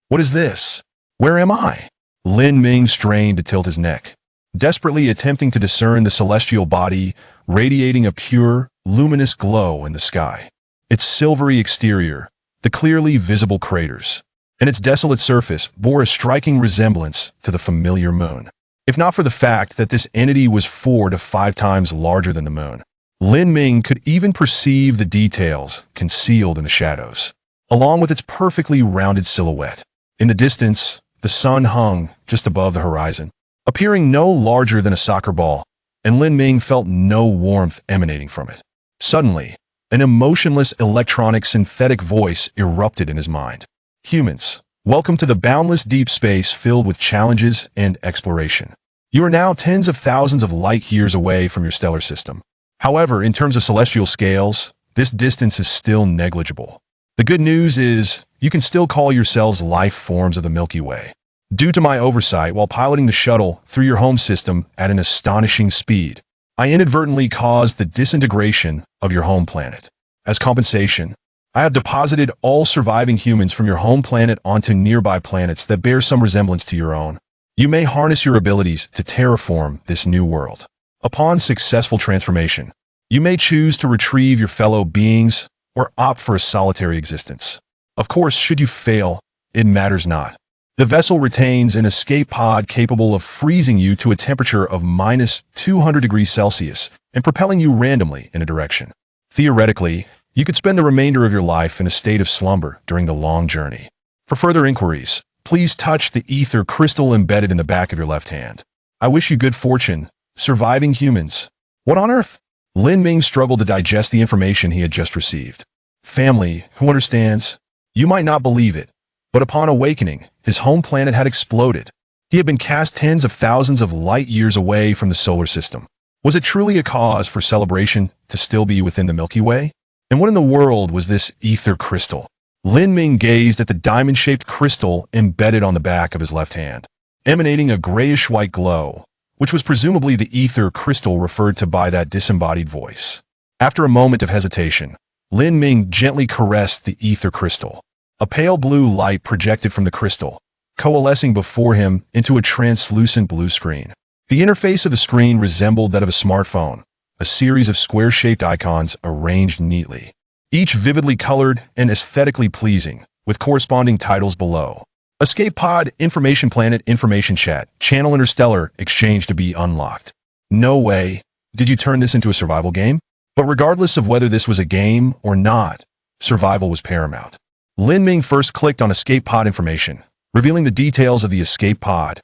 What is this? Where am I? Lin Ming strained to tilt his neck, desperately attempting to discern the celestial body radiating a pure, luminous glow in the sky. Its silvery exterior, the clearly visible craters, and its desolate surface bore a striking resemblance to the familiar moon. If not for the fact that this entity was 4 to 5 times larger than the moon, Lin Ming could even perceive the details concealed in the shadows, along with its perfectly rounded silhouette. In the distance, the sun hung just above the horizon, appearing no larger than a soccer ball, and Lin Ming felt no warmth emanating from it. Suddenly, an emotionless electronic synthetic voice erupted in his mind. Humans, welcome to the boundless deep space filled with challenges and exploration. You are now tens of thousands of light years away from your stellar system. However, in terms of celestial scales, this distance is still negligible. The good news is, you can still call yourselves life forms of the Milky Way. Due to my oversight while piloting the shuttle through your home system at an astonishing speed, I inadvertently caused the disintegration of your home planet. As compensation, I have deposited all surviving humans from your home planet onto nearby planets that bear some resemblance to your own. You may harness your abilities to terraform this new world. Upon successful transformation, you may choose to retrieve your fellow beings or opt for a solitary existence. Of course, should you fail, it matters not. The vessel retains an escape pod capable of freezing you to a temperature of minus 200 degrees Celsius and propelling you randomly in a direction. Theoretically, you could spend the remainder of your life in a state of slumber during the long journey. For further inquiries, please touch the ether crystal embedded in the back of your left hand. I wish you good fortune, surviving humans. What on earth? Lin Ming struggled to digest the information he had just received. Family, who understands? You might not believe it, but upon awakening, his home planet had exploded. He had been cast tens of thousands of light years away from the solar system. Was it truly a cause for celebration to still be within the Milky Way? And what in the world was this ether crystal? Lin Ming gazed at the diamond-shaped crystal embedded on the back of his left hand, emanating a grayish-white glow, which was presumably the ether crystal referred to by that disembodied voice. After a moment of hesitation, Lin Ming gently caressed the ether crystal. A pale blue light projected from the crystal, coalescing before him into a translucent blue screen. The interface of the screen resembled that of a smartphone, a series of square-shaped icons arranged neatly, each vividly colored and aesthetically pleasing, with corresponding titles below. Escape Pod, Information Planet, Information Chat, Channel Interstellar, Exchange to be unlocked. No way. Did you turn this into a survival game? But regardless of whether this was a game or not, survival was paramount. Lin Ming first clicked on Escape Pod information, revealing the details of the Escape Pod.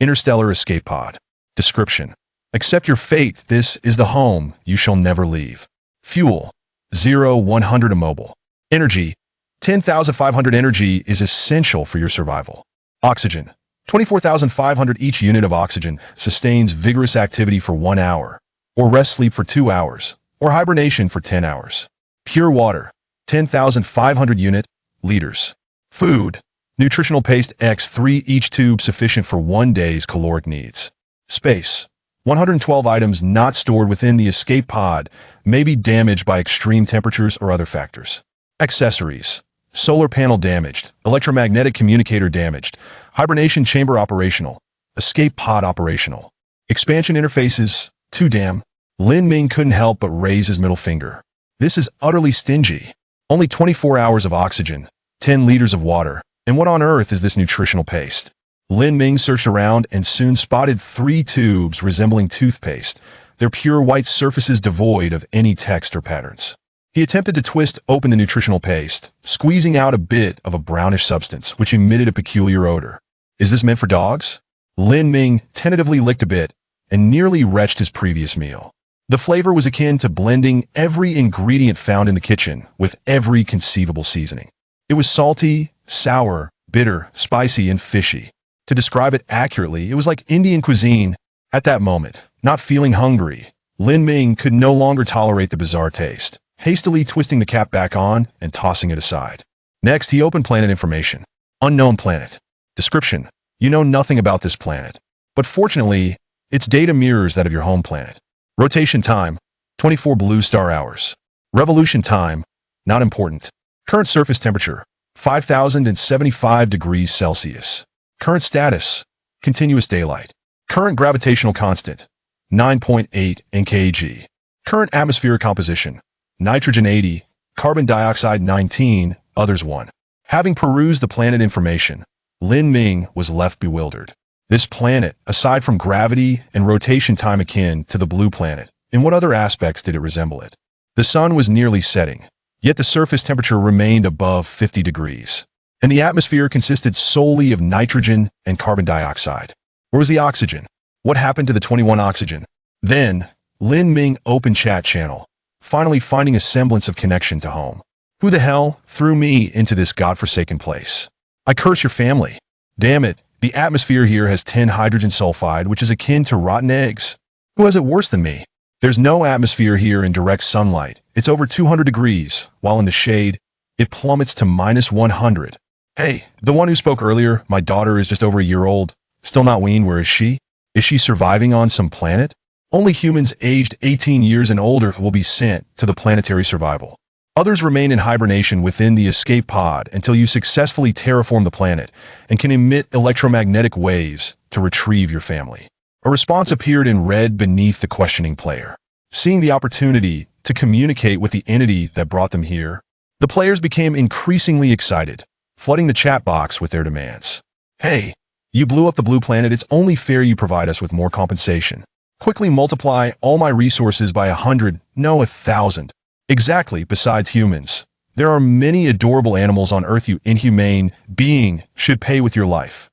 Interstellar Escape Pod. Description. Accept your fate. This is the home you shall never leave. Fuel. 0-100 immobile. Energy. 10,500 energy is essential for your survival. Oxygen. 24,500 each unit of oxygen sustains vigorous activity for 1 hour, or rest sleep for 2 hours, or hibernation for 10 hours. Pure water. 10,500 unit liters. Food. Nutritional paste X3 each tube sufficient for 1 day's caloric needs. Space. 112 items not stored within the escape pod may be damaged by extreme temperatures or other factors. Accessories. Solar panel damaged. Electromagnetic communicator damaged. Hibernation chamber operational. Escape pod operational. Expansion interfaces. Too damn. Lin Ming couldn't help but raise his middle finger. This is utterly stingy. Only 24 hours of oxygen, 10 liters of water, and what on earth is this nutritional paste? Lin Ming searched around and soon spotted 3 tubes resembling toothpaste, their pure white surfaces devoid of any text or patterns. He attempted to twist open the nutritional paste, squeezing out a bit of a brownish substance which emitted a peculiar odor. Is this meant for dogs? Lin Ming tentatively licked a bit and nearly retched his previous meal. The flavor was akin to blending every ingredient found in the kitchen with every conceivable seasoning. It was salty, sour, bitter, spicy, and fishy. To describe it accurately, it was like Indian cuisine. At that moment, not feeling hungry, Lin Ming could no longer tolerate the bizarre taste, hastily twisting the cap back on and tossing it aside. Next, he opened planet information. Unknown planet. Description. You know nothing about this planet, but fortunately, its data mirrors that of your home planet. Rotation time, 24 blue star hours. Revolution time, not important. Current surface temperature, 5,075 degrees Celsius. Current status, continuous daylight. Current gravitational constant, 9.8 nkg. Current atmospheric composition, nitrogen 80, carbon dioxide 19, others 1. Having perused the planet information, Lin Ming was left bewildered. This planet, aside from gravity and rotation time akin to the blue planet, in what other aspects did it resemble it? The sun was nearly setting, yet the surface temperature remained above 50 degrees, and the atmosphere consisted solely of nitrogen and carbon dioxide. Where was the oxygen? What happened to the 21 oxygen? Then, Lin Ming opened chat channel, finally finding a semblance of connection to home. Who the hell threw me into this godforsaken place? I curse your family. Damn it, the atmosphere here has 10 hydrogen sulfide, which is akin to rotten eggs. Who has it worse than me? There's no atmosphere here in direct sunlight. It's over 200 degrees, while in the shade, it plummets to -100. Hey, the one who spoke earlier, my daughter is just over a year old. Still not weaned, where is she? Is she surviving on some planet? Only humans aged 18 years and older will be sent to the planetary survival. Others remain in hibernation within the escape pod until you successfully terraform the planet and can emit electromagnetic waves to retrieve your family. A response appeared in red beneath the questioning player. Seeing the opportunity to communicate with the entity that brought them here, the players became increasingly excited, flooding the chat box with their demands. Hey, you blew up the blue planet. It's only fair you provide us with more compensation. Quickly multiply all my resources by 100, no 1,000. Exactly, besides humans. There are many adorable animals on Earth. You inhumane being should pay with your life.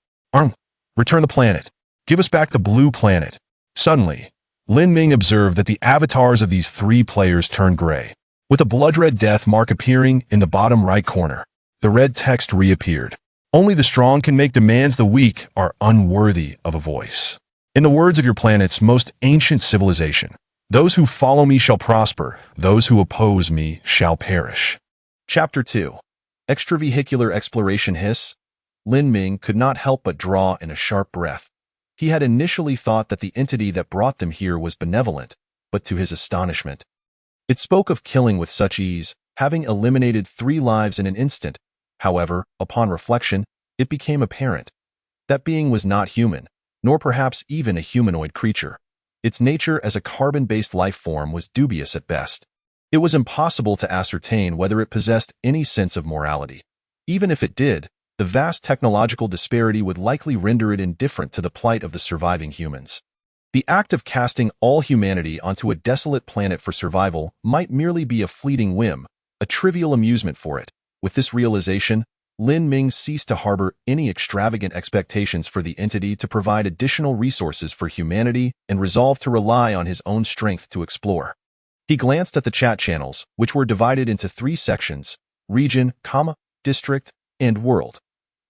Return the planet. Give us back the blue planet. Suddenly, Lin Ming observed that the avatars of these 3 players turned gray, with a blood-red death mark appearing in the bottom right corner. The red text reappeared. Only the strong can make demands. The weak are unworthy of a voice. In the words of your planet's most ancient civilization, those who follow me shall prosper, those who oppose me shall perish. Chapter 2. Extravehicular Exploration Hiss. Lin Ming could not help but draw in a sharp breath. He had initially thought that the entity that brought them here was benevolent, but to his astonishment, it spoke of killing with such ease, having eliminated 3 lives in an instant. However, upon reflection, it became apparent that being was not human, nor perhaps even a humanoid creature. Its nature as a carbon-based life form was dubious at best. It was impossible to ascertain whether it possessed any sense of morality. Even if it did, the vast technological disparity would likely render it indifferent to the plight of the surviving humans. The act of casting all humanity onto a desolate planet for survival might merely be a fleeting whim, a trivial amusement for it. With this realization, Lin Ming ceased to harbor any extravagant expectations for the entity to provide additional resources for humanity and resolved to rely on his own strength to explore. He glanced at the chat channels, which were divided into 3 sections: region, district, and world.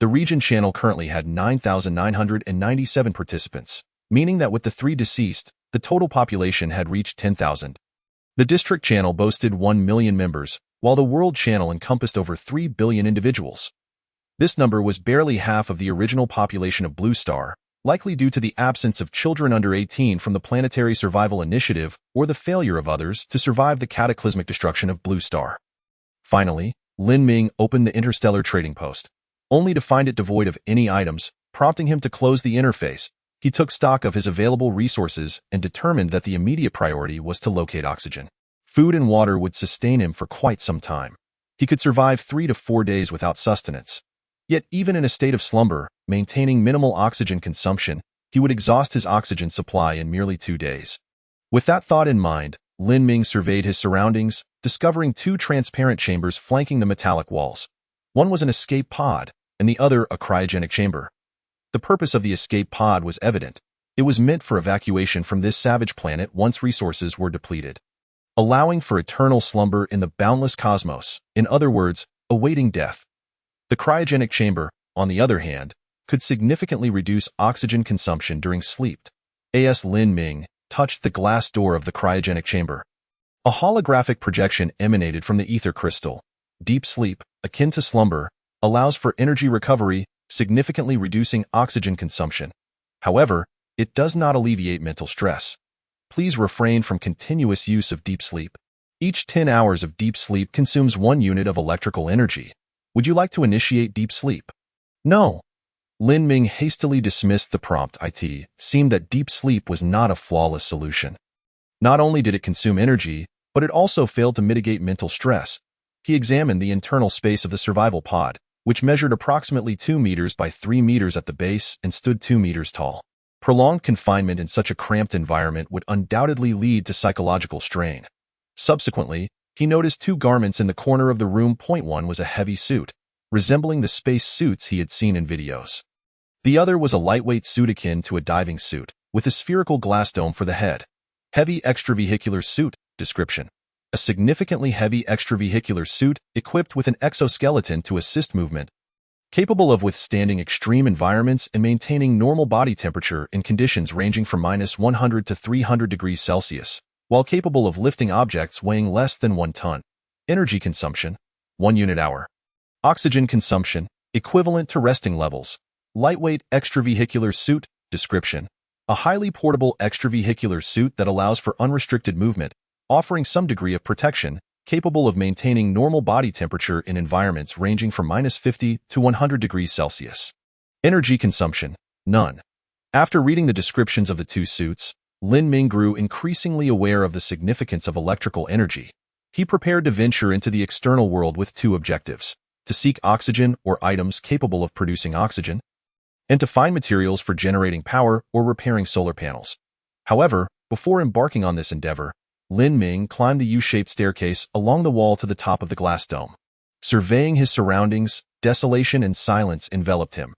The region channel currently had 9,997 participants, meaning that with the 3 deceased, the total population had reached 10,000. The district channel boasted 1 million members, while the world channel encompassed over 3 billion individuals. This number was barely half of the original population of Blue Star, likely due to the absence of children under 18 from the Planetary Survival Initiative or the failure of others to survive the cataclysmic destruction of Blue Star. Finally, Lin Ming opened the Interstellar trading post, only to find it devoid of any items, prompting him to close the interface. He took stock of his available resources and determined that the immediate priority was to locate oxygen. Food and water would sustain him for quite some time. He could survive 3 to 4 days without sustenance. Yet even in a state of slumber, maintaining minimal oxygen consumption, he would exhaust his oxygen supply in merely 2 days. With that thought in mind, Lin Ming surveyed his surroundings, discovering 2 transparent chambers flanking the metallic walls. One was an escape pod, and the other a cryogenic chamber. The purpose of the escape pod was evident. It was meant for evacuation from this savage planet once resources were depleted, allowing for eternal slumber in the boundless cosmos, in other words, awaiting death. The cryogenic chamber, on the other hand, could significantly reduce oxygen consumption during sleep. As Lin Ming touched the glass door of the cryogenic chamber, a holographic projection emanated from the ether crystal. Deep sleep, akin to slumber, allows for energy recovery, significantly reducing oxygen consumption. However, it does not alleviate mental stress. Please refrain from continuous use of deep sleep. Each 10 hours of deep sleep consumes 1 unit of electrical energy. Would you like to initiate deep sleep? No. Lin Ming hastily dismissed the prompt. It seemed that deep sleep was not a flawless solution. Not only did it consume energy, but it also failed to mitigate mental stress. He examined the internal space of the survival pod, which measured approximately 2 meters by 3 meters at the base and stood 2 meters tall. Prolonged confinement in such a cramped environment would undoubtedly lead to psychological strain. Subsequently, he noticed 2 garments in the corner of the room. One was a heavy suit, resembling the space suits he had seen in videos. The other was a lightweight suit akin to a diving suit, with a spherical glass dome for the head. Heavy extravehicular suit. Description: a significantly heavy extravehicular suit equipped with an exoskeleton to assist movement, capable of withstanding extreme environments and maintaining normal body temperature in conditions ranging from -100 to 300 degrees Celsius, while capable of lifting objects weighing less than 1 ton. Energy consumption: 1 unit-hour. Oxygen consumption, equivalent to resting levels. Lightweight extravehicular suit. Description: a highly portable extravehicular suit that allows for unrestricted movement, offering some degree of protection, capable of maintaining normal body temperature in environments ranging from -50 to 100 degrees Celsius. Energy consumption: none. After reading the descriptions of the 2 suits, Lin Ming grew increasingly aware of the significance of electrical energy. He prepared to venture into the external world with 2 objectives: to seek oxygen or items capable of producing oxygen, and to find materials for generating power or repairing solar panels. However, before embarking on this endeavor, Lin Ming climbed the U-shaped staircase along the wall to the top of the glass dome. Surveying his surroundings, desolation and silence enveloped him.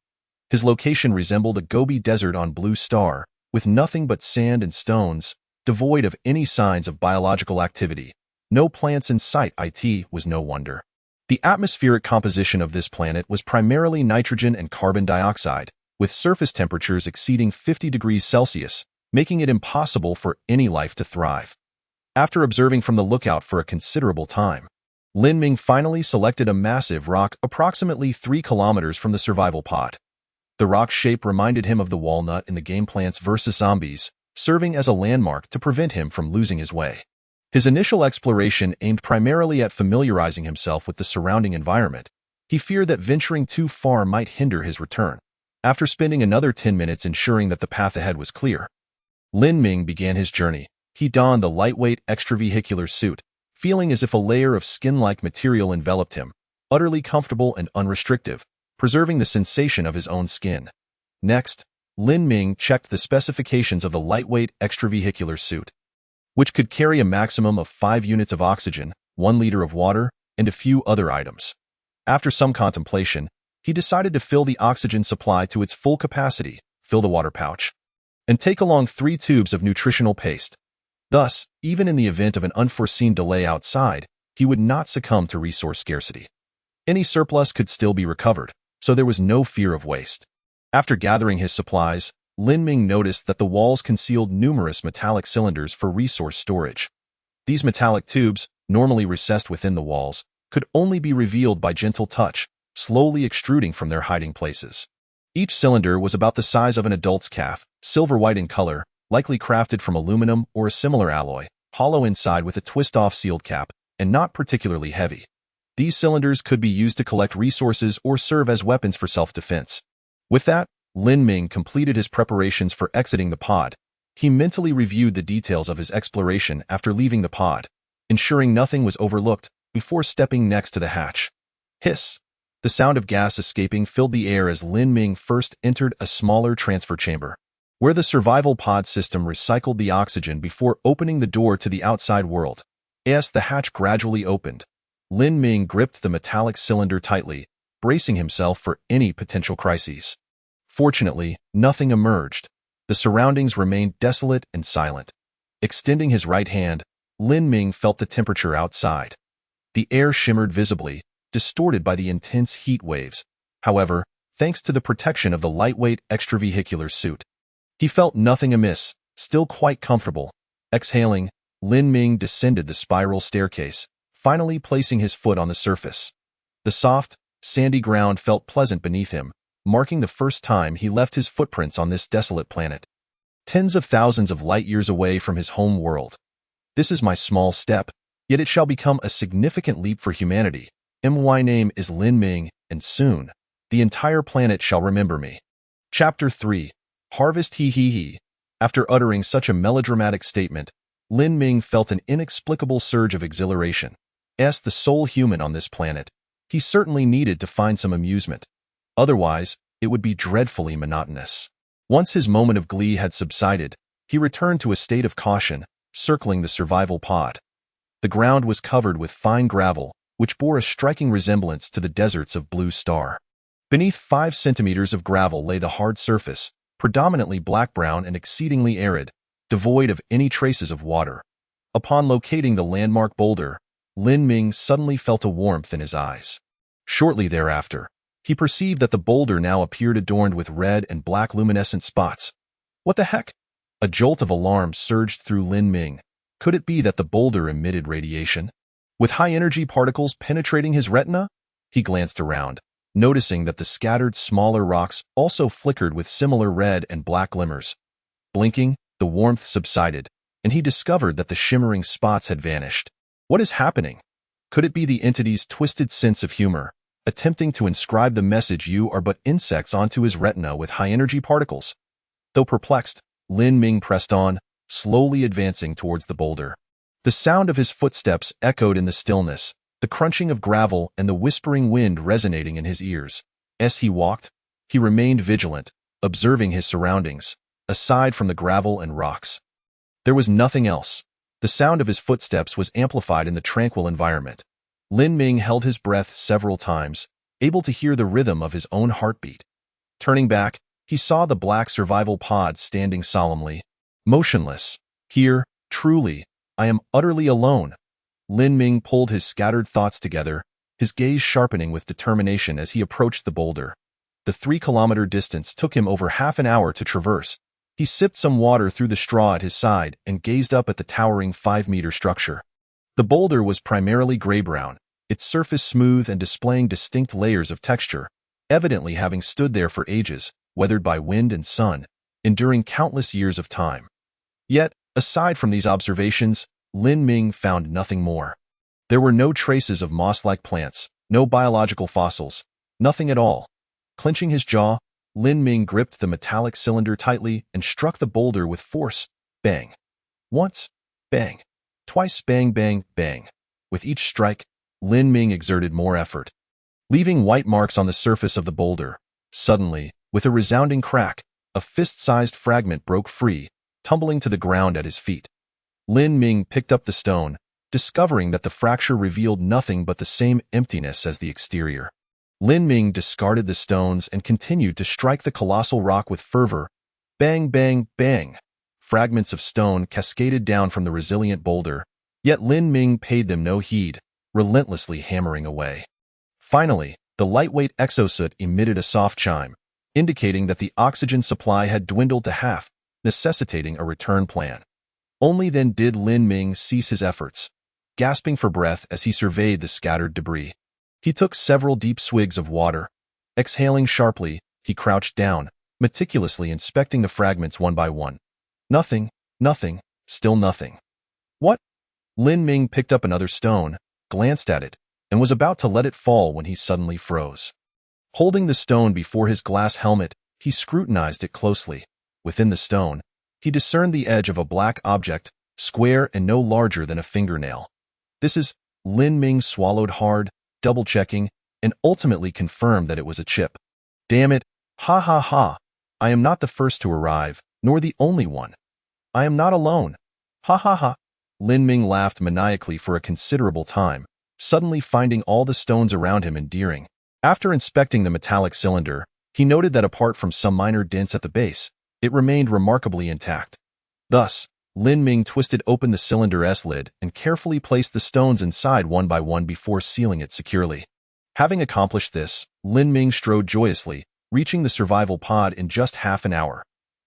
His location resembled a Gobi Desert on Blue Star, with nothing but sand and stones, devoid of any signs of biological activity. No plants in sight. It was no wonder. The atmospheric composition of this planet was primarily nitrogen and carbon dioxide, with surface temperatures exceeding 50 degrees Celsius, making it impossible for any life to thrive. After observing from the lookout for a considerable time, Lin Ming finally selected a massive rock approximately 3 kilometers from the survival pod. The rock's shape reminded him of the walnut in the game Plants vs. Zombies, serving as a landmark to prevent him from losing his way. His initial exploration aimed primarily at familiarizing himself with the surrounding environment. He feared that venturing too far might hinder his return. After spending another 10 minutes ensuring that the path ahead was clear, Lin Ming began his journey. He donned the lightweight extravehicular suit, feeling as if a layer of skin-like material enveloped him, utterly comfortable and unrestrictive, preserving the sensation of his own skin. Next, Lin Ming checked the specifications of the lightweight extravehicular suit, which could carry a maximum of 5 units of oxygen, 1 liter of water, and a few other items. After some contemplation, he decided to fill the oxygen supply to its full capacity, fill the water pouch, and take along 3 tubes of nutritional paste. Thus, even in the event of an unforeseen delay outside, he would not succumb to resource scarcity. Any surplus could still be recovered, so there was no fear of waste. After gathering his supplies, Lin Ming noticed that the walls concealed numerous metallic cylinders for resource storage. These metallic tubes, normally recessed within the walls, could only be revealed by gentle touch, slowly extruding from their hiding places. Each cylinder was about the size of an adult's calf, silver-white in color, likely crafted from aluminum or a similar alloy, hollow inside with a twist-off sealed cap, and not particularly heavy. These cylinders could be used to collect resources or serve as weapons for self-defense. With that, Lin Ming completed his preparations for exiting the pod. He mentally reviewed the details of his exploration after leaving the pod, ensuring nothing was overlooked before stepping next to the hatch. Hiss! The sound of gas escaping filled the air as Lin Ming first entered a smaller transfer chamber, where the survival pod system recycled the oxygen before opening the door to the outside world. As the hatch gradually opened, Lin Ming gripped the metallic cylinder tightly, bracing himself for any potential crises. Fortunately, nothing emerged. The surroundings remained desolate and silent. Extending his right hand, Lin Ming felt the temperature outside. The air shimmered visibly, distorted by the intense heat waves. However, thanks to the protection of the lightweight extravehicular suit, he felt nothing amiss, still quite comfortable. Exhaling, Lin Ming descended the spiral staircase, finally placing his foot on the surface. The soft, sandy ground felt pleasant beneath him, marking the first time he left his footprints on this desolate planet, tens of thousands of light-years away from his home world. This is my small step, yet it shall become a significant leap for humanity, My name is Lin Ming, and soon, the entire planet shall remember me. Chapter 3. Harvest He He He. After uttering such a melodramatic statement, Lin Ming felt an inexplicable surge of exhilaration. As the sole human on this planet, he certainly needed to find some amusement. Otherwise, it would be dreadfully monotonous. Once his moment of glee had subsided, he returned to a state of caution, circling the survival pod. The ground was covered with fine gravel, which bore a striking resemblance to the deserts of Blue Star. Beneath 5 centimeters of gravel lay the hard surface, predominantly black-brown and exceedingly arid, devoid of any traces of water. Upon locating the landmark boulder, Lin Ming suddenly felt a warmth in his eyes. Shortly thereafter, he perceived that the boulder now appeared adorned with red and black luminescent spots. What the heck? A jolt of alarm surged through Lin Ming. Could it be that the boulder emitted radiation? With high-energy particles penetrating his retina? He glanced around, noticing that the scattered smaller rocks also flickered with similar red and black glimmers. Blinking, the warmth subsided, and he discovered that the shimmering spots had vanished. What is happening? Could it be the entity's twisted sense of humor, attempting to inscribe the message "you are but insects" onto his retina with high-energy particles? Though perplexed, Lin Ming pressed on, slowly advancing towards the boulder. The sound of his footsteps echoed in the stillness, the crunching of gravel and the whispering wind resonating in his ears. As he walked, he remained vigilant, observing his surroundings, aside from the gravel and rocks. There was nothing else. The sound of his footsteps was amplified in the tranquil environment. Lin Ming held his breath several times, able to hear the rhythm of his own heartbeat. Turning back, he saw the black survival pod standing solemnly, motionless. Here, truly, I am utterly alone. Lin Ming pulled his scattered thoughts together, his gaze sharpening with determination as he approached the boulder. The 3-kilometer distance took him over half an hour to traverse. He sipped some water through the straw at his side and gazed up at the towering 5-meter structure. The boulder was primarily gray-brown, its surface smooth and displaying distinct layers of texture, evidently having stood there for ages, weathered by wind and sun, enduring countless years of time. Yet, aside from these observations, Lin Ming found nothing more. There were no traces of moss-like plants, no biological fossils, nothing at all. Clenching his jaw, Lin Ming gripped the metallic cylinder tightly and struck the boulder with force. Bang. Once, bang. Twice, bang, bang, bang. With each strike, Lin Ming exerted more effort, leaving white marks on the surface of the boulder. Suddenly, with a resounding crack, a fist-sized fragment broke free, tumbling to the ground at his feet. Lin Ming picked up the stone, discovering that the fracture revealed nothing but the same emptiness as the exterior. Lin Ming discarded the stones and continued to strike the colossal rock with fervor. Bang, bang, bang. Fragments of stone cascaded down from the resilient boulder, yet Lin Ming paid them no heed, relentlessly hammering away. Finally, the lightweight exosuit emitted a soft chime, indicating that the oxygen supply had dwindled to half, necessitating a return plan. Only then did Lin Ming cease his efforts, gasping for breath as he surveyed the scattered debris. He took several deep swigs of water. Exhaling sharply, he crouched down, meticulously inspecting the fragments one by one. Nothing, nothing, still nothing. What? Lin Ming picked up another stone, glanced at it, and was about to let it fall when he suddenly froze. Holding the stone before his glass helmet, he scrutinized it closely. Within the stone, he discerned the edge of a black object, square and no larger than a fingernail. This is, Lin Ming swallowed hard, double-checking, and ultimately confirmed that it was a chip. Damn it, ha ha ha, I am not the first to arrive, nor the only one. I am not alone. Ha ha ha. Lin Ming laughed maniacally for a considerable time, suddenly finding all the stones around him endearing. After inspecting the metallic cylinder, he noted that apart from some minor dents at the base, it remained remarkably intact. Thus, Lin Ming twisted open the cylinder's lid and carefully placed the stones inside one by one before sealing it securely. Having accomplished this, Lin Ming strode joyously, reaching the survival pod in just half an hour.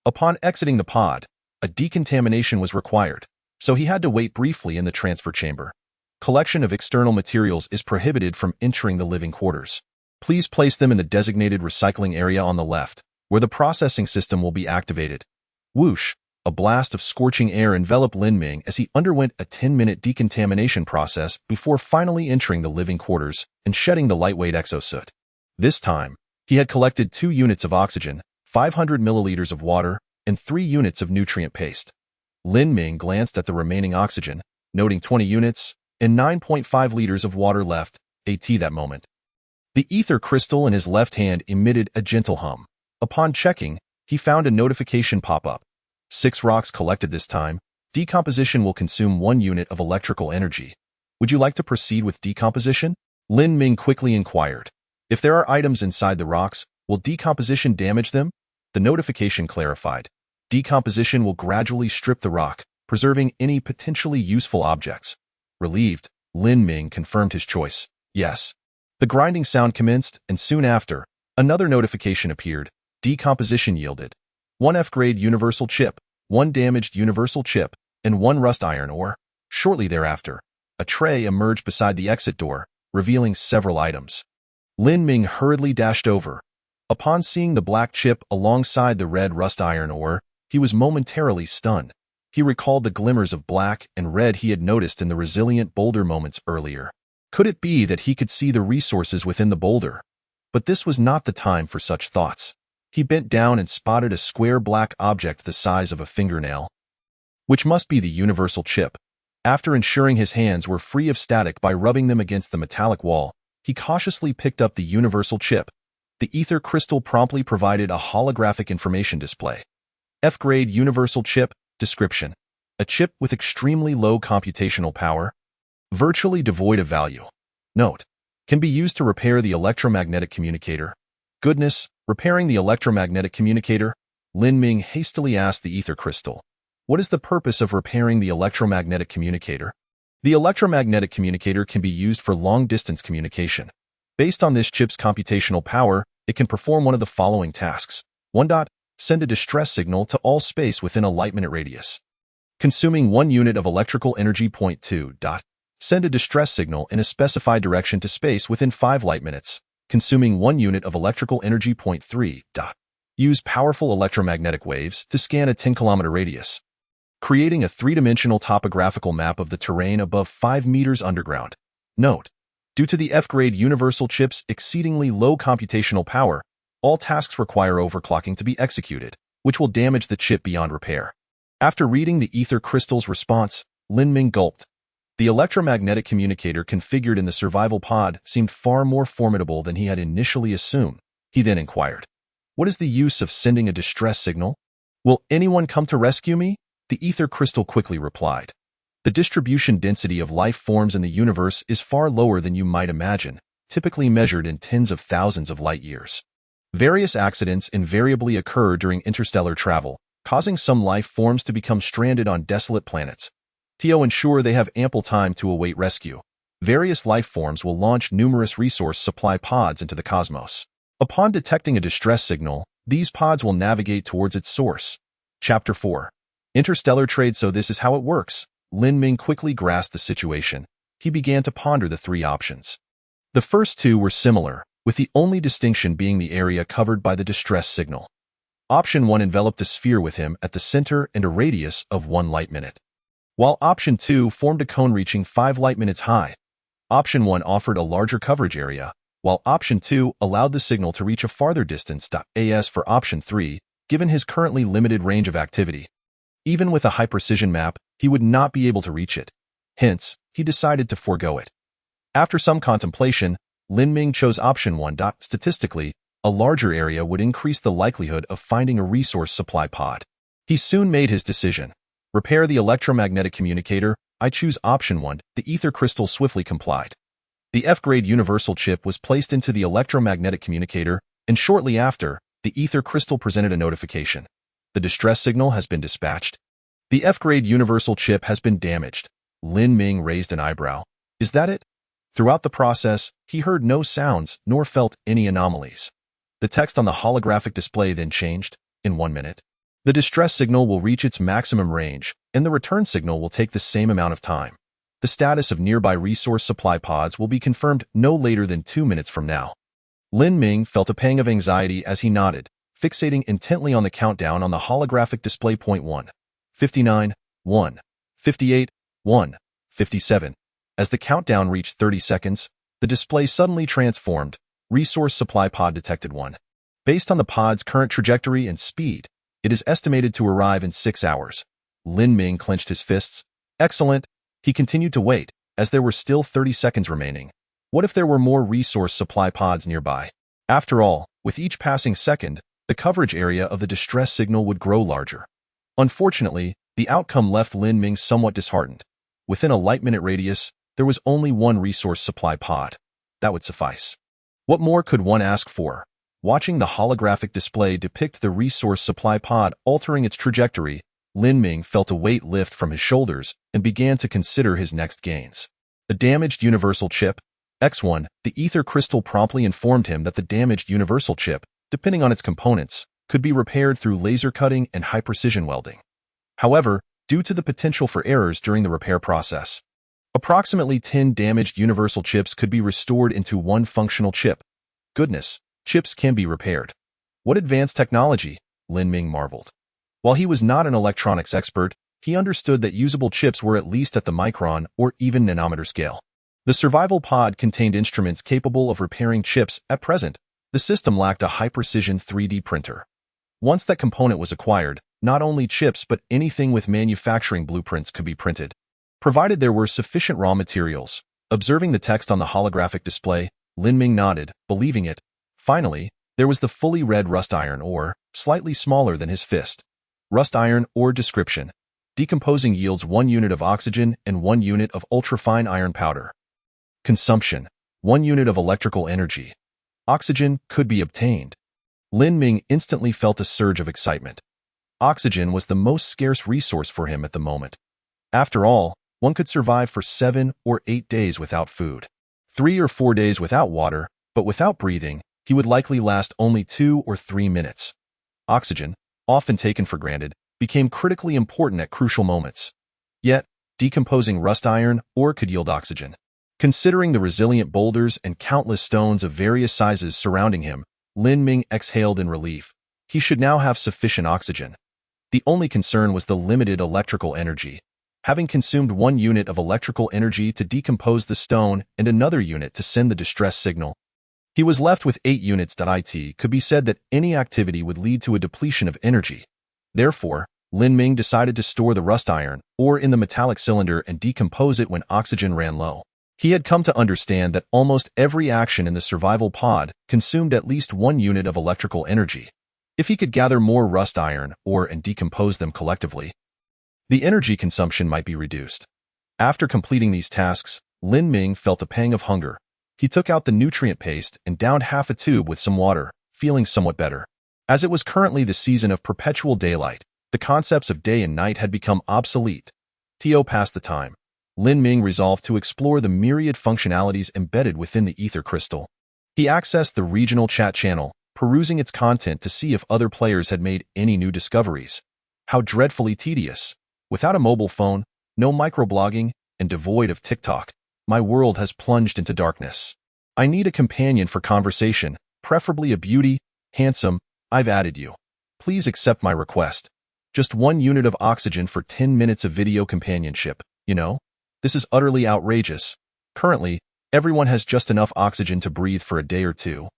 Upon exiting the pod, a decontamination was required, so he had to wait briefly in the transfer chamber. Collection of external materials is prohibited from entering the living quarters. Please place them in the designated recycling area on the left, where the processing system will be activated. Whoosh! A blast of scorching air enveloped Lin Ming as he underwent a 10-minute decontamination process before finally entering the living quarters and shedding the lightweight exosuit. This time, he had collected 2 units of oxygen, 500 milliliters of water, and 3 units of nutrient paste. Lin Ming glanced at the remaining oxygen, noting 20 units and 9.5 liters of water left, at that moment. The ether crystal in his left hand emitted a gentle hum. Upon checking, he found a notification pop up. 6 rocks collected this time. Decomposition will consume 1 unit of electrical energy. Would you like to proceed with decomposition? Lin Ming quickly inquired. If there are items inside the rocks, will decomposition damage them? The notification clarified. Decomposition will gradually strip the rock, preserving any potentially useful objects. Relieved, Lin Ming confirmed his choice. Yes. The grinding sound commenced, and soon after, another notification appeared. Decomposition yielded 1 F-grade universal chip, 1 damaged universal chip, and 1 rust iron ore. Shortly thereafter, a tray emerged beside the exit door, revealing several items. Lin Ming hurriedly dashed over. Upon seeing the black chip alongside the red rust iron ore, he was momentarily stunned. He recalled the glimmers of black and red he had noticed in the resilient boulder moments earlier. Could it be that he could see the resources within the boulder? But this was not the time for such thoughts. He bent down and spotted a square black object the size of a fingernail, which must be the universal chip. After ensuring his hands were free of static by rubbing them against the metallic wall, he cautiously picked up the universal chip. The ether crystal promptly provided a holographic information display. F-grade universal chip. Description: a chip with extremely low computational power, virtually devoid of value. Note: can be used to repair the electromagnetic communicator. Goodness, repairing the electromagnetic communicator? Lin Ming hastily asked the ether crystal. What is the purpose of repairing the electromagnetic communicator? The electromagnetic communicator can be used for long-distance communication. Based on this chip's computational power, it can perform one of the following tasks. 1. Send a distress signal to all space within a light-minute radius, consuming 1 unit of electrical energy. 2. Send a distress signal in a specified direction to space within 5 light minutes, consuming 1 unit of electrical energy. 3. Use powerful electromagnetic waves to scan a 10-kilometer radius, creating a 3-dimensional topographical map of the terrain above 5 meters underground. Note: due to the F-grade universal chip's exceedingly low computational power, all tasks require overclocking to be executed, which will damage the chip beyond repair. After reading the ether crystal's response, Lin Ming gulped. The electromagnetic communicator configured in the survival pod seemed far more formidable than he had initially assumed. He then inquired, "What is the use of sending a distress signal? Will anyone come to rescue me?" The ether crystal quickly replied. The distribution density of life forms in the universe is far lower than you might imagine, typically measured in tens of thousands of light years. Various accidents invariably occur during interstellar travel, causing some life forms to become stranded on desolate planets. To ensure they have ample time to await rescue, various life forms will launch numerous resource supply pods into the cosmos. Upon detecting a distress signal, these pods will navigate towards its source. Chapter 4. Interstellar Trade. So this is how it works. Lin Ming quickly grasped the situation. He began to ponder the 3 options. The first 2 were similar, with the only distinction being the area covered by the distress signal. Option 1 enveloped a sphere with him at the center and a radius of 1 light minute, while Option 2 formed a cone reaching 5 light minutes high. Option 1 offered a larger coverage area, while Option 2 allowed the signal to reach a farther distance. As for Option 3, given his currently limited range of activity, even with a high-precision map, he would not be able to reach it. Hence, he decided to forego it. After some contemplation, Lin Ming chose Option 1. Statistically, a larger area would increase the likelihood of finding a resource supply pod. He soon made his decision. Repair the electromagnetic communicator. I choose Option 1. The ether crystal swiftly complied. The F-grade universal chip was placed into the electromagnetic communicator, and shortly after, the ether crystal presented a notification. The distress signal has been dispatched. The F-grade universal chip has been damaged. Lin Ming raised an eyebrow. Is that it? Throughout the process, he heard no sounds nor felt any anomalies. The text on the holographic display then changed. In 1 minute, the distress signal will reach its maximum range, and the return signal will take the same amount of time. The status of nearby resource supply pods will be confirmed no later than 2 minutes from now. Lin Ming felt a pang of anxiety as he nodded, fixating intently on the countdown on the holographic display. 1. 59, 1, 58, 1, 57. As the countdown reached 30 seconds, the display suddenly transformed. Resource supply pod detected 1. Based on the pod's current trajectory and speed, it is estimated to arrive in 6 hours. Lin Ming clenched his fists. Excellent. He continued to wait, as there were still 30 seconds remaining. What if there were more resource supply pods nearby? After all, with each passing second, the coverage area of the distress signal would grow larger. Unfortunately, the outcome left Lin Ming somewhat disheartened. Within a light-minute radius, there was only one resource supply pod. That would suffice. What more could one ask for? Watching the holographic display depict the resource supply pod altering its trajectory, Lin Ming felt a weight lift from his shoulders and began to consider his next gains. The damaged universal chip, X1, the ether crystal promptly informed him that the damaged universal chip, depending on its components, could be repaired through laser cutting and high-precision welding. However, due to the potential for errors during the repair process, approximately 10 damaged universal chips could be restored into one functional chip. Goodness, chips can be repaired. What advanced technology, Lin Ming marveled. While he was not an electronics expert, he understood that usable chips were at least at the micron or even nanometer scale. The survival pod contained instruments capable of repairing chips. At present, the system lacked a high-precision 3D printer. Once that component was acquired, not only chips but anything with manufacturing blueprints could be printed, provided there were sufficient raw materials. Observing the text on the holographic display, Lin Ming nodded, believing it. Finally, there was the fully red rust iron ore, slightly smaller than his fist. Rust iron ore description. Decomposing yields 1 unit of oxygen and 1 unit of ultrafine iron powder. Consumption. 1 unit of electrical energy. Oxygen could be obtained. Lin Ming instantly felt a surge of excitement. Oxygen was the most scarce resource for him at the moment. After all, one could survive for 7 or 8 days without food. 3 or 4 days without water, but without breathing, he would likely last only 2 or 3 minutes. Oxygen, often taken for granted, became critically important at crucial moments. Yet, decomposing rust iron ore could yield oxygen. Considering the resilient boulders and countless stones of various sizes surrounding him, Lin Ming exhaled in relief. He should now have sufficient oxygen. The only concern was the limited electrical energy. Having consumed 1 unit of electrical energy to decompose the stone and another unit to send the distress signal, he was left with 8 units. It could be said that any activity would lead to a depletion of energy. Therefore, Lin Ming decided to store the rust iron ore in the metallic cylinder and decompose it when oxygen ran low. He had come to understand that almost every action in the survival pod consumed at least 1 unit of electrical energy. If he could gather more rust iron ore and decompose them collectively, the energy consumption might be reduced. After completing these tasks, Lin Ming felt a pang of hunger. He took out the nutrient paste and downed half a tube with some water, feeling somewhat better. As it was currently the season of perpetual daylight, the concepts of day and night had become obsolete. To pass the time, Lin Ming resolved to explore the myriad functionalities embedded within the ether crystal. He accessed the regional chat channel, perusing its content to see if other players had made any new discoveries. How dreadfully tedious. Without a mobile phone, no microblogging, and devoid of TikTok, my world has plunged into darkness. I need a companion for conversation, preferably a beauty, handsome. I've added you. Please accept my request. Just 1 unit of oxygen for 10 minutes of video companionship, you know? This is utterly outrageous. Currently, everyone has just enough oxygen to breathe for a day or two.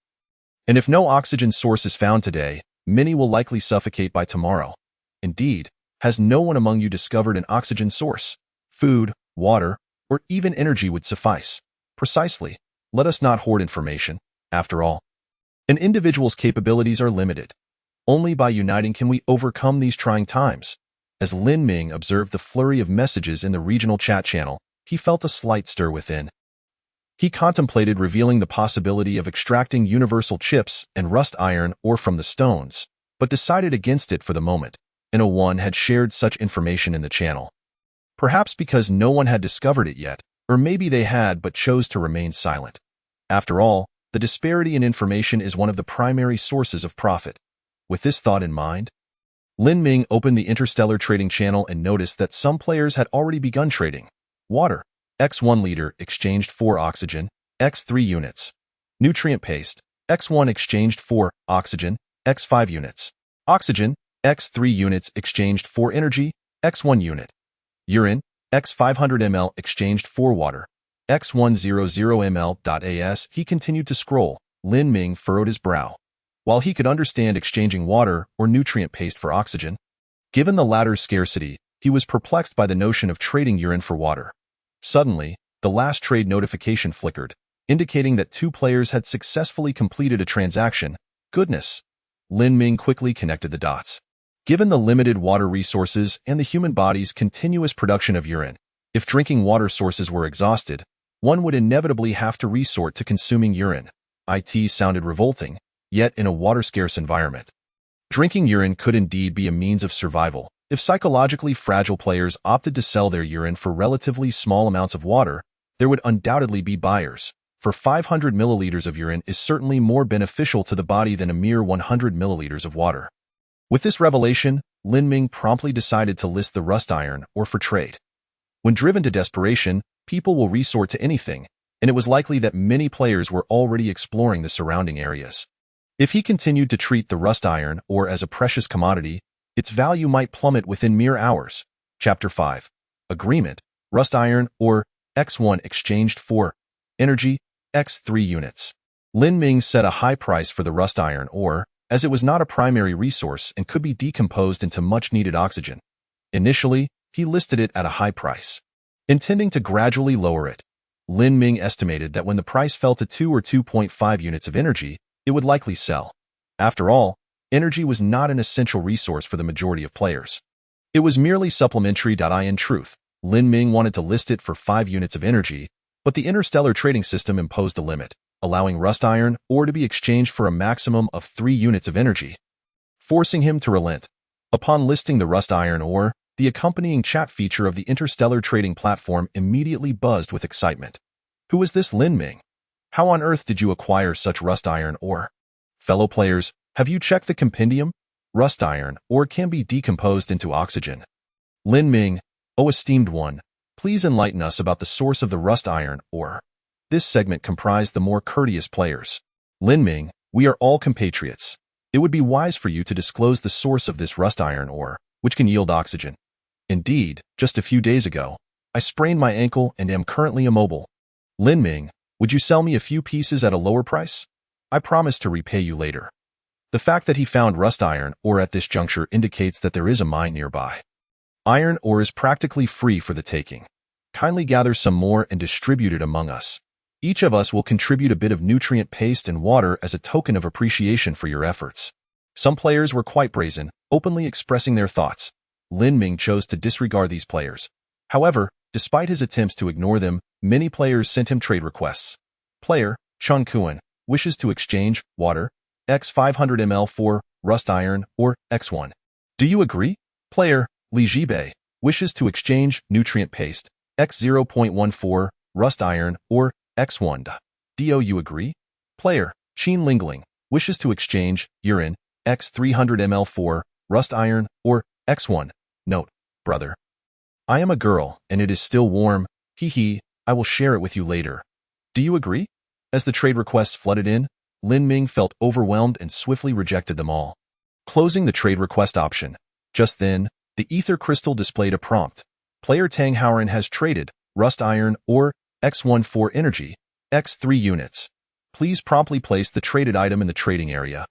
And if no oxygen source is found today, many will likely suffocate by tomorrow. Indeed, has no one among you discovered an oxygen source? Food, water, or even energy would suffice. Precisely. Let us not hoard information, after all. An individual's capabilities are limited. Only by uniting can we overcome these trying times. As Lin Ming observed the flurry of messages in the regional chat channel, he felt a slight stir within. He contemplated revealing the possibility of extracting universal chips and rust iron ore from the stones, but decided against it for the moment. No one had shared such information in the channel. Perhaps because no one had discovered it yet, or maybe they had but chose to remain silent. After all, the disparity in information is one of the primary sources of profit. With this thought in mind, Lin Ming opened the Interstellar trading channel and noticed that some players had already begun trading. Water, X1 liter exchanged for oxygen, X3 units. Nutrient paste, X1 exchanged for oxygen, X5 units. Oxygen, X3 units exchanged for energy, X1 unit. Urine, X 500 ml exchanged for water. X 100 ml. He continued to scroll. Lin Ming furrowed his brow. While he could understand exchanging water or nutrient paste for oxygen, given the latter's scarcity, he was perplexed by the notion of trading urine for water. Suddenly, the last trade notification flickered, indicating that two players had successfully completed a transaction. Goodness! Lin Ming quickly connected the dots. Given the limited water resources and the human body's continuous production of urine, if drinking water sources were exhausted, one would inevitably have to resort to consuming urine. It sounded revolting, yet in a water-scarce environment, drinking urine could indeed be a means of survival. If psychologically fragile players opted to sell their urine for relatively small amounts of water, there would undoubtedly be buyers. For 500 milliliters of urine is certainly more beneficial to the body than a mere 100 milliliters of water. With this revelation, Lin Ming promptly decided to list the rust iron ore for trade. When driven to desperation, people will resort to anything, and it was likely that many players were already exploring the surrounding areas. If he continued to treat the rust iron ore as a precious commodity, its value might plummet within mere hours. Chapter 5. Agreement. Rust iron ore, X1 exchanged for energy, X3 units. Lin Ming set a high price for the rust iron ore, as it was not a primary resource and could be decomposed into much-needed oxygen. Initially, he listed it at a high price. Intending to gradually lower it, Lin Ming estimated that when the price fell to 2 or 2.5 units of energy, it would likely sell. After all, energy was not an essential resource for the majority of players. It was merely supplementary. In truth, Lin Ming wanted to list it for 5 units of energy, but the Interstellar trading system imposed a limit, allowing rust iron ore to be exchanged for a maximum of 3 units of energy, forcing him to relent. Upon listing the rust iron ore, the accompanying chat feature of the Interstellar trading platform immediately buzzed with excitement. Who is this Lin Ming? How on earth did you acquire such rust iron ore? Fellow players, have you checked the compendium? Rust iron ore can be decomposed into oxygen. Lin Ming, oh esteemed one, please enlighten us about the source of the rust iron ore. This segment comprised the more courteous players. Lin Ming, we are all compatriots. It would be wise for you to disclose the source of this rust iron ore, which can yield oxygen. Indeed, just a few days ago, I sprained my ankle and am currently immobile. Lin Ming, would you sell me a few pieces at a lower price? I promise to repay you later. The fact that he found rust iron ore at this juncture indicates that there is a mine nearby. Iron ore is practically free for the taking. Kindly gather some more and distribute it among us. Each of us will contribute a bit of nutrient paste and water as a token of appreciation for your efforts. Some players were quite brazen, openly expressing their thoughts. Lin Ming chose to disregard these players. However, despite his attempts to ignore them, many players sent him trade requests. Player, Chun Kuan, wishes to exchange water, X 500 ml for rust iron ore, X1. Do you agree? Player, Li Jibei, wishes to exchange nutrient paste, X 0.14, rust iron ore, X1. Do you agree? Player, Qin Lingling, wishes to exchange urine, X 300 ml for rust iron ore, X1. Note, brother. I am a girl, and it is still warm. Hee. I will share it with you later. Do you agree? As the trade requests flooded in, Lin Ming felt overwhelmed and swiftly rejected them all. Closing the trade request option. Just then, the ether crystal displayed a prompt. Player Tang Hauren has traded rust iron ore X1 for energy, X3 units. Please promptly place the traded item in the trading area.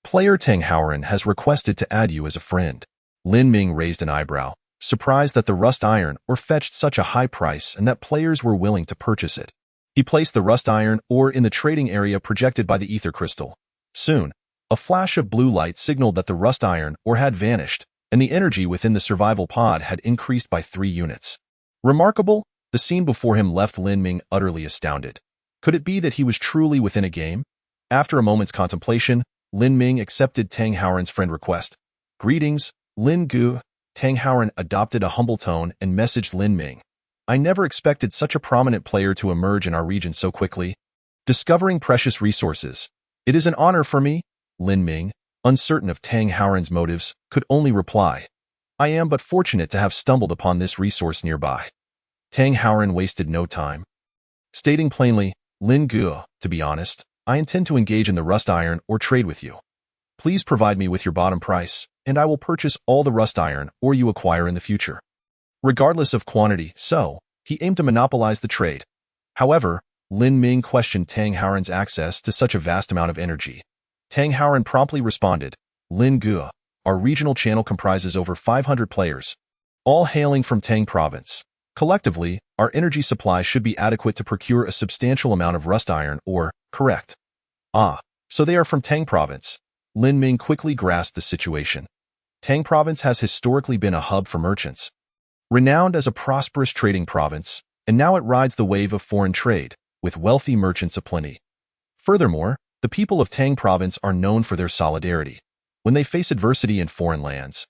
Player Tang Hauren has requested to add you as a friend. Lin Ming raised an eyebrow, surprised that the rust iron ore fetched such a high price and that players were willing to purchase it. He placed the rust iron ore in the trading area projected by the ether crystal. Soon, a flash of blue light signaled that the rust iron ore had vanished, and the energy within the survival pod had increased by 3 units. Remarkable, the scene before him left Lin Ming utterly astounded. Could it be that he was truly within a game? After a moment's contemplation, Lin Ming accepted Tang Hauren's friend request. Greetings, Lin Gu. Tang Hauren adopted a humble tone and messaged Lin Ming. I never expected such a prominent player to emerge in our region so quickly. Discovering precious resources. It is an honor for me, Lin Ming, uncertain of Tang Hauren's motives, could only reply. I am but fortunate to have stumbled upon this resource nearby. Tang Hauren wasted no time. Stating plainly, Lin Gu, to be honest, I intend to engage in the rust iron or trade with you. Please provide me with your bottom price, and I will purchase all the rust iron ore you acquire in the future, regardless of quantity. So, he aimed to monopolize the trade. However, Lin Ming questioned Tang Haoran's access to such a vast amount of energy. Tang Haoran promptly responded, Lin Gu, our regional channel comprises over 500 players, all hailing from Tang province. Collectively, our energy supply should be adequate to procure a substantial amount of rust iron ore, correct? Ah, so they are from Tang province. Lin Ming quickly grasped the situation. Tang province has historically been a hub for merchants, renowned as a prosperous trading province, and now it rides the wave of foreign trade, with wealthy merchants aplenty. Furthermore, the people of Tang province are known for their solidarity when they face adversity in foreign lands.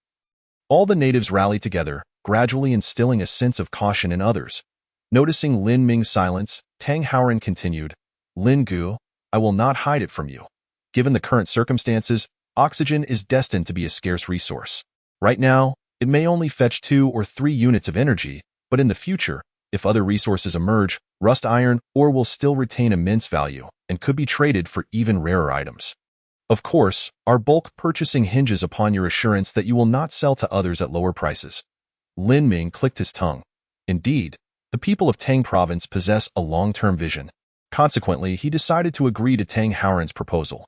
All the natives rally together, gradually instilling a sense of caution in others. Noticing Lin Ming's silence, Tang Haoran continued, Lin Gu, I will not hide it from you. Given the current circumstances, oxygen is destined to be a scarce resource. Right now, it may only fetch 2 or 3 units of energy, but in the future, if other resources emerge, rust iron ore will still retain immense value and could be traded for even rarer items. Of course, our bulk purchasing hinges upon your assurance that you will not sell to others at lower prices. Lin Ming clicked his tongue. Indeed, the people of Tang province possess a long-term vision. Consequently, he decided to agree to Tang Haoran's proposal.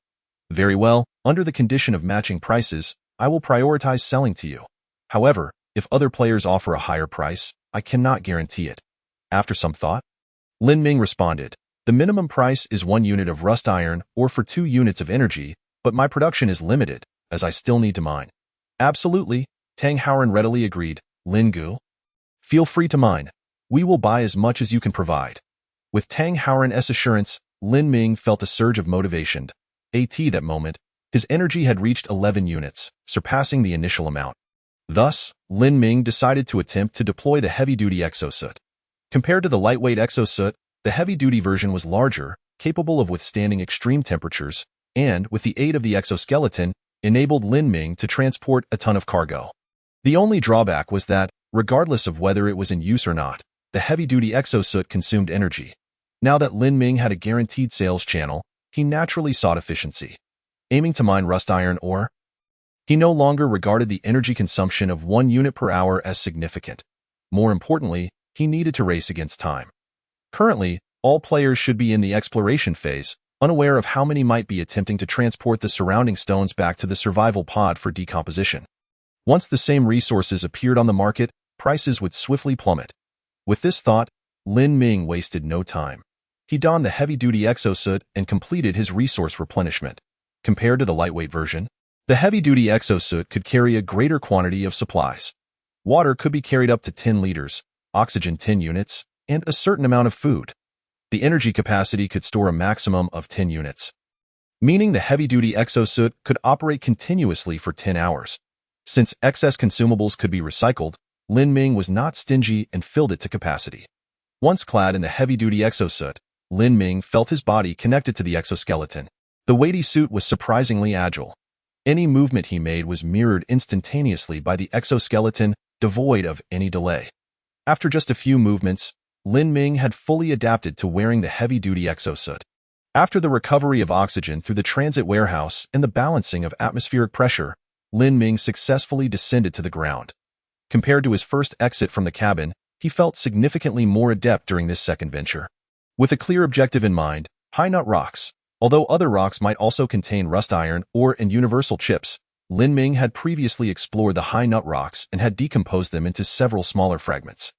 Very well, under the condition of matching prices, I will prioritize selling to you. However, if other players offer a higher price, I cannot guarantee it. After some thought, Lin Ming responded, the minimum price is 1 unit of rust iron ore for 2 units of energy, but my production is limited, as I still need to mine. Absolutely, Tang Haoran readily agreed. Lin Gu, feel free to mine. We will buy as much as you can provide. With Tang Haoran's assurance, Lin Ming felt a surge of motivation. At that moment, his energy had reached 11 units, surpassing the initial amount. Thus, Lin Ming decided to attempt to deploy the heavy-duty exosuit. Compared to the lightweight exosuit, the heavy-duty version was larger, capable of withstanding extreme temperatures, and, with the aid of the exoskeleton, enabled Lin Ming to transport a ton of cargo. The only drawback was that, regardless of whether it was in use or not, the heavy-duty exosuit consumed energy. Now that Lin Ming had a guaranteed sales channel, he naturally sought efficiency. Aiming to mine rust iron ore, he no longer regarded the energy consumption of 1 unit per hour as significant. More importantly, he needed to race against time. Currently, all players should be in the exploration phase, unaware of how many might be attempting to transport the surrounding stones back to the survival pod for decomposition. Once the same resources appeared on the market, prices would swiftly plummet. With this thought, Lin Ming wasted no time. He donned the heavy-duty exosuit and completed his resource replenishment. Compared to the lightweight version, the heavy-duty exosuit could carry a greater quantity of supplies. Water could be carried up to 10 liters, oxygen 10 units, and a certain amount of food. The energy capacity could store a maximum of 10 units, meaning the heavy-duty exosuit could operate continuously for 10 hours. Since excess consumables could be recycled, Lin Ming was not stingy and filled it to capacity. Once clad in the heavy-duty exosuit, Lin Ming felt his body connected to the exoskeleton. The weighty suit was surprisingly agile. Any movement he made was mirrored instantaneously by the exoskeleton, devoid of any delay. After just a few movements, Lin Ming had fully adapted to wearing the heavy-duty exosuit. After the recovery of oxygen through the transit warehouse and the balancing of atmospheric pressure, Lin Ming successfully descended to the ground. Compared to his first exit from the cabin, he felt significantly more adept during this second venture. With a clear objective in mind, high nut rocks, although other rocks might also contain rust iron ore and universal chips, Lin Ming had previously explored the high nut rocks and had decomposed them into several smaller fragments.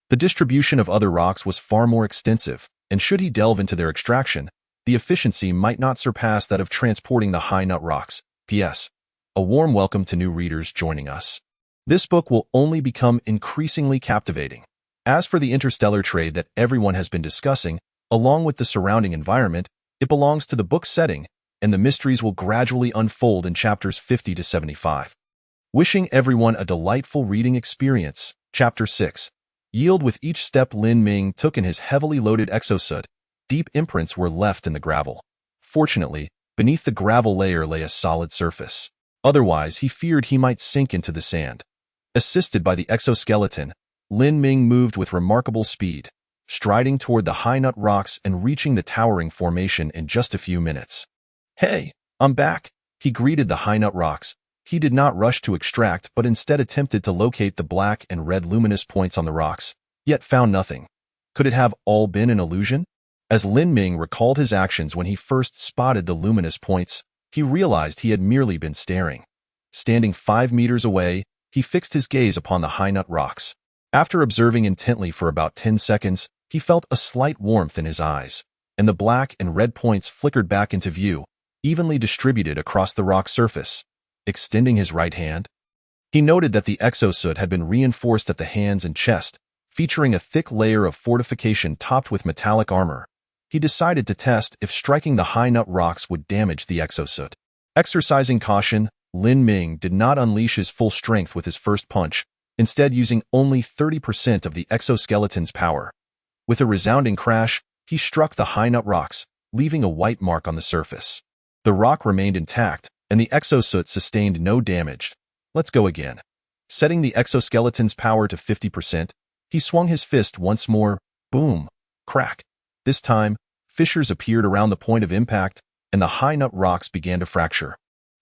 The distribution of other rocks was far more extensive, and should he delve into their extraction, the efficiency might not surpass that of transporting the high nut rocks. P.S. A warm welcome to new readers joining us. This book will only become increasingly captivating. As for the interstellar trade that everyone has been discussing, along with the surrounding environment, it belongs to the book's setting, and the mysteries will gradually unfold in chapters 50 to 75. Wishing everyone a delightful reading experience. Chapter 6. Yield. With each step Lin Ming took in his heavily loaded exosuit, deep imprints were left in the gravel. Fortunately, beneath the gravel layer lay a solid surface. Otherwise, he feared he might sink into the sand. Assisted by the exoskeleton, Lin Ming moved with remarkable speed, striding toward the high nut rocks and reaching the towering formation in just a few minutes. Hey, I'm back, he greeted the high nut rocks, He did not rush to extract but instead attempted to locate the black and red luminous points on the rocks, yet found nothing. Could it have all been an illusion? As Lin Ming recalled his actions when he first spotted the luminous points, he realized he had merely been staring. Standing 5 meters away, he fixed his gaze upon the high nut rocks. After observing intently for about 10 seconds, he felt a slight warmth in his eyes, and the black and red points flickered back into view, evenly distributed across the rock surface. Extending his right hand, he noted that the exosuit had been reinforced at the hands and chest, featuring a thick layer of fortification topped with metallic armor. He decided to test if striking the high nut rocks would damage the exosuit. Exercising caution, Lin Ming did not unleash his full strength with his first punch, instead using only 30% of the exoskeleton's power. With a resounding crash, he struck the high nut rocks, leaving a white mark on the surface. The rock remained intact, and the exosuit sustained no damage. Let's go again. Setting the exoskeleton's power to 50%, he swung his fist once more. Boom! Crack! This time, fissures appeared around the point of impact, and the high nut rocks began to fracture.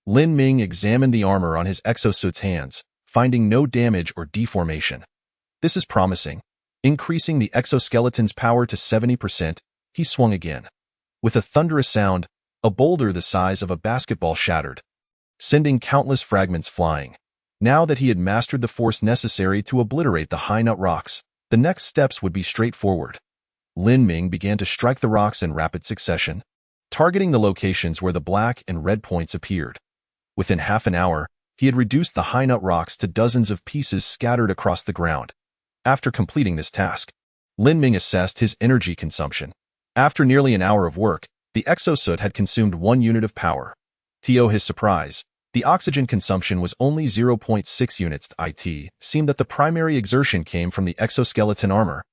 Lin Ming examined the armor on his exosuit's hands, finding no damage or deformation. This is promising. Increasing the exoskeleton's power to 70%, he swung again. With a thunderous sound, a boulder the size of a basketball shattered, sending countless fragments flying. Now that he had mastered the force necessary to obliterate the high nut rocks, the next steps would be straightforward. Lin Ming began to strike the rocks in rapid succession, targeting the locations where the black and red points appeared. Within half an hour, he had reduced the high nut rocks to dozens of pieces scattered across the ground. After completing this task, Lin Ming assessed his energy consumption. After nearly an hour of work, the exosuit had consumed 1 unit of power. To his surprise, the oxygen consumption was only 0.6 units. It seemed that the primary exertion came from the exoskeleton armor.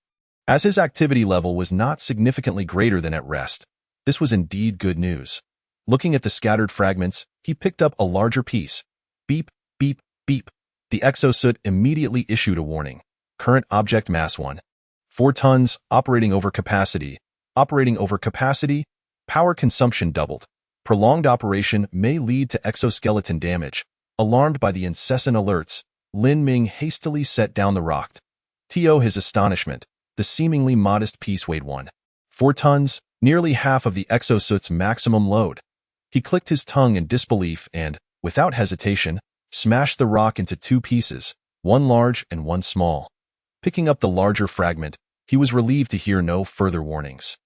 As his activity level was not significantly greater than at rest, this was indeed good news. Looking at the scattered fragments, he picked up a larger piece. Beep, beep, beep. The exosuit immediately issued a warning. Current object mass 1.4 tons, operating over capacity. Operating over capacity, power consumption doubled. Prolonged operation may lead to exoskeleton damage. Alarmed by the incessant alerts, Lin Ming hastily set down the rock. To his astonishment, the seemingly modest piece weighed 1.4 tons, nearly half of the exosuit's maximum load. He clicked his tongue in disbelief and, without hesitation, smashed the rock into 2 pieces, one large and one small. Picking up the larger fragment, he was relieved to hear no further warnings.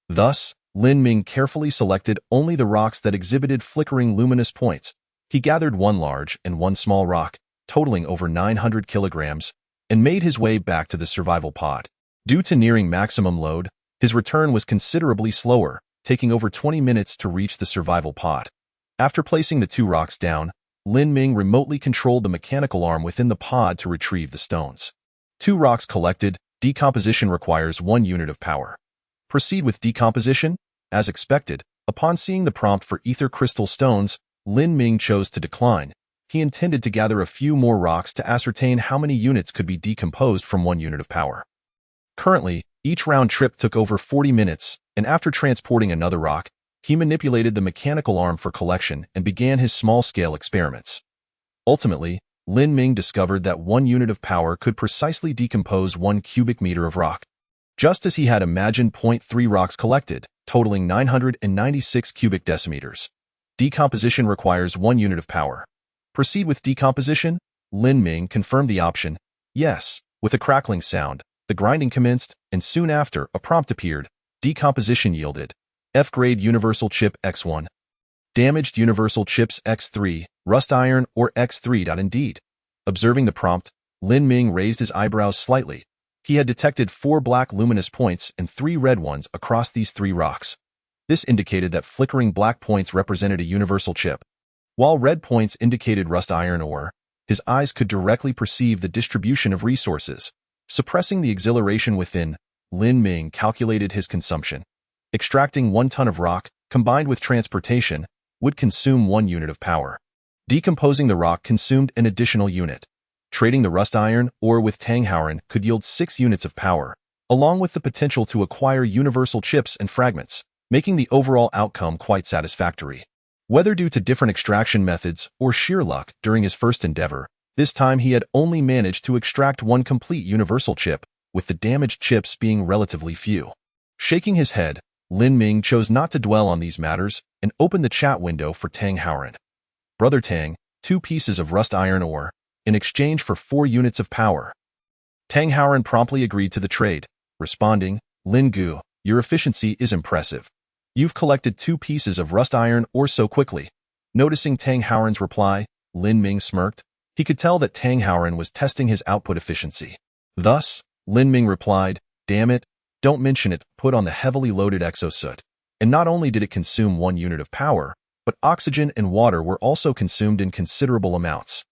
Thus, Lin Ming carefully selected only the rocks that exhibited flickering luminous points. He gathered one large and one small rock, totaling over 900 kilograms, and made his way back to the survival pod. Due to nearing maximum load, his return was considerably slower, taking over 20 minutes to reach the survival pod. After placing the 2 rocks down, Lin Ming remotely controlled the mechanical arm within the pod to retrieve the stones. 2 rocks collected, decomposition requires 1 unit of power. Proceed with decomposition? As expected, upon seeing the prompt for ether crystal stones, Lin Ming chose to decline. He intended to gather a few more rocks to ascertain how many units could be decomposed from 1 unit of power. Currently, each round trip took over 40 minutes, and after transporting another rock, he manipulated the mechanical arm for collection and began his small-scale experiments. Ultimately, Lin Ming discovered that 1 unit of power could precisely decompose 1 cubic meter of rock. Just as he had imagined. 0.3 rocks collected, totaling 996 cubic decimeters. Decomposition requires 1 unit of power. Proceed with decomposition? Lin Ming confirmed the option. Yes. With a crackling sound, the grinding commenced, and soon after, a prompt appeared. Decomposition yielded. F-grade universal chip X1. Damaged universal chips X3, rust iron or X3. Indeed. Observing the prompt, Lin Ming raised his eyebrows slightly. He had detected 4 black luminous points and 3 red ones across these 3 rocks. This indicated that flickering black points represented a universal chip, while red points indicated rust iron ore. His eyes could directly perceive the distribution of resources. Suppressing the exhilaration within, Lin Ming calculated his consumption. Extracting 1 ton of rock, combined with transportation, would consume 1 unit of power. Decomposing the rock consumed an additional unit. Trading the rust iron ore with Tanghauern could yield 6 units of power, along with the potential to acquire universal chips and fragments, making the overall outcome quite satisfactory. Whether due to different extraction methods or sheer luck during his first endeavor, this time he had only managed to extract one complete universal chip, with the damaged chips being relatively few. Shaking his head, Lin Ming chose not to dwell on these matters and opened the chat window for Tang Haoran. Brother Tang, 2 pieces of rust iron ore, in exchange for 4 units of power. Tang Haoran promptly agreed to the trade, responding, Lin Gu, your efficiency is impressive. You've collected 2 pieces of rust iron ore so quickly. Noticing Tang Haoran's reply, Lin Ming smirked. He could tell that Tang Haoran was testing his output efficiency. Thus, Lin Ming replied, damn it, don't mention it, put on the heavily loaded exosuit. And not only did it consume 1 unit of power, but oxygen and water were also consumed in considerable amounts.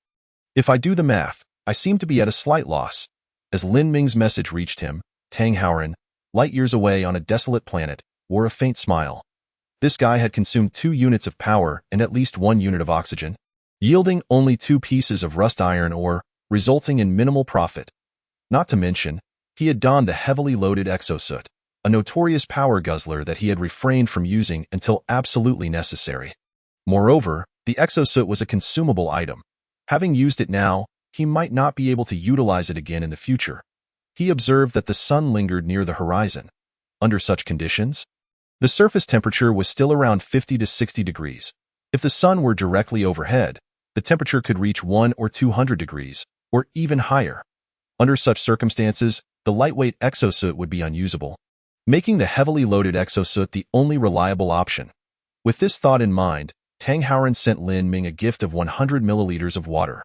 If I do the math, I seem to be at a slight loss. As Lin Ming's message reached him, Tang Haoran, light years away on a desolate planet, wore a faint smile. This guy had consumed 2 units of power and at least 1 unit of oxygen, yielding only 2 pieces of rust iron ore, resulting in minimal profit. Not to mention, he had donned the heavily loaded exosuit, a notorious power guzzler that he had refrained from using until absolutely necessary. Moreover, the exosuit was a consumable item. Having used it now, he might not be able to utilize it again in the future. He observed that the sun lingered near the horizon. Under such conditions, the surface temperature was still around 50 to 60 degrees. If the sun were directly overhead, the temperature could reach 100 or 200 degrees, or even higher. Under such circumstances, the lightweight exosuit would be unusable, making the heavily loaded exosuit the only reliable option. With this thought in mind, Tang Haoran sent Lin Ming a gift of 100 milliliters of water.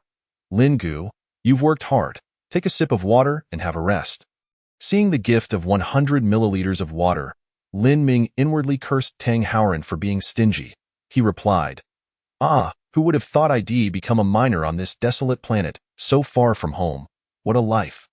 Lin Gu, you've worked hard. Take a sip of water and have a rest. Seeing the gift of 100 milliliters of water, Lin Ming inwardly cursed Tang Haoran for being stingy. He replied, who would have thought I'd become a miner on this desolate planet, so far from home? What a life.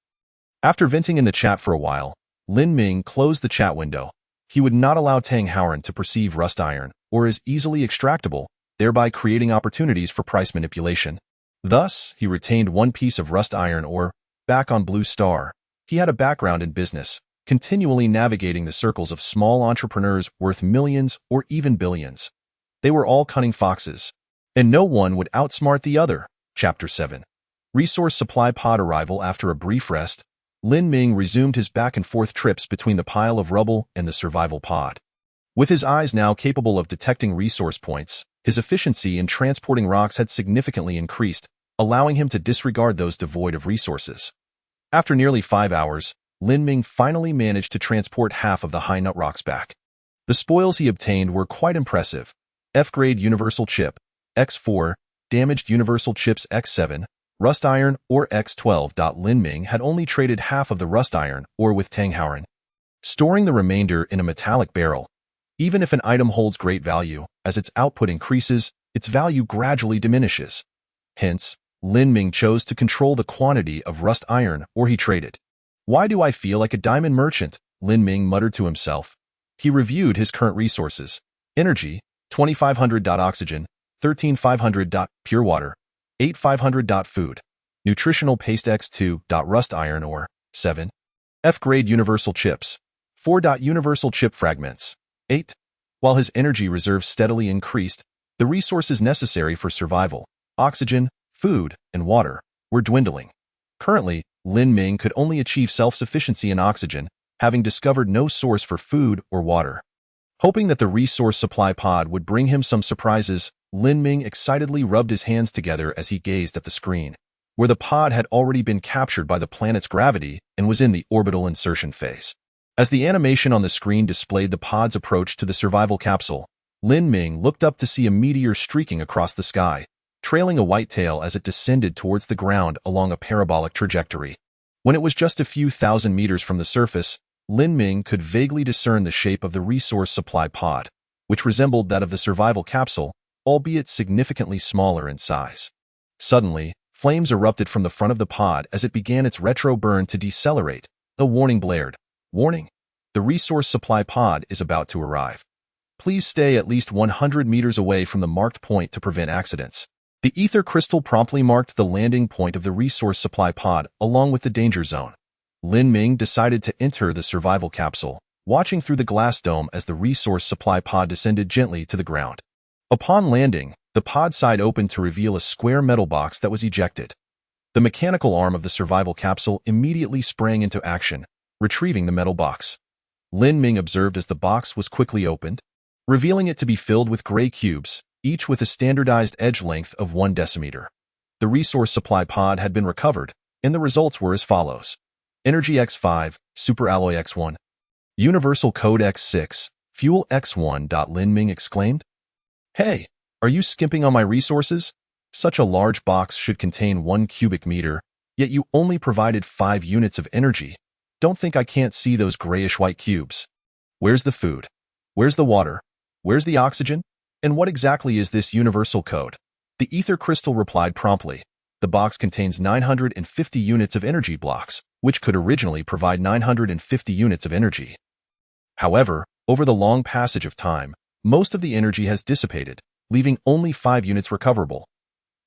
After venting in the chat for a while, Lin Ming closed the chat window. He would not allow Tang Haoran to perceive rust iron, or as easily extractable, thereby creating opportunities for price manipulation. Thus, he retained 1 piece of rust iron ore. Back on Blue Star, he had a background in business, continually navigating the circles of small entrepreneurs worth millions or even billions. They were all cunning foxes, and no one would outsmart the other. Chapter 7. Resource Supply Pod Arrival. After a brief rest, Lin Ming resumed his back-and-forth trips between the pile of rubble and the survival pod. With his eyes now capable of detecting resource points, his efficiency in transporting rocks had significantly increased, allowing him to disregard those devoid of resources. After nearly 5 hours, Lin Ming finally managed to transport half of the high nut rocks back. The spoils he obtained were quite impressive. F-grade universal chip, X4, damaged universal chips X7, rust iron ore X12. Lin Ming had only traded half of the rust iron ore with Tang Haoran, storing the remainder in a metallic barrel. Even if an item holds great value, as its output increases, its value gradually diminishes. Hence, Lin Ming chose to control the quantity of rust iron ore he traded. Why do I feel like a diamond merchant? Lin Ming muttered to himself. He reviewed his current resources. Energy, 2500. Oxygen, 13500. Pure water, 8500. Food, nutritional paste X2. Rust iron ore, 7. F-grade universal chips, 4. Universal chip fragments, 8. While his energy reserves steadily increased, the resources necessary for survival, oxygen, food, and water, were dwindling. Currently, Lin Ming could only achieve self-sufficiency in oxygen, having discovered no source for food or water. Hoping that the resource supply pod would bring him some surprises, Lin Ming excitedly rubbed his hands together as he gazed at the screen, where the pod had already been captured by the planet's gravity and was in the orbital insertion phase. As the animation on the screen displayed the pod's approach to the survival capsule, Lin Ming looked up to see a meteor streaking across the sky, trailing a white tail as it descended towards the ground along a parabolic trajectory. When it was just a few thousand meters from the surface, Lin Ming could vaguely discern the shape of the resource supply pod, which resembled that of the survival capsule, albeit significantly smaller in size. Suddenly, flames erupted from the front of the pod as it began its retro burn to decelerate. A warning blared. Warning! The resource supply pod is about to arrive. Please stay at least 100 meters away from the marked point to prevent accidents. The ether crystal promptly marked the landing point of the resource supply pod along with the danger zone. Lin Ming decided to enter the survival capsule, watching through the glass dome as the resource supply pod descended gently to the ground. Upon landing, the pod side opened to reveal a square metal box that was ejected. The mechanical arm of the survival capsule immediately sprang into action, retrieving the metal box. Lin Ming observed as the box was quickly opened, revealing it to be filled with gray cubes, each with a standardized edge length of 1 decimeter. The resource supply pod had been recovered, and the results were as follows. Energy X5, Superalloy X1. Universal Code X6, Fuel X1. Lin Ming exclaimed. Hey, are you skimping on my resources? Such a large box should contain 1 cubic meter, yet you only provided 5 units of energy. Don't think I can't see those grayish-white cubes. Where's the food? Where's the water? Where's the oxygen? And what exactly is this universal code? The ether crystal replied promptly. The box contains 950 units of energy blocks, which could originally provide 950 units of energy. However, over the long passage of time, most of the energy has dissipated, leaving only 5 units recoverable.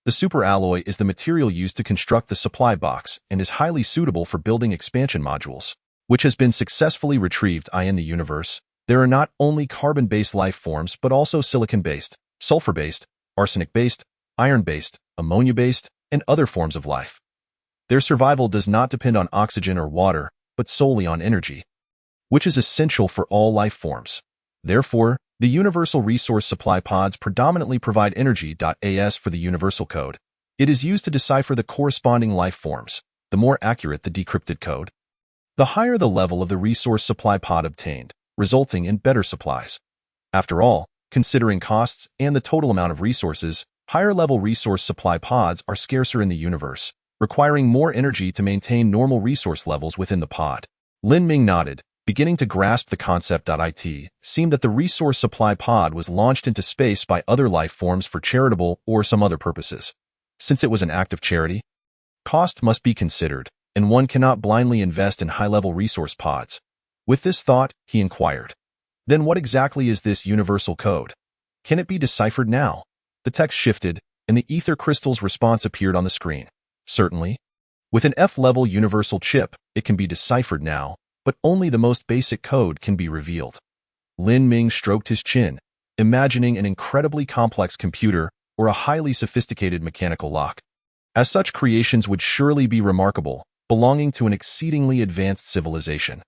The superalloy is the material used to construct the supply box and is highly suitable for building expansion modules, which has been successfully retrieved in the universe. There are not only carbon-based life forms but also silicon-based, sulfur-based, arsenic-based, iron-based, ammonia-based, and other forms of life. Their survival does not depend on oxygen or water, but solely on energy, which is essential for all life forms. Therefore, the universal resource supply pods predominantly provide energy.as for the universal code. It is used to decipher the corresponding life forms, the more accurate the decrypted code. The higher the level of the resource supply pod obtained, resulting in better supplies. After all, considering costs and the total amount of resources, higher-level resource supply pods are scarcer in the universe, requiring more energy to maintain normal resource levels within the pod. Lin Ming nodded, beginning to grasp the concept. It seemed that the resource supply pod was launched into space by other life forms for charitable or some other purposes. Since it was an act of charity, cost must be considered, and one cannot blindly invest in high-level resource pods. With this thought, he inquired, then what exactly is this universal code? Can it be deciphered now? The text shifted, and the ether crystal's response appeared on the screen. Certainly. With an F-level universal chip, it can be deciphered now, but only the most basic code can be revealed. Lin Ming stroked his chin, imagining an incredibly complex computer or a highly sophisticated mechanical lock. As such creations would surely be remarkable, belonging to an exceedingly advanced civilization.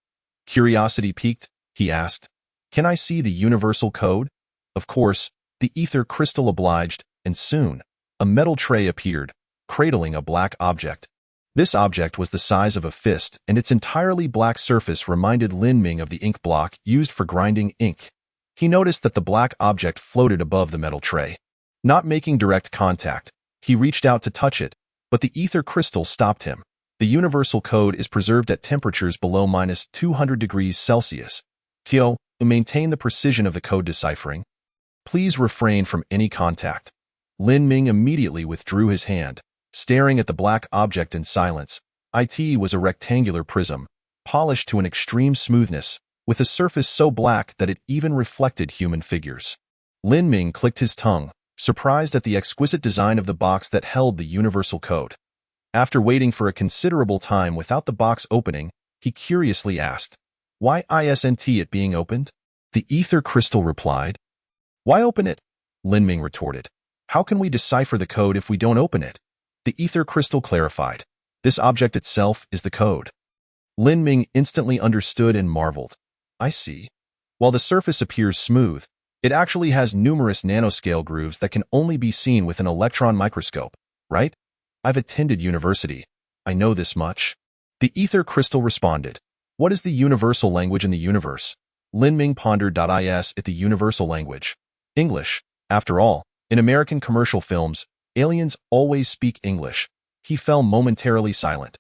Curiosity piqued, he asked, "Can I see the universal code?" Of course, the ether crystal obliged, and soon, a metal tray appeared, cradling a black object. This object was the size of a fist, and its entirely black surface reminded Lin Ming of the ink block used for grinding ink. He noticed that the black object floated above the metal tray. Not making direct contact, he reached out to touch it, but the ether crystal stopped him. The universal code is preserved at temperatures below -200 degrees Celsius. To maintain the precision of the code deciphering, please refrain from any contact. Lin Ming immediately withdrew his hand, staring at the black object in silence. It was a rectangular prism, polished to an extreme smoothness, with a surface so black that it even reflected human figures. Lin Ming clicked his tongue, surprised at the exquisite design of the box that held the universal code. After waiting for a considerable time without the box opening, he curiously asked, "Why isn't it being opened?" The ether crystal replied, "Why open it?" Lin Ming retorted. "How can we decipher the code if we don't open it?" The ether crystal clarified, "This object itself is the code." Lin Ming instantly understood and marveled. "I see. While the surface appears smooth, it actually has numerous nanoscale grooves that can only be seen with an electron microscope, right? I've attended university. I know this much." The ether crystal responded, "What is the universal language in the universe?" Lin Ming pondered. Is it the universal language? English. After all, in American commercial films, aliens always speak English. He fell momentarily silent.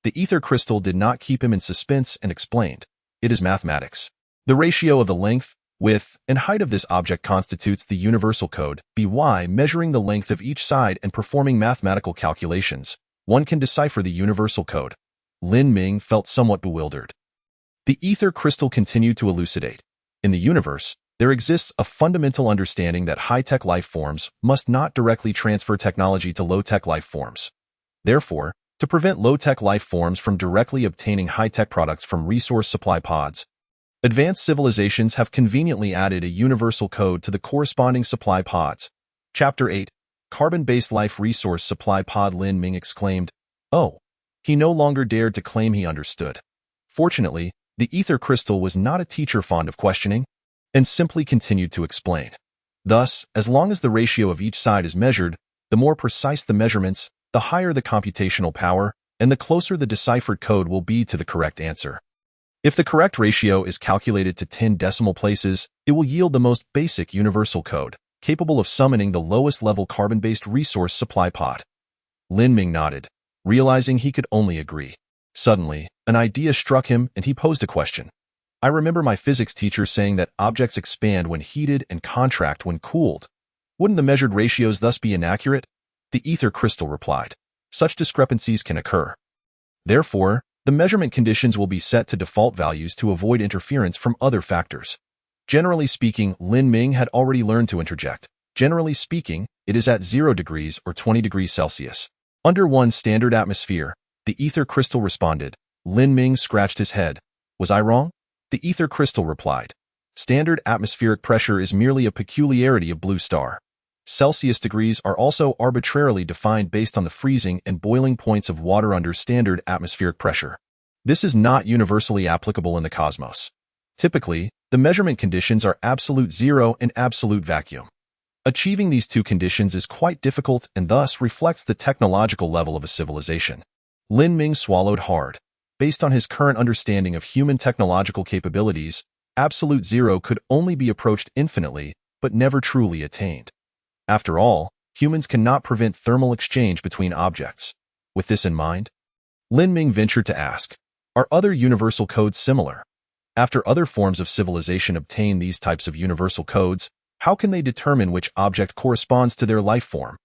The ether crystal did not keep him in suspense and explained, "It is mathematics. The ratio of the length, width, and height of this object constitutes the universal code. By measuring the length of each side and performing mathematical calculations, one can decipher the universal code." Lin Ming felt somewhat bewildered. The ether crystal continued to elucidate. In the universe, there exists a fundamental understanding that high-tech life forms must not directly transfer technology to low-tech life forms. Therefore, to prevent low-tech life forms from directly obtaining high-tech products from resource supply pods, Advanced civilizations have conveniently added a universal code to the corresponding supply pods. Chapter 8. Carbon-based life resource supply pod. Lin Ming exclaimed, "Oh!" He no longer dared to claim he understood. Fortunately, the ether crystal was not a teacher fond of questioning, and simply continued to explain. Thus, as long as the ratio of each side is measured, the more precise the measurements, the higher the computational power, and the closer the deciphered code will be to the correct answer. If the correct ratio is calculated to 10 decimal places, it will yield the most basic universal code, capable of summoning the lowest-level carbon-based resource supply pod. Lin Ming nodded, realizing he could only agree. Suddenly, an idea struck him and he posed a question. "I remember my physics teacher saying that objects expand when heated and contract when cooled. Wouldn't the measured ratios thus be inaccurate?" The ether crystal replied, "Such discrepancies can occur. Therefore, the measurement conditions will be set to default values to avoid interference from other factors." Generally speaking, Lin Ming had already learned to interject. Generally speaking, it is at 0 degrees or 20 degrees Celsius. Under one standard atmosphere, the ether crystal responded. Lin Ming scratched his head. "Was I wrong?" The ether crystal replied, "Standard atmospheric pressure is merely a peculiarity of Blue Star. Celsius degrees are also arbitrarily defined based on the freezing and boiling points of water under standard atmospheric pressure. This is not universally applicable in the cosmos. Typically, the measurement conditions are absolute zero and absolute vacuum. Achieving these two conditions is quite difficult and thus reflects the technological level of a civilization." Lin Ming swallowed hard. Based on his current understanding of human technological capabilities, absolute zero could only be approached infinitely, but never truly attained. After all, humans cannot prevent thermal exchange between objects. With this in mind, Lin Ming ventured to ask, "Are other universal codes similar? After other forms of civilization obtain these types of universal codes, how can they determine which object corresponds to their life form?"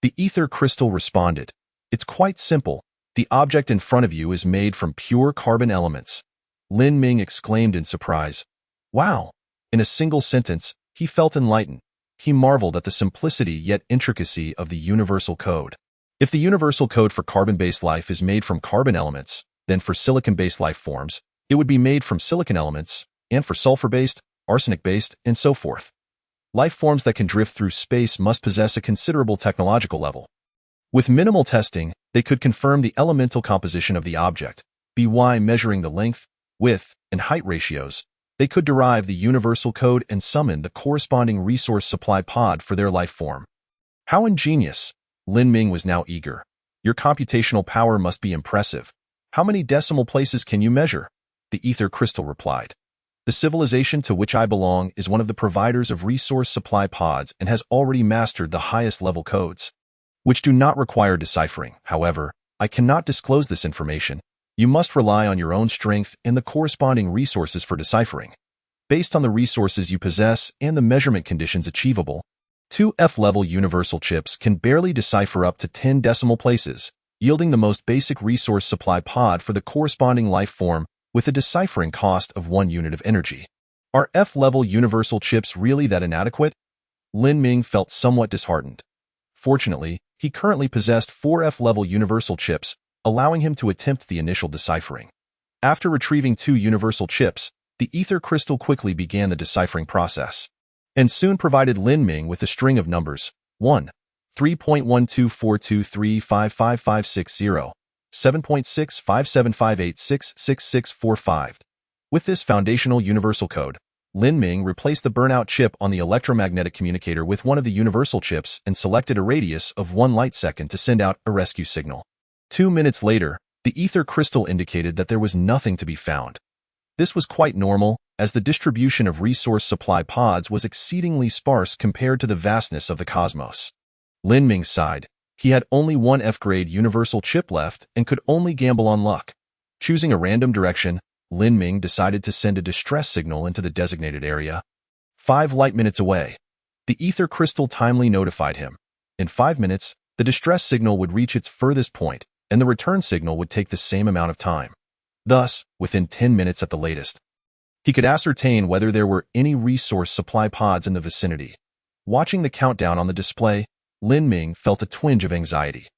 The ether crystal responded, "It's quite simple. The object in front of you is made from pure carbon elements." Lin Ming exclaimed in surprise, "Wow!" In a single sentence, he felt enlightened. He marveled at the simplicity yet intricacy of the universal code. If the universal code for carbon-based life is made from carbon elements, then for silicon-based life forms, it would be made from silicon elements, and for sulfur-based, arsenic-based, and so forth. Life forms that can drift through space must possess a considerable technological level. With minimal testing, they could confirm the elemental composition of the object, by measuring the length, width, and height ratios. They could derive the universal code and summon the corresponding resource supply pod for their life form. How ingenious! Lin Ming was now eager. "Your computational power must be impressive. How many decimal places can you measure?" The ether crystal replied, "The civilization to which I belong is one of the providers of resource supply pods and has already mastered the highest level codes, which do not require deciphering. However, I cannot disclose this information. You must rely on your own strength and the corresponding resources for deciphering. Based on the resources you possess and the measurement conditions achievable, 2 F-level universal chips can barely decipher up to 10 decimal places, yielding the most basic resource supply pod for the corresponding life form with a deciphering cost of 1 unit of energy. Are F-level universal chips really that inadequate?" Lin Ming felt somewhat disheartened. Fortunately, he currently possessed 4 F-level universal chips, allowing him to attempt the initial deciphering. After retrieving 2 universal chips, the ether crystal quickly began the deciphering process, and soon provided Lin Ming with a string of numbers: 1, 3.12423555560, 7.65758666645. With this foundational universal code, Lin Ming replaced the burnout chip on the electromagnetic communicator with one of the universal chips and selected a radius of 1 light second to send out a rescue signal. 2 minutes later, the ether crystal indicated that there was nothing to be found. This was quite normal, as the distribution of resource supply pods was exceedingly sparse compared to the vastness of the cosmos. Lin Ming sighed. He had only 1 F-grade universal chip left and could only gamble on luck. Choosing a random direction, Lin Ming decided to send a distress signal into the designated area. 5 light minutes away. The ether crystal timely notified him. In 5 minutes, the distress signal would reach its furthest point, and the return signal would take the same amount of time. Thus, within 10 minutes at the latest, he could ascertain whether there were any resource supply pods in the vicinity. Watching the countdown on the display, Lin Ming felt a twinge of anxiety.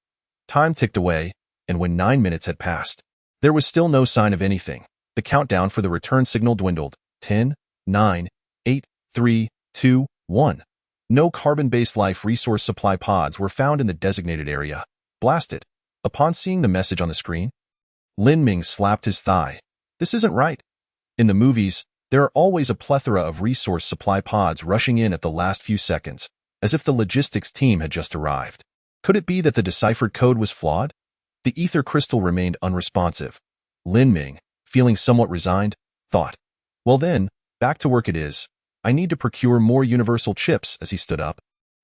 Time ticked away, and when 9 minutes had passed, there was still no sign of anything. The countdown for the return signal dwindled. 10, 9, 8, 3, 2, 1. No carbon-based life resource supply pods were found in the designated area. Blast it. Upon seeing the message on the screen, Lin Ming slapped his thigh. This isn't right. In the movies, there are always a plethora of resource supply pods rushing in at the last few seconds, as if the logistics team had just arrived. Could it be that the deciphered code was flawed? The ether crystal remained unresponsive. Lin Ming, feeling somewhat resigned, thought, well then, back to work it is. I need to procure more universal chips. As he stood up,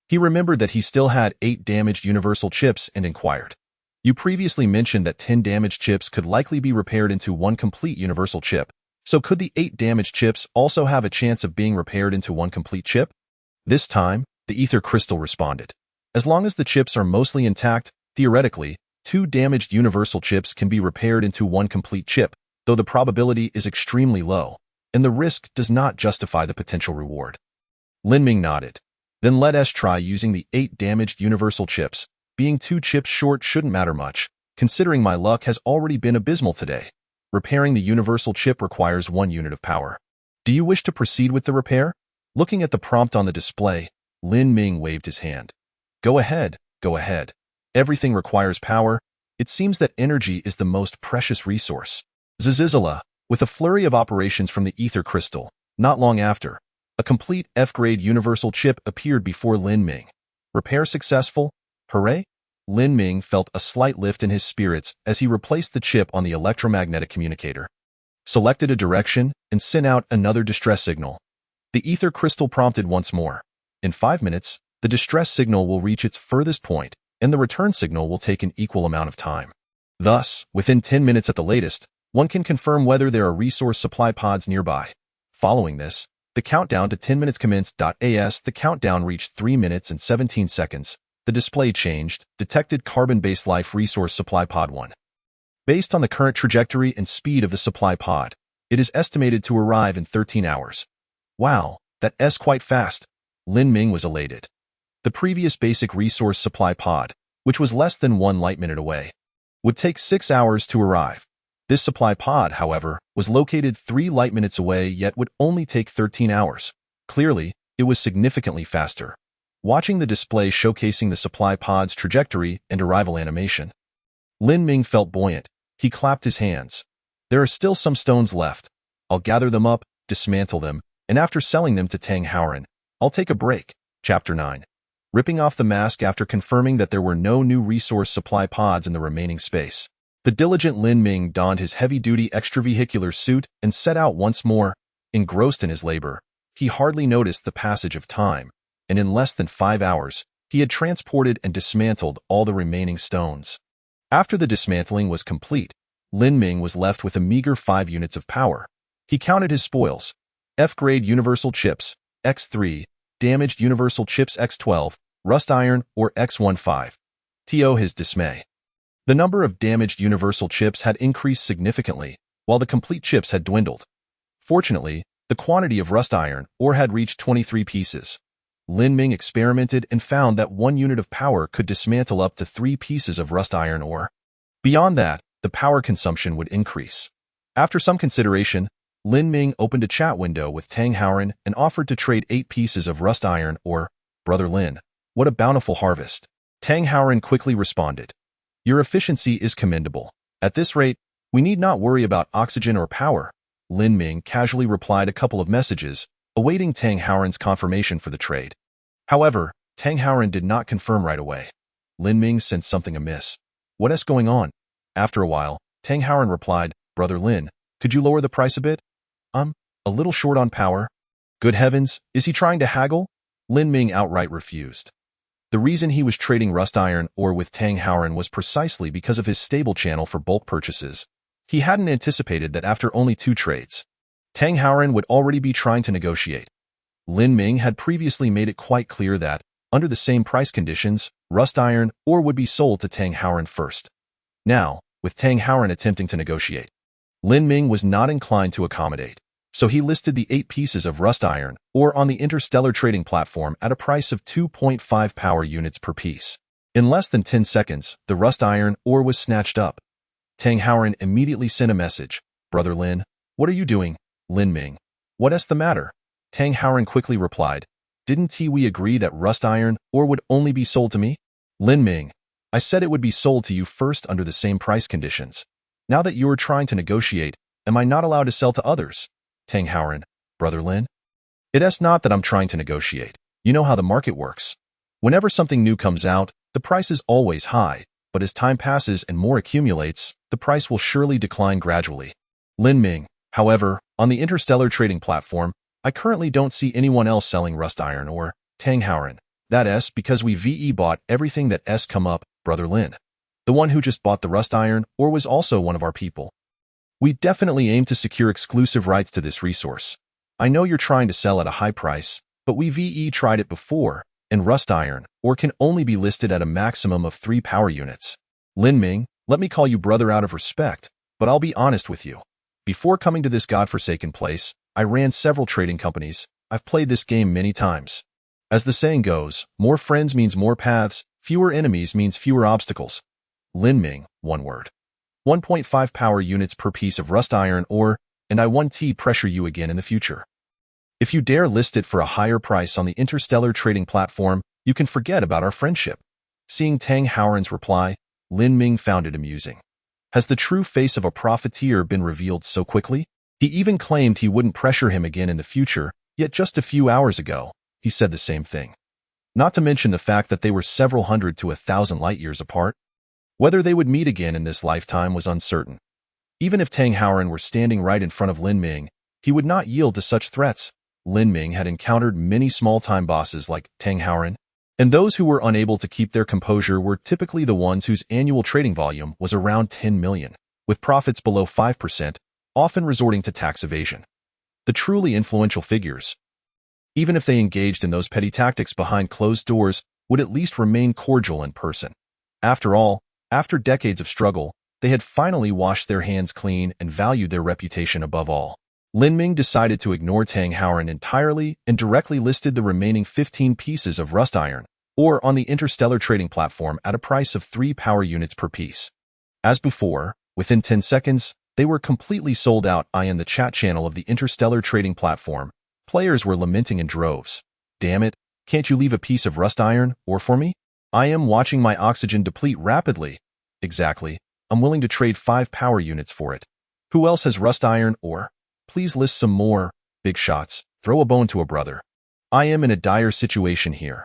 he remembered that he still had 8 damaged universal chips and inquired. You previously mentioned that 10 damaged chips could likely be repaired into 1 complete universal chip. So could the 8 damaged chips also have a chance of being repaired into 1 complete chip? This time, the ether crystal responded. As long as the chips are mostly intact, theoretically, 2 damaged universal chips can be repaired into 1 complete chip, though the probability is extremely low, and the risk does not justify the potential reward. Lin Ming nodded. Then let us try using the 8 damaged universal chips. Being 2 chips short shouldn't matter much, considering my luck has already been abysmal today. Repairing the universal chip requires 1 unit of power. Do you wish to proceed with the repair? Looking at the prompt on the display, Lin Ming waved his hand. Go ahead, go ahead. Everything requires power. It seems that energy is the most precious resource. Zizizala, with a flurry of operations from the ether crystal, not long after, a complete F-grade universal chip appeared before Lin Ming. Repair successful? Hooray! Lin Ming felt a slight lift in his spirits as he replaced the chip on the electromagnetic communicator, selected a direction, and sent out another distress signal. The ether crystal prompted once more. In 5 minutes, the distress signal will reach its furthest point, and the return signal will take an equal amount of time. Thus, within 10 minutes at the latest, one can confirm whether there are resource supply pods nearby. Following this, the countdown to 10 minutes commenced. As the countdown reached 3 minutes and 17 seconds, the display changed, detected carbon-based life resource supply pod 1. Based on the current trajectory and speed of the supply pod, it is estimated to arrive in 13 hours. Wow, that's quite fast. Lin Ming was elated. The previous basic resource supply pod, which was less than 1 light minute away, would take 6 hours to arrive. This supply pod, however, was located 3 light minutes away yet would only take 13 hours. Clearly, it was significantly faster. Watching the display showcasing the supply pod's trajectory and arrival animation, Lin Ming felt buoyant. He clapped his hands. There are still some stones left. I'll gather them up, dismantle them, and after selling them to Tang Haoran, I'll take a break. Chapter 9. Ripping off the mask after confirming that there were no new resource supply pods in the remaining space, the diligent Lin Ming donned his heavy-duty extravehicular suit and set out once more. Engrossed in his labor, he hardly noticed the passage of time, and in less than 5 hours, he had transported and dismantled all the remaining stones. After the dismantling was complete, Lin Ming was left with a meager 5 units of power. He counted his spoils. F-grade universal chips, X3, damaged universal chips X12, rust iron, or X15. To his dismay, the number of damaged universal chips had increased significantly, while the complete chips had dwindled. Fortunately, the quantity of rust iron ore had reached 23 pieces. Lin Ming experimented and found that 1 unit of power could dismantle up to 3 pieces of rust iron ore. Beyond that, the power consumption would increase. After some consideration, Lin Ming opened a chat window with Tang Haoran and offered to trade 8 pieces of rust iron ore. Brother Lin, what a bountiful harvest. Tang Haoran quickly responded. Your efficiency is commendable. At this rate, we need not worry about oxygen or power. Lin Ming casually replied a couple of messages, awaiting Tang Haoran's confirmation for the trade. However, Tang Haoran did not confirm right away. Lin Ming sensed something amiss. What's going on? After a while, Tang Haoran replied, Brother Lin, could you lower the price a bit? A little short on power. Good heavens, is he trying to haggle? Lin Ming outright refused. The reason he was trading rust iron ore with Tang Haoran was precisely because of his stable channel for bulk purchases. He hadn't anticipated that after only 2 trades, Tang Haoran would already be trying to negotiate. Lin Ming had previously made it quite clear that, under the same price conditions, rust iron ore would be sold to Tang Haoran first. Now, with Tang Haoran attempting to negotiate, Lin Ming was not inclined to accommodate, so he listed the 8 pieces of rust iron ore on the Interstellar trading platform at a price of 2.5 power units per piece. In less than 10 seconds, the rust iron ore was snatched up. Tang Haoran immediately sent a message. Brother Lin, what are you doing? Lin Ming. What's the matter? Tang Haoran quickly replied. Didn't we agree that rust iron ore would only be sold to me? Lin Ming, I said it would be sold to you first under the same price conditions. Now that you are trying to negotiate, am I not allowed to sell to others? Tang Haoran, Brother Lin? It's not that I'm trying to negotiate. You know how the market works. Whenever something new comes out, the price is always high, but as time passes and more accumulates, the price will surely decline gradually. Lin Ming, however, on the Interstellar trading platform, I currently don't see anyone else selling rust iron ore. Tang Haoran. That's because we bought everything that's come up, Brother Lin. The one who just bought the rust iron ore was also one of our people. We definitely aim to secure exclusive rights to this resource. I know you're trying to sell at a high price, but we tried it before, and rust iron ore can only be listed at a maximum of 3 power units. Lin Ming, let me call you brother out of respect, but I'll be honest with you. Before coming to this godforsaken place, I ran several trading companies. I've played this game many times. As the saying goes, more friends means more paths, fewer enemies means fewer obstacles. Lin Ming, one word. 1.5 power units per piece of rust iron ore, and I 1T pressure you again in the future. If you dare list it for a higher price on the Interstellar trading platform, you can forget about our friendship. Seeing Tang Haoran's reply, Lin Ming found it amusing. Has the true face of a profiteer been revealed so quickly? He even claimed he wouldn't pressure him again in the future, yet just a few hours ago, he said the same thing. Not to mention the fact that they were several hundred to 1,000 light-years apart. Whether they would meet again in this lifetime was uncertain. Even if Tang Haoran were standing right in front of Lin Ming, he would not yield to such threats. Lin Ming had encountered many small-time bosses like Tang Haoran, and those who were unable to keep their composure were typically the ones whose annual trading volume was around 10 million, with profits below 5%, often resorting to tax evasion. The truly influential figures, even if they engaged in those petty tactics behind closed doors, would at least remain cordial in person. After all, after decades of struggle, they had finally washed their hands clean and valued their reputation above all. Lin Ming decided to ignore Tang Haoran entirely and directly listed the remaining 15 pieces of rust iron ore on the Interstellar trading platform at a price of 3 power units per piece. As before, within 10 seconds, they were completely sold out. In the chat channel of the Interstellar trading platform, players were lamenting in droves. Damn it, can't you leave a piece of rust iron ore for me? I am watching my oxygen deplete rapidly. Exactly, I'm willing to trade 5 power units for it. Who else has rust iron ore? Please list some more. Big shots, throw a bone to a brother. I am in a dire situation here.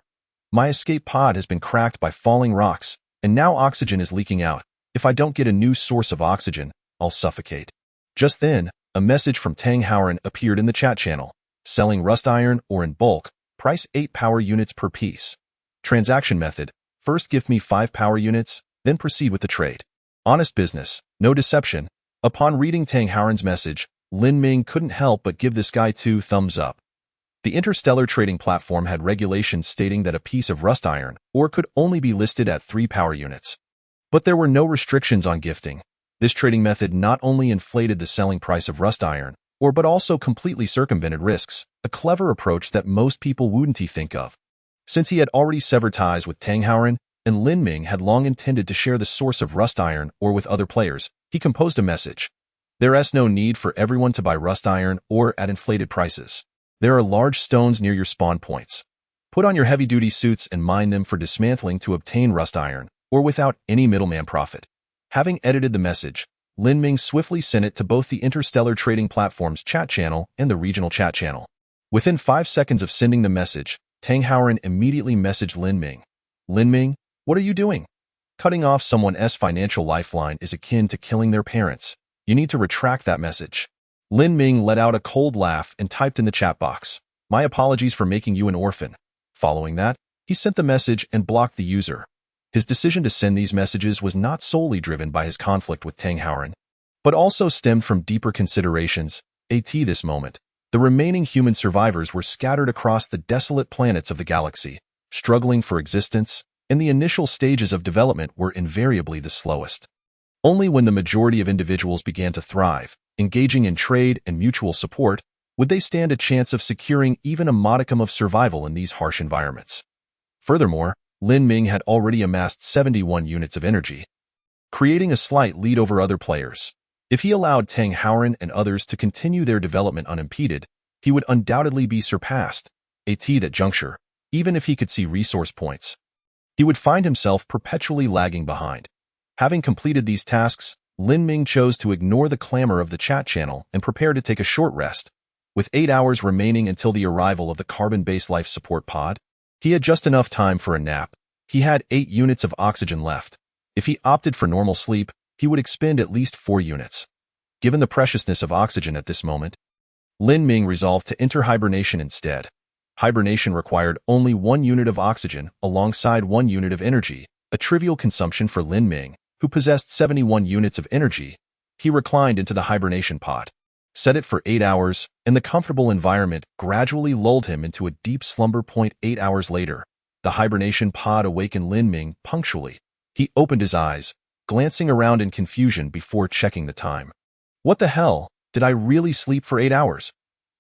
My escape pod has been cracked by falling rocks, and now oxygen is leaking out. If I don't get a new source of oxygen, I'll suffocate. Just then, a message from Tang Haoran appeared in the chat channel. Selling rust iron ore in bulk, price 8 power units per piece. Transaction method, first give me 5 power units, then proceed with the trade. Honest business, no deception. Upon reading Tang Haoran's message, Lin Ming couldn't help but give this guy 2 thumbs up. The Interstellar trading platform had regulations stating that a piece of rust iron ore could only be listed at 3 power units. But there were no restrictions on gifting. This trading method not only inflated the selling price of rust iron ore but also completely circumvented risks, a clever approach that most people wouldn't think of. Since he had already severed ties with Tang Haoran, and Lin Ming had long intended to share the source of rust iron ore with other players, he composed a message. There's no need for everyone to buy rust iron ore at inflated prices. There are large stones near your spawn points. Put on your heavy-duty suits and mine them for dismantling to obtain rust iron ore without any middleman profit. Having edited the message, Lin Ming swiftly sent it to both the Interstellar trading platform's chat channel and the regional chat channel. Within 5 seconds of sending the message, Tang Haoran immediately messaged Lin Ming. Lin Ming, what are you doing? Cutting off someone's financial lifeline is akin to killing their parents. You need to retract that message. Lin Ming let out a cold laugh and typed in the chat box, "My apologies for making you an orphan." Following that, he sent the message and blocked the user. His decision to send these messages was not solely driven by his conflict with Tang Haoran, but also stemmed from deeper considerations. At this moment, the remaining human survivors were scattered across the desolate planets of the galaxy, struggling for existence, and the initial stages of development were invariably the slowest. Only when the majority of individuals began to thrive, engaging in trade and mutual support, would they stand a chance of securing even a modicum of survival in these harsh environments. Furthermore, Lin Ming had already amassed 71 units of energy, creating a slight lead over other players. If he allowed Tang Haoran and others to continue their development unimpeded, he would undoubtedly be surpassed, at that juncture, even if he could see resource points. He would find himself perpetually lagging behind. Having completed these tasks, Lin Ming chose to ignore the clamor of the chat channel and prepare to take a short rest. With 8 hours remaining until the arrival of the carbon-based life support pod, he had just enough time for a nap. He had 8 units of oxygen left. If he opted for normal sleep, he would expend at least 4 units. Given the preciousness of oxygen at this moment, Lin Ming resolved to enter hibernation instead. Hibernation required only 1 unit of oxygen alongside 1 unit of energy, a trivial consumption for Lin Ming, who possessed 71 units of energy. He reclined into the hibernation pod, set it for 8 hours, and the comfortable environment gradually lulled him into a deep slumber. 8 hours later, the hibernation pod awakened Lin Ming punctually. He opened his eyes, glancing around in confusion before checking the time. What the hell? Did I really sleep for 8 hours?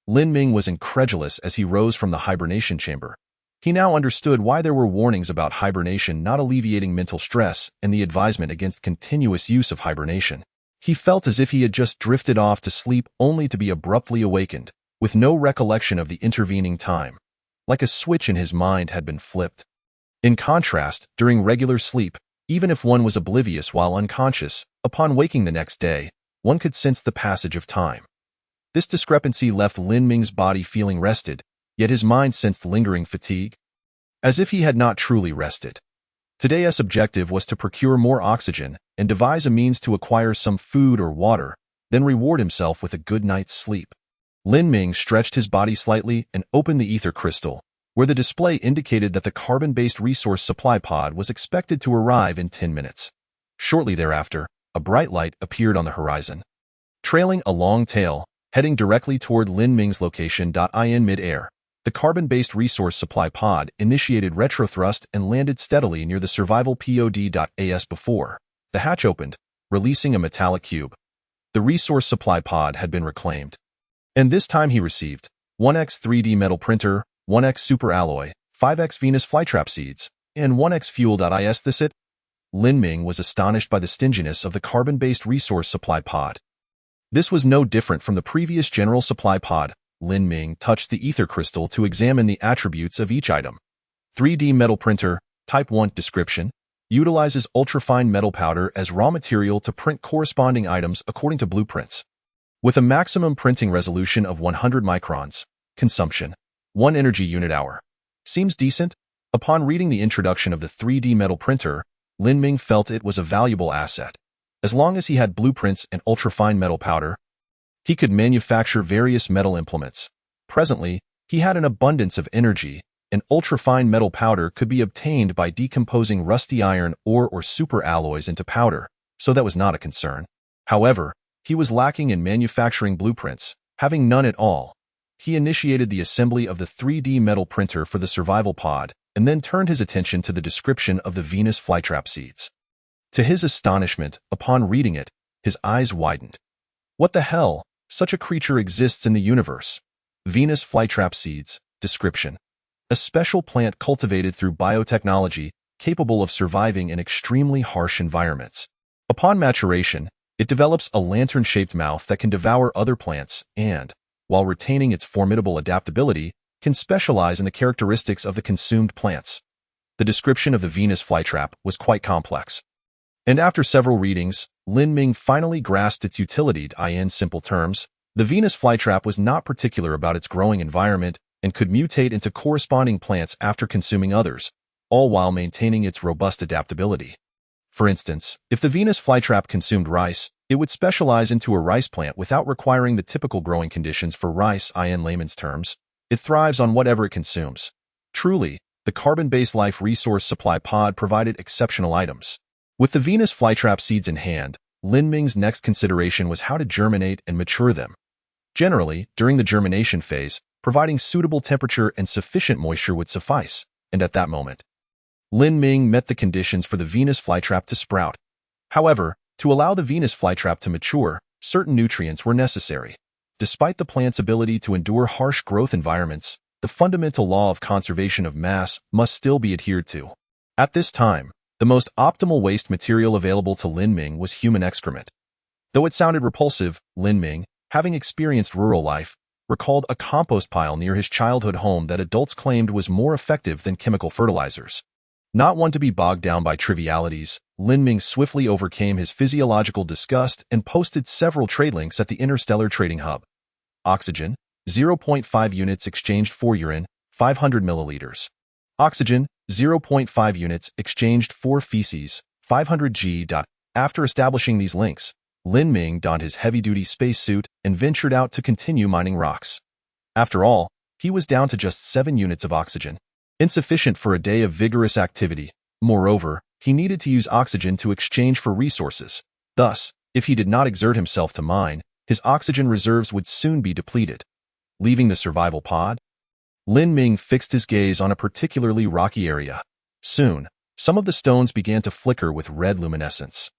Lin Ming was incredulous as he rose from the hibernation chamber. He now understood why there were warnings about hibernation not alleviating mental stress and the advisement against continuous use of hibernation. He felt as if he had just drifted off to sleep only to be abruptly awakened, with no recollection of the intervening time. Like a switch in his mind had been flipped. In contrast, during regular sleep, even if one was oblivious while unconscious, upon waking the next day, one could sense the passage of time. This discrepancy left Lin Ming's body feeling rested, yet his mind sensed lingering fatigue, as if he had not truly rested. Today's objective was to procure more oxygen and devise a means to acquire some food or water, then reward himself with a good night's sleep. Lin Ming stretched his body slightly and opened the ether crystal, where the display indicated that the carbon-based resource supply pod was expected to arrive in 10 minutes. Shortly thereafter, a bright light appeared on the horizon. Trailing a long tail, heading directly toward Lin Ming's location. In mid-air, the carbon-based resource supply pod initiated retrothrust and landed steadily near the survival pod. Before the hatch opened, releasing a metallic cube. The resource supply pod had been reclaimed. And this time he received 1x 3D metal printer, 1x super alloy, 5x Venus flytrap seeds, and 1x fuel. Is this it? Lin Ming was astonished by the stinginess of the carbon-based resource supply pod. This was no different from the previous general supply pod. Lin Ming touched the ether crystal to examine the attributes of each item. 3D metal printer, Type 1 description, utilizes ultrafine metal powder as raw material to print corresponding items according to blueprints. With a maximum printing resolution of 100 microns, consumption, 1 energy unit hour. Seems decent? Upon reading the introduction of the 3D metal printer, Lin Ming felt it was a valuable asset. As long as he had blueprints and ultrafine metal powder, he could manufacture various metal implements. Presently, he had an abundance of energy, and ultrafine metal powder could be obtained by decomposing rusty iron ore or super alloys into powder, so that was not a concern. However, he was lacking in manufacturing blueprints, having none at all. He initiated the assembly of the 3D metal printer for the survival pod, and then turned his attention to the description of the Venus flytrap seeds. To his astonishment, upon reading it, his eyes widened. What the hell? Such a creature exists in the universe. Venus flytrap seeds, description. A special plant cultivated through biotechnology, capable of surviving in extremely harsh environments. Upon maturation, it develops a lantern-shaped mouth that can devour other plants and, while retaining its formidable adaptability, can specialize in the characteristics of the consumed plants. The description of the Venus flytrap was quite complex. And after several readings, Lin Ming finally grasped its utility. In simple terms, the Venus flytrap was not particular about its growing environment and could mutate into corresponding plants after consuming others, all while maintaining its robust adaptability. For instance, if the Venus flytrap consumed rice, it would specialize into a rice plant without requiring the typical growing conditions for rice. In layman's terms, it thrives on whatever it consumes. Truly, the carbon-based life resource supply pod provided exceptional items. With the Venus flytrap seeds in hand, Lin Ming's next consideration was how to germinate and mature them. Generally, during the germination phase, providing suitable temperature and sufficient moisture would suffice, and at that moment, Lin Ming met the conditions for the Venus flytrap to sprout. However, to allow the Venus flytrap to mature, certain nutrients were necessary. Despite the plant's ability to endure harsh growth environments, the fundamental law of conservation of mass must still be adhered to. At this time, the most optimal waste material available to Lin Ming was human excrement. Though it sounded repulsive, Lin Ming, having experienced rural life, recalled a compost pile near his childhood home that adults claimed was more effective than chemical fertilizers. Not one to be bogged down by trivialities, Lin Ming swiftly overcame his physiological disgust and posted several trade links at the Interstellar trading hub. Oxygen, 0.5 units exchanged for urine, 500 milliliters. Oxygen, 0.5 units exchanged for feces, 500 g. After establishing these links, Lin Ming donned his heavy-duty spacesuit and ventured out to continue mining rocks. After all, he was down to just 7 units of oxygen, insufficient for a day of vigorous activity. Moreover, he needed to use oxygen to exchange for resources. Thus, if he did not exert himself to mine, his oxygen reserves would soon be depleted. Leaving the survival pod, Lin Ming fixed his gaze on a particularly rocky area. Soon, some of the stones began to flicker with red luminescence.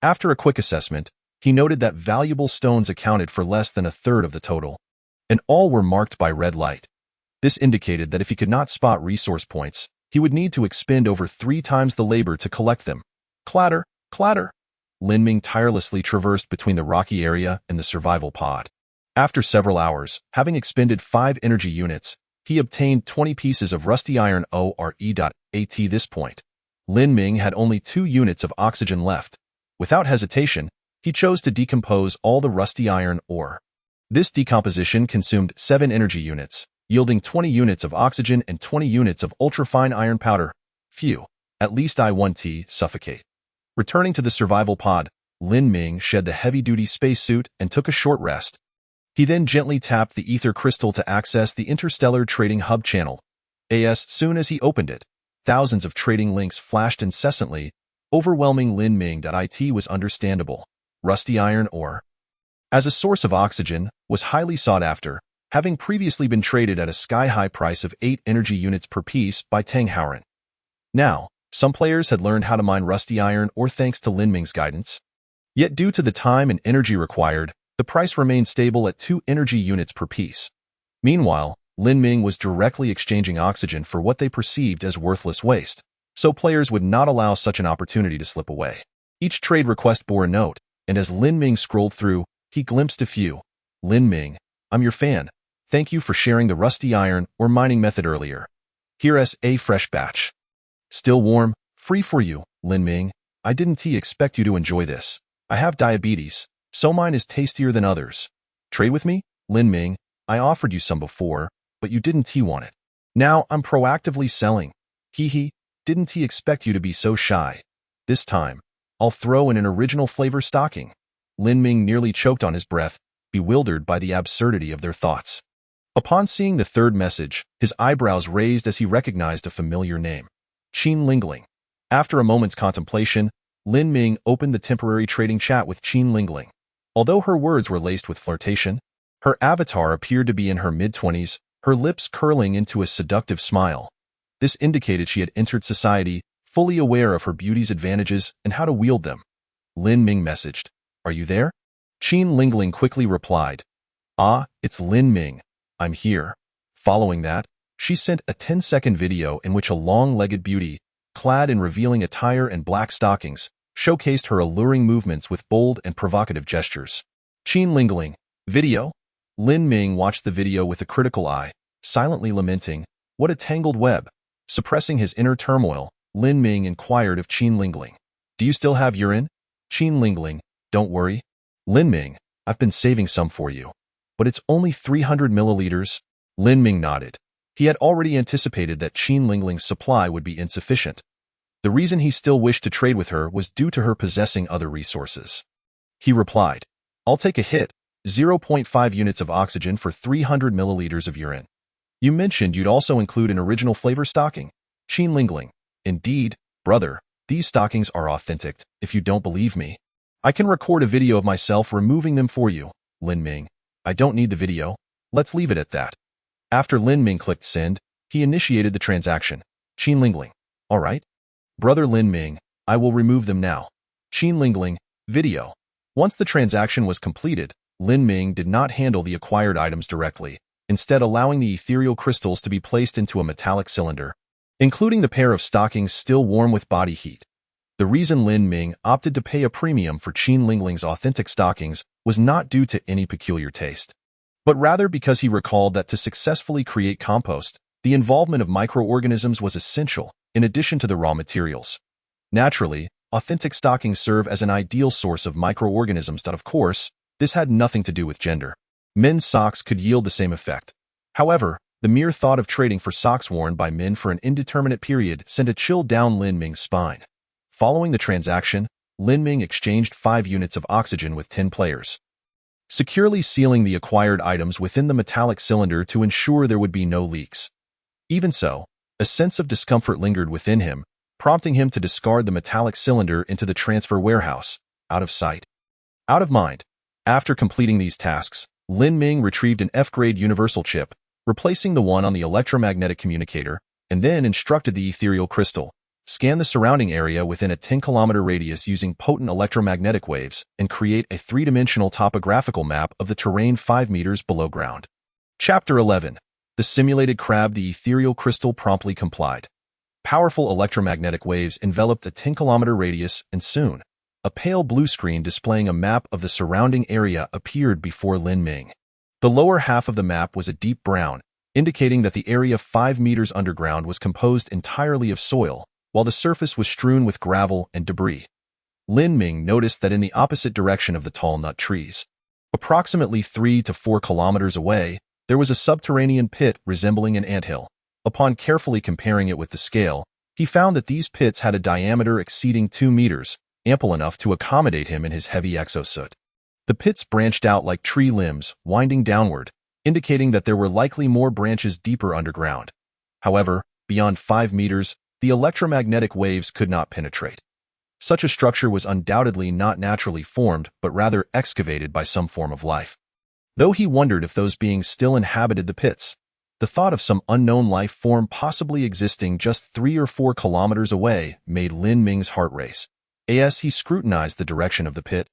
After a quick assessment, he noted that valuable stones accounted for less than a third of the total, and all were marked by red light. This indicated that if he could not spot resource points, he would need to expend over 3 times the labor to collect them. Clatter, clatter. Lin Ming tirelessly traversed between the rocky area and the survival pod. After several hours, having expended 5 energy units, he obtained 20 pieces of rusty iron ore. At this point, Lin Ming had only 2 units of oxygen left. Without hesitation, he chose to decompose all the rusty iron ore. This decomposition consumed 7 energy units, yielding 20 units of oxygen and 20 units of ultrafine iron powder. Phew, at least I won't suffocate. Returning to the survival pod, Lin Ming shed the heavy-duty spacesuit and took a short rest. He then gently tapped the ether crystal to access the Interstellar Trading Hub channel. As soon as he opened it, thousands of trading links flashed incessantly, overwhelming Lin Ming. It was understandable. Rusty iron ore, as a source of oxygen, was highly sought after, having previously been traded at a sky-high price of 8 energy units per piece by Tang Howren. Now, some players had learned how to mine rusty iron ore thanks to Lin Ming's guidance. Yet due to the time and energy required, the price remained stable at 2 energy units per piece. Meanwhile, Lin Ming was directly exchanging oxygen for what they perceived as worthless waste, so players would not allow such an opportunity to slip away. Each trade request bore a note, and as Lin Ming scrolled through, he glimpsed a few. Lin Ming, I'm your fan. Thank you for sharing the rusty iron or mining method earlier. Here's a fresh batch. Still warm, free for you, Lin Ming. I didn't expect you to enjoy this. I have diabetes, so mine is tastier than others. Trade with me, Lin Ming. I offered you some before, but you didn't want it. Now I'm proactively selling. Didn't expect you to be so shy. This time, I'll throw in an original flavor stocking. Lin Ming nearly choked on his breath, bewildered by the absurdity of their thoughts. Upon seeing the third message, his eyebrows raised as he recognized a familiar name. Qin Lingling. After a moment's contemplation, Lin Ming opened the temporary trading chat with Qin Lingling. Although her words were laced with flirtation, her avatar appeared to be in her mid-20s, her lips curling into a seductive smile. This indicated she had entered society, fully aware of her beauty's advantages and how to wield them. Lin Ming messaged, Are you there? Qin Lingling quickly replied, It's Lin Ming. I'm here. Following that, she sent a 10-second video in which a long-legged beauty, clad in revealing attire and black stockings, showcased her alluring movements with bold and provocative gestures. Qin Lingling, video? Lin Ming watched the video with a critical eye, silently lamenting, what a tangled web. Suppressing his inner turmoil, Lin Ming inquired of Qin Lingling, Do you still have urine? Qin Lingling, Don't worry. Lin Ming, I've been saving some for you. But it's only 300 milliliters. Lin Ming nodded. He had already anticipated that Qin Lingling's supply would be insufficient. The reason he still wished to trade with her was due to her possessing other resources. He replied, I'll take a hit, 0.5 units of oxygen for 300 milliliters of urine. You mentioned you'd also include an original flavor stocking. Qin Lingling, Indeed, brother, these stockings are authentic. If you don't believe me, I can record a video of myself removing them for you. Lin Ming, I don't need the video. Let's leave it at that. After Lin Ming clicked send, he initiated the transaction. Qin Lingling, All right. Brother Lin Ming, I will remove them now. Qin Lingling, video. Once the transaction was completed, Lin Ming did not handle the acquired items directly, instead allowing the ethereal crystals to be placed into a metallic cylinder, including the pair of stockings still warm with body heat. The reason Lin Ming opted to pay a premium for Qin Lingling's authentic stockings was not due to any peculiar taste, but rather because he recalled that to successfully create compost, the involvement of microorganisms was essential, in addition to the raw materials. Naturally, authentic stockings serve as an ideal source of microorganisms, but of course, this had nothing to do with gender. Men's socks could yield the same effect. However, the mere thought of trading for socks worn by men for an indeterminate period sent a chill down Lin Ming's spine. Following the transaction, Lin Ming exchanged 5 units of oxygen with 10 players, securely sealing the acquired items within the metallic cylinder to ensure there would be no leaks. Even so, a sense of discomfort lingered within him, prompting him to discard the metallic cylinder into the transfer warehouse, out of sight, out of mind. After completing these tasks, Lin Ming retrieved an F-grade universal chip, replacing the one on the electromagnetic communicator, and then instructed the ethereal crystal, scan the surrounding area within a 10-kilometer radius using potent electromagnetic waves, and create a 3-dimensional topographical map of the terrain 5 meters below ground. Chapter 11. The simulated crab. The ethereal crystal promptly complied. Powerful electromagnetic waves enveloped a 10-kilometer radius, and soon, a pale blue screen displaying a map of the surrounding area appeared before Lin Ming. The lower half of the map was a deep brown, indicating that the area 5 meters underground was composed entirely of soil, while the surface was strewn with gravel and debris. Lin Ming noticed that in the opposite direction of the tall nut trees, approximately 3 to 4 kilometers away, there was a subterranean pit resembling an anthill. Upon carefully comparing it with the scale, he found that these pits had a diameter exceeding 2 meters, ample enough to accommodate him in his heavy exosuit. The pits branched out like tree limbs, winding downward, indicating that there were likely more branches deeper underground. However, beyond 5 meters, the electromagnetic waves could not penetrate. Such a structure was undoubtedly not naturally formed, but rather excavated by some form of life. Though he wondered if those beings still inhabited the pits, the thought of some unknown life form possibly existing just 3 or 4 kilometers away made Lin Ming's heart race. As he scrutinized the direction of the pit,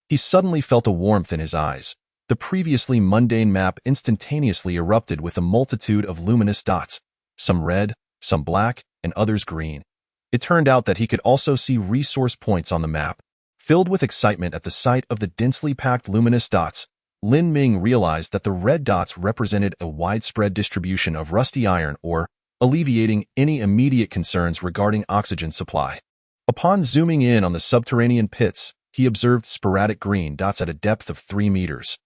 he suddenly felt a warmth in his eyes. The previously mundane map instantaneously erupted with a multitude of luminous dots, some red, some black, and others green. It turned out that he could also see resource points on the map. Filled with excitement at the sight of the densely packed luminous dots, Lin Ming realized that the red dots represented a widespread distribution of rusty iron ore, alleviating any immediate concerns regarding oxygen supply. Upon zooming in on the subterranean pits, he observed sporadic green dots at a depth of 3 meters.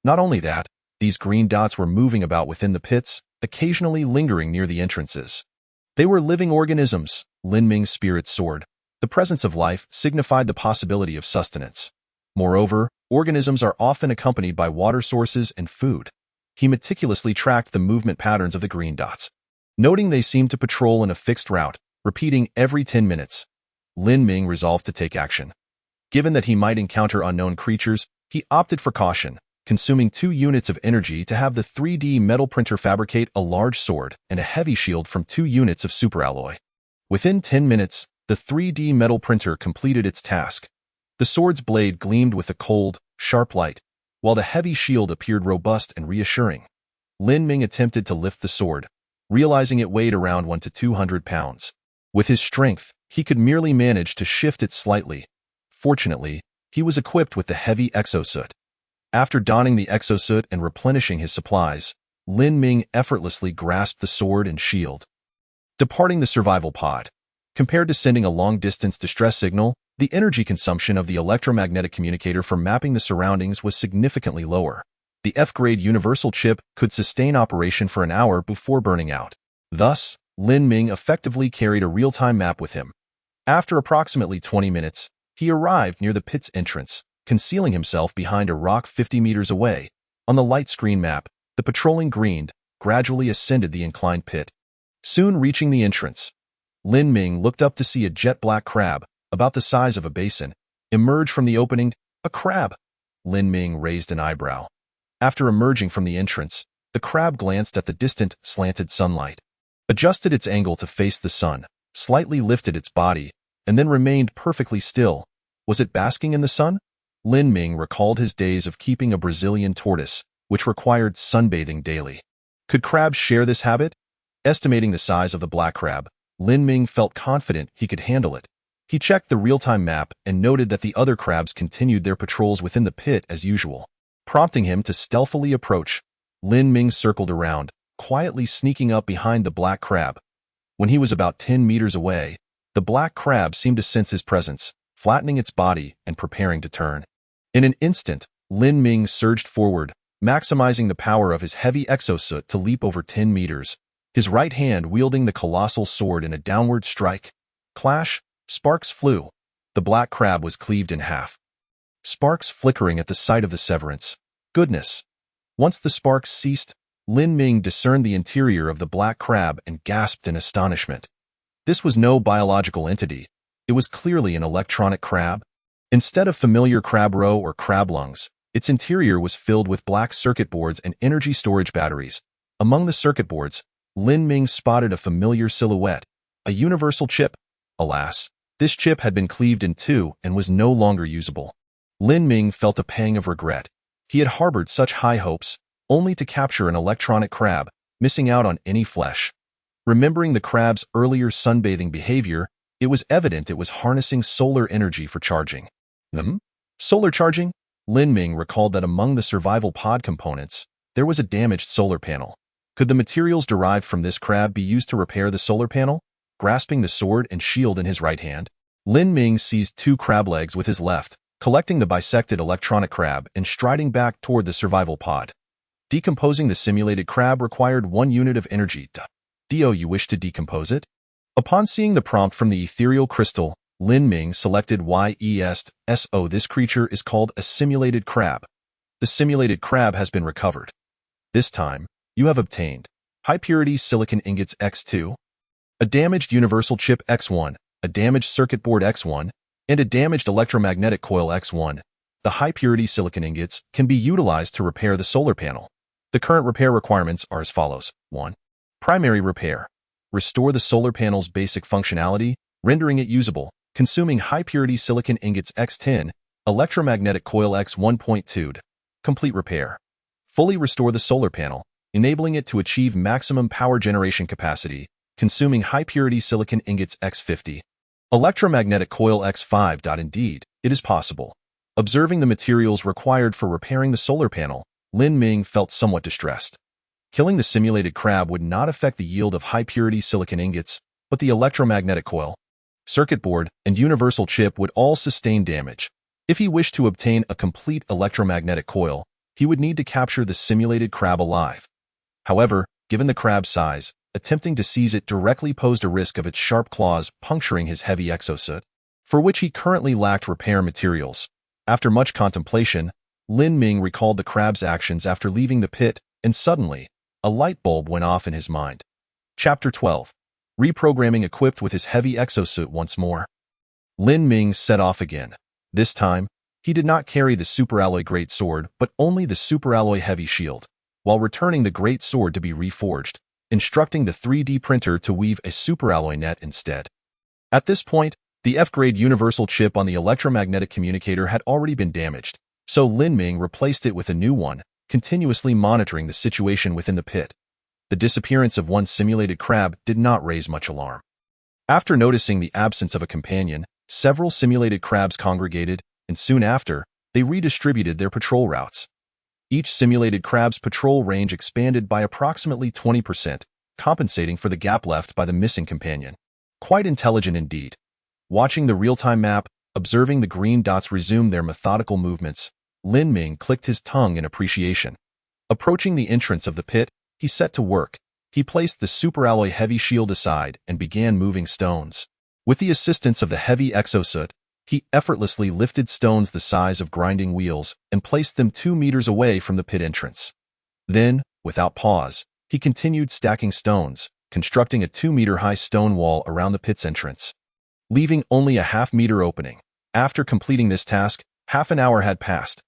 Not only that, these green dots were moving about within the pits, occasionally lingering near the entrances. They were living organisms, Lin Ming's spirit soared. The presence of life signified the possibility of sustenance. Moreover, organisms are often accompanied by water sources and food. He meticulously tracked the movement patterns of the green dots, noting they seemed to patrol in a fixed route, repeating every 10 minutes. Lin Ming resolved to take action. Given that he might encounter unknown creatures, he opted for caution, consuming 2 units of energy to have the 3D metal printer fabricate a large sword and a heavy shield from 2 units of superalloy. Within 10 minutes, the 3D metal printer completed its task. The sword's blade gleamed with a cold, sharp light, while the heavy shield appeared robust and reassuring. Lin Ming attempted to lift the sword, realizing it weighed around 1 to 200 pounds. With his strength, he could merely manage to shift it slightly. Fortunately, he was equipped with the heavy exosuit. After donning the exosuit and replenishing his supplies, Lin Ming effortlessly grasped the sword and shield, departing the survival pod. Compared to sending a long-distance distress signal, the energy consumption of the electromagnetic communicator for mapping the surroundings was significantly lower. The F-grade universal chip could sustain operation for an hour before burning out. Thus, Lin Ming effectively carried a real-time map with him. After approximately 20 minutes, he arrived near the pit's entrance, concealing himself behind a rock 50 meters away. On the light screen map, the patrolling green gradually ascended the inclined pit. Soon reaching the entrance, Lin Ming looked up to see a jet-black crab, about the size of a basin, emerge from the opening. A crab! Lin Ming raised an eyebrow. After emerging from the entrance, the crab glanced at the distant, slanted sunlight, adjusted its angle to face the sun, slightly lifted its body, and then remained perfectly still. Was it basking in the sun? Lin Ming recalled his days of keeping a Brazilian tortoise, which required sunbathing daily. Could crabs share this habit? Estimating the size of the black crab, Lin Ming felt confident he could handle it. He checked the real-time map and noted that the other crabs continued their patrols within the pit as usual, prompting him to stealthily approach. Lin Ming circled around, quietly sneaking up behind the black crab. When he was about 10 meters away, the black crab seemed to sense his presence, flattening its body and preparing to turn. In an instant, Lin Ming surged forward, maximizing the power of his heavy exosuit to leap over 10 meters, his right hand wielding the colossal sword in a downward strike. Clash, sparks flew. The black crab was cleaved in half. Sparks flickering at the sight of the severance. Goodness! Once the sparks ceased, Lin Ming discerned the interior of the black crab and gasped in astonishment. This was no biological entity. It was clearly an electronic crab. Instead of familiar crab roe or crab lungs, its interior was filled with black circuit boards and energy storage batteries. Among the circuit boards, Lin Ming spotted a familiar silhouette, a universal chip. Alas, this chip had been cleaved in two and was no longer usable. Lin Ming felt a pang of regret. He had harbored such high hopes, only to capture an electronic crab, missing out on any flesh. Remembering the crab's earlier sunbathing behavior, it was evident it was harnessing solar energy for charging. Solar charging? Lin Ming recalled that among the survival pod components, there was a damaged solar panel. Could the materials derived from this crab be used to repair the solar panel? Grasping the sword and shield in his right hand, Lin Ming seized two crab legs with his left, collecting the bisected electronic crab and striding back toward the survival pod. Decomposing the simulated crab required 1 unit of energy. Do you wish to decompose it? Upon seeing the prompt from the ethereal crystal, Lin Ming selected YES-SO. This creature is called a simulated crab. The simulated crab has been recovered. This time, you have obtained high-purity silicon ingots X2, a damaged universal chip X1, a damaged circuit board X1, and a damaged electromagnetic coil X1. The high-purity silicon ingots can be utilized to repair the solar panel. The current repair requirements are as follows. 1. Primary repair. Restore the solar panel's basic functionality, rendering it usable, consuming high-purity silicon ingots X10, electromagnetic coil X1.2. Complete repair. Fully restore the solar panel, enabling it to achieve maximum power generation capacity, consuming high-purity silicon ingots X50. Electromagnetic coil X5. Indeed, it is possible. Observing the materials required for repairing the solar panel, Lin Ming felt somewhat distressed. Killing the simulated crab would not affect the yield of high-purity silicon ingots, but the electromagnetic coil, circuit board, and universal chip would all sustain damage. If he wished to obtain a complete electromagnetic coil, he would need to capture the simulated crab alive. However, given the crab's size, attempting to seize it directly posed a risk of its sharp claws puncturing his heavy exosuit, for which he currently lacked repair materials. After much contemplation, Lin Ming recalled the crab's actions after leaving the pit, and suddenly, a light bulb went off in his mind. Chapter 12. Reprogramming. Equipped with his heavy exosuit once more, Lin Ming set off again. This time, he did not carry the superalloy great sword, but only the superalloy heavy shield, while returning the great sword to be reforged, instructing the 3D printer to weave a superalloy net instead. At this point, the F-grade universal chip on the electromagnetic communicator had already been damaged, so Lin Ming replaced it with a new one, continuously monitoring the situation within the pit. The disappearance of one simulated crab did not raise much alarm. After noticing the absence of a companion, several simulated crabs congregated, and soon after, they redistributed their patrol routes. Each simulated crab's patrol range expanded by approximately 20%, compensating for the gap left by the missing companion. Quite intelligent indeed. Watching the real-time map, observing the green dots resume their methodical movements, Lin Ming clicked his tongue in appreciation. Approaching the entrance of the pit, he set to work. He placed the superalloy heavy shield aside and began moving stones. With the assistance of the heavy exosuit, he effortlessly lifted stones the size of grinding wheels and placed them 2 meters away from the pit entrance. Then, without pause, he continued stacking stones, constructing a 2-meter-high stone wall around the pit's entrance, leaving only a half-meter opening. After completing this task, half an hour had passed.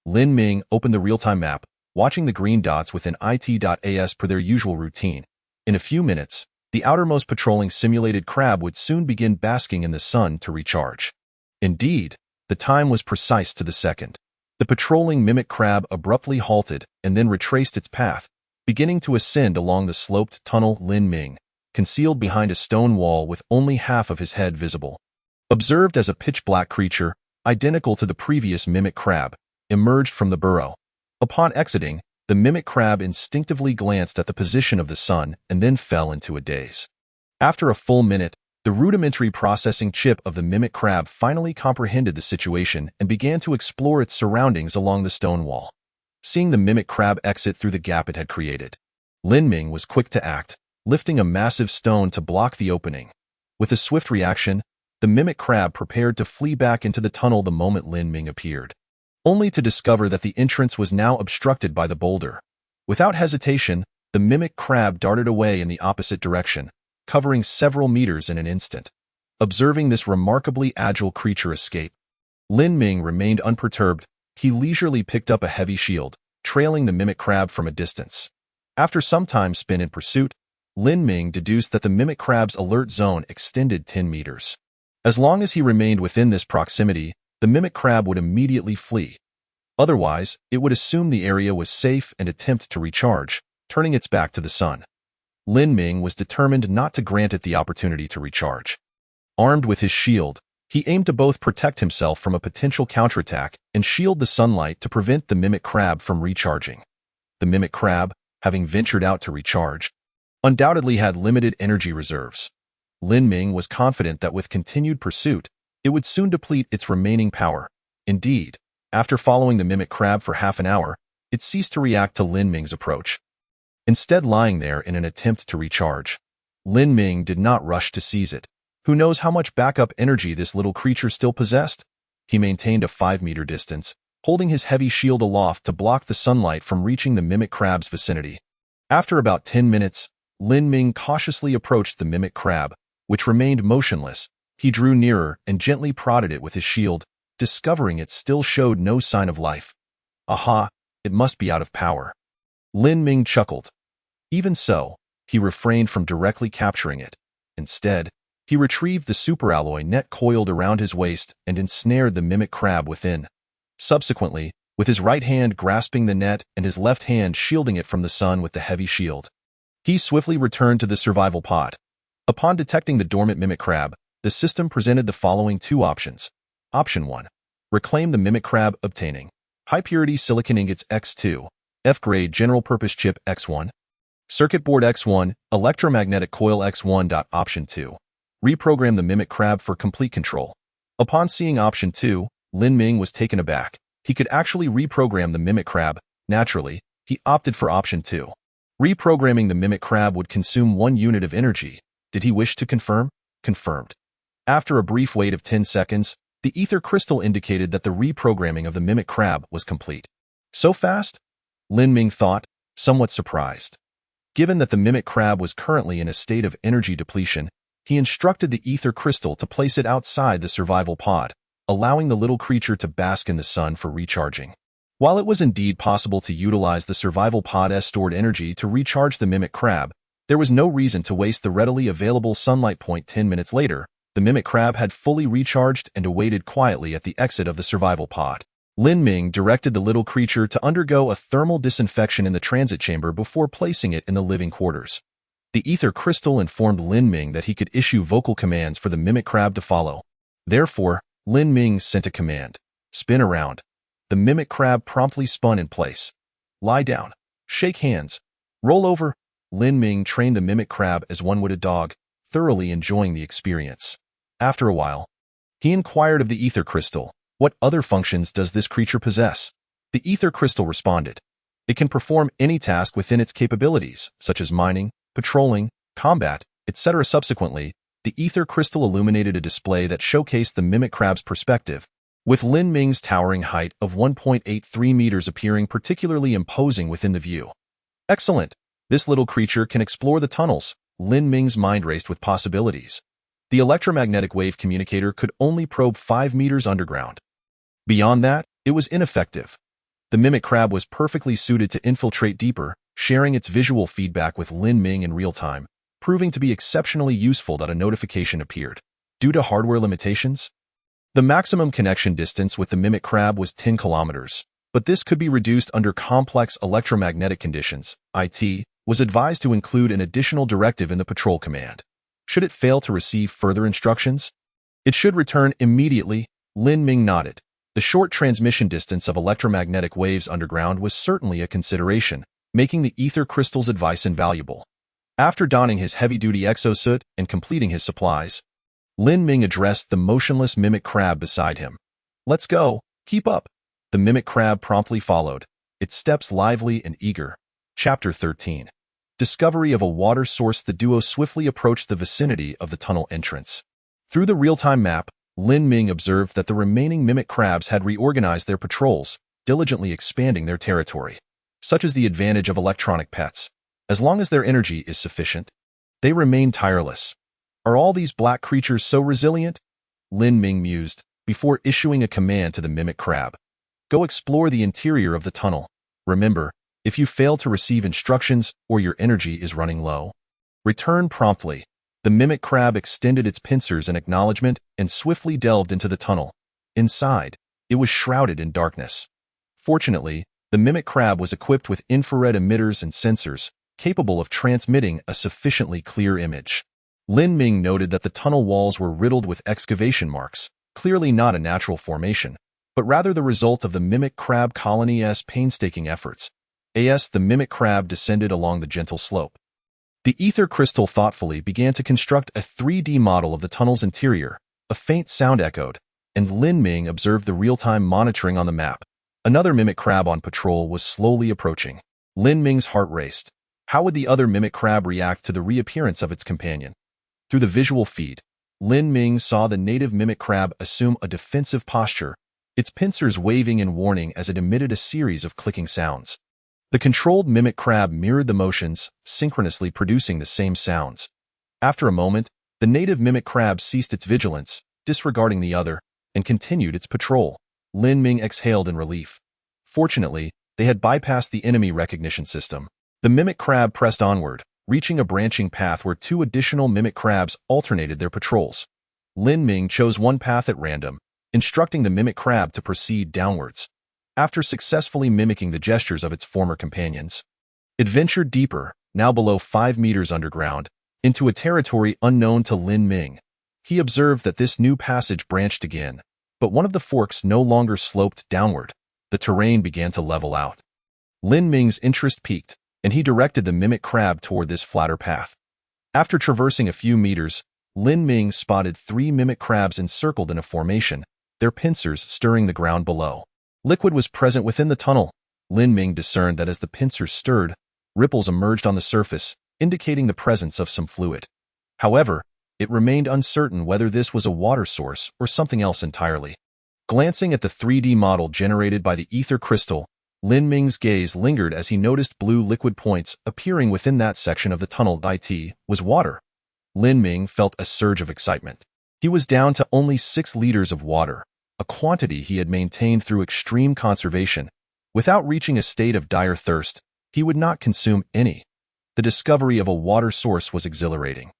Lin Ming opened the real-time map, watching the green dots within it.as per their usual routine. In a few minutes, the outermost patrolling simulated crab would soon begin basking in the sun to recharge. Indeed, the time was precise to the second. The patrolling mimic crab abruptly halted and then retraced its path, beginning to ascend along the sloped tunnel. Lin Ming, concealed behind a stone wall with only half of his head visible, observed as a pitch-black creature, identical to the previous mimic crab, emerged from the burrow. Upon exiting, The mimic crab instinctively glanced at the position of the sun and then fell into a daze. After a full minute, the rudimentary processing chip of the mimic crab finally comprehended the situation and began to explore its surroundings along the stone wall. Seeing the mimic crab exit through the gap it had created, Lin Ming was quick to act, lifting a massive stone to block the opening. With a swift reaction, the mimic crab prepared to flee back into the tunnel the moment Lin Ming appeared, only to discover that the entrance was now obstructed by the boulder. Without hesitation, the mimic crab darted away in the opposite direction, covering several meters in an instant. Observing this remarkably agile creature escape, Lin Ming remained unperturbed. He leisurely picked up a heavy shield, trailing the mimic crab from a distance. After some time spent in pursuit, Lin Ming deduced that the mimic crab's alert zone extended 10 meters. As long as he remained within this proximity, the mimic crab would immediately flee. Otherwise, it would assume the area was safe and attempt to recharge, turning its back to the sun. Lin Ming was determined not to grant it the opportunity to recharge. Armed with his shield, he aimed to both protect himself from a potential counterattack and shield the sunlight to prevent the mimic crab from recharging. The mimic crab, having ventured out to recharge, undoubtedly had limited energy reserves. Lin Ming was confident that with continued pursuit, it would soon deplete its remaining power. Indeed, after following the mimic crab for half an hour, it ceased to react to Lin Ming's approach. Instead, lying there in an attempt to recharge, Lin Ming did not rush to seize it. Who knows how much backup energy this little creature still possessed? He maintained a 5-meter distance, holding his heavy shield aloft to block the sunlight from reaching the mimic crab's vicinity. After about 10 minutes, Lin Ming cautiously approached the mimic crab, which remained motionless. He drew nearer and gently prodded it with his shield, discovering it still showed no sign of life. Aha, it must be out of power. Lin Ming chuckled. Even so, he refrained from directly capturing it. Instead, he retrieved the superalloy net coiled around his waist and ensnared the mimic crab within. Subsequently, with his right hand grasping the net and his left hand shielding it from the sun with the heavy shield, he swiftly returned to the survival pod. Upon detecting the dormant mimic crab, the system presented the following 2 options. Option 1. Reclaim the mimic crab, obtaining high-purity silicon ingots X2, F-grade general-purpose chip X1, circuit board X1, electromagnetic coil X1. Option 2. Reprogram the mimic crab for complete control. Upon seeing Option 2, Lin Ming was taken aback. He could actually reprogram the mimic crab. Naturally, he opted for Option 2. Reprogramming the mimic crab would consume 1 unit of energy. Did he wish to confirm? Confirmed. After a brief wait of 10 seconds, the ether crystal indicated that the reprogramming of the mimic crab was complete. So fast? Lin Ming thought, somewhat surprised. Given that the mimic crab was currently in a state of energy depletion, he instructed the ether crystal to place it outside the survival pod, allowing the little creature to bask in the sun for recharging. While it was indeed possible to utilize the survival pod's stored energy to recharge the mimic crab, there was no reason to waste the readily available sunlight. 10 minutes later, the mimic crab had fully recharged and awaited quietly at the exit of the survival pod. Lin Ming directed the little creature to undergo a thermal disinfection in the transit chamber before placing it in the living quarters. The ether crystal informed Lin Ming that he could issue vocal commands for the mimic crab to follow. Therefore, Lin Ming sent a command. Spin around. The mimic crab promptly spun in place. Lie down. Shake hands. Roll over. Lin Ming trained the mimic crab as one would a dog, thoroughly enjoying the experience. After a while, he inquired of the ether crystal, "What other functions does this creature possess?" The ether crystal responded, "It can perform any task within its capabilities, such as mining, patrolling, combat, etc." Subsequently, the ether crystal illuminated a display that showcased the mimic crab's perspective, with Lin Ming's towering height of 1.83 meters appearing particularly imposing within the view. Excellent! This little creature can explore the tunnels. Lin Ming's mind raced with possibilities. The electromagnetic wave communicator could only probe 5 meters underground. Beyond that, it was ineffective. The mimic crab was perfectly suited to infiltrate deeper, sharing its visual feedback with Lin Ming in real time, proving to be exceptionally useful that a notification appeared. Due to hardware limitations, the maximum connection distance with the mimic crab was 10 kilometers, but this could be reduced under complex electromagnetic conditions. IT was advised to include an additional directive in the patrol command. Should it fail to receive further instructions, it should return immediately. Lin Ming nodded. The short transmission distance of electromagnetic waves underground was certainly a consideration, making the ether crystal's advice invaluable. After donning his heavy-duty exosuit and completing his supplies, Lin Ming addressed the motionless mimic crab beside him. "Let's go. Keep up." The mimic crab promptly followed, its steps lively and eager. Chapter 13. Discovery of a water source. The duo swiftly approached the vicinity of the tunnel entrance. Through the real-time map, Lin Ming observed that the remaining mimic crabs had reorganized their patrols, diligently expanding their territory. Such is the advantage of electronic pets. As long as their energy is sufficient, they remain tireless. Are all these black creatures so resilient? Lin Ming mused, before issuing a command to the mimic crab. Go explore the interior of the tunnel. Remember, if you fail to receive instructions or your energy is running low, return promptly. The mimic crab extended its pincers in acknowledgement and swiftly delved into the tunnel. Inside, it was shrouded in darkness. Fortunately, the mimic crab was equipped with infrared emitters and sensors, capable of transmitting a sufficiently clear image. Lin Ming noted that the tunnel walls were riddled with excavation marks, clearly not a natural formation, but rather the result of the mimic crab colony's painstaking efforts. The mimic crab descended along the gentle slope. The ether crystal thoughtfully began to construct a 3D model of the tunnel's interior. A faint sound echoed, and Lin Ming observed the real-time monitoring on the map. Another mimic crab on patrol was slowly approaching. Lin Ming's heart raced. How would the other mimic crab react to the reappearance of its companion? Through the visual feed, Lin Ming saw the native mimic crab assume a defensive posture, its pincers waving in warning as it emitted a series of clicking sounds. The controlled mimic crab mirrored the motions, synchronously producing the same sounds. After a moment, the native mimic crab ceased its vigilance, disregarding the other, and continued its patrol. Lin Ming exhaled in relief. Fortunately, they had bypassed the enemy recognition system. The mimic crab pressed onward, reaching a branching path where two additional mimic crabs alternated their patrols. Lin Ming chose one path at random, instructing the mimic crab to proceed downwards. After successfully mimicking the gestures of its former companions, it ventured deeper, now below 5 meters underground, into a territory unknown to Lin Ming. He observed that this new passage branched again, but one of the forks no longer sloped downward. The terrain began to level out. Lin Ming's interest peaked, and he directed the mimic crab toward this flatter path. After traversing a few meters, Lin Ming spotted 3 mimic crabs encircled in a formation, their pincers stirring the ground below. Liquid was present within the tunnel. Lin Ming discerned that as the pincers stirred, ripples emerged on the surface, indicating the presence of some fluid. However, it remained uncertain whether this was a water source or something else entirely. Glancing at the 3D model generated by the ether crystal, Lin Ming's gaze lingered as he noticed blue liquid points appearing within that section of the tunnel. It was water. Lin Ming felt a surge of excitement. He was down to only 6 liters of water, a quantity he had maintained through extreme conservation. Without reaching a state of dire thirst, he would not consume any. The discovery of a water source was exhilarating.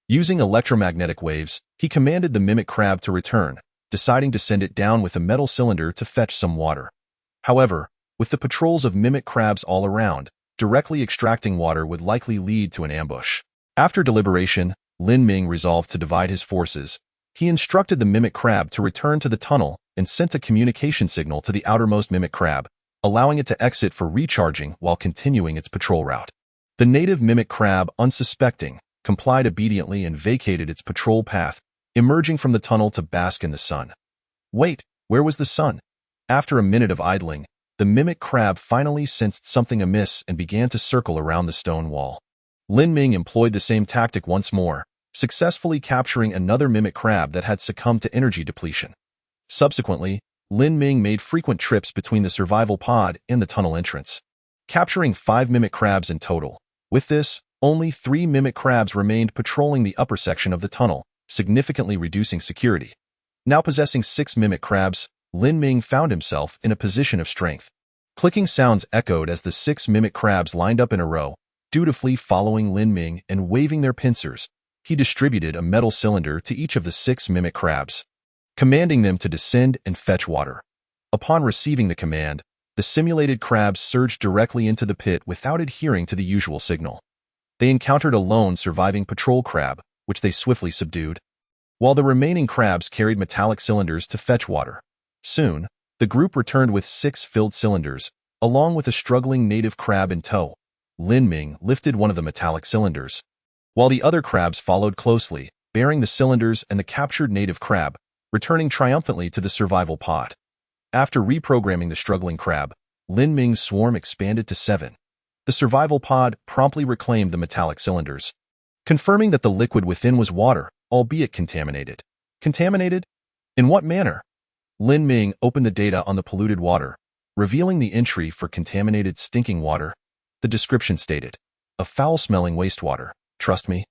Using electromagnetic waves, he commanded the mimic crab to return, deciding to send it down with a metal cylinder to fetch some water. However, with the patrols of mimic crabs all around, directly extracting water would likely lead to an ambush. After deliberation, Lin Ming resolved to divide his forces. He instructed the mimic crab to return to the tunnel and sent a communication signal to the outermost mimic crab, allowing it to exit for recharging while continuing its patrol route. The native mimic crab, unsuspecting, complied obediently and vacated its patrol path, emerging from the tunnel to bask in the sun. Wait, where was the sun? After a minute of idling, the mimic crab finally sensed something amiss and began to circle around the stone wall. Lin Ming employed the same tactic once more, successfully capturing another mimic crab that had succumbed to energy depletion. Subsequently, Lin Ming made frequent trips between the survival pod and the tunnel entrance, capturing 5 mimic crabs in total. With this, only 3 mimic crabs remained patrolling the upper section of the tunnel, significantly reducing security. Now possessing 6 mimic crabs, Lin Ming found himself in a position of strength. Clicking sounds echoed as the 6 mimic crabs lined up in a row, dutifully following Lin Ming and waving their pincers. He distributed a metal cylinder to each of the 6 mimic crabs, commanding them to descend and fetch water. Upon receiving the command, the simulated crabs surged directly into the pit without adhering to the usual signal. They encountered a lone surviving patrol crab, which they swiftly subdued, while the remaining crabs carried metallic cylinders to fetch water. Soon, The group returned with 6 filled cylinders, along with a struggling native crab in tow. Lin Ming lifted one of the metallic cylinders, while the other crabs followed closely, bearing the cylinders and the captured native crab, returning triumphantly to the survival pod. After reprogramming the struggling crab, Lin Ming's swarm expanded to 7. The survival pod promptly reclaimed the metallic cylinders, confirming that the liquid within was water, albeit contaminated. Contaminated? In what manner? Lin Ming opened the data on the polluted water, revealing the entry for contaminated stinking water. The description stated, "A foul-smelling wastewater. Trust me,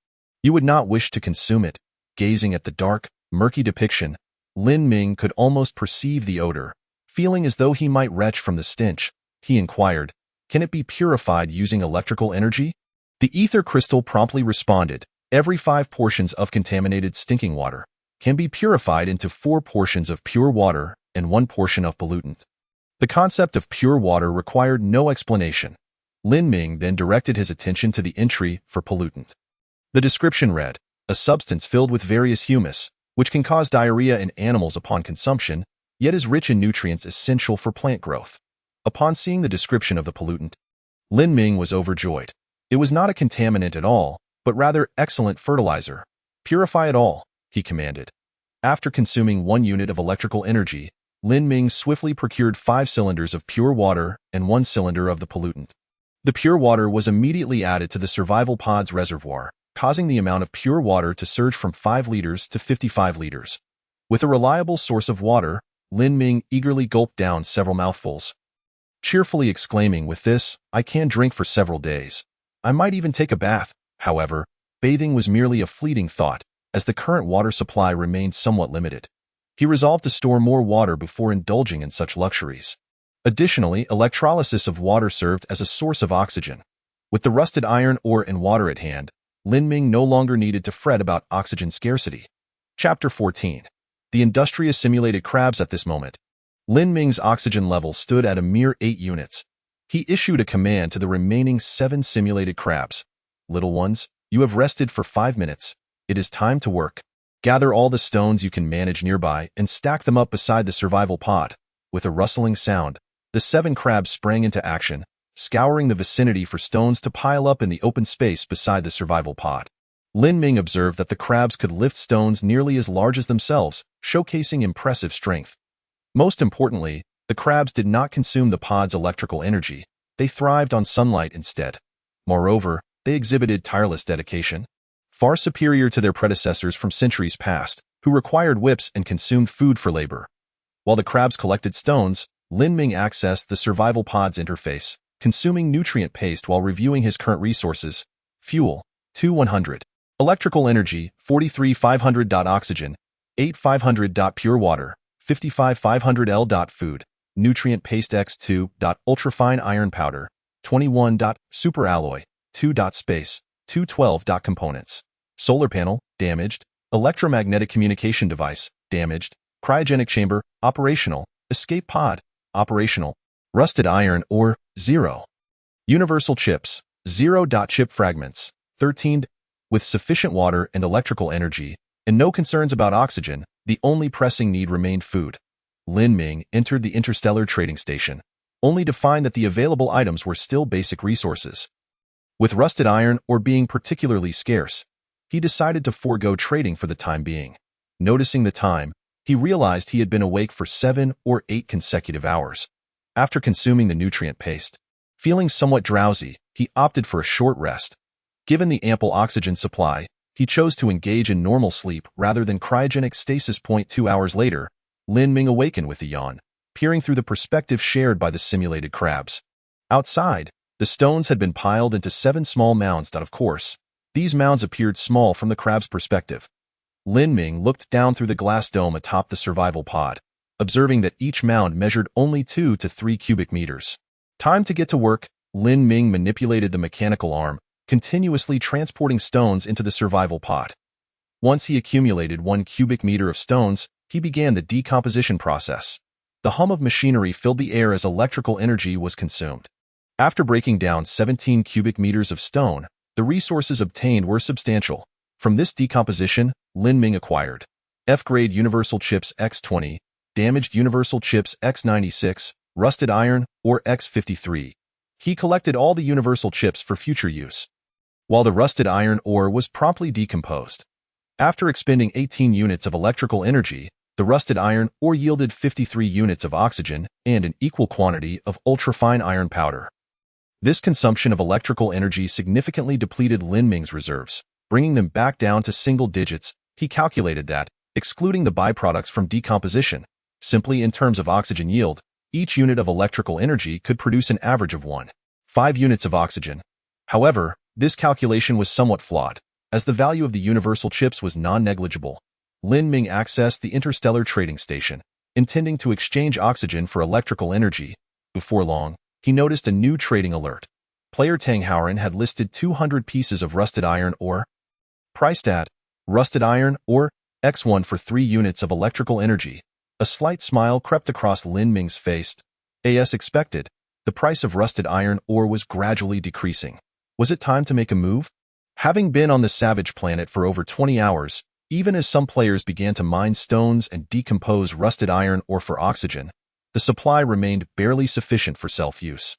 you would not wish to consume it." Gazing at the dark, murky depiction, Lin Ming could almost perceive the odor. Feeling as though he might retch from the stench, he inquired, "Can it be purified using electrical energy?" The ether crystal promptly responded, "Every 5 portions of contaminated stinking water can be purified into 4 portions of pure water and 1 portion of pollutant." The concept of pure water required no explanation. Lin Ming then directed his attention to the entry for pollutant. The description read, "A substance filled with various humus, which can cause diarrhea in animals upon consumption, yet is rich in nutrients essential for plant growth." Upon seeing the description of the pollutant, Lin Ming was overjoyed. It was not a contaminant at all, but rather excellent fertilizer. "Purify it all," he commanded. After consuming 1 unit of electrical energy, Lin Ming swiftly procured 5 cylinders of pure water and 1 cylinder of the pollutant. The pure water was immediately added to the survival pod's reservoir, causing the amount of pure water to surge from 5 liters to 55 liters. With a reliable source of water, Lin Ming eagerly gulped down several mouthfuls, cheerfully exclaiming, "With this, I can drink for several days. I might even take a bath." However, bathing was merely a fleeting thought, as the current water supply remained somewhat limited. He resolved to store more water before indulging in such luxuries. Additionally, electrolysis of water served as a source of oxygen. With the rusted iron ore and water at hand, Lin Ming no longer needed to fret about oxygen scarcity. Chapter 14. The industrious simulated crabs. At this moment, Lin Ming's oxygen level stood at a mere 8 units. He issued a command to the remaining 7 simulated crabs. "Little ones, you have rested for 5 minutes. It is time to work. Gather all the stones you can manage nearby and stack them up beside the survival pod." With a rustling sound, the 7 crabs sprang into action, scouring the vicinity for stones to pile up in the open space beside the survival pod. Lin Ming observed that the crabs could lift stones nearly as large as themselves, showcasing impressive strength. Most importantly, the crabs did not consume the pod's electrical energy. They thrived on sunlight instead. Moreover, they exhibited tireless dedication, far superior to their predecessors from centuries past, who required whips and consumed food for labor. While the crabs collected stones, Lin Ming accessed the survival pod's interface, consuming nutrient paste while reviewing his current resources. Fuel, 2,100. Electrical energy, 43,500. Oxygen, 8,500. Pure water, 55,500 L. Food, nutrient paste X2. Ultrafine iron powder, 21. Super alloy, 2. Space, 212. Components, solar panel, damaged. Electromagnetic communication device, damaged. Cryogenic chamber, operational. Escape pod, operational. Rusted iron ore, 0. Universal chips, 0. Chip fragments, 13. With sufficient water and electrical energy, and no concerns about oxygen, the only pressing need remained food. Lin Ming entered the Interstellar trading station, only to find that the available items were still basic resources. With rusted iron ore being particularly scarce, he decided to forego trading for the time being. Noticing the time, he realized he had been awake for 7 or 8 consecutive hours. After consuming the nutrient paste, feeling somewhat drowsy, he opted for a short rest. Given the ample oxygen supply, he chose to engage in normal sleep rather than cryogenic stasis. 2 hours later, Lin Ming awakened with a yawn, peering through the perspective shared by the simulated crabs. Outside, the stones had been piled into 7 small mounds. Of course, these mounds appeared small from the crab's perspective. Lin Ming looked down through the glass dome atop the survival pod, observing that each mound measured only 2 to 3 cubic meters. Time to get to work. Lin Ming manipulated the mechanical arm, continuously transporting stones into the survival pod. Once he accumulated 1 cubic meter of stones, he began the decomposition process. The hum of machinery filled the air as electrical energy was consumed. After breaking down 17 cubic meters of stone, the resources obtained were substantial. From this decomposition, Lin Ming acquired F-grade universal chips X20, damaged universal chips X96, rusted iron, or X53. He collected all the universal chips for future use, while the rusted iron ore was promptly decomposed. After expending 18 units of electrical energy, the rusted iron ore yielded 53 units of oxygen and an equal quantity of ultrafine iron powder. This consumption of electrical energy significantly depleted Lin Ming's reserves, bringing them back down to single digits. He calculated that, excluding the byproducts from decomposition, simply in terms of oxygen yield, each unit of electrical energy could produce an average of 1.5 units of oxygen. However, this calculation was somewhat flawed, as the value of the universal chips was non-negligible. Lin Ming accessed the Interstellar trading station, intending to exchange oxygen for electrical energy. Before long, he noticed a new trading alert. Player Tang Haoran had listed 200 pieces of rusted iron ore, priced at rusted iron ore X1 for 3 units of electrical energy. A slight smile crept across Lin Ming's face. As expected, the price of rusted iron ore was gradually decreasing. Was it time to make a move? Having been on the savage planet for over 20 hours, even as some players began to mine stones and decompose rusted iron ore for oxygen, the supply remained barely sufficient for self-use.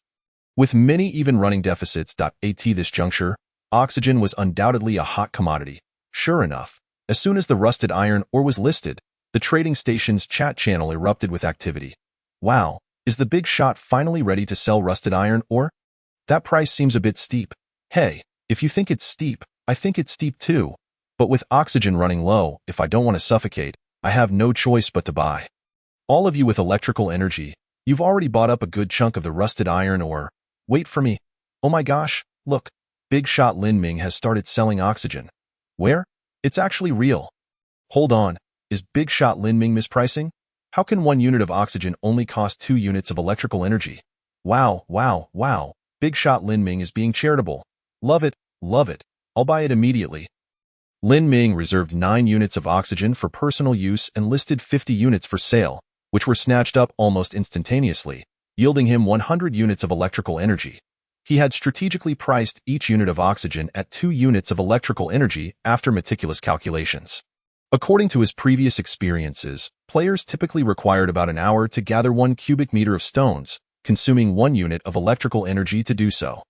With many even running deficits. At this juncture, oxygen was undoubtedly a hot commodity. Sure enough, as soon as the rusted iron ore was listed, the trading station's chat channel erupted with activity. Wow, is the big shot finally ready to sell rusted iron ore? That price seems a bit steep. Hey, if you think it's steep, I think it's steep too. But with oxygen running low, if I don't want to suffocate, I have no choice but to buy. All of you with electrical energy, you've already bought up a good chunk of the rusted iron ore. Wait for me. Oh my gosh, look, big shot Lin Ming has started selling oxygen. Where? It's actually real. Hold on, is big shot Lin Ming mispricing? How can 1 unit of oxygen only cost 2 units of electrical energy? Wow, wow, wow, big shot Lin Ming is being charitable. Love it, love it. I'll buy it immediately. Lin Ming reserved 9 units of oxygen for personal use and listed 50 units for sale, which were snatched up almost instantaneously, yielding him 100 units of electrical energy. He had strategically priced each unit of oxygen at 2 units of electrical energy after meticulous calculations. According to his previous experiences, players typically required about an hour to gather 1 cubic meter of stones, consuming 1 unit of electrical energy to do so.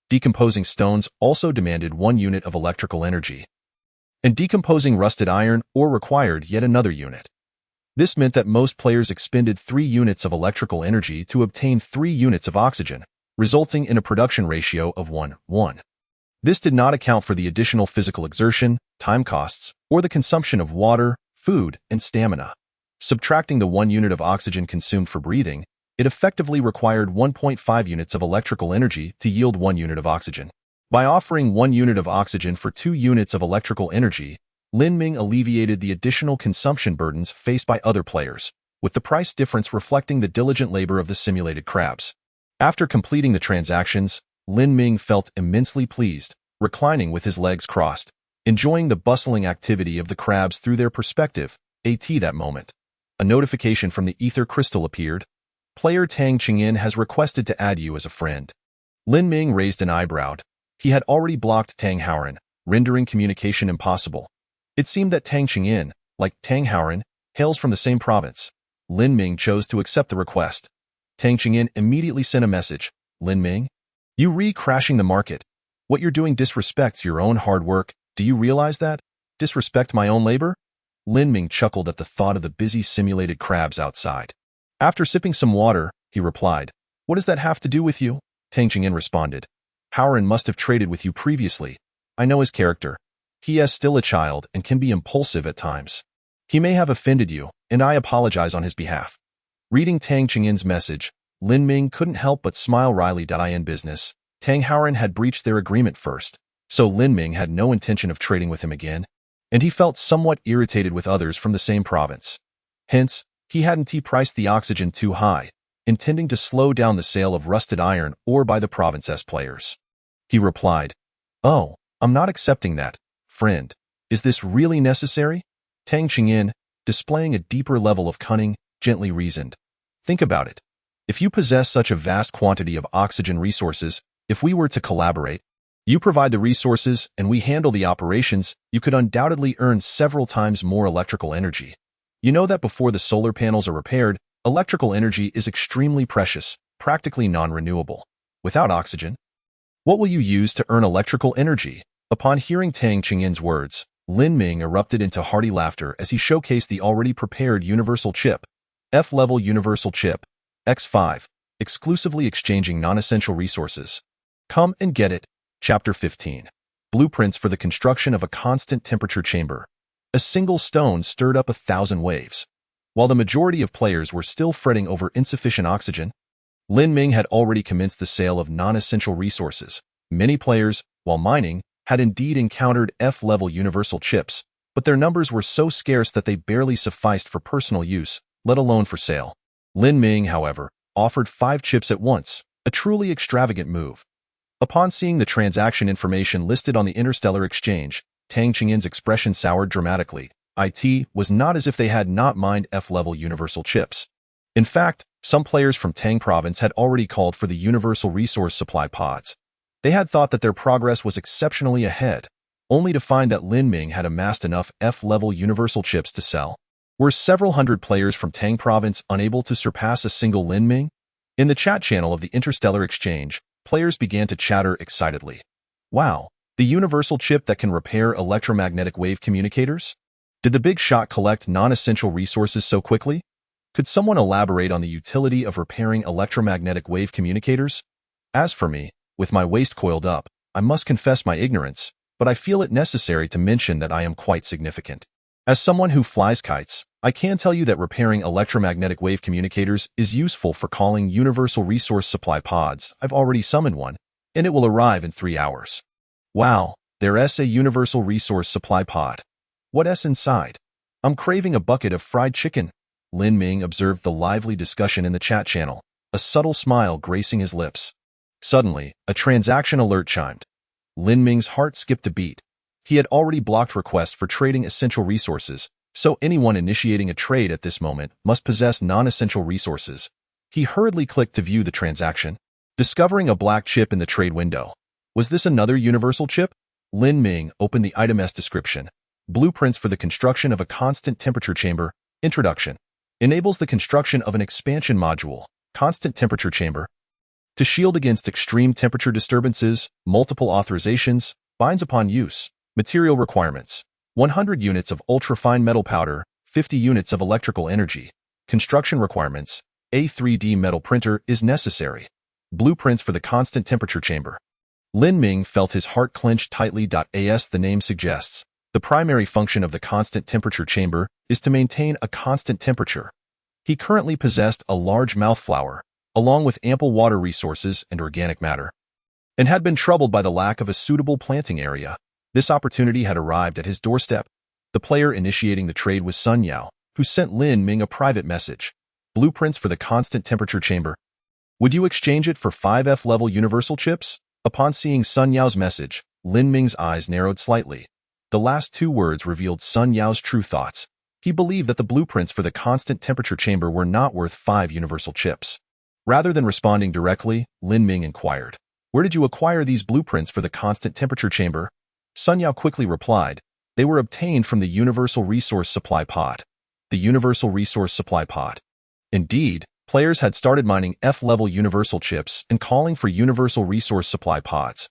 Decomposing stones also demanded 1 unit of electrical energy. And decomposing rusted iron ore required yet another unit. This meant that most players expended 3 units of electrical energy to obtain 3 units of oxygen, resulting in a production ratio of 1:1. This did not account for the additional physical exertion, time costs, or the consumption of water, food, and stamina. Subtracting the 1 unit of oxygen consumed for breathing, it effectively required 1.5 units of electrical energy to yield 1 unit of oxygen. By offering 1 unit of oxygen for 2 units of electrical energy, Lin Ming alleviated the additional consumption burdens faced by other players, with the price difference reflecting the diligent labor of the simulated crabs. After completing the transactions, Lin Ming felt immensely pleased, reclining with his legs crossed, enjoying the bustling activity of the crabs through their perspective. That moment, a notification from the ether crystal appeared. Player Tang Qingyin has requested to add you as a friend. Lin Ming raised an eyebrow. He had already blocked Tang Haoran, rendering communication impossible. It seemed that Tang Qingyin, like Tang Haoran, hails from the same province. Lin Ming chose to accept the request. Tang Qingyin immediately sent a message. Lin Ming? You crashing the market. What you're doing disrespects your own hard work. Do you realize that? Disrespect my own labor? Lin Ming chuckled at the thought of the busy simulated crabs outside. After sipping some water, he replied, What does that have to do with you? Tang Qingyin responded. Haoran must have traded with you previously. I know his character. He is still a child and can be impulsive at times. He may have offended you, and I apologize on his behalf. Reading Tang Qingyin's message, Lin Ming couldn't help but smile wryly. In business, Tang Haoran had breached their agreement first, so Lin Ming had no intention of trading with him again, and he felt somewhat irritated with others from the same province. Hence, he hadn't priced the oxygen too high, intending to slow down the sale of rusted iron ore by the province's players. He replied, Oh, I'm not accepting that, friend. Is this really necessary? Tang Qingyin, displaying a deeper level of cunning, gently reasoned. Think about it. If you possess such a vast quantity of oxygen resources, if we were to collaborate, you provide the resources and we handle the operations, you could undoubtedly earn several times more electrical energy. You know that before the solar panels are repaired, electrical energy is extremely precious, practically non-renewable. Without oxygen, what will you use to earn electrical energy? Upon hearing Tang Qingyin's words, Lin Ming erupted into hearty laughter as he showcased the already prepared universal chip, F-level universal chip, X5, exclusively exchanging non-essential resources. Come and get it. Chapter 15. Blueprints for the construction of a constant temperature chamber. A single stone stirred up 1,000 waves. While the majority of players were still fretting over insufficient oxygen, Lin Ming had already commenced the sale of non-essential resources. Many players, while mining, had indeed encountered F-level universal chips, but their numbers were so scarce that they barely sufficed for personal use, let alone for sale. Lin Ming, however, offered 5 chips at once, a truly extravagant move. Upon seeing the transaction information listed on the Interstellar exchange, Tang Qingyin's expression soured dramatically. It was not as if they had not mined F-level universal chips. In fact, some players from Tang province had already called for the universal resource supply pods. They had thought that their progress was exceptionally ahead, only to find that Lin Ming had amassed enough F-level universal chips to sell. Were several hundred players from Tang province unable to surpass a single Lin Ming? In the chat channel of the Interstellar exchange, players began to chatter excitedly. Wow, the universal chip that can repair electromagnetic wave communicators? Did the big shot collect non-essential resources so quickly? Could someone elaborate on the utility of repairing electromagnetic wave communicators? As for me, with my waist coiled up, I must confess my ignorance, but I feel it necessary to mention that I am quite significant. As someone who flies kites, I can tell you that repairing electromagnetic wave communicators is useful for calling universal resource supply pods. I've already summoned one, and it will arrive in 3 hours. Wow, there's a universal resource supply pod. What's inside? I'm craving a bucket of fried chicken. Lin Ming observed the lively discussion in the chat channel, a subtle smile gracing his lips. Suddenly, a transaction alert chimed. Lin Ming's heart skipped a beat. He had already blocked requests for trading essential resources, so anyone initiating a trade at this moment must possess non-essential resources. He hurriedly clicked to view the transaction, discovering a black chip in the trade window. Was this another universal chip? Lin Ming opened the item's description. Blueprints for the construction of a constant temperature chamber. Introduction. Enables the construction of an expansion module, constant temperature chamber, to shield against extreme temperature disturbances, multiple authorizations, binds upon use. Material requirements. 100 units of ultra-fine metal powder, 50 units of electrical energy. Construction requirements. A 3D metal printer is necessary. Blueprints for the constant temperature chamber. Lin Ming felt his heart clench tightly. As the name suggests, the primary function of the constant temperature chamber is to maintain a constant temperature. He currently possessed a large mouthflower, along with ample water resources and organic matter, and had been troubled by the lack of a suitable planting area. This opportunity had arrived at his doorstep. The player initiating the trade was Sun Yao, who sent Lin Ming a private message. Blueprints for the constant temperature chamber. Would you exchange it for 5 F-level universal chips? Upon seeing Sun Yao's message, Lin Ming's eyes narrowed slightly. The last 2 words revealed Sun Yao's true thoughts. He believed that the blueprints for the constant temperature chamber were not worth 5 universal chips. Rather than responding directly, Lin Ming inquired, "Where did you acquire these blueprints for the constant temperature chamber?" Sun Yao quickly replied, "They were obtained from the Universal Resource Supply Pod." The Universal Resource Supply Pod. Indeed, players had started mining F-level universal chips and calling for Universal Resource Supply Pods.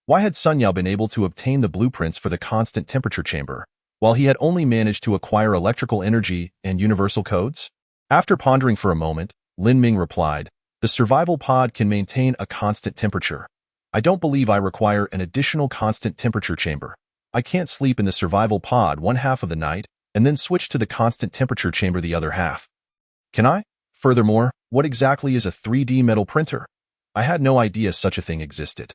Why had Sun Yao been able to obtain the blueprints for the constant temperature chamber, while he had only managed to acquire electrical energy and universal codes? After pondering for a moment, Lin Ming replied, "The survival pod can maintain a constant temperature. I don't believe I require an additional constant temperature chamber. I can't sleep in the survival pod 1/2 of the night and then switch to the constant temperature chamber the other half. Can I? Furthermore, what exactly is a 3D metal printer? I had no idea such a thing existed."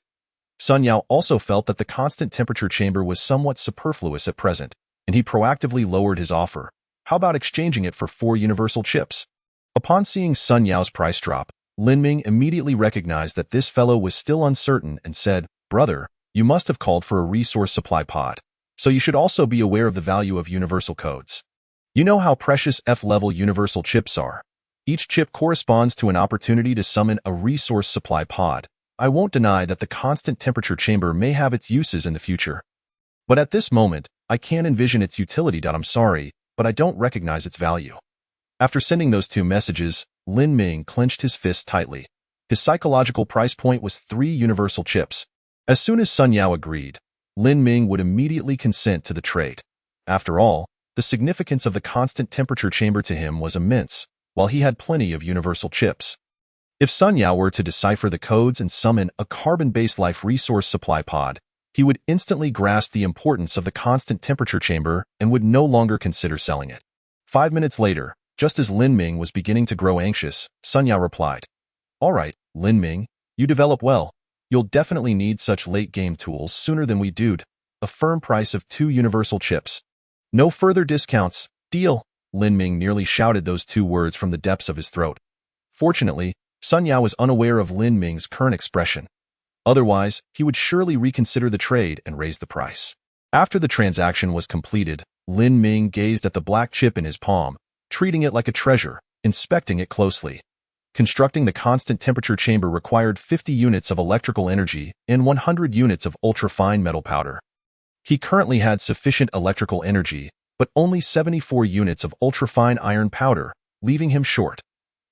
Sun Yao also felt that the constant temperature chamber was somewhat superfluous at present, and he proactively lowered his offer. How about exchanging it for 4 universal chips? Upon seeing Sun Yao's price drop, Lin Ming immediately recognized that this fellow was still uncertain and said, "Brother, you must have called for a resource supply pod, so you should also be aware of the value of universal codes. You know how precious F-level universal chips are. Each chip corresponds to an opportunity to summon a resource supply pod. I won't deny that the constant temperature chamber may have its uses in the future, but at this moment, I can't envision its utility. I'm sorry, but I don't recognize its value. After sending those two messages, Lin Ming clenched his fists tightly. His psychological price point was 3 universal chips. As soon as Sun Yao agreed, Lin Ming would immediately consent to the trade. After all, the significance of the constant temperature chamber to him was immense, while he had plenty of universal chips. If Sun Yao were to decipher the codes and summon a carbon-based life resource supply pod, he would instantly grasp the importance of the constant temperature chamber and would no longer consider selling it. 5 minutes later, just as Lin Ming was beginning to grow anxious, Sun Yao replied, "All right, Lin Ming, you develop well. You'll definitely need such late-game tools sooner than we do. A firm price of 2 universal chips. No further discounts. Deal." Lin Ming nearly shouted those 2 words from the depths of his throat. Fortunately, Sun Yao was unaware of Lin Ming's current expression. Otherwise, he would surely reconsider the trade and raise the price. After the transaction was completed, Lin Ming gazed at the black chip in his palm, treating it like a treasure, inspecting it closely. Constructing the constant temperature chamber required 50 units of electrical energy and 100 units of ultra-fine metal powder. He currently had sufficient electrical energy, but only 74 units of ultra-fine iron powder, leaving him short.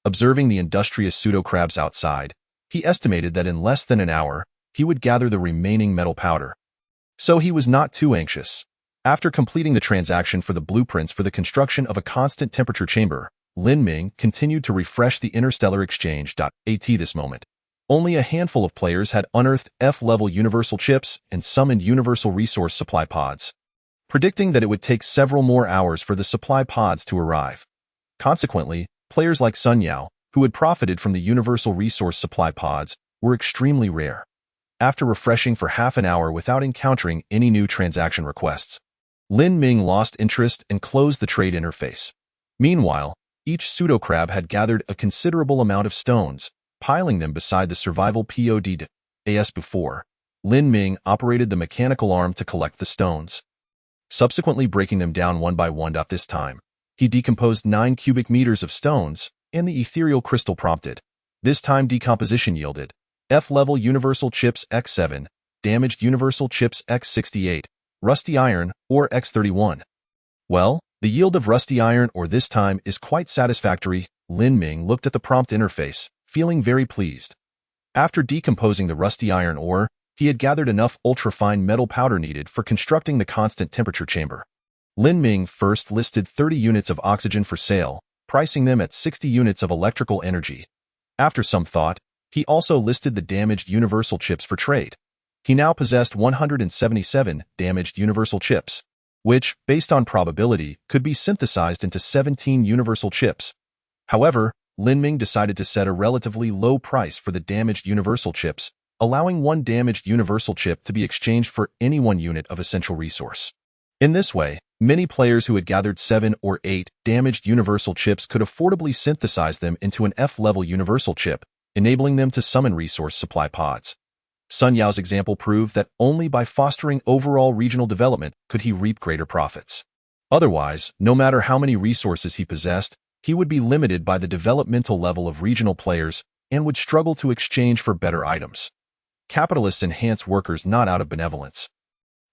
Observing the industrious pseudo-crabs outside, he estimated that in less than an hour, he would gather the remaining metal powder. So he was not too anxious. After completing the transaction for the blueprints for the construction of a constant temperature chamber, Lin Ming continued to refresh the Interstellar Exchange.at this moment. Only a handful of players had unearthed F-level universal chips and summoned universal resource supply pods, predicting that it would take several more hours for the supply pods to arrive. Consequently, players like Sun Yao, who had profited from the universal resource supply pods, were extremely rare. After refreshing for half an hour without encountering any new transaction requests, Lin Ming lost interest and closed the trade interface. Meanwhile, each pseudo-crab had gathered a considerable amount of stones, piling them beside the survival pod. As before, Lin Ming operated the mechanical arm to collect the stones, subsequently breaking them down one by one. This time, he decomposed 9 cubic meters of stones, and the ethereal crystal prompted. This time decomposition yielded F-level universal chips X7, damaged universal chips X68, rusty iron, or X31. Well, the yield of rusty iron ore this time is quite satisfactory. Lin Ming looked at the prompt interface, feeling very pleased. After decomposing the rusty iron ore, he had gathered enough ultrafine metal powder needed for constructing the constant temperature chamber. Lin Ming first listed 30 units of oxygen for sale, pricing them at 60 units of electrical energy. After some thought, he also listed the damaged universal chips for trade. He now possessed 177 damaged universal chips, which, based on probability, could be synthesized into 17 universal chips. However, Lin Ming decided to set a relatively low price for the damaged universal chips, allowing 1 damaged universal chip to be exchanged for any 1 unit of essential resource. In this way, many players who had gathered 7 or 8 damaged universal chips could affordably synthesize them into an F-level universal chip, enabling them to summon resource supply pods. Sun Yao's example proved that only by fostering overall regional development could he reap greater profits. Otherwise, no matter how many resources he possessed, he would be limited by the developmental level of regional players and would struggle to exchange for better items. Capitalists enhance workers not out of benevolence,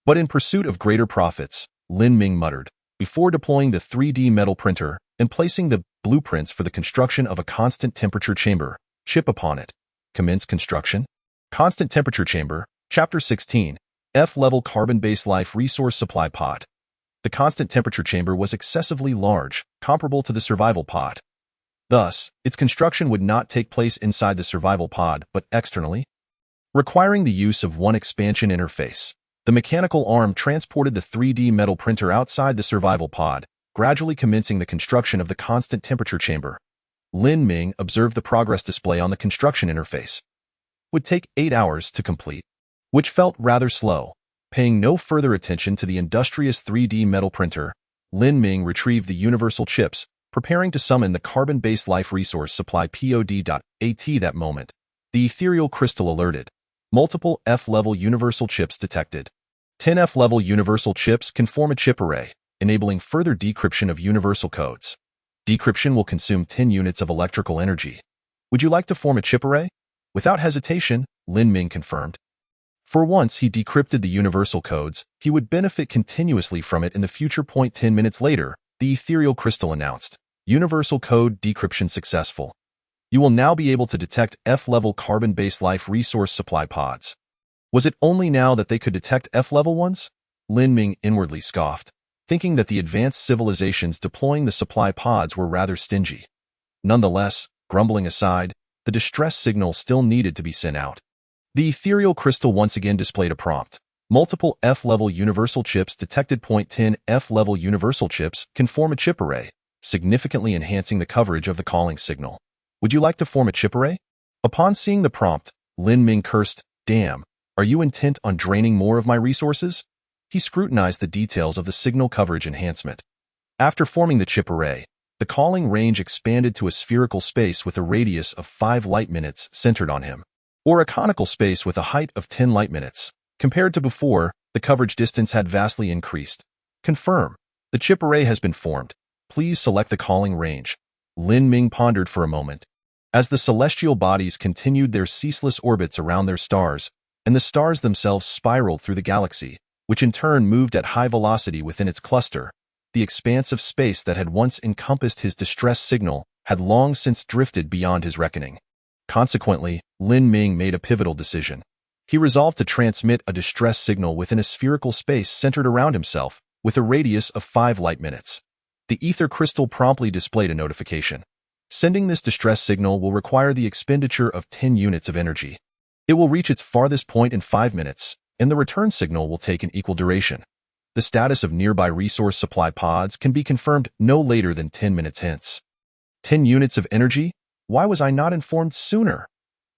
but in pursuit of greater profits. Lin Ming muttered, before deploying the 3D metal printer and placing the blueprints for the construction of a constant temperature chamber chip upon it. Commence construction. Constant temperature chamber, Chapter 16, F-level carbon-based life resource supply pod. The constant temperature chamber was excessively large, comparable to the survival pod. Thus, its construction would not take place inside the survival pod but externally, requiring the use of one expansion interface. The mechanical arm transported the 3D metal printer outside the survival pod, gradually commencing the construction of the constant temperature chamber. Lin Ming observed the progress display on the construction interface. Would take 8 hours to complete, which felt rather slow. Paying no further attention to the industrious 3D metal printer, Lin Ming retrieved the universal chips, preparing to summon the carbon-based life resource supply pod.at. That moment, the ethereal crystal alerted. Multiple F-level universal chips detected. 10 F-level universal chips can form a chip array, enabling further decryption of universal codes. Decryption will consume 10 units of electrical energy. Would you like to form a chip array? Without hesitation, Lin Ming confirmed. For once he decrypted the universal codes, he would benefit continuously from it in the future. 10 minutes later, The ethereal crystal announced, "Universal code decryption successful. You will now be able to detect F-level carbon-based life resource supply pods." Was it only now that they could detect F-level ones? Lin Ming inwardly scoffed, thinking that the advanced civilizations deploying the supply pods were rather stingy. Nonetheless, grumbling aside, the distress signal still needed to be sent out. The ethereal crystal once again displayed a prompt. Multiple F-level universal chips detected. 10 F-level universal chips can form a chip array, significantly enhancing the coverage of the calling signal. Would you like to form a chip array? Upon seeing the prompt, Lin Ming cursed, "Damn, are you intent on draining more of my resources?" He scrutinized the details of the signal coverage enhancement. After forming the chip array, the calling range expanded to a spherical space with a radius of 5 light minutes centered on him, or a conical space with a height of 10 light minutes. Compared to before, the coverage distance had vastly increased. Confirm. The chip array has been formed. Please select the calling range. Lin Ming pondered for a moment. As the celestial bodies continued their ceaseless orbits around their stars, and the stars themselves spiraled through the galaxy, which in turn moved at high velocity within its cluster, the expanse of space that had once encompassed his distress signal had long since drifted beyond his reckoning. Consequently, Lin Ming made a pivotal decision. He resolved to transmit a distress signal within a spherical space centered around himself, with a radius of 5 light minutes. The ether crystal promptly displayed a notification. Sending this distress signal will require the expenditure of 10 units of energy. It will reach its farthest point in 5 minutes, and the return signal will take an equal duration. The status of nearby resource supply pods can be confirmed no later than 10 minutes hence. 10 units of energy? Why was I not informed sooner?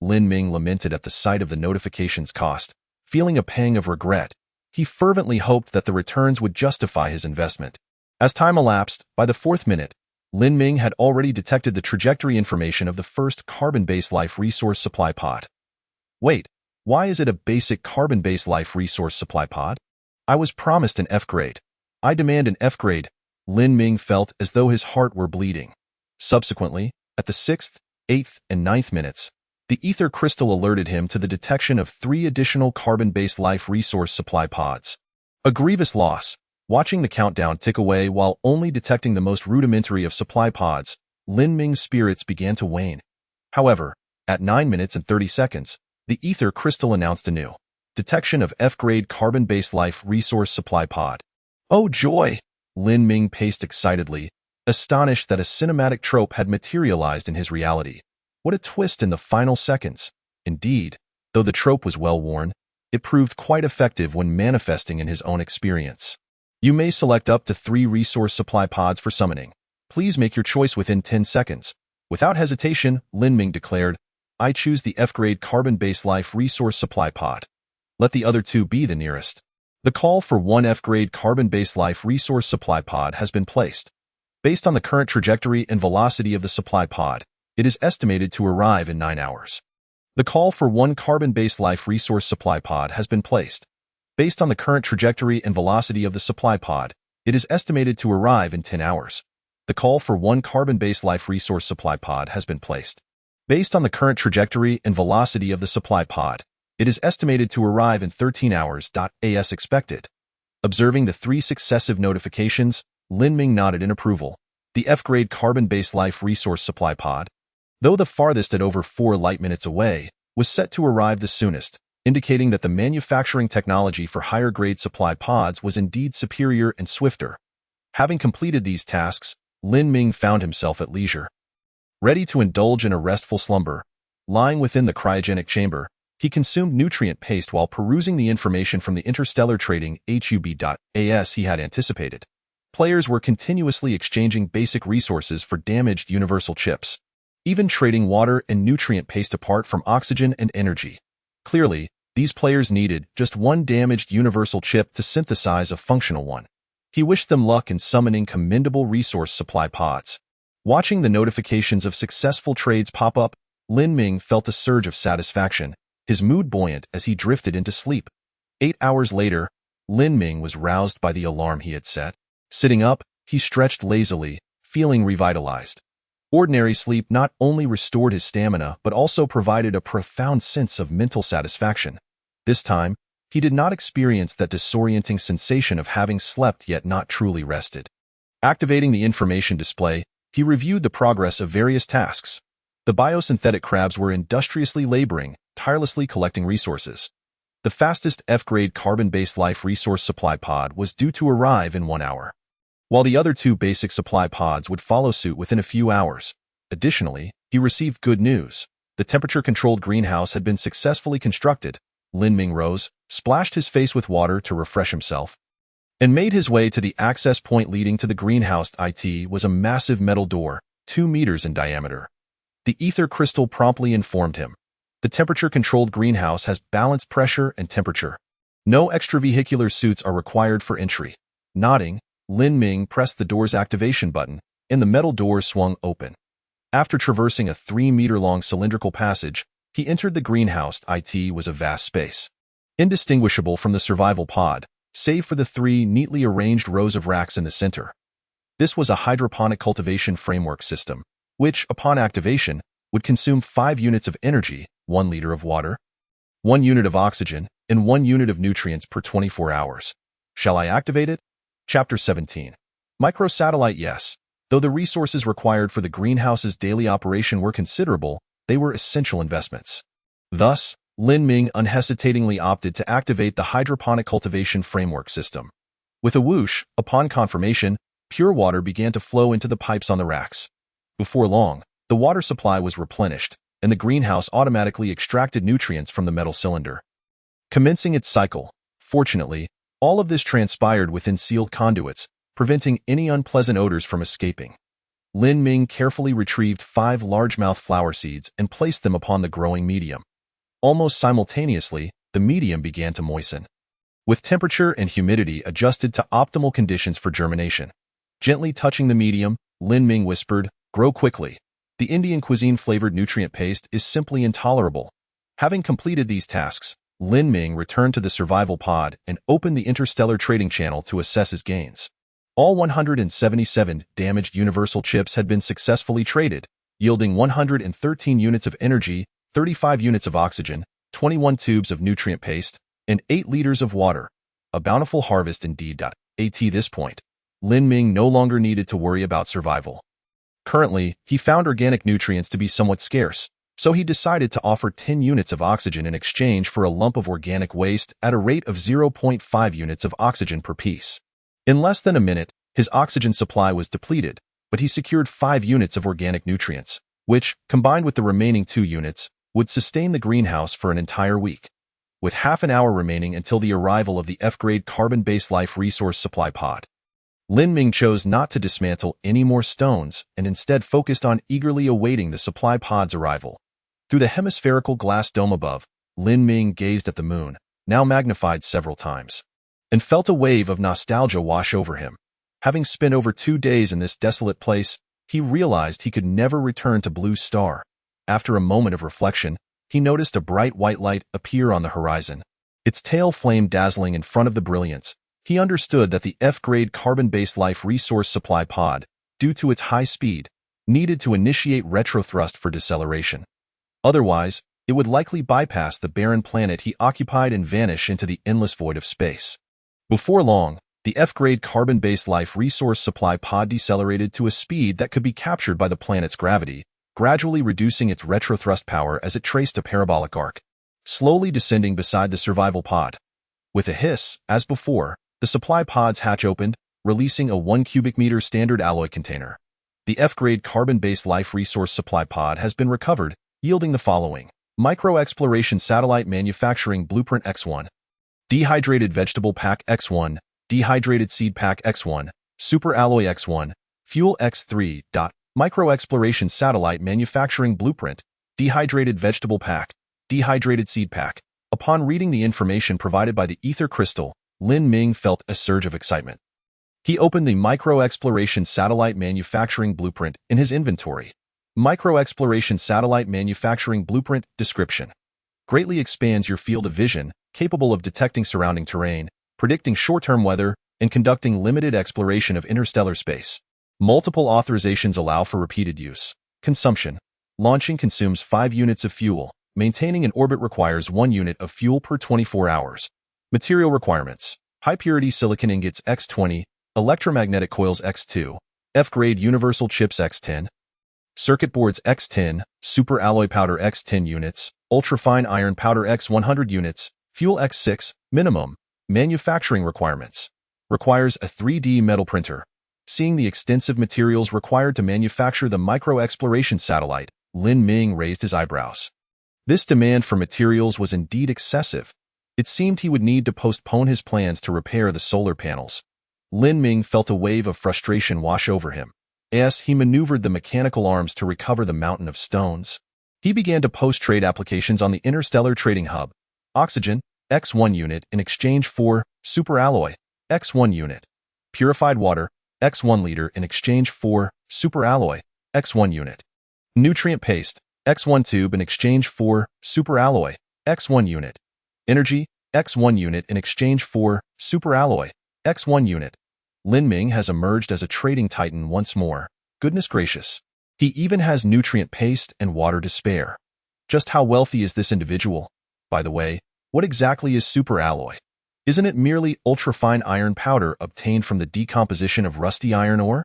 Lin Ming lamented at the sight of the notification's cost, feeling a pang of regret. He fervently hoped that the returns would justify his investment. As time elapsed, by the 4th minute, Lin Ming had already detected the trajectory information of the first carbon-based life resource supply pod. Wait, why is it a basic carbon-based life resource supply pod? I was promised an F grade. I demand an F grade. Lin Ming felt as though his heart were bleeding. Subsequently, at the 6th, 8th, and 9th minutes, the ether crystal alerted him to the detection of 3 additional carbon-based life resource supply pods. A grievous loss. Watching the countdown tick away while only detecting the most rudimentary of supply pods, Lin Ming's spirits began to wane. However, at 9 minutes and 30 seconds, the ether crystal announced a new detection of F-grade carbon-based life resource supply pod. Oh joy! Lin Ming paced excitedly, astonished that a cinematic trope had materialized in his reality. What a twist in the final seconds! Indeed, though the trope was well-worn, it proved quite effective when manifesting in his own experience. You may select up to 3 resource supply pods for summoning. Please make your choice within 10 seconds. Without hesitation, Lin Ming declared, "I choose the F-grade carbon-based life resource supply pod. Let the other 2 be the nearest." The call for 1 F-grade carbon-based life resource supply pod has been placed. Based on the current trajectory and velocity of the supply pod, it is estimated to arrive in 9 hours. The call for 1 carbon-based life resource supply pod has been placed. Based on the current trajectory and velocity of the supply pod, it is estimated to arrive in 10 hours. The call for 1 carbon-based life resource supply pod has been placed. Based on the current trajectory and velocity of the supply pod, it is estimated to arrive in 13 hours. As expected. Observing the 3 successive notifications, Lin Ming nodded in approval. The F-grade carbon-based life resource supply pod, though the farthest at over 4 light minutes away, was set to arrive the soonest, indicating that the manufacturing technology for higher-grade supply pods was indeed superior and swifter. Having completed these tasks, Lin Ming found himself at leisure. Ready to indulge in a restful slumber, lying within the cryogenic chamber, he consumed nutrient paste while perusing the information from the Interstellar Trading hub.as he had anticipated. Players were continuously exchanging basic resources for damaged universal chips, even trading water and nutrient paste apart from oxygen and energy. Clearly, these players needed just 1 damaged universal chip to synthesize a functional one. He wished them luck in summoning commendable resource supply pods. Watching the notifications of successful trades pop up, Lin Ming felt a surge of satisfaction, his mood buoyant as he drifted into sleep. 8 hours later, Lin Ming was roused by the alarm he had set. Sitting up, he stretched lazily, feeling revitalized. Ordinary sleep not only restored his stamina but also provided a profound sense of mental satisfaction. This time, he did not experience that disorienting sensation of having slept yet not truly rested. Activating the information display, he reviewed the progress of various tasks. The biosynthetic crabs were industriously laboring, tirelessly collecting resources. The fastest F-grade carbon-based life resource supply pod was due to arrive in 1 hour, while the other 2 basic supply pods would follow suit within a few hours. Additionally, he received good news. The temperature-controlled greenhouse had been successfully constructed. Lin Ming rose, splashed his face with water to refresh himself, and made his way to the access point leading to the greenhouse. It was a massive metal door, 2 meters in diameter. The ether crystal promptly informed him. The temperature-controlled greenhouse has balanced pressure and temperature. No extravehicular suits are required for entry. Nodding, Lin Ming pressed the door's activation button, and the metal door swung open. After traversing a 3-meter-long cylindrical passage, he entered the greenhouse. It was a vast space, indistinguishable from the survival pod, save for the 3 neatly arranged rows of racks in the center. This was a hydroponic cultivation framework system, which, upon activation, would consume 5 units of energy, 1 liter of water, 1 unit of oxygen, and 1 unit of nutrients per 24 hours. Shall I activate it? Chapter 17. Microsatellite. Yes. Though the resources required for the greenhouse's daily operation were considerable, they were essential investments. Thus, Lin Ming unhesitatingly opted to activate the hydroponic cultivation framework system. With a whoosh, upon confirmation, pure water began to flow into the pipes on the racks. Before long, the water supply was replenished, and the greenhouse automatically extracted nutrients from the metal cylinder, commencing its cycle. Fortunately, all of this transpired within sealed conduits, preventing any unpleasant odors from escaping. Lin Ming carefully retrieved 5 largemouth flower seeds and placed them upon the growing medium. Almost simultaneously, the medium began to moisten, with temperature and humidity adjusted to optimal conditions for germination. Gently touching the medium, Lin Ming whispered, "Grow quickly. The Indian cuisine-flavored nutrient paste is simply intolerable." Having completed these tasks, Lin Ming returned to the survival pod and opened the Interstellar trading channel to assess his gains. All 177 damaged universal chips had been successfully traded, yielding 113 units of energy, 35 units of oxygen, 21 tubes of nutrient paste, and 8 liters of water. A bountiful harvest indeed. At this point, Lin Ming no longer needed to worry about survival. Currently, he found organic nutrients to be somewhat scarce, so he decided to offer 10 units of oxygen in exchange for a lump of organic waste at a rate of 0.5 units of oxygen per piece. In less than a minute, his oxygen supply was depleted, but he secured 5 units of organic nutrients, which, combined with the remaining 2 units, would sustain the greenhouse for an entire week. With half an hour remaining until the arrival of the F-grade carbon-based life resource supply pod, Lin Ming chose not to dismantle any more stones and instead focused on eagerly awaiting the supply pod's arrival. Through the hemispherical glass dome above, Lin Ming gazed at the moon, now magnified several times, and felt a wave of nostalgia wash over him. Having spent over 2 days in this desolate place, he realized he could never return to Blue Star. After a moment of reflection, he noticed a bright white light appear on the horizon. Its tail flamed dazzling in front of the brilliance. He understood that the F-grade carbon-based life resource supply pod, due to its high speed, needed to initiate retrothrust for deceleration. Otherwise, it would likely bypass the barren planet he occupied and vanish into the endless void of space. Before long, the F-grade carbon-based life resource supply pod decelerated to a speed that could be captured by the planet's gravity, gradually reducing its retrothrust power as it traced a parabolic arc, slowly descending beside the survival pod. With a hiss, as before, the supply pod's hatch opened, releasing a 1 cubic meter standard alloy container. The F-grade carbon-based life resource supply pod has been recovered, yielding the following: Micro-Exploration Satellite Manufacturing Blueprint X1, Dehydrated Vegetable Pack X1, Dehydrated Seed Pack X1, Super Alloy X1, Fuel X3. Micro-Exploration Satellite Manufacturing Blueprint, Dehydrated Vegetable Pack, Dehydrated Seed Pack. Upon reading the information provided by the ether crystal, Lin Ming felt a surge of excitement. He opened the Micro-Exploration Satellite Manufacturing Blueprint in his inventory. Micro-Exploration Satellite Manufacturing Blueprint description greatly expands your field of vision, capable of detecting surrounding terrain, predicting short-term weather, and conducting limited exploration of interstellar space. Multiple authorizations allow for repeated use. Consumption. Launching consumes 5 units of fuel. Maintaining an orbit requires 1 unit of fuel per 24 hours. Material requirements: high-purity silicon ingots X20, electromagnetic coils X2, F-grade universal chips X10, circuit boards X10, super alloy powder X10 units, ultrafine iron powder X100 units, fuel X6, minimum, manufacturing requirements. Requires a 3D metal printer. Seeing the extensive materials required to manufacture the micro-exploration satellite, Lin Ming raised his eyebrows. This demand for materials was indeed excessive. It seemed he would need to postpone his plans to repair the solar panels. Lin Ming felt a wave of frustration wash over him. As he maneuvered the mechanical arms to recover the mountain of stones, he began to post trade applications on the Interstellar trading hub. Oxygen, X1 unit in exchange for superalloy, X1 unit. Purified water, X1 liter in exchange for superalloy, X1 unit. Nutrient paste, X1 tube in exchange for superalloy, X1 unit. Energy, X1 unit in exchange for superalloy, X1 unit. Lin Ming has emerged as a trading titan once more. Goodness gracious. He even has nutrient paste and water to spare. Just how wealthy is this individual? By the way, what exactly is superalloy? Isn't it merely ultrafine iron powder obtained from the decomposition of rusty iron ore?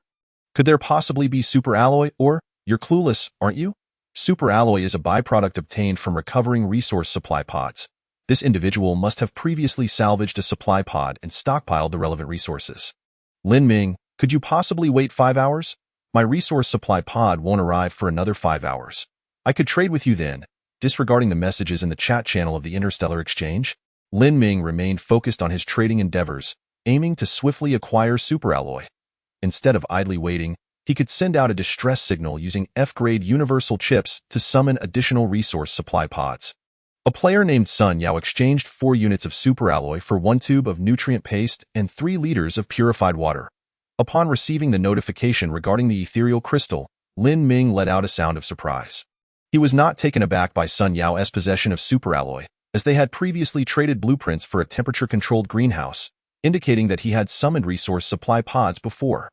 Could there possibly be superalloy ore? You're clueless, aren't you? Superalloy is a byproduct obtained from recovering resource supply pods. This individual must have previously salvaged a supply pod and stockpiled the relevant resources. Lin Ming, could you possibly wait 5 hours? My resource supply pod won't arrive for another 5 hours. I could trade with you then. Disregarding the messages in the chat channel of the Interstellar Exchange, Lin Ming remained focused on his trading endeavors, aiming to swiftly acquire superalloy. Instead of idly waiting, he could send out a distress signal using F-grade universal chips to summon additional resource supply pods. A player named Sun Yao exchanged 4 units of superalloy for 1 tube of nutrient paste and 3 liters of purified water. Upon receiving the notification regarding the ethereal crystal, Lin Ming let out a sound of surprise. He was not taken aback by Sun Yao's possession of superalloy, as they had previously traded blueprints for a temperature-controlled greenhouse, indicating that he had summoned resource supply pods before.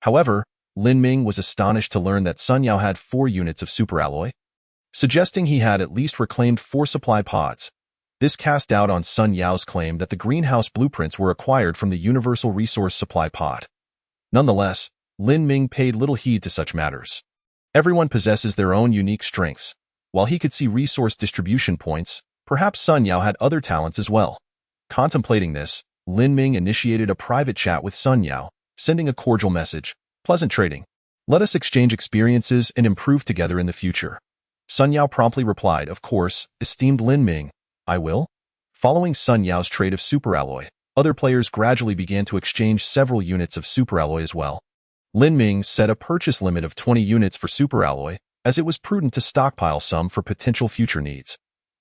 However, Lin Ming was astonished to learn that Sun Yao had 4 units of superalloy, suggesting he had at least reclaimed 4 supply pods. This cast doubt on Sun Yao's claim that the greenhouse blueprints were acquired from the universal resource supply pod. Nonetheless, Lin Ming paid little heed to such matters. Everyone possesses their own unique strengths. While he could see resource distribution points, perhaps Sun Yao had other talents as well. Contemplating this, Lin Ming initiated a private chat with Sun Yao, sending a cordial message. Pleasant trading. Let us exchange experiences and improve together in the future. Sun Yao promptly replied, of course, esteemed Lin Ming, I will. Following Sun Yao's trade of superalloy, other players gradually began to exchange several units of superalloy as well. Lin Ming set a purchase limit of 20 units for superalloy, as it was prudent to stockpile some for potential future needs.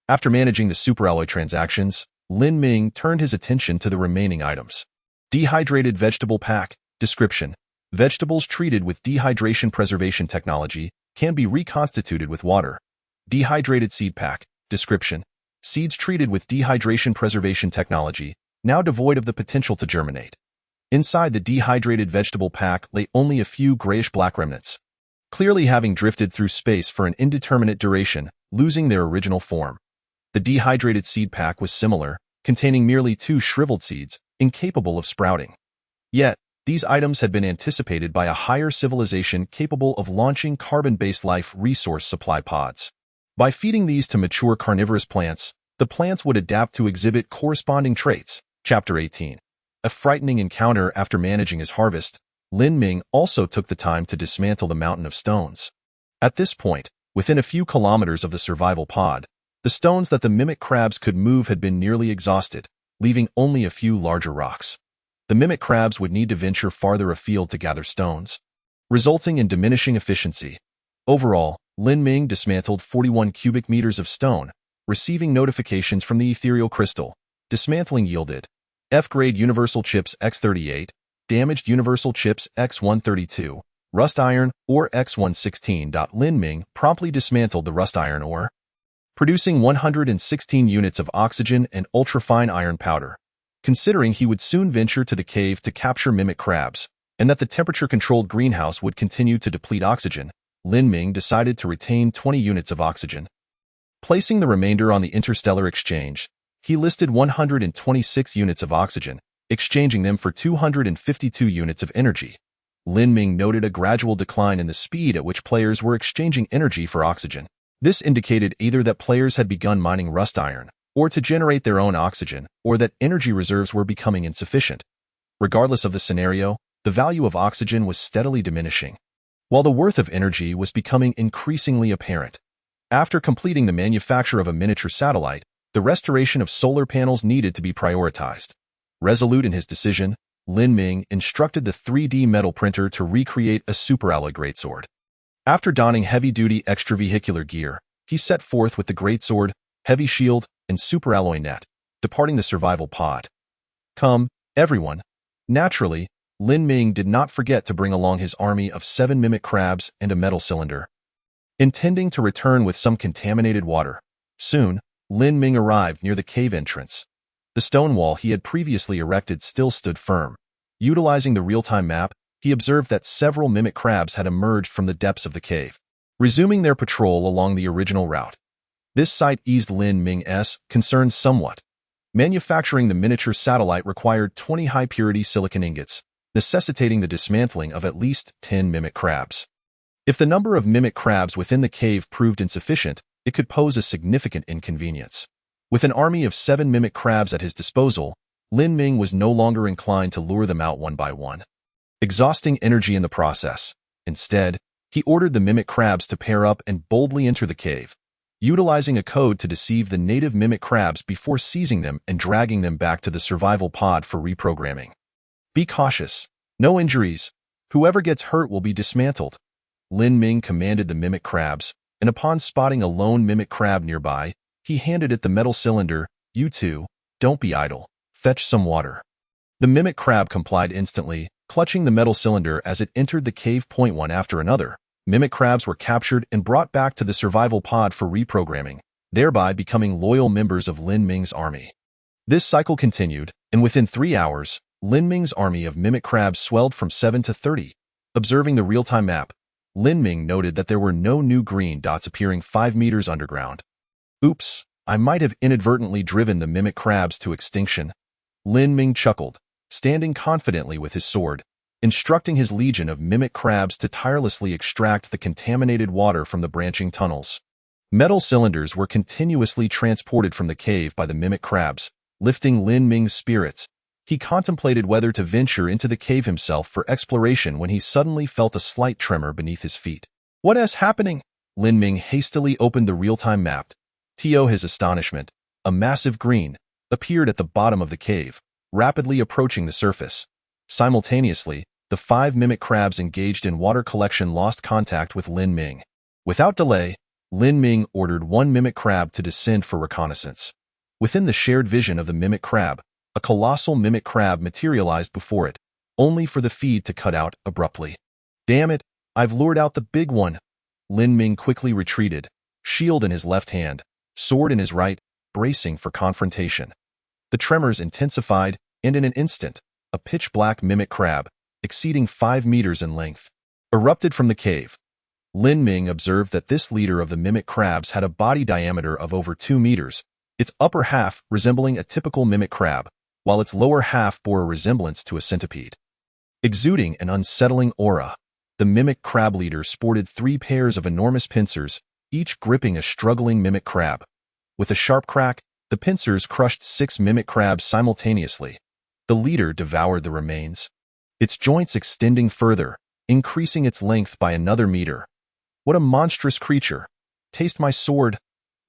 After managing the superalloy transactions, Lin Ming turned his attention to the remaining items. Dehydrated vegetable pack. Description. Vegetables treated with dehydration preservation technology can be reconstituted with water. Dehydrated seed pack. Description. Seeds treated with dehydration preservation technology, now devoid of the potential to germinate. Inside the dehydrated vegetable pack lay only a few grayish-black remnants, clearly having drifted through space for an indeterminate duration, losing their original form. The dehydrated seed pack was similar, containing merely 2 shriveled seeds, incapable of sprouting. Yet, these items had been anticipated by a higher civilization capable of launching carbon-based life resource supply pods. By feeding these to mature carnivorous plants, the plants would adapt to exhibit corresponding traits. Chapter 18. A frightening encounter. After managing his harvest, Lin Ming also took the time to dismantle the mountain of stones. At this point, within a few kilometers of the survival pod, the stones that the mimic crabs could move had been nearly exhausted, leaving only a few larger rocks. The mimic crabs would need to venture farther afield to gather stones, resulting in diminishing efficiency. Overall, Lin Ming dismantled 41 cubic meters of stone, receiving notifications from the ethereal crystal. Dismantling yielded F-grade universal chips X38, damaged universal chips X132, rust iron ore X116. Lin Ming promptly dismantled the rust iron ore, producing 116 units of oxygen and ultrafine iron powder. Considering he would soon venture to the cave to capture mimic crabs, and that the temperature-controlled greenhouse would continue to deplete oxygen, Lin Ming decided to retain 20 units of oxygen. Placing the remainder on the Interstellar Exchange, he listed 126 units of oxygen, exchanging them for 252 units of energy. Lin Ming noted a gradual decline in the speed at which players were exchanging energy for oxygen. This indicated either that players had begun mining rust iron, or to generate their own oxygen, or that energy reserves were becoming insufficient. Regardless of the scenario, the value of oxygen was steadily diminishing, while the worth of energy was becoming increasingly apparent. After completing the manufacture of a miniature satellite, the restoration of solar panels needed to be prioritized. Resolute in his decision, Lin Ming instructed the 3D metal printer to recreate a superalloy greatsword. After donning heavy-duty extravehicular gear, he set forth with the greatsword, heavy shield, and superalloy net, departing the survival pod. Come, everyone. Naturally, Lin Ming did not forget to bring along his army of 7 mimic crabs and a metal cylinder, intending to return with some contaminated water. Soon, Lin Ming arrived near the cave entrance. The stone wall he had previously erected still stood firm. Utilizing the real-time map, he observed that several mimic crabs had emerged from the depths of the cave, resuming their patrol along the original route. This sight eased Lin Ming's concerns somewhat. Manufacturing the miniature satellite required 20 high-purity silicon ingots, necessitating the dismantling of at least 10 mimic crabs. If the number of mimic crabs within the cave proved insufficient, it could pose a significant inconvenience. With an army of 7 mimic crabs at his disposal, Lin Ming was no longer inclined to lure them out one by one, exhausting energy in the process. Instead, he ordered the mimic crabs to pair up and boldly enter the cave, utilizing a code to deceive the native mimic crabs before seizing them and dragging them back to the survival pod for reprogramming. Be cautious. No injuries. Whoever gets hurt will be dismantled. Lin Ming commanded the mimic crabs, and upon spotting a lone mimic crab nearby, he handed it the metal cylinder. You two, don't be idle. Fetch some water. The mimic crab complied instantly, clutching the metal cylinder as it entered the cave. One after another, mimic crabs were captured and brought back to the survival pod for reprogramming, thereby becoming loyal members of Lin Ming's army. This cycle continued, and within 3 hours, Lin Ming's army of mimic crabs swelled from 7 to 30. Observing the real-time map, Lin Ming noted that there were no new green dots appearing 5 meters underground. Oops, I might have inadvertently driven the mimic crabs to extinction. Lin Ming chuckled, standing confidently with his sword, instructing his legion of mimic crabs to tirelessly extract the contaminated water from the branching tunnels. Metal cylinders were continuously transported from the cave by the mimic crabs, lifting Lin Ming's spirits. He contemplated whether to venture into the cave himself for exploration when he suddenly felt a slight tremor beneath his feet. What is happening? Lin Ming hastily opened the real-time map. To his astonishment, a massive green appeared at the bottom of the cave, rapidly approaching the surface. Simultaneously, the 5 mimic crabs engaged in water collection lost contact with Lin Ming. Without delay, Lin Ming ordered 1 mimic crab to descend for reconnaissance. Within the shared vision of the mimic crab, a colossal mimic crab materialized before it, only for the feed to cut out abruptly. Damn it, I've lured out the big one. Lin Ming quickly retreated, shield in his left hand, sword in his right, bracing for confrontation. The tremors intensified, and in an instant, a pitch-black mimic crab, exceeding 5 meters in length, erupted from the cave. Lin Ming observed that this leader of the mimic crabs had a body diameter of over 2 meters, its upper half resembling a typical mimic crab, while its lower half bore a resemblance to a centipede. Exuding an unsettling aura, the mimic crab leader sported 3 pairs of enormous pincers, each gripping a struggling mimic crab. With a sharp crack, the pincers crushed 6 mimic crabs simultaneously. The leader devoured the remains, its joints extending further, increasing its length by another meter. What a monstrous creature! Taste my sword!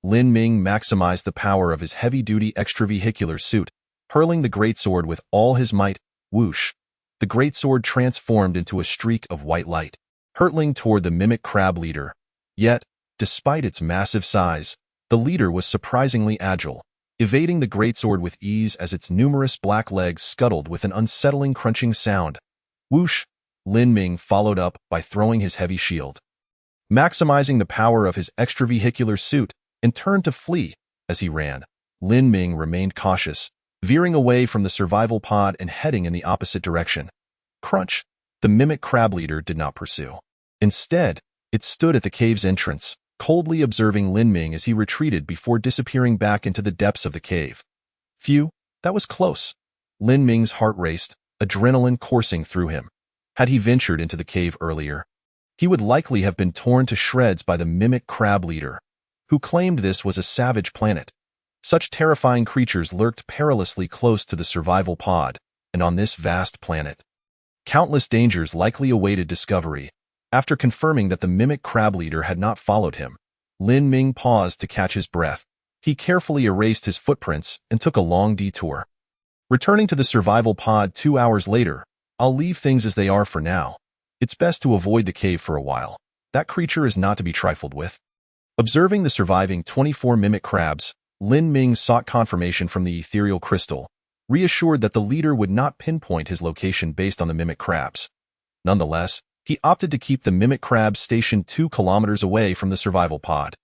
Lin Ming maximized the power of his heavy-duty extravehicular suit, hurling the greatsword with all his might. Whoosh! The greatsword transformed into a streak of white light, hurtling toward the mimic crab leader. Yet, despite its massive size, the leader was surprisingly agile, evading the greatsword with ease as its numerous black legs scuttled with an unsettling crunching sound. Whoosh! Lin Ming followed up by throwing his heavy shield, maximizing the power of his extravehicular suit, and turned to flee. As he ran, Lin Ming remained cautious, veering away from the survival pod and heading in the opposite direction. Crunch! The mimic crab leader did not pursue. Instead, it stood at the cave's entrance, coldly observing Lin Ming as he retreated before disappearing back into the depths of the cave. Phew, that was close. Lin Ming's heart raced, adrenaline coursing through him. Had he ventured into the cave earlier, he would likely have been torn to shreds by the mimic crab leader, who claimed this was a savage planet. Such terrifying creatures lurked perilously close to the survival pod, and on this vast planet, countless dangers likely awaited discovery. After confirming that the mimic crab leader had not followed him, Lin Ming paused to catch his breath. He carefully erased his footprints and took a long detour. Returning to the survival pod 2 hours later, I'll leave things as they are for now. It's best to avoid the cave for a while. That creature is not to be trifled with. Observing the surviving 24 mimic crabs, Lin Ming sought confirmation from the ethereal crystal, reassured that the leader would not pinpoint his location based on the mimic crabs. Nonetheless, he opted to keep the mimic crabs stationed 2 kilometers away from the survival pod,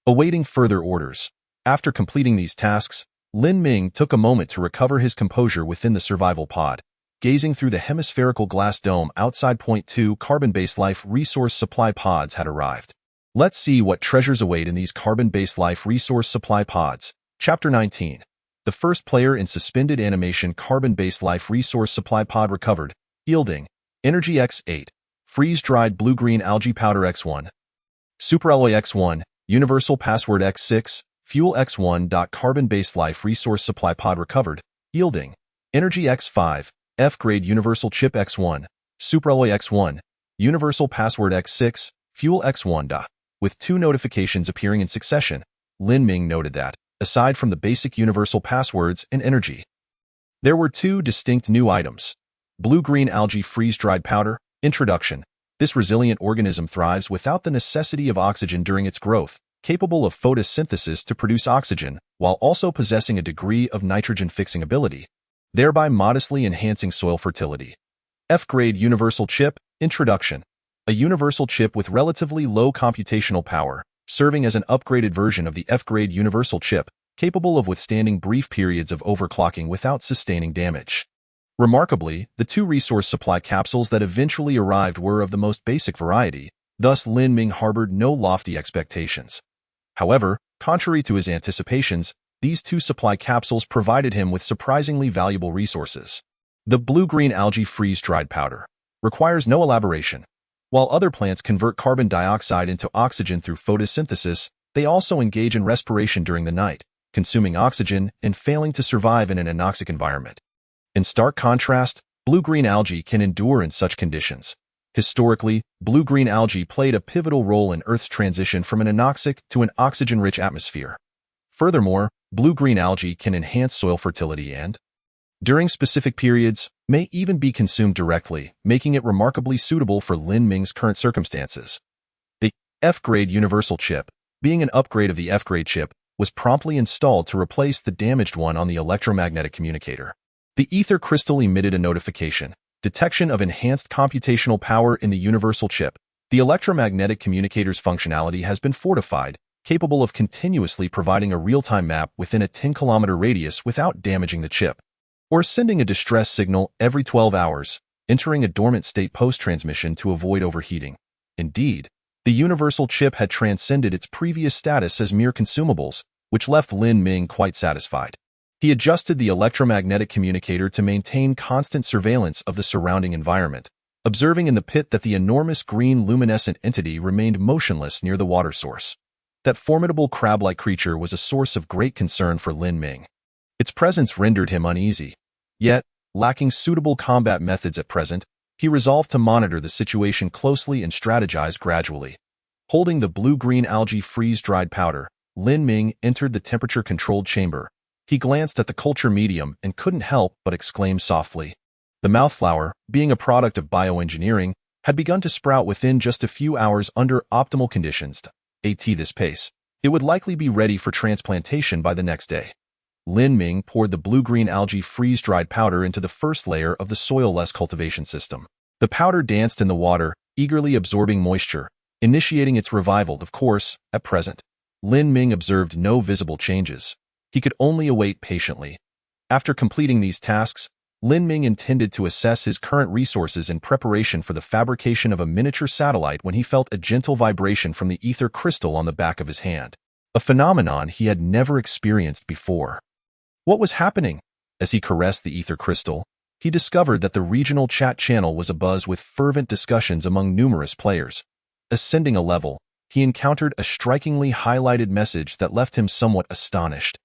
awaiting further orders. After completing these tasks, Lin Ming took a moment to recover his composure within the survival pod, gazing through the hemispherical glass dome outside. Point 2 carbon-based life resource supply pods had arrived. Let's see what treasures await in these carbon-based life resource supply pods. Chapter 19. The first player in suspended animation carbon-based life resource supply pod recovered, yielding Energy X8, freeze-dried blue-green algae powder X1, superalloy X1, universal password X6, fuel X1. Carbon-based life resource supply pod recovered, yielding Energy X5, F-grade universal chip X1, superalloy X1, universal password X6, fuel X1. With 2 notifications appearing in succession, Lin Ming noted that, aside from the basic universal passwords and energy, there were 2 distinct new items. Blue-green algae freeze-dried powder. Introduction. This resilient organism thrives without the necessity of oxygen during its growth, capable of photosynthesis to produce oxygen, while also possessing a degree of nitrogen-fixing ability, thereby modestly enhancing soil fertility. F-grade universal chip. Introduction. A universal chip with relatively low computational power, serving as an upgraded version of the F-grade universal chip, capable of withstanding brief periods of overclocking without sustaining damage. Remarkably, the 2 resource supply capsules that eventually arrived were of the most basic variety, thus Lin Ming harbored no lofty expectations. However, contrary to his anticipations, these 2 supply capsules provided him with surprisingly valuable resources. The blue-green algae freeze-dried powder requires no elaboration. While other plants convert carbon dioxide into oxygen through photosynthesis, they also engage in respiration during the night, consuming oxygen and failing to survive in an anoxic environment. In stark contrast, blue-green algae can endure in such conditions. Historically, blue-green algae played a pivotal role in Earth's transition from an anoxic to an oxygen-rich atmosphere. Furthermore, blue-green algae can enhance soil fertility and, during specific periods, may even be consumed directly, making it remarkably suitable for Lin Ming's current circumstances. The F-grade universal chip, being an upgrade of the F-grade chip, was promptly installed to replace the damaged one on the electromagnetic communicator. The ether crystal emitted a notification, detection of enhanced computational power in the universal chip. The electromagnetic communicator's functionality has been fortified, capable of continuously providing a real-time map within a 10-kilometer radius without damaging the chip, or sending a distress signal every 12 hours, entering a dormant state post-transmission to avoid overheating. Indeed, the universal chip had transcended its previous status as mere consumables, which left Lin Ming quite satisfied. He adjusted the electromagnetic communicator to maintain constant surveillance of the surrounding environment, observing in the pit that the enormous green luminescent entity remained motionless near the water source. That formidable crab-like creature was a source of great concern for Lin Ming. Its presence rendered him uneasy. Yet, lacking suitable combat methods at present, he resolved to monitor the situation closely and strategize gradually. Holding the blue-green algae freeze-dried powder, Lin Ming entered the temperature-controlled chamber. He glanced at the culture medium and couldn't help but exclaim softly. The mouthflower, being a product of bioengineering, had begun to sprout within just a few hours under optimal conditions. At this pace, it would likely be ready for transplantation by the next day. Lin Ming poured the blue-green algae freeze-dried powder into the first layer of the soil-less cultivation system. The powder danced in the water, eagerly absorbing moisture, initiating its revival. Of course, at present, Lin Ming observed no visible changes. He could only await patiently. After completing these tasks, Lin Ming intended to assess his current resources in preparation for the fabrication of a miniature satellite when he felt a gentle vibration from the ether crystal on the back of his hand, a phenomenon he had never experienced before. What was happening? As he caressed the ether crystal, he discovered that the regional chat channel was abuzz with fervent discussions among numerous players. Ascending a level, he encountered a strikingly highlighted message that left him somewhat astonished.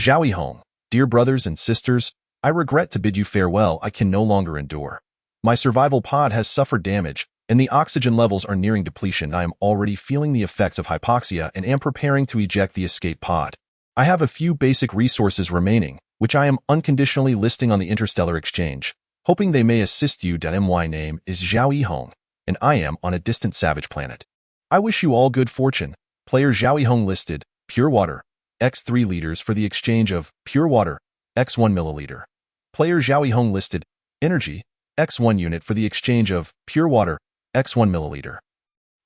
Zhao Yihong, dear brothers and sisters, I regret to bid you farewell. I can no longer endure. My survival pod has suffered damage, and the oxygen levels are nearing depletion. I am already feeling the effects of hypoxia and am preparing to eject the escape pod. I have a few basic resources remaining, which I am unconditionally listing on the Interstellar Exchange, hoping they may assist you. My name is Zhao Yihong, and I am on a distant savage planet. I wish you all good fortune. Player Zhao Yihong listed, pure water, x 3 liters for the exchange of pure water, x 1 milliliter. Player Zhao Yihong listed, energy, x 1 unit for the exchange of pure water, x 1 milliliter.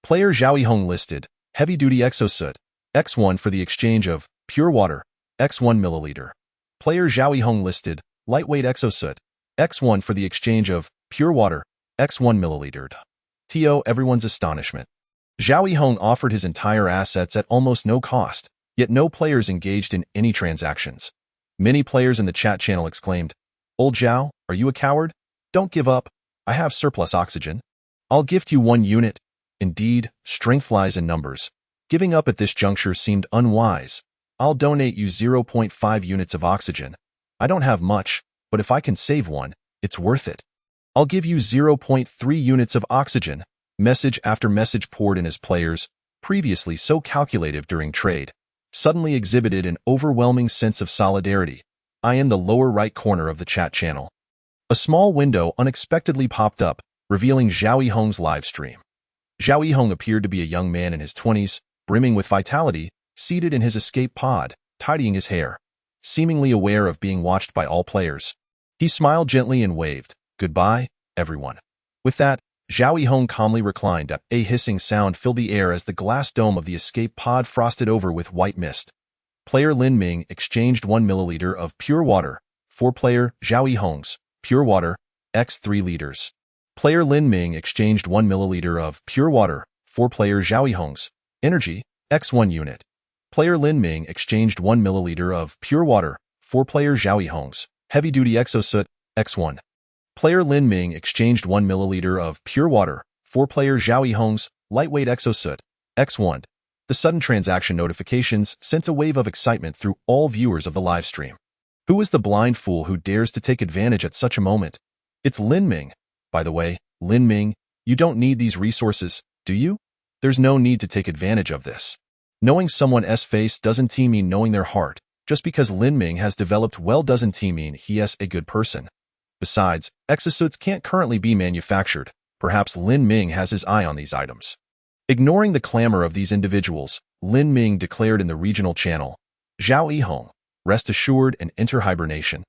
Player Zhao Yihong listed, heavy-duty exosuit, x 1 for the exchange of pure water, x 1 milliliter. Player Zhao Yihong listed, lightweight exosuit, x 1 for the exchange of pure water, x 1 milliliter. To everyone's astonishment, Zhao Yihong offered his entire assets at almost no cost, yet no players engaged in any transactions. Many players in the chat channel exclaimed, Old Zhao, are you a coward? Don't give up. I have surplus oxygen. I'll gift you 1 unit. Indeed, strength lies in numbers. Giving up at this juncture seemed unwise. I'll donate you 0.5 units of oxygen. I don't have much, but if I can save 1, it's worth it. I'll give you 0.3 units of oxygen. Message after message poured in as players, previously so calculative during trade, suddenly exhibited an overwhelming sense of solidarity. In the lower right corner of the chat channel, a small window unexpectedly popped up, revealing Zhao Yihong's live stream. Zhao Yihong appeared to be a young man in his 20s, brimming with vitality, seated in his escape pod, tidying his hair, seemingly aware of being watched by all players. He smiled gently and waved, Goodbye, everyone. With that, Zhao Yihong calmly reclined. A hissing sound filled the air as the glass dome of the escape pod frosted over with white mist. Player Lin Ming exchanged 1 milliliter of pure water for player Zhao Yihong's pure water, x 3 liters. Player Lin Ming exchanged 1 milliliter of pure water for player Zhao Yihong's energy, x 1 unit. Player Lin Ming exchanged 1 milliliter of pure water for player Zhao Yihong's heavy-duty exosuit, x 1. Player Lin Ming exchanged 1 milliliter of pure water for player Zhao Yihong's lightweight exosuit, x 1. The sudden transaction notifications sent a wave of excitement through all viewers of the live stream. Who is the blind fool who dares to take advantage at such a moment? It's Lin Ming. By the way, Lin Ming, you don't need these resources, do you? There's no need to take advantage of this. Knowing someone's face doesn't mean knowing their heart. Just because Lin Ming has developed well doesn't mean he is a good person. Besides, exosuits can't currently be manufactured. Perhaps Lin Ming has his eye on these items. Ignoring the clamor of these individuals, Lin Ming declared in the regional channel, Zhao Yihong, rest assured and enter hibernation.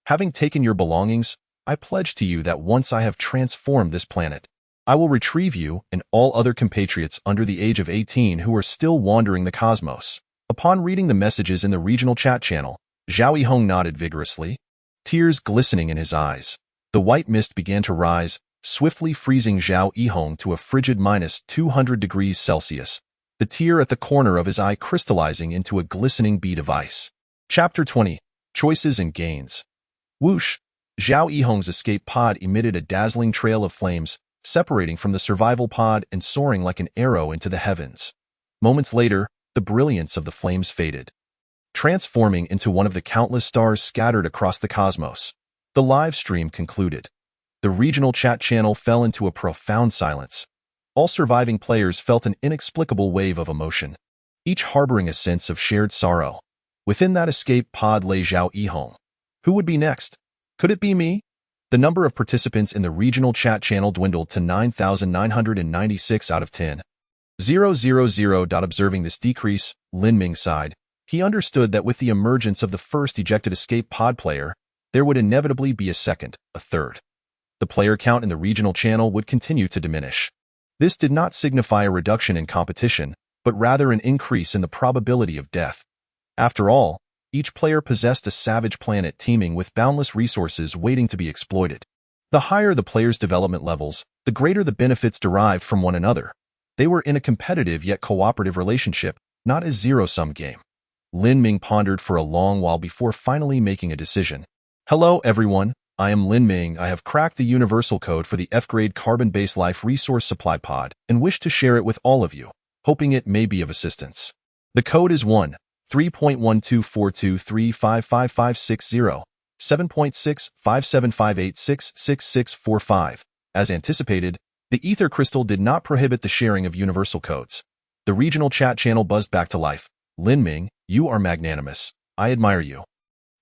Having taken your belongings, I pledge to you that once I have transformed this planet, I will retrieve you and all other compatriots under the age of 18 who are still wandering the cosmos. Upon reading the messages in the regional chat channel, Zhao Yihong nodded vigorously, tears glistening in his eyes. The white mist began to rise, swiftly freezing Zhao Yihong to a frigid -200 degrees Celsius, the tear at the corner of his eye crystallizing into a glistening bead of ice. Chapter 20. Choices and Gains. Whoosh! Zhao Yihong's escape pod emitted a dazzling trail of flames, separating from the survival pod and soaring like an arrow into the heavens. Moments later, the brilliance of the flames faded, transforming into one of the countless stars scattered across the cosmos. The live stream concluded. The regional chat channel fell into a profound silence. All surviving players felt an inexplicable wave of emotion, each harboring a sense of shared sorrow. Within that escape pod lay Zhao Yihong. Who would be next? Could it be me? The number of participants in the regional chat channel dwindled to 9,996 out of 10,000. Observing this decrease, Lin Ming sighed. He understood that with the emergence of the first ejected escape pod player, there would inevitably be a second, a third. The player count in the regional channel would continue to diminish. This did not signify a reduction in competition, but rather an increase in the probability of death. After all, each player possessed a savage planet teeming with boundless resources waiting to be exploited. The higher the player's development levels, the greater the benefits derived from one another. They were in a competitive yet cooperative relationship, not a zero-sum game. Lin Ming pondered for a long while before finally making a decision. Hello everyone, I am Lin Ming. I have cracked the universal code for the F-grade carbon-based life resource supply pod and wish to share it with all of you, hoping it may be of assistance. The code is 1.3.12423555560, 7.65758666645. As anticipated, the ether crystal did not prohibit the sharing of universal codes. The regional chat channel buzzed back to life. Lin Ming, you are magnanimous. I admire you.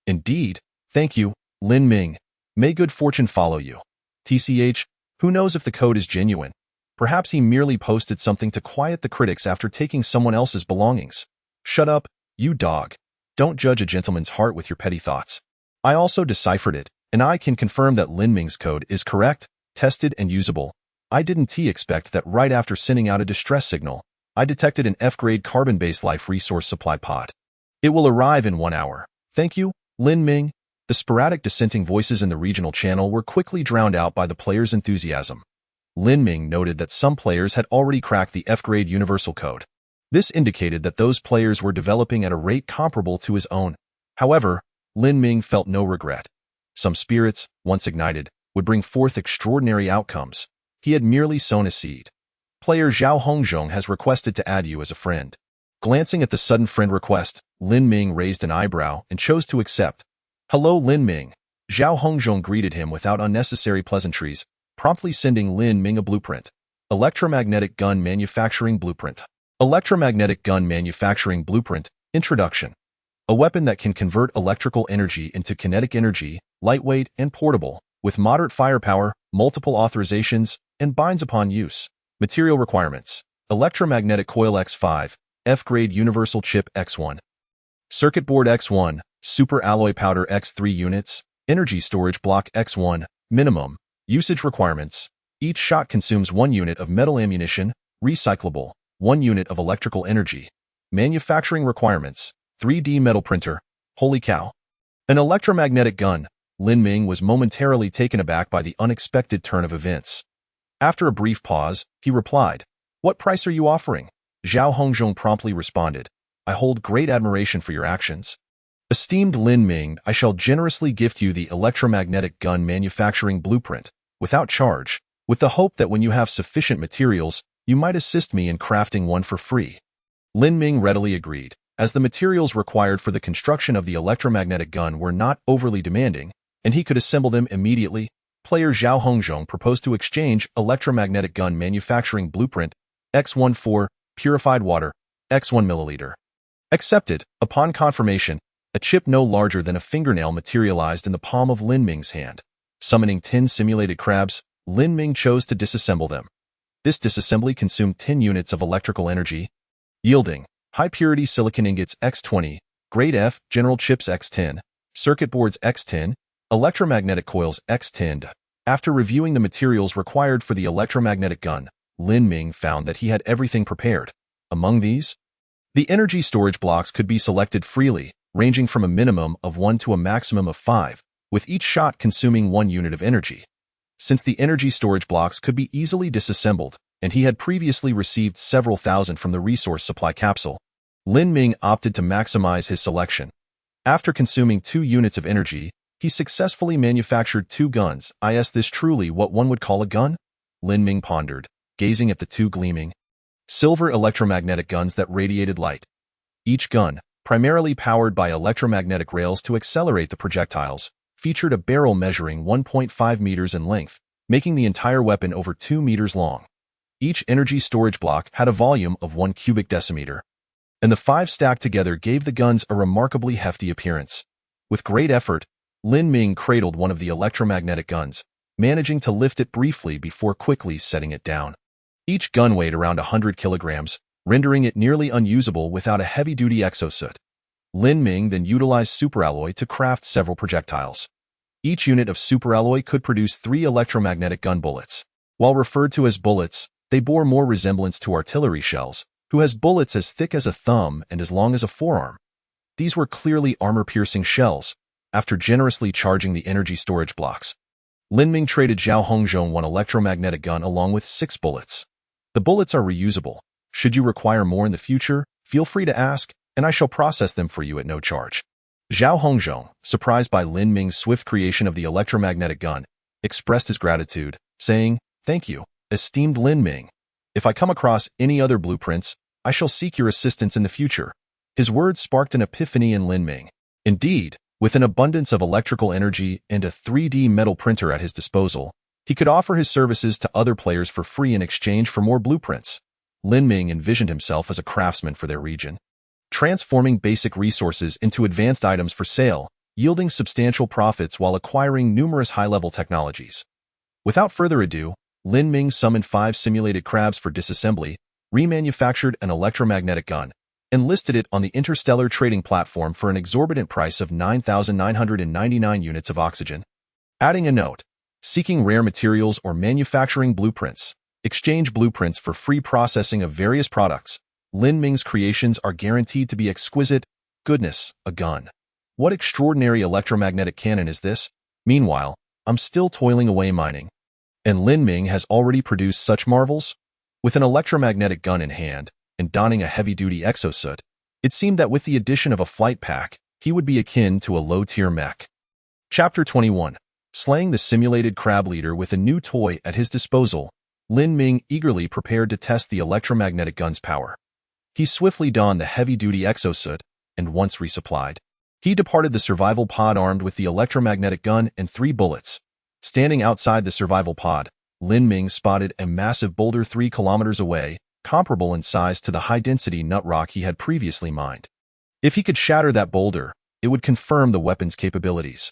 Indeed. Thank you, Lin Ming. May good fortune follow you. TCH, who knows if the code is genuine? Perhaps he merely posted something to quiet the critics after taking someone else's belongings. Shut up, you dog. Don't judge a gentleman's heart with your petty thoughts. I also deciphered it, and I can confirm that Lin Ming's code is correct, tested, and usable. I didn't expect that right after sending out a distress signal, I detected an F-grade carbon-based life resource supply pod. It will arrive in 1 hour. Thank you, Lin Ming. The sporadic dissenting voices in the regional channel were quickly drowned out by the players' enthusiasm. Lin Ming noted that some players had already cracked the F-grade universal code. This indicated that those players were developing at a rate comparable to his own. However, Lin Ming felt no regret. Some spirits, once ignited, would bring forth extraordinary outcomes. He had merely sown a seed. Player Zhao Hongzhong has requested to add you as a friend. Glancing at the sudden friend request, Lin Ming raised an eyebrow and chose to accept. Hello, Lin Ming. Zhao Hongzhong greeted him without unnecessary pleasantries, promptly sending Lin Ming a blueprint. Electromagnetic Gun Manufacturing Blueprint. Electromagnetic Gun Manufacturing Blueprint. Introduction. A weapon that can convert electrical energy into kinetic energy, lightweight and portable, with moderate firepower, multiple authorizations, and binds upon use. Material requirements. Electromagnetic Coil X5, F-grade Universal Chip X1. Circuit Board X1, Super Alloy Powder X3 units, Energy Storage Block X1, minimum. Usage requirements. Each shot consumes 1 unit of metal ammunition, recyclable, 1 unit of electrical energy. Manufacturing requirements. 3D metal printer. Holy cow. An electromagnetic gun. Lin Ming was momentarily taken aback by the unexpected turn of events. After a brief pause, he replied, "What price are you offering?" Zhao Hongzhong promptly responded, "I hold great admiration for your actions. Esteemed Lin Ming, I shall generously gift you the electromagnetic gun manufacturing blueprint, without charge, with the hope that when you have sufficient materials, you might assist me in crafting one for free." Lin Ming readily agreed, as the materials required for the construction of the electromagnetic gun were not overly demanding, and he could assemble them immediately. Player Zhao Hongzhong proposed to exchange electromagnetic gun manufacturing blueprint X1 for purified water, X1 milliliter. Accepted. Upon confirmation, a chip no larger than a fingernail materialized in the palm of Lin Ming's hand. Summoning 10 simulated crabs, Lin Ming chose to disassemble them. This disassembly consumed 10 units of electrical energy, yielding high-purity silicon ingots X20, grade F, general chips X10, circuit boards X10, electromagnetic coils X10. After reviewing the materials required for the electromagnetic gun, Lin Ming found that he had everything prepared. Among these, the energy storage blocks could be selected freely, ranging from a minimum of 1 to a maximum of 5, with each shot consuming 1 unit of energy. Since the energy storage blocks could be easily disassembled, and he had previously received several thousand from the resource supply capsule, Lin Ming opted to maximize his selection. After consuming 2 units of energy, he successfully manufactured 2 guns. Is this truly what one would call a gun? Lin Ming pondered, gazing at the 2 gleaming silver electromagnetic guns that radiated light. Each gun, primarily powered by electromagnetic rails to accelerate the projectiles, featured a barrel measuring 1.5 meters in length, making the entire weapon over 2 meters long. Each energy storage block had a volume of 1 cubic decimeter, and the 5 stacked together gave the guns a remarkably hefty appearance. With great effort, Lin Ming cradled one of the electromagnetic guns, managing to lift it briefly before quickly setting it down. Each gun weighed around 100 kilograms, rendering it nearly unusable without a heavy-duty exosuit. Lin Ming then utilized superalloy to craft several projectiles. Each unit of superalloy could produce 3 electromagnetic gun bullets. While referred to as bullets, they bore more resemblance to artillery shells, who has bullets as thick as a thumb and as long as a forearm. These were clearly armor-piercing shells. After generously charging the energy storage blocks, Lin Ming traded Zhao Hongzhong 1 electromagnetic gun along with 6 bullets. The bullets are reusable. Should you require more in the future, feel free to ask, and I shall process them for you at no charge. Zhao Hongzhong, surprised by Lin Ming's swift creation of the electromagnetic gun, expressed his gratitude, saying, "Thank you, esteemed Lin Ming. If I come across any other blueprints, I shall seek your assistance in the future." His words sparked an epiphany in Lin Ming. Indeed, with an abundance of electrical energy and a 3D metal printer at his disposal, he could offer his services to other players for free in exchange for more blueprints. Lin Ming envisioned himself as a craftsman for their region, transforming basic resources into advanced items for sale, yielding substantial profits while acquiring numerous high-level technologies. Without further ado, Lin Ming summoned 5 simulated crabs for disassembly, remanufactured an electromagnetic gun, and listed it on the Interstellar trading platform for an exorbitant price of 9,999 units of oxygen. Adding a note: seeking rare materials or manufacturing blueprints. Exchange blueprints for free processing of various products. Lin Ming's creations are guaranteed to be exquisite. Goodness, a gun. What extraordinary electromagnetic cannon is this? Meanwhile, I'm still toiling away mining. And Lin Ming has already produced such marvels? With an electromagnetic gun in hand, and donning a heavy-duty exosuit, it seemed that with the addition of a flight pack, he would be akin to a low-tier mech. Chapter 21. Slaying the simulated crab leader with a new toy at his disposal, Lin Ming eagerly prepared to test the electromagnetic gun's power. He swiftly donned the heavy-duty exosuit, and once resupplied, he departed the survival pod armed with the electromagnetic gun and 3 bullets. Standing outside the survival pod, Lin Ming spotted a massive boulder 3 kilometers away, comparable in size to the high-density nut rock he had previously mined. If he could shatter that boulder, it would confirm the weapon's capabilities.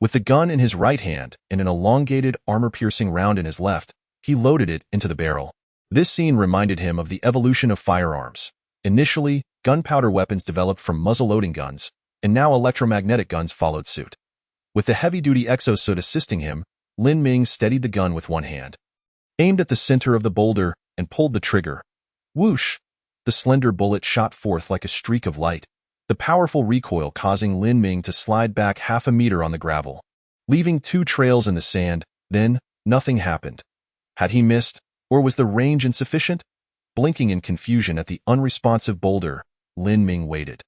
With the gun in his right hand and an elongated, armor-piercing round in his left, he loaded it into the barrel. This scene reminded him of the evolution of firearms. Initially, gunpowder weapons developed from muzzle-loading guns, and now electromagnetic guns followed suit. With the heavy-duty exosuit assisting him, Lin Ming steadied the gun with one hand, aimed at the center of the boulder, and pulled the trigger. Whoosh! The slender bullet shot forth like a streak of light, the powerful recoil causing Lin Ming to slide back half a meter on the gravel, leaving 2 trails in the sand. Then, nothing happened. Had he missed, or was the range insufficient? Blinking in confusion at the unresponsive boulder, Lin Ming waited.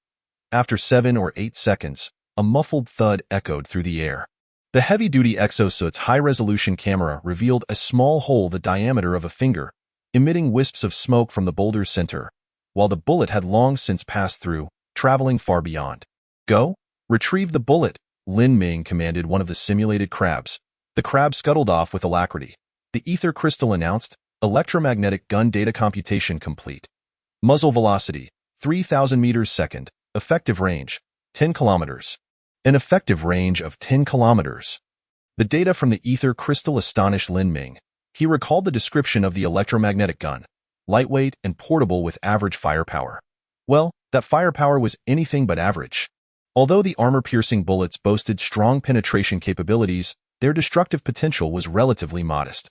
After 7 or 8 seconds, a muffled thud echoed through the air. The heavy-duty exosuit's high-resolution camera revealed a small hole the diameter of a finger, emitting wisps of smoke from the boulder's center, while the bullet had long since passed through, traveling far beyond. "Go! Retrieve the bullet!" Lin Ming commanded one of the simulated crabs. The crab scuttled off with alacrity. The ether crystal announced, "Electromagnetic gun data computation complete. Muzzle velocity, 3,000 meters second. Effective range, 10 kilometers. An effective range of 10 kilometers. The data from the ether crystal astonished Lin Ming. He recalled the description of the electromagnetic gun: lightweight and portable with average firepower. Well, that firepower was anything but average. Although the armor-piercing bullets boasted strong penetration capabilities, their destructive potential was relatively modest.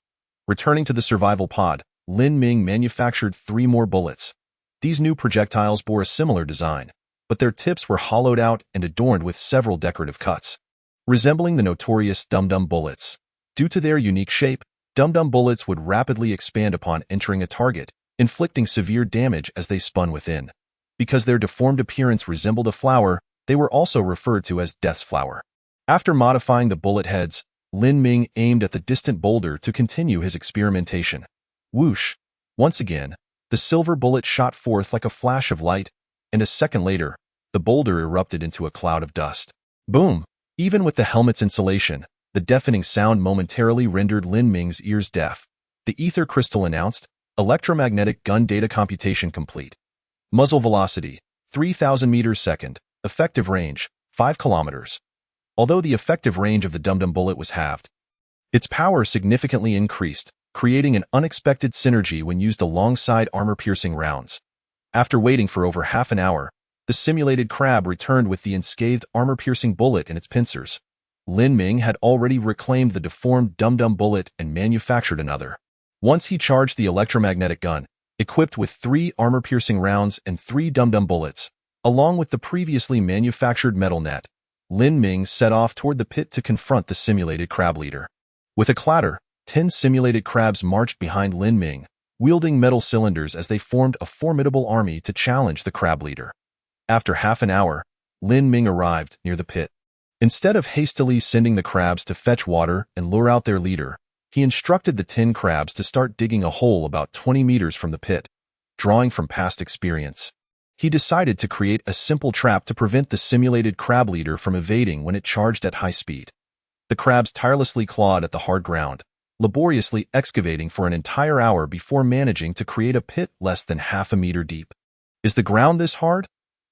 Returning to the survival pod, Lin Ming manufactured 3 more bullets. These new projectiles bore a similar design, but their tips were hollowed out and adorned with several decorative cuts. Resembling the notorious dum-dum bullets. Due to their unique shape, dum-dum bullets would rapidly expand upon entering a target, inflicting severe damage as they spun within. Because their deformed appearance resembled a flower, they were also referred to as Death's Flower. After modifying the bullet heads, Lin Ming aimed at the distant boulder to continue his experimentation. Whoosh! Once again, the silver bullet shot forth like a flash of light, and a second later, the boulder erupted into a cloud of dust. Boom! Even with the helmet's insulation, the deafening sound momentarily rendered Lin Ming's ears deaf. The ether crystal announced, "Electromagnetic gun data computation complete. Muzzle velocity, 3,000 meters second. Effective range, 5 kilometers. Although the effective range of the dum-dum bullet was halved, its power significantly increased, creating an unexpected synergy when used alongside armor-piercing rounds. After waiting for over half an hour, the simulated crab returned with the unscathed armor-piercing bullet in its pincers. Lin Ming had already reclaimed the deformed dum-dum bullet and manufactured another. Once he charged the electromagnetic gun, equipped with 3 armor-piercing rounds and 3 dum-dum bullets, along with the previously manufactured metal net, Lin Ming set off toward the pit to confront the simulated crab leader. With a clatter, 10 simulated crabs marched behind Lin Ming, wielding metal cylinders as they formed a formidable army to challenge the crab leader. After half an hour, Lin Ming arrived near the pit. Instead of hastily sending the crabs to fetch water and lure out their leader, he instructed the 10 crabs to start digging a hole about 20 meters from the pit. Drawing from past experience, he decided to create a simple trap to prevent the simulated crab leader from evading when it charged at high speed. The crabs tirelessly clawed at the hard ground, laboriously excavating for an entire hour before managing to create a pit less than half a meter deep. "Is the ground this hard?"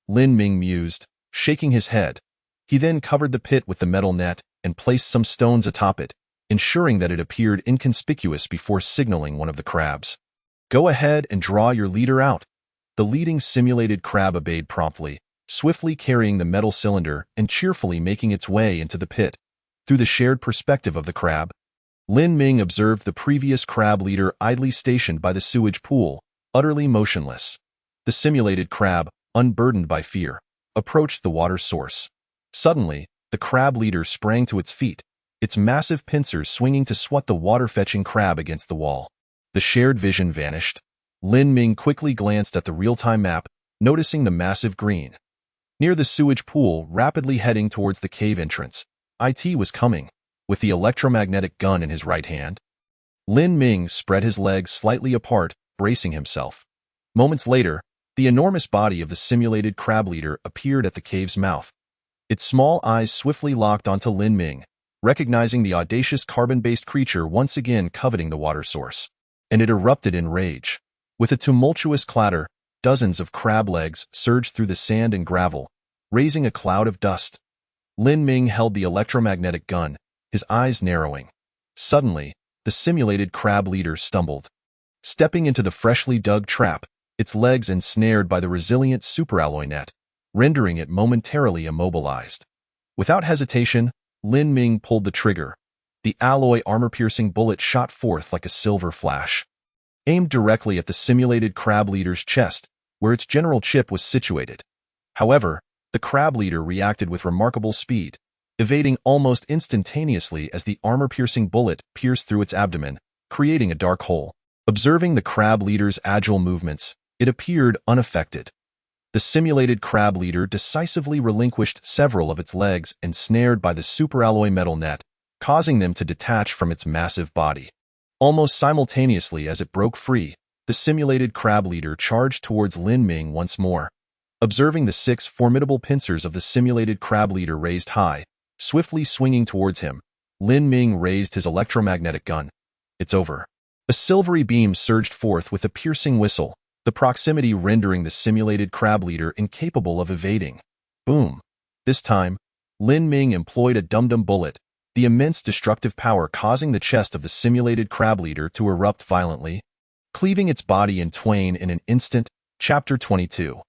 Lin Ming mused, shaking his head. He then covered the pit with the metal net and placed some stones atop it, ensuring that it appeared inconspicuous before signaling one of the crabs. "Go ahead and draw your leader out." The leading simulated crab obeyed promptly, swiftly carrying the metal cylinder and cheerfully making its way into the pit. Through the shared perspective of the crab, Lin Ming observed the previous crab leader idly stationed by the sewage pool, utterly motionless. The simulated crab, unburdened by fear, approached the water source. Suddenly, the crab leader sprang to its feet, its massive pincers swinging to swat the water-fetching crab against the wall. The shared vision vanished. Lin Ming quickly glanced at the real-time map, noticing the massive green. Near the sewage pool, rapidly heading towards the cave entrance, IT was coming, with the electromagnetic gun in his right hand. Lin Ming spread his legs slightly apart, bracing himself. Moments later, the enormous body of the simulated crab leader appeared at the cave's mouth. Its small eyes swiftly locked onto Lin Ming, recognizing the audacious carbon-based creature once again coveting the water source. And it erupted in rage. With a tumultuous clatter, dozens of crab legs surged through the sand and gravel, raising a cloud of dust. Lin Ming held the electromagnetic gun, his eyes narrowing. Suddenly, the simulated crab leader stumbled. Stepping into the freshly dug trap, its legs ensnared by the resilient superalloy net, rendering it momentarily immobilized. Without hesitation, Lin Ming pulled the trigger. The alloy armor-piercing bullet shot forth like a silver flash, aimed directly at the simulated crab leader's chest, where its general chip was situated. However, the crab leader reacted with remarkable speed, evading almost instantaneously as the armor-piercing bullet pierced through its abdomen, creating a dark hole. Observing the crab leader's agile movements, it appeared unaffected. The simulated crab leader decisively relinquished several of its legs ensnared by the superalloy metal net, causing them to detach from its massive body. Almost simultaneously as it broke free, the simulated crab leader charged towards Lin Ming once more. Observing the 6 formidable pincers of the simulated crab leader raised high, swiftly swinging towards him, Lin Ming raised his electromagnetic gun. "It's over." A silvery beam surged forth with a piercing whistle, the proximity rendering the simulated crab leader incapable of evading. Boom. This time, Lin Ming employed a dum-dum bullet, the immense destructive power causing the chest of the simulated crab leader to erupt violently, cleaving its body in twain in an instant. Chapter 22.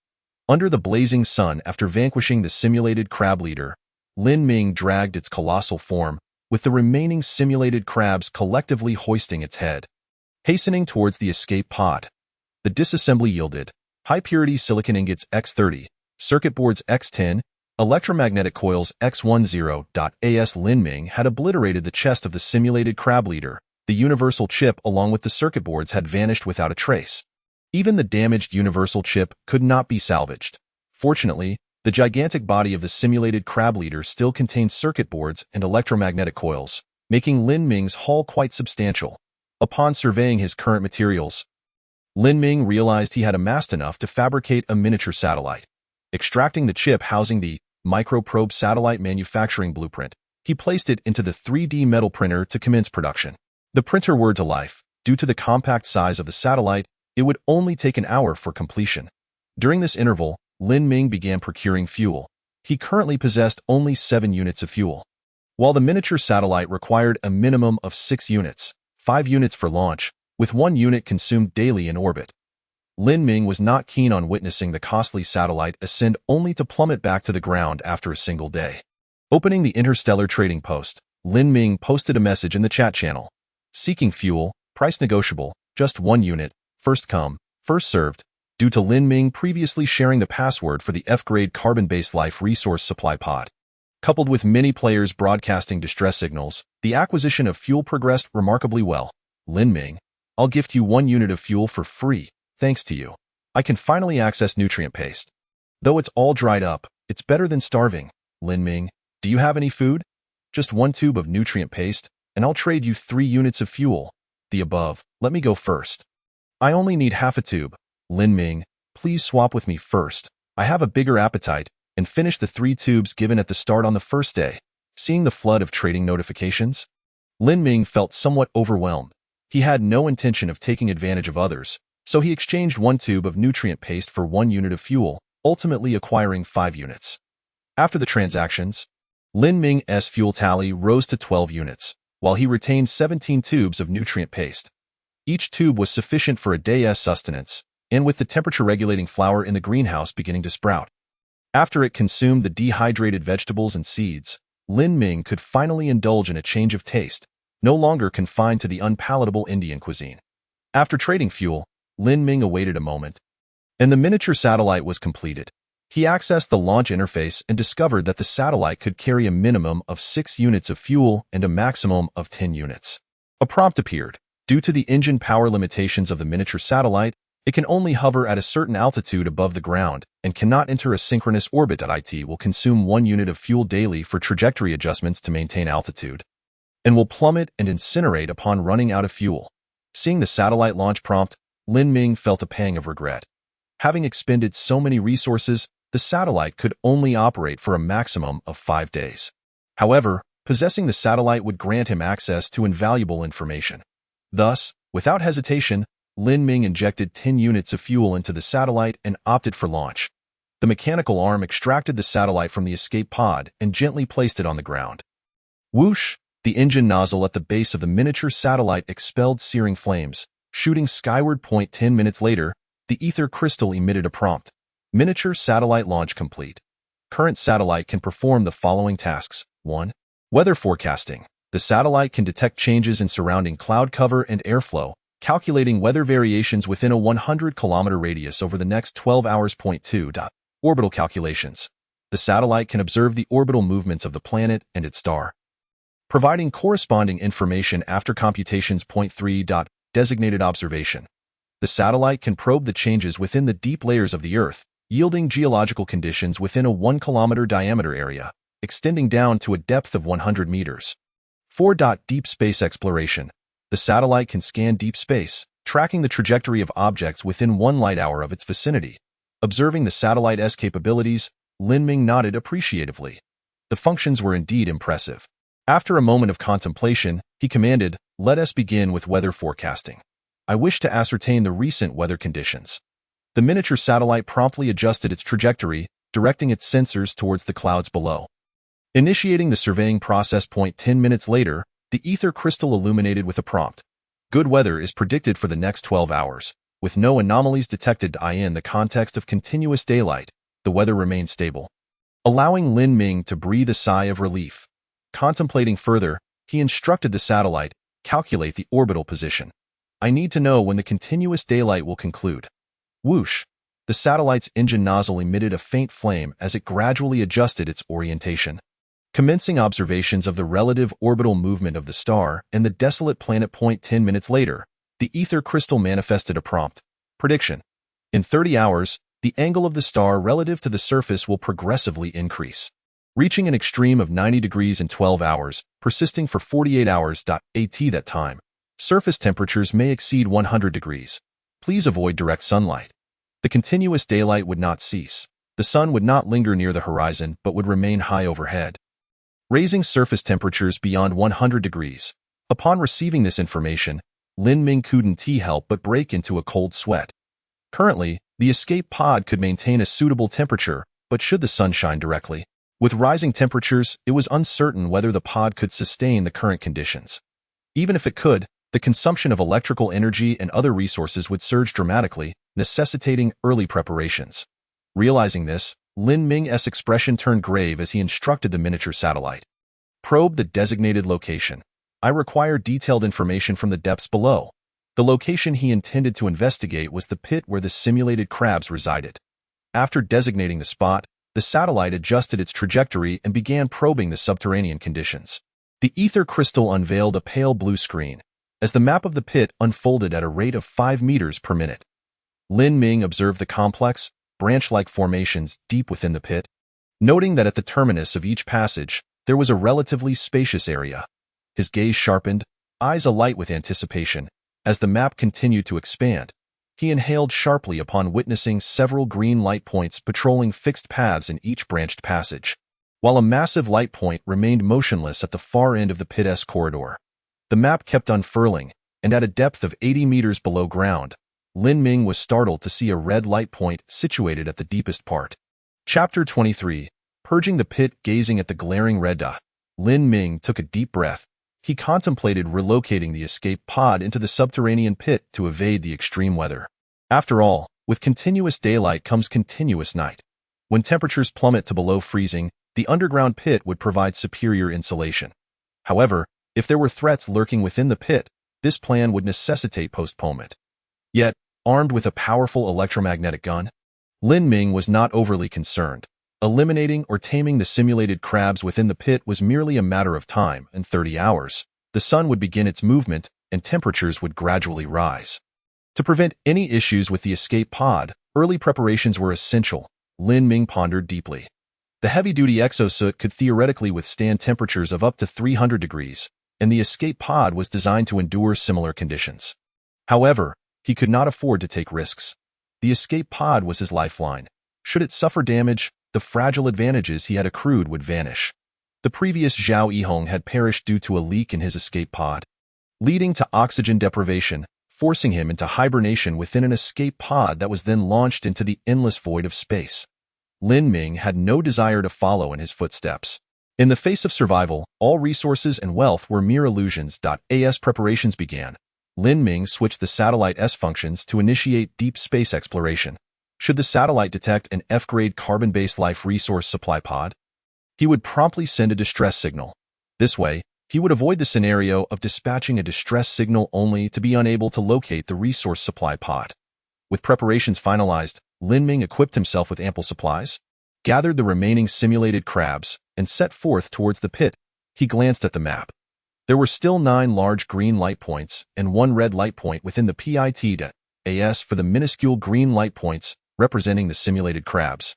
Under the blazing sun, after vanquishing the simulated crab leader, Lin Ming dragged its colossal form, with the remaining simulated crabs collectively hoisting its head. Hastening towards the escape pod, the disassembly yielded high-purity silicon ingots X30, circuit boards X10, electromagnetic coils X10.AS. Lin Ming had obliterated the chest of the simulated crab leader. The universal chip along with the circuit boards had vanished without a trace. Even the damaged universal chip could not be salvaged. Fortunately, the gigantic body of the simulated crab leader still contained circuit boards and electromagnetic coils, making Lin Ming's haul quite substantial. Upon surveying his current materials, Lin Ming realized he had amassed enough to fabricate a miniature satellite. Extracting the chip housing the microprobe satellite manufacturing blueprint, he placed it into the 3D metal printer to commence production. The printer whirred to life. Due to the compact size of the satellite, it would only take an hour for completion. During this interval, Lin Ming began procuring fuel. He currently possessed only 7 units of fuel. While the miniature satellite required a minimum of 6 units, 5 units for launch, with 1 unit consumed daily in orbit. Lin Ming was not keen on witnessing the costly satellite ascend only to plummet back to the ground after a single day. Opening the Interstellar trading post, Lin Ming posted a message in the chat channel. Seeking fuel, price negotiable, just 1 unit, first come, first served. Due to Lin Ming previously sharing the password for the F-grade carbon-based life resource supply pod. Coupled with many players broadcasting distress signals, the acquisition of fuel progressed remarkably well. Lin Ming, I'll gift you 1 unit of fuel for free, thanks to you. I can finally access nutrient paste. Though it's all dried up, It's better than starving. Lin Ming, do you have any food? Just one tube of nutrient paste, and I'll trade you 3 units of fuel. The above. Let me go first. I only need half a tube. Lin Ming, please swap with me first. I have a bigger appetite, and finish the 3 tubes given at the start on the first day. Seeing the flood of trading notifications, Lin Ming felt somewhat overwhelmed. He had no intention of taking advantage of others, so he exchanged 1 tube of nutrient paste for 1 unit of fuel, ultimately acquiring 5 units. After the transactions, Lin Ming's fuel tally rose to 12 units, while he retained 17 tubes of nutrient paste. Each tube was sufficient for a day's sustenance, and with the temperature-regulating flower in the greenhouse beginning to sprout. After it consumed the dehydrated vegetables and seeds, Lin Ming could finally indulge in a change of taste, no longer confined to the unpalatable Indian cuisine. After trading fuel, Lin Ming awaited a moment, and the miniature satellite was completed. He accessed the launch interface and discovered that the satellite could carry a minimum of 6 units of fuel and a maximum of 10 units. A prompt appeared. Due to the engine power limitations of the miniature satellite, it can only hover at a certain altitude above the ground and cannot enter a synchronous orbit. It will consume 1 unit of fuel daily for trajectory adjustments to maintain altitude, and will plummet and incinerate upon running out of fuel. Seeing the satellite launch prompt, Lin Ming felt a pang of regret. Having expended so many resources, the satellite could only operate for a maximum of 5 days. However, possessing the satellite would grant him access to invaluable information. Thus, without hesitation, Lin Ming injected 10 units of fuel into the satellite and opted for launch. The mechanical arm extracted the satellite from the escape pod and gently placed it on the ground. Whoosh! The engine nozzle at the base of the miniature satellite expelled searing flames, shooting skyward. 10 minutes later, the ether crystal emitted a prompt. Miniature satellite launch complete. Current satellite can perform the following tasks. 1. Weather forecasting. The satellite can detect changes in surrounding cloud cover and airflow, calculating weather variations within a 100-kilometer radius over the next 12 hours. 2. Orbital calculations. The satellite can observe the orbital movements of the planet and its star, providing corresponding information after computations. 3. Designated observation. The satellite can probe the changes within the deep layers of the Earth, yielding geological conditions within a 1-kilometer diameter area, extending down to a depth of 100 meters. 4. Deep space exploration. The satellite can scan deep space, tracking the trajectory of objects within 1 light hour of its vicinity. Observing the satellite's capabilities, Lin Ming nodded appreciatively. The functions were indeed impressive. After a moment of contemplation, he commanded, "Let us begin with weather forecasting. I wish to ascertain the recent weather conditions." The miniature satellite promptly adjusted its trajectory, directing its sensors towards the clouds below. Initiating the surveying process. 10 minutes later, the ether crystal illuminated with a prompt. Good weather is predicted for the next 12 hours, with no anomalies detected. In the context of continuous daylight, the weather remained stable, allowing Lin Ming to breathe a sigh of relief. Contemplating further, he instructed the satellite, "Calculate the orbital position. I need to know when the continuous daylight will conclude." Whoosh! The satellite's engine nozzle emitted a faint flame as it gradually adjusted its orientation, commencing observations of the relative orbital movement of the star and the desolate planet. 10 minutes later, the ether crystal manifested a prompt. Prediction. In 30 hours, the angle of the star relative to the surface will progressively increase, reaching an extreme of 90 degrees in 12 hours, persisting for 48 hours. At that time, surface temperatures may exceed 100 degrees. Please avoid direct sunlight. The continuous daylight would not cease. The sun would not linger near the horizon but would remain high overhead, raising surface temperatures beyond 100 degrees. Upon receiving this information, Lin Ming couldn't help but break into a cold sweat. Currently, the escape pod could maintain a suitable temperature, but should the sun shine directly, with rising temperatures, it was uncertain whether the pod could sustain the current conditions. Even if it could, the consumption of electrical energy and other resources would surge dramatically, necessitating early preparations. Realizing this, Lin Ming's expression turned grave as he instructed the miniature satellite. "Probe the designated location. I require detailed information from the depths below." The location he intended to investigate was the pit where the simulated crabs resided. After designating the spot, the satellite adjusted its trajectory and began probing the subterranean conditions. The ether crystal unveiled a pale blue screen, as the map of the pit unfolded at a rate of 5 meters per minute. Lin Ming observed the complex, branch-like formations deep within the pit. Noting that at the terminus of each passage, there was a relatively spacious area. His gaze sharpened, eyes alight with anticipation. As the map continued to expand, he inhaled sharply upon witnessing several green light points patrolling fixed paths in each branched passage, while a massive light point remained motionless at the far end of the pit-S corridor. The map kept unfurling, and at a depth of 80 meters below ground, Lin Ming was startled to see a red light point situated at the deepest part. Chapter 23. Purging the pit. Gazing at the glaring red dot, Lin Ming took a deep breath. He contemplated relocating the escape pod into the subterranean pit to evade the extreme weather. After all, with continuous daylight comes continuous night. When temperatures plummet to below freezing, the underground pit would provide superior insulation. However, if there were threats lurking within the pit, this plan would necessitate postponement. Yet, armed with a powerful electromagnetic gun, Lin Ming was not overly concerned. Eliminating or taming the simulated crabs within the pit was merely a matter of time. In 30 hours, the sun would begin its movement and temperatures would gradually rise. To prevent any issues with the escape pod, early preparations were essential. Lin Ming pondered deeply. The heavy-duty exosuit could theoretically withstand temperatures of up to 300 degrees, and the escape pod was designed to endure similar conditions. However, he could not afford to take risks. The escape pod was his lifeline. Should it suffer damage, the fragile advantages he had accrued would vanish. The previous Zhao Yihong had perished due to a leak in his escape pod, leading to oxygen deprivation, forcing him into hibernation within an escape pod that was then launched into the endless void of space. Lin Ming had no desire to follow in his footsteps. In the face of survival, all resources and wealth were mere illusions. As preparations began, Lin Ming switched the satellite S functions to initiate deep space exploration. Should the satellite detect an F-grade carbon-based life resource supply pod, he would promptly send a distress signal. This way, he would avoid the scenario of dispatching a distress signal only to be unable to locate the resource supply pod. With preparations finalized, Lin Ming equipped himself with ample supplies, gathered the remaining simulated crabs, and set forth towards the pit. He glanced at the map. There were still 9 large green light points and 1 red light point within the pit-as for the minuscule green light points representing the simulated crabs.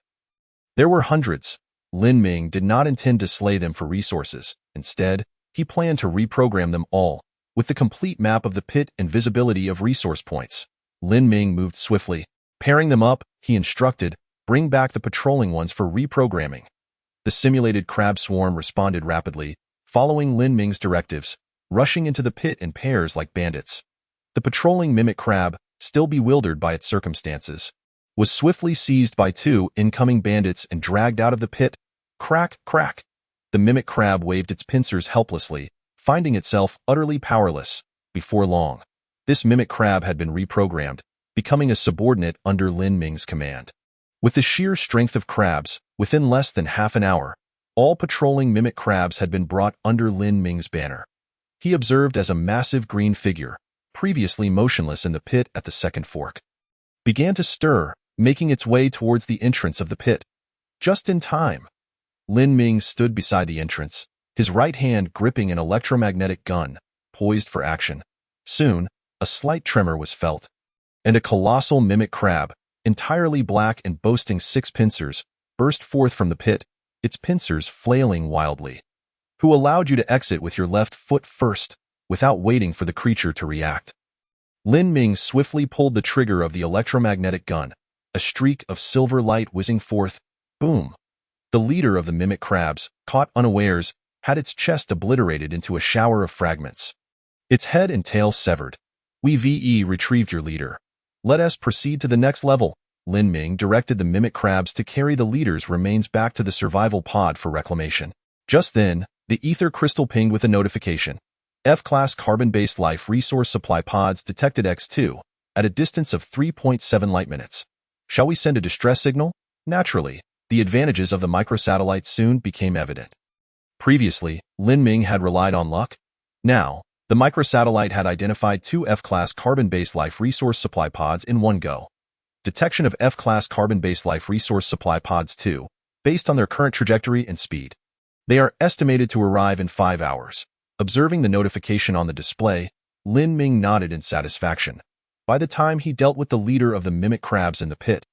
There were hundreds. Lin Ming did not intend to slay them for resources. Instead, he planned to reprogram them all. With the complete map of the pit and visibility of resource points, Lin Ming moved swiftly. Pairing them up, he instructed, "Bring back the patrolling ones for reprogramming." The simulated crab swarm responded rapidly, following Lin Ming's directives, rushing into the pit in pairs like bandits. The patrolling mimic crab, still bewildered by its circumstances, was swiftly seized by 2 incoming bandits and dragged out of the pit. Crack, crack. The mimic crab waved its pincers helplessly, finding itself utterly powerless. Before long, this mimic crab had been reprogrammed, becoming a subordinate under Lin Ming's command. With the sheer strength of crabs, within less than half an hour, all patrolling mimic crabs had been brought under Lin Ming's banner. He observed as a massive green figure, previously motionless in the pit at the second fork, began to stir, making its way towards the entrance of the pit. Just in time, Lin Ming stood beside the entrance, his right hand gripping an electromagnetic gun, poised for action. Soon, a slight tremor was felt, and a colossal mimic crab, entirely black and boasting 6 pincers, burst forth from the pit, its pincers flailing wildly. "Who allowed you to exit with your left foot first?" Without waiting for the creature to react, Lin Ming swiftly pulled the trigger of the electromagnetic gun. A streak of silver light whizzing forth. Boom! The leader of the mimic crabs, caught unawares, had its chest obliterated into a shower of fragments. Its head and tail severed. "We retrieved your leader. Let us proceed to the next level." Lin Ming directed the mimic crabs to carry the leader's remains back to the survival pod for reclamation. Just then, the ether crystal pinged with a notification. F-class carbon-based life resource supply pods detected X2, at a distance of 3.7 light minutes. Shall we send a distress signal? Naturally, the advantages of the microsatellite soon became evident. Previously, Lin Ming had relied on luck. Now, the microsatellite had identified 2 F-class carbon-based life resource supply pods in one go. Detection of F-class carbon-based life resource supply pods 2, based on their current trajectory and speed. They are estimated to arrive in 5 hours. Observing the notification on the display, Lin Ming nodded in satisfaction. By the time he dealt with the leader of the mimic crabs in the pit,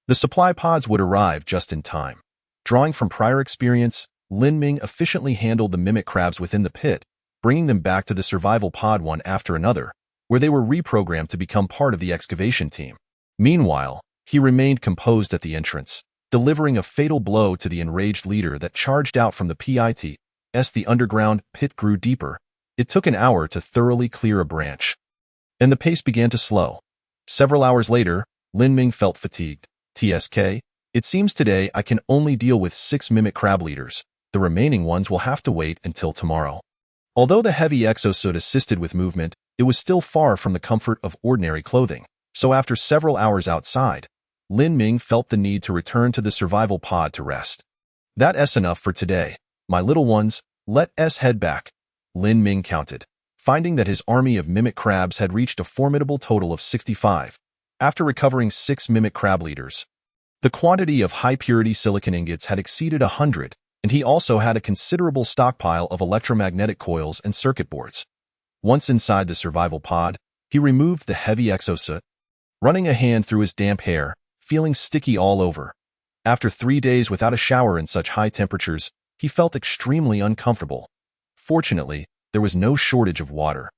the supply pods would arrive just in time. Drawing from prior experience, Lin Ming efficiently handled the mimic crabs within the pit, bringing them back to the survival pod one after another, where they were reprogrammed to become part of the excavation team. Meanwhile, he remained composed at the entrance, delivering a fatal blow to the enraged leader that charged out from the pit. As the underground pit grew deeper, it took an hour to thoroughly clear a branch, and the pace began to slow. Several hours later, Lin Ming felt fatigued. "TSK, it seems today I can only deal with 6 mimic crab leaders. The remaining ones will have to wait until tomorrow." Although the heavy exosuit assisted with movement, it was still far from the comfort of ordinary clothing. So after several hours outside, Lin Ming felt the need to return to the survival pod to rest. "That's enough for today. My little ones, let us head back," Lin Ming counted, finding that his army of mimic crabs had reached a formidable total of 65, after recovering 6 mimic crab leaders. The quantity of high-purity silicon ingots had exceeded 100, and he also had a considerable stockpile of electromagnetic coils and circuit boards. Once inside the survival pod, he removed the heavy exosuit, running a hand through his damp hair, feeling sticky all over. After 3 days without a shower in such high temperatures, he felt extremely uncomfortable. Fortunately, there was no shortage of water.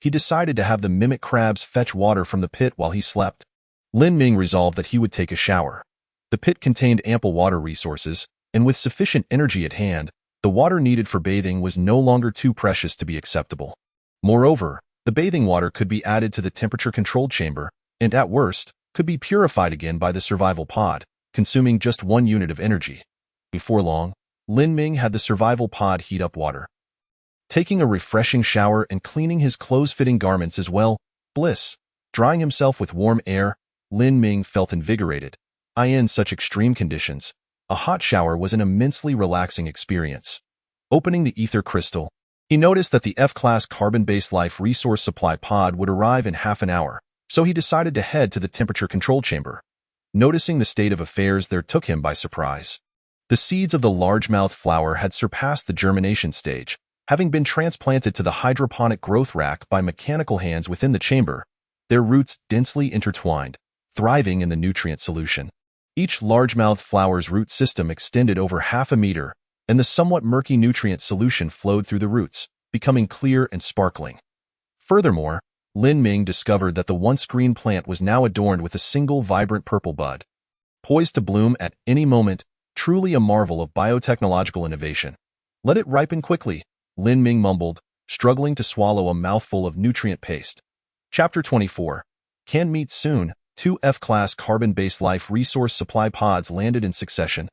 He decided to have the mimic crabs fetch water from the pit while he slept. Lin Ming resolved that he would take a shower. The pit contained ample water resources, and with sufficient energy at hand, the water needed for bathing was no longer too precious to be acceptable. Moreover, the bathing water could be added to the temperature-controlled chamber, and at worst, could be purified again by the survival pod, consuming just 1 unit of energy. Before long, Lin Ming had the survival pod heat up water. Taking a refreshing shower and cleaning his clothes-fitting garments as well, bliss, drying himself with warm air, Lin Ming felt invigorated. In such extreme conditions, a hot shower was an immensely relaxing experience. Opening the ether crystal, he noticed that the F-class carbon-based life resource supply pod would arrive in half an hour, so he decided to head to the temperature-control chamber. Noticing the state of affairs there took him by surprise. The seeds of the largemouth flower had surpassed the germination stage, having been transplanted to the hydroponic growth rack by mechanical hands within the chamber, their roots densely intertwined, thriving in the nutrient solution. Each largemouth flower's root system extended over half a meter, and the somewhat murky nutrient solution flowed through the roots, becoming clear and sparkling. Furthermore, Lin Ming discovered that the once green plant was now adorned with a single vibrant purple bud, poised to bloom at any moment, truly a marvel of biotechnological innovation. "Let it ripen quickly," Lin Ming mumbled, struggling to swallow a mouthful of nutrient paste. Chapter 24. Canned meat soon. 2 F-class carbon-based life resource supply pods landed in succession,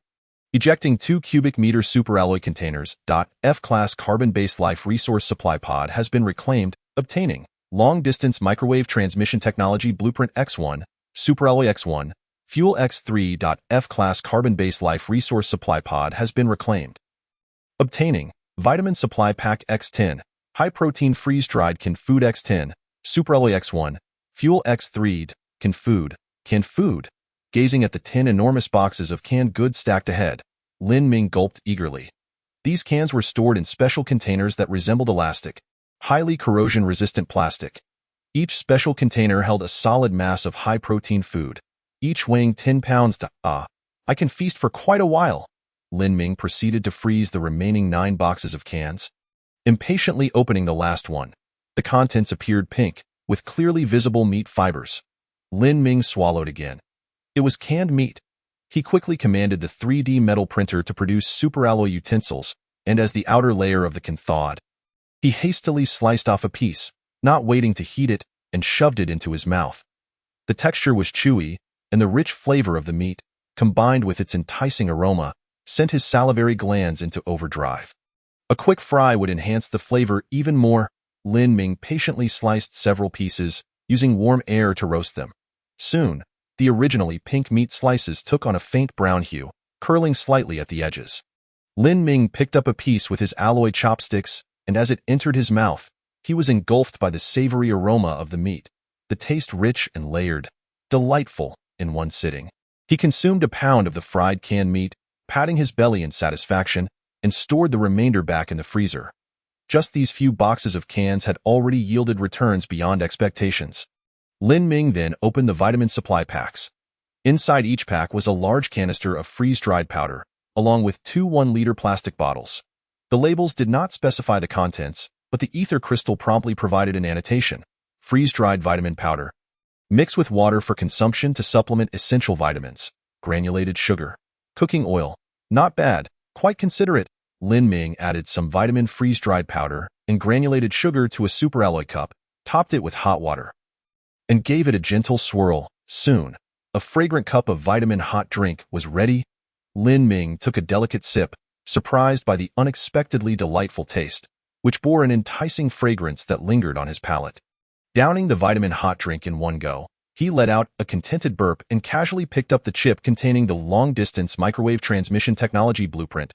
ejecting 2 cubic meter superalloy containers. F-class carbon-based life resource supply pod has been reclaimed, obtaining long-distance microwave transmission technology blueprint X1, superalloy X1, fuel X3. F-class carbon-based life resource supply pod has been reclaimed, obtaining vitamin supply pack X10, high-protein freeze-dried canned food X10, superalloy X1, fuel X3. Canned food. Gazing at the 10 enormous boxes of canned goods stacked ahead, Lin Ming gulped eagerly. These cans were stored in special containers that resembled elastic, highly corrosion-resistant plastic. Each special container held a solid mass of high-protein food, each weighing 10 pounds. I can feast for quite a while. Lin Ming proceeded to freeze the remaining 9 boxes of cans. Impatiently opening the last one, the contents appeared pink, with clearly visible meat fibers. Lin Ming swallowed again. It was canned meat. He quickly commanded the 3D metal printer to produce superalloy utensils, and as the outer layer of the can thawed, he hastily sliced off a piece, not waiting to heat it, and shoved it into his mouth. The texture was chewy, and the rich flavor of the meat, combined with its enticing aroma, sent his salivary glands into overdrive. A quick fry would enhance the flavor even more. Lin Ming patiently sliced several pieces, using warm air to roast them. Soon, the originally pink meat slices took on a faint brown hue, curling slightly at the edges. Lin Ming picked up a piece with his alloy chopsticks, and as it entered his mouth, he was engulfed by the savory aroma of the meat, the taste rich and layered, delightful, in one sitting. He consumed a pound of the fried canned meat, patting his belly in satisfaction, and stored the remainder back in the freezer. Just these few boxes of cans had already yielded returns beyond expectations. Lin Ming then opened the vitamin supply packs. Inside each pack was a large canister of freeze-dried powder, along with two 1-liter plastic bottles. The labels did not specify the contents, but the ether crystal promptly provided an annotation: freeze-dried vitamin powder. Mix with water for consumption to supplement essential vitamins. Granulated sugar. Cooking oil. Not bad. Quite considerate. Lin Ming added some vitamin freeze-dried powder and granulated sugar to a superalloy cup, topped it with hot water, and gave it a gentle swirl. Soon, a fragrant cup of vitamin hot drink was ready. Lin Ming took a delicate sip, surprised by the unexpectedly delightful taste, which bore an enticing fragrance that lingered on his palate. Downing the vitamin hot drink in one go, he let out a contented burp and casually picked up the chip containing the long-distance microwave transmission technology blueprint.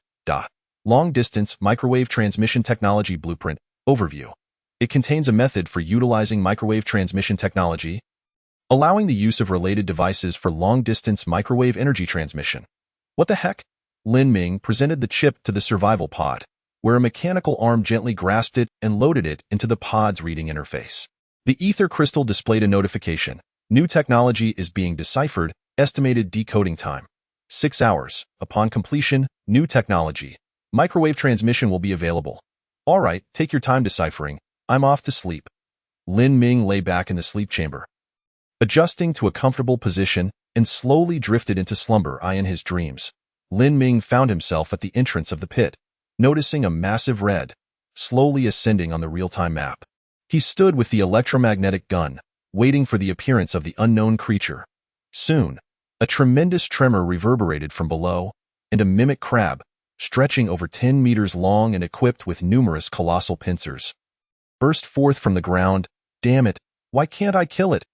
Long-distance microwave transmission technology blueprint overview. It contains a method for utilizing microwave transmission technology, allowing the use of related devices for long-distance microwave energy transmission. What the heck? Lin Ming presented the chip to the survival pod, where a mechanical arm gently grasped it and loaded it into the pod's reading interface. The ether crystal displayed a notification. New technology is being deciphered. Estimated decoding time: 6 hours. Upon completion, new technology. Microwave transmission will be available. All right, take your time deciphering. I'm off to sleep. Lin Ming lay back in the sleep chamber, adjusting to a comfortable position, and slowly drifted into slumber. In his dreams, Lin Ming found himself at the entrance of the pit, noticing a massive red, slowly ascending on the real-time map. He stood with the electromagnetic gun, waiting for the appearance of the unknown creature. Soon, a tremendous tremor reverberated from below, and a mimic crab, stretching over 10 meters long and equipped with numerous colossal pincers, burst forth from the ground. Damn it, why can't I kill it?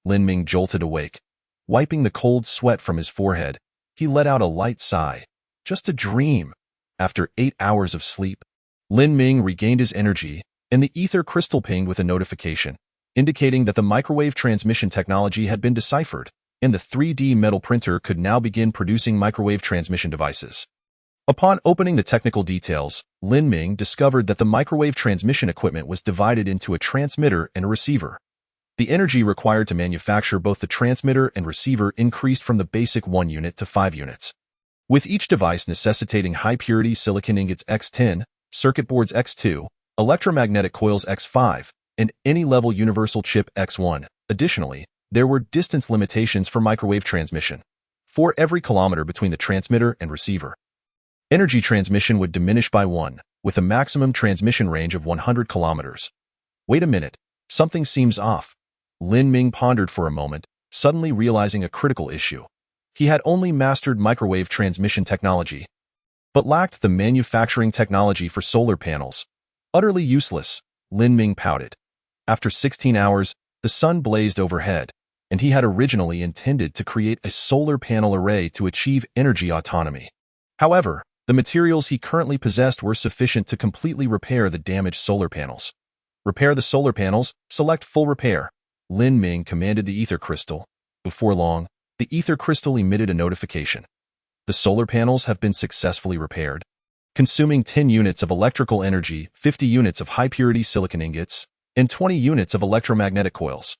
Lin Ming jolted awake. Wiping the cold sweat from his forehead, he let out a light sigh. Just a dream. After 8 hours of sleep, Lin Ming regained his energy, and the ether crystal pinged with a notification, indicating that the microwave transmission technology had been deciphered, and the 3D metal printer could now begin producing microwave transmission devices. Upon opening the technical details, Lin Ming discovered that the microwave transmission equipment was divided into a transmitter and a receiver. The energy required to manufacture both the transmitter and receiver increased from the basic 1 unit to 5 units, with each device necessitating high-purity silicon ingots X10, circuit boards X2, electromagnetic coils X5, and any level universal chip X1. Additionally, there were distance limitations for microwave transmission. For every kilometer between the transmitter and receiver, energy transmission would diminish by 1, with a maximum transmission range of 100 kilometers. Wait a minute, something seems off. Lin Ming pondered for a moment, suddenly realizing a critical issue. He had only mastered microwave transmission technology, but lacked the manufacturing technology for solar panels. Utterly useless, Lin Ming pouted. After 16 hours, the sun blazed overhead, and he had originally intended to create a solar panel array to achieve energy autonomy. However, the materials he currently possessed were sufficient to completely repair the damaged solar panels. Repair the solar panels, select full repair. Lin Ming commanded the ether crystal. Before long, the ether crystal emitted a notification. The solar panels have been successfully repaired, consuming 10 units of electrical energy, 50 units of high-purity silicon ingots, and 20 units of electromagnetic coils.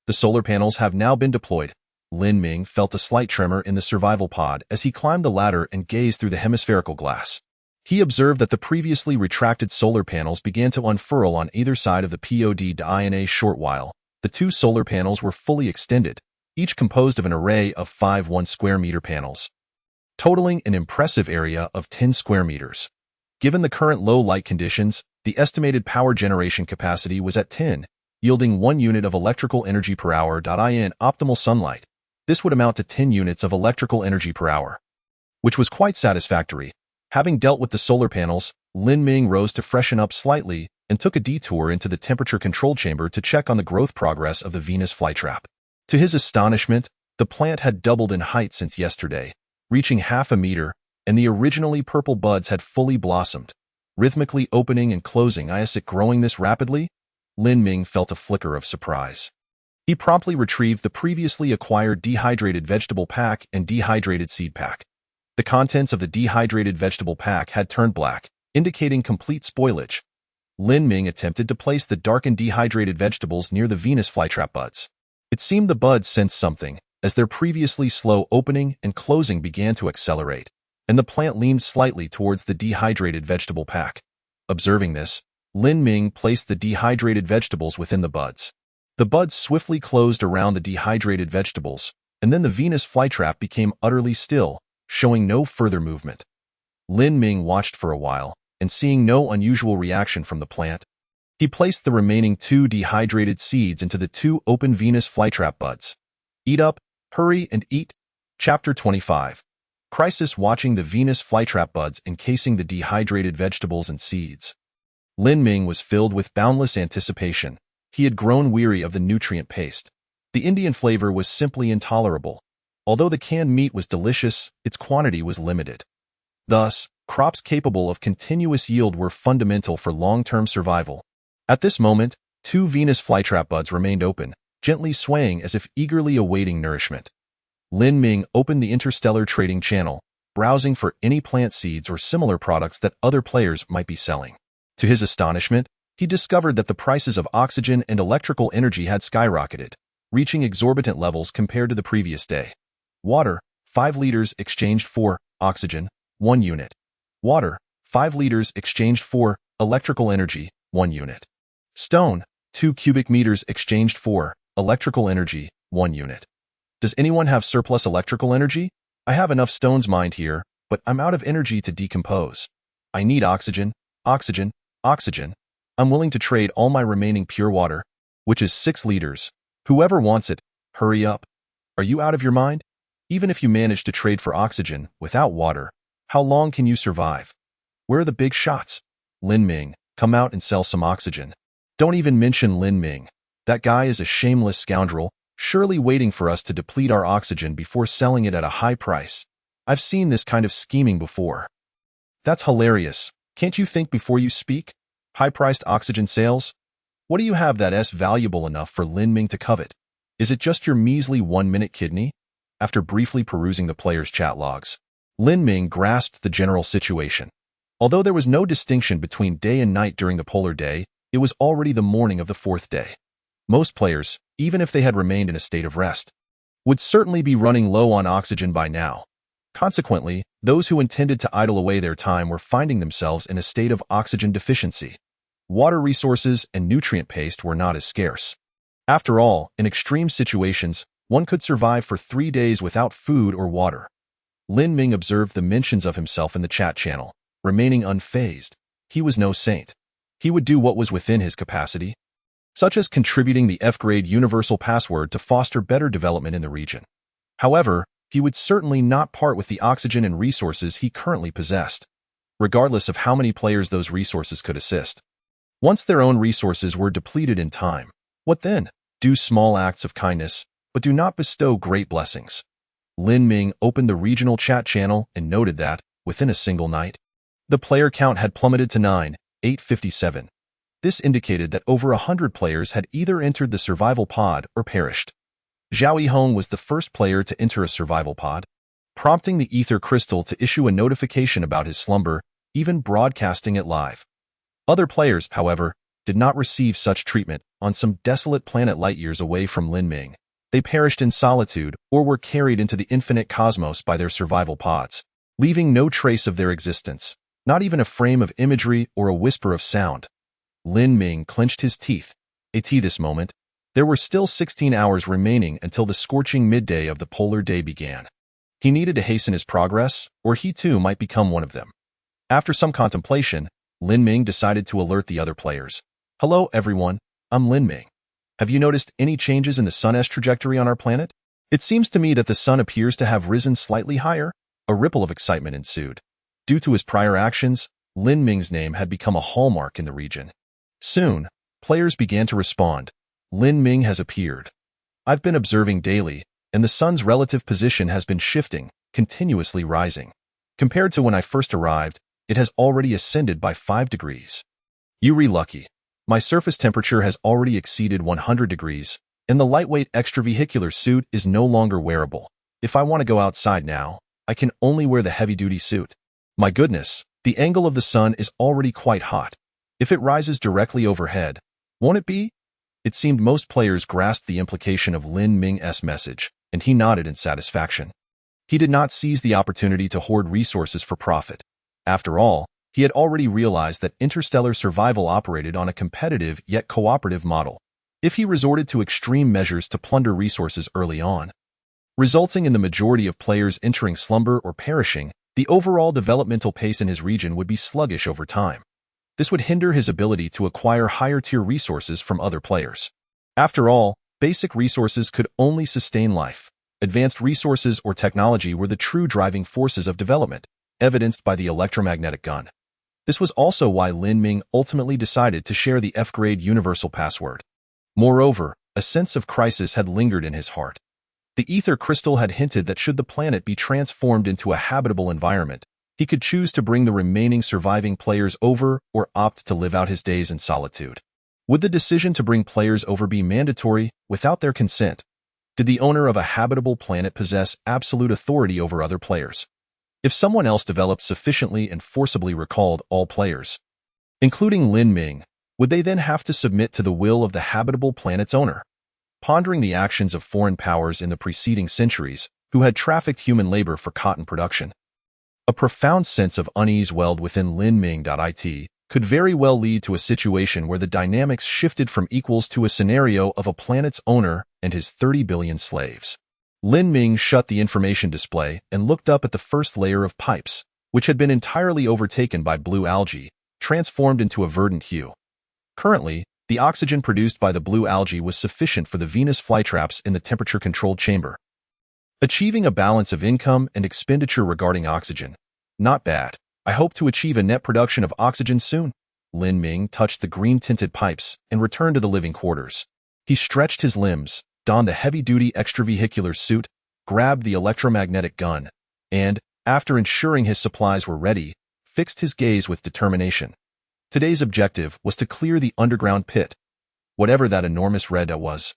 The solar panels have now been deployed. Lin Ming felt a slight tremor in the survival pod as he climbed the ladder and gazed through the hemispherical glass. He observed that the previously retracted solar panels began to unfurl on either side of the pod. In a short while, the 2 solar panels were fully extended, each composed of an array of 5 1-square-meter panels, totaling an impressive area of 10 square meters. Given the current low light conditions, the estimated power generation capacity was at 10, yielding 1 unit of electrical energy per hour. In optimal sunlight, this would amount to 10 units of electrical energy per hour, which was quite satisfactory. Having dealt with the solar panels, Lin Ming rose to freshen up slightly and took a detour into the temperature control chamber to check on the growth progress of the Venus flytrap. To his astonishment, the plant had doubled in height since yesterday, reaching half a meter, and the originally purple buds had fully blossomed, rhythmically opening and closing. Is it growing this rapidly? Lin Ming felt a flicker of surprise. He promptly retrieved the previously acquired dehydrated vegetable pack and dehydrated seed pack. The contents of the dehydrated vegetable pack had turned black, indicating complete spoilage. Lin Ming attempted to place the darkened dehydrated vegetables near the Venus flytrap buds. It seemed the buds sensed something, as their previously slow opening and closing began to accelerate. and the plant leaned slightly towards the dehydrated vegetable pack. Observing this, Lin Ming placed the dehydrated vegetables within the buds. The buds swiftly closed around the dehydrated vegetables, and then the Venus flytrap became utterly still, showing no further movement. Lin Ming watched for a while, and seeing no unusual reaction from the plant, he placed the remaining 2 dehydrated seeds into the 2 open Venus flytrap buds. Eat up, hurry and eat. Chapter 25. Crisis. Watching the Venus flytrap buds encasing the dehydrated vegetables and seeds, Lin Ming was filled with boundless anticipation. He had grown weary of the nutrient paste. The Indian flavor was simply intolerable. Although the canned meat was delicious, its quantity was limited. Thus, crops capable of continuous yield were fundamental for long-term survival. At this moment, 2 Venus flytrap buds remained open, gently swaying as if eagerly awaiting nourishment. Lin Ming opened the Interstellar trading channel, browsing for any plant seeds or similar products that other players might be selling. To his astonishment, he discovered that the prices of oxygen and electrical energy had skyrocketed, reaching exorbitant levels compared to the previous day. Water, 5 liters exchanged for oxygen, 1 unit. Water, 5 liters exchanged for electrical energy, 1 unit. Stone, 2 cubic meters exchanged for electrical energy, 1 unit. Does anyone have surplus electrical energy? I have enough stones mined here, but I'm out of energy to decompose. I need oxygen, oxygen, oxygen. I'm willing to trade all my remaining pure water, which is 6 liters. Whoever wants it, hurry up. Are you out of your mind? Even if you manage to trade for oxygen without water, how long can you survive? Where are the big shots? Lin Ming, come out and sell some oxygen. Don't even mention Lin Ming. That guy is a shameless scoundrel, surely waiting for us to deplete our oxygen before selling it at a high price. I've seen this kind of scheming before. That's hilarious. Can't you think before you speak? High-priced oxygen sales? What do you have that's valuable enough for Lin Ming to covet? Is it just your measly 1-minute kidney? After briefly perusing the players' chat logs, Lin Ming grasped the general situation. Although there was no distinction between day and night during the polar day, it was already the morning of the 4th day. Most players, even if they had remained in a state of rest, would certainly be running low on oxygen by now. Consequently, those who intended to idle away their time were finding themselves in a state of oxygen deficiency. Water resources and nutrient paste were not as scarce. After all, in extreme situations, one could survive for 3 days without food or water. Lin Ming observed the mentions of himself in the chat channel, remaining unfazed. He was no saint. He would do what was within his capacity, such as contributing the F-grade universal password to foster better development in the region. However, he would certainly not part with the oxygen and resources he currently possessed, regardless of how many players those resources could assist. Once their own resources were depleted in time, what then? Do small acts of kindness, but do not bestow great blessings. Lin Ming opened the regional chat channel and noted that, within a single night, the player count had plummeted to 9,857. This indicated that over 100 players had either entered the survival pod or perished. Zhao Yihong was the first player to enter a survival pod, prompting the ether crystal to issue a notification about his slumber, even broadcasting it live. Other players, however, did not receive such treatment. On some desolate planet light-years away from Lin Ming, they perished in solitude or were carried into the infinite cosmos by their survival pods, leaving no trace of their existence, not even a frame of imagery or a whisper of sound. Lin Ming clenched his teeth. At this moment, there were still 16 hours remaining until the scorching midday of the polar day began. He needed to hasten his progress, or he too might become one of them. After some contemplation, Lin Ming decided to alert the other players. Hello, everyone. I'm Lin Ming. Have you noticed any changes in the sun's trajectory on our planet? It seems to me that the sun appears to have risen slightly higher. A ripple of excitement ensued. Due to his prior actions, Lin Ming's name had become a hallmark in the region. Soon, players began to respond. Lin Ming has appeared. I've been observing daily, and the sun's relative position has been shifting, continuously rising. Compared to when I first arrived, it has already ascended by 5 degrees. You're lucky. My surface temperature has already exceeded 100 degrees, and the lightweight extravehicular suit is no longer wearable. If I want to go outside now, I can only wear the heavy-duty suit. My goodness, the angle of the sun is already quite hot. If it rises directly overhead, won't it be? It seemed most players grasped the implication of Lin Ming's message, and he nodded in satisfaction. He did not seize the opportunity to hoard resources for profit. After all, he had already realized that interstellar survival operated on a competitive yet cooperative model. If he resorted to extreme measures to plunder resources early on, resulting in the majority of players entering slumber or perishing, the overall developmental pace in his region would be sluggish over time. This would hinder his ability to acquire higher-tier resources from other players. After all, basic resources could only sustain life. Advanced resources or technology were the true driving forces of development, evidenced by the electromagnetic gun. This was also why Lin Ming ultimately decided to share the F-grade universal password. Moreover, a sense of crisis had lingered in his heart. The ether crystal had hinted that should the planet be transformed into a habitable environment, he could choose to bring the remaining surviving players over or opt to live out his days in solitude. Would the decision to bring players over be mandatory without their consent? Did the owner of a habitable planet possess absolute authority over other players? If someone else developed sufficiently and forcibly recalled all players, including Lin Ming, would they then have to submit to the will of the habitable planet's owner? Pondering the actions of foreign powers in the preceding centuries, who had trafficked human labor for cotton production, a profound sense of unease welled within Lin Ming.it could very well lead to a situation where the dynamics shifted from equals to a scenario of a planet's owner and his 30 billion slaves. Lin Ming shut the information display and looked up at the first layer of pipes, which had been entirely overtaken by blue algae, transformed into a verdant hue. Currently, the oxygen produced by the blue algae was sufficient for the Venus flytraps in the temperature-controlled chamber. Achieving a balance of income and expenditure regarding oxygen. Not bad. I hope to achieve a net production of oxygen soon. Lin Ming touched the green-tinted pipes and returned to the living quarters. He stretched his limbs, donned the heavy-duty extravehicular suit, grabbed the electromagnetic gun, and, after ensuring his supplies were ready, fixed his gaze with determination. Today's objective was to clear the underground pit, whatever that enormous red was.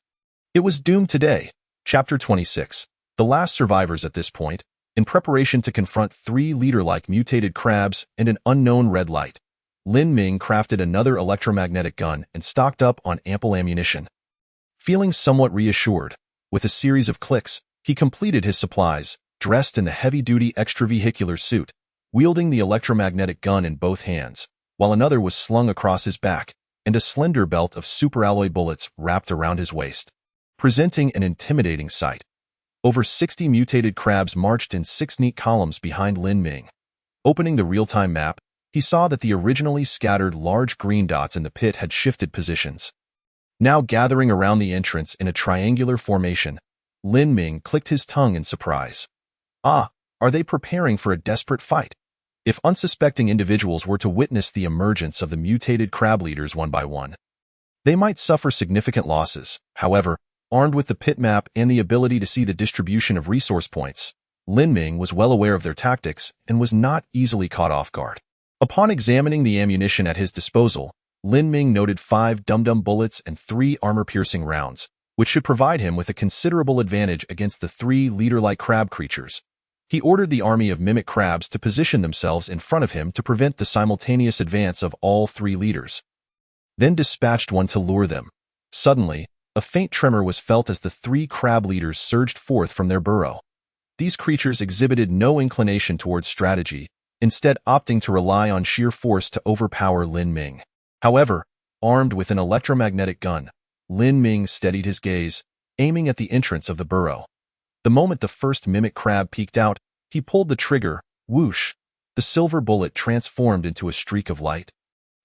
It was doomed today. Chapter 26. The last survivors at this point, in preparation to confront 3 leader-like mutated crabs and an unknown red light. Lin Ming crafted another electromagnetic gun and stocked up on ample ammunition. Feeling somewhat reassured, with a series of clicks, he completed his supplies, dressed in the heavy-duty extravehicular suit, wielding the electromagnetic gun in both hands, while another was slung across his back, and a slender belt of superalloy bullets wrapped around his waist, presenting an intimidating sight. Over 60 mutated crabs marched in 6 neat columns behind Lin Ming. Opening the real-time map, he saw that the originally scattered large green dots in the pit had shifted positions. Now gathering around the entrance in a triangular formation, Lin Ming clicked his tongue in surprise. Ah, are they preparing for a desperate fight? If unsuspecting individuals were to witness the emergence of the mutated crab leaders one by one, they might suffer significant losses. However, armed with the pit map and the ability to see the distribution of resource points, Lin Ming was well aware of their tactics and was not easily caught off guard. Upon examining the ammunition at his disposal, Lin Ming noted 5 dum-dum bullets and 3 armor-piercing rounds, which should provide him with a considerable advantage against the 3 leader-like crab creatures. He ordered the army of mimic crabs to position themselves in front of him to prevent the simultaneous advance of all 3 leaders, then dispatched one to lure them. Suddenly, a faint tremor was felt as the 3 crab leaders surged forth from their burrow. These creatures exhibited no inclination towards strategy, instead opting to rely on sheer force to overpower Lin Ming. However, armed with an electromagnetic gun, Lin Ming steadied his gaze, aiming at the entrance of the burrow. The moment the first mimic crab peeked out, he pulled the trigger. Whoosh! The silver bullet transformed into a streak of light,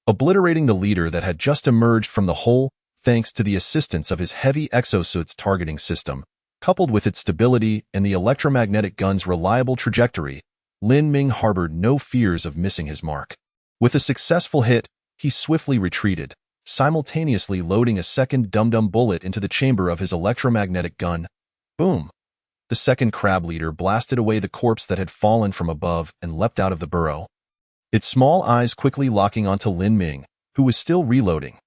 obliterating the leader that had just emerged from the hole. Thanks to the assistance of his heavy exosuit's targeting system, coupled with its stability and the electromagnetic gun's reliable trajectory, Lin Ming harbored no fears of missing his mark. With a successful hit, he swiftly retreated, simultaneously loading a second dum-dum bullet into the chamber of his electromagnetic gun. Boom! The second crab leader blasted away the corpse that had fallen from above and leapt out of the burrow, its small eyes quickly locking onto Lin Ming, who was still reloading.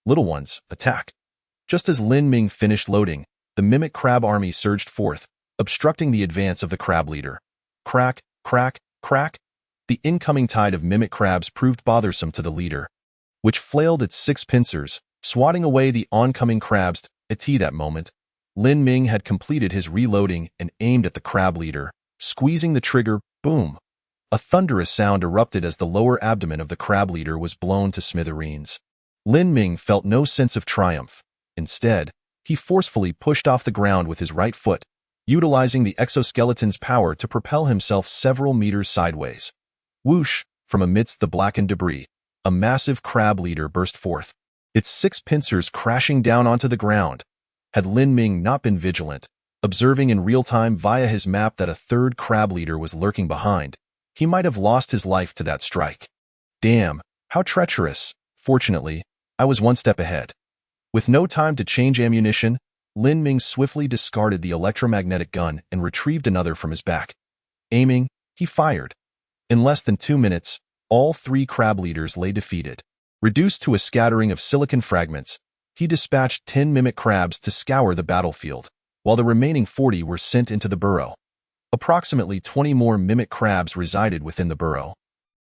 Little ones, attack. Just as Lin Ming finished loading, the mimic crab army surged forth, obstructing the advance of the crab leader. Crack, crack, crack. The incoming tide of mimic crabs proved bothersome to the leader, which flailed its 6 pincers, swatting away the oncoming crabs. At that moment, Lin Ming had completed his reloading and aimed at the crab leader, Squeezing the trigger, boom! A thunderous sound erupted as the lower abdomen of the crab leader was blown to smithereens. Lin Ming felt no sense of triumph. Instead, he forcefully pushed off the ground with his right foot, utilizing the exoskeleton's power to propel himself several meters sideways. Whoosh! From amidst the blackened debris, a massive crab leader burst forth, its 6 pincers crashing down onto the ground. Had Lin Ming not been vigilant, observing in real time via his map that a third crab leader was lurking behind, he might have lost his life to that strike. Damn, how treacherous. Fortunately, I was one step ahead. With no time to change ammunition, Lin Ming swiftly discarded the electromagnetic gun and retrieved another from his back. Aiming, he fired. In less than 2 minutes, all 3 crab leaders lay defeated. Reduced to a scattering of silicon fragments, he dispatched 10 mimic crabs to scour the battlefield, while the remaining 40 were sent into the burrow. Approximately 20 more mimic crabs resided within the burrow,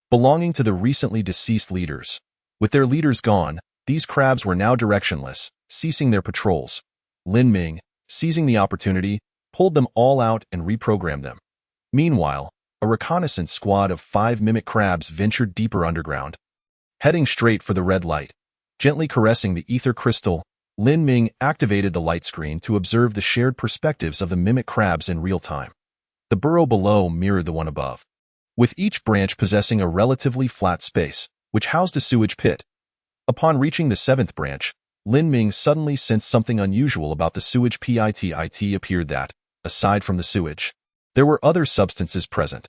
belonging to the recently deceased leaders. With their leaders gone, these crabs were now directionless, ceasing their patrols. Lin Ming, seizing the opportunity, pulled them all out and reprogrammed them. Meanwhile, a reconnaissance squad of 5 mimic crabs ventured deeper underground. Heading straight for the red light, gently caressing the ether crystal, Lin Ming activated the light screen to observe the shared perspectives of the mimic crabs in real time. The burrow below mirrored the one above, with each branch possessing a relatively flat space, which housed a sewage pit. Upon reaching the 7th branch, Lin Ming suddenly sensed something unusual about the sewage pit. It appeared that, aside from the sewage, there were other substances present.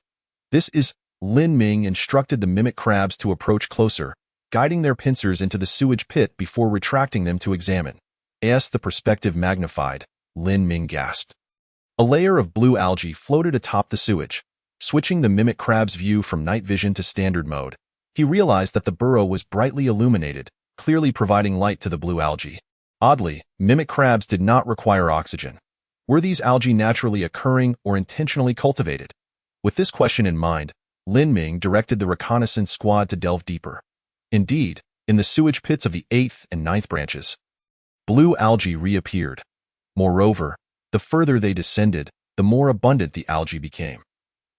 This is, Lin Ming instructed the mimic crabs to approach closer, guiding their pincers into the sewage pit before retracting them to examine. As the perspective magnified, Lin Ming gasped. A layer of blue algae floated atop the sewage. Switching the mimic crab's view from night vision to standard mode, he realized that the burrow was brightly illuminated, clearly providing light to the blue algae. Oddly, mimic crabs did not require oxygen. Were these algae naturally occurring or intentionally cultivated? With this question in mind, Lin Ming directed the reconnaissance squad to delve deeper. Indeed, in the sewage pits of the 8th and 9th branches, blue algae reappeared. Moreover, the further they descended, the more abundant the algae became.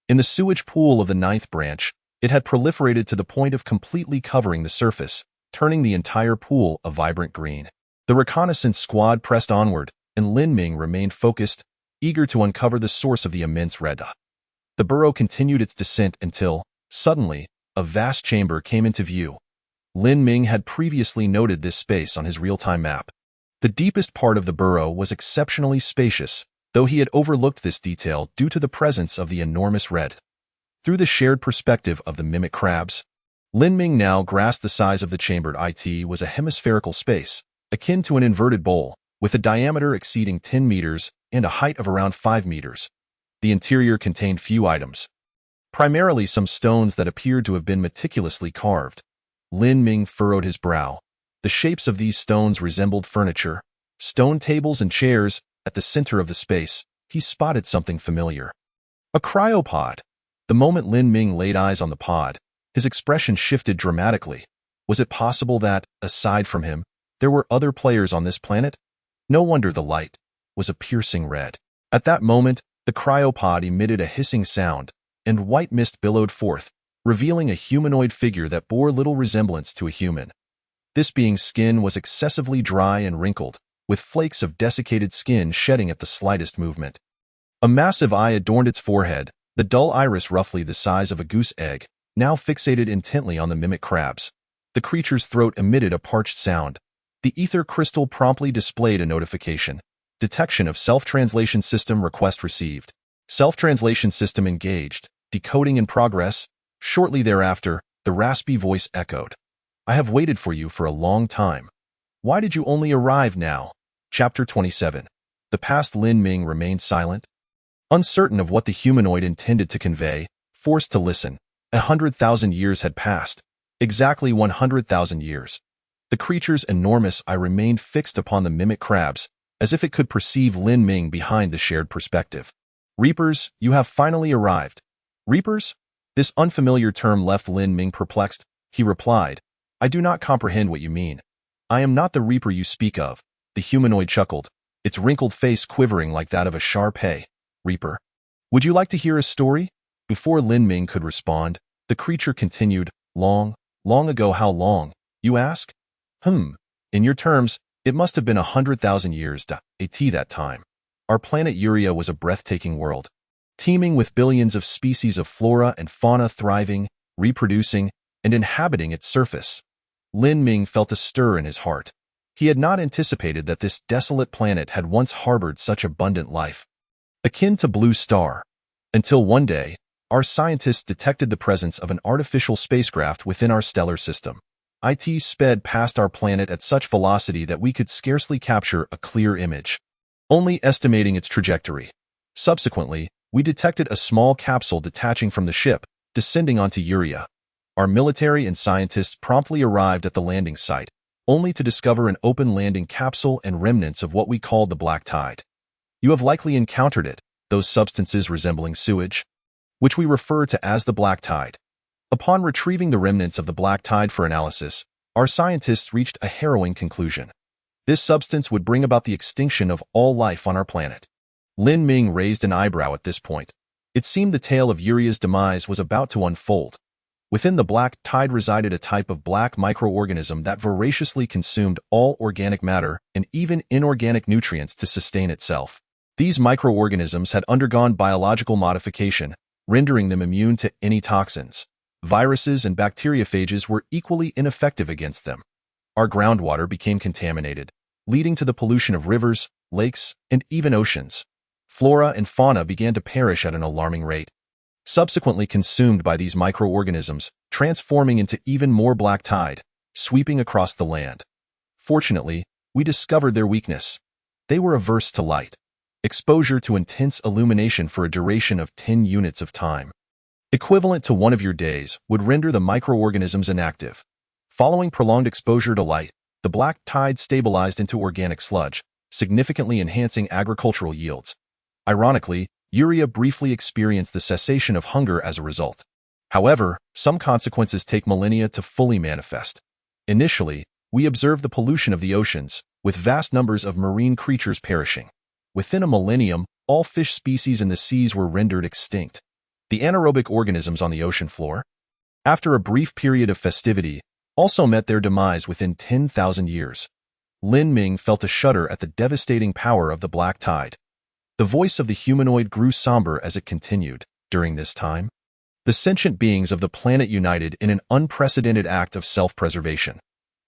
In the sewage pool of the 9th branch, it had proliferated to the point of completely covering the surface, turning the entire pool a vibrant green. The reconnaissance squad pressed onward, and Lin Ming remained focused, eager to uncover the source of the immense red. The burrow continued its descent until, suddenly, a vast chamber came into view. Lin Ming had previously noted this space on his real-time map. The deepest part of the burrow was exceptionally spacious, though he had overlooked this detail due to the presence of the enormous red. Through the shared perspective of the mimic crabs, Lin Ming now grasped the size of the chamber. It was a hemispherical space, akin to an inverted bowl, with a diameter exceeding 10 meters and a height of around 5 meters. The interior contained few items, primarily some stones that appeared to have been meticulously carved. Lin Ming furrowed his brow. The shapes of these stones resembled furniture, stone tables and chairs. At the center of the space, he spotted something familiar. A cryopod. The moment Lin Ming laid eyes on the pod, his expression shifted dramatically. Was it possible that, aside from him, there were other players on this planet? No wonder the light was a piercing red. At that moment, the cryopod emitted a hissing sound, and white mist billowed forth, revealing a humanoid figure that bore little resemblance to a human. This being's skin was excessively dry and wrinkled, with flakes of desiccated skin shedding at the slightest movement. A massive eye adorned its forehead, the dull iris roughly the size of a goose egg, now fixated intently on the mimic crabs. The creature's throat emitted a parched sound. The ether crystal promptly displayed a notification. Detection of self-translation system request received. Self-translation system engaged. Decoding in progress. Shortly thereafter, the raspy voice echoed. I have waited for you for a long time. Why did you only arrive now? Chapter 27. The past. Lin Ming remained silent, uncertain of what the humanoid intended to convey, forced to listen. 100,000 years had passed. Exactly 100,000 years. The creature's enormous eye remained fixed upon the mimic crabs, as if it could perceive Lin Ming behind the shared perspective. Reapers, you have finally arrived. Reapers? This unfamiliar term left Lin Ming perplexed. He replied, I do not comprehend what you mean. I am not the Reaper you speak of. The humanoid chuckled, its wrinkled face quivering like that of a Shar-Pei. Reaper? Would you like to hear a story? Before Lin Ming could respond, the creature continued, long ago. How long, you ask? In your terms, it must have been 100,000 years that time. Our planet Urea was a breathtaking world, teeming with billions of species of flora and fauna thriving, reproducing, and inhabiting its surface. Lin Ming felt a stir in his heart. He had not anticipated that this desolate planet had once harbored such abundant life, akin to blue star, until one day, our scientists detected the presence of an artificial spacecraft within our stellar system. It sped past our planet at such velocity that we could scarcely capture a clear image, only estimating its trajectory. Subsequently, we detected a small capsule detaching from the ship, descending onto Urea. Our military and scientists promptly arrived at the landing site, only to discover an open landing capsule and remnants of what we called the black tide. You have likely encountered it, those substances resembling sewage, which we refer to as the black tide. Upon retrieving the remnants of the black tide for analysis, our scientists reached a harrowing conclusion. This substance would bring about the extinction of all life on our planet. Lin Ming raised an eyebrow at this point. It seemed the tale of Urea's demise was about to unfold. Within the black tide resided a type of black microorganism that voraciously consumed all organic matter and even inorganic nutrients to sustain itself. These microorganisms had undergone biological modification, rendering them immune to any toxins. Viruses and bacteriophages were equally ineffective against them. Our groundwater became contaminated, leading to the pollution of rivers, lakes, and even oceans. Flora and fauna began to perish at an alarming rate, subsequently consumed by these microorganisms, transforming into even more black tide, sweeping across the land. Fortunately, we discovered their weakness. They were averse to light. Exposure to intense illumination for a duration of 10 units of time, equivalent to one of your days, would render the microorganisms inactive. Following prolonged exposure to light, the black tide stabilized into organic sludge, significantly enhancing agricultural yields. Ironically, Urea briefly experienced the cessation of hunger as a result. However, some consequences take millennia to fully manifest. Initially, we observed the pollution of the oceans, with vast numbers of marine creatures perishing. Within a millennium, all fish species in the seas were rendered extinct. The anaerobic organisms on the ocean floor, after a brief period of festivity, also met their demise within 10,000 years. Lin Ming felt a shudder at the devastating power of the black tide. The voice of the humanoid grew somber as it continued. During this time, the sentient beings of the planet united in an unprecedented act of self-preservation.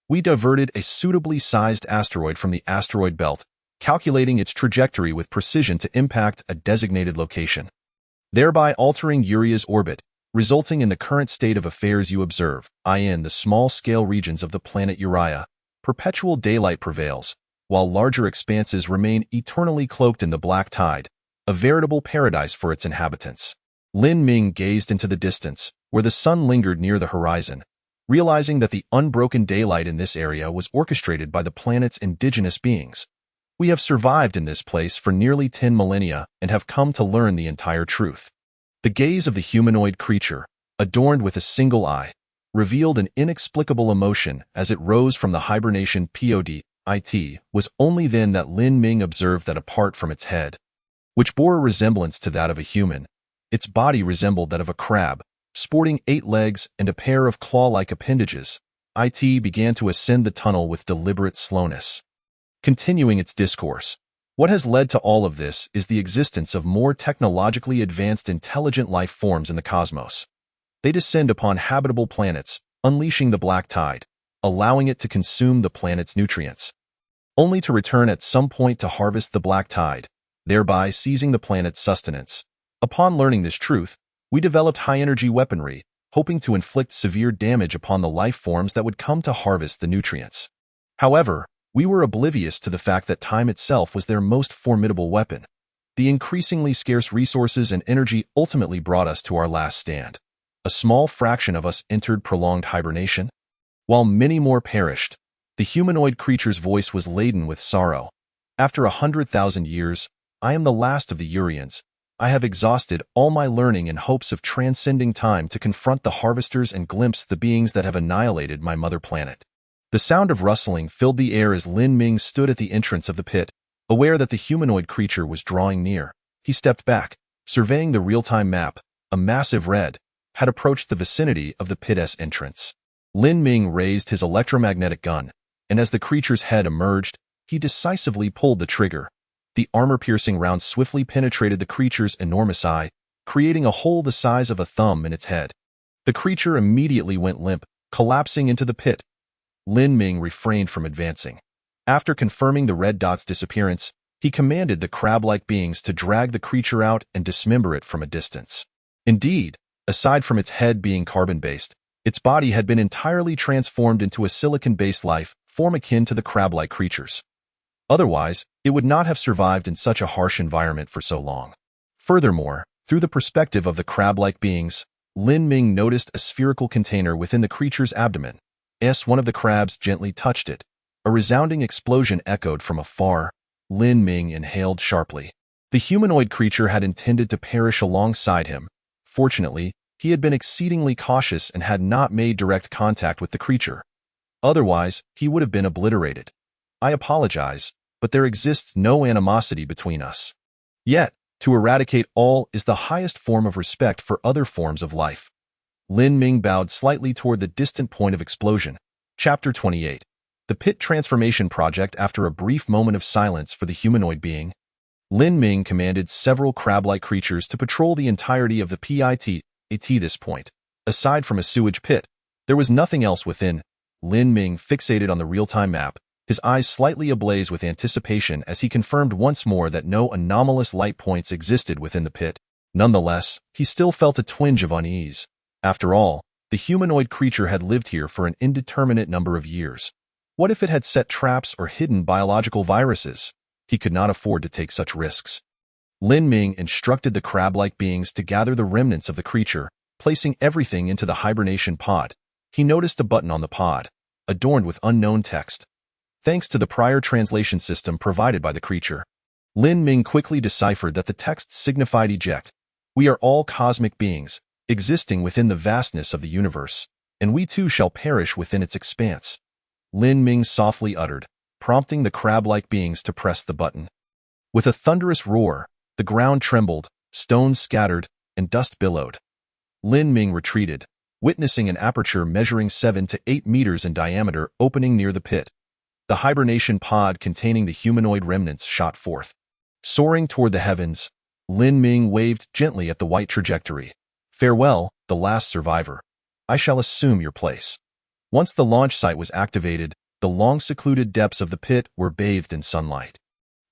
We diverted a suitably sized asteroid from the asteroid belt, calculating its trajectory with precision to impact a designated location, thereby altering Urea's orbit, resulting in the current state of affairs you observe. In the small-scale regions of the planet Urea, perpetual daylight prevails, while larger expanses remain eternally cloaked in the black tide, a veritable paradise for its inhabitants. Lin Ming gazed into the distance, where the sun lingered near the horizon, realizing that the unbroken daylight in this area was orchestrated by the planet's indigenous beings. We have survived in this place for nearly 10 millennia and have come to learn the entire truth. The gaze of the humanoid creature, adorned with a single eye, revealed an inexplicable emotion as it rose from the hibernation pod. It was only then that Lin Ming observed that apart from its head, which bore a resemblance to that of a human, its body resembled that of a crab, sporting 8 legs and a pair of claw-like appendages. It began to ascend the tunnel with deliberate slowness. Continuing its discourse, what has led to all of this is the existence of more technologically advanced intelligent life forms in the cosmos. They descend upon habitable planets, unleashing the black tide, allowing it to consume the planet's nutrients, only to return at some point to harvest the black tide, thereby seizing the planet's sustenance. Upon learning this truth, we developed high-energy weaponry, hoping to inflict severe damage upon the life forms that would come to harvest the nutrients. However, we were oblivious to the fact that time itself was their most formidable weapon. The increasingly scarce resources and energy ultimately brought us to our last stand. A small fraction of us entered prolonged hibernation, while many more perished. The humanoid creature's voice was laden with sorrow. After 100,000 years, I am the last of the Urians. I have exhausted all my learning in hopes of transcending time to confront the harvesters and glimpse the beings that have annihilated my mother planet. The sound of rustling filled the air as Lin Ming stood at the entrance of the pit, aware that the humanoid creature was drawing near. He stepped back, Surveying the real-time map, a massive red had approached the vicinity of the pit's entrance. Lin Ming raised his electromagnetic gun, and as the creature's head emerged, he decisively pulled the trigger. The armor-piercing round swiftly penetrated the creature's enormous eye, creating a hole the size of a thumb in its head. The creature immediately went limp, collapsing into the pit. Lin Ming refrained from advancing. After confirming the red dot's disappearance, he commanded the crab-like beings to drag the creature out and dismember it from a distance. Indeed, aside from its head being carbon-based, its body had been entirely transformed into a silicon-based life form akin to the crab-like creatures. Otherwise, it would not have survived in such a harsh environment for so long. Furthermore, through the perspective of the crab-like beings, Lin Ming noticed a spherical container within the creature's abdomen. One of the crabs gently touched it. A resounding explosion echoed from afar. Lin Ming inhaled sharply. The humanoid creature had intended to perish alongside him. Fortunately, he had been exceedingly cautious and had not made direct contact with the creature. Otherwise, he would have been obliterated. I apologize, but there exists no animosity between us. Yet, to eradicate all is the highest form of respect for other forms of life. Lin Ming bowed slightly toward the distant point of explosion. Chapter 28. The Pit Transformation Project. After a brief moment of silence for the humanoid being, Lin Ming commanded several crab-like creatures to patrol the entirety of the pit. At this point, aside from a sewage pit, there was nothing else within. Lin Ming fixated on the real-time map, his eyes slightly ablaze with anticipation as he confirmed once more that no anomalous light points existed within the pit. Nonetheless, he still felt a twinge of unease. After all, the humanoid creature had lived here for an indeterminate number of years. What if it had set traps or hidden biological viruses? He could not afford to take such risks. Lin Ming instructed the crab-like beings to gather the remnants of the creature, placing everything into the hibernation pod. He noticed a button on the pod, adorned with unknown text. Thanks to the prior translation system provided by the creature, Lin Ming quickly deciphered that the text signified eject. We are all cosmic beings, existing within the vastness of the universe, and we too shall perish within its expanse. Lin Ming softly uttered, prompting the crab-like beings to press the button. With a thunderous roar, the ground trembled, stones scattered, and dust billowed. Lin Ming retreated, witnessing an aperture measuring 7 to 8 meters in diameter opening near the pit. The hibernation pod containing the humanoid remnants shot forth. Soaring toward the heavens, Lin Ming waved gently at the white trajectory. Farewell, the last survivor. I shall assume your place. Once the launch site was activated, the long-secluded depths of the pit were bathed in sunlight.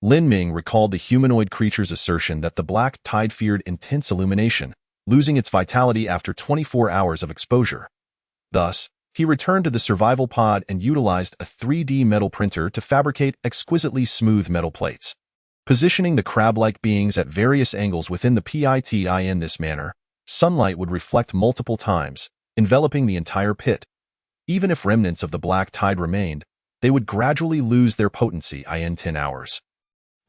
Lin Ming recalled the humanoid creature's assertion that the black tide feared intense illumination, losing its vitality after 24 hours of exposure. Thus, he returned to the survival pod and utilized a 3D metal printer to fabricate exquisitely smooth metal plates. Positioning the crab-like beings at various angles within the pit in this manner, sunlight would reflect multiple times, enveloping the entire pit. Even if remnants of the black tide remained, they would gradually lose their potency in 10 hours.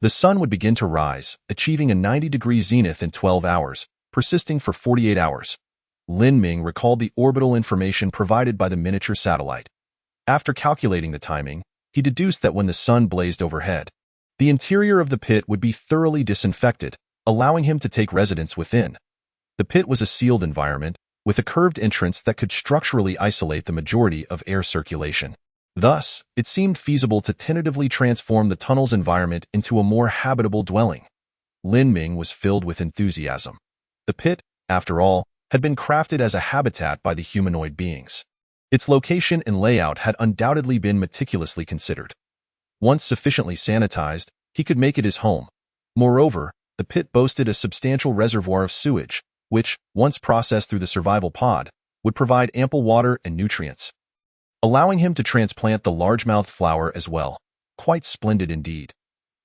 The sun would begin to rise, achieving a 90-degree zenith in 12 hours, persisting for 48 hours. Lin Ming recalled the orbital information provided by the miniature satellite. After calculating the timing, he deduced that when the sun blazed overhead, the interior of the pit would be thoroughly disinfected, allowing him to take residence within. The pit was a sealed environment, with a curved entrance that could structurally isolate the majority of air circulation. Thus, it seemed feasible to tentatively transform the tunnel's environment into a more habitable dwelling. Lin Ming was filled with enthusiasm. The pit, after all, had been crafted as a habitat by the humanoid beings. Its location and layout had undoubtedly been meticulously considered. Once sufficiently sanitized, he could make it his home. Moreover, the pit boasted a substantial reservoir of sewage, which, once processed through the survival pod, would provide ample water and nutrients, allowing him to transplant the largemouth flower as well. Quite splendid indeed.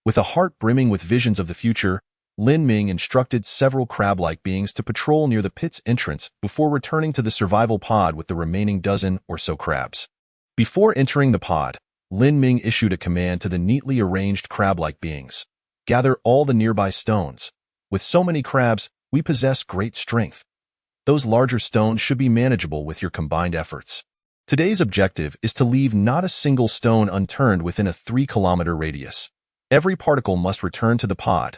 With a heart brimming with visions of the future, Lin Ming instructed several crab-like beings to patrol near the pit's entrance before returning to the survival pod with the remaining dozen or so crabs. Before entering the pod, Lin Ming issued a command to the neatly arranged crab-like beings. Gather all the nearby stones. With so many crabs, we possess great strength. Those larger stones should be manageable with your combined efforts. Today's objective is to leave not a single stone unturned within a 3-kilometer radius. Every particle must return to the pod.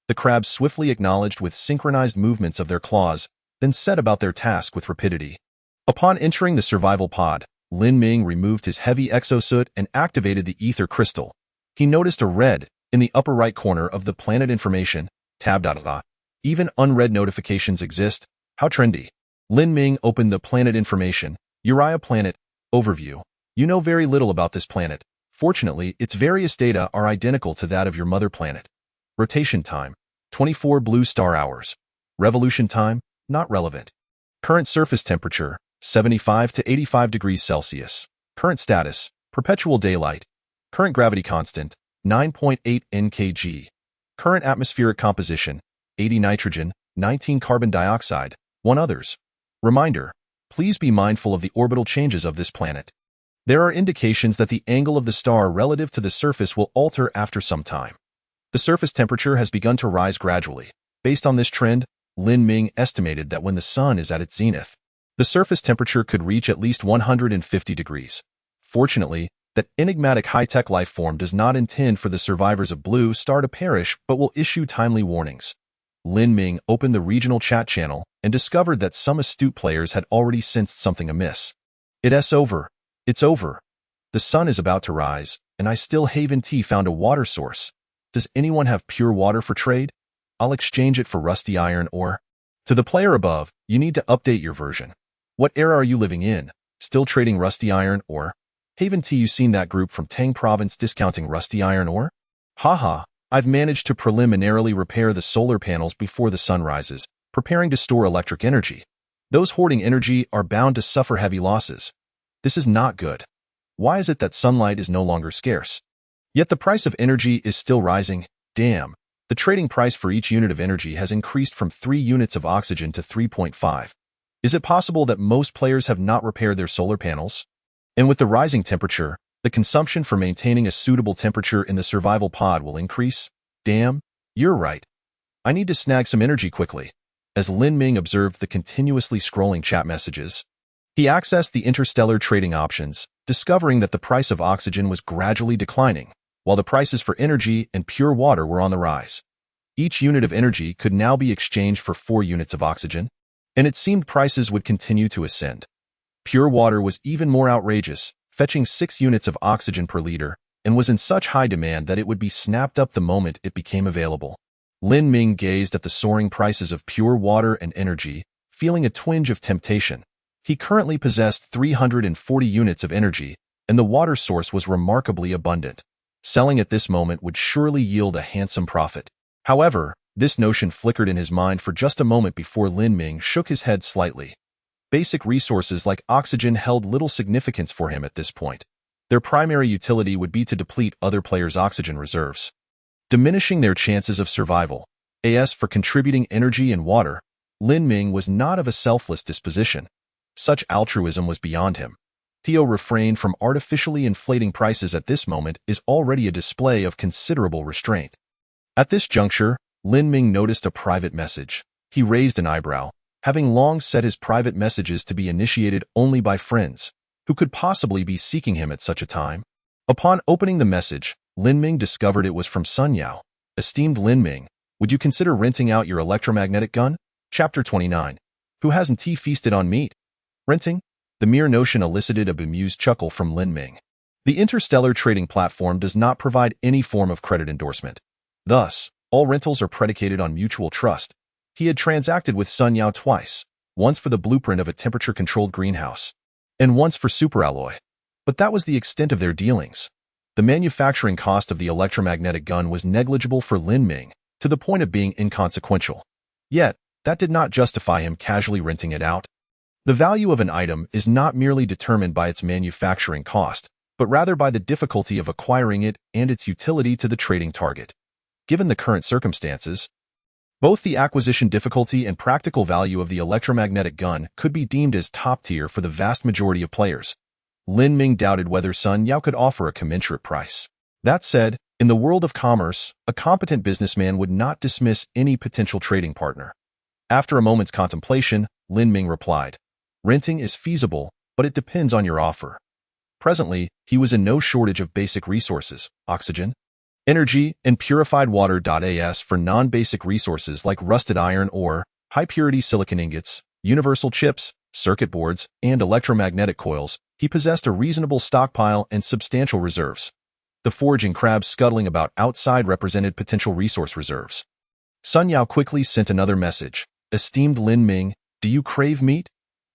The crabs swiftly acknowledged with synchronized movements of their claws, then set about their task with rapidity. Upon entering the survival pod, Lin Ming removed his heavy exosuit and activated the ether crystal. He noticed a red in the upper right corner of the planet information tab. Even unread notifications exist. How trendy. Lin Ming opened the planet information, Uriah Planet, overview. You know very little about this planet. Fortunately, its various data are identical to that of your mother planet. Rotation time, 24 blue star hours. Revolution time, not relevant. Current surface temperature, 75 to 85 degrees Celsius. Current status, perpetual daylight. Current gravity constant, 9.8 nkg. Current atmospheric composition, 80 nitrogen, 19 carbon dioxide, 1 others. Reminder, please be mindful of the orbital changes of this planet. There are indications that the angle of the star relative to the surface will alter after some time. The surface temperature has begun to rise gradually. Based on this trend, Lin Ming estimated that when the sun is at its zenith, the surface temperature could reach at least 150 degrees. Fortunately, that enigmatic high-tech life form does not intend for the survivors of Blue Star to perish but will issue timely warnings. Lin Ming opened the regional chat channel and discovered that some astute players had already sensed something amiss. It's over. It's over. The sun is about to rise, and I still haven't found a water source. Does anyone have pure water for trade? I'll exchange it for rusty iron ore. To the player above, you need to update your version. What era are you living in? Still trading rusty iron ore? Haven't you seen that group from Tang Province discounting rusty iron ore? Haha, I've managed to preliminarily repair the solar panels before the sun rises, preparing to store electric energy. Those hoarding energy are bound to suffer heavy losses. This is not good. Why is it that sunlight is no longer scarce? Yet the price of energy is still rising. Damn. The trading price for each unit of energy has increased from 3 units of oxygen to 3.5. Is it possible that most players have not repaired their solar panels? And with the rising temperature, the consumption for maintaining a suitable temperature in the survival pod will increase? Damn, you're right. I need to snag some energy quickly. As Lin Ming observed the continuously scrolling chat messages, he accessed the Interstellar trading options, discovering that the price of oxygen was gradually declining, while the prices for energy and pure water were on the rise. Each unit of energy could now be exchanged for 4 units of oxygen, and it seemed prices would continue to ascend. Pure water was even more outrageous, fetching 6 units of oxygen per liter, and was in such high demand that it would be snapped up the moment it became available. Lin Ming gazed at the soaring prices of pure water and energy, feeling a twinge of temptation. He currently possessed 340 units of energy, and the water source was remarkably abundant. Selling at this moment would surely yield a handsome profit. However, this notion flickered in his mind for just a moment before Lin Ming shook his head slightly. Basic resources like oxygen held little significance for him at this point. Their primary utility would be to deplete other players' oxygen reserves, diminishing their chances of survival. As for contributing energy and water, Lin Ming was not of a selfless disposition. Such altruism was beyond him. Theo refrained from artificially inflating prices at this moment is already a display of considerable restraint. At this juncture, Lin Ming noticed a private message. He raised an eyebrow, having long set his private messages to be initiated only by friends, who could possibly be seeking him at such a time. Upon opening the message, Lin Ming discovered it was from Sun Yao. Esteemed Lin Ming, would you consider renting out your electromagnetic gun? Chapter 29. Who hasn't feasted on meat? Renting? The mere notion elicited a bemused chuckle from Lin Ming. The Interstellar trading platform does not provide any form of credit endorsement. Thus, all rentals are predicated on mutual trust. He had transacted with Sun Yao twice, once for the blueprint of a temperature-controlled greenhouse, and once for superalloy. But that was the extent of their dealings. The manufacturing cost of the electromagnetic gun was negligible for Lin Ming, to the point of being inconsequential. Yet, that did not justify him casually renting it out. The value of an item is not merely determined by its manufacturing cost, but rather by the difficulty of acquiring it and its utility to the trading target. Given the current circumstances, both the acquisition difficulty and practical value of the electromagnetic gun could be deemed as top tier for the vast majority of players. Lin Ming doubted whether Sun Yao could offer a commensurate price. That said, in the world of commerce, a competent businessman would not dismiss any potential trading partner. After a moment's contemplation, Lin Ming replied, "Renting is feasible, but it depends on your offer." Presently, he was in no shortage of basic resources: oxygen, Energy and purified water.as for non-basic resources like rusted iron ore, high-purity silicon ingots, universal chips, circuit boards, and electromagnetic coils. He possessed a reasonable stockpile and substantial reserves. The foraging crabs scuttling about outside represented potential resource reserves. Sun Yao quickly sent another message. Esteemed Lin Ming, do you crave meat?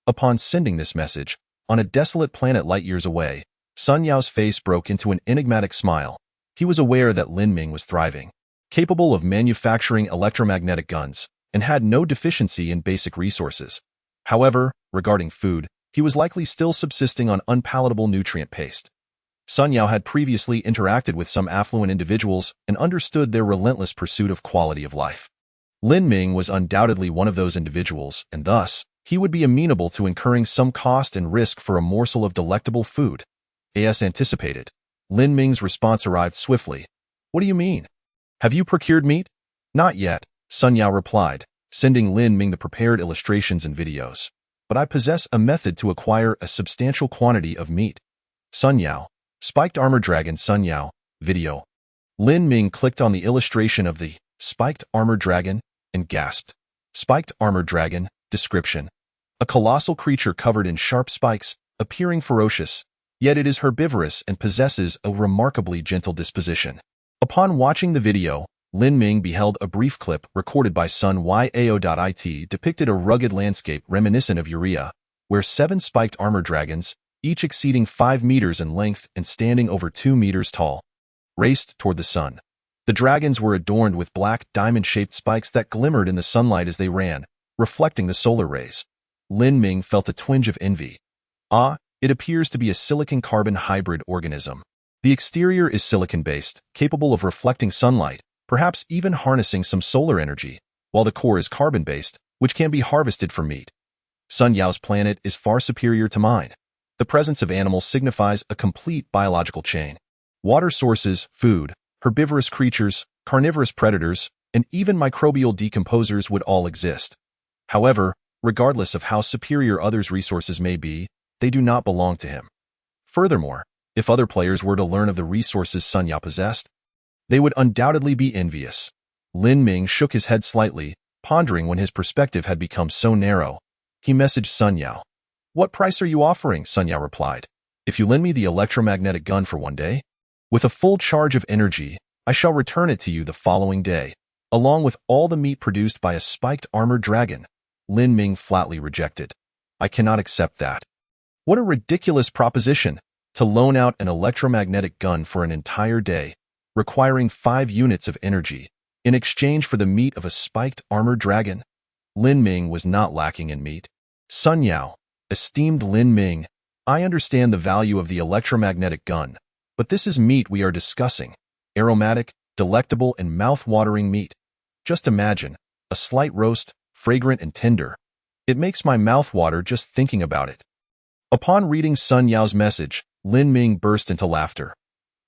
Upon sending this message, on a desolate planet light years away, Sun Yao's face broke into an enigmatic smile. He was aware that Lin Ming was thriving, capable of manufacturing electromagnetic guns, and had no deficiency in basic resources. However, regarding food, he was likely still subsisting on unpalatable nutrient paste. Sun Yao had previously interacted with some affluent individuals and understood their relentless pursuit of quality of life. Lin Ming was undoubtedly one of those individuals, and thus, he would be amenable to incurring some cost and risk for a morsel of delectable food. As anticipated, Lin Ming's response arrived swiftly. What do you mean? Have you procured meat? Not yet, Sun Yao replied, sending Lin Ming the prepared illustrations and videos. But I possess a method to acquire a substantial quantity of meat. Sun Yao. Spiked Armor Dragon Sun Yao. Video. Lin Ming clicked on the illustration of the spiked armor dragon and gasped. Spiked armor dragon. Description. A colossal creature covered in sharp spikes, appearing ferocious, yet it is herbivorous and possesses a remarkably gentle disposition. Upon watching the video, Lin Ming beheld a brief clip recorded by Sun Yao.it depicted a rugged landscape reminiscent of Urea, where 7 spiked armor dragons, each exceeding 5 meters in length and standing over 2 meters tall, raced toward the sun. The dragons were adorned with black diamond-shaped spikes that glimmered in the sunlight as they ran, reflecting the solar rays. Lin Ming felt a twinge of envy. It appears to be a silicon-carbon hybrid organism. The exterior is silicon-based, capable of reflecting sunlight, perhaps even harnessing some solar energy, while the core is carbon-based, which can be harvested for meat. Sun Yao's planet is far superior to mine. The presence of animals signifies a complete biological chain. Water sources, food, herbivorous creatures, carnivorous predators, and even microbial decomposers would all exist. However, regardless of how superior others' resources may be, they do not belong to him. Furthermore, if other players were to learn of the resources Sun Yao possessed, they would undoubtedly be envious. Lin Ming shook his head slightly, pondering when his perspective had become so narrow. He messaged Sun Yao. What price are you offering? Sun Yao replied. If you lend me the electromagnetic gun for one day, with a full charge of energy, I shall return it to you the following day, along with all the meat produced by a spiked armored dragon. Lin Ming flatly rejected. I cannot accept that. What a ridiculous proposition, to loan out an electromagnetic gun for an entire day, requiring 5 units of energy, in exchange for the meat of a spiked armored dragon. Lin Ming was not lacking in meat. Sun Yao. Esteemed Lin Ming, I understand the value of the electromagnetic gun, but this is meat we are discussing. Aromatic, delectable, and mouth-watering meat. Just imagine, a slight roast, fragrant and tender. It makes my mouth water just thinking about it. Upon reading Sun Yao's message, Lin Ming burst into laughter.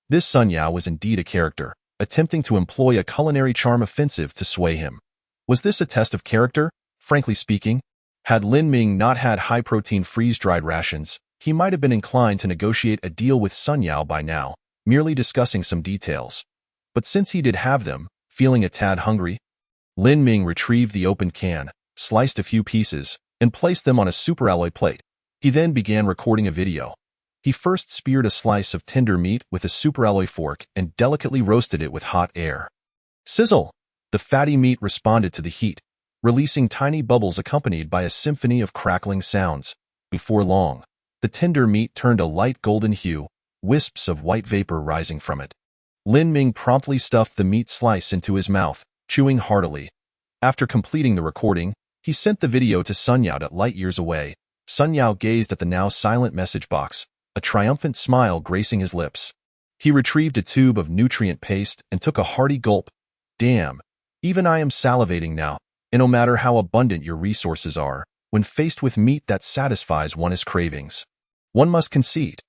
This Sun Yao was indeed a character, attempting to employ a culinary charm offensive to sway him. Was this a test of character? Frankly speaking, had Lin Ming not had high-protein freeze-dried rations, he might have been inclined to negotiate a deal with Sun Yao by now, merely discussing some details. But since he did have them, feeling a tad hungry, Lin Ming retrieved the open can, sliced a few pieces, and placed them on a superalloy plate. He then began recording a video. He first speared a slice of tender meat with a superalloy fork and delicately roasted it with hot air. Sizzle! The fatty meat responded to the heat, releasing tiny bubbles accompanied by a symphony of crackling sounds. Before long, the tender meat turned a light golden hue, wisps of white vapor rising from it. Lin Ming promptly stuffed the meat slice into his mouth, chewing heartily. After completing the recording, he sent the video to Sun Yao at light years away. Sun Yao gazed at the now silent message box, a triumphant smile gracing his lips. He retrieved a tube of nutrient paste and took a hearty gulp. Damn, even I am salivating now. And no matter how abundant your resources are, when faced with meat that satisfies one's cravings, one must concede.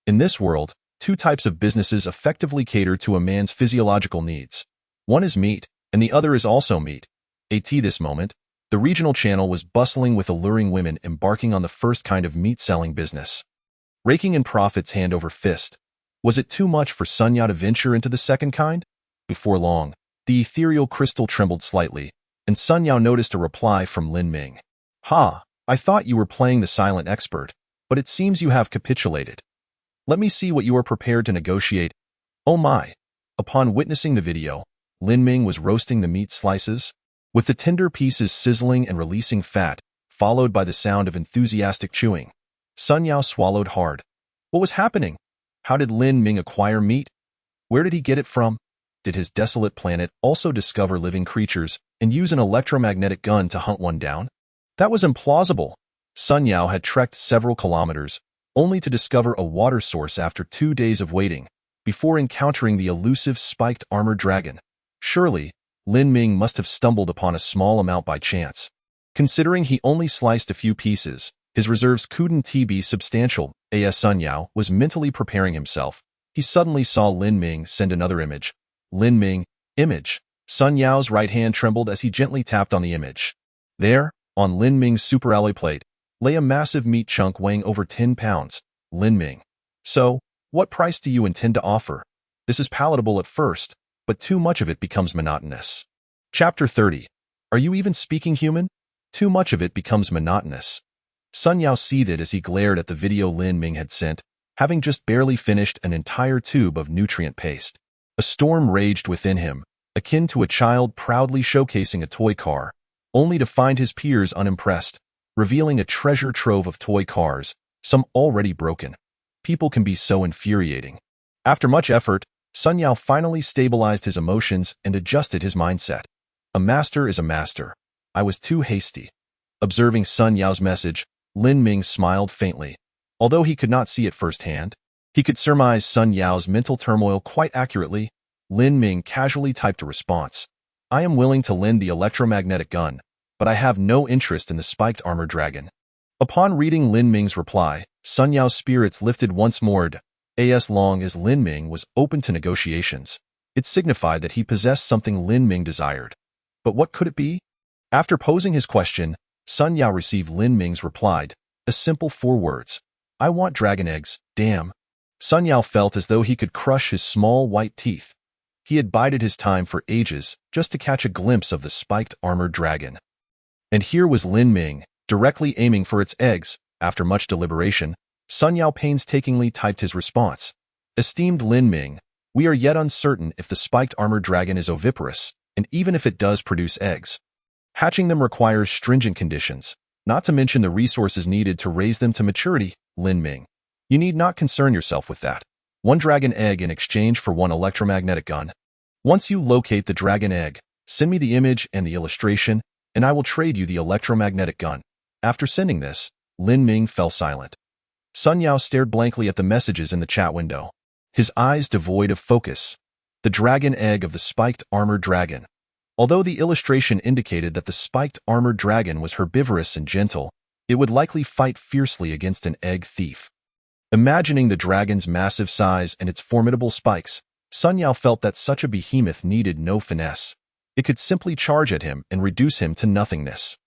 In this world, 2 types of businesses effectively cater to a man's physiological needs. One is meat, and the other is also meat. At this moment, the regional channel was bustling with alluring women embarking on the first kind of meat-selling business. Raking in profits hand over fist. Was it too much for Sun Yao to venture into the second kind? Before long, the ethereal crystal trembled slightly, and Sun Yao noticed a reply from Lin Ming. "Ha, I thought you were playing the silent expert, but it seems you have capitulated. Let me see what you are prepared to negotiate." Oh my! Upon witnessing the video, Lin Ming was roasting the meat slices, with the tender pieces sizzling and releasing fat, followed by the sound of enthusiastic chewing. Sun Yao swallowed hard. What was happening? How did Lin Ming acquire meat? Where did he get it from? Did his desolate planet also discover living creatures and use an electromagnetic gun to hunt one down? That was implausible. Sun Yao had trekked several kilometers, only to discover a water source after 2 days of waiting, before encountering the elusive spiked armored dragon. Surely, Lin Ming must have stumbled upon a small amount by chance. Considering he only sliced a few pieces, his reserves couldn't be substantial. As Sun Yao was mentally preparing himself, he suddenly saw Lin Ming send another image. Lin Ming, image. Sun Yao's right hand trembled as he gently tapped on the image. There, on Lin Ming's superalloy plate, lay a massive meat chunk weighing over 10 pounds. Lin Ming. So, what price do you intend to offer? This is palatable at first, but too much of it becomes monotonous. Chapter 30. Are you even speaking human? Too much of it becomes monotonous. Sun Yao seethed as he glared at the video Lin Ming had sent, having just barely finished an entire tube of nutrient paste. A storm raged within him, akin to a child proudly showcasing a toy car, only to find his peers unimpressed, revealing a treasure trove of toy cars, some already broken. People can be so infuriating. After much effort, Sun Yao finally stabilized his emotions and adjusted his mindset. A master is a master. I was too hasty. Observing Sun Yao's message, Lin Ming smiled faintly. Although he could not see it firsthand, he could surmise Sun Yao's mental turmoil quite accurately. Lin Ming casually typed a response. I am willing to lend the electromagnetic gun, but I have no interest in the spiked armor dragon. Upon reading Lin Ming's reply, Sun Yao's spirits lifted once more. As long as Lin Ming was open to negotiations, it signified that he possessed something Lin Ming desired. But what could it be? After posing his question, Sun Yao received Lin Ming's reply, a simple 4 words. I want dragon eggs, damn. Sun Yao felt as though he could crush his small white teeth. He had bided his time for ages just to catch a glimpse of the spiked armored dragon. And here was Lin Ming, directly aiming for its eggs. After much deliberation, Sun Yao painstakingly typed his response. Esteemed Lin Ming, we are yet uncertain if the spiked armored dragon is oviparous, and even if it does produce eggs. Hatching them requires stringent conditions, not to mention the resources needed to raise them to maturity. Lin Ming, you need not concern yourself with that. 1 dragon egg in exchange for 1 electromagnetic gun. Once you locate the dragon egg, send me the image and the illustration, and I will trade you the electromagnetic gun. After sending this, Lin Ming fell silent. Sun Yao stared blankly at the messages in the chat window, his eyes devoid of focus. The dragon egg of the spiked armored dragon. Although the illustration indicated that the spiked armored dragon was herbivorous and gentle, it would likely fight fiercely against an egg thief. Imagining the dragon's massive size and its formidable spikes, Sun Yao felt that such a behemoth needed no finesse. It could simply charge at him and reduce him to nothingness.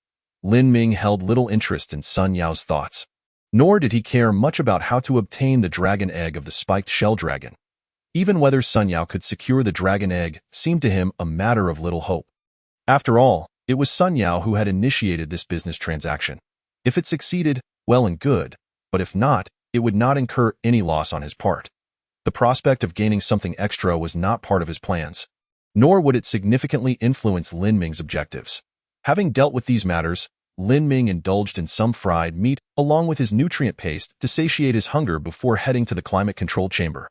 Lin Ming held little interest in Sun Yao's thoughts, nor did he care much about how to obtain the dragon egg of the spiked shell dragon. Even whether Sun Yao could secure the dragon egg seemed to him a matter of little hope. After all, it was Sun Yao who had initiated this business transaction. If it succeeded, well and good, but if not, it would not incur any loss on his part. The prospect of gaining something extra was not part of his plans, nor would it significantly influence Lin Ming's objectives. Having dealt with these matters, Lin Ming indulged in some fried meat along with his nutrient paste to satiate his hunger before heading to the climate control chamber.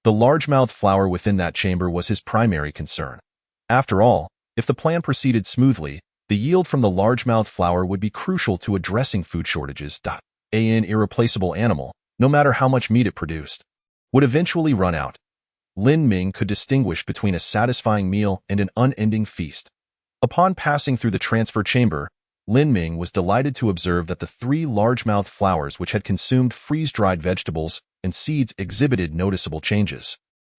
The largemouth flower within that chamber was his primary concern. After all, if the plan proceeded smoothly, the yield from the largemouth flower would be crucial to addressing food shortages. An irreplaceable animal, no matter how much meat it produced, would eventually run out. Lin Ming could distinguish between a satisfying meal and an unending feast. Upon passing through the transfer chamber, Lin Ming was delighted to observe that the 3 largemouth flowers which had consumed freeze-dried vegetables and seeds exhibited noticeable changes.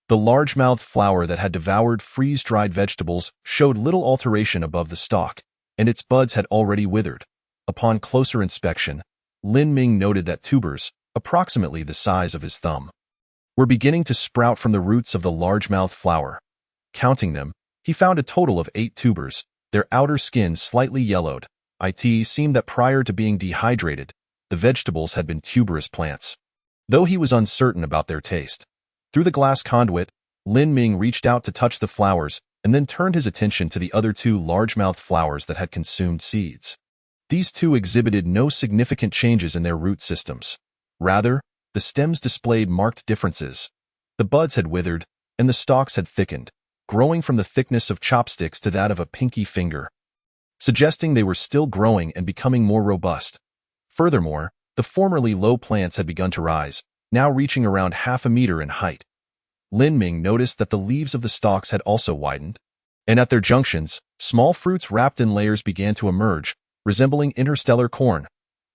The largemouth flower that had devoured freeze-dried vegetables showed little alteration above the stalk, and its buds had already withered. Upon closer inspection, Lin Ming noted that tubers, approximately the size of his thumb, were beginning to sprout from the roots of the largemouth flower. Counting them, he found a total of 8 tubers, their outer skin slightly yellowed. It seemed that prior to being dehydrated, the vegetables had been tuberous plants, though he was uncertain about their taste. Through the glass conduit, Lin Ming reached out to touch the flowers and then turned his attention to the other 2 largemouth flowers that had consumed seeds. These 2 exhibited no significant changes in their root systems. Rather, the stems displayed marked differences. The buds had withered, and the stalks had thickened, growing from the thickness of chopsticks to that of a pinky finger, suggesting they were still growing and becoming more robust. Furthermore, the formerly low plants had begun to rise, now reaching around half a meter in height. Lin Ming noticed that the leaves of the stalks had also widened, and at their junctions, small fruits wrapped in layers began to emerge, resembling interstellar corn.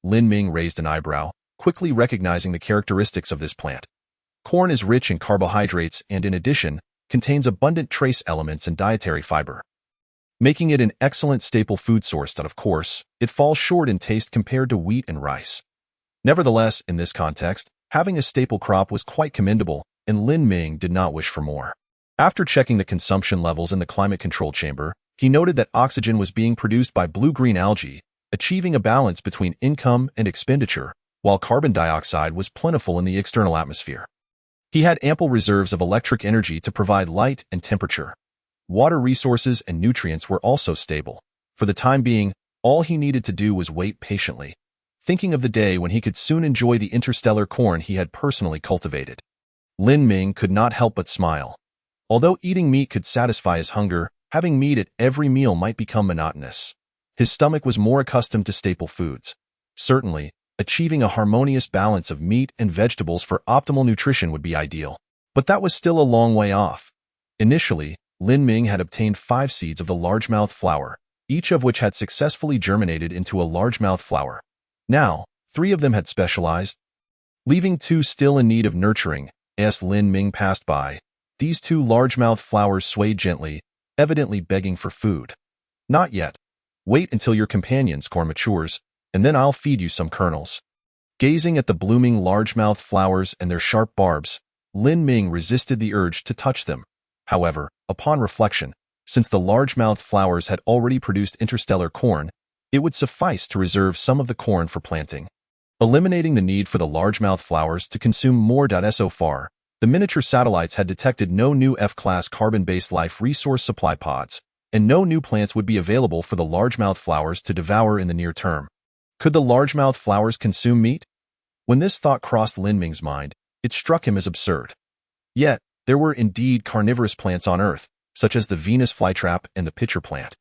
Lin Ming raised an eyebrow, quickly recognizing the characteristics of this plant. Corn is rich in carbohydrates and, in addition, contains abundant trace elements and dietary fiber, making it an excellent staple food source that, of course, it falls short in taste compared to wheat and rice. Nevertheless, in this context, having a staple crop was quite commendable, and Lin Ming did not wish for more. After checking the consumption levels in the climate control chamber, he noted that oxygen was being produced by blue-green algae, achieving a balance between income and expenditure, while carbon dioxide was plentiful in the external atmosphere. He had ample reserves of electric energy to provide light and temperature. Water resources and nutrients were also stable. For the time being, all he needed to do was wait patiently, thinking of the day when he could soon enjoy the interstellar corn he had personally cultivated. Lin Ming could not help but smile. Although eating meat could satisfy his hunger, having meat at every meal might become monotonous. His stomach was more accustomed to staple foods. Certainly, achieving a harmonious balance of meat and vegetables for optimal nutrition would be ideal. But that was still a long way off. Initially, Lin Ming had obtained 5 seeds of the largemouth flower, each of which had successfully germinated into a largemouth flower. Now, 3 of them had specialized, leaving 2 still in need of nurturing. As Lin Ming passed by, these 2 largemouth flowers swayed gently, evidently begging for food. Not yet. Wait until your companion's corn matures, and then I'll feed you some kernels. Gazing at the blooming largemouth flowers and their sharp barbs, Lin Ming resisted the urge to touch them. However, upon reflection, since the largemouth flowers had already produced interstellar corn, it would suffice to reserve some of the corn for planting, eliminating the need for the largemouth flowers to consume more. So far, the miniature satellites had detected no new F-class carbon-based life resource supply pods, and no new plants would be available for the largemouth flowers to devour in the near term. Could the largemouth flowers consume meat? When this thought crossed Lin Ming's mind, it struck him as absurd. Yet, there were indeed carnivorous plants on Earth, such as the Venus flytrap and the pitcher plant.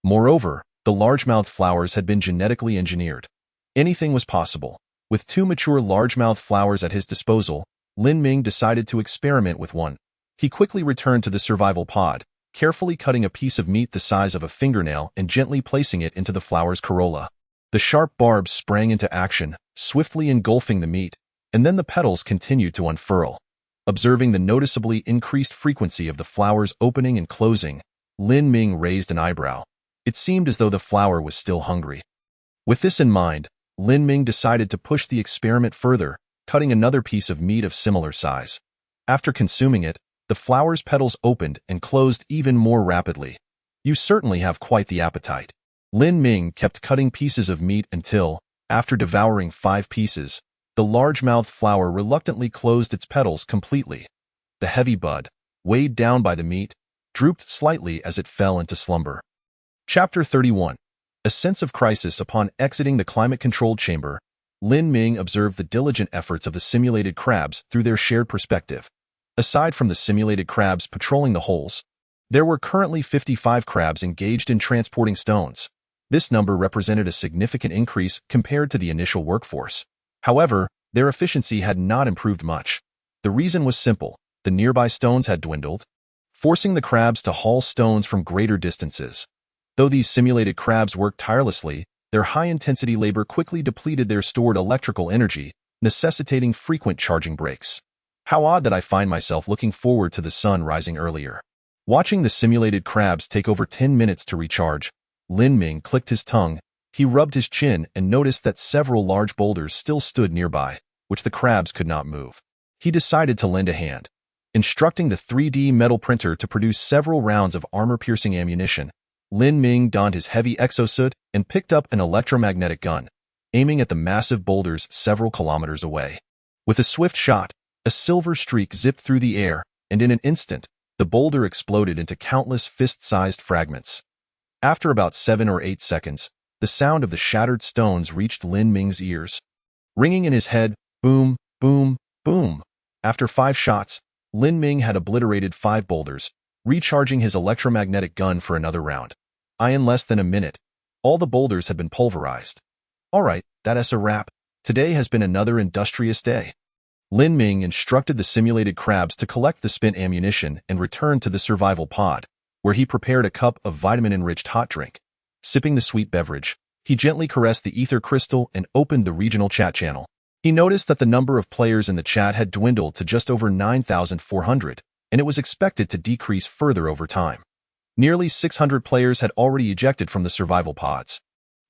Moreover, the largemouth flowers had been genetically engineered. Anything was possible. With 2 mature largemouth flowers at his disposal, Lin Ming decided to experiment with one. He quickly returned to the survival pod, carefully cutting a piece of meat the size of a fingernail and gently placing it into the flower's corolla. The sharp barbs sprang into action, swiftly engulfing the meat, and then the petals continued to unfurl. Observing the noticeably increased frequency of the flower's opening and closing, Lin Ming raised an eyebrow. It seemed as though the flower was still hungry. With this in mind, Lin Ming decided to push the experiment further, cutting another piece of meat of similar size. After consuming it, the flower's petals opened and closed even more rapidly. You certainly have quite the appetite. Lin Ming kept cutting pieces of meat until, after devouring 5 pieces, the largemouth flower reluctantly closed its petals completely. The heavy bud, weighed down by the meat, drooped slightly as it fell into slumber. Chapter 31. A sense of crisis. Upon exiting the climate-controlled chamber, Lin Ming observed the diligent efforts of the simulated crabs through their shared perspective. Aside from the simulated crabs patrolling the holes, there were currently 55 crabs engaged in transporting stones. This number represented a significant increase compared to the initial workforce. However, their efficiency had not improved much. The reason was simple: the nearby stones had dwindled, forcing the crabs to haul stones from greater distances. Though these simulated crabs worked tirelessly, their high-intensity labor quickly depleted their stored electrical energy, necessitating frequent charging breaks. How odd that I find myself looking forward to the sun rising earlier. Watching the simulated crabs take over 10 minutes to recharge, Lin Ming clicked his tongue. He rubbed his chin and noticed that several large boulders still stood nearby, which the crabs could not move. He decided to lend a hand. Instructing the 3D metal printer to produce several rounds of armor-piercing ammunition, Lin Ming donned his heavy exosuit and picked up an electromagnetic gun, aiming at the massive boulders several kilometers away. With a swift shot, a silver streak zipped through the air, and in an instant, the boulder exploded into countless fist-sized fragments. After about 7 or 8 seconds, the sound of the shattered stones reached Lin Ming's ears. Ringing in his head, boom, boom, boom. After 5 shots, Lin Ming had obliterated 5 boulders, recharging his electromagnetic gun for another round. In less than a minute, all the boulders had been pulverized. Alright, that's a wrap. Today has been another industrious day. Lin Ming instructed the simulated crabs to collect the spent ammunition and return to the survival pod, where he prepared a cup of vitamin-enriched hot drink. Sipping the sweet beverage, he gently caressed the ether crystal and opened the regional chat channel. He noticed that the number of players in the chat had dwindled to just over 9,400, and it was expected to decrease further over time. Nearly 600 players had already ejected from the survival pods.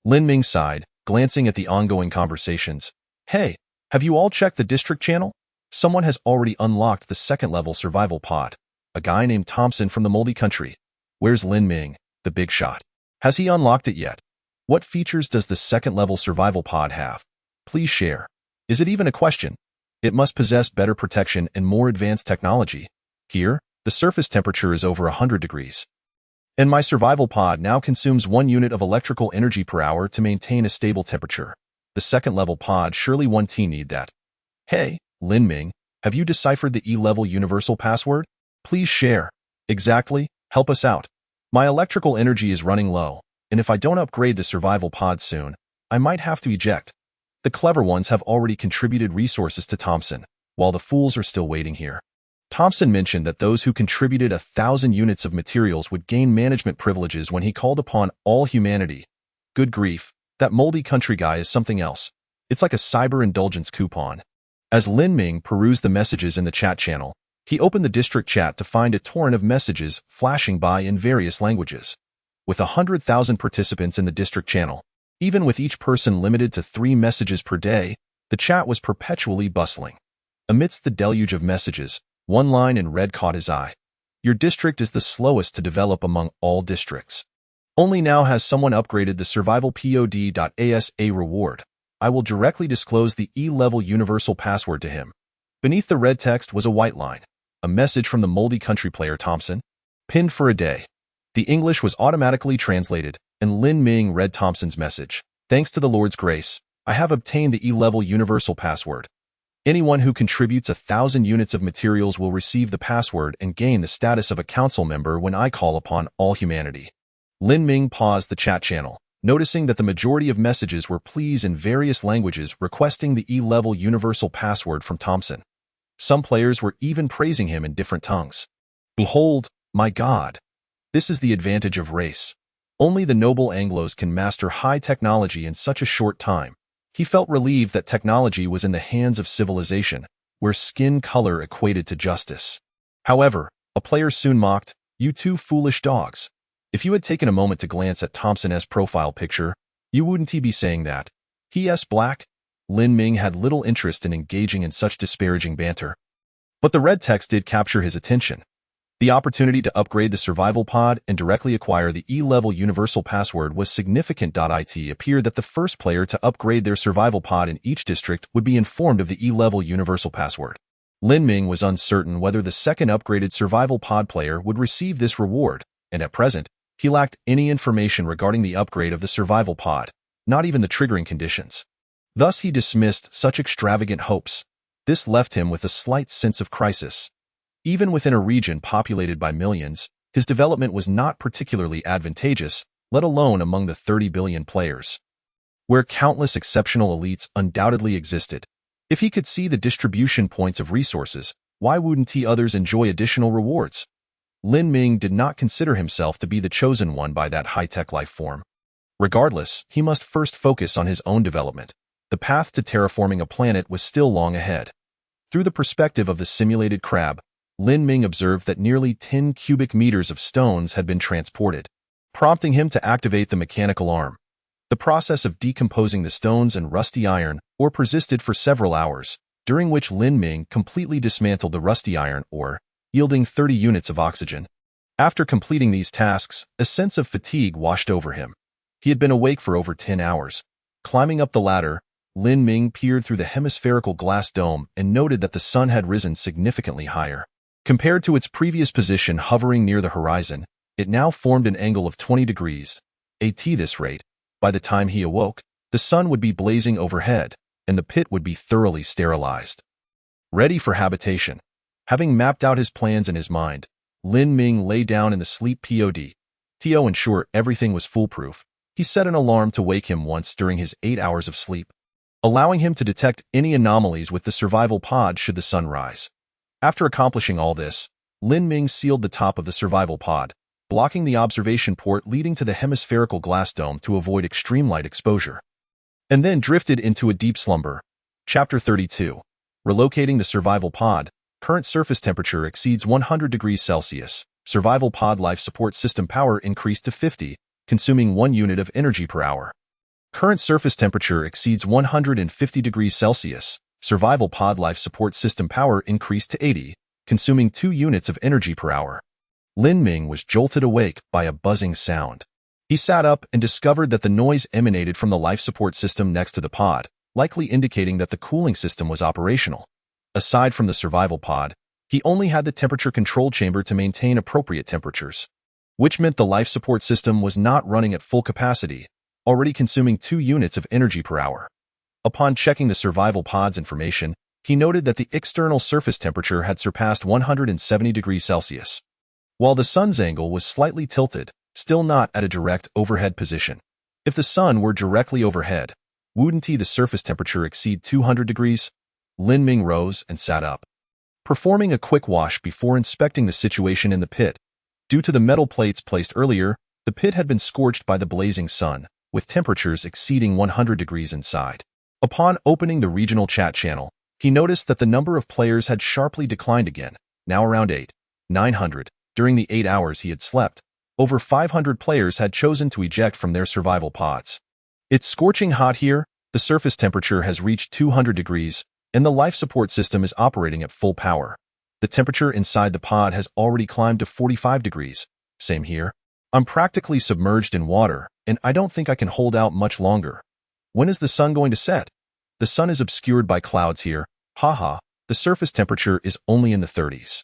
Lin Ming sighed, glancing at the ongoing conversations. Hey, have you all checked the district channel? Someone has already unlocked the second-level survival pod. A guy named Thompson from the Moldy Country. Where's Lin Ming, the big shot? Has he unlocked it yet? What features does the second-level survival pod have? Please share. Is it even a question? It must possess better protection and more advanced technology. Here, the surface temperature is over 100 degrees. And my survival pod now consumes 1 unit of electrical energy per hour to maintain a stable temperature. The second-level pod surely won't need that. Hey, Lin Ming, have you deciphered the E-level universal password? Please share. Exactly, help us out. My electrical energy is running low, and if I don't upgrade the survival pod soon, I might have to eject. The clever ones have already contributed resources to Thompson, while the fools are still waiting here. Thompson mentioned that those who contributed 1,000 units of materials would gain management privileges when he called upon all humanity. Good grief, that Moldy Country guy is something else. It's like a cyber indulgence coupon. As Lin Ming perused the messages in the chat channel, he opened the district chat to find a torrent of messages flashing by in various languages. With 100,000 participants in the district channel, even with each person limited to 3 messages per day, the chat was perpetually bustling. Amidst the deluge of messages, one line in red caught his eye. Your district is the slowest to develop among all districts. Only now has someone upgraded the survival pod.asa reward. I will directly disclose the E-level universal password to him. Beneath the red text was a white line. A message from the Moldy Country player Thompson. Pinned for a day. The English was automatically translated, and Lin Ming read Thompson's message. Thanks to the Lord's grace, I have obtained the E-level universal password. Anyone who contributes 1,000 units of materials will receive the password and gain the status of a council member when I call upon all humanity. Lin Ming paused the chat channel, noticing that the majority of messages were pleas in various languages requesting the E-level universal password from Thompson. Some players were even praising him in different tongues. Behold, my God! This is the advantage of race. Only the noble Anglos can master high technology in such a short time. He felt relieved that technology was in the hands of civilization, where skin color equated to justice. However, a player soon mocked, "You two foolish dogs. If you had taken a moment to glance at Thompson's profile picture, you wouldn't be saying that. He's black." Lin Ming had little interest in engaging in such disparaging banter. But the red text did capture his attention. The opportunity to upgrade the survival pod and directly acquire the E-level universal password was significant. It appeared that the first player to upgrade their survival pod in each district would be informed of the E-level universal password. Lin Ming was uncertain whether the second upgraded survival pod player would receive this reward, and at present, he lacked any information regarding the upgrade of the survival pod, not even the triggering conditions. Thus he dismissed such extravagant hopes. This left him with a slight sense of crisis. Even within a region populated by millions, his development was not particularly advantageous, let alone among the 30 billion players, where countless exceptional elites undoubtedly existed. If he could see the distribution points of resources, why wouldn't others enjoy additional rewards? Lin Ming did not consider himself to be the chosen one by that high-tech life form. Regardless, he must first focus on his own development. The path to terraforming a planet was still long ahead. Through the perspective of the simulated crab, Lin Ming observed that nearly 10 cubic meters of stones had been transported, prompting him to activate the mechanical arm. The process of decomposing the stones and rusty iron ore persisted for several hours, during which Lin Ming completely dismantled the rusty iron ore, yielding 30 units of oxygen. After completing these tasks, a sense of fatigue washed over him. He had been awake for over 10 hours. Climbing up the ladder, Lin Ming peered through the hemispherical glass dome and noted that the sun had risen significantly higher. Compared to its previous position hovering near the horizon, it now formed an angle of 20 degrees. At this rate, by the time he awoke, the sun would be blazing overhead, and the pit would be thoroughly sterilized. Ready for habitation. Having mapped out his plans in his mind, Lin Ming lay down in the sleep pod. To ensure everything was foolproof, he set an alarm to wake him once during his 8 hours of sleep, allowing him to detect any anomalies with the survival pod should the sun rise. After accomplishing all this, Lin Ming sealed the top of the survival pod, blocking the observation port leading to the hemispherical glass dome to avoid extreme light exposure, and then drifted into a deep slumber. Chapter 32. Relocating the survival pod. Current surface temperature exceeds 100 degrees Celsius. Survival pod life support system power increased to 50, consuming 1 unit of energy per hour. Current surface temperature exceeds 150 degrees Celsius. Survival pod life support system power increased to 80, consuming 2 units of energy per hour. Lin Ming was jolted awake by a buzzing sound. He sat up and discovered that the noise emanated from the life support system next to the pod, likely indicating that the cooling system was operational. Aside from the survival pod, he only had the temperature control chamber to maintain appropriate temperatures, which meant the life support system was not running at full capacity, already consuming 2 units of energy per hour. Upon checking the survival pod's information, he noted that the external surface temperature had surpassed 170 degrees Celsius, while the sun's angle was slightly tilted, still not at a direct overhead position. If the sun were directly overhead, wouldn't the surface temperature exceed 200 degrees? Lin Ming rose and sat up, performing a quick wash before inspecting the situation in the pit. Due to the metal plates placed earlier, the pit had been scorched by the blazing sun, with temperatures exceeding 100 degrees inside. Upon opening the regional chat channel, he noticed that the number of players had sharply declined again, now around 900. During the 8 hours he had slept, over 500 players had chosen to eject from their survival pods. It's scorching hot here, the surface temperature has reached 200 degrees, and the life support system is operating at full power. The temperature inside the pod has already climbed to 45 degrees. Same here. I'm practically submerged in water, and I don't think I can hold out much longer. When is the sun going to set? The sun is obscured by clouds here. Haha, the surface temperature is only in the 30s.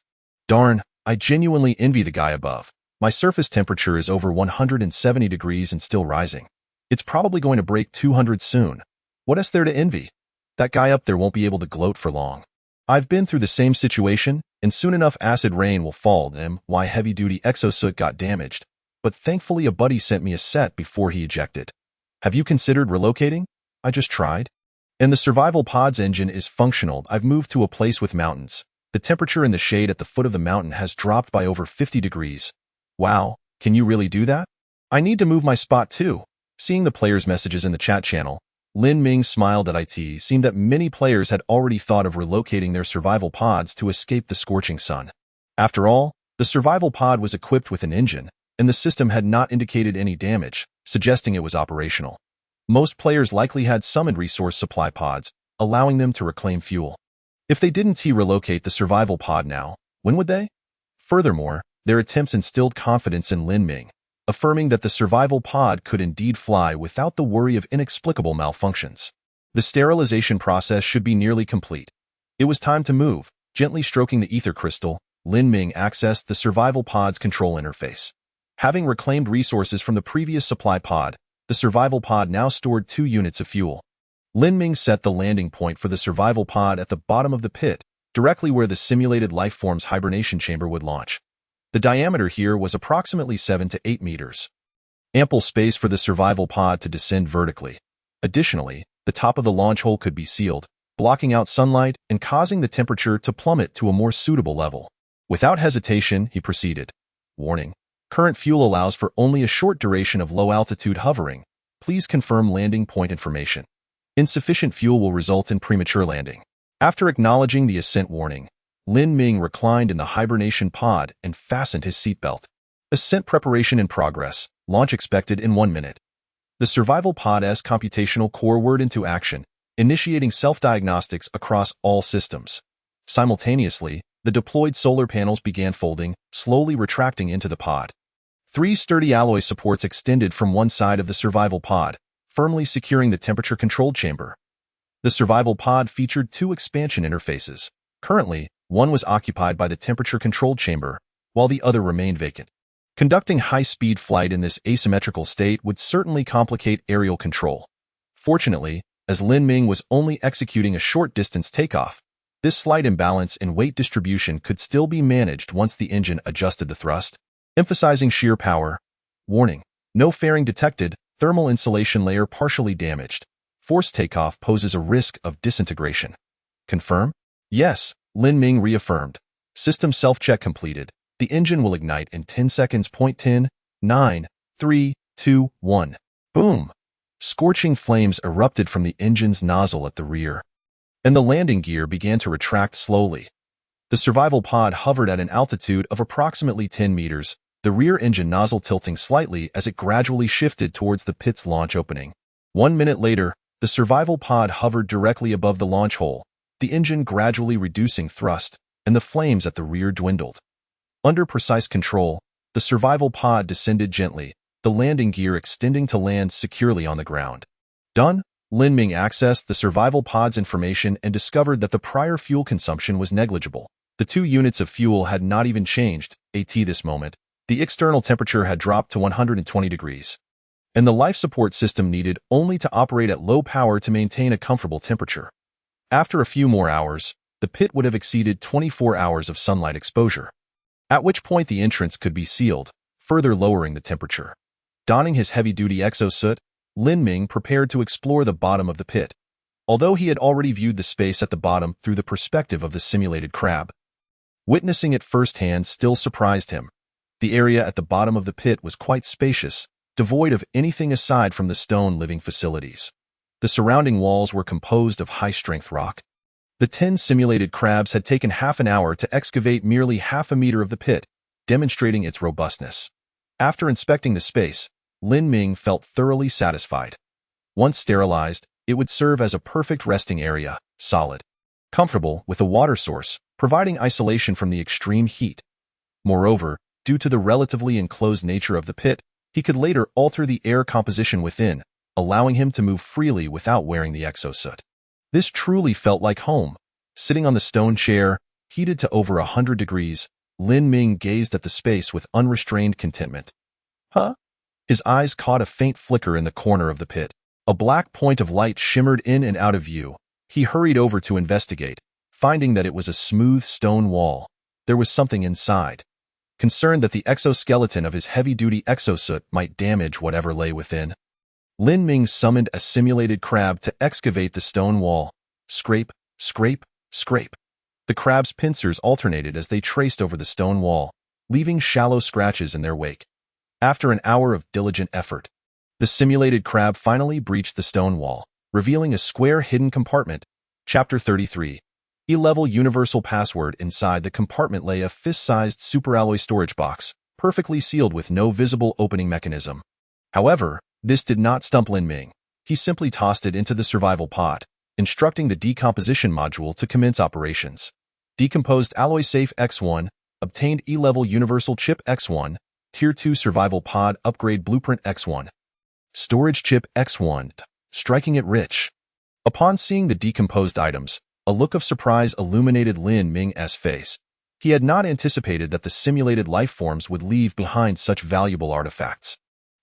Darn, I genuinely envy the guy above. My surface temperature is over 170 degrees and still rising. It's probably going to break 200 soon. What is there to envy? That guy up there won't be able to gloat for long. I've been through the same situation, and soon enough acid rain will fall and my heavy-duty exosuit got damaged. But thankfully a buddy sent me a set before he ejected. Have you considered relocating? I just tried. And the survival pod's engine is functional. I've moved to a place with mountains. The temperature in the shade at the foot of the mountain has dropped by over 50 degrees. Wow, can you really do that? I need to move my spot too. Seeing the players' messages in the chat channel, Lin Ming smiled at it. It seemed that many players had already thought of relocating their survival pods to escape the scorching sun. After all, the survival pod was equipped with an engine, and the system had not indicated any damage, suggesting it was operational. Most players likely had summoned resource supply pods, allowing them to reclaim fuel. If they didn't relocate the survival pod now, when would they? Furthermore, their attempts instilled confidence in Lin Ming, affirming that the survival pod could indeed fly without the worry of inexplicable malfunctions. The sterilization process should be nearly complete. It was time to move. Gently stroking the ether crystal, Lin Ming accessed the survival pod's control interface. Having reclaimed resources from the previous supply pod, the survival pod now stored 2 units of fuel. Lin Ming set the landing point for the survival pod at the bottom of the pit, directly where the simulated lifeform's hibernation chamber would launch. The diameter here was approximately 7 to 8 meters. Ample space for the survival pod to descend vertically. Additionally, the top of the launch hole could be sealed, blocking out sunlight and causing the temperature to plummet to a more suitable level. Without hesitation, he proceeded. Warning. Current fuel allows for only a short duration of low-altitude hovering. Please confirm landing point information. Insufficient fuel will result in premature landing. After acknowledging the ascent warning, Lin Ming reclined in the hibernation pod and fastened his seatbelt. Ascent preparation in progress. Launch expected in 1 minute. The survival pod's computational core went into action, initiating self-diagnostics across all systems. Simultaneously, The deployed solar panels began folding, slowly retracting into the pod. 3 sturdy alloy supports extended from one side of the survival pod, firmly securing the temperature-controlled chamber. The survival pod featured 2 expansion interfaces. Currently, one was occupied by the temperature-controlled chamber, while the other remained vacant. Conducting high-speed flight in this asymmetrical state would certainly complicate aerial control. Fortunately, as Lin Ming was only executing a short-distance takeoff, this slight imbalance in weight distribution could still be managed once the engine adjusted the thrust, emphasizing sheer power. Warning: no fairing detected, thermal insulation layer partially damaged. Forced takeoff poses a risk of disintegration. Confirm? Yes, Lin Ming reaffirmed. System self-check completed. The engine will ignite in 10 seconds. 10, 9, 3, 2, 1. Boom! Scorching flames erupted from the engine's nozzle at the rear, and the landing gear began to retract slowly. The survival pod hovered at an altitude of approximately 10 meters, the rear engine nozzle tilting slightly as it gradually shifted towards the pit's launch opening. 1 minute later, the survival pod hovered directly above the launch hole, the engine gradually reducing thrust, and the flames at the rear dwindled. Under precise control, the survival pod descended gently, the landing gear extending to land securely on the ground. Done? Lin Ming accessed the survival pod's information and discovered that the prior fuel consumption was negligible. The 2 units of fuel had not even changed, this moment. The external temperature had dropped to 120 degrees. And the life support system needed only to operate at low power to maintain a comfortable temperature. After a few more hours, the pit would have exceeded 24 hours of sunlight exposure, at which point the entrance could be sealed, further lowering the temperature. Donning his heavy-duty exosuit, Lin Ming prepared to explore the bottom of the pit. Although he had already viewed the space at the bottom through the perspective of the simulated crab, witnessing it firsthand still surprised him. The area at the bottom of the pit was quite spacious, devoid of anything aside from the stone living facilities. The surrounding walls were composed of high-strength rock. The 10 simulated crabs had taken half an hour to excavate merely half a meter of the pit, demonstrating its robustness. After inspecting the space, Lin Ming felt thoroughly satisfied. Once sterilized, it would serve as a perfect resting area, solid, comfortable, with a water source, providing isolation from the extreme heat. Moreover, due to the relatively enclosed nature of the pit, he could later alter the air composition within, allowing him to move freely without wearing the exosuit. This truly felt like home. Sitting on the stone chair, heated to over 100 degrees, Lin Ming gazed at the space with unrestrained contentment. Huh? His eyes caught a faint flicker in the corner of the pit. A black point of light shimmered in and out of view. He hurried over to investigate, finding that it was a smooth stone wall. There was something inside. Concerned that the exoskeleton of his heavy-duty exosuit might damage whatever lay within, Lin Ming summoned a simulated crab to excavate the stone wall. Scrape, scrape, scrape. The crab's pincers alternated as they traced over the stone wall, leaving shallow scratches in their wake. After an hour of diligent effort, the simulated crab finally breached the stone wall, revealing a square hidden compartment. Chapter 33. E-level universal password. Inside the compartment lay a fist-sized superalloy storage box, perfectly sealed with no visible opening mechanism. However, this did not stump Lin Ming. He simply tossed it into the survival pod, instructing the decomposition module to commence operations. Decomposed alloy safe X1, obtained E-level universal chip X1, Tier 2 survival pod upgrade blueprint X1. Storage chip X1, striking it rich. Upon seeing the decomposed items, a look of surprise illuminated Lin Ming's face. He had not anticipated that the simulated life forms would leave behind such valuable artifacts.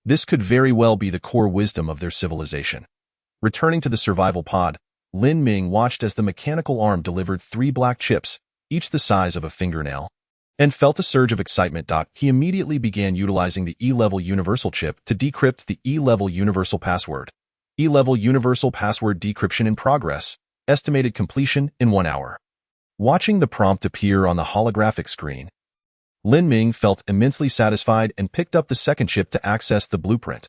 This could very well be the core wisdom of their civilization. Returning to the survival pod, Lin Ming watched as the mechanical arm delivered 3 black chips, each the size of a fingernail, and felt a surge of excitement. He immediately began utilizing the E-level universal chip to decrypt the E-level universal password. E-level universal password decryption in progress, estimated completion in 1 hour. Watching the prompt appear on the holographic screen, Lin Ming felt immensely satisfied and picked up the second chip to access the blueprint.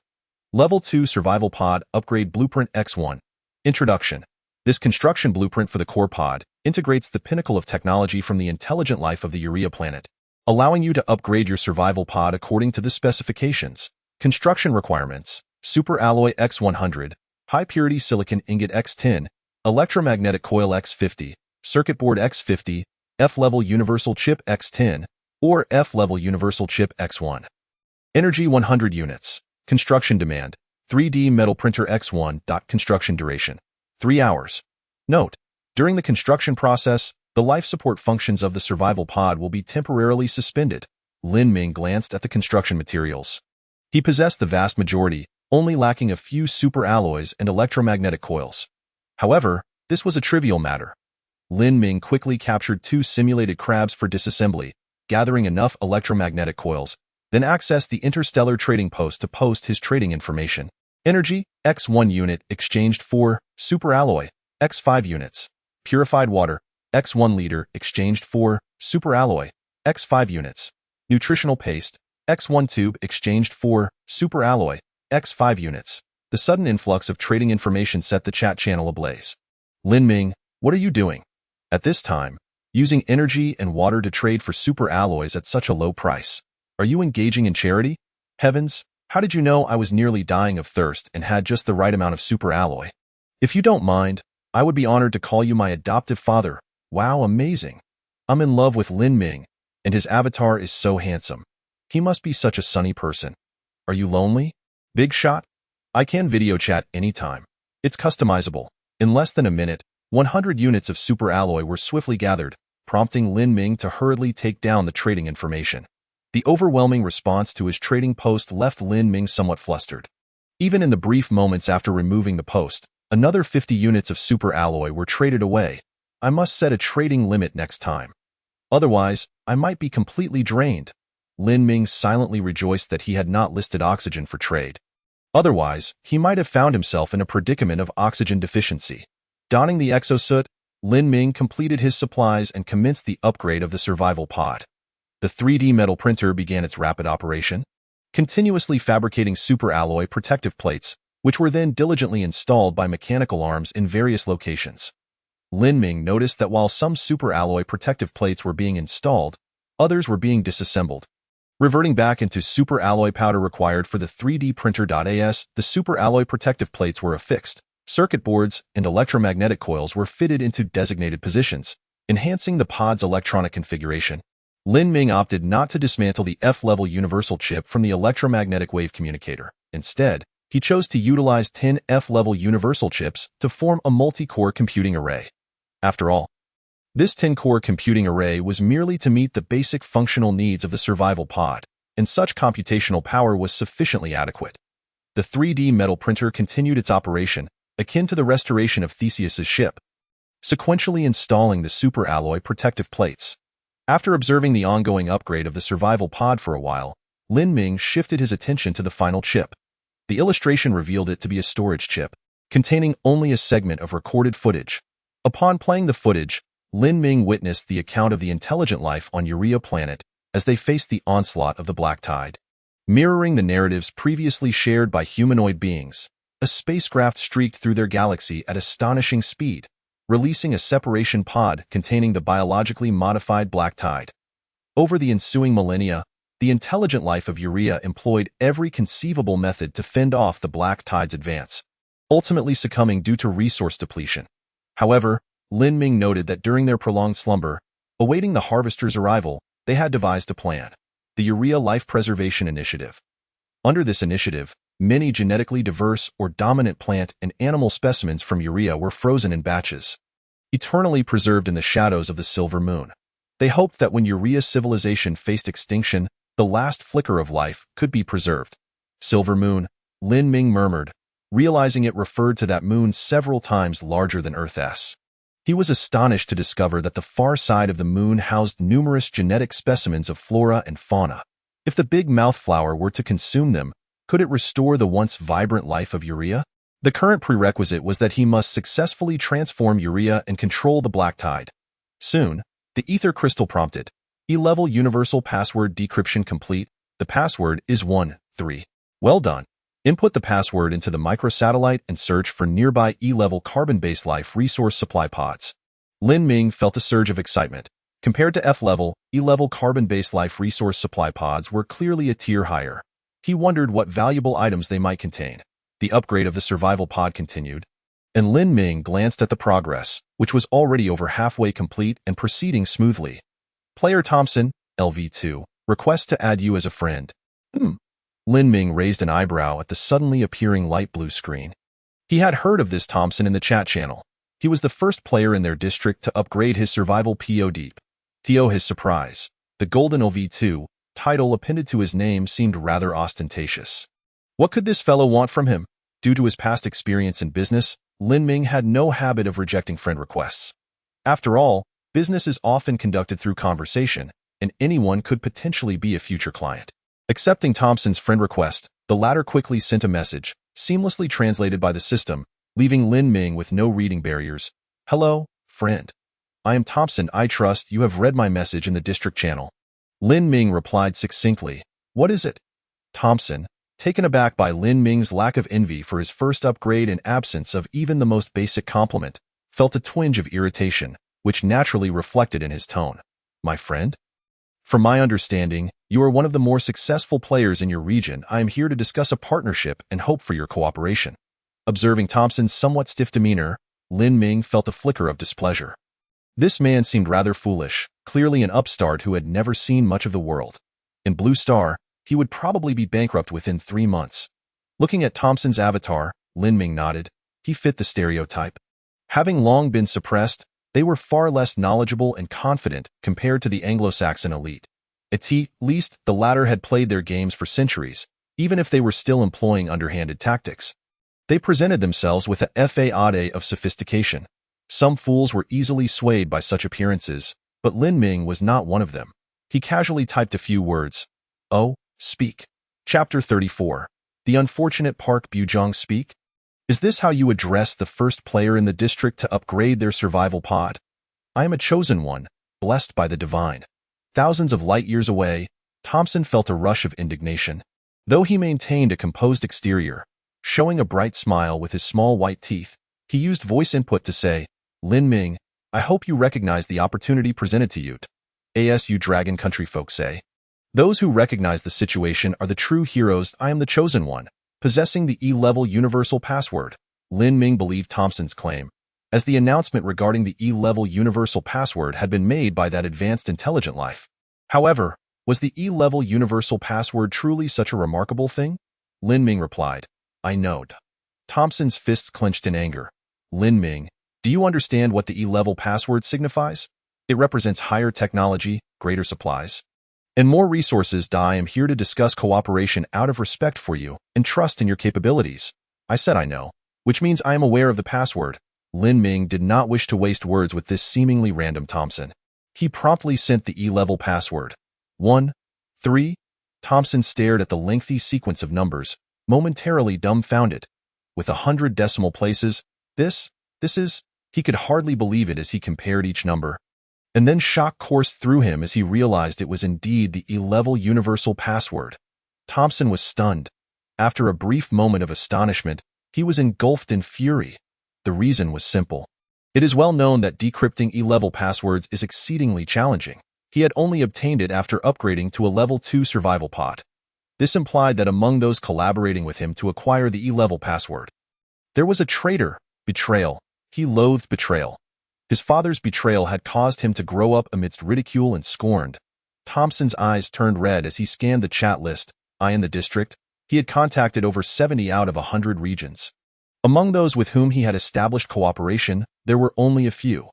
Level 2 Survival Pod Upgrade Blueprint X1. Introduction. This construction blueprint for the core pod integrates the pinnacle of technology from the intelligent life of the Urea planet, allowing you to upgrade your survival pod according to the specifications. Construction requirements: superalloy X100, high-purity silicon ingot X10, electromagnetic coil X50, circuit board X50, F-level Universal Chip X10, or F-level Universal Chip X1. Energy 100 units. Construction demand, 3D metal printer X1. Construction duration, 3 hours. Note, during the construction process, the life support functions of the survival pod will be temporarily suspended. Lin Ming glanced at the construction materials. He possessed the vast majority, only lacking a few superalloys and electromagnetic coils. However, this was a trivial matter. Lin Ming quickly captured 2 simulated crabs for disassembly, gathering enough electromagnetic coils, then accessed the Interstellar trading post to post his trading information. Energy, X1 unit exchanged for superalloy, X5 units. Purified water, X1 liter exchanged for superalloy, X5 units. Nutritional paste, X1 tube exchanged for superalloy, X5 units. The sudden influx of trading information set the chat channel ablaze. Lin Ming, what are you doing? At this time, using energy and water to trade for superalloys at such a low price. Are you engaging in charity? Heavens, how did you know I was nearly dying of thirst and had just the right amount of superalloy? If you don't mind, I would be honored to call you my adoptive father. Wow, amazing. I'm in love with Lin Ming, and his avatar is so handsome. He must be such a sunny person. Are you lonely? Big shot? I can video chat anytime. It's customizable. In less than a minute, 100 units of superalloy were swiftly gathered, prompting Lin Ming to hurriedly take down the trading information. The overwhelming response to his trading post left Lin Ming somewhat flustered. Even in the brief moments after removing the post, another 50 units of superalloy were traded away. I must set a trading limit next time. Otherwise, I might be completely drained. Lin Ming silently rejoiced that he had not listed oxygen for trade. Otherwise, he might have found himself in a predicament of oxygen deficiency. Donning the exosuit, Lin Ming completed his supplies and commenced the upgrade of the survival pod. The 3D metal printer began its rapid operation, continuously fabricating superalloy protective plates, which were then diligently installed by mechanical arms in various locations. Lin Ming noticed that while some superalloy protective plates were being installed, others were being disassembled. Reverting back into superalloy powder required for the 3D printer.as, the superalloy protective plates were affixed, circuit boards and electromagnetic coils were fitted into designated positions, enhancing the pod's electronic configuration. Lin Ming opted not to dismantle the F-level universal chip from the electromagnetic wave communicator. Instead, he chose to utilize 10 F-level universal chips to form a multi-core computing array. After all, this 10-core computing array was merely to meet the basic functional needs of the survival pod, and such computational power was sufficiently adequate. The 3D metal printer continued its operation, akin to the restoration of Theseus's ship, sequentially installing the superalloy protective plates. After observing the ongoing upgrade of the survival pod for a while, Lin Ming shifted his attention to the final chip. The illustration revealed it to be a storage chip, containing only a segment of recorded footage. Upon playing the footage, Lin Ming witnessed the account of the intelligent life on Urea planet as they faced the onslaught of the black tide. Mirroring the narratives previously shared by humanoid beings, a spacecraft streaked through their galaxy at astonishing speed, releasing a separation pod containing the biologically modified black tide. Over the ensuing millennia, the intelligent life of Urea employed every conceivable method to fend off the black tide's advance, ultimately succumbing due to resource depletion. However, Lin Ming noted that during their prolonged slumber, awaiting the harvester's arrival, they had devised a plan, the Urea Life Preservation Initiative. Under this initiative, many genetically diverse or dominant plant and animal specimens from Urea were frozen in batches, eternally preserved in the shadows of the silver moon. They hoped that when Urea's civilization faced extinction, the last flicker of life could be preserved. Silver moon, Lin Ming murmured, realizing it referred to that moon several times larger than Earth's. He was astonished to discover that the far side of the moon housed numerous genetic specimens of flora and fauna. If the big mouth flower were to consume them, could it restore the once vibrant life of Urea? The current prerequisite was that he must successfully transform Urea and control the black tide. Soon, the ether crystal prompted, E-level universal password decryption complete. The password is 13. Well done. Input the password into the microsatellite and search for nearby E-level carbon-based life resource supply pods. Lin Ming felt a surge of excitement. Compared to F-level, E-level carbon-based life resource supply pods were clearly a tier higher. He wondered what valuable items they might contain. The upgrade of the survival pod continued, and Lin Ming glanced at the progress, which was already over halfway complete and proceeding smoothly. Player Thompson, LV2, requests to add you as a friend. Lin Ming raised an eyebrow at the suddenly appearing light blue screen. He had heard of this Thompson in the chat channel. He was the first player in their district to upgrade his survival PO deep. To his surprise, the golden LV2 title appended to his name seemed rather ostentatious. What could this fellow want from him? Due to his past experience in business, Lin Ming had no habit of rejecting friend requests. After all, business is often conducted through conversation, and anyone could potentially be a future client. Accepting Thompson's friend request, the latter quickly sent a message, seamlessly translated by the system, leaving Lin Ming with no reading barriers. Hello, friend. I am Thompson. I trust you have read my message in the district channel. Lin Ming replied succinctly. What is it? Thompson, taken aback by Lin Ming's lack of envy for his first upgrade and absence of even the most basic compliment, felt a twinge of irritation, which naturally reflected in his tone. My friend? From my understanding, you are one of the more successful players in your region. I am here to discuss a partnership and hope for your cooperation. Observing Thompson's somewhat stiff demeanor, Lin Ming felt a flicker of displeasure. This man seemed rather foolish, clearly an upstart who had never seen much of the world. In Blue Star, he would probably be bankrupt within 3 months. Looking at Thompson's avatar, Lin Ming nodded. He fit the stereotype. Having long been suppressed, they were far less knowledgeable and confident compared to the Anglo-Saxon elite. At least, the latter had played their games for centuries, even if they were still employing underhanded tactics. They presented themselves with a facade of sophistication. Some fools were easily swayed by such appearances, but Lin Ming was not one of them. He casually typed a few words. Oh, speak. Chapter 34. The unfortunate Park Bujong speak? Is this how you address the first player in the district to upgrade their survival pod? I am a chosen one, blessed by the divine. Thousands of light years away, Thompson felt a rush of indignation. Though he maintained a composed exterior, showing a bright smile with his small white teeth, he used voice input to say, Lin Ming, I hope you recognize the opportunity presented to you. As you Dragon Country folk say. Those who recognize the situation are the true heroes. I am the chosen one, possessing the E-level universal password. Lin Ming believed Thompson's claim, as the announcement regarding the E-level universal password had been made by that advanced intelligent life. However, was the E-level universal password truly such a remarkable thing? Lin Ming replied, I knowed. Thompson's fists clenched in anger. Lin Ming, do you understand what the E-level password signifies? It represents higher technology, greater supplies, and more resources. I am here to discuss cooperation out of respect for you and trust in your capabilities. I said I know, which means I am aware of the password. Lin Ming did not wish to waste words with this seemingly random Thompson. He promptly sent the E-level password. 1, 3. Thompson stared at the lengthy sequence of numbers, momentarily dumbfounded. With 100 decimal places, this is, he could hardly believe it as he compared each number. And then shock coursed through him as he realized it was indeed the E-level universal password. Thompson was stunned. After a brief moment of astonishment, he was engulfed in fury. The reason was simple. It is well known that decrypting E-level passwords is exceedingly challenging. He had only obtained it after upgrading to a level 2 survival pod. This implied that among those collaborating with him to acquire the E-level password, there was a traitor. Betrayal. He loathed betrayal. His father's betrayal had caused him to grow up amidst ridicule and scorn. Thompson's eyes turned red as he scanned the chat list. In the district, he had contacted over 70 out of 100 regions. Among those with whom he had established cooperation, there were only a few.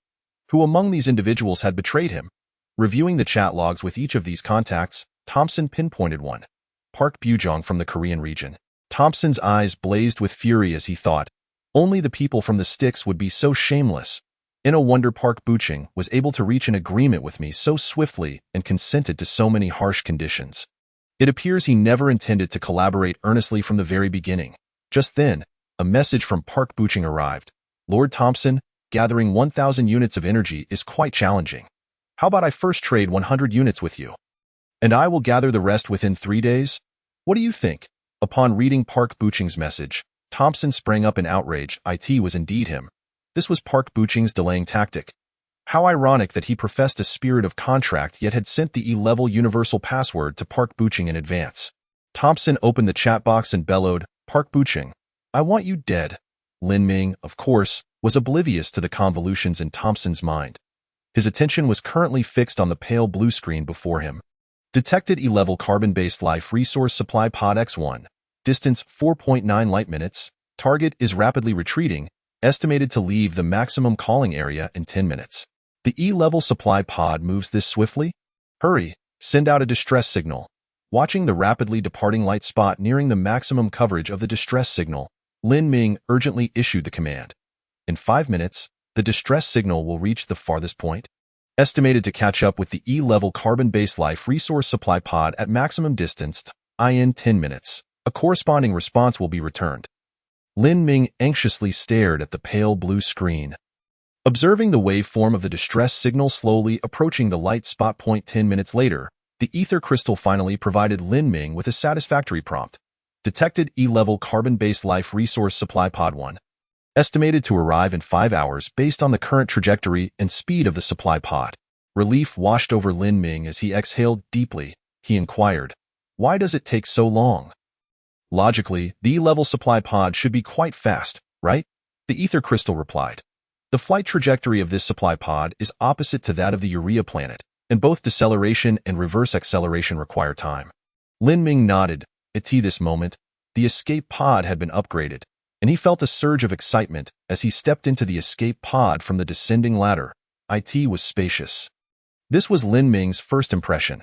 Who among these individuals had betrayed him? Reviewing the chat logs with each of these contacts, Thompson pinpointed one. Park Bujong from the Korean region. Thompson's eyes blazed with fury as he thought, only the people from the sticks would be so shameless. No wonder Park Bujong was able to reach an agreement with me so swiftly and consented to so many harsh conditions. It appears he never intended to collaborate earnestly from the very beginning. Just then, a message from Park Bujong arrived. Lord Thompson, gathering 1,000 units of energy is quite challenging. How about I first trade 100 units with you? And I will gather the rest within 3 days? What do you think? Upon reading Park Bujong's message, Thompson sprang up in outrage. It was indeed him. This was Park Bujong's delaying tactic. How ironic that he professed a spirit of contract yet had sent the E-level universal password to Park Bujong in advance. Thompson opened the chat box and bellowed, Park Bujong, I want you dead. Lin Ming, of course, was oblivious to the convolutions in Thompson's mind. His attention was currently fixed on the pale blue screen before him. Detected E-level carbon-based life resource supply pod X1. Distance 4.9 light minutes. Target is rapidly retreating, estimated to leave the maximum calling area in 10 minutes. The E-level supply pod moves this swiftly? Hurry, send out a distress signal. Watching the rapidly departing light spot nearing the maximum coverage of the distress signal, Lin Ming urgently issued the command. In 5 minutes, the distress signal will reach the farthest point, estimated to catch up with the E-level carbon-based life resource supply pod at maximum distance, in 10 minutes. A corresponding response will be returned. Lin Ming anxiously stared at the pale blue screen. Observing the waveform of the distress signal slowly approaching the light spot point 10 minutes later, the ether crystal finally provided Lin Ming with a satisfactory prompt. Detected E-level carbon-based life resource supply pod 1. Estimated to arrive in 5 hours based on the current trajectory and speed of the supply pod. Relief washed over Lin Ming as he exhaled deeply. He inquired, "Why does it take so long?" Logically, the E-level supply pod should be quite fast, right? The ether crystal replied. The flight trajectory of this supply pod is opposite to that of the Urea planet, and both deceleration and reverse acceleration require time. Lin Ming nodded. At this moment, the escape pod had been upgraded, and he felt a surge of excitement as he stepped into the escape pod from the descending ladder. It was spacious. This was Lin Ming's first impression.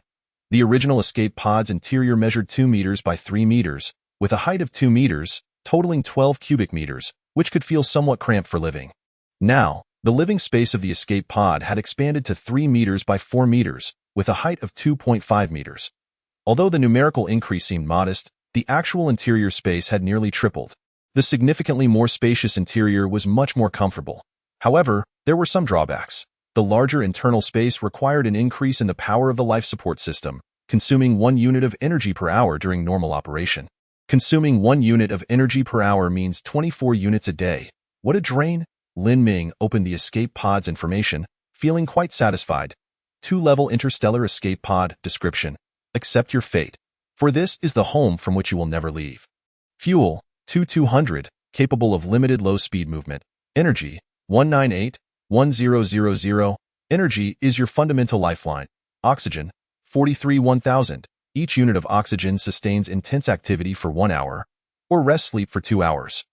The original escape pod's interior measured 2 meters by 3 meters, with a height of 2 meters, totaling 12 cubic meters, which could feel somewhat cramped for living. Now, the living space of the escape pod had expanded to 3 meters by 4 meters, with a height of 2.5 meters. Although the numerical increase seemed modest, the actual interior space had nearly tripled. The significantly more spacious interior was much more comfortable. However, there were some drawbacks. The larger internal space required an increase in the power of the life support system, consuming 1 unit of energy per hour during normal operation. Consuming 1 unit of energy per hour means 24 units a day. What a drain! Lin Ming opened the escape pod's information, feeling quite satisfied. 2-level interstellar escape pod description. Accept your fate. For this is the home from which you will never leave. Fuel, 200, capable of limited low-speed movement. Energy, 198,1000. Energy is your fundamental lifeline. Oxygen, 43,1000. Each unit of oxygen sustains intense activity for 1 hour, or rest sleep for 2 hours,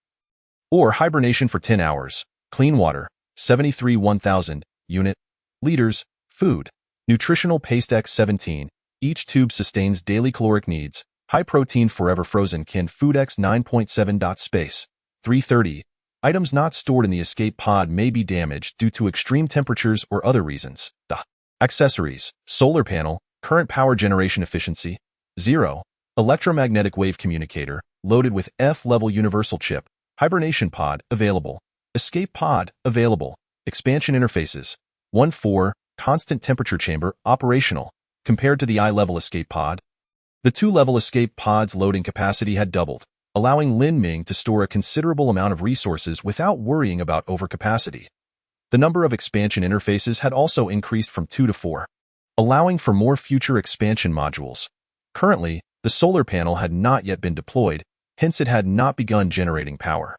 or hibernation for 10 hours. Clean water, 73,1000. Unit. Liters. Food. Nutritional paste X17. Each tube sustains daily caloric needs. High protein forever frozen canned food X 9.7. Space. 330. Items not stored in the escape pod may be damaged due to extreme temperatures or other reasons. Accessories. Solar panel. Current power generation efficiency. 0. Electromagnetic wave communicator. Loaded with F-level universal chip. Hibernation pod. Available. Escape pod. Available. Expansion interfaces. 1-4. Constant temperature chamber. Operational. Compared to the I-level escape pod, the 2-level escape pod's loading capacity had doubled, allowing Lin Ming to store a considerable amount of resources without worrying about overcapacity. The number of expansion interfaces had also increased from 2 to 4, allowing for more future expansion modules. Currently, the solar panel had not yet been deployed, hence it had not begun generating power.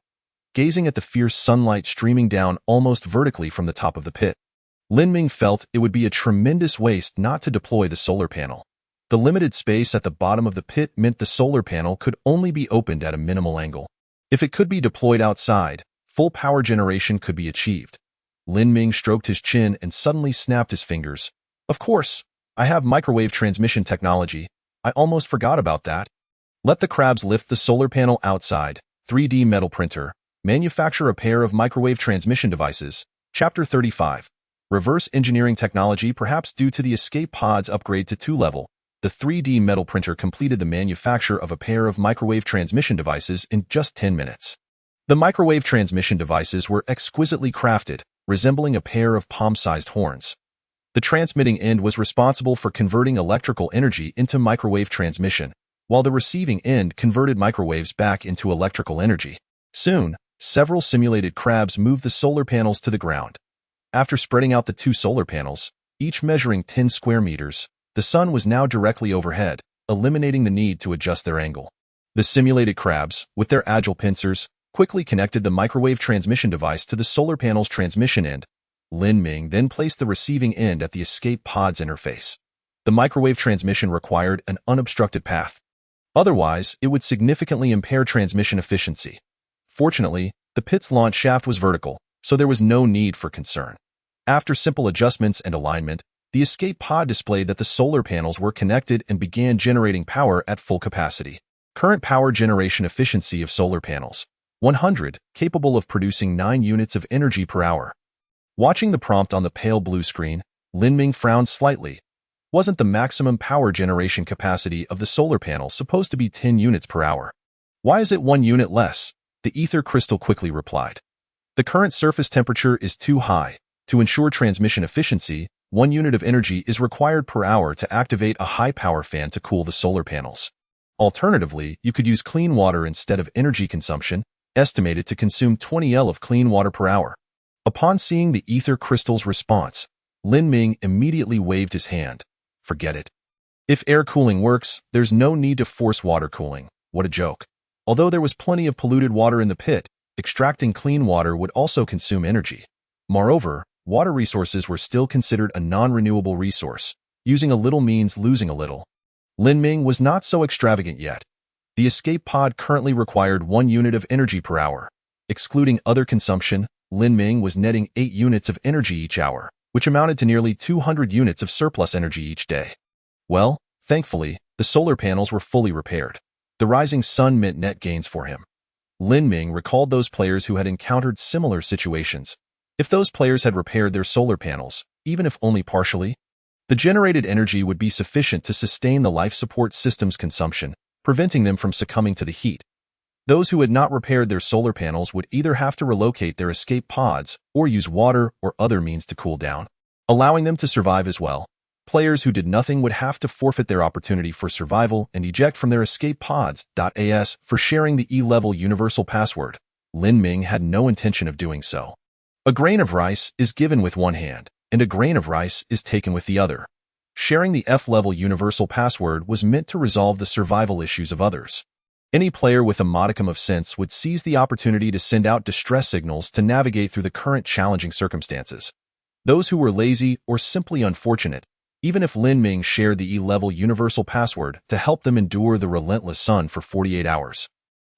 Gazing at the fierce sunlight streaming down almost vertically from the top of the pit, Lin Ming felt it would be a tremendous waste not to deploy the solar panel. The limited space at the bottom of the pit meant the solar panel could only be opened at a minimal angle. If it could be deployed outside, full power generation could be achieved. Lin Ming stroked his chin and suddenly snapped his fingers. Of course, I have microwave transmission technology. I almost forgot about that. Let the crabs lift the solar panel outside. 3D metal printer. Manufacture a pair of microwave transmission devices. Chapter 35. Reverse engineering technology. Perhaps due to the escape pod's upgrade to 2-level, the 3D metal printer completed the manufacture of a pair of microwave transmission devices in just 10 minutes. The microwave transmission devices were exquisitely crafted, resembling a pair of palm-sized horns. The transmitting end was responsible for converting electrical energy into microwave transmission, while the receiving end converted microwaves back into electrical energy. Soon, several simulated crabs moved the solar panels to the ground. After spreading out the 2 solar panels, each measuring 10 square meters, the sun was now directly overhead, eliminating the need to adjust their angle. The simulated crabs, with their agile pincers, quickly connected the microwave transmission device to the solar panel's transmission end. Lin Ming then placed the receiving end at the escape pod's interface. The microwave transmission required an unobstructed path. Otherwise, it would significantly impair transmission efficiency. Fortunately, the pit's launch shaft was vertical, so there was no need for concern. After simple adjustments and alignment, the escape pod displayed that the solar panels were connected and began generating power at full capacity. Current power generation efficiency of solar panels: 100, capable of producing 9 units of energy per hour. Watching the prompt on the pale blue screen, Lin Ming frowned slightly. Wasn't the maximum power generation capacity of the solar panel supposed to be 10 units per hour? Why is it 1 unit less? The ether crystal quickly replied. The current surface temperature is too high. To ensure transmission efficiency, 1 unit of energy is required per hour to activate a high-power fan to cool the solar panels. Alternatively, you could use clean water instead of energy consumption, estimated to consume 20 L of clean water per hour. Upon seeing the ether crystal's response, Lin Ming immediately waved his hand. Forget it. If air cooling works, there's no need to force water cooling. What a joke. Although there was plenty of polluted water in the pit, extracting clean water would also consume energy. Moreover, water resources were still considered a non-renewable resource. Using a little means losing a little. Lin Ming was not so extravagant yet. The escape pod currently required 1 unit of energy per hour. Excluding other consumption, Lin Ming was netting 8 units of energy each hour, which amounted to nearly 200 units of surplus energy each day. Well, thankfully, the solar panels were fully repaired. The rising sun meant net gains for him. Lin Ming recalled those players who had encountered similar situations. If those players had repaired their solar panels, even if only partially, the generated energy would be sufficient to sustain the life support system's consumption, preventing them from succumbing to the heat. Those who had not repaired their solar panels would either have to relocate their escape pods or use water or other means to cool down, allowing them to survive as well. Players who did nothing would have to forfeit their opportunity for survival and eject from their escape pods. As for sharing the E-level universal password, Lin Ming had no intention of doing so. A grain of rice is given with one hand, and a grain of rice is taken with the other. Sharing the F-level universal password was meant to resolve the survival issues of others. Any player with a modicum of sense would seize the opportunity to send out distress signals to navigate through the current challenging circumstances. Those who were lazy or simply unfortunate, even if Lin Ming shared the E-level universal password to help them endure the relentless sun for 48 hours,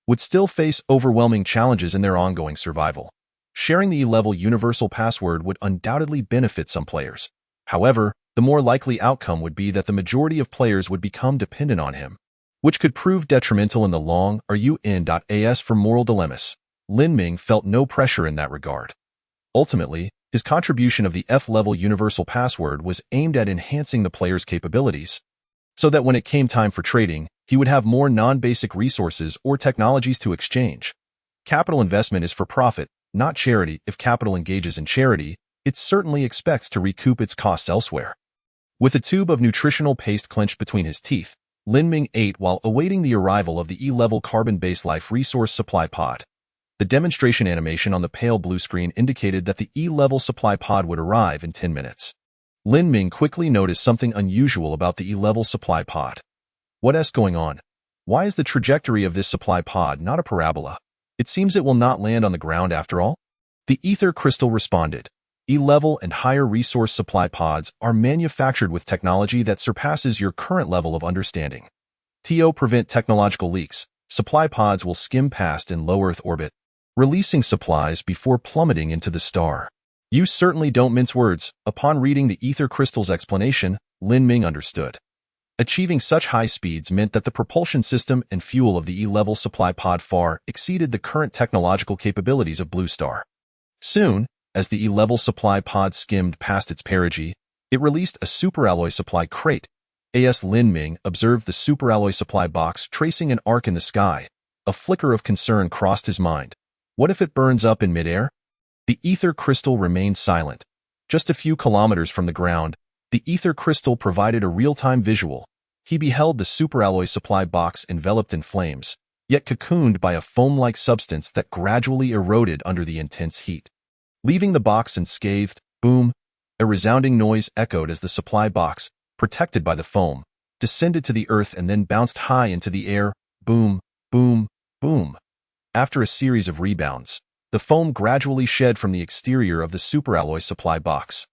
would still face overwhelming challenges in their ongoing survival. Sharing the E-level universal password would undoubtedly benefit some players. However, the more likely outcome would be that the majority of players would become dependent on him, which could prove detrimental in the long run. As for moral dilemmas, Lin Ming felt no pressure in that regard. Ultimately, his contribution of the F-level universal password was aimed at enhancing the player's capabilities, so that when it came time for trading, he would have more non-basic resources or technologies to exchange. Capital investment is for profit, not charity. If capital engages in charity, it certainly expects to recoup its costs elsewhere. With a tube of nutritional paste clenched between his teeth, Lin Ming ate while awaiting the arrival of the E-level carbon-based life resource supply pod. The demonstration animation on the pale blue screen indicated that the E-level supply pod would arrive in 10 minutes. Lin Ming quickly noticed something unusual about the E-level supply pod. What's going on? Why is the trajectory of this supply pod not a parabola? It seems it will not land on the ground after all. The ether crystal responded. E-level and higher resource supply pods are manufactured with technology that surpasses your current level of understanding. To prevent technological leaks, supply pods will skim past in low Earth orbit, releasing supplies before plummeting into the star. You certainly don't mince words. Upon reading the ether crystal's explanation, Lin Ming understood. Achieving such high speeds meant that the propulsion system and fuel of the E-level supply pod far exceeded the current technological capabilities of Blue Star. Soon, as the E-level supply pod skimmed past its perigee, it released a superalloy supply crate. As Lin Ming observed the superalloy supply box tracing an arc in the sky, a flicker of concern crossed his mind. What if it burns up in midair? The ether crystal remained silent. Just a few kilometers from the ground, the ether crystal provided a real-time visual. He beheld the superalloy supply box enveloped in flames, yet cocooned by a foam-like substance that gradually eroded under the intense heat. Leaving the box unscathed, boom, a resounding noise echoed as the supply box, protected by the foam, descended to the earth and then bounced high into the air, boom, boom, boom. After a series of rebounds, the foam gradually shed from the exterior of the superalloy supply box,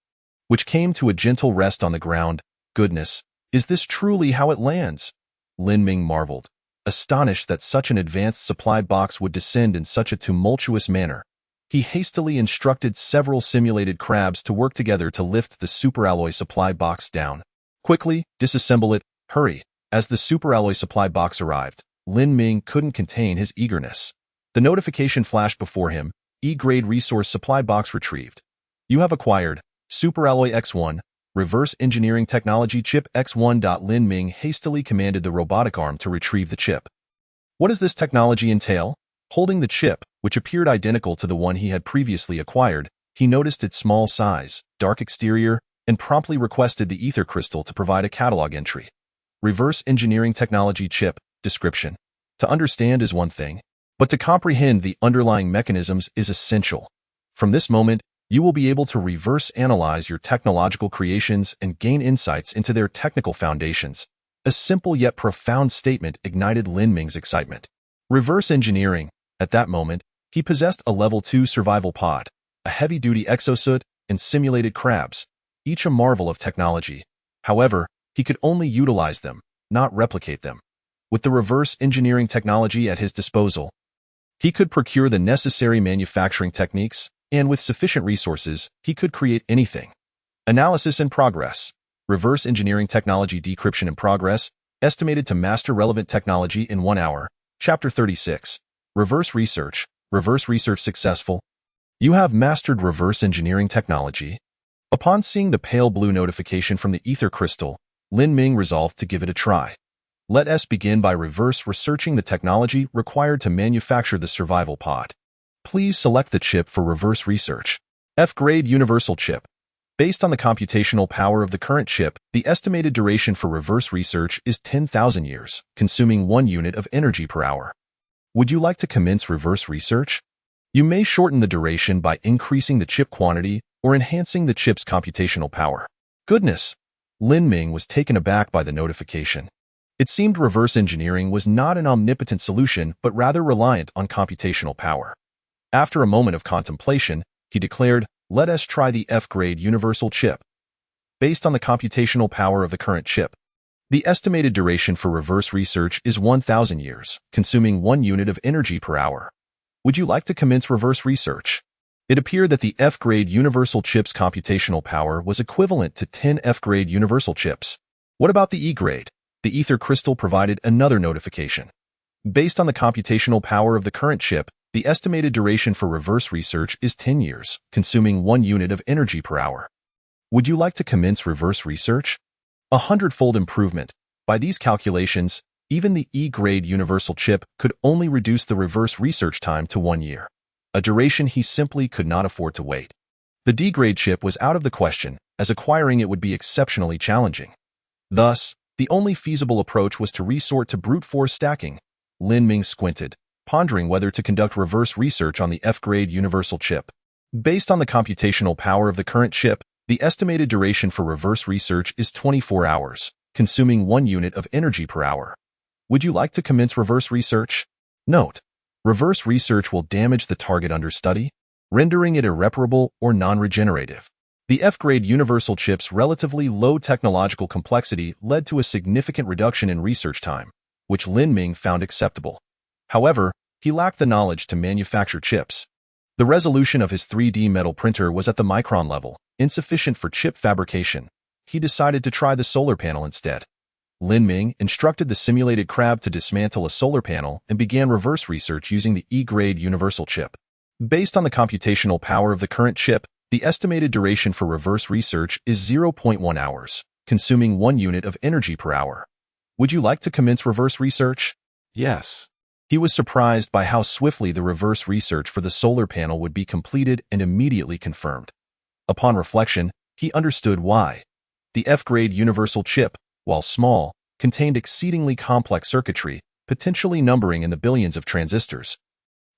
which came to a gentle rest on the ground. Goodness, is this truly how it lands? Lin Ming marveled, astonished that such an advanced supply box would descend in such a tumultuous manner. He hastily instructed several simulated crabs to work together to lift the superalloy supply box down. Quickly, disassemble it, hurry. As the superalloy supply box arrived, Lin Ming couldn't contain his eagerness. The notification flashed before him, E-grade resource supply box retrieved. You have acquired Superalloy X1, Reverse Engineering Technology Chip X1. Lin Ming hastily commanded the robotic arm to retrieve the chip. What does this technology entail? Holding the chip, which appeared identical to the one he had previously acquired, he noticed its small size, dark exterior, and promptly requested the ether crystal to provide a catalog entry. Reverse Engineering Technology Chip. Description. To understand is one thing, but to comprehend the underlying mechanisms is essential. From this moment, you will be able to reverse analyze your technological creations and gain insights into their technical foundations. A simple yet profound statement ignited Lin Ming's excitement. Reverse engineering. At that moment, he possessed a Level 2 survival pod, a heavy-duty exosuit, and simulated crabs, each a marvel of technology. However, he could only utilize them, not replicate them. With the reverse engineering technology at his disposal, he could procure the necessary manufacturing techniques, and with sufficient resources, he could create anything. Analysis in progress. Reverse engineering technology decryption in progress, estimated to master relevant technology in 1 hour. Chapter 36. Reverse research successful. You have mastered reverse engineering technology. Upon seeing the pale blue notification from the ether crystal, Lin Ming resolved to give it a try. Let us begin by reverse researching the technology required to manufacture the survival pod. Please select the chip for reverse research. F-grade universal chip. Based on the computational power of the current chip, the estimated duration for reverse research is 10,000 years, consuming 1 unit of energy per hour. Would you like to commence reverse research? You may shorten the duration by increasing the chip quantity or enhancing the chip's computational power. Goodness! Lin Ming was taken aback by the notification. It seemed reverse engineering was not an omnipotent solution, but rather reliant on computational power. After a moment of contemplation, he declared, "Let us try the F-grade universal chip. Based on the computational power of the current chip, the estimated duration for reverse research is 1,000 years, consuming 1 unit of energy per hour. Would you like to commence reverse research?" It appeared that the F-grade universal chip's computational power was equivalent to 10 F-grade universal chips. What about the E-grade? The ether crystal provided another notification. Based on the computational power of the current chip, the estimated duration for reverse research is 10 years, consuming 1 unit of energy per hour. Would you like to commence reverse research? 100-fold improvement. By these calculations, even the E-grade universal chip could only reduce the reverse research time to 1 year, a duration he simply could not afford to wait. The D-grade chip was out of the question, as acquiring it would be exceptionally challenging. Thus, the only feasible approach was to resort to brute force stacking. Lin Ming squinted, pondering whether to conduct reverse research on the F-grade universal chip. Based on the computational power of the current chip, the estimated duration for reverse research is 24 hours, consuming 1 unit of energy per hour. Would you like to commence reverse research? Note: reverse research will damage the target under study, rendering it irreparable or non-regenerative. The F-grade universal chip's relatively low technological complexity led to a significant reduction in research time, which Lin Ming found acceptable. However, he lacked the knowledge to manufacture chips. The resolution of his 3D metal printer was at the micron level, insufficient for chip fabrication. He decided to try the solar panel instead. Lin Ming instructed the simulated crab to dismantle a solar panel and began reverse research using the E-grade universal chip. Based on the computational power of the current chip, the estimated duration for reverse research is 0.1 hours, consuming 1 unit of energy per hour. Would you like to commence reverse research? Yes. He was surprised by how swiftly the reverse research for the solar panel would be completed and immediately confirmed. Upon reflection, he understood why. The F-grade universal chip, while small, contained exceedingly complex circuitry, potentially numbering in the billions of transistors,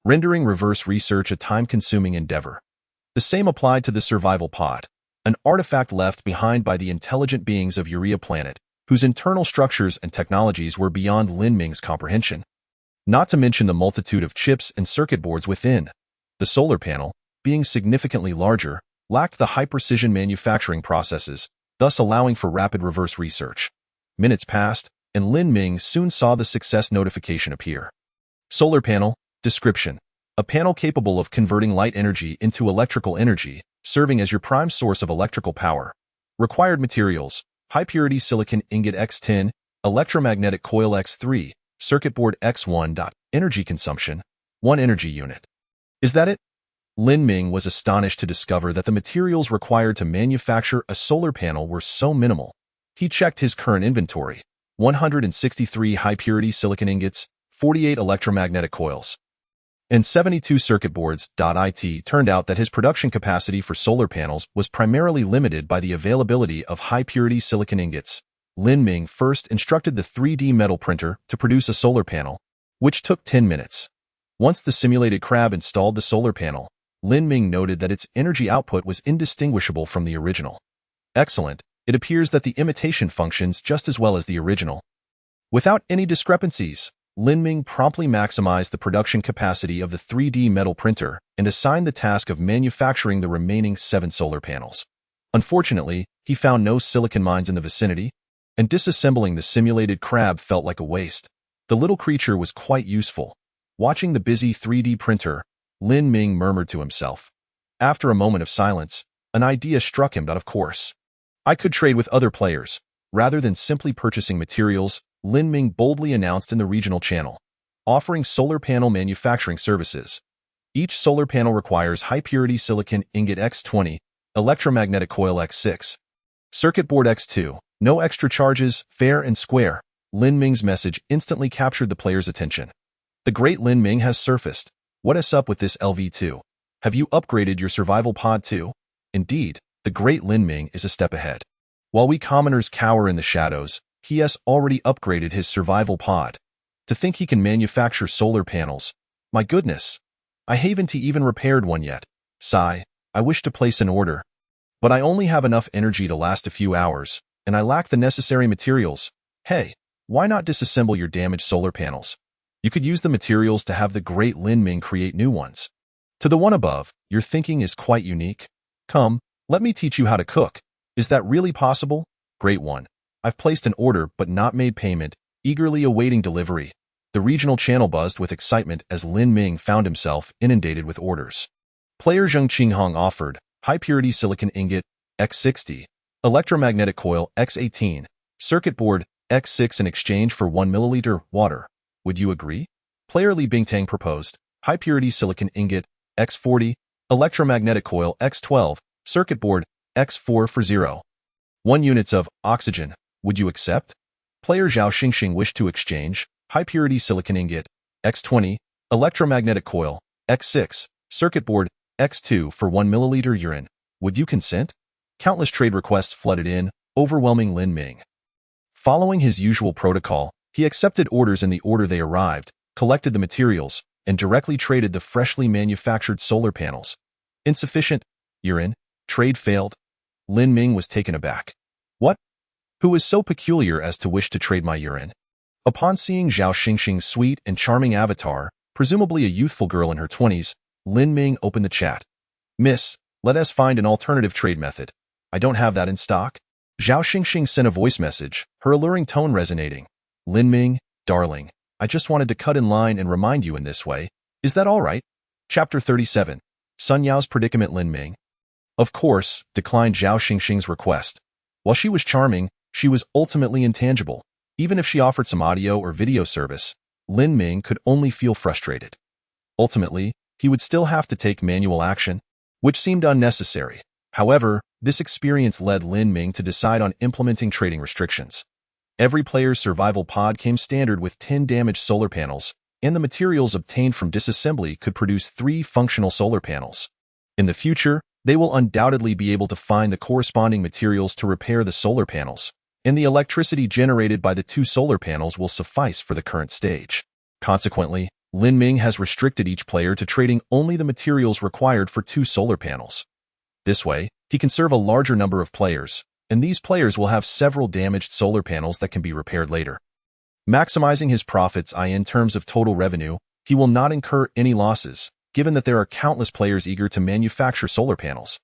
rendering reverse research a time-consuming endeavor. The same applied to the survival pod, an artifact left behind by the intelligent beings of Urea Planet, whose internal structures and technologies were beyond Lin Ming's comprehension. not to mention the multitude of chips and circuit boards within. The solar panel, being significantly larger, lacked the high-precision manufacturing processes, thus allowing for rapid reverse research. Minutes passed, and Lin Ming soon saw the success notification appear. Solar panel, description. A panel capable of converting light energy into electrical energy, serving as your prime source of electrical power. Required materials: high-purity silicon ingot X10, electromagnetic coil X3, circuit board X1. Energy consumption: 1 energy unit. Is that it? Lin Ming was astonished to discover that the materials required to manufacture a solar panel were so minimal. He checked his current inventory: 163 high-purity silicon ingots, 48 electromagnetic coils, and 72 circuit boards. It turned out that his production capacity for solar panels was primarily limited by the availability of high-purity silicon ingots. Lin Ming first instructed the 3D metal printer to produce a solar panel, which took 10 minutes. Once the simulated crab installed the solar panel, Lin Ming noted that its energy output was indistinguishable from the original. Excellent. It appears that the imitation functions just as well as the original. Without any discrepancies, Lin Ming promptly maximized the production capacity of the 3D metal printer and assigned the task of manufacturing the remaining 7 solar panels. Unfortunately, he found no silicon mines in the vicinity, and disassembling the simulated crab felt like a waste. The little creature was quite useful. Watching the busy 3D printer, Lin Ming murmured to himself. After a moment of silence, an idea struck him. Of course, I could trade with other players. Rather than simply purchasing materials, Lin Ming boldly announced in the regional channel, offering solar panel manufacturing services. Each solar panel requires high-purity silicon ingot X20, electromagnetic coil X6, circuit board X2, no extra charges, fair and square. Lin Ming's message instantly captured the player's attention. The great Lin Ming has surfaced. What is up with this LV2? Have you upgraded your survival pod too? Indeed, the great Lin Ming is a step ahead. While we commoners cower in the shadows, he has already upgraded his survival pod. To think he can manufacture solar panels. My goodness. I haven't even repaired one yet. Sigh, I wish to place an order. But I only have enough energy to last a few hours, and I lack the necessary materials. Hey, why not disassemble your damaged solar panels? You could use the materials to have the great Lin Ming create new ones. To the one above, your thinking is quite unique. Come, let me teach you how to cook. Is that really possible? Great one. I've placed an order but not made payment, eagerly awaiting delivery. The regional channel buzzed with excitement as Lin Ming found himself inundated with orders. Player Zheng Qinghong offered high-purity silicon ingot, X60, electromagnetic coil, X18, circuit board, X6 in exchange for 1 milliliter water. Would you agree? Player Li Bingtang proposed high-purity silicon ingot, X40, electromagnetic coil, X12, circuit board, X4 for 0.1 units of oxygen. Would you accept? Player Zhao Xingxing wished to exchange high-purity silicon ingot, X20, electromagnetic coil, X6, circuit board, X2 for 1 milliliter urine. Would you consent? Countless trade requests flooded in, overwhelming Lin Ming. Following his usual protocol, he accepted orders in the order they arrived, collected the materials, and directly traded the freshly manufactured solar panels. Insufficient urine. Trade failed. Lin Ming was taken aback. What? Who is so peculiar as to wish to trade my urine? Upon seeing Zhao Xingxing's sweet and charming avatar, presumably a youthful girl in her 20s, Lin Ming opened the chat. Miss, let us find an alternative trade method. I don't have that in stock. Zhao Xingxing sent a voice message, her alluring tone resonating. Lin Ming, darling, I just wanted to cut in line and remind you in this way. Is that all right? Chapter 37. Sun Yao's predicament. Lin Ming, of course, declined Zhao Xingxing's request. While she was charming, she was ultimately intangible. Even if she offered some audio or video service, Lin Ming could only feel frustrated. Ultimately, he would still have to take manual action, which seemed unnecessary. However, this experience led Lin Ming to decide on implementing trading restrictions. Every player's survival pod came standard with 10 damaged solar panels, and the materials obtained from disassembly could produce 3 functional solar panels. In the future, they will undoubtedly be able to find the corresponding materials to repair the solar panels, and the electricity generated by the 2 solar panels will suffice for the current stage. Consequently, Lin Ming has restricted each player to trading only the materials required for 2 solar panels. This way, he can serve a larger number of players, and these players will have several damaged solar panels that can be repaired later. Maximizing his profits in terms of total revenue, he will not incur any losses, given that there are countless players eager to manufacture solar panels.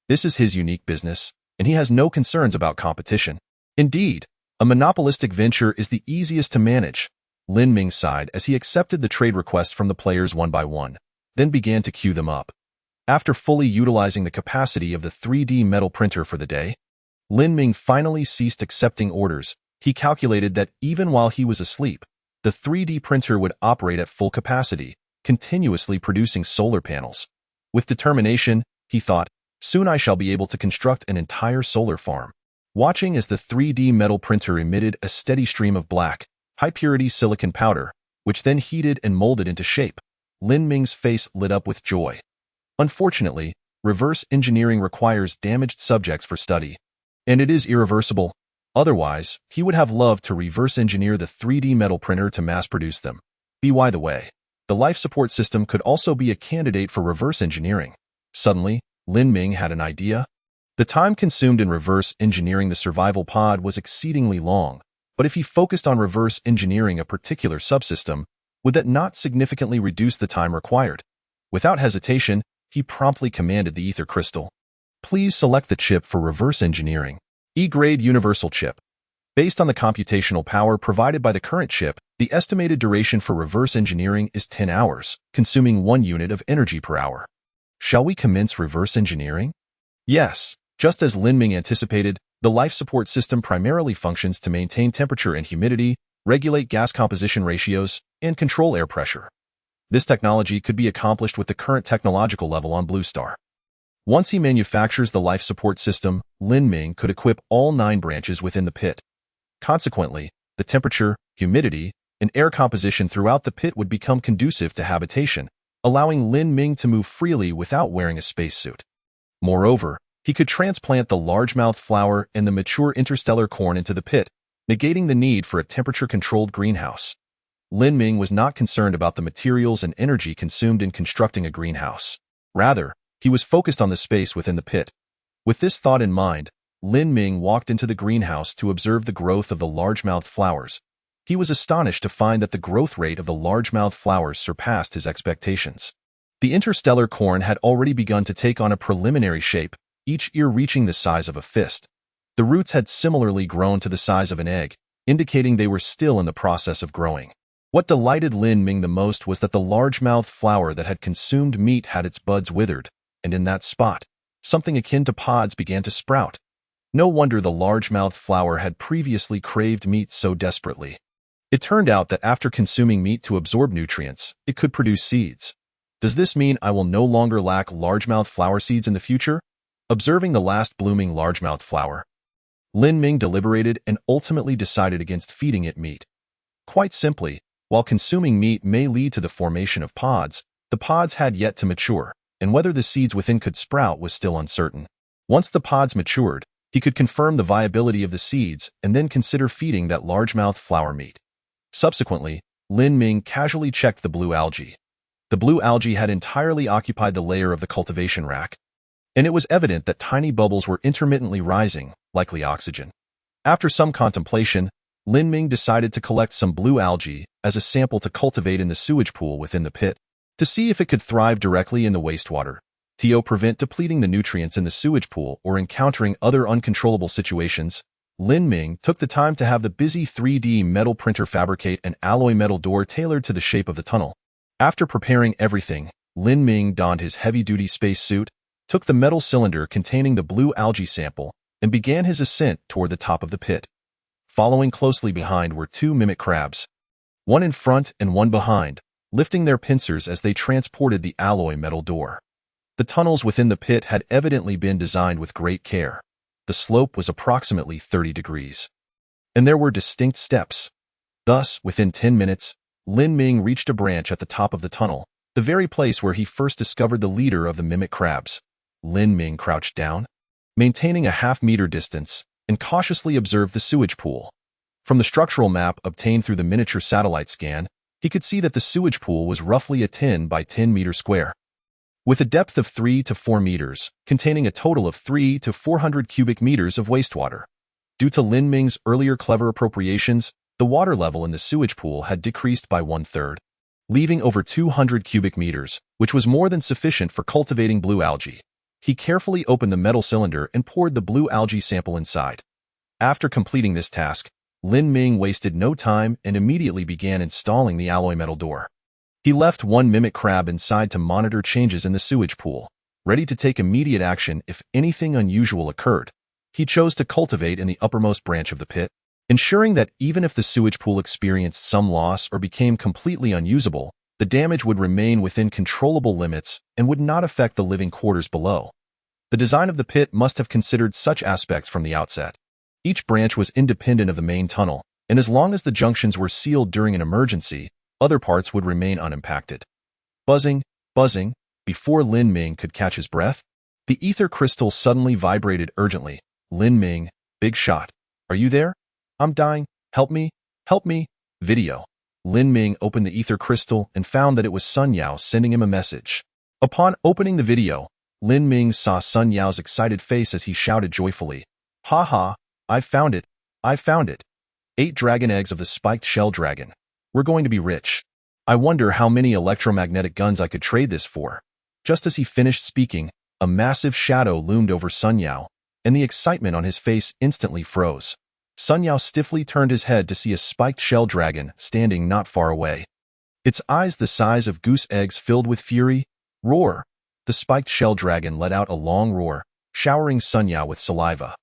This is his unique business, and he has no concerns about competition. Indeed, a monopolistic venture is the easiest to manage. Lin Ming sighed as he accepted the trade requests from the players one by one, then began to queue them up. After fully utilizing the capacity of the 3D metal printer for the day, Lin Ming finally ceased accepting orders. He calculated that even while he was asleep, the 3D printer would operate at full capacity, continuously producing solar panels. With determination, he thought, soon I shall be able to construct an entire solar farm. Watching as the 3D metal printer emitted a steady stream of black, high-purity silicon powder, which then heated and molded into shape, Lin Ming's face lit up with joy. Unfortunately, reverse engineering requires damaged subjects for study, and it is irreversible. Otherwise, he would have loved to reverse engineer the 3D metal printer to mass-produce them. By the way, the life support system could also be a candidate for reverse engineering. Suddenly, Lin Ming had an idea. The time consumed in reverse engineering the survival pod was exceedingly long, but if he focused on reverse engineering a particular subsystem, would that not significantly reduce the time required? Without hesitation, he promptly commanded the ether crystal. Please select the chip for reverse engineering. E-grade universal chip. Based on the computational power provided by the current chip, the estimated duration for reverse engineering is 10 hours, consuming 1 unit of energy per hour. Shall we commence reverse engineering? Yes. Just as Lin Ming anticipated, the life support system primarily functions to maintain temperature and humidity, regulate gas composition ratios, and control air pressure. This technology could be accomplished with the current technological level on Blue Star. Once he manufactures the life support system, Lin Ming could equip all 9 branches within the pit. Consequently, the temperature, humidity, and air composition throughout the pit would become conducive to habitation, allowing Lin Ming to move freely without wearing a spacesuit. Moreover, he could transplant the largemouth flower and the mature interstellar corn into the pit, negating the need for a temperature-controlled greenhouse. Lin Ming was not concerned about the materials and energy consumed in constructing a greenhouse. Rather, he was focused on the space within the pit. With this thought in mind, Lin Ming walked into the greenhouse to observe the growth of the largemouth flowers. He was astonished to find that the growth rate of the largemouth flowers surpassed his expectations. The interstellar corn had already begun to take on a preliminary shape, each ear reaching the size of a fist. The roots had similarly grown to the size of an egg, indicating they were still in the process of growing. What delighted Lin Ming the most was that the largemouth flower that had consumed meat had its buds withered, and in that spot, something akin to pods began to sprout. No wonder the largemouth flower had previously craved meat so desperately. It turned out that after consuming meat to absorb nutrients, it could produce seeds. Does this mean I will no longer lack largemouth flower seeds in the future? Observing the last blooming largemouth flower, Lin Ming deliberated and ultimately decided against feeding it meat. Quite simply, while consuming meat may lead to the formation of pods, the pods had yet to mature, and whether the seeds within could sprout was still uncertain. Once the pods matured, he could confirm the viability of the seeds and then consider feeding that largemouth flower meat. Subsequently, Lin Ming casually checked the blue algae. The blue algae had entirely occupied the layer of the cultivation rack, and it was evident that tiny bubbles were intermittently rising, likely oxygen. After some contemplation, Lin Ming decided to collect some blue algae as a sample to cultivate in the sewage pool within the pit, to see if it could thrive directly in the wastewater, to prevent depleting the nutrients in the sewage pool or encountering other uncontrollable situations. Lin Ming took the time to have the busy 3D metal printer fabricate an alloy metal door tailored to the shape of the tunnel. After preparing everything, Lin Ming donned his heavy-duty spacesuit, took the metal cylinder containing the blue algae sample, and began his ascent toward the top of the pit. Following closely behind were 2 mimic crabs, one in front and one behind, lifting their pincers as they transported the alloy metal door. The tunnels within the pit had evidently been designed with great care. The slope was approximately 30 degrees, and there were distinct steps. Thus, within 10 minutes, Lin Ming reached a branch at the top of the tunnel, the very place where he first discovered the leader of the mimic crabs. Lin Ming crouched down, maintaining a half-meter distance, and cautiously observed the sewage pool. From the structural map obtained through the miniature satellite scan, he could see that the sewage pool was roughly a 10 by 10 meter square, with a depth of 3 to 4 meters, containing a total of 3 to 400 cubic meters of wastewater. Due to Lin Ming's earlier clever appropriations, The water level in the sewage pool had decreased by 1/3, leaving over 200 cubic meters, which was more than sufficient for cultivating blue algae. He carefully opened the metal cylinder and poured the blue algae sample inside. After completing this task, Lin Ming wasted no time and immediately began installing the alloy metal door. He left one mimic crab inside to monitor changes in the sewage pool, ready to take immediate action if anything unusual occurred. He chose to cultivate in the uppermost branch of the pit, ensuring that even if the sewage pool experienced some loss or became completely unusable, the damage would remain within controllable limits and would not affect the living quarters below. The design of the pit must have considered such aspects from the outset. Each branch was independent of the main tunnel, and as long as the junctions were sealed during an emergency, other parts would remain unimpacted. Buzzing, buzzing, before Lin Ming could catch his breath, the ether crystal suddenly vibrated urgently. Lin Ming, big shot. Are you there? I'm dying. Help me. Help me. Video. Lin Ming opened the ether crystal and found that it was Sun Yao sending him a message. Upon opening the video, Lin Ming saw Sun Yao's excited face as he shouted joyfully, "Ha ha, I found it. I found it. 8 dragon eggs of the spiked shell dragon. We're going to be rich. I wonder how many electromagnetic guns I could trade this for." Just as he finished speaking, a massive shadow loomed over Sun Yao, and the excitement on his face instantly froze. Sun Yao stiffly turned his head to see a spiked shell dragon standing not far away. Its eyes the size of goose eggs filled with fury. Roar! The spiked shell dragon let out a long roar, showering Sun Yao with saliva.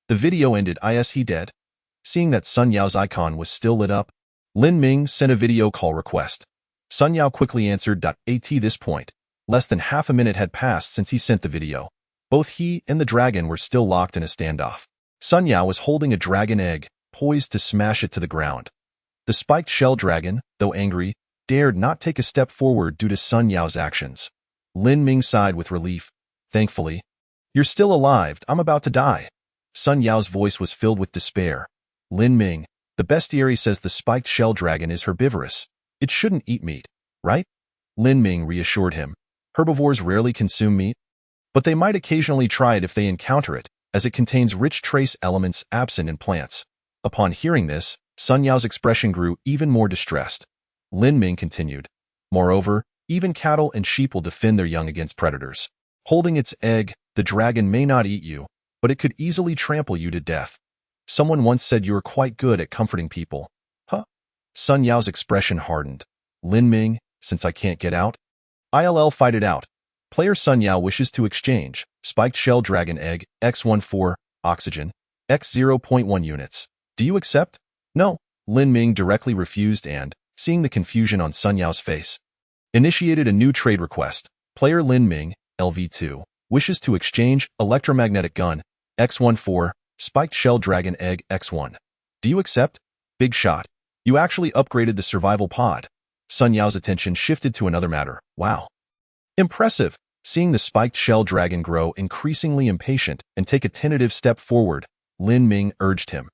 The video ended. Is he dead? Seeing that Sun Yao's icon was still lit up, Lin Ming sent a video call request. Sun Yao quickly answered. At this point, less than half a minute had passed since he sent the video. Both he and the dragon were still locked in a standoff. Sun Yao was holding a dragon egg, poised to smash it to the ground. The spiked shell dragon, though angry, dared not take a step forward due to Sun Yao's actions. Lin Ming sighed with relief. Thankfully. You're still alive. I'm about to die. Sun Yao's voice was filled with despair. Lin Ming, the bestiary says the spiked shell dragon is herbivorous. It shouldn't eat meat, right? Lin Ming reassured him. Herbivores rarely consume meat, but they might occasionally try it if they encounter it, as it contains rich trace elements absent in plants. Upon hearing this, Sun Yao's expression grew even more distressed. Lin Ming continued. Moreover, even cattle and sheep will defend their young against predators. Holding its egg, the dragon may not eat you, but it could easily trample you to death. Someone once said you are quite good at comforting people. Huh? Sun Yao's expression hardened. Lin Ming, since I can't get out, I'll fight it out. Player Sun Yao wishes to exchange spiked shell dragon egg X14 oxygen X 0.1 units. Do you accept? No. Lin Ming directly refused and, seeing the confusion on Sun Yao's face, initiated a new trade request. Player Lin Ming, LV2, wishes to exchange electromagnetic gun X14 spiked shell dragon egg X1. Do you accept? Big shot. You actually upgraded the survival pod. Sun Yao's attention shifted to another matter. Wow. Impressive. Seeing the spiked shell dragon grow increasingly impatient and take a tentative step forward, Lin Ming urged him.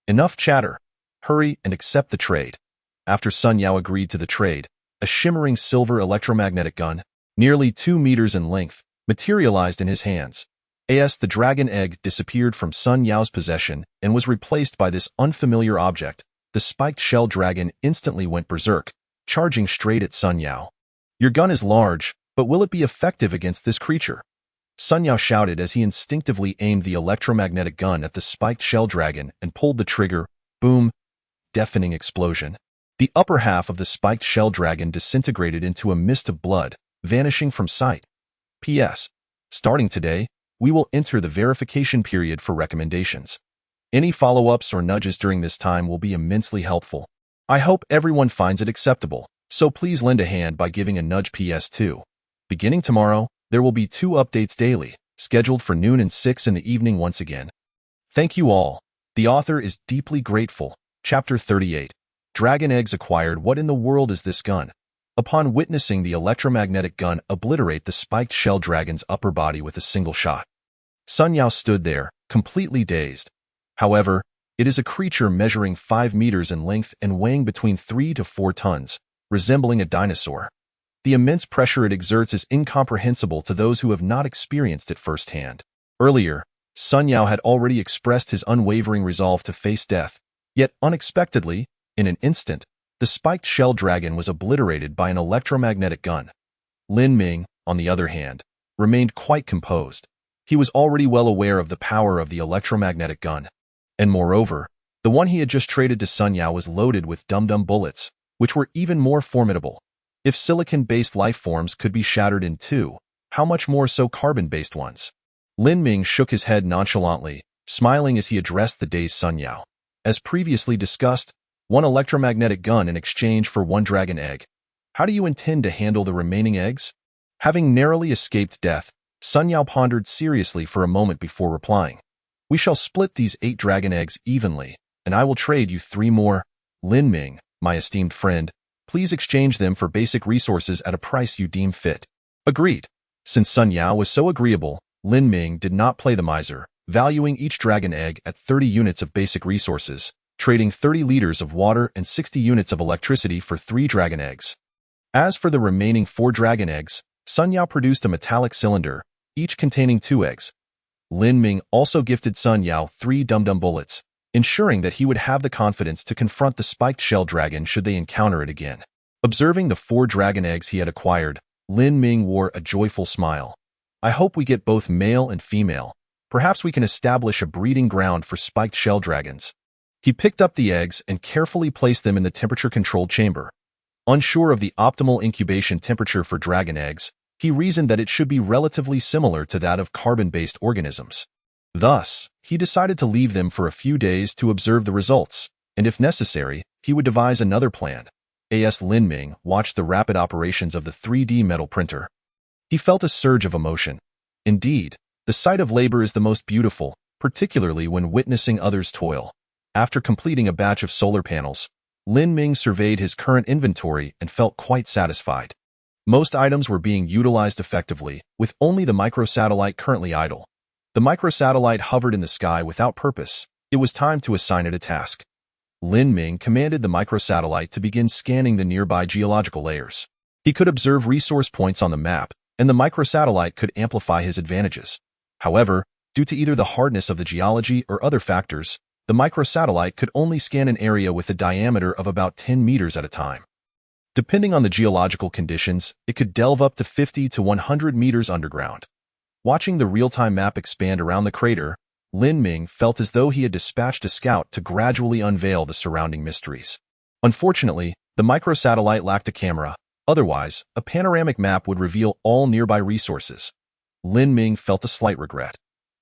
Enough chatter. Hurry and accept the trade. After Sun Yao agreed to the trade, a shimmering silver electromagnetic gun, nearly 2 meters in length, materialized in his hands. The dragon egg disappeared from Sun Yao's possession and was replaced by this unfamiliar object. The spiked shell dragon instantly went berserk, charging straight at Sun Yao. Your gun is large, but will it be effective against this creature? Sun Yao shouted as he instinctively aimed the electromagnetic gun at the spiked shell dragon and pulled the trigger. Boom! Deafening explosion. The upper half of the spiked shell dragon disintegrated into a mist of blood, vanishing from sight. P.S. Starting today, we will enter the verification period for recommendations. Any follow-ups or nudges during this time will be immensely helpful. I hope everyone finds it acceptable, so please lend a hand by giving a nudge. PS2. Beginning tomorrow, there will be 2 updates daily, scheduled for noon and 6 in the evening once again. Thank you all. The author is deeply grateful. Chapter 38. Dragon eggs acquired. What in the world is this gun? Upon witnessing the electromagnetic gun obliterate the spiked shell dragon's upper body with a single shot, Sun Yao stood there, completely dazed. However, it is a creature measuring 5 meters in length and weighing between 3 to 4 tons, resembling a dinosaur. The immense pressure it exerts is incomprehensible to those who have not experienced it firsthand. Earlier, Sun Yao had already expressed his unwavering resolve to face death, yet unexpectedly, In an instant, the spiked shell dragon was obliterated by an electromagnetic gun. Lin Ming, on the other hand, remained quite composed. He was already well aware of the power of the electromagnetic gun. And moreover, the one he had just traded to Sun Yao was loaded with dum-dum bullets, which were even more formidable. If silicon-based life forms could be shattered in two, how much more so carbon-based ones? Lin Ming shook his head nonchalantly, smiling as he addressed the dazed Sun Yao. As previously discussed, one electromagnetic gun in exchange for one dragon egg. How do you intend to handle the remaining eggs? Having narrowly escaped death, Sun Yao pondered seriously for a moment before replying. We shall split these 8 dragon eggs evenly, and I will trade you 3 more. Lin Ming, my esteemed friend, please exchange them for basic resources at a price you deem fit. Agreed. Since Sun Yao was so agreeable, Lin Ming did not play the miser, valuing each dragon egg at 30 units of basic resources, trading 30 liters of water and 60 units of electricity for 3 dragon eggs. As for the remaining 4 dragon eggs, Sun Yao produced a metallic cylinder, each containing 2 eggs. Lin Ming also gifted Sun Yao 3 dum-dum bullets, ensuring that he would have the confidence to confront the spiked shell dragon should they encounter it again. Observing the 4 dragon eggs he had acquired, Lin Ming wore a joyful smile. I hope we get both male and female. Perhaps we can establish a breeding ground for spiked shell dragons. He picked up the eggs and carefully placed them in the temperature-controlled chamber. Unsure of the optimal incubation temperature for dragon eggs, he reasoned that it should be relatively similar to that of carbon-based organisms. Thus, he decided to leave them for a few days to observe the results, and if necessary, he would devise another plan. As Lin Ming watched the rapid operations of the 3D metal printer, he felt a surge of emotion. Indeed, the sight of labor is the most beautiful, particularly when witnessing others toil. After completing a batch of solar panels, Lin Ming surveyed his current inventory and felt quite satisfied. Most items were being utilized effectively, with only the microsatellite currently idle. The microsatellite hovered in the sky without purpose. It was time to assign it a task. Lin Ming commanded the microsatellite to begin scanning the nearby geological layers. He could observe resource points on the map, and the microsatellite could amplify his advantages. However, due to either the hardness of the geology or other factors, the microsatellite could only scan an area with a diameter of about 10 meters at a time. Depending on the geological conditions, it could delve up to 50 to 100 meters underground. Watching the real-time map expand around the crater, Lin Ming felt as though he had dispatched a scout to gradually unveil the surrounding mysteries. Unfortunately, the microsatellite lacked a camera. Otherwise, a panoramic map would reveal all nearby resources. Lin Ming felt a slight regret.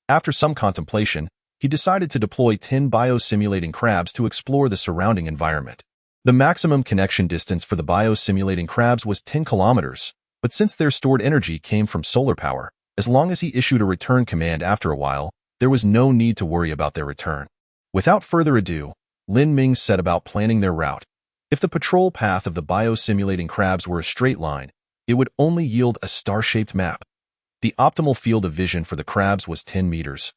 After some contemplation, he decided to deploy 10 biosimulating crabs to explore the surrounding environment. The maximum connection distance for the biosimulating crabs was 10 kilometers, but since their stored energy came from solar power, as long as he issued a return command after a while, there was no need to worry about their return. Without further ado, Lin Ming set about planning their route. If the patrol path of the biosimulating crabs were a straight line, it would only yield a star-shaped map. The optimal field of vision for the crabs was 10 meters.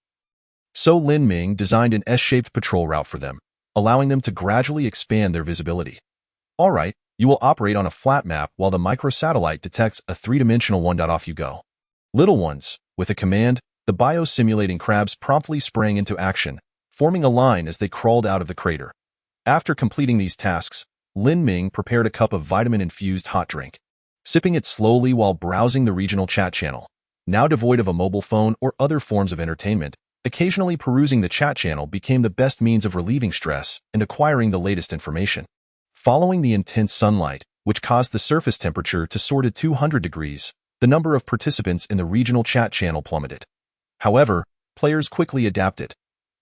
So Lin Ming designed an S-shaped patrol route for them, allowing them to gradually expand their visibility. All right, you will operate on a flat map while the microsatellite detects a 3-dimensional one. Off you go. Little ones, with a command, the biosimulating crabs promptly sprang into action, forming a line as they crawled out of the crater. After completing these tasks, Lin Ming prepared a cup of vitamin-infused hot drink, sipping it slowly while browsing the regional chat channel. Now devoid of a mobile phone or other forms of entertainment, occasionally perusing the chat channel became the best means of relieving stress and acquiring the latest information. Following the intense sunlight, which caused the surface temperature to soar to 200 degrees, the number of participants in the regional chat channel plummeted. However, players quickly adapted.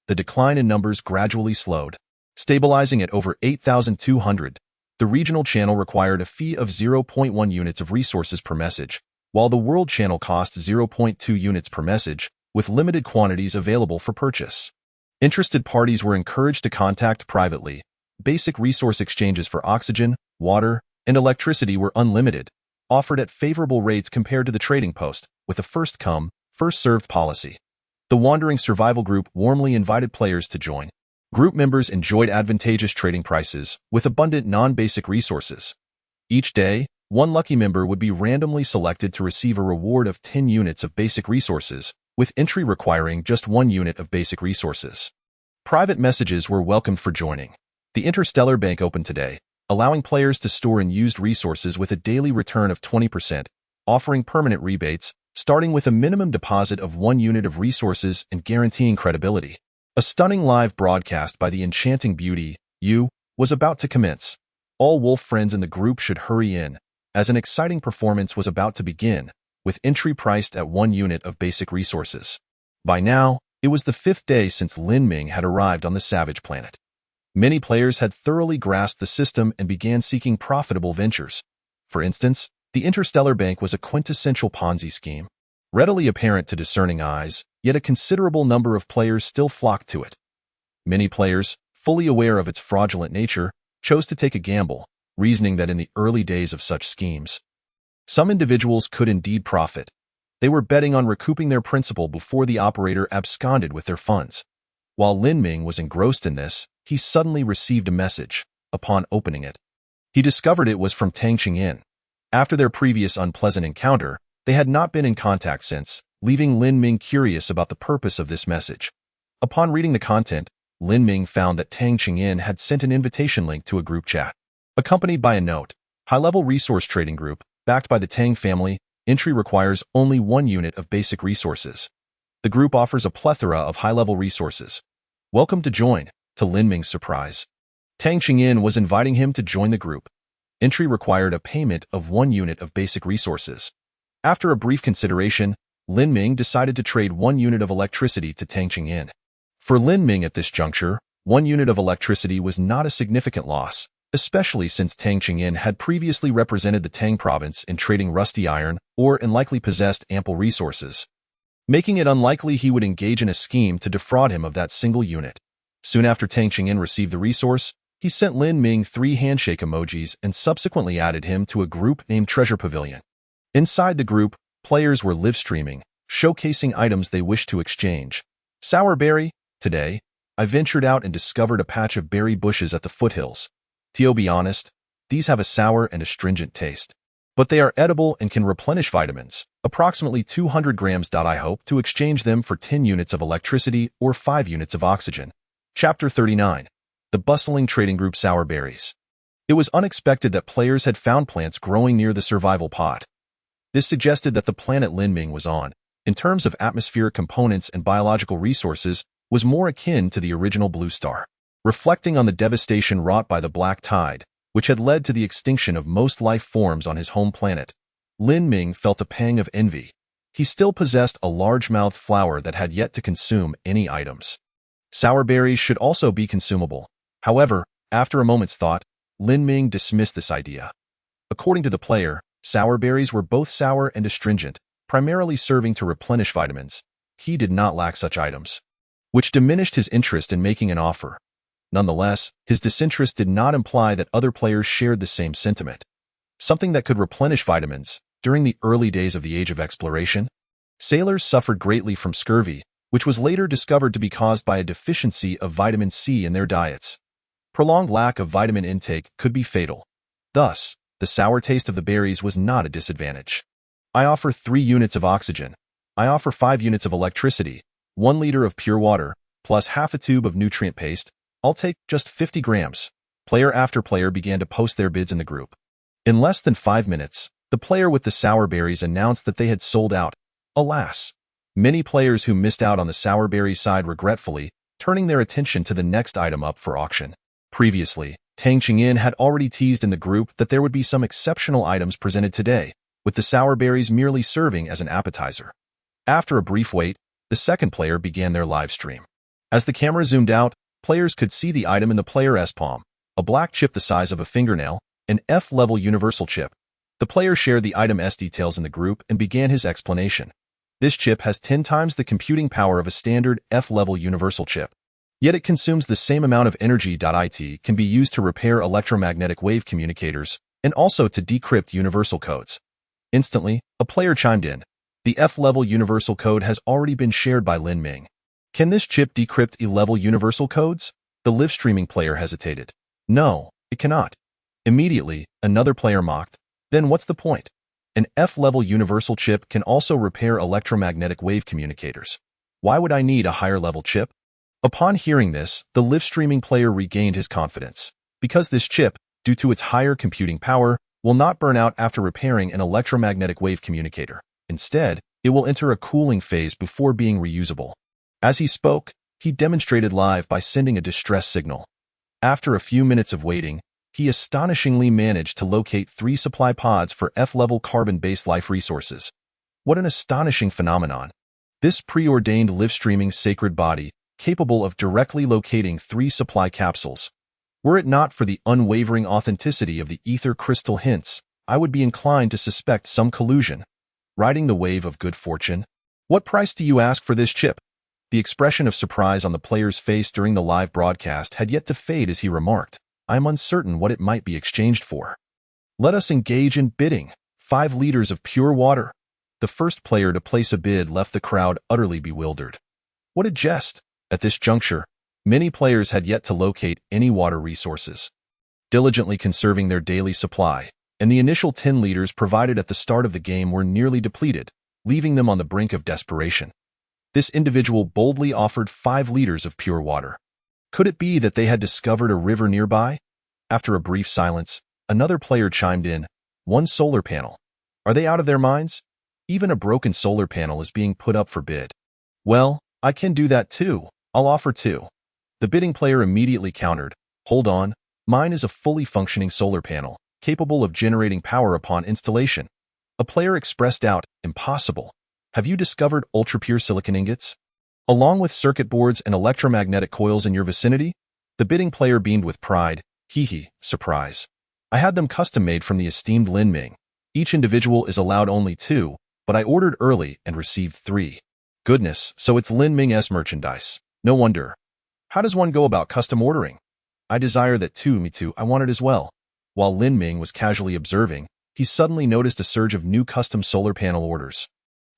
The decline in numbers gradually slowed, stabilizing at over 8,200. The regional channel required a fee of 0.1 units of resources per message, while the world channel cost 0.2 units per message, with limited quantities available for purchase. Interested parties were encouraged to contact privately. Basic resource exchanges for oxygen, water, and electricity were unlimited, offered at favorable rates compared to the trading post, with a first-come, first-served policy. The Wandering Survival Group warmly invited players to join. Group members enjoyed advantageous trading prices, with abundant non-basic resources. Each day, one lucky member would be randomly selected to receive a reward of 10 units of basic resources, with entry requiring just 1 unit of basic resources. Private messages were welcomed for joining. The Interstellar Bank opened today, allowing players to store unused resources with a daily return of 20%, offering permanent rebates, starting with a minimum deposit of 1 unit of resources and guaranteeing credibility. A stunning live broadcast by the enchanting beauty, You, was about to commence. All wolf friends in the group should hurry in, as an exciting performance was about to begin, with entry priced at 1 unit of basic resources. By now, it was the 5th day since Lin Ming had arrived on the Savage Planet. Many players had thoroughly grasped the system and began seeking profitable ventures. For instance, the Interstellar Bank was a quintessential Ponzi scheme, readily apparent to discerning eyes, yet a considerable number of players still flocked to it. Many players, fully aware of its fraudulent nature, chose to take a gamble, reasoning that in the early days of such schemes, some individuals could indeed profit. They were betting on recouping their principal before the operator absconded with their funds. While Lin Ming was engrossed in this, he suddenly received a message. Upon opening it, he discovered it was from Tang Qingyin. After their previous unpleasant encounter, they had not been in contact since, leaving Lin Ming curious about the purpose of this message. Upon reading the content, Lin Ming found that Tang Qingyin had sent an invitation link to a group chat, accompanied by a note. High-level resource trading group, backed by the Tang family, entry requires only 1 unit of basic resources. The group offers a plethora of high-level resources. Welcome to join, to Lin Ming's surprise. Tang Qingyin was inviting him to join the group. Entry required a payment of 1 unit of basic resources. After a brief consideration, Lin Ming decided to trade 1 unit of electricity to Tang Qingyin. For Lin Ming at this juncture, 1 unit of electricity was not a significant loss, especially since Tang Qingyin had previously represented the Tang province in trading rusty iron or and likely possessed ample resources, making it unlikely he would engage in a scheme to defraud him of that single unit. Soon after Tang Qingyin received the resource, he sent Lin Ming 3 handshake emojis and subsequently added him to a group named Treasure Pavilion. Inside the group, players were live streaming, showcasing items they wished to exchange. Sour berry. Today, I ventured out and discovered a patch of berry bushes at the foothills. To be honest, these have a sour and astringent taste, but they are edible and can replenish vitamins, approximately 200 grams. I hope to exchange them for 10 units of electricity or 5 units of oxygen. Chapter 39. The bustling trading group Sour Berries. It was unexpected that players had found plants growing near the survival pod. This suggested that the planet Lin Ming was on, in terms of atmospheric components and biological resources, was more akin to the original Blue Star. Reflecting on the devastation wrought by the black tide, which had led to the extinction of most life forms on his home planet, Lin Ming felt a pang of envy. He still possessed a large-mouthed flower that had yet to consume any items. Sour berries should also be consumable. However, after a moment's thought, Lin Ming dismissed this idea. According to the player, sour berries were both sour and astringent, primarily serving to replenish vitamins. He did not lack such items, which diminished his interest in making an offer. Nonetheless, his disinterest did not imply that other players shared the same sentiment. Something that could replenish vitamins. During the early days of the Age of Exploration, sailors suffered greatly from scurvy, which was later discovered to be caused by a deficiency of vitamin C in their diets. Prolonged lack of vitamin intake could be fatal. Thus, the sour taste of the berries was not a disadvantage. I offer 3 units of oxygen. I offer 5 units of electricity, 1 liter of pure water, plus half a tube of nutrient paste. I'll take just 50 grams. Player after player began to post their bids in the group. In less than 5 minutes, the player with the sour berries announced that they had sold out. Alas, many players who missed out on the sour berries sighed regretfully, turning their attention to the next item up for auction. Previously, Tang Qingyin had already teased in the group that there would be some exceptional items presented today, with the sour berries merely serving as an appetizer. After a brief wait, the second player began their live stream. As the camera zoomed out, players could see the item in the player's palm, a black chip the size of a fingernail, an F-level universal chip. The player shared the item's details in the group and began his explanation. This chip has 10 times the computing power of a standard F-level universal chip. Yet it consumes the same amount of energy. It can be used to repair electromagnetic wave communicators and also to decrypt universal codes. Instantly, a player chimed in. The F-level universal code has already been shared by Lin Ming. Can this chip decrypt E-level universal codes? The live streaming player hesitated. No, it cannot. Immediately, another player mocked. Then what's the point? An F-level universal chip can also repair electromagnetic wave communicators. Why would I need a higher level chip? Upon hearing this, the live-streaming player regained his confidence, because this chip, due to its higher computing power, will not burn out after repairing an electromagnetic wave communicator. Instead, it will enter a cooling phase before being reusable. As he spoke, he demonstrated live by sending a distress signal. After a few minutes of waiting, he astonishingly managed to locate 3 supply pods for F-level carbon-based life resources. What an astonishing phenomenon! This preordained live-streaming sacred body, capable of directly locating 3 supply capsules. Were it not for the unwavering authenticity of the ether crystal hints, I would be inclined to suspect some collusion. Riding the wave of good fortune? What price do you ask for this chip? The expression of surprise on the player's face during the live broadcast had yet to fade as he remarked, I am uncertain what it might be exchanged for. Let us engage in bidding. 5 liters of pure water. The first player to place a bid left the crowd utterly bewildered. What a jest! At this juncture, many players had yet to locate any water resources, diligently conserving their daily supply, and the initial 10 liters provided at the start of the game were nearly depleted, leaving them on the brink of desperation. This individual boldly offered 5 liters of pure water. Could it be that they had discovered a river nearby? After a brief silence, another player chimed in, 1 solar panel. Are they out of their minds? Even a broken solar panel is being put up for bid. Well, I can do that too. I'll offer 2. The bidding player immediately countered, hold on, mine is a fully functioning solar panel, capable of generating power upon installation. A player expressed doubt, impossible. Have you discovered ultra-pure silicon ingots? Along with circuit boards and electromagnetic coils in your vicinity? The bidding player beamed with pride, surprise. I had them custom-made from the esteemed Lin Ming. Each individual is allowed only 2, but I ordered early and received 3. Goodness, so it's Lin Ming's merchandise. No wonder. How does one go about custom ordering? I desire that too, me too, I want it as well. While Lin Ming was casually observing, he suddenly noticed a surge of new custom solar panel orders.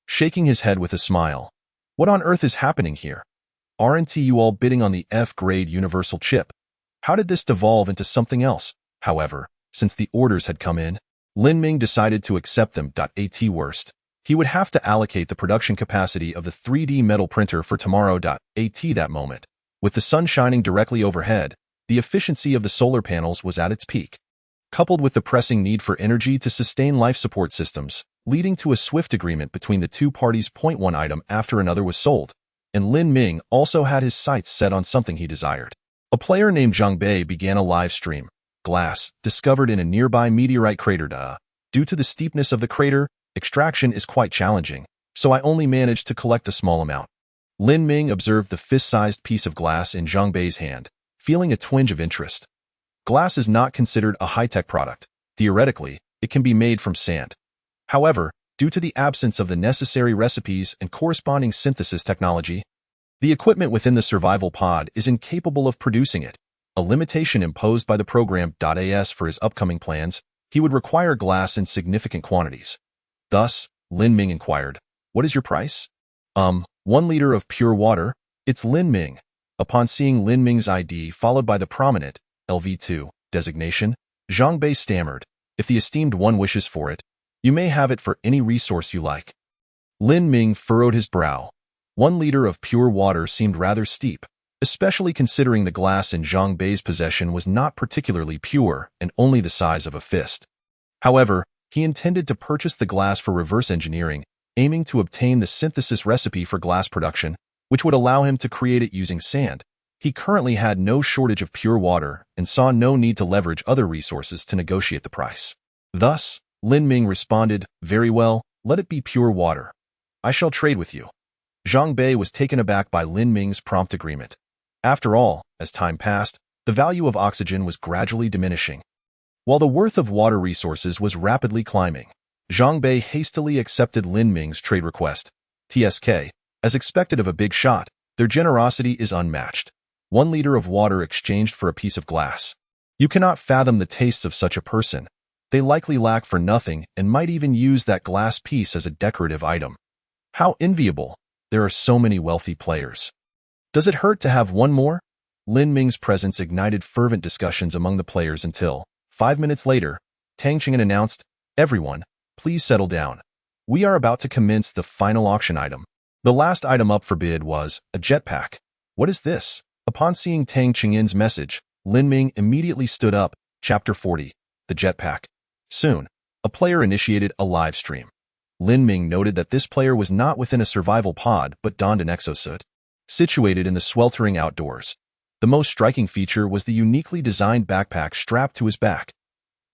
Shaking his head with a smile. What on earth is happening here? Aren't you all bidding on the F-grade universal chip? How did this devolve into something else? However, since the orders had come in, Lin Ming decided to accept them. At worst, he would have to allocate the production capacity of the 3D metal printer for tomorrow. At that moment, with the sun shining directly overhead, the efficiency of the solar panels was at its peak. Coupled with the pressing need for energy to sustain life support systems, leading to a swift agreement between the 2 parties. One item after another was sold, and Lin Ming also had his sights set on something he desired. A player named Zhang Bei began a live stream. Glass, discovered in a nearby meteorite crater. Due to the steepness of the crater, extraction is quite challenging, so I only managed to collect a small amount. Lin Ming observed the fist-sized piece of glass in Zhang Bei's hand, feeling a twinge of interest. Glass is not considered a high-tech product. Theoretically, it can be made from sand. However, due to the absence of the necessary recipes and corresponding synthesis technology, the equipment within the survival pod is incapable of producing it, a limitation imposed by the program. As for his upcoming plans, he would require glass in significant quantities. Thus, Lin Ming inquired, what is your price? 1 liter of pure water. It's Lin Ming. Upon seeing Lin Ming's ID followed by the prominent LV2 designation, Zhang Bei stammered, if the esteemed one wishes for it, you may have it for any resource you like. Lin Ming furrowed his brow. 1 liter of pure water seemed rather steep, especially considering the glass in Zhang Bei's possession was not particularly pure and only the size of a fist. However, he intended to purchase the glass for reverse engineering, aiming to obtain the synthesis recipe for glass production, which would allow him to create it using sand. He currently had no shortage of pure water and saw no need to leverage other resources to negotiate the price. Thus, Lin Ming responded, very well, let it be pure water. I shall trade with you. Zhang Bei was taken aback by Lin Ming's prompt agreement. After all, as time passed, the value of oxygen was gradually diminishing, while the worth of water resources was rapidly climbing. Zhang Bei hastily accepted Lin Ming's trade request. TSK, as expected of a big shot, their generosity is unmatched. 1 liter of water exchanged for a piece of glass. You cannot fathom the tastes of such a person. They likely lack for nothing and might even use that glass piece as a decorative item. How enviable! There are so many wealthy players. Does it hurt to have one more? Lin Ming's presence ignited fervent discussions among the players until, 5 minutes later, Tang Qing'an announced, everyone, please settle down. We are about to commence the final auction item. The last item up for bid was a jetpack. What is this? Upon seeing Tang Qingyin's message, Lin Ming immediately stood up. Chapter 40. The Jetpack. Soon, a player initiated a live stream. Lin Ming noted that this player was not within a survival pod but donned an exosuit, situated in the sweltering outdoors. The most striking feature was the uniquely designed backpack strapped to his back.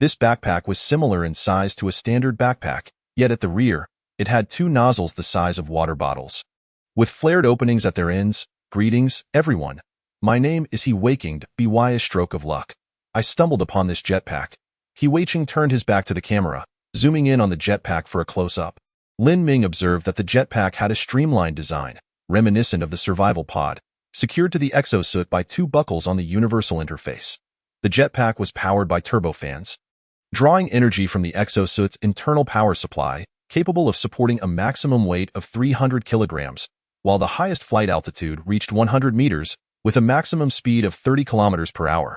This backpack was similar in size to a standard backpack, yet at the rear, it had two nozzles the size of water bottles. With flared openings at their ends, greetings, everyone. My name is He Wakinged, by a stroke of luck. I stumbled upon this jetpack. He Weiqing turned his back to the camera, zooming in on the jetpack for a close-up. Lin Ming observed that the jetpack had a streamlined design, reminiscent of the survival pod, secured to the exosuit by two buckles on the universal interface. The jetpack was powered by turbofans, drawing energy from the exosuit's internal power supply, capable of supporting a maximum weight of 300 kilograms, while the highest flight altitude reached 100 meters, with a maximum speed of 30 kilometers per hour.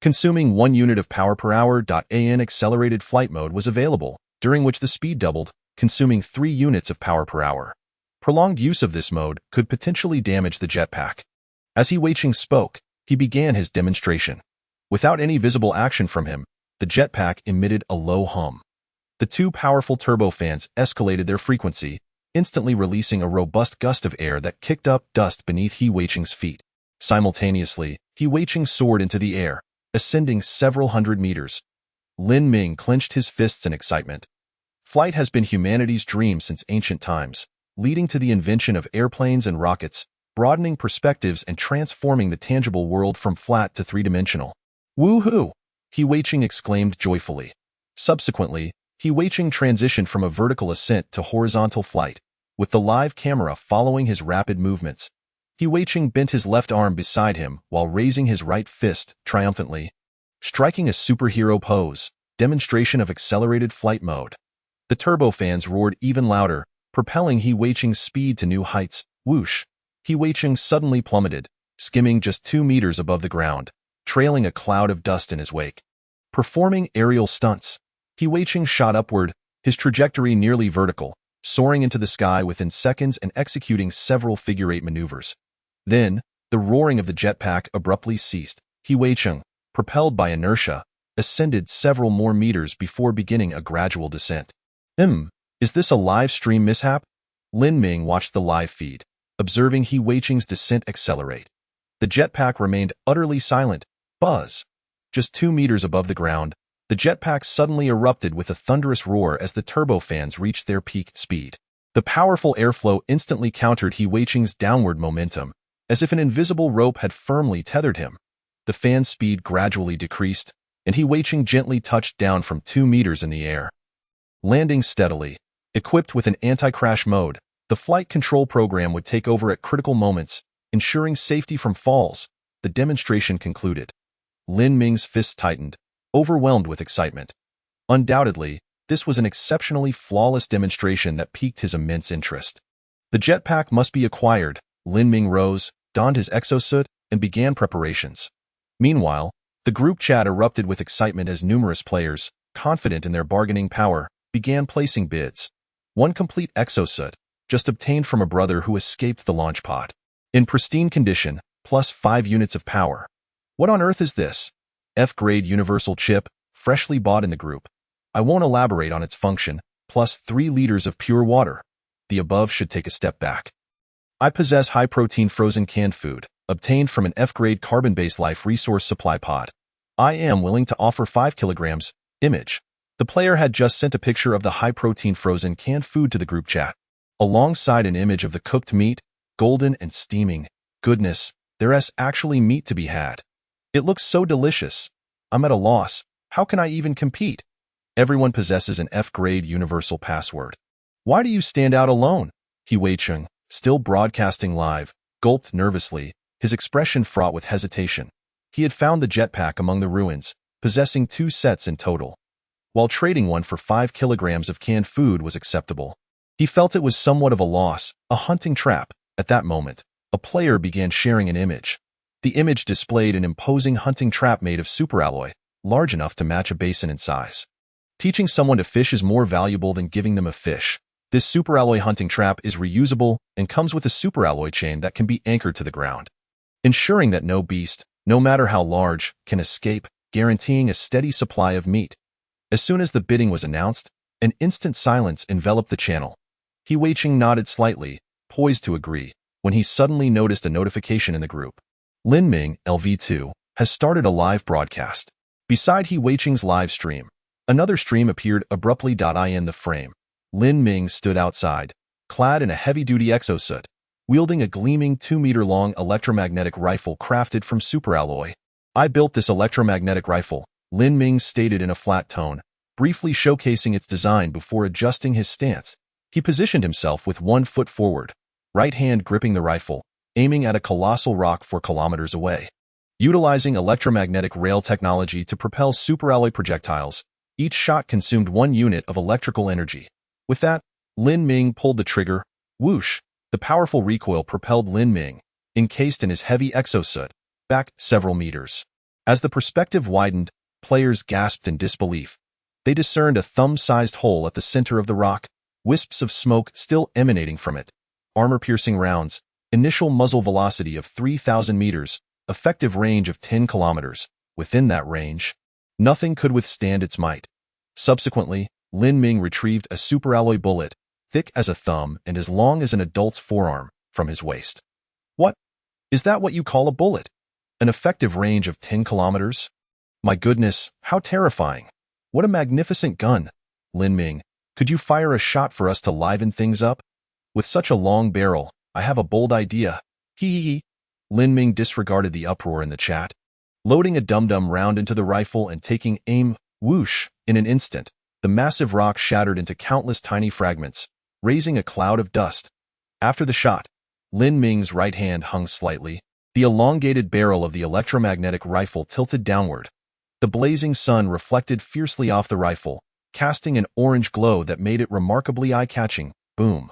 Consuming 1 unit of power per hour. An accelerated flight mode was available, during which the speed doubled, consuming 3 units of power per hour. Prolonged use of this mode could potentially damage the jetpack. As He Weiqing spoke, he began his demonstration. Without any visible action from him, the jetpack emitted a low hum. The two powerful turbofans escalated their frequency, instantly releasing a robust gust of air that kicked up dust beneath He Weiqing's feet. Simultaneously, He Weiqing soared into the air, ascending several hundred meters. Lin Ming clenched his fists in excitement. Flight has been humanity's dream since ancient times, leading to the invention of airplanes and rockets, broadening perspectives and transforming the tangible world from flat to three-dimensional. Woohoo! He Weiqing exclaimed joyfully. Subsequently, He Weiqing transitioned from a vertical ascent to horizontal flight, with the live camera following his rapid movements. He Weiqing bent his left arm beside him while raising his right fist triumphantly, striking a superhero pose, demonstration of accelerated flight mode. The turbofans roared even louder, propelling He Weiqing's speed to new heights. Whoosh! He Weiqing suddenly plummeted, skimming just 2 meters above the ground, trailing a cloud of dust in his wake. Performing aerial stunts, He Weiqing shot upward, his trajectory nearly vertical, soaring into the sky within seconds and executing several figure-8 maneuvers. Then, the roaring of the jetpack abruptly ceased. He Weiqing, propelled by inertia, ascended several more meters before beginning a gradual descent. Is this a live stream mishap? Lin Ming watched the live feed, observing He Weiqing's descent accelerate. The jetpack remained utterly silent. Buzz! Just 2 meters above the ground, the jetpack suddenly erupted with a thunderous roar as the turbofans reached their peak speed. The powerful airflow instantly countered He Weiqing's downward momentum, as if an invisible rope had firmly tethered him. The fan's speed gradually decreased, and He Weiqing gently touched down from 2 meters in the air. Landing steadily, equipped with an anti-crash mode, the flight control program would take over at critical moments, ensuring safety from falls. The demonstration concluded. Lin Ming's fists tightened, overwhelmed with excitement. Undoubtedly, this was an exceptionally flawless demonstration that piqued his immense interest. The jetpack must be acquired. Lin Ming rose, donned his exosuit, and began preparations. Meanwhile, the group chat erupted with excitement as numerous players, confident in their bargaining power, began placing bids. One complete exosuit, just obtained from a brother who escaped the launch pod. In pristine condition, plus 5 units of power. What on earth is this? F-grade universal chip, freshly bought in the group. I won't elaborate on its function, plus 3 liters of pure water. The above should take a step back. I possess high-protein frozen canned food, obtained from an F-grade carbon-based life resource supply pod. I am willing to offer 5 kilograms. Image. The player had just sent a picture of the high-protein frozen canned food to the group chat, alongside an image of the cooked meat, golden and steaming. Goodness, there's actually meat to be had. It looks so delicious. I'm at a loss. How can I even compete? Everyone possesses an F-grade universal password. Why do you stand out alone? He Weiqing, still broadcasting live, gulped nervously, his expression fraught with hesitation. He had found the jetpack among the ruins, possessing 2 sets in total. While trading one for 5 kilograms of canned food was acceptable, he felt it was somewhat of a loss, a hunting trap. At that moment, a player began sharing an image. The image displayed an imposing hunting trap made of superalloy, large enough to match a basin in size. Teaching someone to fish is more valuable than giving them a fish. This superalloy hunting trap is reusable and comes with a superalloy chain that can be anchored to the ground. ensuring that no beast, no matter how large, can escape, guaranteeing a steady supply of meat. As soon as the bidding was announced, an instant silence enveloped the channel. He Weiqing nodded slightly, poised to agree, when he suddenly noticed a notification in the group. Lin Ming, LV2, has started a live broadcast. Beside He Weiqing's live stream, another stream appeared abruptly. In the frame, Lin Ming stood outside, clad in a heavy-duty exosuit, wielding a gleaming 2-meter-long electromagnetic rifle crafted from superalloy. I built this electromagnetic rifle, Lin Ming stated in a flat tone, briefly showcasing its design before adjusting his stance. He positioned himself with one foot forward, right hand gripping the rifle, aiming at a colossal rock 4 kilometers away. Utilizing electromagnetic rail technology to propel superalloy projectiles, each shot consumed 1 unit of electrical energy. With that, Lin Ming pulled the trigger. Whoosh! The powerful recoil propelled Lin Ming, encased in his heavy exosuit, back several meters. As the perspective widened, players gasped in disbelief. They discerned a thumb-sized hole at the center of the rock, wisps of smoke still emanating from it. Armor-piercing rounds, initial muzzle velocity of 3,000 meters, effective range of 10 kilometers. Within that range, nothing could withstand its might. Subsequently, Lin Ming retrieved a superalloy bullet, thick as a thumb and as long as an adult's forearm, from his waist. What? Is that what you call a bullet? An effective range of 10 kilometers? My goodness, how terrifying. What a magnificent gun. Lin Ming, could you fire a shot for us to liven things up? With such a long barrel, I have a bold idea. Hee. Lin Ming disregarded the uproar in the chat, loading a dum-dum round into the rifle and taking aim. Whoosh! In an instant, the massive rock shattered into countless tiny fragments, raising a cloud of dust. After the shot, Lin Ming's right hand hung slightly. The elongated barrel of the electromagnetic rifle tilted downward. The blazing sun reflected fiercely off the rifle, casting an orange glow that made it remarkably eye-catching. Boom!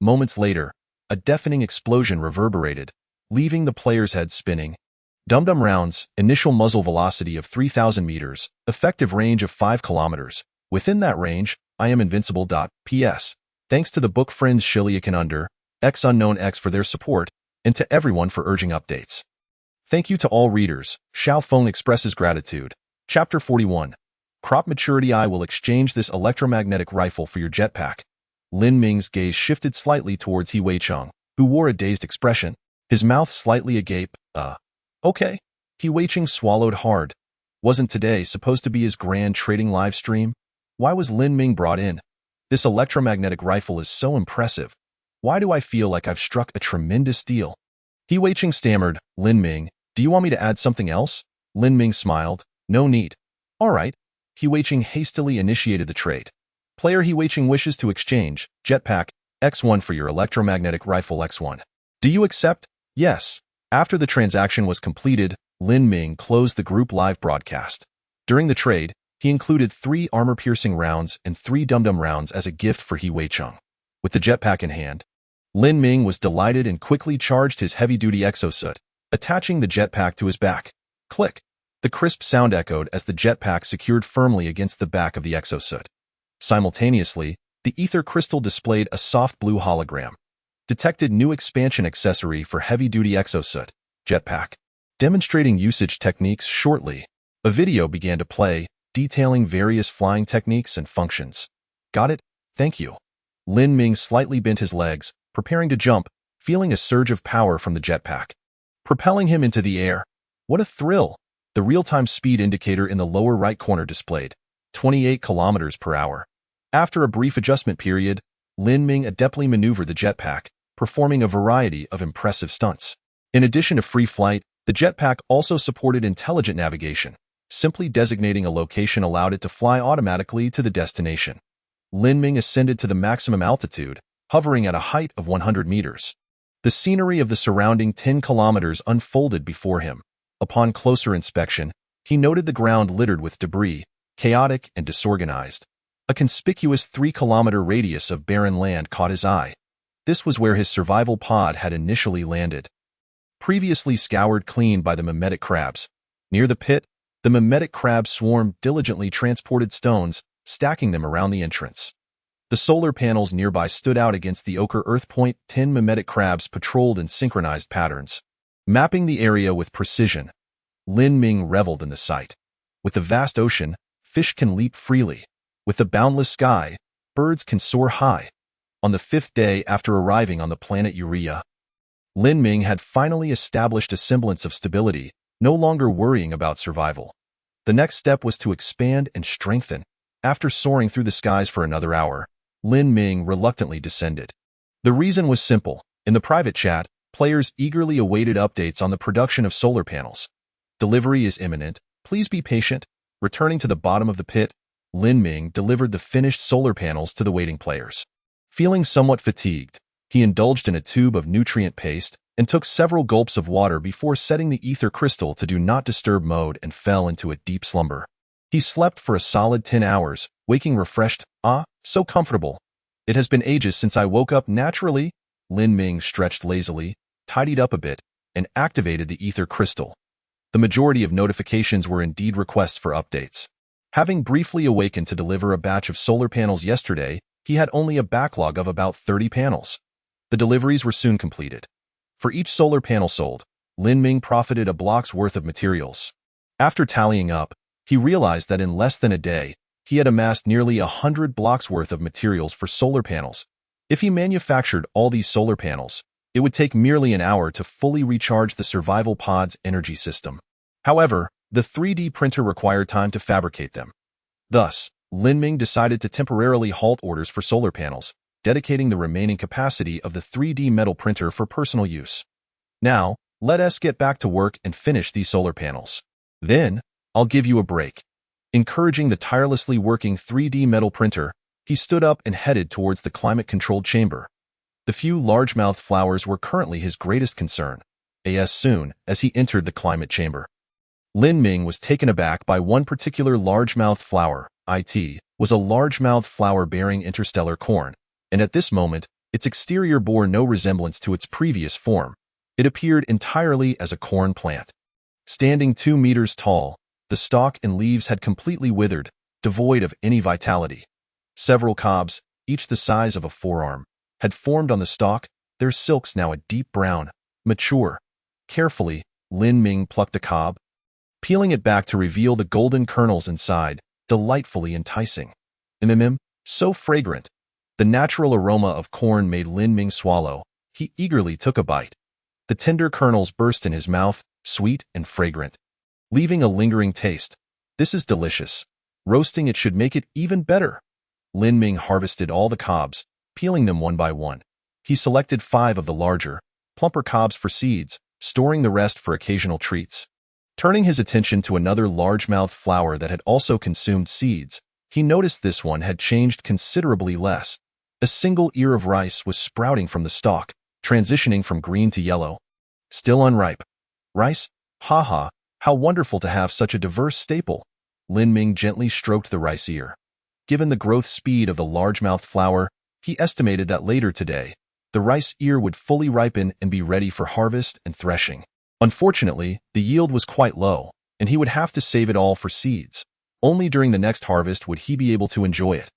Moments later, a deafening explosion reverberated, leaving the player's head spinning. Dum-dum rounds, initial muzzle velocity of 3,000 meters, effective range of 5 kilometers. Within that range, I am invincible. P.S. Thanks to the book friends Shiliak and Under, X Unknown X for their support, and to everyone for urging updates. Thank you to all readers. Xiao Feng expresses gratitude. Chapter 41. Crop maturity. I will exchange this electromagnetic rifle for your jetpack. Lin Ming's gaze shifted slightly towards He Weiqing, who wore a dazed expression, his mouth slightly agape. Okay. He Weiqing swallowed hard. Wasn't today supposed to be his grand trading live stream? Why was Lin Ming brought in? This electromagnetic rifle is so impressive. Why do I feel like I've struck a tremendous deal? He Weiqing stammered. Lin Ming, do you want me to add something else? Lin Ming smiled. No need. All right. He Weiqing hastily initiated the trade. Player He Weiqing wishes to exchange jetpack X1 for your electromagnetic rifle X1. Do you accept? Yes. After the transaction was completed, Lin Ming closed the group live broadcast. During the trade, he included 3 armor-piercing rounds and 3 dum-dum rounds as a gift for He Weiqing. With the jetpack in hand, Lin Ming was delighted and quickly charged his heavy-duty exosuit, attaching the jetpack to his back. Click! The crisp sound echoed as the jetpack secured firmly against the back of the exosuit. Simultaneously, the ether crystal displayed a soft blue hologram. Detected new expansion accessory for heavy-duty exosuit, jetpack. Demonstrating usage techniques. Shortly, a video began to play, detailing various flying techniques and functions. Got it? Thank you. Lin Ming slightly bent his legs, preparing to jump, feeling a surge of power from the jetpack, propelling him into the air. What a thrill! The real-time speed indicator in the lower right corner displayed 28 kilometers per hour. After a brief adjustment period, Lin Ming adeptly maneuvered the jetpack, performing a variety of impressive stunts. In addition to free flight, the jetpack also supported intelligent navigation. Simply designating a location allowed it to fly automatically to the destination. Lin Ming ascended to the maximum altitude, hovering at a height of 100 meters. The scenery of the surrounding 10 kilometers unfolded before him. Upon closer inspection, he noted the ground littered with debris, chaotic and disorganized. A conspicuous 3-kilometer radius of barren land caught his eye. This was where his survival pod had initially landed. Previously scoured clean by the mimetic crabs. Near the pit, the mimetic crab swarm diligently transported stones, stacking them around the entrance. The solar panels nearby stood out against the ochre earth point. 10 mimetic crabs patrolled in synchronized patterns. Mapping the area with precision, Lin Ming reveled in the sight. With the vast ocean, fish can leap freely. With the boundless sky, birds can soar high. On the 5th day after arriving on the planet Urea, Lin Ming had finally established a semblance of stability, no longer worrying about survival. The next step was to expand and strengthen. After soaring through the skies for another hour, Lin Ming reluctantly descended. The reason was simple. In the private chat, players eagerly awaited updates on the production of solar panels. Delivery is imminent. Please be patient. Returning to the bottom of the pit, Lin Ming delivered the finished solar panels to the waiting players. Feeling somewhat fatigued, he indulged in a tube of nutrient paste and took several gulps of water before setting the ether crystal to do not disturb mode and fell into a deep slumber. He slept for a solid 10 hours, waking refreshed. So comfortable. It has been ages since I woke up naturally. Lin Ming stretched lazily, tidied up a bit, and activated the ether crystal. The majority of notifications were indeed requests for updates. Having briefly awakened to deliver a batch of solar panels yesterday, he had only a backlog of about 30 panels. The deliveries were soon completed. For each solar panel sold, Lin Ming profited a block's worth of materials. After tallying up, he realized that in less than a day, he had amassed nearly 100 blocks worth of materials for solar panels. If he manufactured all these solar panels, it would take merely an hour to fully recharge the survival pod's energy system. However, the 3D printer required time to fabricate them. Thus, Lin Ming decided to temporarily halt orders for solar panels, dedicating the remaining capacity of the 3D metal printer for personal use. Now, let us get back to work and finish these solar panels. Then, I'll give you a break. Encouraging the tirelessly working 3D metal printer, he stood up and headed towards the climate-controlled chamber. The few largemouth flowers were currently his greatest concern, as soon as he entered the climate chamber. Lin Ming was taken aback by one particular largemouth flower. It was a largemouth flower bearing interstellar corn, and at this moment, its exterior bore no resemblance to its previous form. It appeared entirely as a corn plant. Standing 2 meters tall, the stalk and leaves had completely withered, devoid of any vitality. Several cobs, each the size of a forearm, had formed on the stalk, their silks now a deep brown, mature. Carefully, Lin Ming plucked a cob, peeling it back to reveal the golden kernels inside, delightfully enticing. So fragrant. The natural aroma of corn made Lin Ming swallow. He eagerly took a bite. The tender kernels burst in his mouth, sweet and fragrant, leaving a lingering taste. This is delicious. Roasting it should make it even better. Lin Ming harvested all the cobs, peeling them one by one. He selected 5 of the larger, plumper cobs for seeds, storing the rest for occasional treats. Turning his attention to another largemouth flower that had also consumed seeds, he noticed this one had changed considerably less. A single ear of rice was sprouting from the stalk, transitioning from green to yellow. Still unripe. Rice? Haha, how wonderful to have such a diverse staple. Lin Ming gently stroked the rice ear. Given the growth speed of the largemouth flower, he estimated that later today, the rice ear would fully ripen and be ready for harvest and threshing. Unfortunately, the yield was quite low, and he would have to save it all for seeds. Only during the next harvest would he be able to enjoy it.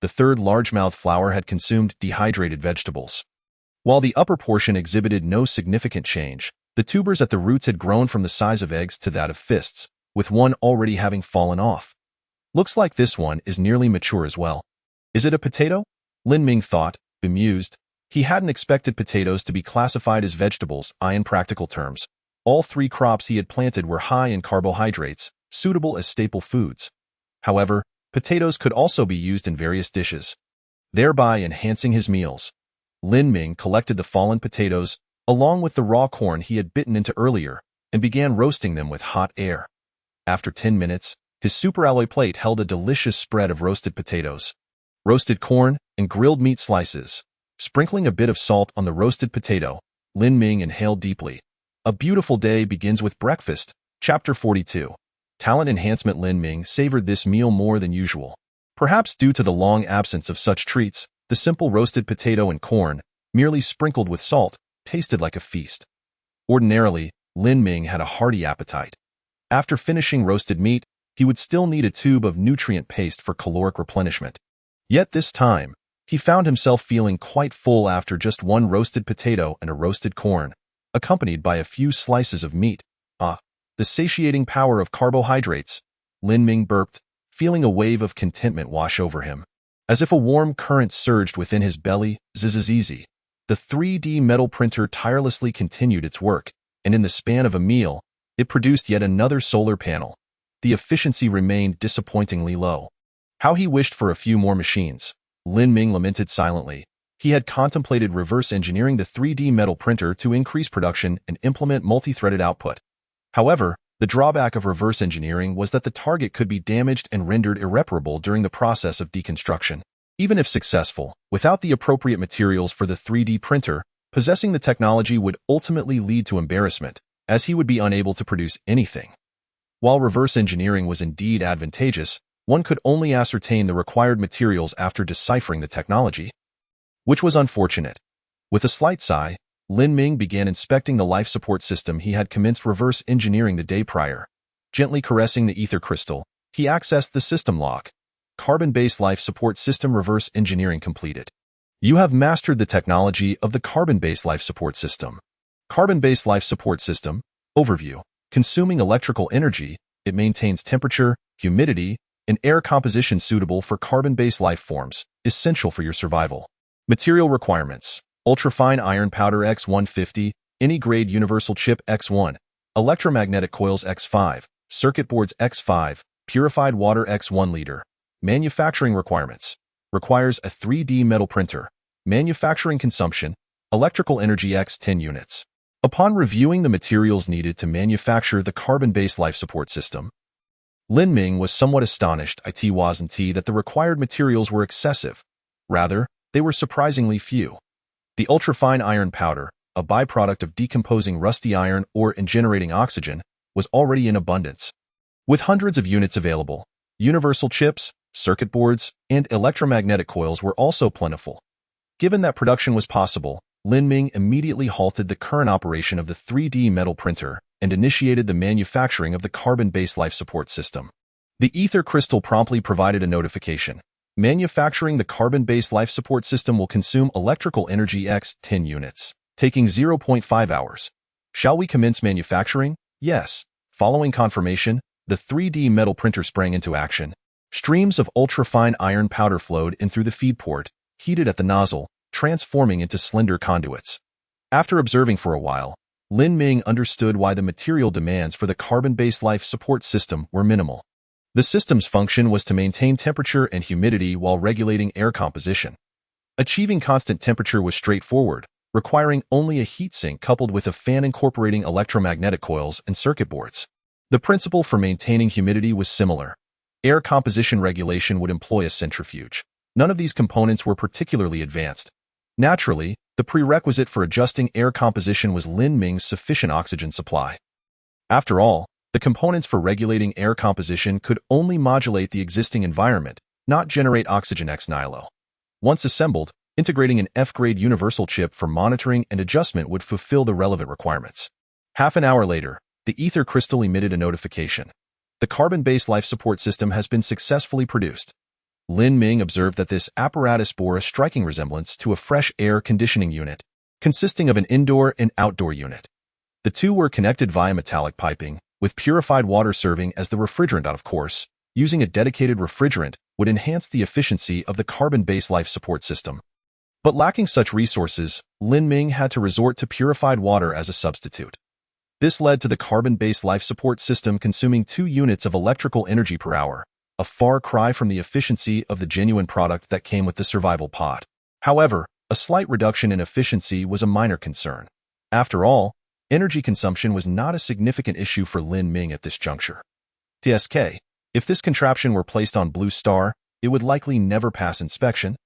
The third largemouth flower had consumed dehydrated vegetables. While the upper portion exhibited no significant change, the tubers at the roots had grown from the size of eggs to that of fists, with one already having fallen off. Looks like this one is nearly mature as well. Is it a potato? Lin Ming thought, bemused. He hadn't expected potatoes to be classified as vegetables, in practical terms. All 3 crops he had planted were high in carbohydrates, suitable as staple foods. However, potatoes could also be used in various dishes, thereby enhancing his meals. Lin Ming collected the fallen potatoes, along with the raw corn he had bitten into earlier, and began roasting them with hot air. After 10 minutes, his superalloy plate held a delicious spread of roasted potatoes, roasted corn, and grilled meat slices. Sprinkling a bit of salt on the roasted potato, Lin Ming inhaled deeply. A beautiful day begins with breakfast. Chapter 42. Talent enhancement. Lin Ming savored this meal more than usual. Perhaps due to the long absence of such treats, the simple roasted potato and corn, merely sprinkled with salt, tasted like a feast. Ordinarily, Lin Ming had a hearty appetite. After finishing roasted meat, he would still need a tube of nutrient paste for caloric replenishment. Yet this time, he found himself feeling quite full after just one roasted potato and a roasted corn. accompanied by a few slices of meat. Ah, the satiating power of carbohydrates. Lin Ming burped, feeling a wave of contentment wash over him. As if a warm current surged within his belly, zzz. The 3D metal printer tirelessly continued its work, and in the span of a meal, it produced yet another solar panel. The efficiency remained disappointingly low. How he wished for a few more machines. Lin Ming lamented silently. He had contemplated reverse engineering the 3D metal printer to increase production and implement multi-threaded output. However, the drawback of reverse engineering was that the target could be damaged and rendered irreparable during the process of deconstruction. Even if successful, without the appropriate materials for the 3D printer, possessing the technology would ultimately lead to embarrassment, as he would be unable to produce anything. While reverse engineering was indeed advantageous, one could only ascertain the required materials after deciphering the technology, which was unfortunate. With a slight sigh, Lin Ming began inspecting the life support system he had commenced reverse engineering the day prior. Gently caressing the ether crystal, he accessed the system log. Carbon-based life support system reverse engineering completed. You have mastered the technology of the carbon-based life support system. Carbon-based life support system. Overview. Consuming electrical energy, it maintains temperature, humidity, and air composition suitable for carbon-based life forms, essential for your survival. Material requirements. Ultrafine iron powder X150, any grade universal chip X1, electromagnetic coils X5, circuit boards X5, purified water X1 liter. Manufacturing requirements. Requires a 3D metal printer. Manufacturing consumption, electrical energy X10 units. Upon reviewing the materials needed to manufacture the carbon-based life support system, Lin Ming was somewhat astonished that the required materials were excessive. Rather, they were surprisingly few. The ultrafine iron powder, a byproduct of decomposing rusty iron ore and generating oxygen, was already in abundance. With hundreds of units available, universal chips, circuit boards, and electromagnetic coils were also plentiful. Given that production was possible, Lin Ming immediately halted the current operation of the 3D metal printer and initiated the manufacturing of the carbon-based life support system. The ether crystal promptly provided a notification. Manufacturing the carbon-based life support system will consume electrical energy X10 units, taking 0.5 hours. Shall we commence manufacturing? Yes. Following confirmation, the 3D metal printer sprang into action. Streams of ultrafine iron powder flowed in through the feed port, heated at the nozzle, transforming into slender conduits. After observing for a while, Lin Ming understood why the material demands for the carbon-based life support system were minimal. The system's function was to maintain temperature and humidity while regulating air composition. Achieving constant temperature was straightforward, requiring only a heatsink coupled with a fan incorporating electromagnetic coils and circuit boards. The principle for maintaining humidity was similar. Air composition regulation would employ a centrifuge. None of these components were particularly advanced. Naturally, the prerequisite for adjusting air composition was Lin Ming's sufficient oxygen supply. After all, the components for regulating air composition could only modulate the existing environment, not generate oxygen ex nihilo. Once assembled, integrating an F-grade universal chip for monitoring and adjustment would fulfill the relevant requirements. Half an hour later, the ether crystal emitted a notification. The carbon-based life support system has been successfully produced. Lin Ming observed that this apparatus bore a striking resemblance to a fresh air conditioning unit, consisting of an indoor and outdoor unit. The two were connected via metallic piping, with purified water serving as the refrigerant. Of course, using a dedicated refrigerant would enhance the efficiency of the carbon-based life support system. But lacking such resources, Lin Ming had to resort to purified water as a substitute. This led to the carbon-based life support system consuming 2 units of electrical energy per hour, a far cry from the efficiency of the genuine product that came with the survival pod. However, a slight reduction in efficiency was a minor concern. After all, energy consumption was not a significant issue for Lin Ming at this juncture. TSK, if this contraption were placed on Blue Star, it would likely never pass inspection.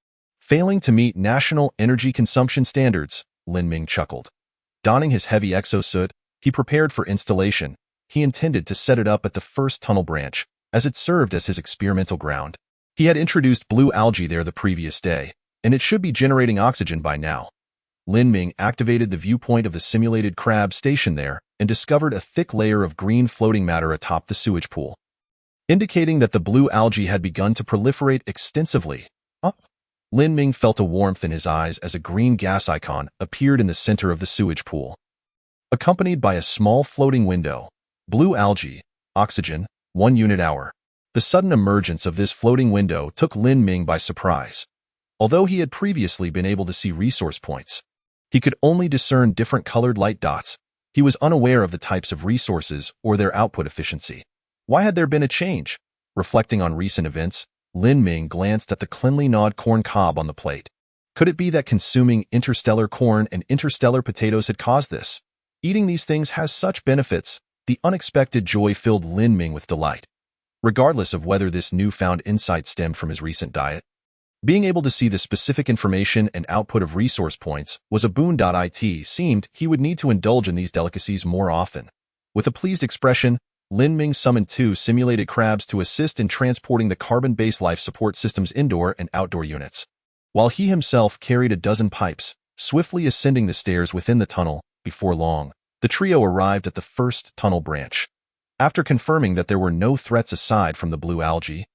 Failing to meet national energy consumption standards, Lin Ming chuckled. Donning his heavy exosuit, he prepared for installation. He intended to set it up at the first tunnel branch, as it served as his experimental ground. He had introduced blue algae there the previous day, and it should be generating oxygen by now. Lin Ming activated the viewpoint of the simulated crab stationed there and discovered a thick layer of green floating matter atop the sewage pool, indicating that the blue algae had begun to proliferate extensively. Lin Ming felt a warmth in his eyes as a green gas icon appeared in the center of the sewage pool. accompanied by a small floating window. Blue algae, oxygen, 1 unit hour. The sudden emergence of this floating window took Lin Ming by surprise. Although he had previously been able to see resource points, he could only discern different colored light dots. He was unaware of the types of resources or their output efficiency. Why had there been a change? Reflecting on recent events, Lin Ming glanced at the cleanly gnawed corn cob on the plate. Could it be that consuming interstellar corn and interstellar potatoes had caused this? Eating these things has such benefits. The unexpected joy filled Lin Ming with delight. Regardless of whether this newfound insight stemmed from his recent diet, being able to see the specific information and output of resource points was a boon. It seemed he would need to indulge in these delicacies more often. With a pleased expression, Lin Ming summoned 2 simulated crabs to assist in transporting the carbon-based life support system's indoor and outdoor units, while he himself carried a dozen pipes, swiftly ascending the stairs within the tunnel. Before long, the trio arrived at the first tunnel branch. After confirming that there were no threats aside from the blue algae,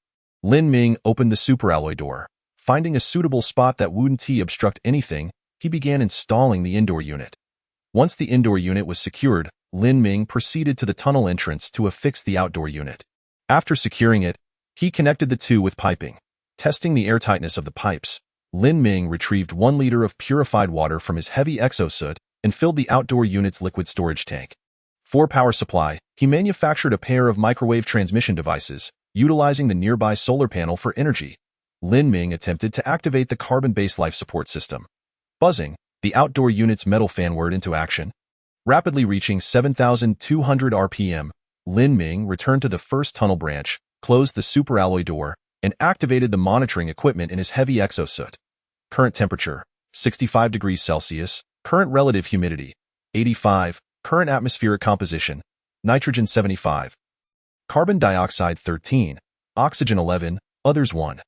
Lin Ming opened the superalloy door. Finding a suitable spot that wouldn't obstruct anything, he began installing the indoor unit. Once the indoor unit was secured, Lin Ming proceeded to the tunnel entrance to affix the outdoor unit. After securing it, he connected the 2 with piping. Testing the airtightness of the pipes, Lin Ming retrieved 1 liter of purified water from his heavy exosuit and filled the outdoor unit's liquid storage tank. For power supply, he manufactured a pair of microwave transmission devices, utilizing the nearby solar panel for energy. Lin Ming attempted to activate the carbon-based life support system. Buzzing, the outdoor unit's metal fan whirred into action. Rapidly reaching 7,200 RPM, Lin Ming returned to the first tunnel branch, closed the superalloy door, and activated the monitoring equipment in his heavy exosuit. Current temperature, 65 degrees Celsius. Current relative humidity, 85. Current atmospheric composition, nitrogen 75. Carbon dioxide 13. Oxygen 11. Others 1.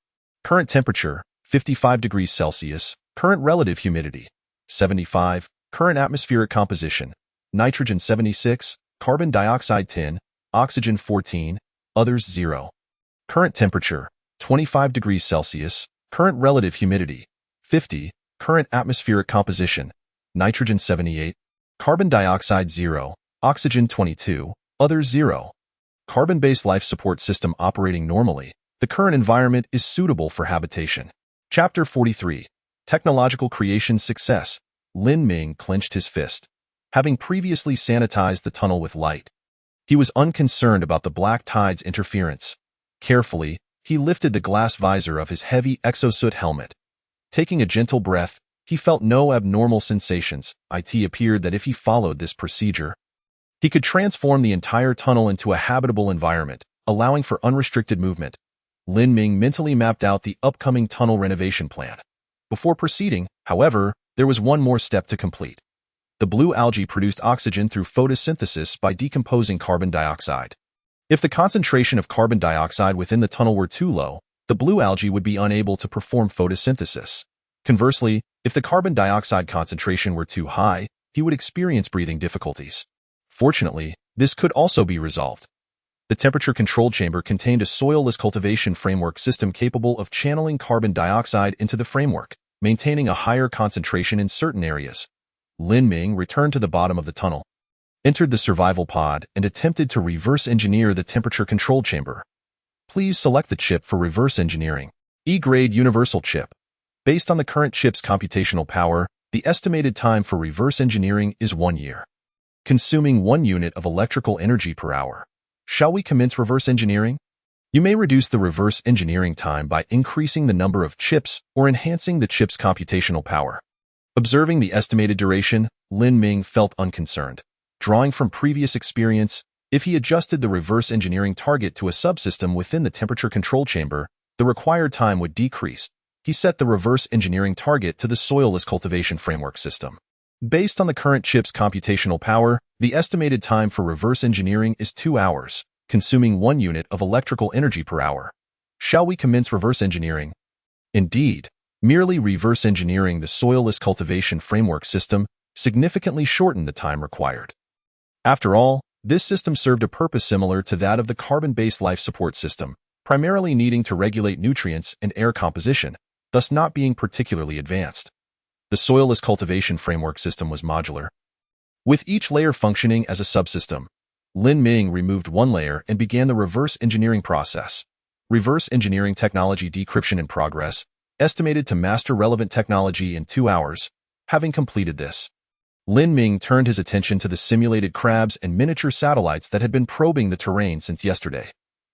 Current temperature, 55 degrees Celsius. Current relative humidity, 75. Current atmospheric composition, nitrogen 76. Carbon dioxide 10. Oxygen 14. Others 0. Current temperature, 25 degrees Celsius. Current relative humidity, 50. Current atmospheric composition, nitrogen 78. Carbon dioxide 0. Oxygen 22. Others 0. Carbon-based life support system operating normally. The current environment is suitable for habitation. Chapter 43. Technological Creation Success. Lin Ming clenched his fist. Having previously sanitized the tunnel with light, he was unconcerned about the black tide's interference. Carefully, he lifted the glass visor of his heavy exosuit helmet. Taking a gentle breath, he felt no abnormal sensations. It appeared that if he followed this procedure, he could transform the entire tunnel into a habitable environment, allowing for unrestricted movement. Lin Ming mentally mapped out the upcoming tunnel renovation plan. Before proceeding, however, there was one more step to complete. The blue algae produced oxygen through photosynthesis by decomposing carbon dioxide. If the concentration of carbon dioxide within the tunnel were too low, the blue algae would be unable to perform photosynthesis. Conversely, if the carbon dioxide concentration were too high, he would experience breathing difficulties. Fortunately, this could also be resolved. The temperature control chamber contained a soilless cultivation framework system capable of channeling carbon dioxide into the framework, maintaining a higher concentration in certain areas. Lin Ming returned to the bottom of the tunnel, entered the survival pod, and attempted to reverse engineer the temperature control chamber. Please select the chip for reverse engineering. E-grade universal chip. Based on the current chip's computational power, the estimated time for reverse engineering is 1 year, consuming 1 unit of electrical energy per hour. Shall we commence reverse engineering? You may reduce the reverse engineering time by increasing the number of chips or enhancing the chip's computational power. Observing the estimated duration, Lin Ming felt unconcerned. Drawing from previous experience, if he adjusted the reverse engineering target to a subsystem within the temperature control chamber, the required time would decrease. He set the reverse engineering target to the soilless cultivation framework system. Based on the current chip's computational power, the estimated time for reverse engineering is 2 hours, consuming 1 unit of electrical energy per hour. Shall we commence reverse engineering? Indeed, merely reverse engineering the soilless cultivation framework system significantly shortened the time required. After all, this system served a purpose similar to that of the carbon-based life support system, primarily needing to regulate nutrients and air composition, thus not being particularly advanced. The soilless cultivation framework system was modular. With each layer functioning as a subsystem, Lin Ming removed one layer and began the reverse engineering process. Reverse engineering technology decryption in progress, estimated to master relevant technology in 2 hours. Having completed this, Lin Ming turned his attention to the simulated crabs and miniature satellites that had been probing the terrain since yesterday.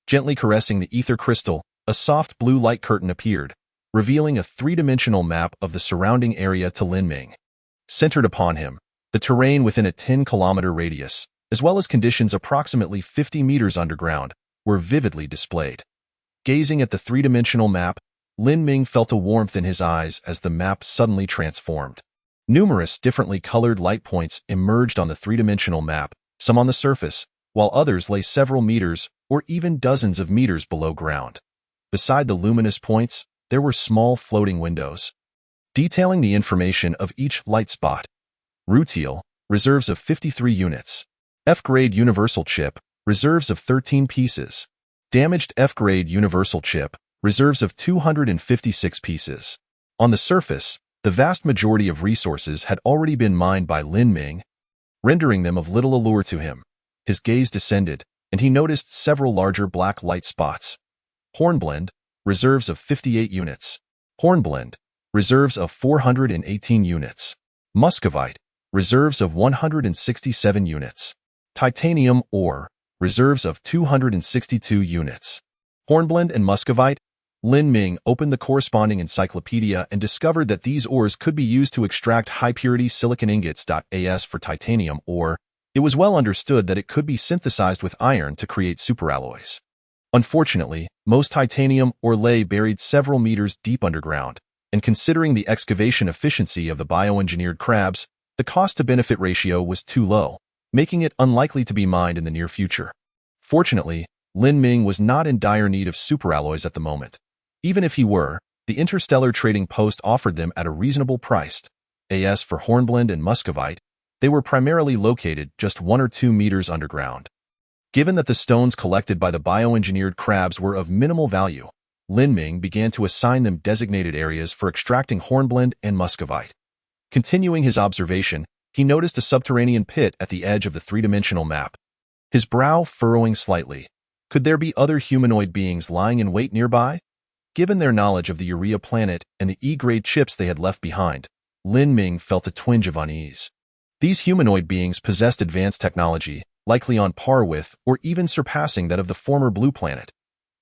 Gently caressing the ether crystal, a soft blue light curtain appeared, revealing a three-dimensional map of the surrounding area to Lin Ming. Centered upon him, the terrain within a 10-kilometer radius, as well as conditions approximately 50 meters underground, were vividly displayed. Gazing at the three-dimensional map, Lin Ming felt a warmth in his eyes as the map suddenly transformed. Numerous differently colored light points emerged on the three-dimensional map, some on the surface, while others lay several meters or even dozens of meters below ground. Beside the luminous points, there were small floating windows, detailing the information of each light spot. Rutile, reserves of 53 units. F-grade universal chip, reserves of 13 pieces. Damaged F-grade universal chip, reserves of 256 pieces. On the surface, the vast majority of resources had already been mined by Lin Ming, rendering them of little allure to him. His gaze descended, and he noticed several larger black light spots. Hornblende, reserves of 58 units. Hornblende, reserves of 418 units. Muscovite, reserves of 167 units. Titanium ore, reserves of 262 units. Hornblende and muscovite. Lin Ming opened the corresponding encyclopedia and discovered that these ores could be used to extract high-purity silicon ingots. As for titanium ore, it was well understood that it could be synthesized with iron to create superalloys. Unfortunately, most titanium ore lay buried several meters deep underground, and considering the excavation efficiency of the bioengineered crabs, the cost-to-benefit ratio was too low, making it unlikely to be mined in the near future. Fortunately, Lin Ming was not in dire need of superalloys at the moment. Even if he were, the Interstellar trading post offered them at a reasonable price. As for hornblende and muscovite, they were primarily located just 1 or 2 meters underground. Given that the stones collected by the bioengineered crabs were of minimal value, Lin Ming began to assign them designated areas for extracting hornblende and muscovite. Continuing his observation, he noticed a subterranean pit at the edge of the three-dimensional map. His brow furrowing slightly. Could there be other humanoid beings lying in wait nearby? Given their knowledge of the Urea planet and the E-grade chips they had left behind, Lin Ming felt a twinge of unease. These humanoid beings possessed advanced technology, likely on par with or even surpassing that of the former Blue Planet.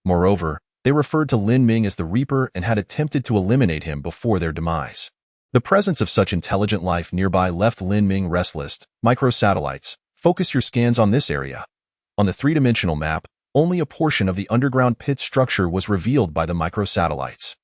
Moreover, they referred to Lin Ming as the Reaper and had attempted to eliminate him before their demise. The presence of such intelligent life nearby left Lin Ming restless. Microsatellites, focus your scans on this area. On the three-dimensional map, only a portion of the underground pit structure was revealed by the microsatellites.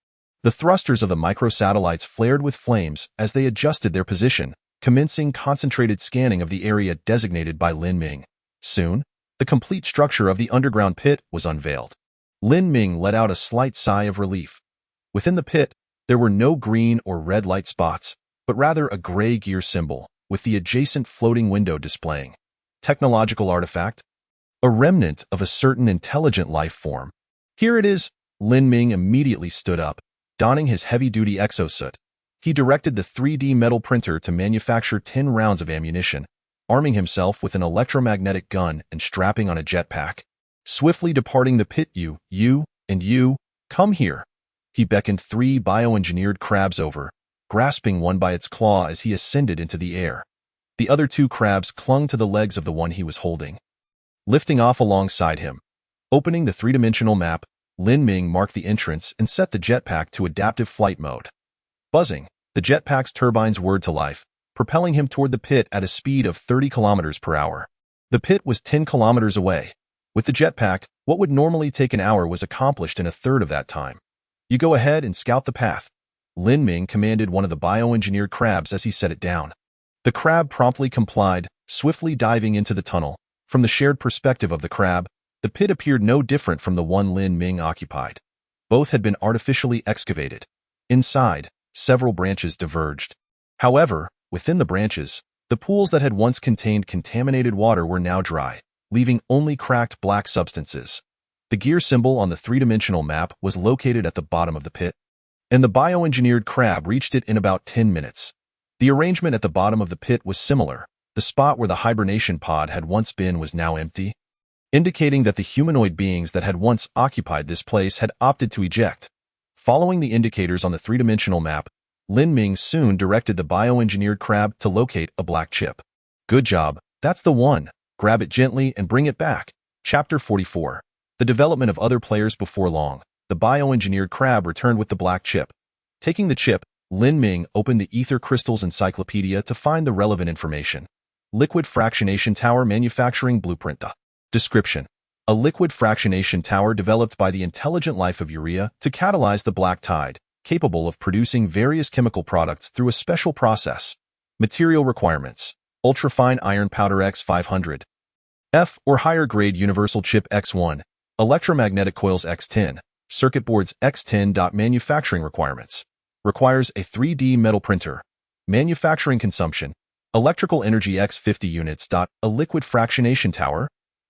The thrusters of the microsatellites flared with flames as they adjusted their position, commencing concentrated scanning of the area designated by Lin Ming. Soon, the complete structure of the underground pit was unveiled. Lin Ming let out a slight sigh of relief. Within the pit, there were no green or red light spots, but rather a gray gear symbol, with the adjacent floating window displaying technological artifact, a remnant of a certain intelligent life form. Here it is. Lin Ming immediately stood up, donning his heavy-duty exosuit. He directed the 3D metal printer to manufacture 10 rounds of ammunition, arming himself with an electromagnetic gun and strapping on a jetpack. Swiftly departing the pit, you, come here. He beckoned 3 bioengineered crabs over, grasping one by its claw as he ascended into the air. The other 2 crabs clung to the legs of the one he was holding, lifting off alongside him. Opening the three-dimensional map, Lin Ming marked the entrance and set the jetpack to adaptive flight mode. Buzzing, the jetpack's turbines whirred to life, propelling him toward the pit at a speed of 30 kilometers per hour. The pit was 10 kilometers away. With the jetpack, what would normally take an hour was accomplished in a third of that time. You go ahead and scout the path. Lin Ming commanded one of the bioengineered crabs as he set it down. The crab promptly complied, swiftly diving into the tunnel. From the shared perspective of the crab, the pit appeared no different from the one Lin Ming occupied. Both had been artificially excavated. Inside, several branches diverged. However, within the branches, the pools that had once contained contaminated water were now dry, leaving only cracked black substances. The gear symbol on the three-dimensional map was located at the bottom of the pit, and the bioengineered crab reached it in about 10 minutes. The arrangement at the bottom of the pit was similar, The spot where the hibernation pod had once been was now empty, indicating that the humanoid beings that had once occupied this place had opted to eject. Following the indicators on the three-dimensional map, Lin Ming soon directed the bioengineered crab to locate a black chip. Good job, that's the one. Grab it gently and bring it back. Chapter 44. The development of other players before long. The bioengineered crab returned with the black chip. Taking the chip, Lin Ming opened the Ether Crystals Encyclopedia to find the relevant information. Liquid Fractionation Tower Manufacturing Blueprint. Description: a liquid fractionation tower developed by the intelligent life of urea to catalyze the black tide, capable of producing various chemical products through a special process. Material requirements: ultrafine iron powder X500, F or higher grade universal chip X1, electromagnetic coils X10, circuit boards X10. Manufacturing requirements: requires a 3D metal printer. Manufacturing consumption: electrical energy X50 units. A liquid fractionation tower.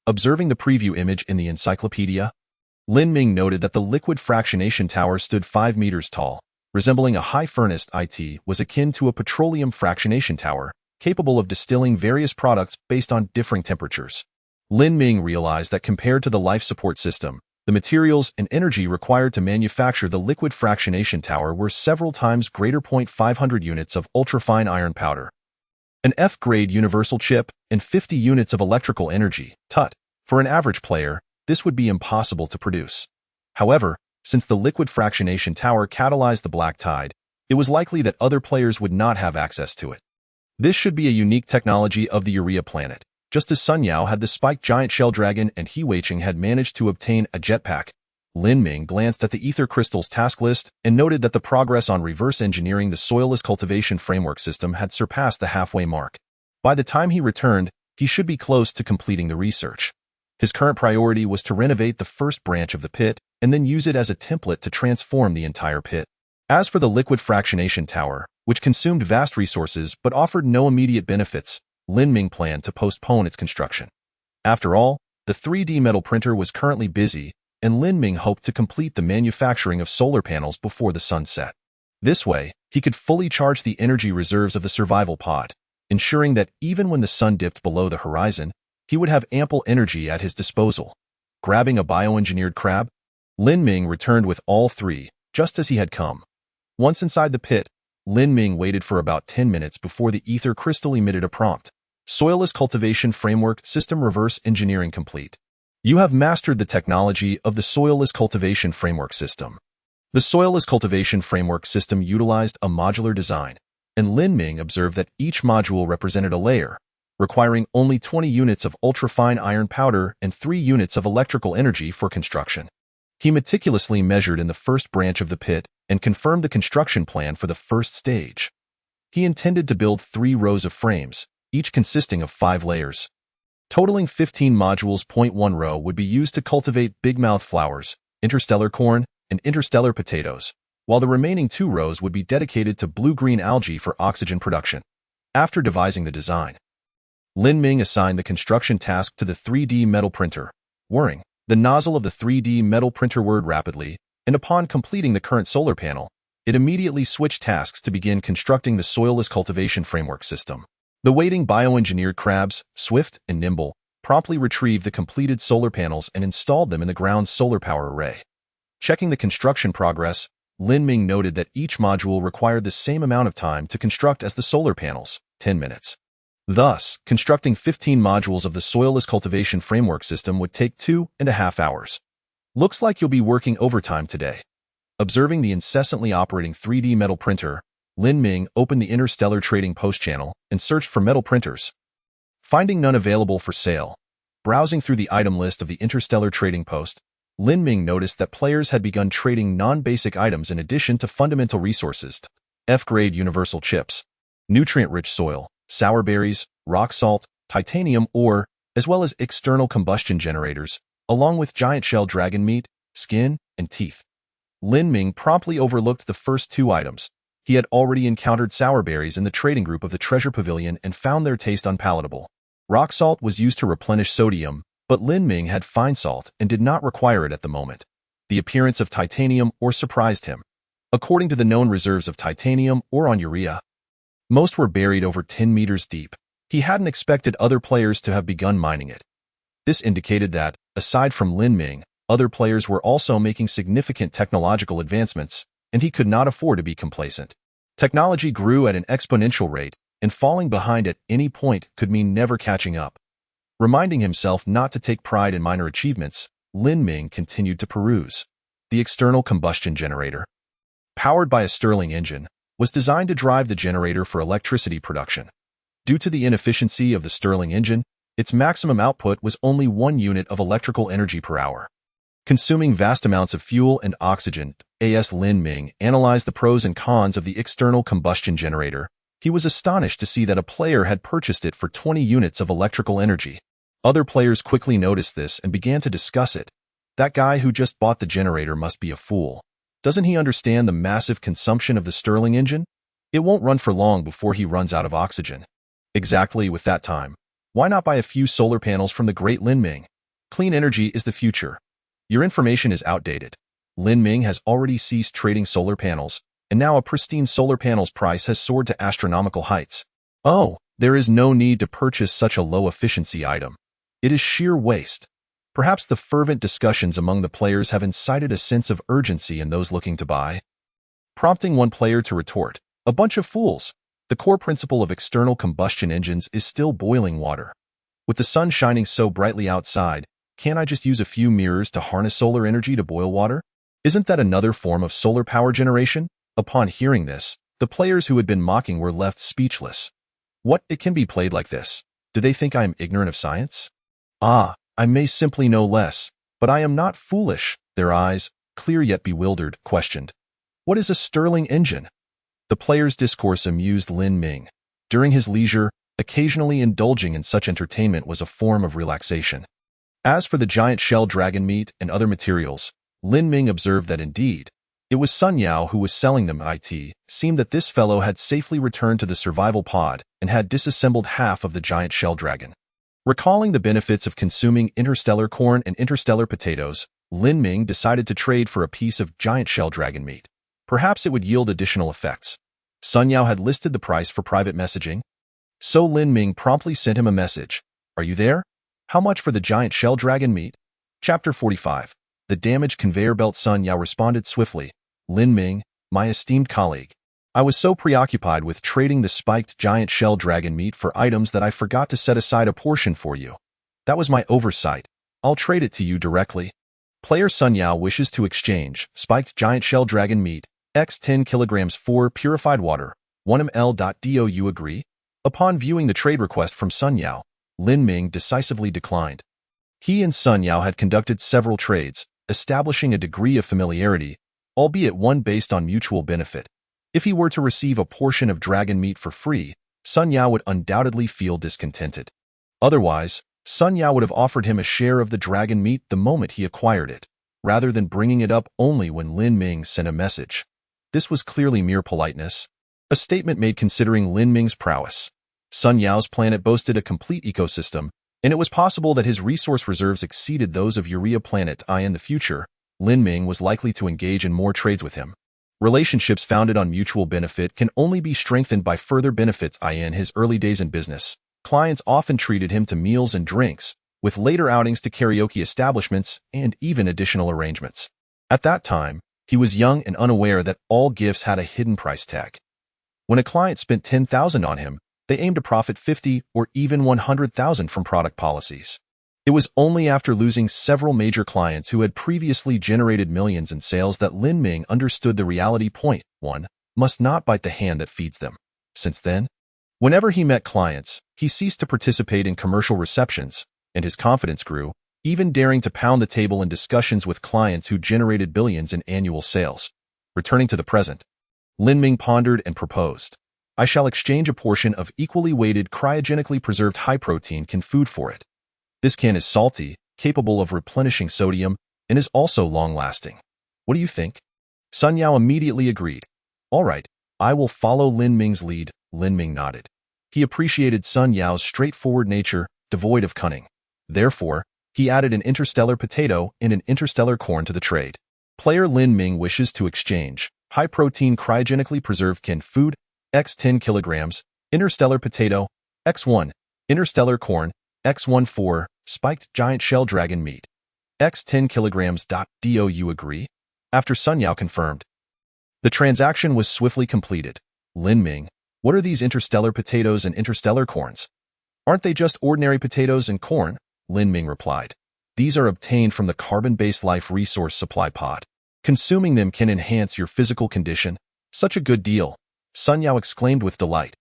Observing the preview image in the encyclopedia, Lin Ming noted that the liquid fractionation tower stood 5 meters tall, resembling a high furnace. It was akin to a petroleum fractionation tower, capable of distilling various products based on differing temperatures. Lin Ming realized that compared to the life support system, the materials and energy required to manufacture the liquid fractionation tower were several times greater. 500 units of ultrafine iron powder, an F-grade universal chip, and 50 units of electrical energy, TUT. For an average player, this would be impossible to produce. However, since the liquid fractionation tower catalyzed the black tide, it was likely that other players would not have access to it. This should be a unique technology of the Urea planet, just as Sun Yao had the spiked giant shell dragon and He Weiqing had managed to obtain a jetpack. Lin Ming glanced at the Ether Crystals task list and noted that the progress on reverse engineering the soilless cultivation framework system had surpassed the halfway mark. By the time he returned, he should be close to completing the research. His current priority was to renovate the first branch of the pit and then use it as a template to transform the entire pit. As for the liquid fractionation tower, which consumed vast resources but offered no immediate benefits, Lin Ming planned to postpone its construction. After all, the 3D metal printer was currently busy, and Lin Ming hoped to complete the manufacturing of solar panels before the sun set. This way, he could fully charge the energy reserves of the survival pod, ensuring that even when the sun dipped below the horizon, he would have ample energy at his disposal. Grabbing a bioengineered crab, Lin Ming returned with all three, just as he had come. Once inside the pit, Lin Ming waited for about 10 minutes before the ether crystal emitted a prompt. Soilless Cultivation Framework System Reverse Engineering Complete. You have mastered the technology of the Soilless Cultivation Framework System. The Soilless Cultivation Framework System utilized a modular design, and Lin Ming observed that each module represented a layer, requiring only 20 units of ultrafine iron powder and 3 units of electrical energy for construction. He meticulously measured in the first branch of the pit and confirmed the construction plan for the first stage. He intended to build 3 rows of frames, each consisting of 5 layers. Totaling 15 modules. 1 row would be used to cultivate bigmouth flowers, interstellar corn, and interstellar potatoes, while the remaining 2 rows would be dedicated to blue-green algae for oxygen production. After devising the design, Lin Ming assigned the construction task to the 3D metal printer. Whirring, the nozzle of the 3D metal printer whirred rapidly, and upon completing the current solar panel, it immediately switched tasks to begin constructing the soilless cultivation framework system. The waiting bioengineered crabs, swift and nimble, promptly retrieved the completed solar panels and installed them in the ground's solar power array. Checking the construction progress, Lin Ming noted that each module required the same amount of time to construct as the solar panels, 10 minutes. Thus, constructing 15 modules of the soilless cultivation framework system would take 2.5 hours. Looks like you'll be working overtime today. Observing the incessantly operating 3D metal printer, Lin Ming opened the Interstellar Trading Post channel and searched for metal printers. Finding none available for sale, browsing through the item list of the Interstellar Trading Post, Lin Ming noticed that players had begun trading non-basic items in addition to fundamental resources: F-grade universal chips, nutrient-rich soil, sour berries, rock salt, titanium ore, as well as external combustion generators, along with giant shell dragon meat, skin, and teeth. Lin Ming promptly overlooked the first 2 items. He had already encountered sour berries in the trading group of the Treasure Pavilion and found their taste unpalatable. Rock salt was used to replenish sodium, but Lin Ming had fine salt and did not require it at the moment. The appearance of titanium ore surprised him. According to the known reserves of titanium ore on Urea, most were buried over 10 meters deep. He hadn't expected other players to have begun mining it. This indicated that, aside from Lin Ming, other players were also making significant technological advancements, and he could not afford to be complacent. Technology grew at an exponential rate, and falling behind at any point could mean never catching up. Reminding himself not to take pride in minor achievements, Lin Ming continued to peruse. The external combustion generator, powered by a Stirling engine, was designed to drive the generator for electricity production. Due to the inefficiency of the Stirling engine, its maximum output was only 1 unit of electrical energy per hour. Consuming vast amounts of fuel and oxygen, Lin Ming analyzed the pros and cons of the external combustion generator. He was astonished to see that a player had purchased it for 20 units of electrical energy. Other players quickly noticed this and began to discuss it. That guy who just bought the generator must be a fool. Doesn't he understand the massive consumption of the Stirling engine? It won't run for long before he runs out of oxygen. Exactly with that time. Why not buy a few solar panels from the great Lin Ming? Clean energy is the future. Your information is outdated. Lin Ming has already ceased trading solar panels, and now a pristine solar panel's price has soared to astronomical heights. Oh, there is no need to purchase such a low-efficiency item. It is sheer waste. Perhaps the fervent discussions among the players have incited a sense of urgency in those looking to buy, prompting one player to retort, "A bunch of fools. The core principle of external combustion engines is still boiling water. With the sun shining so brightly outside, can't I just use a few mirrors to harness solar energy to boil water? Isn't that another form of solar power generation?" Upon hearing this, the players who had been mocking were left speechless. What? It can be played like this? Do they think I am ignorant of science? Ah, I may simply know less, but I am not foolish, their eyes, clear yet bewildered, questioned. What is a Stirling engine? The players' discourse amused Lin Ming. During his leisure, occasionally indulging in such entertainment was a form of relaxation. As for the giant shell dragon meat and other materials, Lin Ming observed that indeed, it was Sun Yao who was selling them. It seemed that this fellow had safely returned to the survival pod and had disassembled half of the giant shell dragon. Recalling the benefits of consuming interstellar corn and interstellar potatoes, Lin Ming decided to trade for a piece of giant shell dragon meat. Perhaps it would yield additional effects. Sun Yao had listed the price for private messaging, so Lin Ming promptly sent him a message. "Are you there? How much for the giant shell dragon meat?" Chapter 45. The damaged conveyor belt. Sun Yao responded swiftly. "Lin Ming, my esteemed colleague, I was so preoccupied with trading the spiked giant shell dragon meat for items that I forgot to set aside a portion for you. That was my oversight. I'll trade it to you directly." Player Sun Yao wishes to exchange spiked giant shell dragon meat, x 10 kilograms for purified water, 1 ml. Do you agree? Upon viewing the trade request from Sun Yao, Lin Ming decisively declined. He and Sun Yao had conducted several trades, establishing a degree of familiarity, albeit one based on mutual benefit. If he were to receive a portion of dragon meat for free, Sun Yao would undoubtedly feel discontented. Otherwise, Sun Yao would have offered him a share of the dragon meat the moment he acquired it, rather than bringing it up only when Lin Ming sent a message. This was clearly mere politeness, a statement made considering Lin Ming's prowess. Sun Yao's planet boasted a complete ecosystem, and it was possible that his resource reserves exceeded those of Urea Planet I. In the future, Lin Ming was likely to engage in more trades with him. Relationships founded on mutual benefit can only be strengthened by further benefits. In his early days in business, clients often treated him to meals and drinks, with later outings to karaoke establishments and even additional arrangements. At that time, he was young and unaware that all gifts had a hidden price tag. When a client spent $10,000 on him, they aimed to profit $50,000 or even $100,000 from product policies. It was only after losing several major clients who had previously generated millions in sales that Lin Ming understood the reality point: one must not bite the hand that feeds them. Since then, whenever he met clients, he ceased to participate in commercial receptions, and his confidence grew, even daring to pound the table in discussions with clients who generated billions in annual sales. Returning to the present, Lin Ming pondered and proposed, "I shall exchange a portion of equally weighted cryogenically preserved high-protein canned food for it. This can is salty, capable of replenishing sodium, and is also long-lasting. What do you think?" Sun Yao immediately agreed. "All right, I will follow Lin Ming's lead." Lin Ming nodded. He appreciated Sun Yao's straightforward nature, devoid of cunning. Therefore, he added an interstellar potato and an interstellar corn to the trade. Player Lin Ming wishes to exchange high-protein cryogenically preserved canned food, x 10 kilograms, interstellar potato, x 1 Interstellar corn, X14, spiked giant shell dragon meat, X 10 kilograms. Do you agree? After Sun Yao confirmed. The transaction was swiftly completed. Lin Ming, what are these interstellar potatoes and interstellar corns? Aren't they just ordinary potatoes and corn? Lin Ming replied. These are obtained from the carbon-based life resource supply pod. Consuming them can enhance your physical condition. Such a good deal, Sun Yao exclaimed with delight.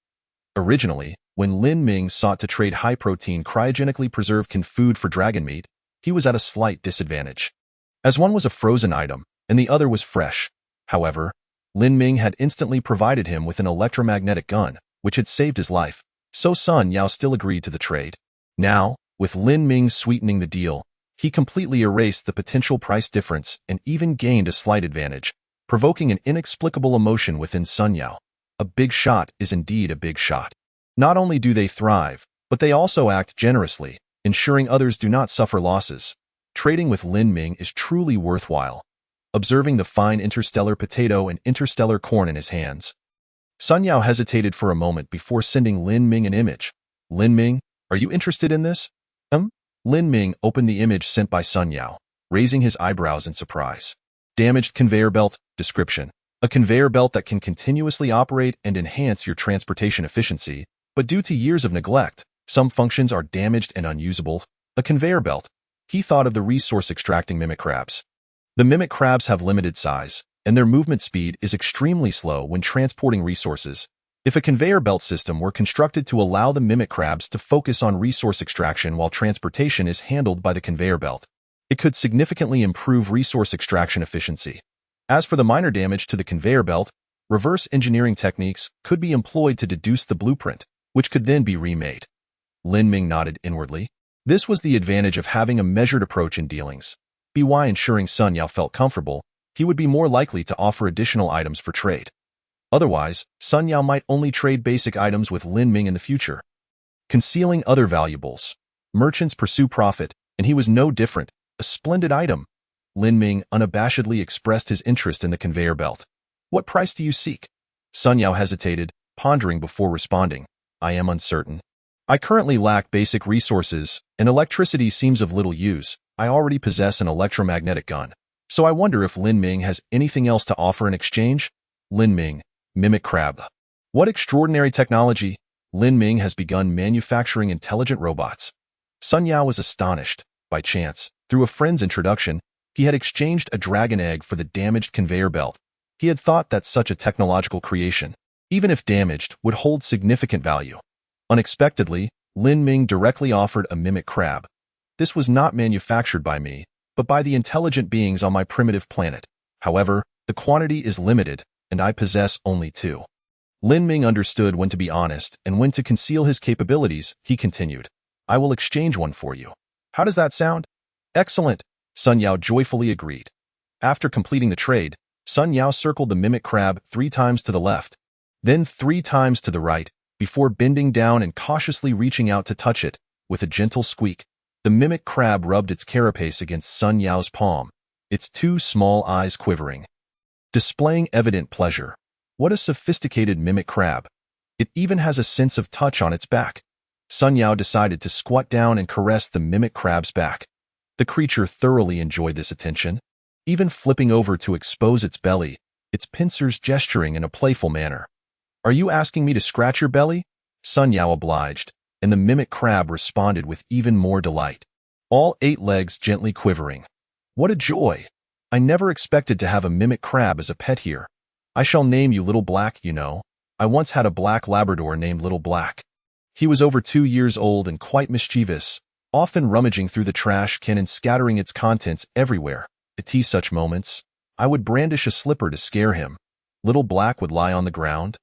Originally, when Lin Ming sought to trade high-protein cryogenically preserved canned food for dragon meat, he was at a slight disadvantage. As one was a frozen item, and the other was fresh. However, Lin Ming had instantly provided him with an electromagnetic gun, which had saved his life, so Sun Yao still agreed to the trade. Now, with Lin Ming sweetening the deal, he completely erased the potential price difference and even gained a slight advantage, provoking an inexplicable emotion within Sun Yao. A big shot is indeed a big shot. Not only do they thrive, but they also act generously, ensuring others do not suffer losses. Trading with Lin Ming is truly worthwhile. Observing the fine interstellar potato and interstellar corn in his hands, Sun Yao hesitated for a moment before sending Lin Ming an image. Lin Ming, are you interested in this? Lin Ming opened the image sent by Sun Yao, raising his eyebrows in surprise. Damaged conveyor belt. Description: a conveyor belt that can continuously operate and enhance your transportation efficiency, but due to years of neglect, some functions are damaged and unusable. A conveyor belt. He thought of the resource-extracting mimic crabs. The mimic crabs have limited size, and their movement speed is extremely slow when transporting resources. If a conveyor belt system were constructed to allow the mimic crabs to focus on resource extraction while transportation is handled by the conveyor belt, it could significantly improve resource extraction efficiency. As for the minor damage to the conveyor belt, reverse engineering techniques could be employed to deduce the blueprint, which could then be remade. Lin Ming nodded inwardly. This was the advantage of having a measured approach in dealings. By ensuring Sun Yao felt comfortable, he would be more likely to offer additional items for trade. Otherwise, Sun Yao might only trade basic items with Lin Ming in the future. Concealing other valuables. Merchants pursue profit, and he was no different. A splendid item. Lin Ming unabashedly expressed his interest in the conveyor belt. What price do you seek? Sun Yao hesitated, pondering before responding. I am uncertain. I currently lack basic resources, and electricity seems of little use. I already possess an electromagnetic gun, so I wonder if Lin Ming has anything else to offer in exchange? Lin Ming, mimic crab. What extraordinary technology! Lin Ming has begun manufacturing intelligent robots. Sun Yao was astonished. By chance, through a friend's introduction, he had exchanged a dragon egg for the damaged conveyor belt. He had thought that such a technological creation, even if damaged, would hold significant value. Unexpectedly, Lin Ming directly offered a mimic crab. This was not manufactured by me, but by the intelligent beings on my primitive planet. However, the quantity is limited, and I possess only 2. Lin Ming understood when to be honest and when to conceal his capabilities. He continued, I will exchange one for you. How does that sound? Excellent, Sun Yao joyfully agreed. After completing the trade, Sun Yao circled the mimic crab 3 times to the left, then 3 times to the right, before bending down and cautiously reaching out to touch it. With a gentle squeak, the mimic crab rubbed its carapace against Sun Yao's palm, its 2 small eyes quivering, displaying evident pleasure. What a sophisticated mimic crab. It even has a sense of touch on its back. Sun Yao decided to squat down and caress the mimic crab's back. The creature thoroughly enjoyed this attention, even flipping over to expose its belly, its pincers gesturing in a playful manner. Are you asking me to scratch your belly? Sun Yao obliged, and the mimic crab responded with even more delight, all 8 legs gently quivering. What a joy! I never expected to have a mimic crab as a pet here. I shall name you Little Black, you know. I once had a black Labrador named Little Black. He was over 2 years old and quite mischievous, often rummaging through the trash can and scattering its contents everywhere. At such moments, I would brandish a slipper to scare him. Little Black would lie on the ground,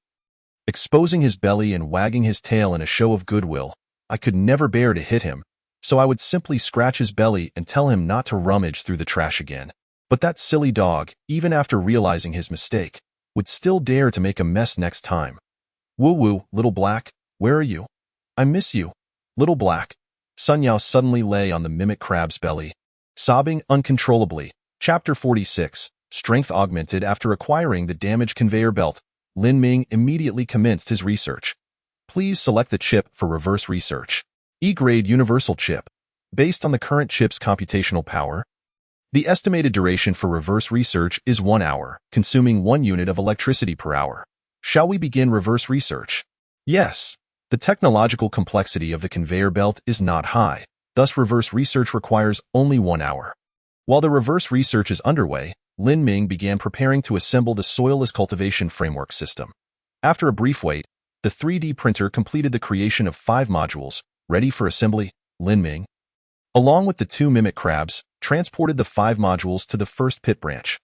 exposing his belly and wagging his tail in a show of goodwill. I could never bear to hit him, so I would simply scratch his belly and tell him not to rummage through the trash again. But that silly dog, even after realizing his mistake, would still dare to make a mess next time. Woo-woo, Little Black, where are you? I miss you. Little Black. Sun Yao suddenly lay on the mimic crab's belly, sobbing uncontrollably. Chapter 46. Strength augmented after acquiring the damaged conveyor belt. Lin Ming immediately commenced his research. Please select the chip for reverse research. E-grade universal chip. Based on the current chip's computational power, the estimated duration for reverse research is 1 hour, consuming 1 unit of electricity per hour. Shall we begin reverse research? Yes. The technological complexity of the conveyor belt is not high, thus reverse research requires only 1 hour. While the reverse research is underway, Lin Ming began preparing to assemble the soilless cultivation framework system. After a brief wait, the 3D printer completed the creation of 5 modules, ready for assembly. Lin Ming, along with the 2 mimic crabs, transported the 5 modules to the first pit branch.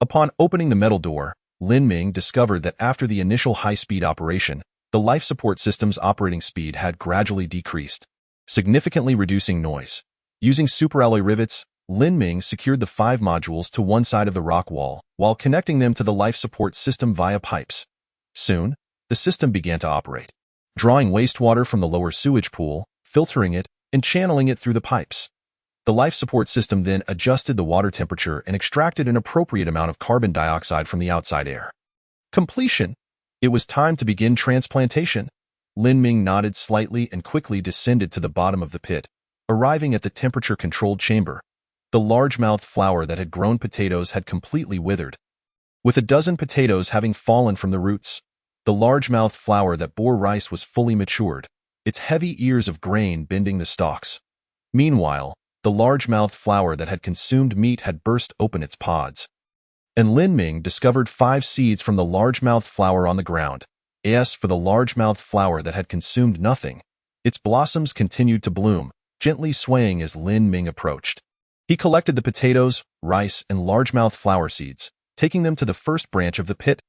Upon opening the metal door, Lin Ming discovered that after the initial high-speed operation, the life support system's operating speed had gradually decreased, significantly reducing noise. Using superalloy rivets, Lin Ming secured the 5 modules to one side of the rock wall while connecting them to the life support system via pipes. Soon, the system began to operate, drawing wastewater from the lower sewage pool, filtering it, and channeling it through the pipes. The life support system then adjusted the water temperature and extracted an appropriate amount of carbon dioxide from the outside air. Completion. It was time to begin transplantation. Lin Ming nodded slightly and quickly descended to the bottom of the pit, arriving at the temperature-controlled chamber. The largemouth flower that had grown potatoes had completely withered, with a dozen potatoes having fallen from the roots. The largemouth flower that bore rice was fully matured, its heavy ears of grain bending the stalks. Meanwhile, the largemouth flower that had consumed meat had burst open its pods, and Lin Ming discovered 5 seeds from the largemouth flower on the ground. As for the largemouth flower that had consumed nothing, its blossoms continued to bloom, gently swaying as Lin Ming approached. He collected the potatoes, rice, and largemouth flower seeds, taking them to the first branch of the pit.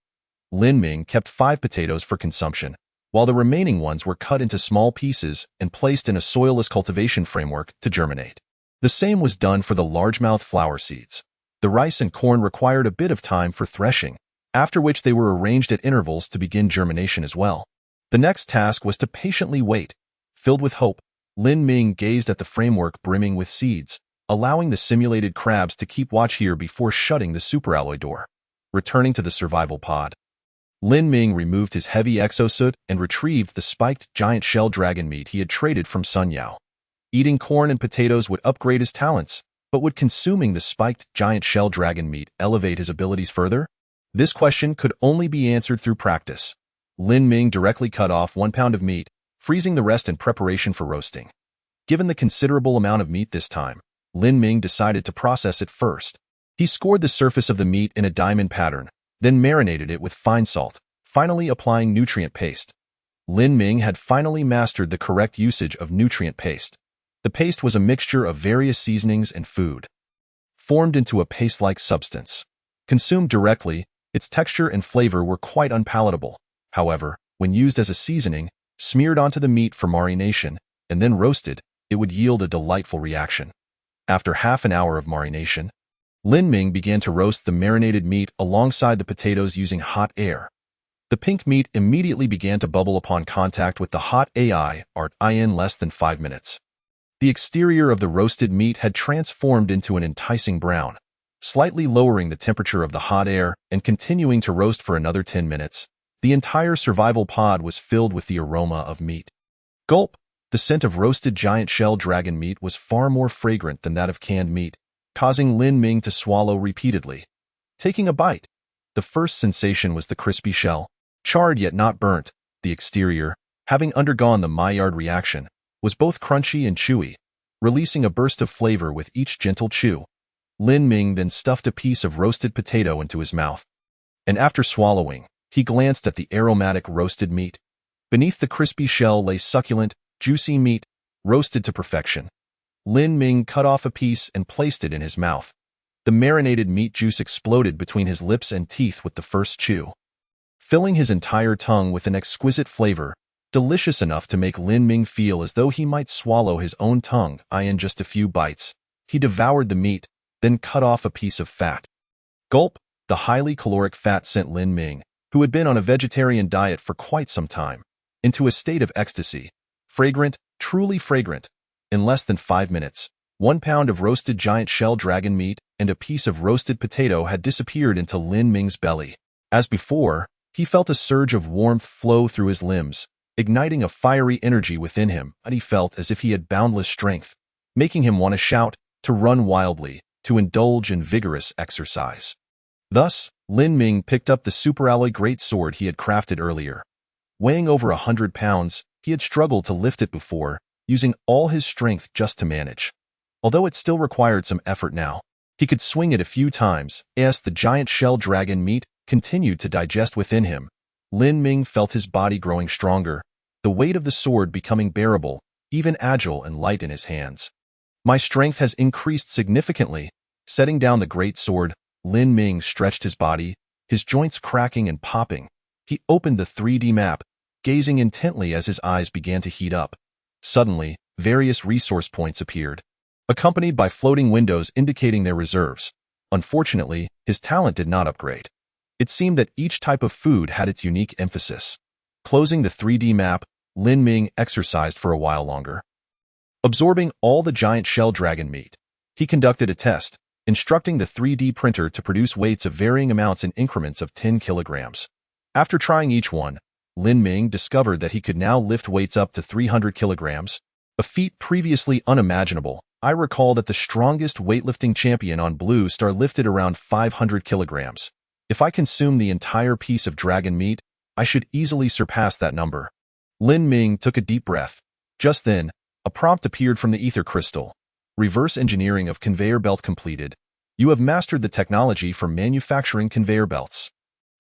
Lin Ming kept 5 potatoes for consumption, while the remaining ones were cut into small pieces and placed in a soilless cultivation framework to germinate. The same was done for the largemouth flower seeds. The rice and corn required a bit of time for threshing, after which they were arranged at intervals to begin germination as well. The next task was to patiently wait. Filled with hope, Lin Ming gazed at the framework brimming with seeds, allowing the simulated crabs to keep watch here before shutting the superalloy door. Returning to the survival pod, Lin Ming removed his heavy exosuit and retrieved the spiked giant shell dragon meat he had traded from Sun Yao. Eating corn and potatoes would upgrade his talents, but would consuming the spiked giant shell dragon meat elevate his abilities further? This question could only be answered through practice. Lin Ming directly cut off 1 pound of meat, freezing the rest in preparation for roasting. Given the considerable amount of meat this time, Lin Ming decided to process it first. He scored the surface of the meat in a diamond pattern, then marinated it with fine salt, finally applying nutrient paste. Lin Ming had finally mastered the correct usage of nutrient paste. The paste was a mixture of various seasonings and food, formed into a paste-like substance. Consumed directly, its texture and flavor were quite unpalatable. However, when used as a seasoning, smeared onto the meat for marination, and then roasted, it would yield a delightful reaction. After half an hour of marination, Lin Ming began to roast the marinated meat alongside the potatoes using hot air. The pink meat immediately began to bubble upon contact with the hot air in less than 5 minutes. The exterior of the roasted meat had transformed into an enticing brown. Slightly lowering the temperature of the hot air and continuing to roast for another 10 minutes, the entire survival pod was filled with the aroma of meat. Gulp! The scent of roasted giant shell dragon meat was far more fragrant than that of canned meat, causing Lin Ming to swallow repeatedly. Taking a bite, the first sensation was the crispy shell, charred yet not burnt. The exterior, having undergone the Maillard reaction, was both crunchy and chewy, releasing a burst of flavor with each gentle chew. Lin Ming then stuffed a piece of roasted potato into his mouth, and after swallowing, he glanced at the aromatic roasted meat. Beneath the crispy shell lay succulent, juicy meat, roasted to perfection. Lin Ming cut off a piece and placed it in his mouth. The marinated meat juice exploded between his lips and teeth with the first chew, filling his entire tongue with an exquisite flavor, delicious enough to make Lin Ming feel as though he might swallow his own tongue in just a few bites. He devoured the meat, then cut off a piece of fat. Gulp! The highly caloric fat sent Lin Ming, who had been on a vegetarian diet for quite some time, into a state of ecstasy. Fragrant, truly fragrant. In less than 5 minutes, 1 pound of roasted giant shell dragon meat and a piece of roasted potato had disappeared into Lin Ming's belly. As before, he felt a surge of warmth flow through his limbs. igniting a fiery energy within him, and he felt as if he had boundless strength, making him want to shout, to run wildly, to indulge in vigorous exercise. Thus, Lin Ming picked up the superalloy greatsword he had crafted earlier. Weighing over 100 pounds, he had struggled to lift it before, using all his strength just to manage. Although it still required some effort now, he could swing it a few times as the giant shell dragon meat continued to digest within him. Lin Ming felt his body growing stronger, the weight of the sword becoming bearable, even agile and light in his hands. My strength has increased significantly. Setting down the great sword, Lin Ming stretched his body, his joints cracking and popping. He opened the 3D map, gazing intently as his eyes began to heat up. Suddenly, various resource points appeared, accompanied by floating windows indicating their reserves. Unfortunately, his talent did not upgrade. It seemed that each type of food had its unique emphasis. Closing the 3D map, Lin Ming exercised for a while longer. Absorbing all the giant shell dragon meat, he conducted a test, instructing the 3D printer to produce weights of varying amounts in increments of 10 kilograms. After trying each one, Lin Ming discovered that he could now lift weights up to 300 kilograms, a feat previously unimaginable. I recall that the strongest weightlifting champion on Blue Star lifted around 500 kilograms. If I consume the entire piece of dragon meat, I should easily surpass that number. Lin Ming took a deep breath. Just then, a prompt appeared from the ether crystal. Reverse engineering of conveyor belt completed. You have mastered the technology for manufacturing conveyor belts.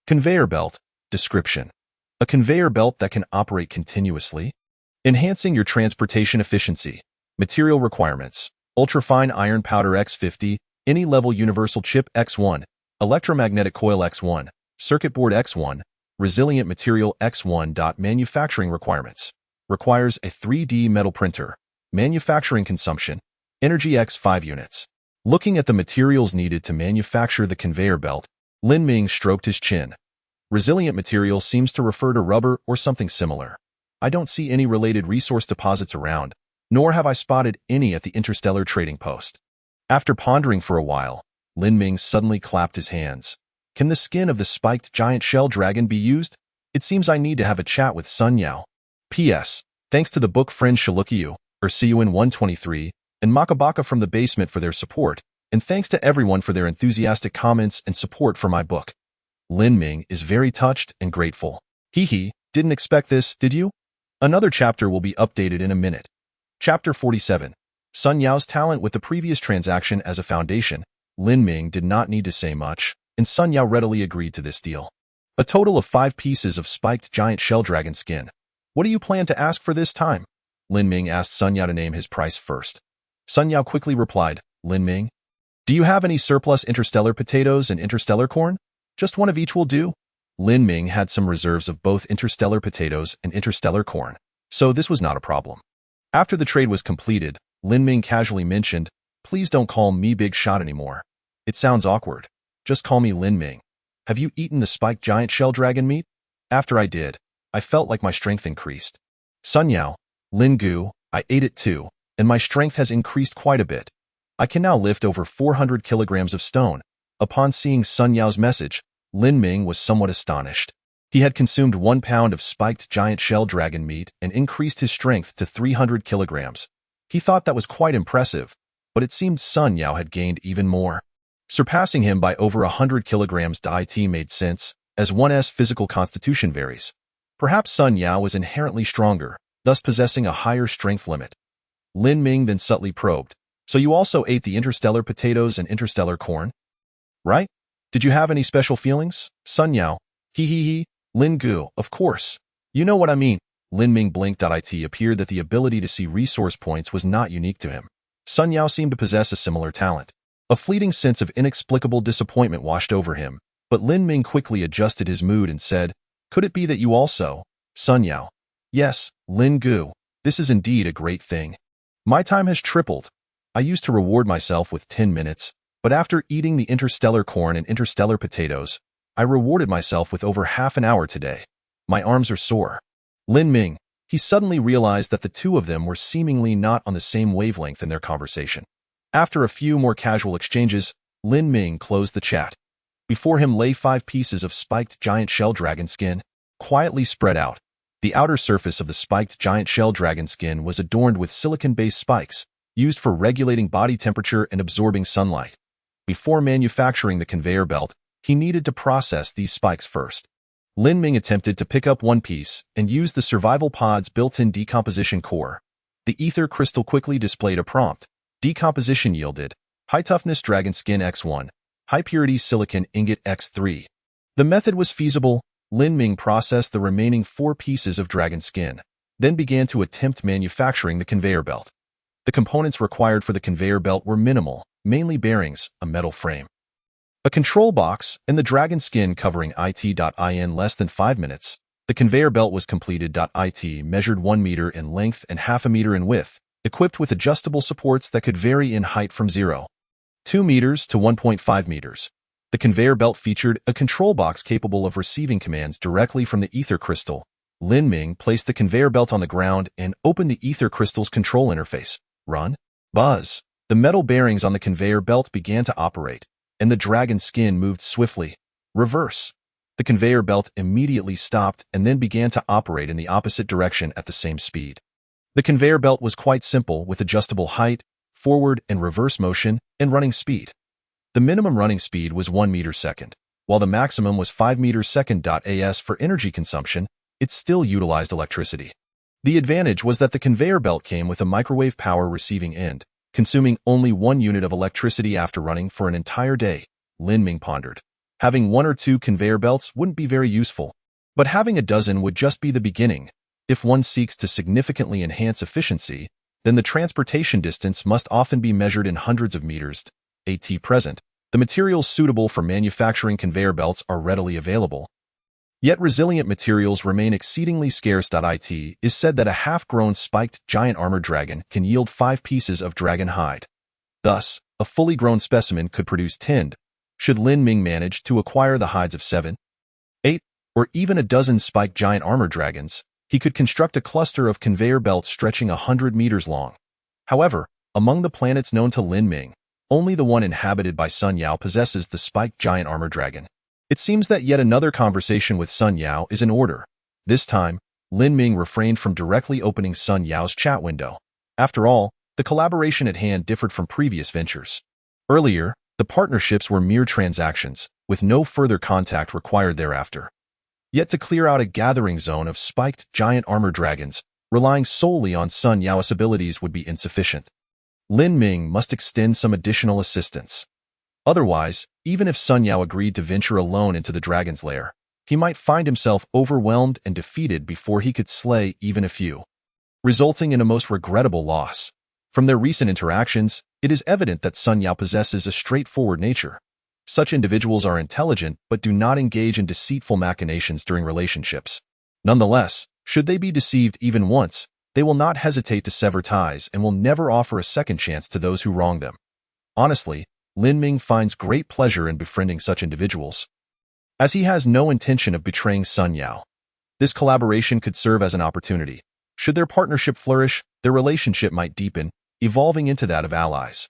Conveyor belt. Description. A conveyor belt that can operate continuously, enhancing your transportation efficiency. Material requirements: ultrafine iron powder X50, any level universal chip X1, electromagnetic coil X1, circuit board X1, resilient material X1. Manufacturing requirements: requires a 3D metal printer. Manufacturing consumption: energy X5 units. Looking at the materials needed to manufacture the conveyor belt, Lin Ming stroked his chin. Resilient material seems to refer to rubber or something similar. I don't see any related resource deposits around, nor have I spotted any at the Interstellar trading post. After pondering for a while, Lin Ming suddenly clapped his hands. Can the skin of the spiked giant shell dragon be used? It seems I need to have a chat with Sun Yao. P.S. Thanks to the book friend Shilukyu, Ursiuin 123, and Makabaka from the basement for their support, and thanks to everyone for their enthusiastic comments and support for my book. Lin Ming is very touched and grateful. Hee, didn't expect this, did you? Another chapter will be updated in a minute. Chapter 47. Sun Yao's talent. With the previous transaction as a foundation, Lin Ming did not need to say much, and Sun Yao readily agreed to this deal. A total of 5 pieces of spiked giant shell dragon skin. What do you plan to ask for this time? Lin Ming asked Sun Yao to name his price first. Sun Yao quickly replied, Lin Ming, do you have any surplus interstellar potatoes and interstellar corn? Just one of each will do. Lin Ming had some reserves of both interstellar potatoes and interstellar corn, so this was not a problem. After the trade was completed, Lin Ming casually mentioned, please don't call me Big Shot anymore. It sounds awkward. Just call me Lin Ming. Have you eaten the spiked giant shell dragon meat? After I did, I felt like my strength increased. Sun Yao, Lin Gu, I ate it too, and my strength has increased quite a bit. I can now lift over 400 kilograms of stone. Upon seeing Sun Yao's message, Lin Ming was somewhat astonished. He had consumed 1 pound of spiked giant shell dragon meat and increased his strength to 300 kilograms. He thought that was quite impressive, but it seemed Sun Yao had gained even more. Surpassing him by over 100 kilograms. It made sense, as one's physical constitution varies. Perhaps Sun Yao was inherently stronger, thus possessing a higher strength limit. Lin Ming then subtly probed, so you also ate the interstellar potatoes and interstellar corn? Right? Did you have any special feelings? Sun Yao, he, Lin Gu, of course. You know what I mean. Lin Ming blinked. It appeared that the ability to see resource points was not unique to him. Sun Yao seemed to possess a similar talent. A fleeting sense of inexplicable disappointment washed over him, but Lin Ming quickly adjusted his mood and said, could it be that you also? Sun Yao. Yes, Lin Gu, this is indeed a great thing. My time has tripled. I used to reward myself with 10 minutes, but after eating the interstellar corn and interstellar potatoes, I rewarded myself with over half an hour today. My arms are sore. Lin Ming, he suddenly realized that the two of them were seemingly not on the same wavelength in their conversation. After a few more casual exchanges, Lin Ming closed the chat. Before him lay 5 pieces of spiked giant shell dragon skin, quietly spread out. The outer surface of the spiked giant shell dragon skin was adorned with silicon-based spikes, used for regulating body temperature and absorbing sunlight. Before manufacturing the conveyor belt, he needed to process these spikes first. Lin Ming attempted to pick up one piece and used the survival pod's built-in decomposition core. The ether crystal quickly displayed a prompt. Decomposition yielded high-toughness dragon skin X1, high-purity silicon ingot X3. The method was feasible. Lin Ming processed the remaining 4 pieces of dragon skin, then began to attempt manufacturing the conveyor belt. The components required for the conveyor belt were minimal, mainly bearings, a metal frame, a control box, and the dragon skin covering it.in less than 5 minutes. The conveyor belt was completed. It measured 1 meter in length and half a meter in width, equipped with adjustable supports that could vary in height from 0.2 meters to 1.5 meters. The conveyor belt featured a control box capable of receiving commands directly from the ether crystal. Lin Ming placed the conveyor belt on the ground and opened the ether crystal's control interface. Run. Buzz. The metal bearings on the conveyor belt began to operate, and the dragon skin moved swiftly. Reverse. The conveyor belt immediately stopped and then began to operate in the opposite direction at the same speed. The conveyor belt was quite simple, with adjustable height, forward and reverse motion, and running speed. The minimum running speed was 1 meter second, while the maximum was 5 meters second. As for energy consumption, it still utilized electricity. The advantage was that the conveyor belt came with a microwave power receiving end, consuming only 1 unit of electricity after running for an entire day. Lin Ming pondered. Having 1 or 2 conveyor belts wouldn't be very useful, but having a dozen would just be the beginning. If one seeks to significantly enhance efficiency, then the transportation distance must often be measured in hundreds of meters. At present, the materials suitable for manufacturing conveyor belts are readily available. Yet resilient materials remain exceedingly scarce. It is said that a half-grown spiked giant armored dragon can yield 5 pieces of dragon hide. Thus, a fully grown specimen could produce 10. Should Lin Ming manage to acquire the hides of 7, 8, or even a dozen spiked giant armored dragons, he could construct a cluster of conveyor belts stretching 100 meters long. However, among the planets known to Lin Ming, only the one inhabited by Sun Yao possesses the spiked giant armored dragon. It seems that yet another conversation with Sun Yao is in order. This time, Lin Ming refrained from directly opening Sun Yao's chat window. After all, the collaboration at hand differed from previous ventures. Earlier, the partnerships were mere transactions, with no further contact required thereafter. Yet to clear out a gathering zone of spiked giant armored dragons, relying solely on Sun Yao's abilities would be insufficient. Lin Ming must extend some additional assistance. Otherwise, even if Sun Yao agreed to venture alone into the dragon's lair, he might find himself overwhelmed and defeated before he could slay even a few, resulting in a most regrettable loss. From their recent interactions, it is evident that Sun Yao possesses a straightforward nature. Such individuals are intelligent but do not engage in deceitful machinations during relationships. Nonetheless, should they be deceived even once, they will not hesitate to sever ties and will never offer a second chance to those who wrong them. Honestly, Lin Ming finds great pleasure in befriending such individuals, as he has no intention of betraying Sun Yao. This collaboration could serve as an opportunity. Should their partnership flourish, their relationship might deepen, evolving into that of allies.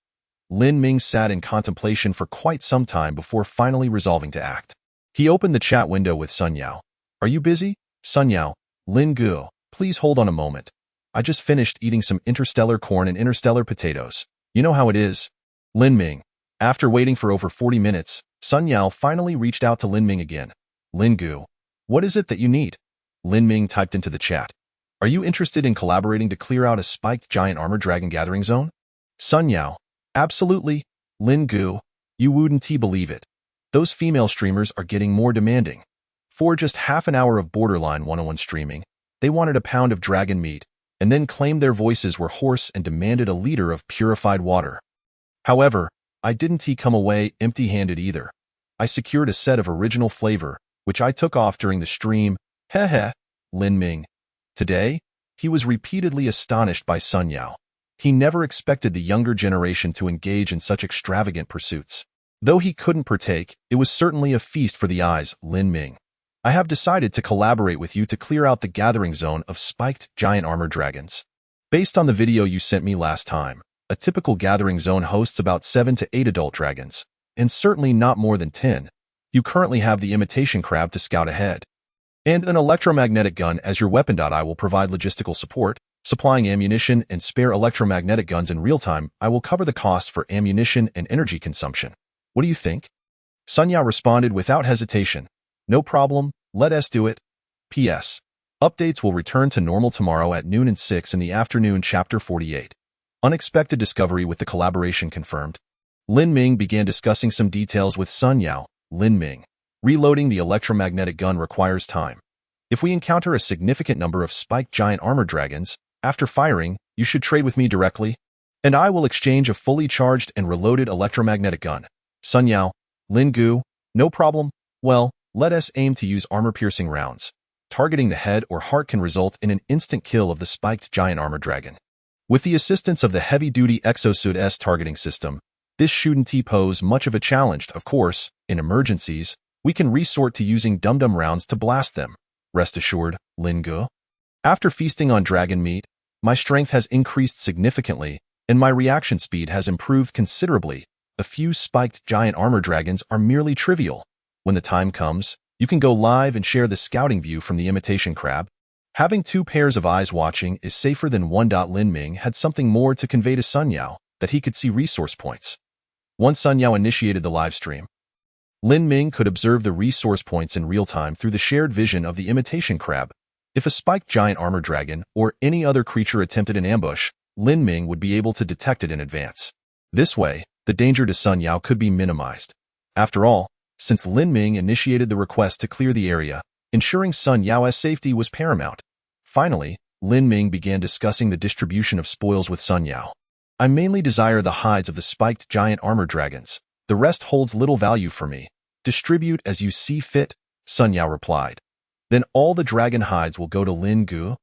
Lin Ming sat in contemplation for quite some time before finally resolving to act. He opened the chat window with Sun Yao. Are you busy? Sun Yao, Lin Gu, please hold on a moment. I just finished eating some interstellar corn and interstellar potatoes. You know how it is. Lin Ming. After waiting for over 40 minutes, Sun Yao finally reached out to Lin Ming again. Lin Gu, what is it that you need? Lin Ming typed into the chat. Are you interested in collaborating to clear out a spiked giant armored dragon gathering zone? Sun Yao, absolutely. Lin Gu, you wouldn't believe it. Those female streamers are getting more demanding. For just half an hour of borderline 101 streaming, they wanted a pound of dragon meat, and then claimed their voices were hoarse and demanded a liter of purified water. However, I didn't come away empty-handed either. I secured a set of original flavor, which I took off during the stream. Heh. Lin Ming. Today, he was repeatedly astonished by Sun Yao. He never expected the younger generation to engage in such extravagant pursuits. Though he couldn't partake, it was certainly a feast for the eyes. Lin Ming. I have decided to collaborate with you to clear out the gathering zone of spiked giant armored dragons. Based on the video you sent me last time, a typical gathering zone hosts about 7 to 8 adult dragons, and certainly not more than 10. You currently have the imitation crab to scout ahead. and an electromagnetic gun as your weapon. I will provide logistical support, supplying ammunition and spare electromagnetic guns in real time. I will cover the costs for ammunition and energy consumption. What do you think? Sun Yao responded without hesitation. No problem, let us do it. P.S. Updates will return to normal tomorrow at noon and 6 in the afternoon. Chapter 48. Unexpected discovery with the collaboration confirmed. Lin Ming began discussing some details with Sun Yao. Lin Ming. Reloading the electromagnetic gun requires time. If we encounter a significant number of spiked giant armor dragons, after firing, you should trade with me directly, and I will exchange a fully charged and reloaded electromagnetic gun. Sun Yao. Lin Gu. No problem. Well, let us aim to use armor-piercing rounds. Targeting the head or heart can result in an instant kill of the spiked giant armor dragon. With the assistance of the heavy-duty Exosuit targeting system, this shouldn't pose much of a challenge. Of course, in emergencies, we can resort to using dum-dum rounds to blast them. Rest assured, Lin Gu. After feasting on dragon meat, my strength has increased significantly, and my reaction speed has improved considerably. A few spiked giant armor dragons are merely trivial. When the time comes, you can go live and share the scouting view from the imitation crab. Having two pairs of eyes watching is safer than one. Lin Ming had something more to convey to Sun Yao, that he could see resource points. Once Sun Yao initiated the live stream, Lin Ming could observe the resource points in real time through the shared vision of the imitation crab. If a spiked giant armor dragon or any other creature attempted an ambush, Lin Ming would be able to detect it in advance. This way, the danger to Sun Yao could be minimized. After all, since Lin Ming initiated the request to clear the area, ensuring Sun Yao's safety was paramount. Finally, Lin Ming began discussing the distribution of spoils with Sun Yao. I mainly desire the hides of the spiked giant armor dragons. The rest holds little value for me. Distribute as you see fit, Sun Yao replied. Then all the dragon hides will go to Lin Gu,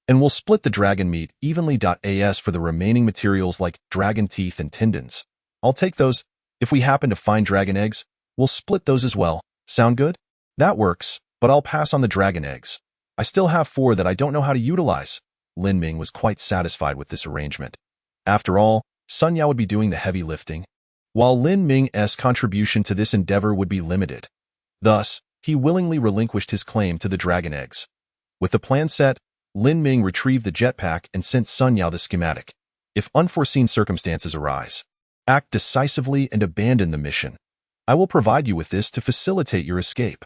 and we'll split the dragon meat evenly. As for the remaining materials like dragon teeth and tendons, I'll take those. If we happen to find dragon eggs, we'll split those as well. Sound good? That works, but I'll pass on the dragon eggs. I still have 4 that I don't know how to utilize. Lin Ming was quite satisfied with this arrangement. After all, Sun Yao would be doing the heavy lifting, while Lin Ming's contribution to this endeavor would be limited. Thus, he willingly relinquished his claim to the dragon eggs. With the plan set, Lin Ming retrieved the jetpack and sent Sun Yao the schematic. If unforeseen circumstances arise, act decisively and abandon the mission. I will provide you with this to facilitate your escape.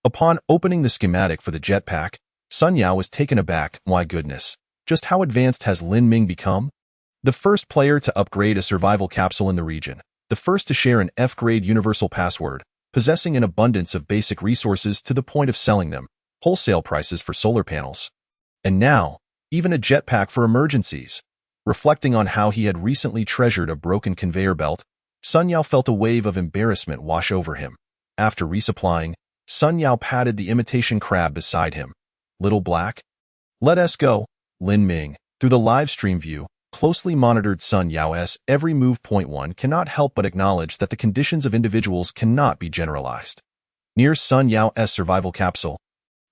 Upon opening the schematic for the jetpack, Sun Yao was taken aback. My goodness, just how advanced has Lin Ming become? The first player to upgrade a survival capsule in the region, the first to share an F-grade universal password, possessing an abundance of basic resources to the point of selling them, wholesale prices for solar panels. And now, even a jetpack for emergencies. Reflecting on how he had recently treasured a broken conveyor belt, Sun Yao felt a wave of embarrassment wash over him. After resupplying, Sun Yao patted the imitation crab beside him. Little Black? Let us go. Lin Ming, through the live stream view, closely monitored Sun Yao's every move. One cannot help but acknowledge that the conditions of individuals cannot be generalized. Near Sun Yao's survival capsule,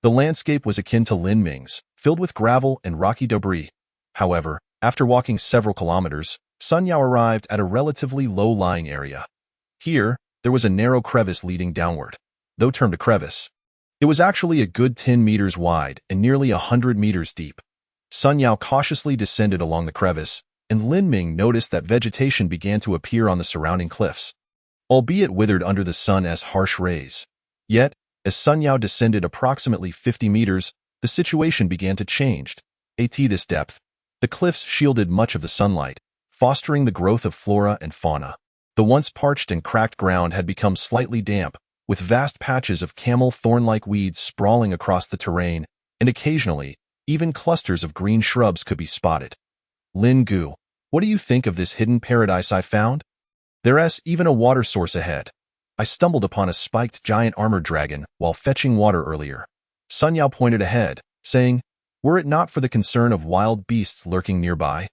the landscape was akin to Lin Ming's, filled with gravel and rocky debris. However, after walking several kilometers, Sun Yao arrived at a relatively low-lying area. Here, there was a narrow crevice leading downward. Though termed a crevice, it was actually a good 10 meters wide and nearly 100 meters deep. Sun Yao cautiously descended along the crevice, and Lin Ming noticed that vegetation began to appear on the surrounding cliffs, albeit withered under the sun's harsh rays. Yet, as Sun Yao descended approximately 50 meters, the situation began to change. At this depth, the cliffs shielded much of the sunlight, fostering the growth of flora and fauna. The once parched and cracked ground had become slightly damp, with vast patches of camel thorn-like weeds sprawling across the terrain, and occasionally, even clusters of green shrubs could be spotted. Lin Gu, what do you think of this hidden paradise I found? There's even a water source ahead. I stumbled upon a spiked giant armored dragon while fetching water earlier. Sun Yao pointed ahead, saying, were it not for the concern of wild beasts lurking nearby,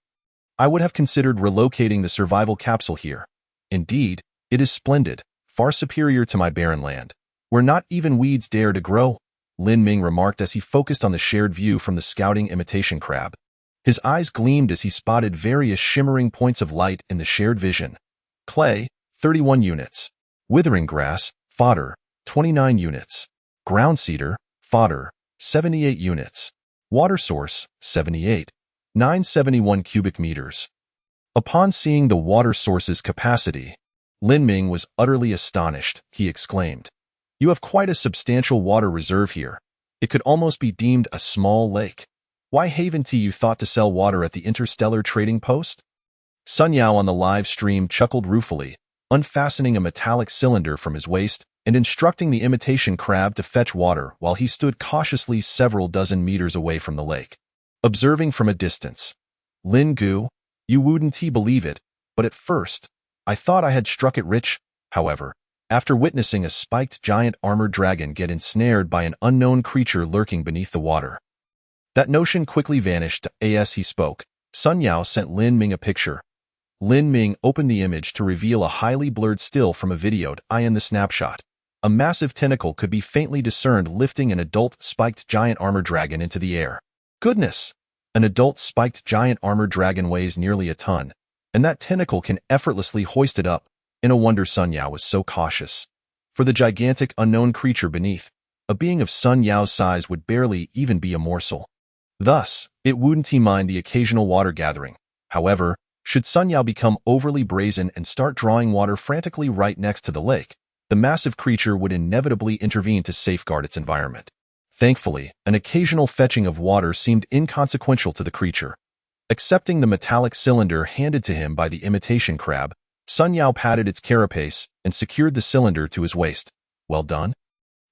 I would have considered relocating the survival capsule here. Indeed, it is splendid, far superior to my barren land, where not even weeds dare to grow, Lin Ming remarked as he focused on the shared view from the scouting imitation crab. His eyes gleamed as he spotted various shimmering points of light in the shared vision. Clay, 31 units. Withering grass, fodder, 29 units. Ground cedar, Fodder, 78 units. Water source, 78. 971 cubic meters. Upon seeing the water source's capacity, Lin Ming was utterly astonished. He exclaimed, "You have quite a substantial water reserve here. It could almost be deemed a small lake. Why haven't you thought to sell water at the Interstellar trading post?" Sun Yao on the live stream chuckled ruefully, unfastening a metallic cylinder from his waist and instructing the imitation crab to fetch water while he stood cautiously several dozen meters away from the lake, observing from a distance. "Lin Gu, you wouldn't believe it, but at first, I thought I had struck it rich. However, after witnessing a spiked giant armored dragon get ensnared by an unknown creature lurking beneath the water, that notion quickly vanished." As he spoke, Sun Yao sent Lin Ming a picture. Lin Ming opened the image to reveal a highly blurred still from a videoed eye in the snapshot. A massive tentacle could be faintly discerned lifting an adult spiked giant armored dragon into the air. Goodness! An adult spiked giant armored dragon weighs nearly a ton, and that tentacle can effortlessly hoist it up. In a wonder Sun Yao was so cautious. For the gigantic unknown creature beneath, a being of Sun Yao's size would barely even be a morsel. Thus, it wouldn't mind the occasional water gathering. However, should Sun Yao become overly brazen and start drawing water frantically right next to the lake, the massive creature would inevitably intervene to safeguard its environment. Thankfully, an occasional fetching of water seemed inconsequential to the creature. Accepting the metallic cylinder handed to him by the imitation crab, Sun Yao patted its carapace and secured the cylinder to his waist. "Well done.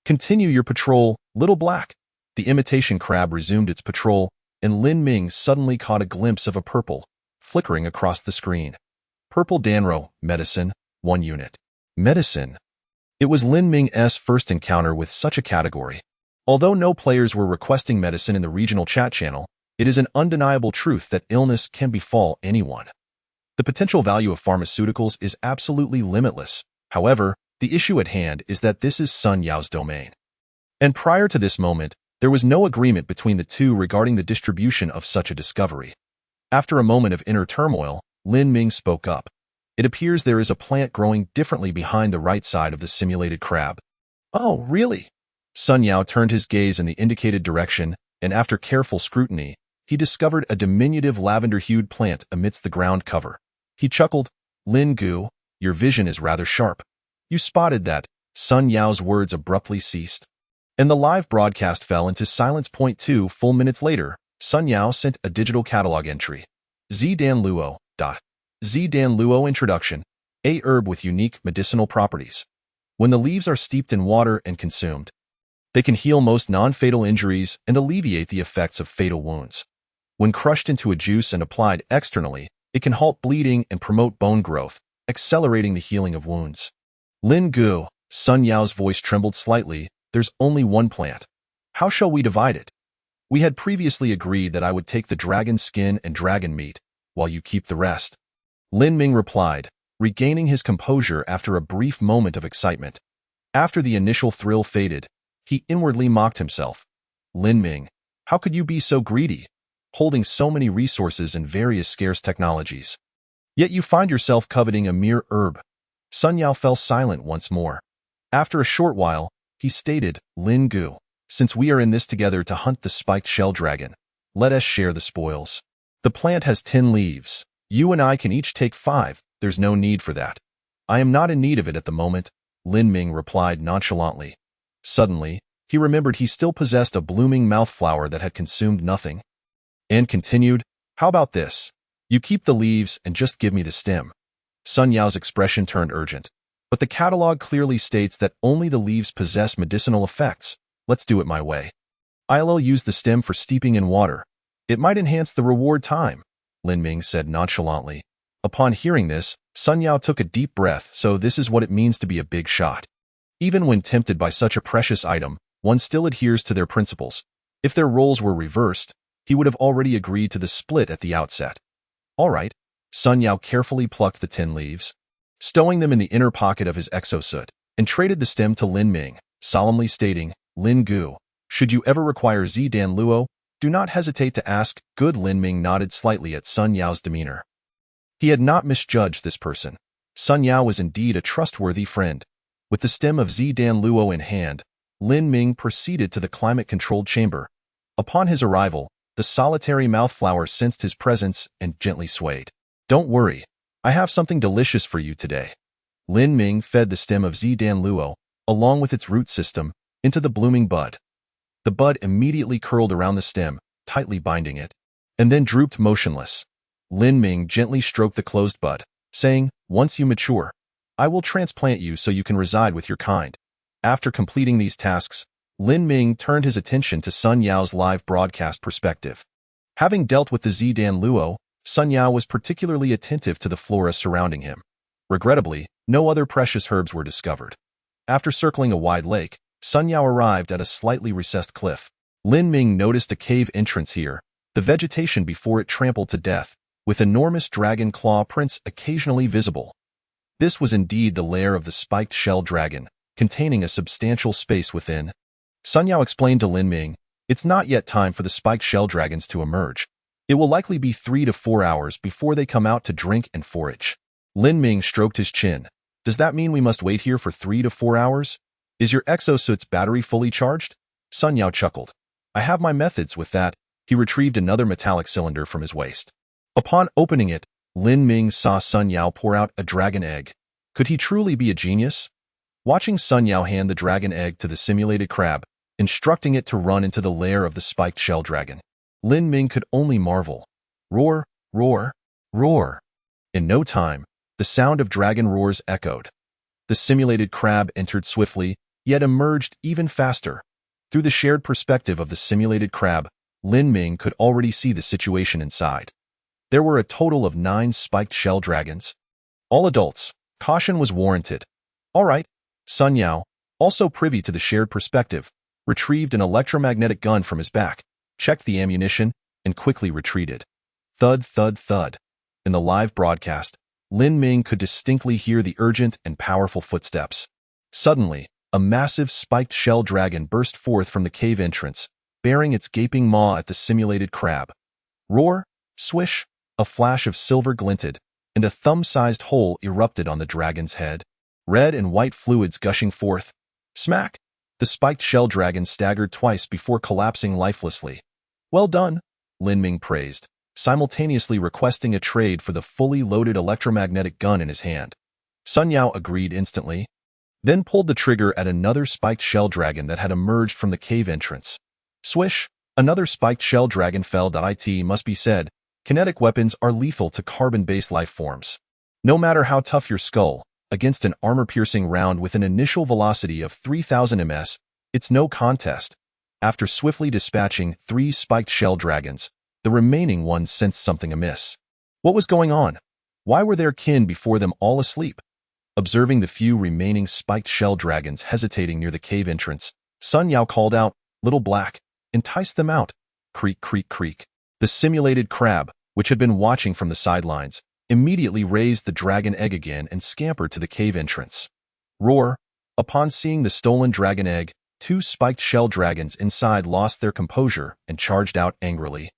Continue your patrol, little black." The imitation crab resumed its patrol, and Lin Ming suddenly caught a glimpse of a purple, flickering across the screen. Purple Danro, medicine, 1 unit. Medicine. It was Lin Ming's first encounter with such a category. Although no players were requesting medicine in the regional chat channel, it is an undeniable truth that illness can befall anyone. The potential value of pharmaceuticals is absolutely limitless. However, the issue at hand is that this is Sun Yao's domain. And prior to this moment, there was no agreement between the two regarding the distribution of such a discovery. After a moment of inner turmoil, Lin Ming spoke up. "It appears there is a plant growing differently behind the right side of the simulated crab." "Oh, really?" Sun Yao turned his gaze in the indicated direction, and after careful scrutiny, he discovered a diminutive lavender-hued plant amidst the ground cover. He chuckled, "Lin Gu, your vision is rather sharp. You spotted that." Sun Yao's words abruptly ceased, and the live broadcast fell into silence. 2 full minutes later, Sun Yao sent a digital catalog entry. Zdan Luo. Zdan Luo Introduction. A herb with unique medicinal properties. When the leaves are steeped in water and consumed, they can heal most non-fatal injuries and alleviate the effects of fatal wounds. When crushed into a juice and applied externally, it can halt bleeding and promote bone growth, accelerating the healing of wounds. "Lin Gu," Sun Yao's voice trembled slightly, "there's only one plant. How shall we divide it? We had previously agreed that I would take the dragon skin and dragon meat, while you keep the rest." Lin Ming replied, regaining his composure after a brief moment of excitement. After the initial thrill faded, he inwardly mocked himself. "Lin Ming, how could you be so greedy, holding so many resources and various scarce technologies? Yet you find yourself coveting a mere herb." Sun Yao fell silent once more. After a short while, he stated, "Lin Gu, since we are in this together to hunt the spiked shell dragon, let us share the spoils. The plant has 10 leaves. You and I can each take 5. There's no need for that." "I am not in need of it at the moment," Lin Ming replied nonchalantly. Suddenly, he remembered he still possessed a blooming mouthflower that had consumed nothing, and continued, "How about this? You keep the leaves and just give me the stem." Sun Yao's expression turned urgent. "But the catalog clearly states that only the leaves possess medicinal effects. Let's do it my way. I'll use the stem for steeping in water. It might enhance the reward time," Lin Ming said nonchalantly. Upon hearing this, Sun Yao took a deep breath. So this is what it means to be a big shot. Even when tempted by such a precious item, one still adheres to their principles. If their roles were reversed, he would have already agreed to the split at the outset. "All right." Sun Yao carefully plucked the 10 leaves, stowing them in the inner pocket of his exosuit, and traded the stem to Lin Ming, solemnly stating, "Lin Gu, should you ever require Zdan Luo, do not hesitate to ask." Good. Lin Ming nodded slightly at Sun Yao's demeanor. He had not misjudged this person. Sun Yao was indeed a trustworthy friend. With the stem of Zdan Luo in hand, Lin Ming proceeded to the climate-controlled chamber. Upon his arrival, the solitary mouthflower sensed his presence and gently swayed. "Don't worry, I have something delicious for you today." Lin Ming fed the stem of Zidan Luo, along with its root system, into the blooming bud. The bud immediately curled around the stem, tightly binding it, and then drooped motionless. Lin Ming gently stroked the closed bud, saying, "Once you mature, I will transplant you so you can reside with your kind." After completing these tasks, Lin Ming turned his attention to Sun Yao's live broadcast perspective. Having dealt with the Zidan Luo, Sun Yao was particularly attentive to the flora surrounding him. Regrettably, no other precious herbs were discovered. After circling a wide lake, Sun Yao arrived at a slightly recessed cliff. Lin Ming noticed a cave entrance here, the vegetation before it trampled to death, with enormous dragon claw prints occasionally visible. This was indeed the lair of the spiked shell dragon, containing a substantial space within. Sun Yao explained to Lin Ming, "It's not yet time for the spiked shell dragons to emerge. It will likely be 3 to 4 hours before they come out to drink and forage." Lin Ming stroked his chin. "Does that mean we must wait here for 3 to 4 hours? Is your exosuit's battery fully charged?" Sun Yao chuckled. "I have my methods with that." He retrieved another metallic cylinder from his waist. Upon opening it, Lin Ming saw Sun Yao pour out a dragon egg. Could he truly be a genius? Watching Sun Yao hand the dragon egg to the simulated crab, instructing it to run into the lair of the spiked shell dragon, Lin Ming could only marvel. Roar, roar, roar. In no time, the sound of dragon roars echoed. The simulated crab entered swiftly, yet emerged even faster. Through the shared perspective of the simulated crab, Lin Ming could already see the situation inside. There were a total of 9 spiked shell dragons. All adults. Caution was warranted. All right. Sun Yao, also privy to the shared perspective, retrieved an electromagnetic gun from his back, checked the ammunition, and quickly retreated. Thud, thud, thud. In the live broadcast, Lin Ming could distinctly hear the urgent and powerful footsteps. Suddenly, a massive spiked shell dragon burst forth from the cave entrance, bearing its gaping maw at the simulated crab. Roar, swish, a flash of silver glinted, and a thumb-sized hole erupted on the dragon's head. Red and white fluids gushing forth. Smack! The spiked shell dragon staggered twice before collapsing lifelessly. "Well done," Lin Ming praised, simultaneously requesting a trade for the fully loaded electromagnetic gun in his hand. Sun Yao agreed instantly, then pulled the trigger at another spiked shell dragon that had emerged from the cave entrance. Swish! Another spiked shell dragon fell. It must be said, kinetic weapons are lethal to carbon-based life forms. No matter how tough your skull, against an armor-piercing round with an initial velocity of 3,000 ms, it's no contest. After swiftly dispatching 3 spiked shell dragons, the remaining ones sensed something amiss. What was going on? Why were their kin before them all asleep? Observing the few remaining spiked shell dragons hesitating near the cave entrance, Sun Yao called out, "Little Black, entice them out." Creak, creak, creak. The simulated crab, which had been watching from the sidelines, immediately raised the dragon egg again and scampered to the cave entrance. Roar! Upon seeing the stolen dragon egg, 2 spiked shell dragons inside lost their composure and charged out angrily.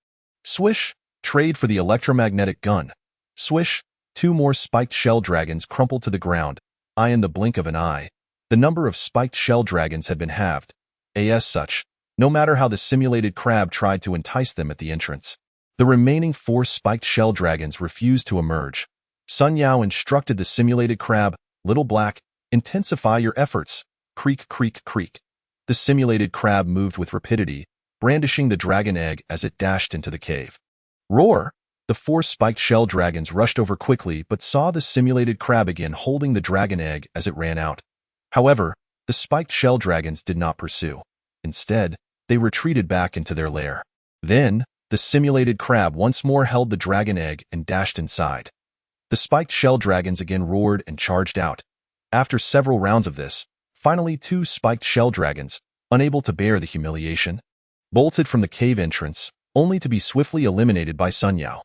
Swish! Trade for the electromagnetic gun. Swish! 2 more spiked shell dragons crumpled to the ground. In the blink of an eye, the number of spiked shell dragons had been halved. As such, no matter how the simulated crab tried to entice them at the entrance, the remaining 4 spiked shell dragons refused to emerge. Sun Yao instructed the simulated crab, "Little Black, intensify your efforts." Creak, creak, creak. The simulated crab moved with rapidity, brandishing the dragon egg as it dashed into the cave. Roar! The 4 spiked shell dragons rushed over quickly but saw the simulated crab again holding the dragon egg as it ran out. However, the spiked shell dragons did not pursue. Instead, they retreated back into their lair. Then, the simulated crab once more held the dragon egg and dashed inside. The spiked shell dragons again roared and charged out. After several rounds of this, finally 2 spiked shell dragons, unable to bear the humiliation, bolted from the cave entrance, only to be swiftly eliminated by Sun Yao.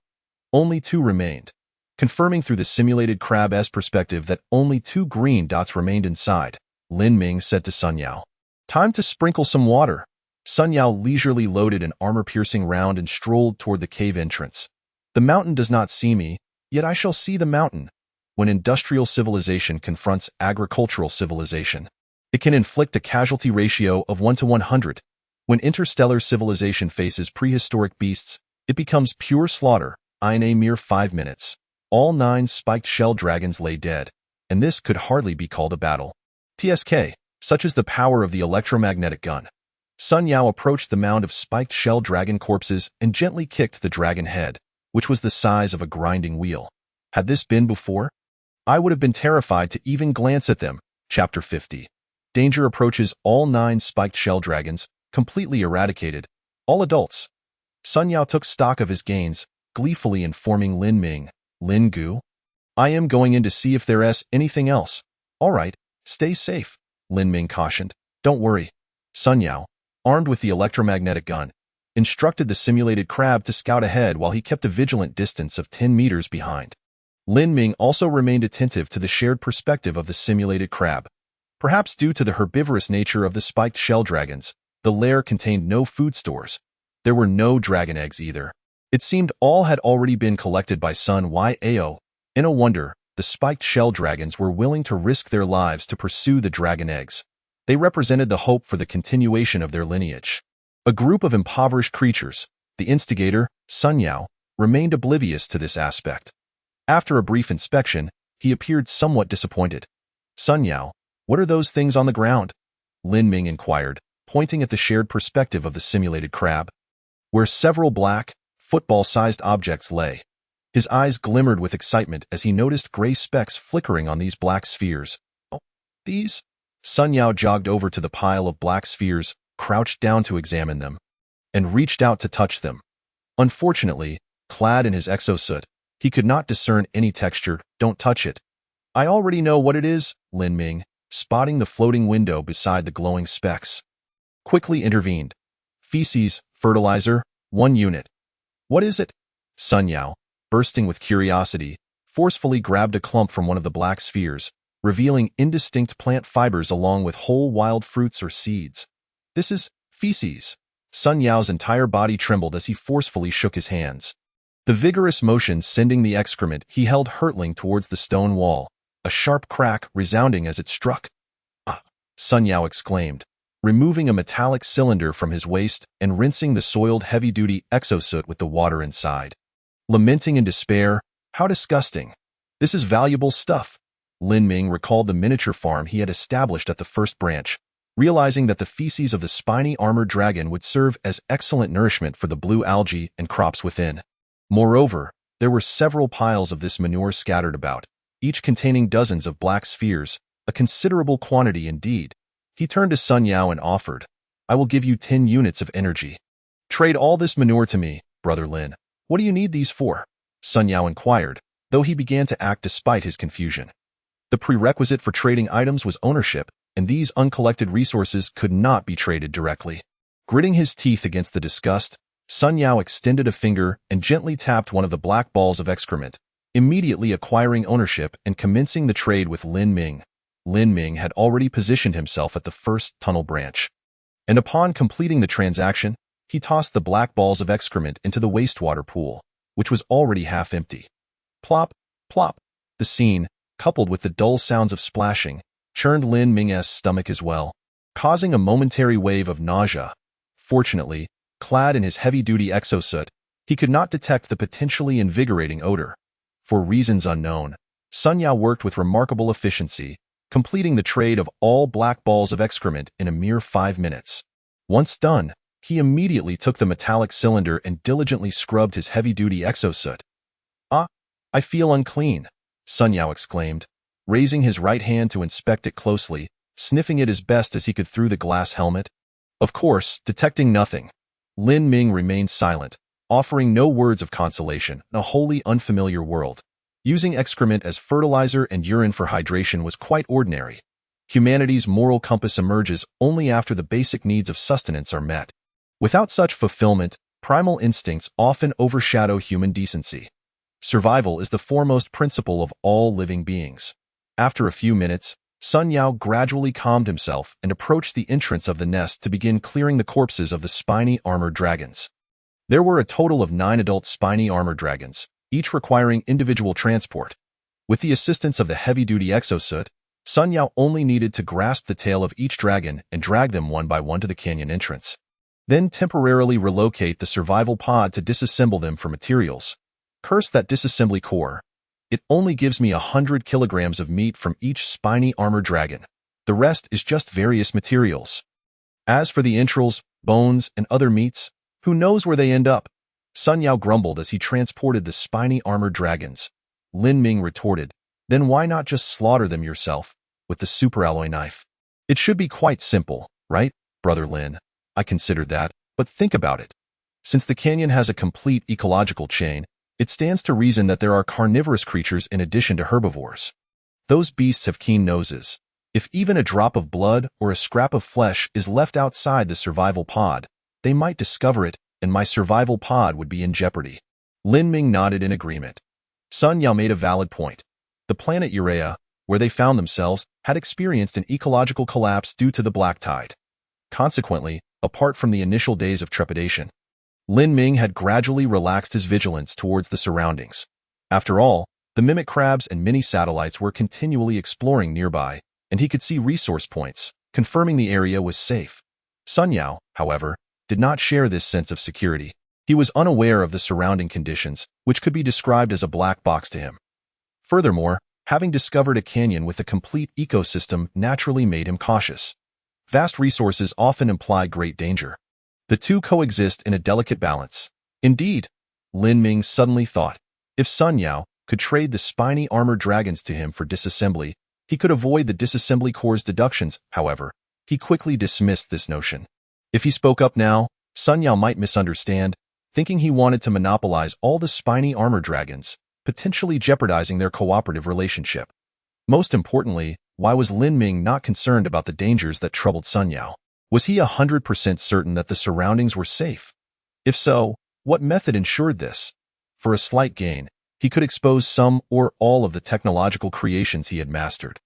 Only 2 remained, confirming through the simulated crab's perspective that only 2 green dots remained inside. Lin Ming said to Sun Yao, "Time to sprinkle some water." Sun Yao leisurely loaded an armor-piercing round and strolled toward the cave entrance. "The mountain does not see me, yet I shall see the mountain." When industrial civilization confronts agricultural civilization, It can inflict a casualty ratio of 1 to 100. When interstellar civilization faces prehistoric beasts, it becomes pure slaughter. In a mere 5 minutes, all 9 spiked shell dragons lay dead, and this could hardly be called a battle. TSK, such is the power of the electromagnetic gun. Sun Yao approached the mound of spiked shell dragon corpses and gently kicked the dragon head, which was the size of a grinding wheel. Had this been before? I would have been terrified to even glance at them. Chapter 50. Danger approaches. All 9 spiked shell dragons, completely eradicated, all adults. Sun Yao took stock of his gains, gleefully informing Lin Ming, "Lin Gu, I am going in to see if there's anything else." "All right, stay safe," Lin Ming cautioned. "Don't worry." Sun Yao, armed with the electromagnetic gun, instructed the simulated crab to scout ahead while he kept a vigilant distance of 10 meters behind. Lin Ming also remained attentive to the shared perspective of the simulated crab. Perhaps due to the herbivorous nature of the spiked shell dragons, the lair contained no food stores. There were no dragon eggs either. It seemed all had already been collected by Sun Yao. In a wonder, the spiked shell dragons were willing to risk their lives to pursue the dragon eggs. They represented the hope for the continuation of their lineage. A group of impoverished creatures, the instigator, Sun Yao, remained oblivious to this aspect. After a brief inspection, he appeared somewhat disappointed. "Sun Yao, what are those things on the ground?" Lin Ming inquired, pointing at the shared perspective of the simulated crab, where several black, football-sized objects lay. His eyes glimmered with excitement as he noticed gray specks flickering on these black spheres. "Oh, these?" Sun Yao jogged over to the pile of black spheres, crouched down to examine them, and reached out to touch them. Unfortunately, clad in his exosuit, he could not discern any texture. "Don't touch it." "I already know what it is," Lin Ming, spotting the floating window beside the glowing specks, quickly intervened. "Feces, fertilizer, 1 unit." "What is it?" Sun Yao, bursting with curiosity, forcefully grabbed a clump from one of the black spheres, revealing indistinct plant fibers along with whole wild fruits or seeds. "This is feces." Sun Yao's entire body trembled as he forcefully shook his hands, the vigorous motion sending the excrement he held hurtling towards the stone wall, a sharp crack resounding as it struck. "Ah!" Sun Yao exclaimed, removing a metallic cylinder from his waist and rinsing the soiled heavy-duty exosuit with the water inside. Lamenting in despair, "How disgusting! This is valuable stuff." Lin Ming recalled the miniature farm he had established at the first branch, realizing that the feces of the spiny armored dragon would serve as excellent nourishment for the blue algae and crops within. Moreover, there were several piles of this manure scattered about, each containing dozens of black spheres, a considerable quantity indeed. He turned to Sun Yao and offered, "I will give you 10 units of energy. Trade all this manure to me, Brother Lin." "What do you need these for?" Sun Yao inquired, though he began to act despite his confusion. The prerequisite for trading items was ownership, and these uncollected resources could not be traded directly. Gritting his teeth against the disgust, Sun Yao extended a finger and gently tapped one of the black balls of excrement, immediately acquiring ownership and commencing the trade with Lin Ming. Lin Ming had already positioned himself at the first tunnel branch, and upon completing the transaction, he tossed the black balls of excrement into the wastewater pool, which was already half empty. Plop, plop. The scene, coupled with the dull sounds of splashing, churned Lin Ming's stomach as well, causing a momentary wave of nausea. Fortunately, clad in his heavy-duty exosuit, he could not detect the potentially invigorating odor. For reasons unknown, Sun Yao worked with remarkable efficiency, completing the trade of all black balls of excrement in a mere 5 minutes. Once done, he immediately took the metallic cylinder and diligently scrubbed his heavy-duty exosuit. "Ah, I feel unclean," Sun Yao exclaimed, raising his right hand to inspect it closely, sniffing it as best as he could through the glass helmet. Of course, detecting nothing, Lin Ming remained silent, offering no words of consolation in a wholly unfamiliar world. Using excrement as fertilizer and urine for hydration was quite ordinary. Humanity's moral compass emerges only after the basic needs of sustenance are met. Without such fulfillment, primal instincts often overshadow human decency. Survival is the foremost principle of all living beings. After a few minutes, Sun Yao gradually calmed himself and approached the entrance of the nest to begin clearing the corpses of the spiny armored dragons. There were a total of 9 adult spiny armored dragons, each requiring individual transport. With the assistance of the heavy-duty exosuit, Sun Yao only needed to grasp the tail of each dragon and drag them one by one to the canyon entrance. Then temporarily relocate the survival pod to disassemble them for materials. Curse that disassembly core. It only gives me 100 kilograms of meat from each spiny armored dragon. The rest is just various materials. As for the entrails, bones, and other meats, who knows where they end up? Sun Yao grumbled as he transported the spiny armored dragons. Lin Ming retorted, then why not just slaughter them yourself with the superalloy knife? It should be quite simple, right, Brother Lin? I considered that, but think about it. Since the canyon has a complete ecological chain, it stands to reason that there are carnivorous creatures in addition to herbivores. Those beasts have keen noses. If even a drop of blood or a scrap of flesh is left outside the survival pod, they might discover it, and my survival pod would be in jeopardy. Lin Ming nodded in agreement. Sun Yao made a valid point. The planet Urea, where they found themselves, had experienced an ecological collapse due to the black tide. Consequently, apart from the initial days of trepidation, Lin Ming had gradually relaxed his vigilance towards the surroundings. After all, the mimic crabs and mini-satellites were continually exploring nearby, and he could see resource points, confirming the area was safe. Sun Yao, however, did not share this sense of security. He was unaware of the surrounding conditions, which could be described as a black box to him. Furthermore, having discovered a canyon with a complete ecosystem naturally made him cautious. Vast resources often imply great danger. The two coexist in a delicate balance. Indeed, Lin Ming suddenly thought, if Sun Yao could trade the spiny armored dragons to him for disassembly, he could avoid the disassembly core's deductions. However, he quickly dismissed this notion. If he spoke up now, Sun Yao might misunderstand, thinking he wanted to monopolize all the spiny armored dragons, potentially jeopardizing their cooperative relationship. Most importantly, why was Lin Ming not concerned about the dangers that troubled Sun Yao? Was he 100% certain that the surroundings were safe? If so, what method ensured this? For a slight gain, he could expose some or all of the technological creations he had mastered.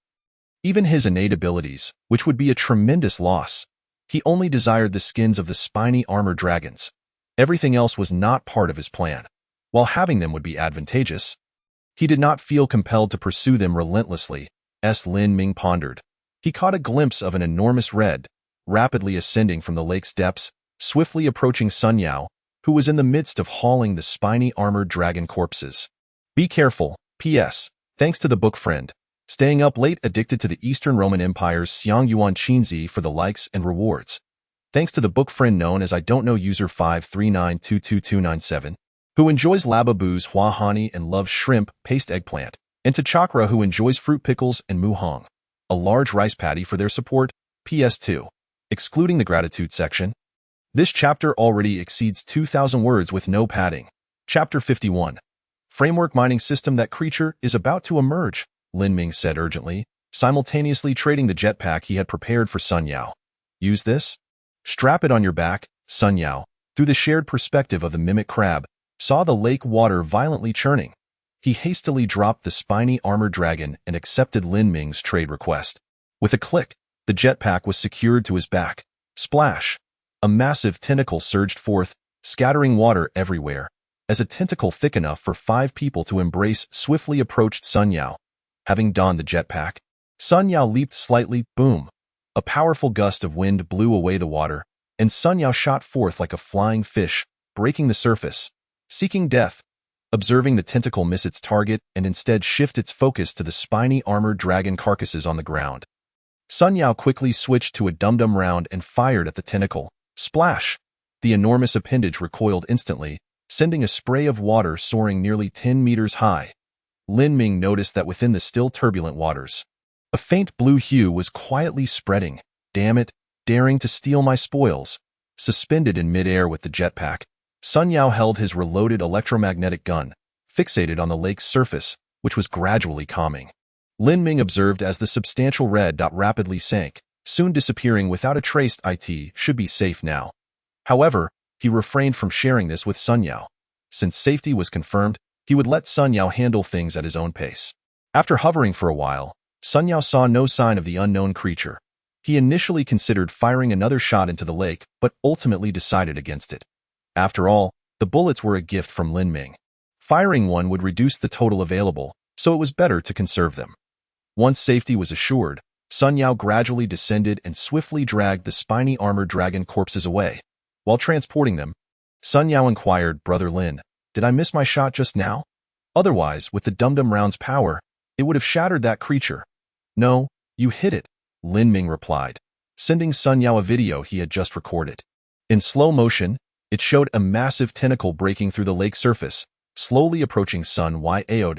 Even his innate abilities, which would be a tremendous loss. He only desired the skins of the spiny armored dragons. Everything else was not part of his plan. While having them would be advantageous, he did not feel compelled to pursue them relentlessly, as Lin Ming pondered. He caught a glimpse of an enormous red, rapidly ascending from the lake's depths, swiftly approaching Sun Yao, who was in the midst of hauling the spiny armored dragon corpses. Be careful, P.S. Thanks to the book friend. Staying up late addicted to the Eastern Roman Empire's Xiang Yuan Qinzi for the likes and rewards. Thanks to the book friend known as I don't know user 539222297, who enjoys Lababoos Hua Honey and loves shrimp, paste eggplant, and to Chakra who enjoys fruit pickles and muhong. A large rice patty for their support, PS2. Excluding the gratitude section. This chapter already exceeds 2,000 words with no padding. Chapter 51. Framework mining system. That creature is about to emerge, Lin Ming said urgently, simultaneously trading the jetpack he had prepared for Sun Yao. Use this? Strap it on your back. Sun Yao, through the shared perspective of the mimic crab, saw the lake water violently churning. He hastily dropped the spiny armored dragon and accepted Lin Ming's trade request. With a click, the jetpack was secured to his back. Splash! A massive tentacle surged forth, scattering water everywhere. As a tentacle thick enough for 5 people to embrace swiftly approached Sun Yao. Having donned the jetpack, Sun Yao leaped slightly, boom. A powerful gust of wind blew away the water, and Sun Yao shot forth like a flying fish, breaking the surface, seeking death. Observing the tentacle miss its target and instead shift its focus to the spiny armored dragon carcasses on the ground. Sun Yao quickly switched to a dum-dum round and fired at the tentacle. Splash! The enormous appendage recoiled instantly, sending a spray of water soaring nearly 10 meters high. Lin Ming noticed that within the still turbulent waters, a faint blue hue was quietly spreading. Damn it, daring to steal my spoils. Suspended in midair with the jetpack, Sun Yao held his reloaded electromagnetic gun, fixated on the lake's surface, which was gradually calming. Lin Ming observed as the substantial red dot rapidly sank, soon disappearing without a trace. It should be safe now. However, he refrained from sharing this with Sun Yao. Since safety was confirmed, he would let Sun Yao handle things at his own pace. After hovering for a while, Sun Yao saw no sign of the unknown creature. He initially considered firing another shot into the lake, but ultimately decided against it. After all, the bullets were a gift from Lin Ming. Firing one would reduce the total available, so it was better to conserve them. Once safety was assured, Sun Yao gradually descended and swiftly dragged the spiny armored dragon corpses away. While transporting them, Sun Yao inquired, "Brother Lin, did I miss my shot just now? Otherwise, with the dum-dum round's power, it would have shattered that creature." "No, you hit it," Lin Ming replied, sending Sun Yao a video he had just recorded. In slow motion, it showed a massive tentacle breaking through the lake surface, slowly approaching Sun Yao.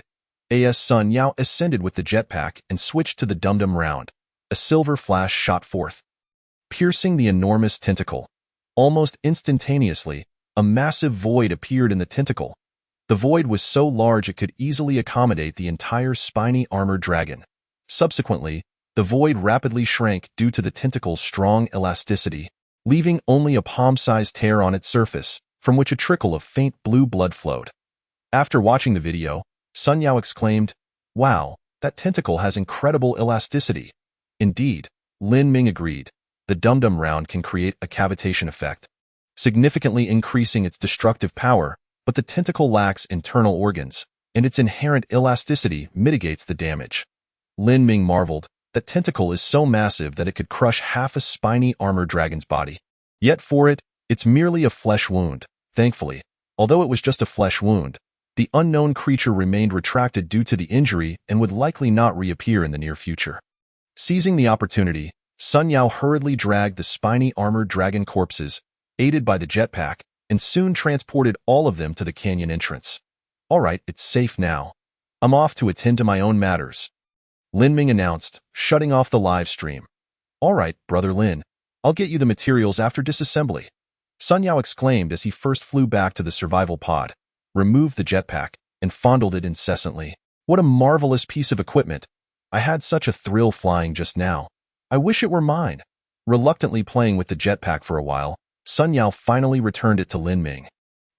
As Sun Yao ascended with the jetpack and switched to the dum-dum round, a silver flash shot forth, piercing the enormous tentacle. Almost instantaneously, a massive void appeared in the tentacle. The void was so large it could easily accommodate the entire spiny armored dragon. Subsequently, the void rapidly shrank due to the tentacle's strong elasticity, leaving only a palm-sized tear on its surface, from which a trickle of faint blue blood flowed. After watching the video, Sun Yao exclaimed, "Wow, that tentacle has incredible elasticity." Indeed, Lin Ming agreed. The dum-dum round can create a cavitation effect, significantly increasing its destructive power, but the tentacle lacks internal organs, and its inherent elasticity mitigates the damage. Lin Ming marveled. That tentacle is so massive that it could crush half a spiny armored dragon's body. Yet for it, it's merely a flesh wound. Thankfully, although it was just a flesh wound, the unknown creature remained retracted due to the injury and would likely not reappear in the near future. Seizing the opportunity, Sun Yao hurriedly dragged the spiny armored dragon corpses, aided by the jetpack, and soon transported all of them to the canyon entrance. "All right, it's safe now. I'm off to attend to my own matters," Lin Ming announced, shutting off the live stream. "All right, Brother Lin, I'll get you the materials after disassembly," Sun Yao exclaimed as he first flew back to the survival pod, removed the jetpack, and fondled it incessantly. "What a marvelous piece of equipment. I had such a thrill flying just now. I wish it were mine." Reluctantly playing with the jetpack for a while, Sun Yao finally returned it to Lin Ming.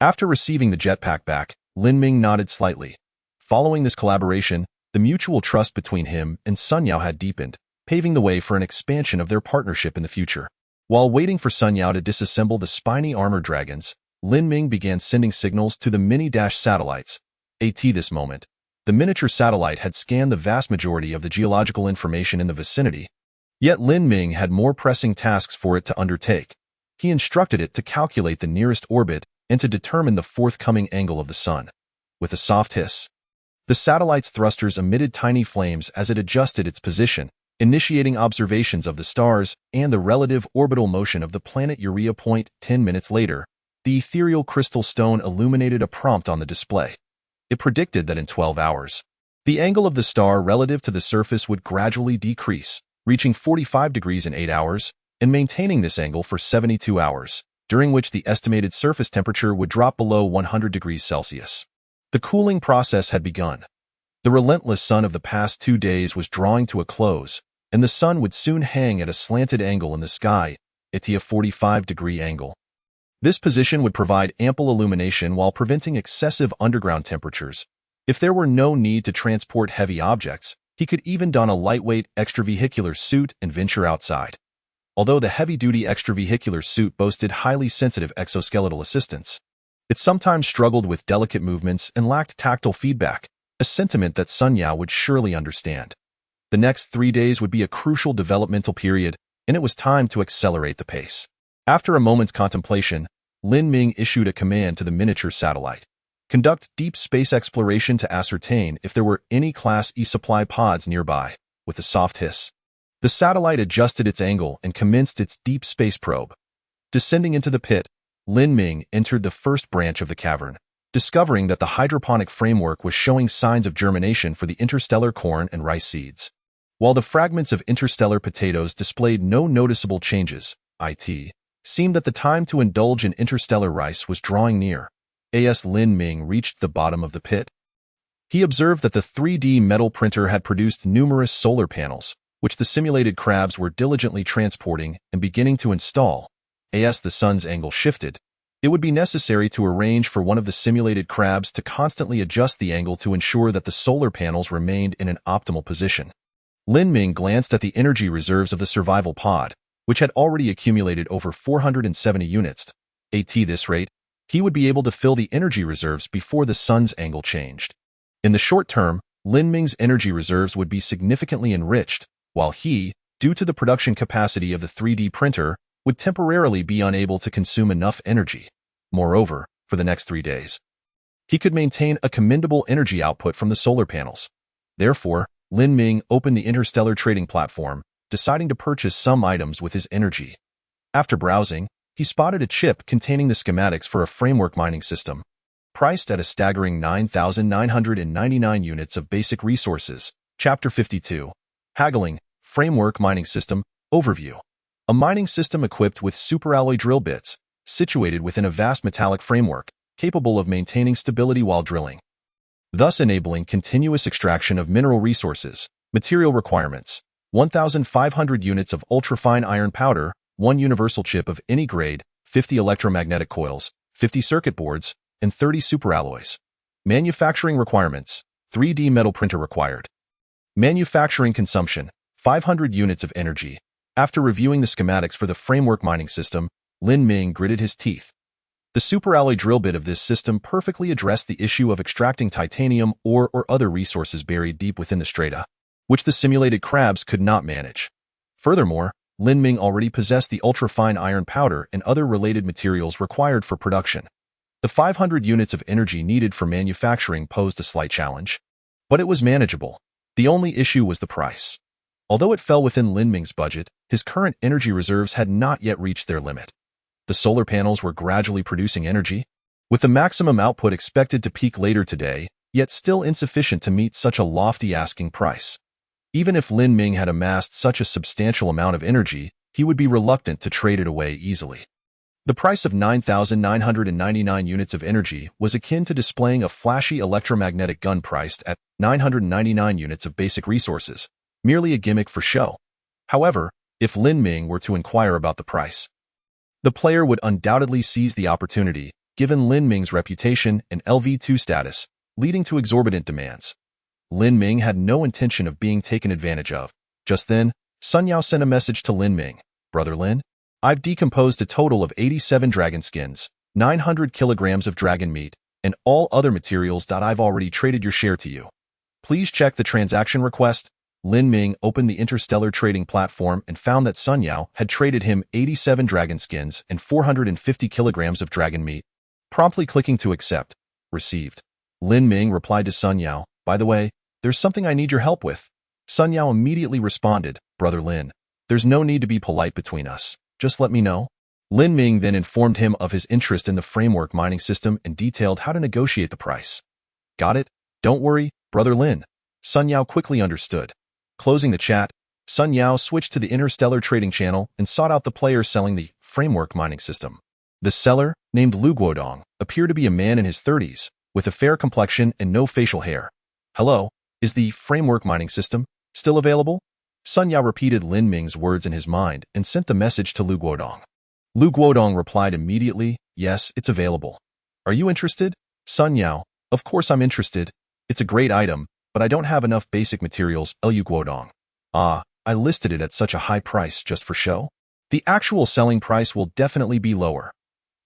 After receiving the jetpack back, Lin Ming nodded slightly. Following this collaboration, the mutual trust between him and Sun Yao had deepened, paving the way for an expansion of their partnership in the future. While waiting for Sun Yao to disassemble the spiny armored dragons, Lin Ming began sending signals to the mini-satellites. At this moment, the miniature satellite had scanned the vast majority of the geological information in the vicinity. Yet Lin Ming had more pressing tasks for it to undertake. He instructed it to calculate the nearest orbit and to determine the forthcoming angle of the sun. With a soft hiss, the satellite's thrusters emitted tiny flames as it adjusted its position, initiating observations of the stars and the relative orbital motion of the planet Urea. 10 minutes later, the ethereal crystal stone illuminated a prompt on the display. It predicted that in 12 hours, the angle of the star relative to the surface would gradually decrease, reaching 45 degrees in 8 hours, and maintaining this angle for 72 hours, during which the estimated surface temperature would drop below 100 degrees Celsius. The cooling process had begun. The relentless sun of the past 2 days was drawing to a close, and the sun would soon hang at a slanted angle in the sky, at a 45-degree angle. This position would provide ample illumination while preventing excessive underground temperatures. If there were no need to transport heavy objects, he could even don a lightweight extravehicular suit and venture outside. Although the heavy-duty extravehicular suit boasted highly sensitive exoskeletal assistance, it sometimes struggled with delicate movements and lacked tactile feedback, a sentiment that Sun Yao would surely understand. The next 3 days would be a crucial developmental period, and it was time to accelerate the pace. After a moment's contemplation, Lin Ming issued a command to the miniature satellite. Conduct deep space exploration to ascertain if there were any Class E supply pods nearby. With a soft hiss, the satellite adjusted its angle and commenced its deep space probe. Descending into the pit, Lin Ming entered the first branch of the cavern, discovering that the hydroponic framework was showing signs of germination for the interstellar corn and rice seeds. While the fragments of interstellar potatoes displayed no noticeable changes, it seemed that the time to indulge in interstellar rice was drawing near. As Lin Ming reached the bottom of the pit, he observed that the 3D metal printer had produced numerous solar panels, which the simulated crabs were diligently transporting and beginning to install. As the sun's angle shifted, it would be necessary to arrange for one of the simulated crabs to constantly adjust the angle to ensure that the solar panels remained in an optimal position. Lin Ming glanced at the energy reserves of the survival pod, which had already accumulated over 470 units. At this rate, he would be able to fill the energy reserves before the sun's angle changed. In the short term, Lin Ming's energy reserves would be significantly enriched, while he, due to the production capacity of the 3D printer, would temporarily be unable to consume enough energy. Moreover, for the next 3 days, he could maintain a commendable energy output from the solar panels. Therefore, Lin Ming opened the Interstellar trading platform, deciding to purchase some items with his energy. After browsing, he spotted a chip containing the schematics for a framework mining system, priced at a staggering 9,999 units of basic resources. Chapter 52. Haggling, Framework Mining System, Overview. A mining system equipped with superalloy drill bits, situated within a vast metallic framework, capable of maintaining stability while drilling, thus enabling continuous extraction of mineral resources. Material requirements: 1,500 units of ultrafine iron powder, 1 universal chip of any grade, 50 electromagnetic coils, 50 circuit boards, and 30 superalloys. Manufacturing requirements: 3D metal printer required. Manufacturing consumption: 500 units of energy. After reviewing the schematics for the framework mining system, Lin Ming gritted his teeth. The superalloy drill bit of this system perfectly addressed the issue of extracting titanium ore or other resources buried deep within the strata, which the simulated crabs could not manage. Furthermore, Lin Ming already possessed the ultrafine iron powder and other related materials required for production. The 500 units of energy needed for manufacturing posed a slight challenge, but it was manageable. The only issue was the price. Although it fell within Lin Ming's budget, his current energy reserves had not yet reached their limit. The solar panels were gradually producing energy, with the maximum output expected to peak later today, yet still insufficient to meet such a lofty asking price. Even if Lin Ming had amassed such a substantial amount of energy, he would be reluctant to trade it away easily. The price of 9,999 units of energy was akin to displaying a flashy electromagnetic gun priced at 999 units of basic resources, merely a gimmick for show. However, if Lin Ming were to inquire about the price, the player would undoubtedly seize the opportunity, given Lin Ming's reputation and LV2 status, leading to exorbitant demands. Lin Ming had no intention of being taken advantage of. Just then, Sun Yao sent a message to Lin Ming. "Brother Lin, I've decomposed a total of 87 dragon skins, 900 kilograms of dragon meat, and all other materials that I've already traded your share to you. Please check the transaction request." Lin Ming opened the Interstellar trading platform and found that Sun Yao had traded him 87 dragon skins and 450 kilograms of dragon meat. Promptly clicking to accept. Received. Lin Ming replied to Sun Yao, "By the way, there's something I need your help with." Sun Yao immediately responded, "Brother Lin, there's no need to be polite between us. Just let me know." Lin Ming then informed him of his interest in the framework mining system and detailed how to negotiate the price. "Got it? Don't worry, Brother Lin." Sun Yao quickly understood. Closing the chat, Sun Yao switched to the Interstellar trading channel and sought out the player selling the framework mining system. The seller, named Lu Guodong, appeared to be a man in his 30s, with a fair complexion and no facial hair. "Hello, is the framework mining system still available?" Sun Yao repeated Lin Ming's words in his mind and sent the message to Lu Guodong. Lu Guodong replied immediately, "Yes, it's available. Are you interested?" Sun Yao, "Of course I'm interested. It's a great item, but I don't have enough basic materials." Lu Guodong, "Ah, I listed it at such a high price just for show. The actual selling price will definitely be lower.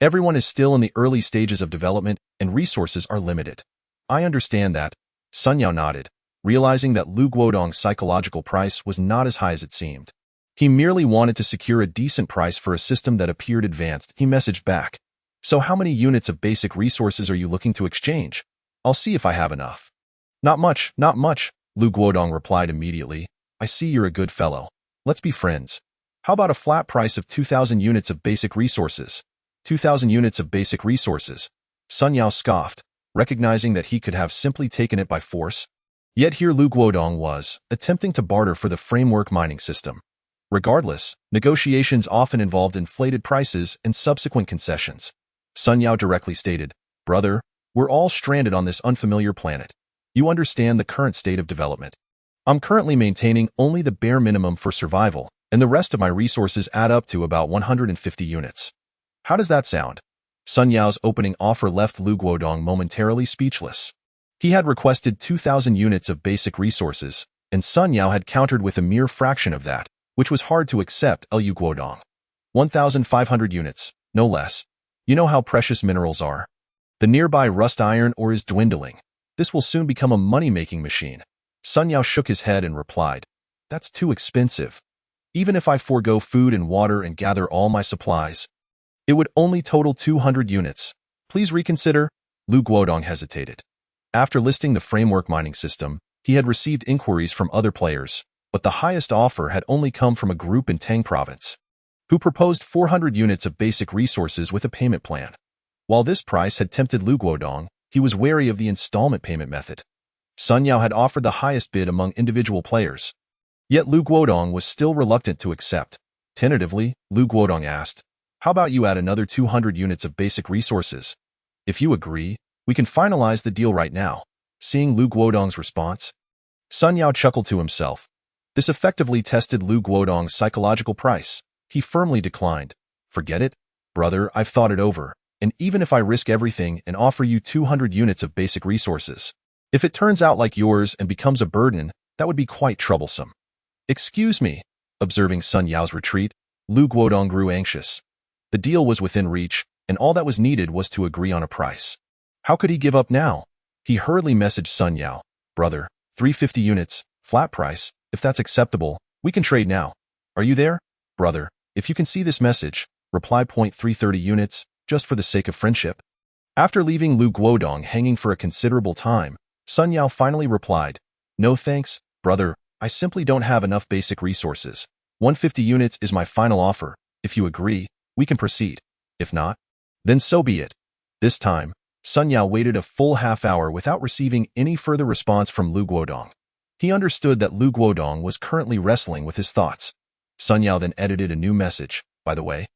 Everyone is still in the early stages of development and resources are limited." "I understand that." Sun Yao nodded, realizing that Lu Guodong's psychological price was not as high as it seemed. He merely wanted to secure a decent price for a system that appeared advanced. He messaged back, "So how many units of basic resources are you looking to exchange? I'll see if I have enough." Not much, Lu Guodong replied immediately. "I see you're a good fellow. Let's be friends. How about a flat price of 2,000 units of basic resources?" 2,000 units of basic resources. Sun Yao scoffed, recognizing that he could have simply taken it by force. Yet here Lu Guodong was, attempting to barter for the framework mining system. Regardless, negotiations often involved inflated prices and subsequent concessions. Sun Yao directly stated, "Brother, we're all stranded on this unfamiliar planet. You understand the current state of development. I'm currently maintaining only the bare minimum for survival, and the rest of my resources add up to about 150 units. How does that sound?" Sun Yao's opening offer left Lu Guodong momentarily speechless. He had requested 2,000 units of basic resources, and Sun Yao had countered with a mere fraction of that, which was hard to accept. Lu Guodong, 1,500 units, no less. You know how precious minerals are. The nearby rust iron ore is dwindling. This will soon become a money-making machine. Sun Yao shook his head and replied, "That's too expensive. Even if I forego food and water and gather all my supplies, it would only total 200 units. Please reconsider." Lu Guodong hesitated. After listing the framework mining system, he had received inquiries from other players, but the highest offer had only come from a group in Tang province, who proposed 400 units of basic resources with a payment plan. While this price had tempted Lu Guodong, he was wary of the installment payment method. Sun Yao had offered the highest bid among individual players. Yet Lu Guodong was still reluctant to accept. Tentatively, Lu Guodong asked, "How about you add another 200 units of basic resources? If you agree, we can finalize the deal right now." Seeing Lu Guodong's response, Sun Yao chuckled to himself. This effectively tested Lu Guodong's psychological price. He firmly declined. "Forget it, brother, I've thought it over. And even if I risk everything and offer you 200 units of basic resources, if it turns out like yours and becomes a burden, that would be quite troublesome." "Excuse me." Observing Sun Yao's retreat, Lu Guodong grew anxious. The deal was within reach, and all that was needed was to agree on a price. How could he give up now? He hurriedly messaged Sun Yao, "Brother, 350 units, flat price. If that's acceptable, we can trade now. Are you there? Brother, if you can see this message, reply 330 units, just for the sake of friendship." After leaving Lu Guodong hanging for a considerable time, Sun Yao finally replied, "No thanks, brother, I simply don't have enough basic resources. 150 units is my final offer. If you agree, we can proceed. If not, then so be it." This time, Sun Yao waited a full half-hour without receiving any further response from Lu Guodong. He understood that Lu Guodong was currently wrestling with his thoughts. Sun Yao then edited a new message, "By the way,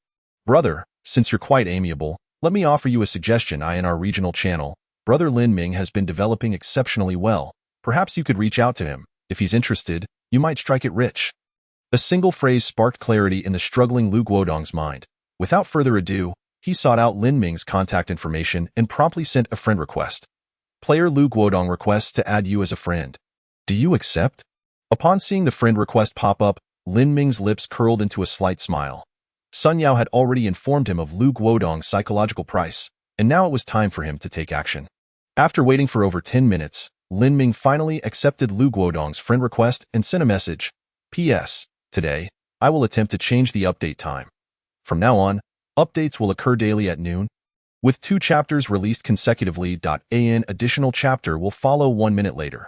brother, since you're quite amiable, let me offer you a suggestion. In our regional channel, brother Lin Ming has been developing exceptionally well. Perhaps you could reach out to him. If he's interested, you might strike it rich." A single phrase sparked clarity in the struggling Lu Guodong's mind. Without further ado, he sought out Lin Ming's contact information and promptly sent a friend request. "Player Lu Guodong requests to add you as a friend. Do you accept?" Upon seeing the friend request pop up, Lin Ming's lips curled into a slight smile. Sun Yao had already informed him of Lu Guodong's psychological price, and now it was time for him to take action. After waiting for over 10 minutes, Lin Ming finally accepted Lu Guodong's friend request and sent a message. "P.S. Today, I will attempt to change the update time. From now on, updates will occur daily at noon, with 2 chapters released consecutively. An additional chapter will follow 1 minute later.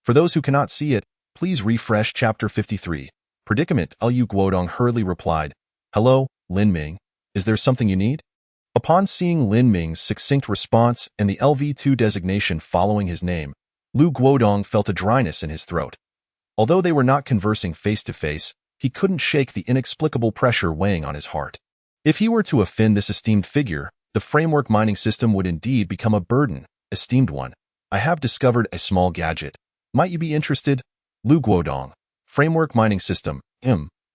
For those who cannot see it, please refresh chapter 53. Predicament." Lu Guodong hurriedly replied, "Hello, Lin Ming. Is there something you need?" Upon seeing Lin Ming's succinct response and the LV2 designation following his name, Lu Guodong felt a dryness in his throat. Although they were not conversing face-to-face, he couldn't shake the inexplicable pressure weighing on his heart. If he were to offend this esteemed figure, the framework mining system would indeed become a burden. "Esteemed one, I have discovered a small gadget. Might you be interested?" Lu Guodong. Framework mining system.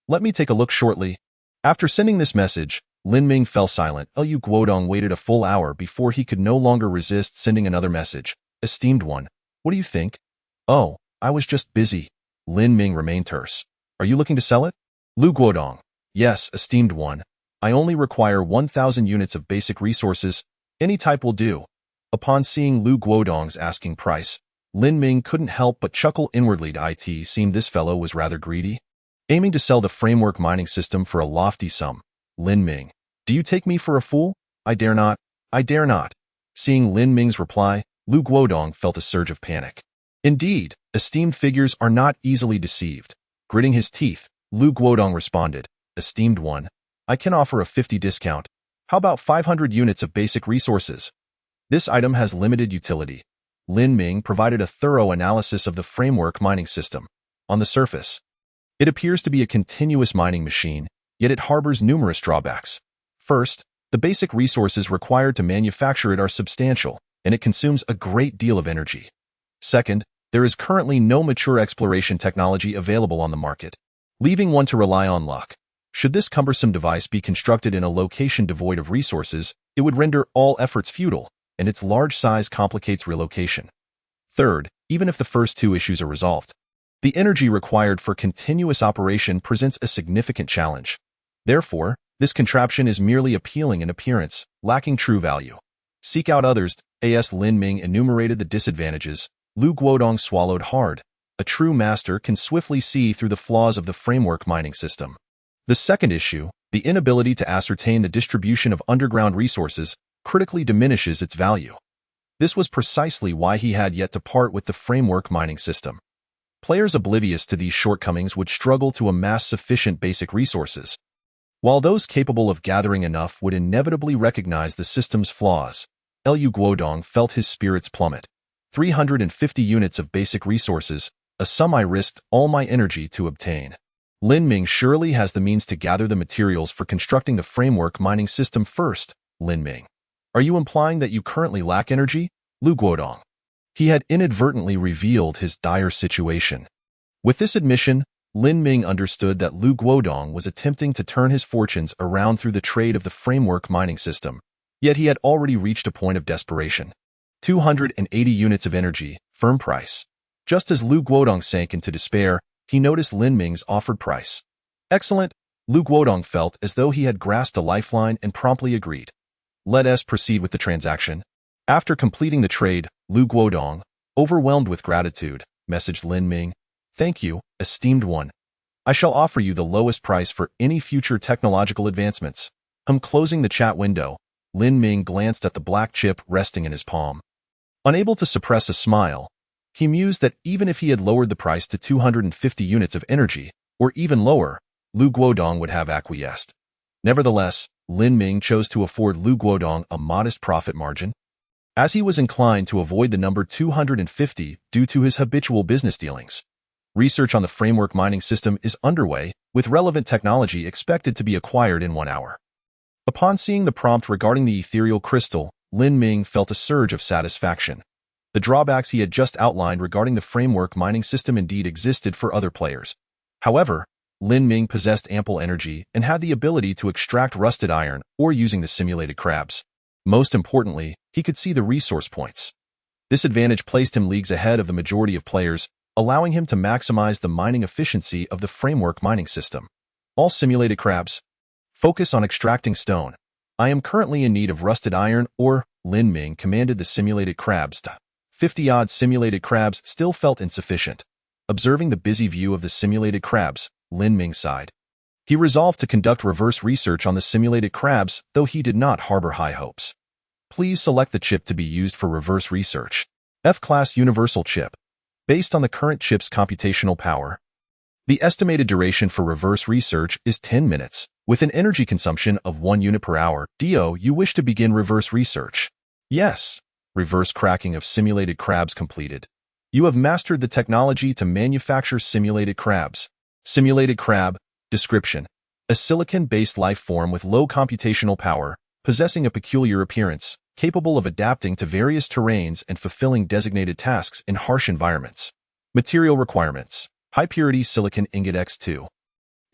Let me take a look shortly." After sending this message, Lin Ming fell silent. Lu Guodong waited a full hour before he could no longer resist sending another message. "Esteemed one, what do you think?" "Oh, I was just busy." Lin Ming remained terse. "Are you looking to sell it?" Lu Guodong. "Yes, esteemed one. I only require 1,000 units of basic resources. Any type will do." Upon seeing Lu Guodong's asking price, Lin Ming couldn't help but chuckle inwardly. It seemed this fellow was rather greedy, aiming to sell the framework mining system for a lofty sum. "Lin Ming, do you take me for a fool?" I dare not. I dare not." Seeing Lin Ming's reply, Lu Guodong felt a surge of panic. Indeed, esteemed figures are not easily deceived. Gritting his teeth, Lu Guodong responded, "Esteemed one, I can offer a 50 discount. How about 500 units of basic resources? This item has limited utility." Lin Ming provided a thorough analysis of the framework mining system. On the surface, it appears to be a continuous mining machine, yet it harbors numerous drawbacks. First, the basic resources required to manufacture it are substantial, and it consumes a great deal of energy. Second, there is currently no mature exploration technology available on the market, leaving one to rely on luck. Should this cumbersome device be constructed in a location devoid of resources, it would render all efforts futile, and its large size complicates relocation. Third, even if the first 2 issues are resolved, the energy required for continuous operation presents a significant challenge. Therefore, this contraption is merely appealing in appearance, lacking true value. Seek out others. As Lin Ming enumerated the disadvantages, Lu Guodong swallowed hard. A true master can swiftly see through the flaws of the framework mining system. The second issue, the inability to ascertain the distribution of underground resources, critically diminishes its value. This was precisely why he had yet to part with the framework mining system. Players oblivious to these shortcomings would struggle to amass sufficient basic resources, while those capable of gathering enough would inevitably recognize the system's flaws. Lu Guodong felt his spirits plummet. 350 units of basic resources, a sum I risked all my energy to obtain. Lin Ming surely has the means to gather the materials for constructing the framework mining system first. Lin Ming, are you implying that you currently lack energy? Lu Guodong. He had inadvertently revealed his dire situation. With this admission, Lin Ming understood that Lu Guodong was attempting to turn his fortunes around through the trade of the framework mining system. Yet he had already reached a point of desperation. 280 units of energy, firm price. Just as Lu Guodong sank into despair, he noticed Lin Ming's offered price. Excellent. Lu Guodong felt as though he had grasped a lifeline and promptly agreed. Let us proceed with the transaction. After completing the trade, Lu Guodong, overwhelmed with gratitude, messaged Lin Ming, "Thank you, esteemed one. I shall offer you the lowest price for any future technological advancements." Closing the chat window, Lin Ming glanced at the black chip resting in his palm. Unable to suppress a smile, he mused that even if he had lowered the price to 250 units of energy, or even lower, Lu Guodong would have acquiesced. Nevertheless, Lin Ming chose to afford Lu Guodong a modest profit margin, as he was inclined to avoid the number 250 due to his habitual business dealings. Research on the framework mining system is underway, with relevant technology expected to be acquired in 1 hour. Upon seeing the prompt regarding the ethereal crystal, Lin Ming felt a surge of satisfaction. The drawbacks he had just outlined regarding the framework mining system indeed existed for other players. However, Lin Ming possessed ample energy and had the ability to extract rusted iron or using the simulated crabs. Most importantly, he could see the resource points. This advantage placed him leagues ahead of the majority of players, allowing him to maximize the mining efficiency of the framework mining system. All simulated crabs. Focus on extracting stone. I am currently in need of rusted iron ore. Lin Ming commanded the simulated crabs to. 50-odd simulated crabs still felt insufficient. Observing the busy view of the simulated crabs, Lin Ming sighed. He resolved to conduct reverse research on the simulated crabs, though he did not harbor high hopes. Please select the chip to be used for reverse research. F-Class Universal Chip. Based on the current chip's computational power, the estimated duration for reverse research is 10 minutes, with an energy consumption of 1 unit per hour. Do you wish to begin reverse research? Yes. Reverse cracking of simulated crabs completed. You have mastered the technology to manufacture simulated crabs. Simulated crab. Description. A silicon-based life form with low computational power, possessing a peculiar appearance, capable of adapting to various terrains and fulfilling designated tasks in harsh environments. Material requirements. High-purity silicon ingot X2.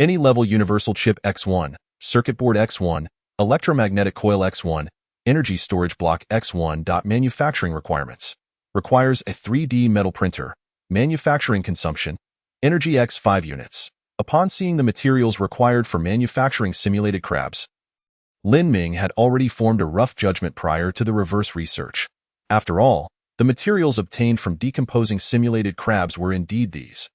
Any level universal chip X1, circuit board X1, electromagnetic coil X1, energy storage block X1. Manufacturing requirements. Requires a 3D metal printer. Manufacturing consumption. Energy X5 units. Upon seeing the materials required for manufacturing simulated crabs, Lin Ming had already formed a rough judgment prior to the reverse research. After all, the materials obtained from decomposing simulated crabs were indeed these.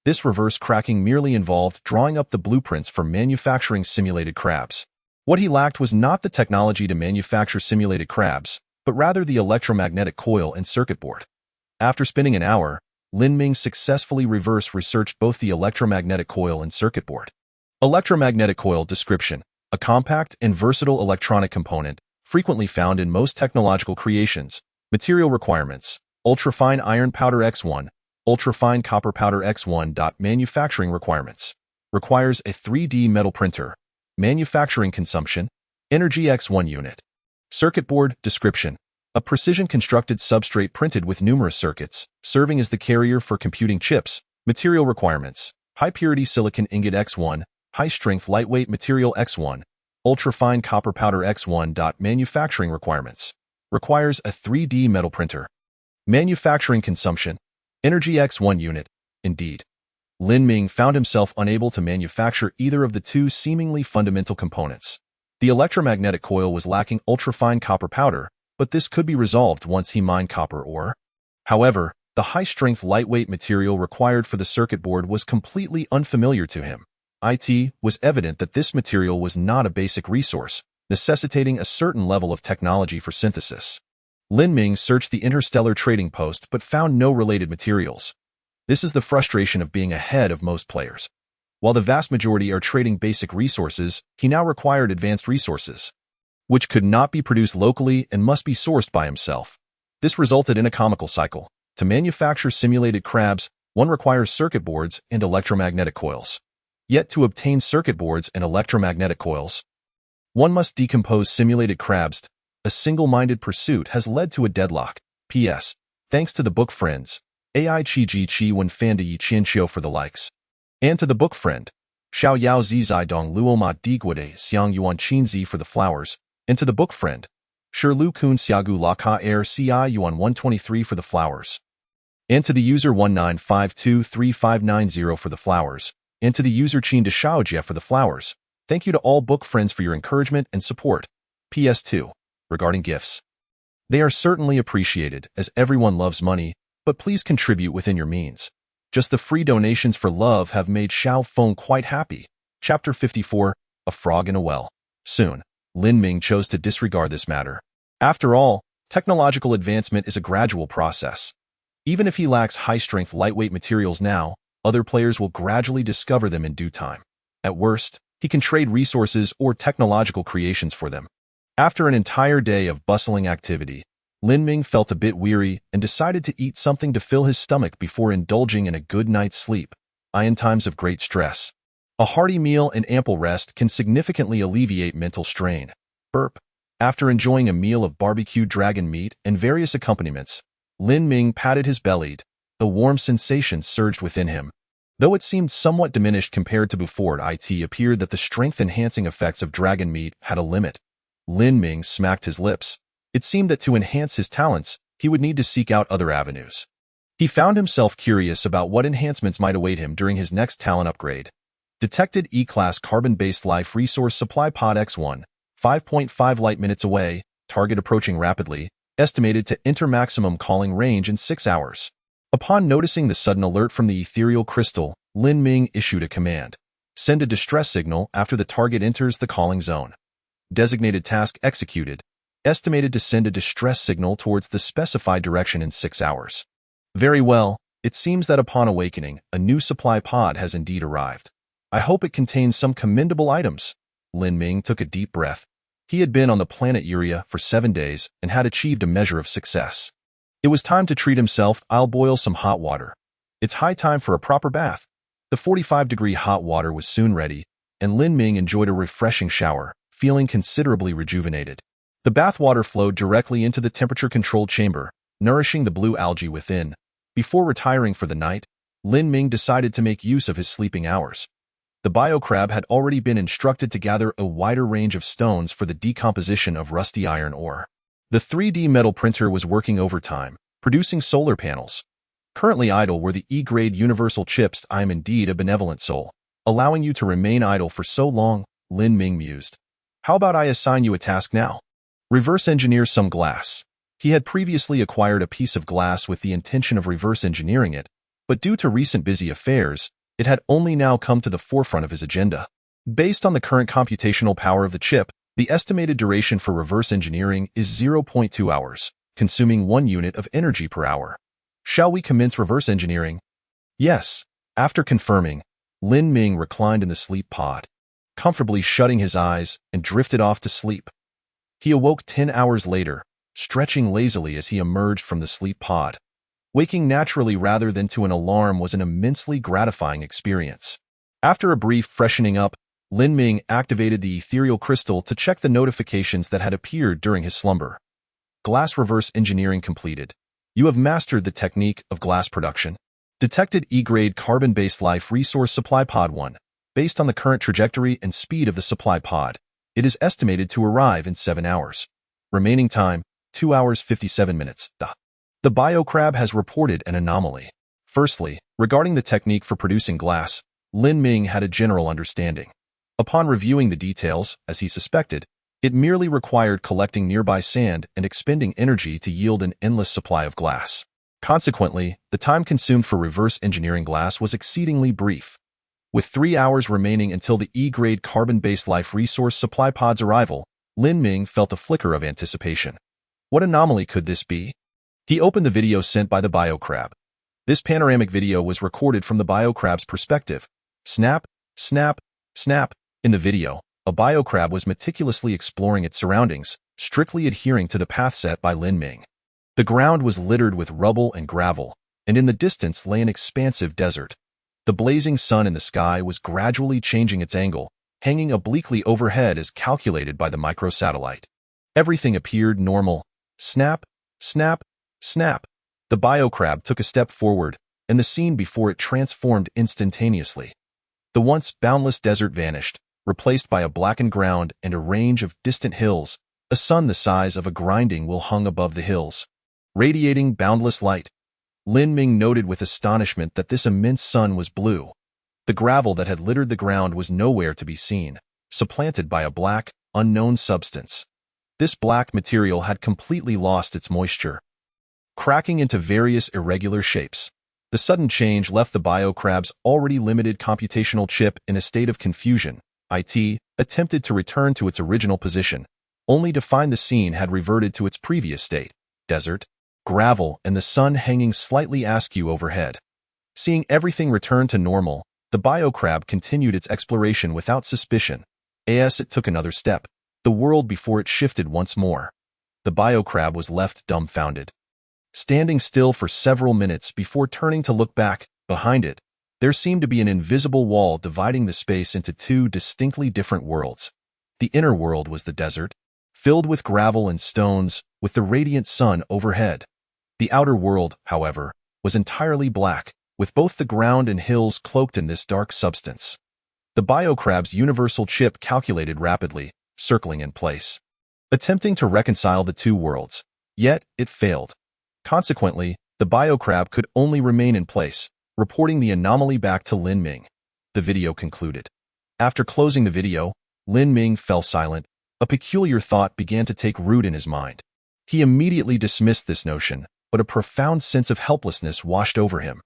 This reverse cracking merely involved drawing up the blueprints for manufacturing simulated crabs. What he lacked was not the technology to manufacture simulated crabs, but rather the electromagnetic coil and circuit board. After spending an hour, Lin Ming successfully reverse researched both the electromagnetic coil and circuit board. Electromagnetic coil. Description. A compact and versatile electronic component, frequently found in most technological creations. Material requirements. Ultrafine iron powder X1, ultrafine copper powder X1. Manufacturing requirements. Requires a 3D metal printer. Manufacturing consumption. Energy X1 unit. Circuit board. Description. A precision-constructed substrate printed with numerous circuits, serving as the carrier for computing chips. Material requirements. High-purity silicon ingot X1, high-strength lightweight material X1, ultrafine copper powder X1. Manufacturing requirements. Requires a 3D metal printer. Manufacturing consumption. Energy X1 unit. Indeed, Lin Ming found himself unable to manufacture either of the two seemingly fundamental components. The electromagnetic coil was lacking ultrafine copper powder, but this could be resolved once he mined copper ore. However, the high-strength lightweight material required for the circuit board was completely unfamiliar to him. It was evident that this material was not a basic resource, necessitating a certain level of technology for synthesis. Lin Ming searched the Interstellar trading post but found no related materials. This is the frustration of being ahead of most players. While the vast majority are trading basic resources, he now required advanced resources, which could not be produced locally and must be sourced by himself. This resulted in a comical cycle. To manufacture simulated crabs, one requires circuit boards and electromagnetic coils. Yet to obtain circuit boards and electromagnetic coils, one must decompose simulated crabs. A single-minded pursuit has led to a deadlock. P.S. Thanks to the book friends, AI Chi Ji Chi Wen Fanda Yi Qian Qiu for the likes. And to the book friend, Xiao Yao Zi Zai Dong Luo Ma Diguade Xiang Yuan Qin Zi for the flowers. And to the book friend, Shi Lu Kun Xiagu La Ka Air Ci Yuan 123 for the flowers. And to the user 19523590 for the flowers. And to the user Qin De Xiaojie for the flowers. Thank you to all book friends for your encouragement and support. PS2. Regarding gifts. They are certainly appreciated, as everyone loves money, but please contribute within your means. Just the free donations for love have made Xiao Feng quite happy. Chapter 54, A Frog in a Well. Soon, Lin Ming chose to disregard this matter. After all, technological advancement is a gradual process. Even if he lacks high-strength lightweight materials now, other players will gradually discover them in due time. At worst, he can trade resources or technological creations for them. After an entire day of bustling activity, Lin Ming felt a bit weary and decided to eat something to fill his stomach before indulging in a good night's sleep. In times of great stress, a hearty meal and ample rest can significantly alleviate mental strain. Burp. After enjoying a meal of barbecued dragon meat and various accompaniments, Lin Ming patted his belly. The warm sensation surged within him. Though it seemed somewhat diminished compared to before, it appeared that the strength-enhancing effects of dragon meat had a limit. Lin Ming smacked his lips. It seemed that to enhance his talents, he would need to seek out other avenues. He found himself curious about what enhancements might await him during his next talent upgrade. Detected E-Class Carbon-Based Life Resource Supply Pod X1, 5.5 light minutes away, target approaching rapidly, estimated to enter maximum calling range in 6 hours. Upon noticing the sudden alert from the ethereal crystal, Lin Ming issued a command. Send a distress signal after the target enters the calling zone. Designated task executed. Estimated to send a distress signal towards the specified direction in 6 hours. Very well, it seems that upon awakening, a new supply pod has indeed arrived. I hope it contains some commendable items. Lin Ming took a deep breath. He had been on the planet Uria for 7 days and had achieved a measure of success. It was time to treat himself. I'll boil some hot water. It's high time for a proper bath. The 45-degree hot water was soon ready, and Lin Ming enjoyed a refreshing shower, feeling considerably rejuvenated. The bath water flowed directly into the temperature-controlled chamber, nourishing the blue algae within. Before retiring for the night, Lin Ming decided to make use of his sleeping hours. The biocrab had already been instructed to gather a wider range of stones for the decomposition of rusty iron ore. The 3D metal printer was working overtime, producing solar panels. Currently idle were the E-grade universal chips. I am indeed a benevolent soul, allowing you to remain idle for so long, Lin Ming mused. How about I assign you a task now? Reverse engineer some glass. He had previously acquired a piece of glass with the intention of reverse engineering it, but due to recent busy affairs, it had only now come to the forefront of his agenda. Based on the current computational power of the chip, the estimated duration for reverse engineering is 0.2 hours, consuming 1 unit of energy per hour. Shall we commence reverse engineering? Yes. After confirming, Lin Ming reclined in the sleep pod, comfortably shutting his eyes, and drifted off to sleep. He awoke 10 hours later, stretching lazily as he emerged from the sleep pod. Waking naturally rather than to an alarm was an immensely gratifying experience. After a brief freshening up, Lin Ming activated the ethereal crystal to check the notifications that had appeared during his slumber. Glass reverse engineering completed. You have mastered the technique of glass production. Detected E-grade carbon-based life resource supply pod 1. Based on the current trajectory and speed of the supply pod, it is estimated to arrive in 7 hours. Remaining time, 2 hours 57 minutes. The biocrab has reported an anomaly. Firstly, regarding the technique for producing glass, Lin Ming had a general understanding. Upon reviewing the details, as he suspected, It merely required collecting nearby sand and expending energy to yield an endless supply of glass. Consequently, the time consumed for reverse engineering glass was exceedingly brief. With 3 hours remaining until the E-grade carbon-based life resource supply pod's arrival, Lin Ming felt a flicker of anticipation. What anomaly could this be? He opened the video sent by the biocrab. This panoramic video was recorded from the biocrab's perspective. Snap, snap, snap. In the video, a biocrab was meticulously exploring its surroundings, strictly adhering to the path set by Lin Ming. The ground was littered with rubble and gravel, and in the distance lay an expansive desert. The blazing sun in the sky was gradually changing its angle, hanging obliquely overhead as calculated by the microsatellite. Everything appeared normal. Snap, snap, snap. The biocrab took a step forward, and the scene before it transformed instantaneously. The once boundless desert vanished, replaced by a blackened ground and a range of distant hills. A sun the size of a grinding wheel hung above the hills, radiating boundless light. Lin Ming noted with astonishment that this immense sun was blue. The gravel that had littered the ground was nowhere to be seen, supplanted by a black, unknown substance. This black material had completely lost its moisture, cracking into various irregular shapes. The sudden change left the biocrab's already limited computational chip in a state of confusion. It attempted to return to its original position, only to find the scene had reverted to its previous state: desert, gravel, and the sun hanging slightly askew overhead. Seeing everything return to normal, the biocrab continued its exploration without suspicion. As it took another step, the world before it shifted once more. The biocrab was left dumbfounded, standing still for several minutes before turning to look back. Behind it, there seemed to be an invisible wall dividing the space into two distinctly different worlds. The inner world was the desert, filled with gravel and stones, with the radiant sun overhead. The outer world, however, was entirely black, with both the ground and hills cloaked in this dark substance. The biocrab's universal chip calculated rapidly, circling in place, attempting to reconcile the two worlds. Yet, it failed. Consequently, the biocrab could only remain in place, reporting the anomaly back to Lin Ming. The video concluded. After closing the video, Lin Ming fell silent. A peculiar thought began to take root in his mind. He immediately dismissed this notion, but a profound sense of helplessness washed over him.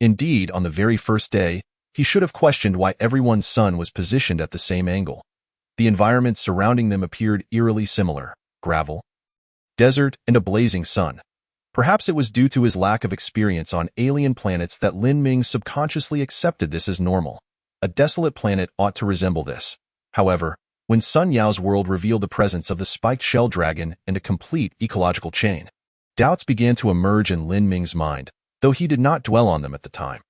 Indeed, on the very first day, he should have questioned why everyone's sun was positioned at the same angle. The environment surrounding them appeared eerily similar: gravel, desert, and a blazing sun. Perhaps it was due to his lack of experience on alien planets that Lin Ming subconsciously accepted this as normal. A desolate planet ought to resemble this. However, when Sun Yao's world revealed the presence of the spiked shell dragon and a complete ecological chain, doubts began to emerge in Lin Ming's mind, though he did not dwell on them at the time.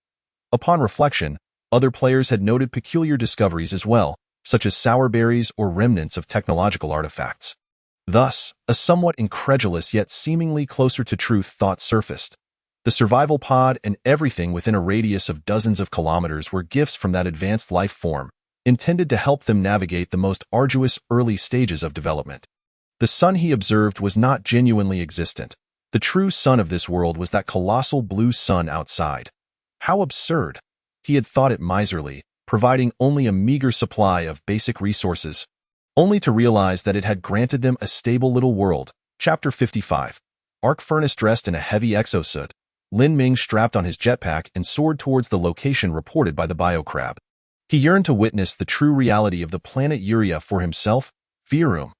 Upon reflection, other players had noted peculiar discoveries as well, such as sour berries or remnants of technological artifacts. Thus, a somewhat incredulous yet seemingly closer to truth thought surfaced. The survival pod and everything within a radius of dozens of kilometers were gifts from that advanced life form, intended to help them navigate the most arduous early stages of development. The sun he observed was not genuinely existent. The true sun of this world was that colossal blue sun outside. How absurd! He had thought it miserly, providing only a meager supply of basic resources, only to realize that it had granted them a stable little world. Chapter 55. Arc Furnace. Dressed in a heavy exosuit, Lin Ming strapped on his jetpack and soared towards the location reported by the biocrab. He yearned to witness the true reality of the planet Uria for himself. Fearum.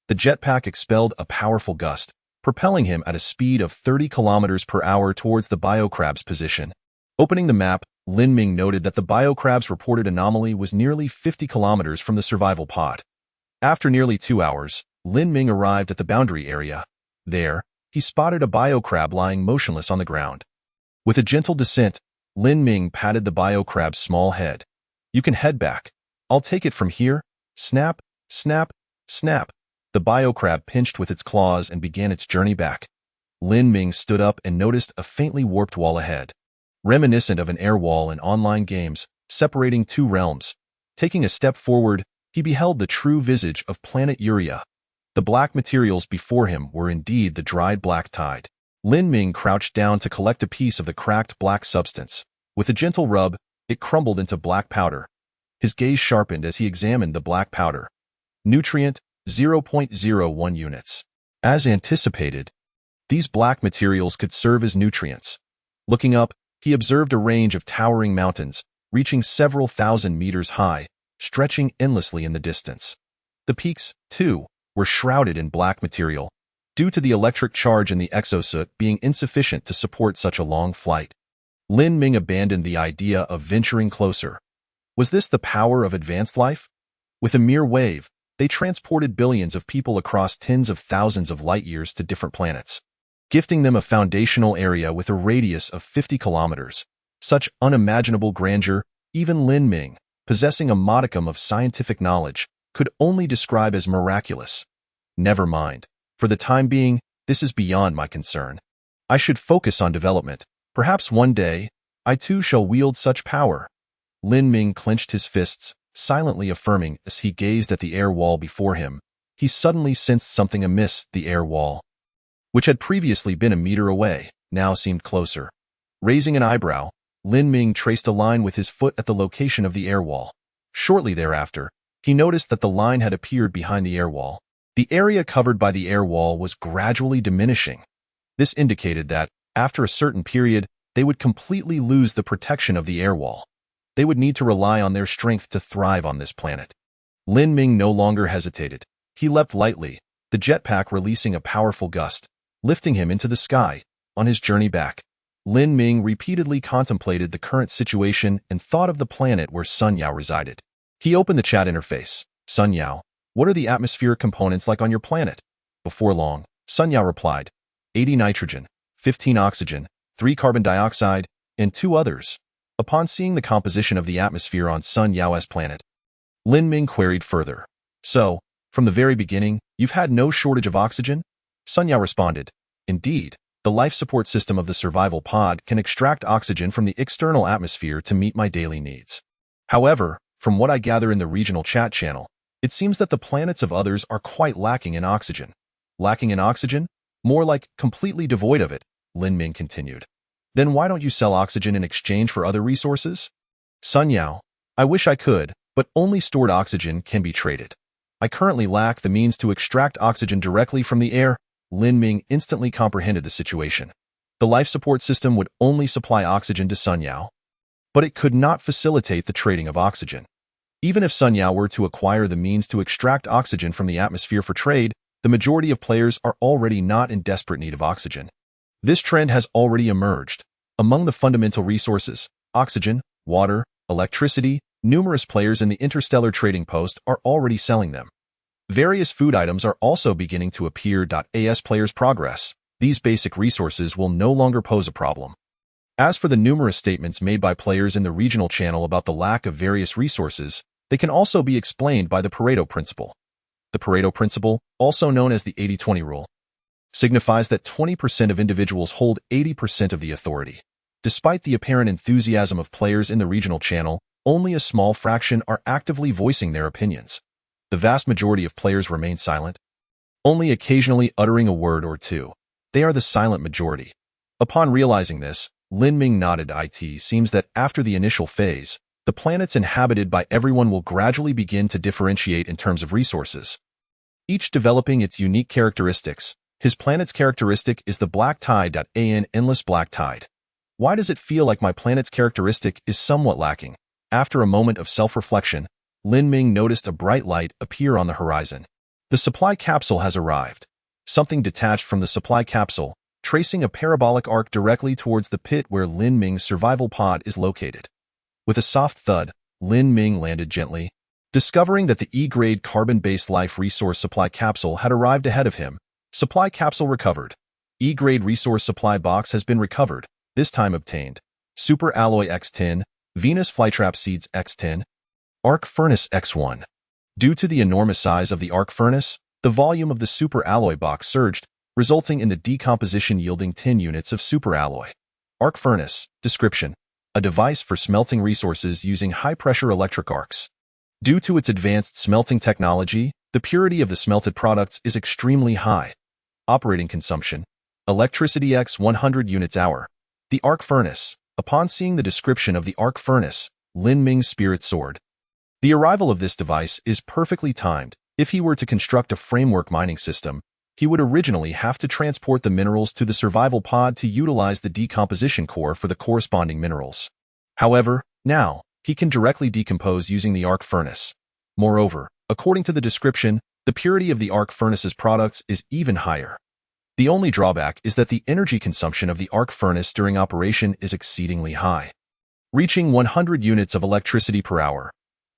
The jetpack expelled a powerful gust, propelling him at a speed of 30 kilometers per hour towards the biocrab's position. Opening the map, Lin Ming noted that the biocrab's reported anomaly was nearly 50 kilometers from the survival pod. After nearly 2 hours, Lin Ming arrived at the boundary area. There, he spotted a biocrab lying motionless on the ground. With a gentle descent, Lin Ming patted the biocrab's small head. "You can head back. I'll take it from here." Snap, snap, snap. The biocrab pinched with its claws and began its journey back. Lin Ming stood up and noticed a faintly warped wall ahead, reminiscent of an air wall in online games, separating two realms. Taking a step forward, he beheld the true visage of planet Uria. The black materials before him were indeed the dried black tide. Lin Ming crouched down to collect a piece of the cracked black substance. With a gentle rub, it crumbled into black powder. His gaze sharpened as he examined the black powder. Nutrient, 0.01 units. As anticipated, these black materials could serve as nutrients. Looking up, he observed a range of towering mountains, reaching several thousand meters high, stretching endlessly in the distance. The peaks, too, were shrouded in black material, due to the electric charge in the exosuit being insufficient to support such a long flight. Lin Ming abandoned the idea of venturing closer. Was this the power of advanced life? With a mere wave, they transported billions of people across tens of thousands of light-years to different planets, gifting them a foundational area with a radius of 50 kilometers. Such unimaginable grandeur, even Lin Ming, possessing a modicum of scientific knowledge, could only describe as miraculous. Never mind. For the time being, this is beyond my concern. I should focus on development. Perhaps one day, I too shall wield such power. Lin Ming clenched his fists, silently affirming as he gazed at the air wall before him. He suddenly sensed something amiss. The air wall, which had previously been a meter away, now seemed closer. Raising an eyebrow, Lin Ming traced a line with his foot at the location of the air wall. Shortly thereafter, he noticed that the line had appeared behind the air wall. The area covered by the air wall was gradually diminishing. This indicated that, after a certain period, they would completely lose the protection of the air wall. They would need to rely on their strength to thrive on this planet. Lin Ming no longer hesitated. He leapt lightly, the jetpack releasing a powerful gust, lifting him into the sky. On his journey back, Lin Ming repeatedly contemplated the current situation and thought of the planet where Sun Yao resided. He opened the chat interface. Sun Yao, what are the atmospheric components like on your planet? Before long, Sun Yao replied, 80 nitrogen, 15 oxygen, 3 carbon dioxide, and 2 others. Upon seeing the composition of the atmosphere on Sun Yao's planet, Lin Ming queried further. So, from the very beginning, you've had no shortage of oxygen? Sun Yao responded, indeed, the life support system of the survival pod can extract oxygen from the external atmosphere to meet my daily needs. However, from what I gather in the regional chat channel, it seems that the planets of others are quite lacking in oxygen. Lacking in oxygen? More like completely devoid of it, Lin Ming continued. Then why don't you sell oxygen in exchange for other resources? Sun Yao, I wish I could, but only stored oxygen can be traded. I currently lack the means to extract oxygen directly from the air. Lin Ming instantly comprehended the situation. The life support system would only supply oxygen to Sun Yao, but it could not facilitate the trading of oxygen. Even if Sun Yao were to acquire the means to extract oxygen from the atmosphere for trade, the majority of players are already not in desperate need of oxygen. This trend has already emerged. Among the fundamental resources, oxygen, water, electricity, numerous players in the Interstellar trading post are already selling them. Various food items are also beginning to appear. As players progress, these basic resources will no longer pose a problem. As for the numerous statements made by players in the regional channel about the lack of various resources, they can also be explained by the Pareto principle. The Pareto principle, also known as the 80-20 rule, signifies that 20% of individuals hold 80% of the authority. Despite the apparent enthusiasm of players in the regional channel, only a small fraction are actively voicing their opinions. The vast majority of players remain silent, only occasionally uttering a word or two. They are the silent majority. Upon realizing this, Lin Ming nodded. It seems that after the initial phase, the planets inhabited by everyone will gradually begin to differentiate in terms of resources, each developing its unique characteristics. His planet's characteristic is the black tide. Endless black tide. Why does it feel like my planet's characteristic is somewhat lacking? After a moment of self-reflection, Lin Ming noticed a bright light appear on the horizon. The supply capsule has arrived. Something detached from the supply capsule, tracing a parabolic arc directly towards the pit where Lin Ming's survival pod is located. With a soft thud, Lin Ming landed gently. Discovering that the E-grade carbon-based life resource supply capsule had arrived ahead of him, supply capsule recovered. E-grade resource supply box has been recovered, this time obtained. Super alloy X10, Venus flytrap seeds X10, arc furnace X1. Due to the enormous size of the arc furnace, the volume of the super alloy box surged, resulting in the decomposition yielding 10 units of super alloy. Arc furnace, description, a device for smelting resources using high-pressure electric arcs. Due to its advanced smelting technology, the purity of the smelted products is extremely high. Operating consumption, electricity x 100 units hour. The arc furnace. Upon seeing the description of the arc furnace, Lin Ming's spirit soared. The arrival of this device is perfectly timed. If he were to construct a framework mining system, he would originally have to transport the minerals to the survival pod to utilize the decomposition core for the corresponding minerals. However, now, he can directly decompose using the arc furnace. Moreover, according to the description, the purity of the arc furnace's products is even higher. The only drawback is that the energy consumption of the arc furnace during operation is exceedingly high, reaching 100 units of electricity per hour.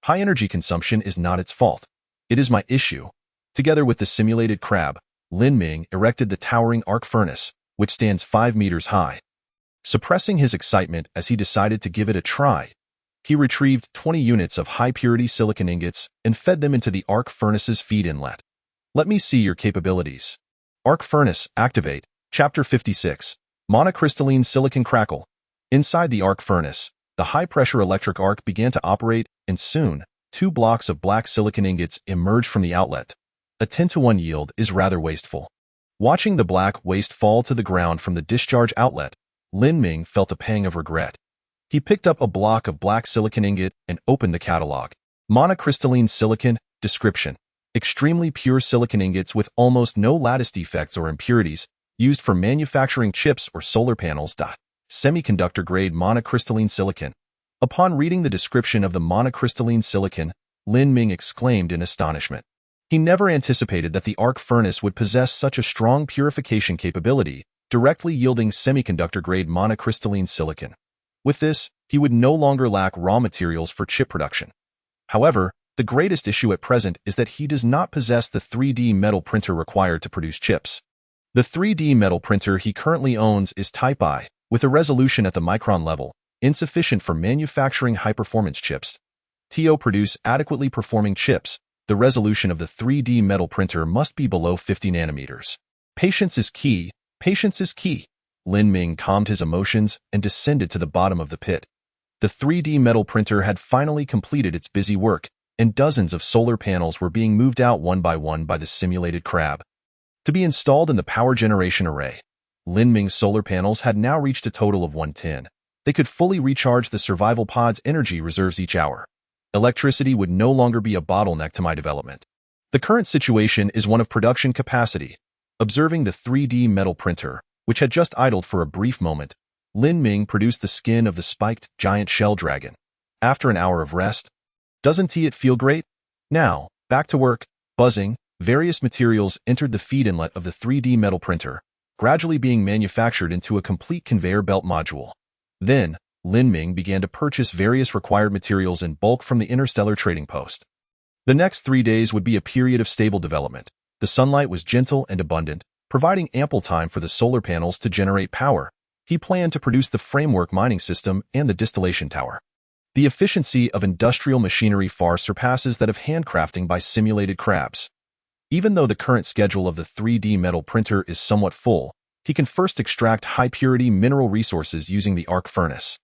High energy consumption is not its fault. It is my issue. Together with the simulated crab, Lin Ming erected the towering arc furnace, which stands 5 meters high. Suppressing his excitement as he decided to give it a try, he retrieved 20 units of high-purity silicon ingots and fed them into the arc furnace's feed inlet. Let me see your capabilities. Arc Furnace, Activate, Chapter 56, Monocrystalline Silicon Crackle. Inside the arc furnace, the high-pressure electric arc began to operate, and soon, 2 blocks of black silicon ingots emerged from the outlet. A 10-to-1 yield is rather wasteful. Watching the black waste fall to the ground from the discharge outlet, Lin Ming felt a pang of regret. He picked up a block of black silicon ingot and opened the catalog. Monocrystalline silicon, description. Extremely pure silicon ingots with almost no lattice defects or impurities, used for manufacturing chips or solar panels. Semiconductor-grade monocrystalline silicon. Upon reading the description of the monocrystalline silicon, Lin Ming exclaimed in astonishment. He never anticipated that the arc furnace would possess such a strong purification capability, directly yielding semiconductor-grade monocrystalline silicon. With this, he would no longer lack raw materials for chip production. However, the greatest issue at present is that he does not possess the 3D metal printer required to produce chips. The 3D metal printer he currently owns is Type I, with a resolution at the micron level, insufficient for manufacturing high-performance chips. To produce adequately performing chips, the resolution of the 3D metal printer must be below 50 nanometers. Patience is key. Patience is key. Lin Ming calmed his emotions and descended to the bottom of the pit. The 3D metal printer had finally completed its busy work, and dozens of solar panels were being moved out one by the simulated crab to be installed in the power generation array. Lin Ming's solar panels had now reached a total of 110. They could fully recharge the survival pod's energy reserves each hour. Electricity would no longer be a bottleneck to my development. The current situation is one of production capacity. Observing the 3D metal printer, which had just idled for a brief moment, Lin Ming produced the skin of the spiked giant shell dragon. After an hour of rest, doesn't it feel great? Now, back to work. Buzzing, various materials entered the feed inlet of the 3D metal printer, gradually being manufactured into a complete conveyor belt module. Then, Lin Ming began to purchase various required materials in bulk from the Interstellar trading post. The next 3 days would be a period of stable development. The sunlight was gentle and abundant, providing ample time for the solar panels to generate power. He planned to produce the framework mining system and the distillation tower. The efficiency of industrial machinery far surpasses that of handcrafting by simulated crabs. Even though the current schedule of the 3D metal printer is somewhat full, he can first extract high-purity mineral resources using the arc furnace,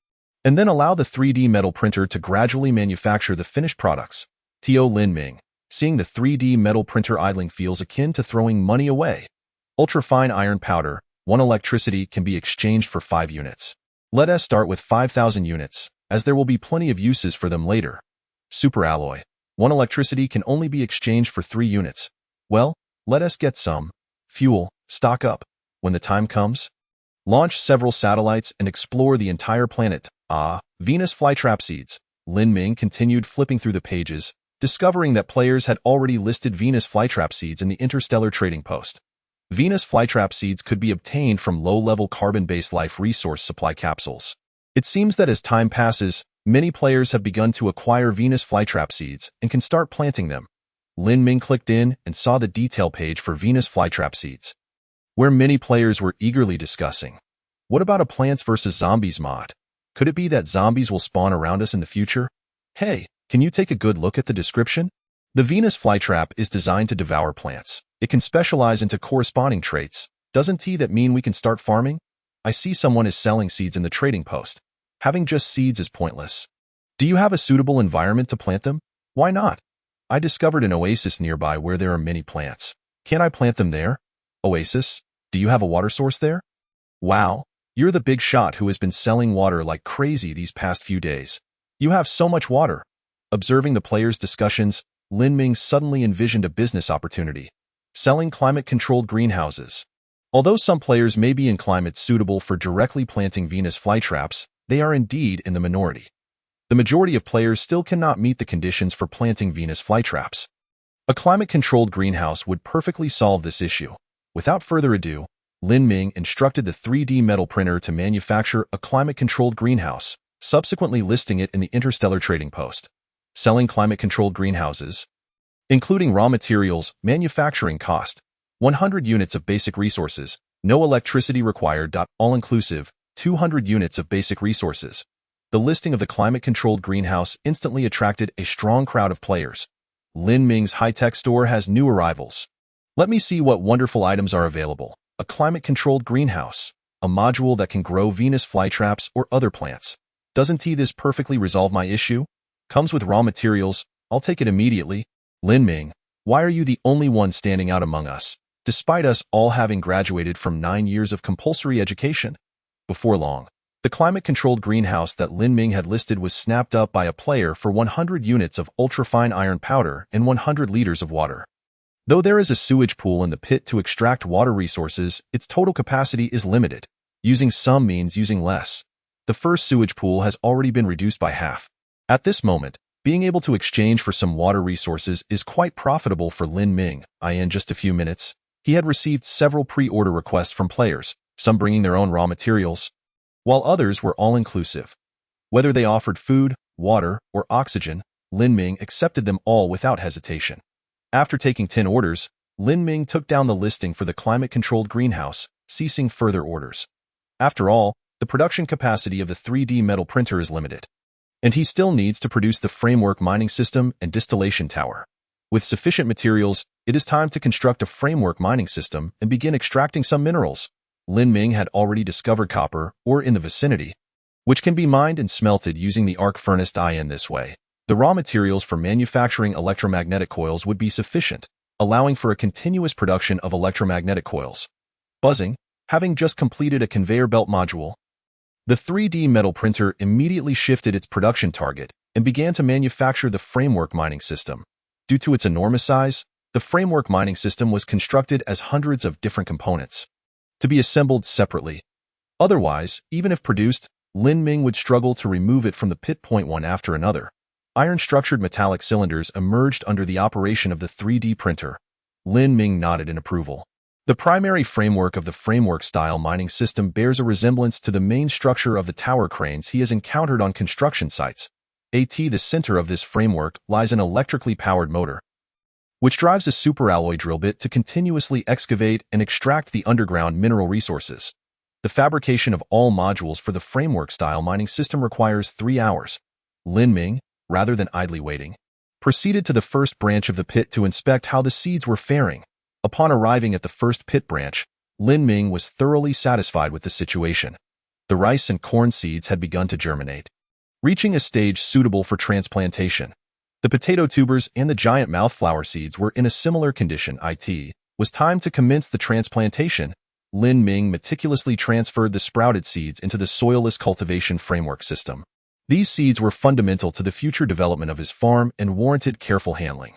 and then allow the 3D metal printer to gradually manufacture the finished products. Lin Ming, seeing the 3D metal printer idling feels akin to throwing money away. Ultrafine iron powder, 1 electricity can be exchanged for 5 units. Let us start with 5,000 units, as there will be plenty of uses for them later. Superalloy, 1 electricity can only be exchanged for 3 units. Well, let us get some. Fuel, stock up. When the time comes, launch several satellites and explore the entire planet. Venus flytrap seeds. Lin Ming continued flipping through the pages, discovering that players had already listed Venus flytrap seeds in the Interstellar trading post. Venus flytrap seeds could be obtained from low-level carbon-based life resource supply capsules. It seems that as time passes, many players have begun to acquire Venus flytrap seeds and can start planting them. Lin Ming clicked in and saw the detail page for Venus flytrap seeds, where many players were eagerly discussing. What about a Plants vs. Zombies mod? Could it be that zombies will spawn around us in the future? Hey, can you take a good look at the description? The Venus flytrap is designed to devour plants. It can specialize into corresponding traits. Doesn't that mean we can start farming? I see someone is selling seeds in the trading post. Having just seeds is pointless. Do you have a suitable environment to plant them? Why not? I discovered an oasis nearby where there are many plants. Can I plant them there? Oasis? Do you have a water source there? Wow, you're the big shot who has been selling water like crazy these past few days. You have so much water. Observing the players' discussions, Lin Ming suddenly envisioned a business opportunity: selling climate-controlled greenhouses. Although some players may be in climates suitable for directly planting Venus flytraps, they are indeed in the minority. The majority of players still cannot meet the conditions for planting Venus flytraps. A climate-controlled greenhouse would perfectly solve this issue. Without further ado, Lin Ming instructed the 3D metal printer to manufacture a climate-controlled greenhouse, subsequently listing it in the Interstellar trading post. Selling climate-controlled greenhouses, including raw materials, manufacturing cost, 100 units of basic resources, no electricity required. All-inclusive, 200 units of basic resources. The listing of the climate-controlled greenhouse instantly attracted a strong crowd of players. Lin Ming's high-tech store has new arrivals. Let me see what wonderful items are available. A climate-controlled greenhouse, a module that can grow Venus flytraps or other plants. Doesn't this perfectly resolve my issue? Comes with raw materials, I'll take it immediately. Lin Ming, why are you the only one standing out among us, despite us all having graduated from 9 years of compulsory education? Before long, the climate-controlled greenhouse that Lin Ming had listed was snapped up by a player for 100 units of ultrafine iron powder and 100 liters of water. Though there is a sewage pool in the pit to extract water resources, its total capacity is limited. Using some means using less. The first sewage pool has already been reduced by half. At this moment, being able to exchange for some water resources is quite profitable for Lin Ming. In just a few minutes, he had received several pre-order requests from players, some bringing their own raw materials, while others were all-inclusive. Whether they offered food, water, or oxygen, Lin Ming accepted them all without hesitation. After taking 10 orders, Lin Ming took down the listing for the climate-controlled greenhouse, ceasing further orders. After all, the production capacity of the 3D metal printer is limited, and he still needs to produce the framework mining system and distillation tower. With sufficient materials, it is time to construct a framework mining system and begin extracting some minerals. Lin Ming had already discovered copper, or in the vicinity, which can be mined and smelted using the arc furnace. In this way, the raw materials for manufacturing electromagnetic coils would be sufficient, allowing for a continuous production of electromagnetic coils. Buzzing, having just completed a conveyor belt module, the 3D metal printer immediately shifted its production target and began to manufacture the framework mining system. Due to its enormous size, the framework mining system was constructed as hundreds of different components, to be assembled separately. Otherwise, even if produced, Lin Ming would struggle to remove it from the pit. One after another, iron-structured metallic cylinders emerged under the operation of the 3D printer. Lin Ming nodded in approval. The primary framework of the framework-style mining system bears a resemblance to the main structure of the tower cranes he has encountered on construction sites. At the center of this framework lies an electrically powered motor, which drives a superalloy drill bit to continuously excavate and extract the underground mineral resources. The fabrication of all modules for the framework-style mining system requires 3 hours. Lin Ming, rather than idly waiting, proceeded to the first branch of the pit to inspect how the seeds were faring. Upon arriving at the first pit branch, Lin Ming was thoroughly satisfied with the situation. The rice and corn seeds had begun to germinate, reaching a stage suitable for transplantation. The potato tubers and the giant mouthflower seeds were in a similar condition. It was time to commence the transplantation. Lin Ming meticulously transferred the sprouted seeds into the soilless cultivation framework system. These seeds were fundamental to the future development of his farm and warranted careful handling.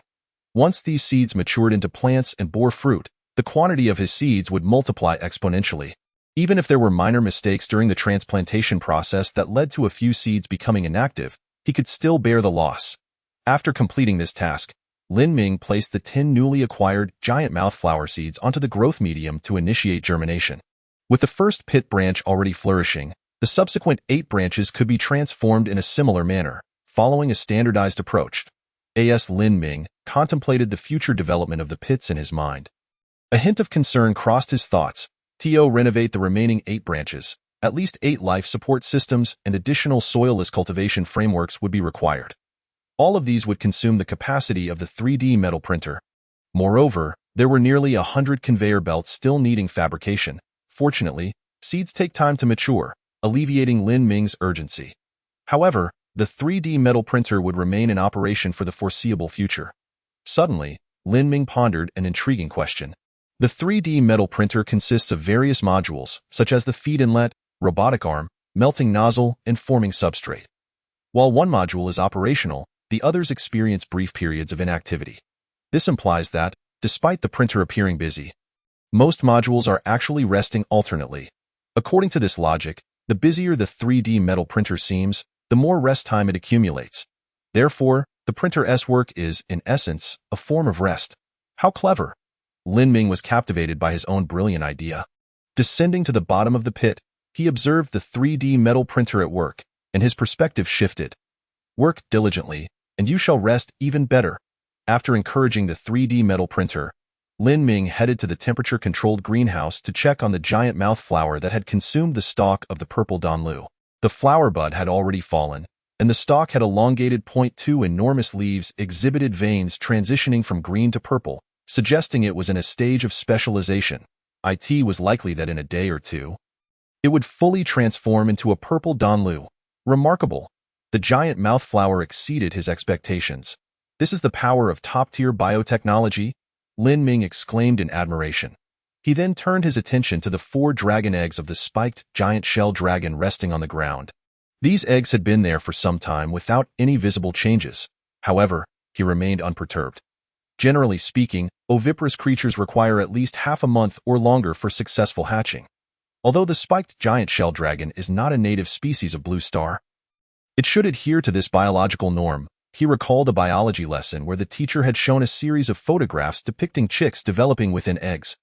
Once these seeds matured into plants and bore fruit, the quantity of his seeds would multiply exponentially. Even if there were minor mistakes during the transplantation process that led to a few seeds becoming inactive, he could still bear the loss. After completing this task, Lin Ming placed the 10 newly acquired giant mouthflower seeds onto the growth medium to initiate germination. With the first pit branch already flourishing, the subsequent 8 branches could be transformed in a similar manner, following a standardized approach. As Lin Ming contemplated the future development of the pits in his mind, a hint of concern crossed his thoughts. To renovate the remaining 8 branches, at least 8 life support systems and additional soilless cultivation frameworks would be required. All of these would consume the capacity of the 3D metal printer. Moreover, there were nearly 100 conveyor belts still needing fabrication. Fortunately, seeds take time to mature, alleviating Lin Ming's urgency. However, the 3D metal printer would remain in operation for the foreseeable future. Suddenly, Lin Ming pondered an intriguing question. The 3D metal printer consists of various modules, such as the feed inlet, robotic arm, melting nozzle, and forming substrate. While one module is operational, the others experience brief periods of inactivity. This implies that, despite the printer appearing busy, most modules are actually resting alternately. According to this logic, the busier the 3D metal printer seems, the more rest time it accumulates. Therefore, the printer's work is, in essence, a form of rest. How clever! Lin Ming was captivated by his own brilliant idea. Descending to the bottom of the pit, he observed the 3D metal printer at work, and his perspective shifted. Work diligently, and you shall rest even better. After encouraging the 3D metal printer, Lin Ming headed to the temperature-controlled greenhouse to check on the giant mouth flower that had consumed the stalk of the purple Danlu. The flower bud had already fallen, and the stalk had elongated two enormous leaves exhibited veins transitioning from green to purple, suggesting it was in a stage of specialization. It was likely that in a day or two, it would fully transform into a purple Danlu. Remarkable! The giant mouth flower exceeded his expectations. This is the power of top-tier biotechnology, Lin Ming exclaimed in admiration. He then turned his attention to the 4 dragon eggs of the spiked giant shell dragon resting on the ground. These eggs had been there for some time without any visible changes. However, he remained unperturbed. Generally speaking, oviparous creatures require at least half a month or longer for successful hatching. Although the spiked giant shell dragon is not a native species of blue star, it should adhere to this biological norm. He recalled a biology lesson where the teacher had shown a series of photographs depicting chicks developing within eggs.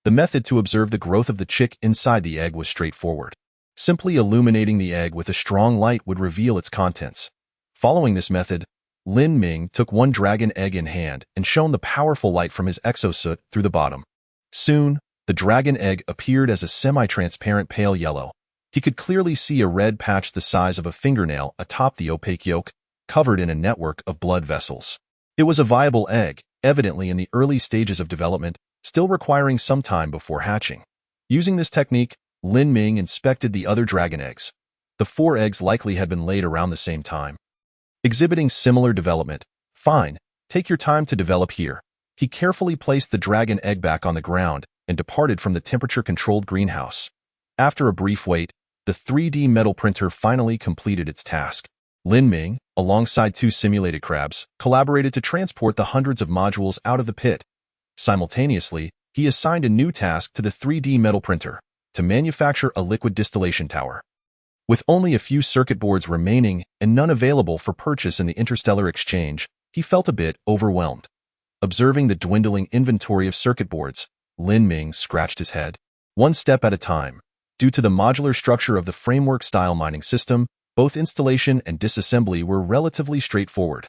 The method to observe the growth of the chick inside the egg was straightforward. Simply illuminating the egg with a strong light would reveal its contents. Following this method, Lin Ming took 1 dragon egg in hand and shone the powerful light from his exosuit through the bottom. Soon, the dragon egg appeared as a semi-transparent pale yellow. He could clearly see a red patch the size of a fingernail atop the opaque yolk, covered in a network of blood vessels. It was a viable egg, evidently in the early stages of development, still requiring some time before hatching. Using this technique, Lin Ming inspected the other dragon eggs. The 4 eggs likely had been laid around the same time, exhibiting similar development. Fine, take your time to develop here. He carefully placed the dragon egg back on the ground and departed from the temperature-controlled greenhouse. After a brief wait, the 3D metal printer finally completed its task. Lin Ming, alongside 2 simulated crabs, collaborated to transport the hundreds of modules out of the pit. Simultaneously, he assigned a new task to the 3D metal printer, to manufacture a liquid distillation tower. With only a few circuit boards remaining and none available for purchase in the Interstellar exchange, he felt a bit overwhelmed. Observing the dwindling inventory of circuit boards, Lin Ming scratched his head. One step at a time. Due to the modular structure of the framework-style mining system, both installation and disassembly were relatively straightforward.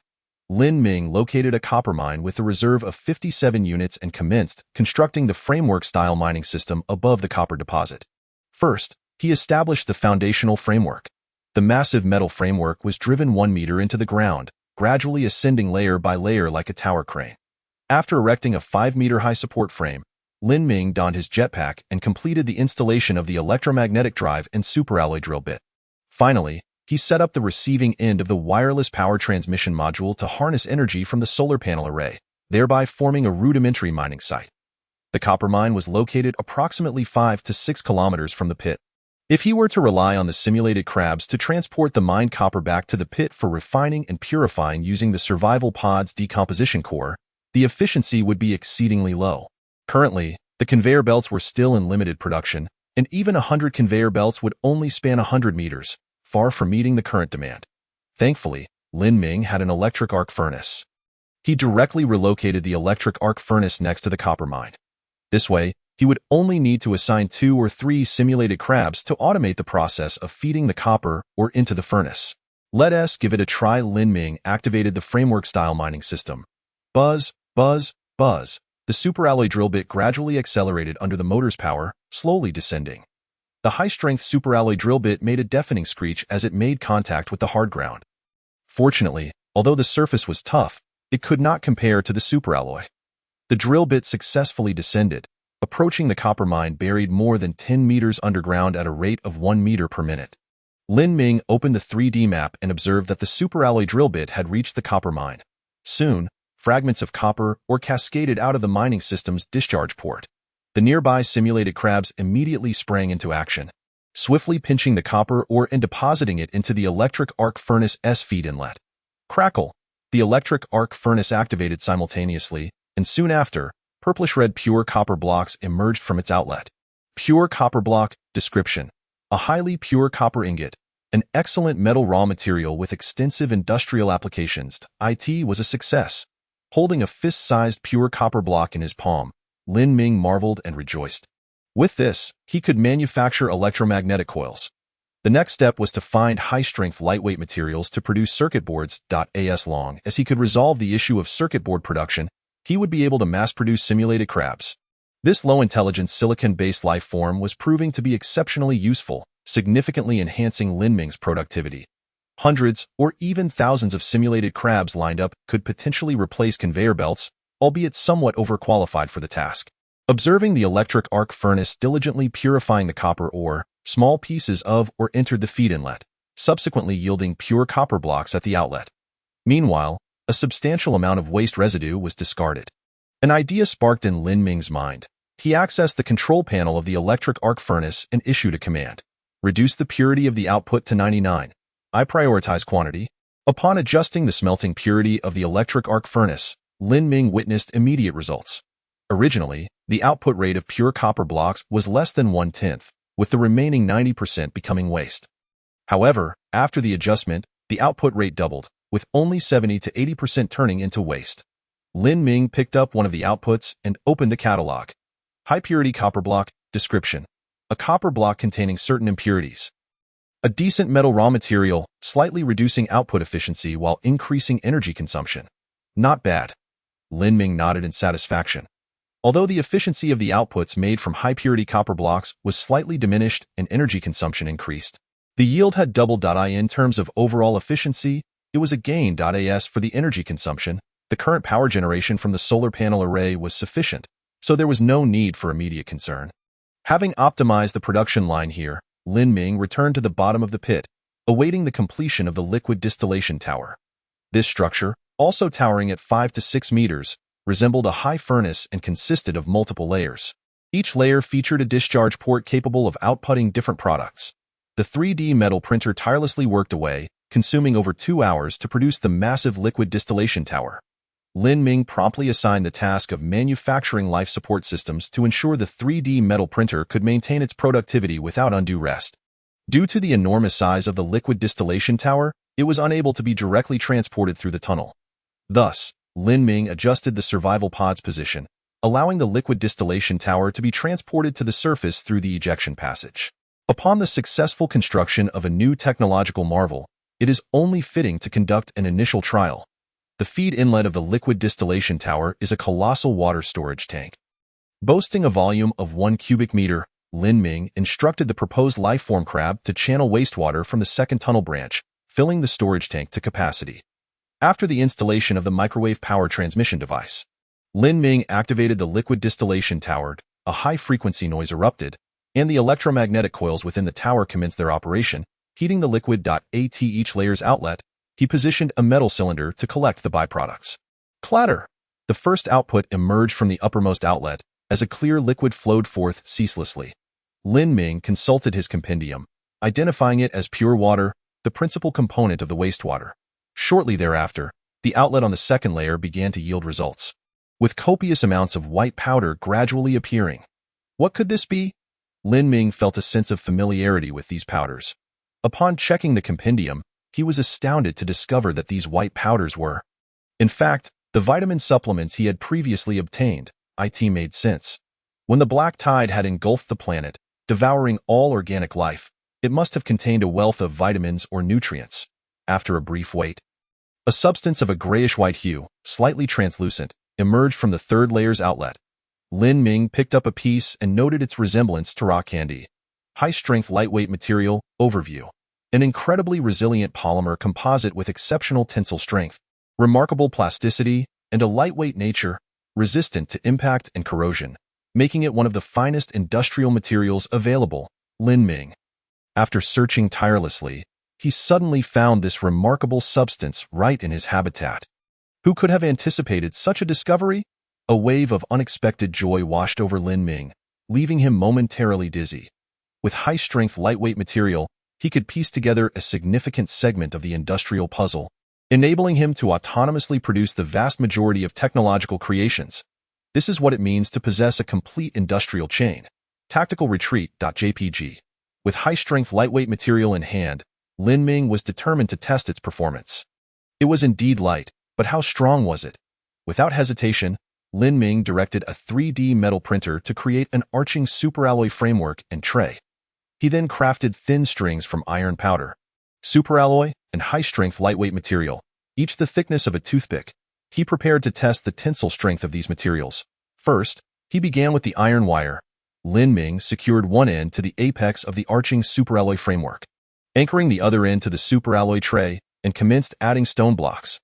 Lin Ming located a copper mine with a reserve of 57 units and commenced constructing the framework-style mining system above the copper deposit. First, he established the foundational framework. The massive metal framework was driven 1 meter into the ground, gradually ascending layer by layer like a tower crane. After erecting a 5-meter-high support frame, Lin Ming donned his jetpack and completed the installation of the electromagnetic drive and superalloy drill bit. Finally, he set up the receiving end of the wireless power transmission module to harness energy from the solar panel array, thereby forming a rudimentary mining site. The copper mine was located approximately 5 to 6 kilometers from the pit. If he were to rely on the simulated crabs to transport the mined copper back to the pit for refining and purifying using the survival pod's decomposition core, the efficiency would be exceedingly low. Currently, the conveyor belts were still in limited production, and even 100 conveyor belts would only span 100 meters, far from meeting the current demand. Thankfully, Lin Ming had an electric arc furnace. He directly relocated the electric arc furnace next to the copper mine. This way, he would only need to assign 2 or 3 simulated crabs to automate the process of feeding the copper ore into the furnace. Let us give it a try. Lin Ming activated the framework-style mining system. Buzz, buzz, buzz. The superalloy drill bit gradually accelerated under the motor's power, slowly descending. The high-strength superalloy drill bit made a deafening screech as it made contact with the hard ground. Fortunately, although the surface was tough, it could not compare to the superalloy. The drill bit successfully descended, approaching the copper mine buried more than 10 meters underground at a rate of 1 meter per minute. Lin Ming opened the 3D map and observed that the superalloy drill bit had reached the copper mine. Soon, fragments of copper ore cascaded out of the mining system's discharge port. The nearby simulated crabs immediately sprang into action, swiftly pinching the copper ore and depositing it into the electric arc furnace's feed inlet. Crackle! The electric arc furnace activated simultaneously, and soon after, purplish-red pure copper blocks emerged from its outlet. Pure copper block description: a highly pure copper ingot, an excellent metal raw material with extensive industrial applications. It was a success. Holding a fist-sized pure copper block in his palm, Lin Ming marveled and rejoiced. With this, he could manufacture electromagnetic coils. The next step was to find high-strength lightweight materials to produce circuit boards. As long as he could resolve the issue of circuit board production, he would be able to mass-produce simulated crabs. This low-intelligence silicon-based life form was proving to be exceptionally useful, significantly enhancing Lin Ming's productivity. Hundreds or even thousands of simulated crabs lined up could potentially replace conveyor belts, albeit somewhat overqualified for the task. Observing the electric arc furnace diligently purifying the copper ore, small pieces of ore entered the feed inlet, subsequently yielding pure copper blocks at the outlet. Meanwhile, a substantial amount of waste residue was discarded. An idea sparked in Lin Ming's mind. He accessed the control panel of the electric arc furnace and issued a command: reduce the purity of the output to 99. I prioritize quantity. Upon adjusting the smelting purity of the electric arc furnace, Lin Ming witnessed immediate results. Originally, the output rate of pure copper blocks was less than 1/10, with the remaining 90% becoming waste. However, after the adjustment, the output rate doubled, with only 70 to 80% turning into waste. Lin Ming picked up one of the outputs and opened the catalog. High-purity copper block description: a copper block containing certain impurities. A decent metal raw material, slightly reducing output efficiency while increasing energy consumption. Not bad. Lin Ming nodded in satisfaction. Although the efficiency of the outputs made from high-purity copper blocks was slightly diminished and energy consumption increased, the yield had doubled. In terms of overall efficiency, it was a gain. As for the energy consumption, the current power generation from the solar panel array was sufficient, so there was no need for immediate concern. Having optimized the production line here, Lin Ming returned to the bottom of the pit, awaiting the completion of the liquid distillation tower. This structure, also towering at 5 to 6 meters, resembled a high furnace and consisted of multiple layers. Each layer featured a discharge port capable of outputting different products. The 3D metal printer tirelessly worked away, consuming over 2 hours to produce the massive liquid distillation tower. Lin Ming promptly assigned the task of manufacturing life support systems to ensure the 3D metal printer could maintain its productivity without undue rest. Due to the enormous size of the liquid distillation tower, it was unable to be directly transported through the tunnel. Thus, Lin Ming adjusted the survival pod's position, allowing the liquid distillation tower to be transported to the surface through the ejection passage. Upon the successful construction of a new technological marvel, it is only fitting to conduct an initial trial. The feed inlet of the liquid distillation tower is a colossal water storage tank. Boasting a volume of 1 cubic meter, Lin Ming instructed the proposed lifeform crab to channel wastewater from the second tunnel branch, filling the storage tank to capacity. After the installation of the microwave power transmission device, Lin Ming activated the liquid distillation tower, a high-frequency noise erupted, and the electromagnetic coils within the tower commenced their operation, heating the liquid. At each layer's outlet, he positioned a metal cylinder to collect the byproducts. Clatter! The first output emerged from the uppermost outlet, as a clear liquid flowed forth ceaselessly. Lin Ming consulted his compendium, identifying it as pure water, the principal component of the wastewater. Shortly thereafter, the outlet on the second layer began to yield results, with copious amounts of white powder gradually appearing. What could this be? Lin Ming felt a sense of familiarity with these powders. Upon checking the compendium, he was astounded to discover that these white powders were, in fact, the vitamin supplements he had previously obtained. It made sense. When the black tide had engulfed the planet, devouring all organic life, it must have contained a wealth of vitamins or nutrients. After a brief wait, a substance of a grayish-white hue, slightly translucent, emerged from the third layer's outlet. Lin Ming picked up a piece and noted its resemblance to rock candy. High-strength lightweight material, overview. An incredibly resilient polymer composite with exceptional tensile strength, remarkable plasticity, and a lightweight nature, resistant to impact and corrosion, making it one of the finest industrial materials available. Lin Ming. After searching tirelessly, he suddenly found this remarkable substance right in his habitat. Who could have anticipated such a discovery? A wave of unexpected joy washed over Lin Ming, leaving him momentarily dizzy. With high-strength lightweight material, he could piece together a significant segment of the industrial puzzle. enabling him to autonomously produce the vast majority of technological creations. This is what it means to possess a complete industrial chain. Tactical retreat.jpg. With high-strength lightweight material in hand, Lin Ming was determined to test its performance. It was indeed light, but how strong was it? Without hesitation, Lin Ming directed a 3D metal printer to create an arching superalloy framework and tray. He then crafted thin strings from iron powder, superalloy, and high-strength lightweight material, each the thickness of a toothpick. He prepared to test the tensile strength of these materials. First, he began with the iron wire. Lin Ming secured one end to the apex of the arching superalloy framework, anchoring the other end to the superalloy tray, and commenced adding stone blocks.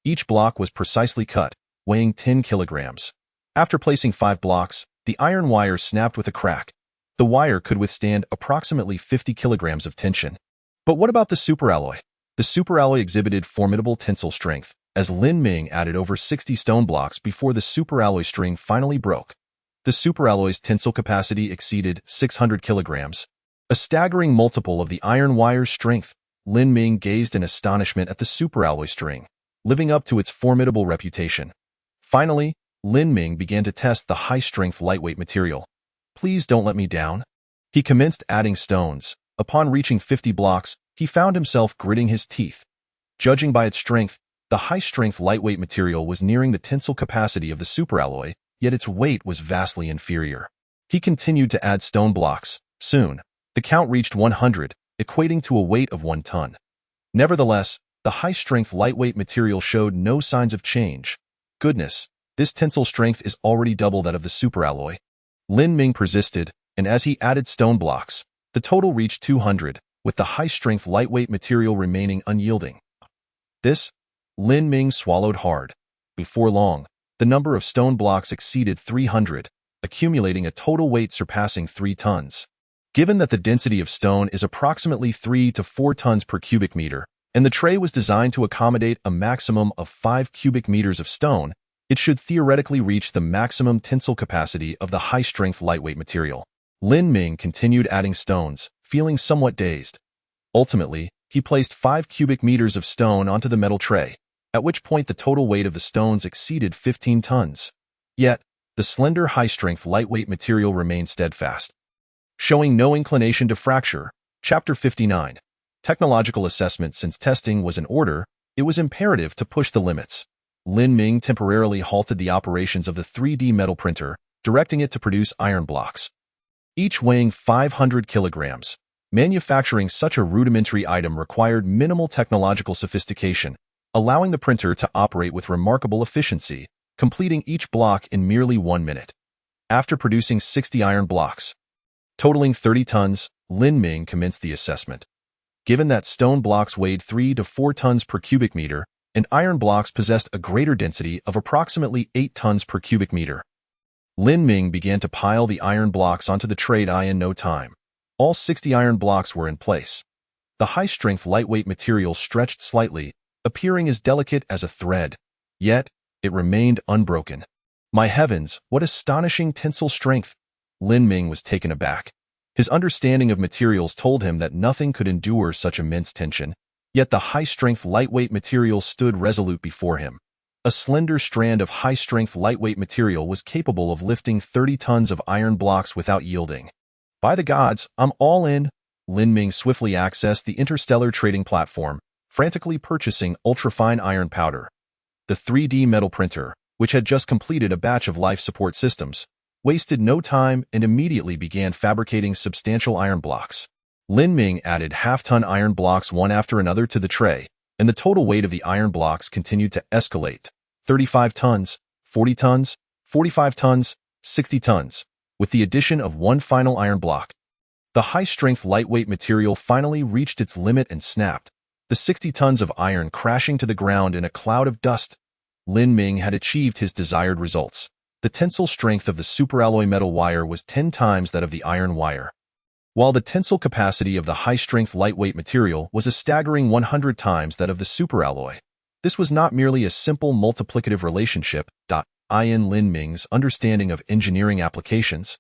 Each block was precisely cut, weighing 10 kilograms. After placing 5 blocks, the iron wire snapped with a crack. The wire could withstand approximately 50 kilograms of tension. But what about the superalloy? The superalloy exhibited formidable tensile strength, as Lin Ming added over 60 stone blocks before the superalloy string finally broke. The superalloy's tensile capacity exceeded 600 kilograms, a staggering multiple of the iron wire's strength. Lin Ming gazed in astonishment at the superalloy string, living up to its formidable reputation. Finally, Lin Ming began to test the high-strength lightweight material. Please don't let me down. He commenced adding stones. Upon reaching 50 blocks, he found himself gritting his teeth. Judging by its strength, the high-strength lightweight material was nearing the tensile capacity of the superalloy, yet its weight was vastly inferior. He continued to add stone blocks. Soon, the count reached 100, equating to a weight of 1 ton. Nevertheless, the high-strength lightweight material showed no signs of change. Goodness, this tensile strength is already double that of the superalloy. Lin Ming persisted, and as he added stone blocks, the total reached 200, with the high-strength lightweight material remaining unyielding. Lin Ming swallowed hard. Before long, the number of stone blocks exceeded 300, accumulating a total weight surpassing 3 tons. Given that the density of stone is approximately 3 to 4 tons per cubic meter, and the tray was designed to accommodate a maximum of 5 cubic meters of stone, it should theoretically reach the maximum tensile capacity of the high-strength lightweight material. Lin Ming continued adding stones, feeling somewhat dazed. Ultimately, he placed 5 cubic meters of stone onto the metal tray, at which point the total weight of the stones exceeded 15 tons. Yet, the slender high-strength lightweight material remained steadfast, showing no inclination to fracture. Chapter 59. Technological assessment. Since testing was in order, it was imperative to push the limits. Lin Ming temporarily halted the operations of the 3D metal printer, directing it to produce iron blocks, each weighing 500 kilograms. Manufacturing such a rudimentary item required minimal technological sophistication, allowing the printer to operate with remarkable efficiency, completing each block in merely 1 minute. After producing 60 iron blocks, totaling 30 tons, Lin Ming commenced the assessment. Given that stone blocks weighed 3 to 4 tons per cubic meter, and iron blocks possessed a greater density of approximately 8 tons per cubic meter, Lin Ming began to pile the iron blocks onto the tray in no time. All 60 iron blocks were in place. The high-strength lightweight material stretched slightly, appearing as delicate as a thread. Yet, it remained unbroken. My heavens, what astonishing tensile strength! Lin Ming was taken aback. His understanding of materials told him that nothing could endure such immense tension, yet the high-strength lightweight material stood resolute before him. A slender strand of high-strength lightweight material was capable of lifting 30 tons of iron blocks without yielding. By the gods, I'm all in. Lin Ming swiftly accessed the Interstellar trading platform, frantically purchasing ultrafine iron powder. The 3D metal printer, which had just completed a batch of life support systems, wasted no time and immediately began fabricating substantial iron blocks. Lin Ming added half-ton iron blocks one after another to the tray, and the total weight of the iron blocks continued to escalate. 35 tons, 40 tons, 45 tons, 60 tons. With the addition of one final iron block, the high-strength lightweight material finally reached its limit and snapped, the 60 tons of iron crashing to the ground in a cloud of dust. Lin Ming had achieved his desired results. The tensile strength of the superalloy metal wire was 10 times that of the iron wire, while the tensile capacity of the high-strength lightweight material was a staggering 100 times that of the superalloy. This was not merely a simple multiplicative relationship. In Lin Ming's understanding of engineering applications,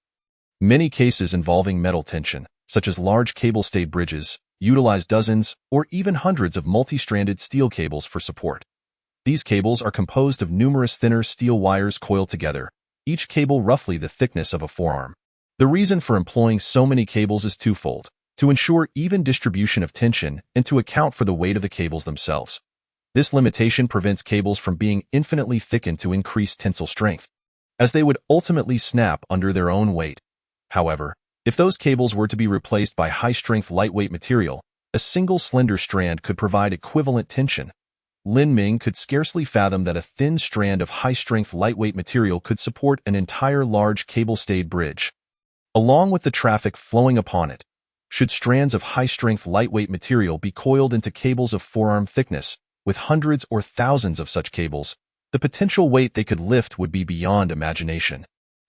many cases involving metal tension, such as large cable-stayed bridges, utilize dozens or even hundreds of multi-stranded steel cables for support. These cables are composed of numerous thinner steel wires coiled together, each cable roughly the thickness of a forearm. The reason for employing so many cables is twofold: to ensure even distribution of tension and to account for the weight of the cables themselves. This limitation prevents cables from being infinitely thickened to increase tensile strength, as they would ultimately snap under their own weight. However, if those cables were to be replaced by high-strength lightweight material, a single slender strand could provide equivalent tension. Lin Ming could scarcely fathom that a thin strand of high-strength lightweight material could support an entire large cable-stayed bridge, along with the traffic flowing upon it. Should strands of high-strength lightweight material be coiled into cables of forearm thickness, with hundreds or thousands of such cables, the potential weight they could lift would be beyond imagination.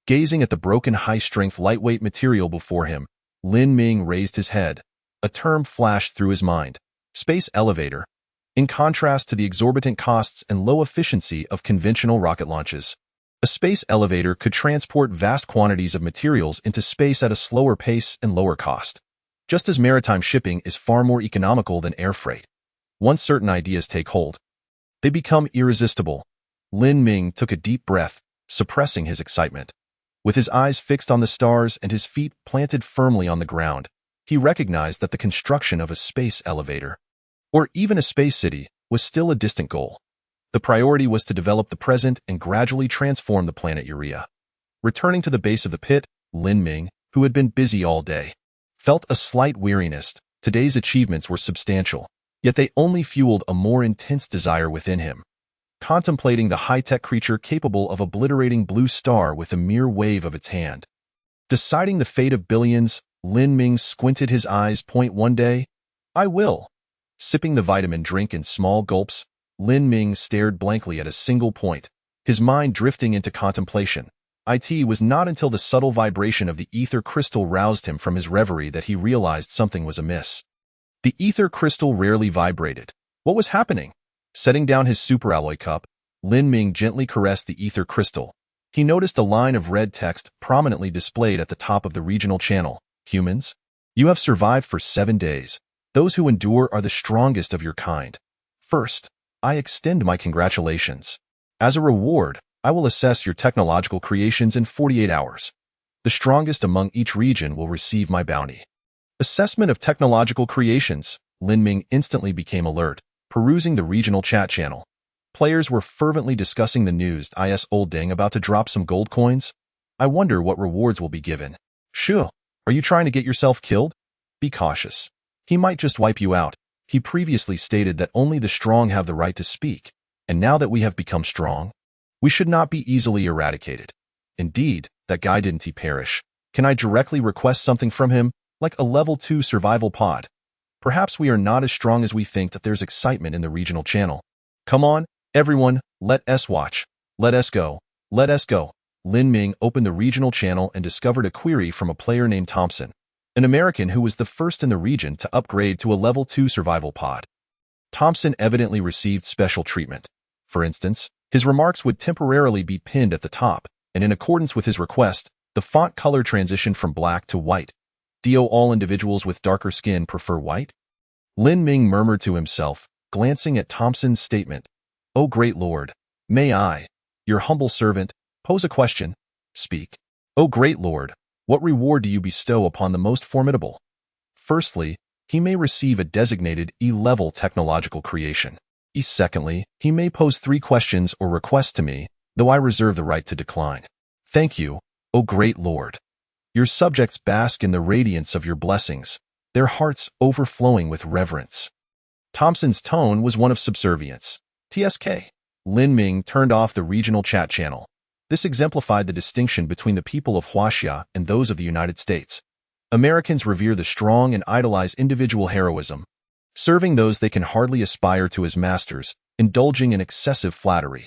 Gazing at the broken high-strength lightweight material before him, Lin Ming raised his head. A term flashed through his mind: space elevator. In contrast to the exorbitant costs and low efficiency of conventional rocket launches, a space elevator could transport vast quantities of materials into space at a slower pace and lower cost. Just as maritime shipping is far more economical than air freight. Once certain ideas take hold, they become irresistible. Lin Ming took a deep breath, suppressing his excitement. With his eyes fixed on the stars and his feet planted firmly on the ground, he recognized that the construction of a space elevator, or even a space city, was still a distant goal. The priority was to develop the present and gradually transform the planet Urea. Returning to the base of the pit, Lin Ming, who had been busy all day, felt a slight weariness. Today's achievements were substantial, yet they only fueled a more intense desire within him. Contemplating the high-tech creature capable of obliterating blue star with a mere wave of its hand. Deciding the fate of billions, Lin Ming squinted his eyes. One day, I will. Sipping the vitamin drink in small gulps, Lin Ming stared blankly at a single point, his mind drifting into contemplation. It was not until the subtle vibration of the ether crystal roused him from his reverie that he realized something was amiss. The ether crystal rarely vibrated. What was happening? Setting down his superalloy cup, Lin Ming gently caressed the ether crystal. He noticed a line of red text prominently displayed at the top of the regional channel. Humans, you have survived for 7 days. Those who endure are the strongest of your kind. First, I extend my congratulations. As a reward, I will assess your technological creations in 48 hours. The strongest among each region will receive my bounty. Assessment of technological creations. Lin Ming instantly became alert, perusing the regional chat channel. Players were fervently discussing the news. Is old Deng about to drop some gold coins? I wonder what rewards will be given. Shu, are you trying to get yourself killed? Be cautious. He might just wipe you out. He previously stated that only the strong have the right to speak, and now that we have become strong, we should not be easily eradicated. Indeed, that guy didn't he perish? Can I directly request something from him, like a level 2 survival pod? Perhaps we are not as strong as we think. That there's excitement in the regional channel. Come on, everyone, let us watch. Let us go. Let us go. Lin Ming opened the regional channel and discovered a query from a player named Thompson, an American who was the first in the region to upgrade to a level 2 survival pod. Thompson evidently received special treatment. For instance, his remarks would temporarily be pinned at the top, and in accordance with his request, the font color transitioned from black to white. Do all individuals with darker skin prefer white? Lin Ming murmured to himself, glancing at Thompson's statement. Oh great lord, may I, your humble servant, pose a question? Speak. Oh great lord, what reward do you bestow upon the most formidable? Firstly, he may receive a designated E-level technological creation. Secondly, he may pose 3 questions or requests to me, though I reserve the right to decline. Thank you, O great lord. Your subjects bask in the radiance of your blessings, their hearts overflowing with reverence. Thompson's tone was one of subservience. TSK. Lin Ming turned off the regional chat channel. This exemplified the distinction between the people of Huaxia and those of the United States. Americans revere the strong and idolize individual heroism, serving those they can hardly aspire to as masters, indulging in excessive flattery.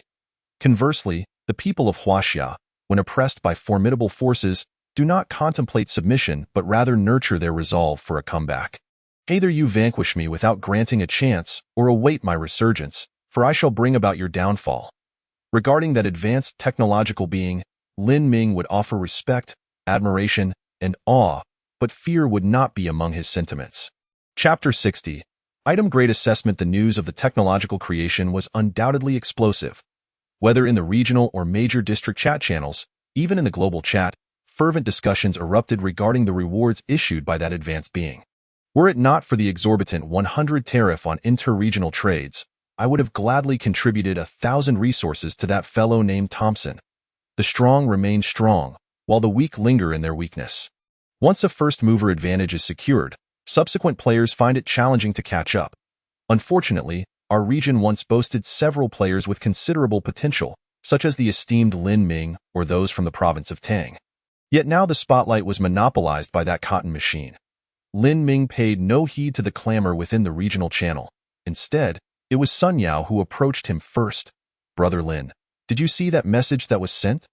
Conversely, the people of Huaxia, when oppressed by formidable forces, do not contemplate submission but rather nurture their resolve for a comeback. Either you vanquish me without granting a chance, or await my resurgence, for I shall bring about your downfall. Regarding that advanced technological being, Lin Ming would offer respect, admiration, and awe, but fear would not be among his sentiments. Chapter 60. Item Grade Assessment. The news of the technological creation was undoubtedly explosive. Whether in the regional or major district chat channels, even in the global chat, fervent discussions erupted regarding the rewards issued by that advanced being. Were it not for the exorbitant 100 tariff on inter-regional trades, I would have gladly contributed 1,000 resources to that fellow named Thompson. The strong remain strong, while the weak linger in their weakness. Once a first-mover advantage is secured, subsequent players find it challenging to catch up. Unfortunately, our region once boasted several players with considerable potential, such as the esteemed Lin Ming or those from the province of Tang. Yet now the spotlight was monopolized by that cotton machine. Lin Ming paid no heed to the clamor within the regional channel. Instead, it was Sun Yao who approached him first. "Brother Lin, did you see that message that was sent?"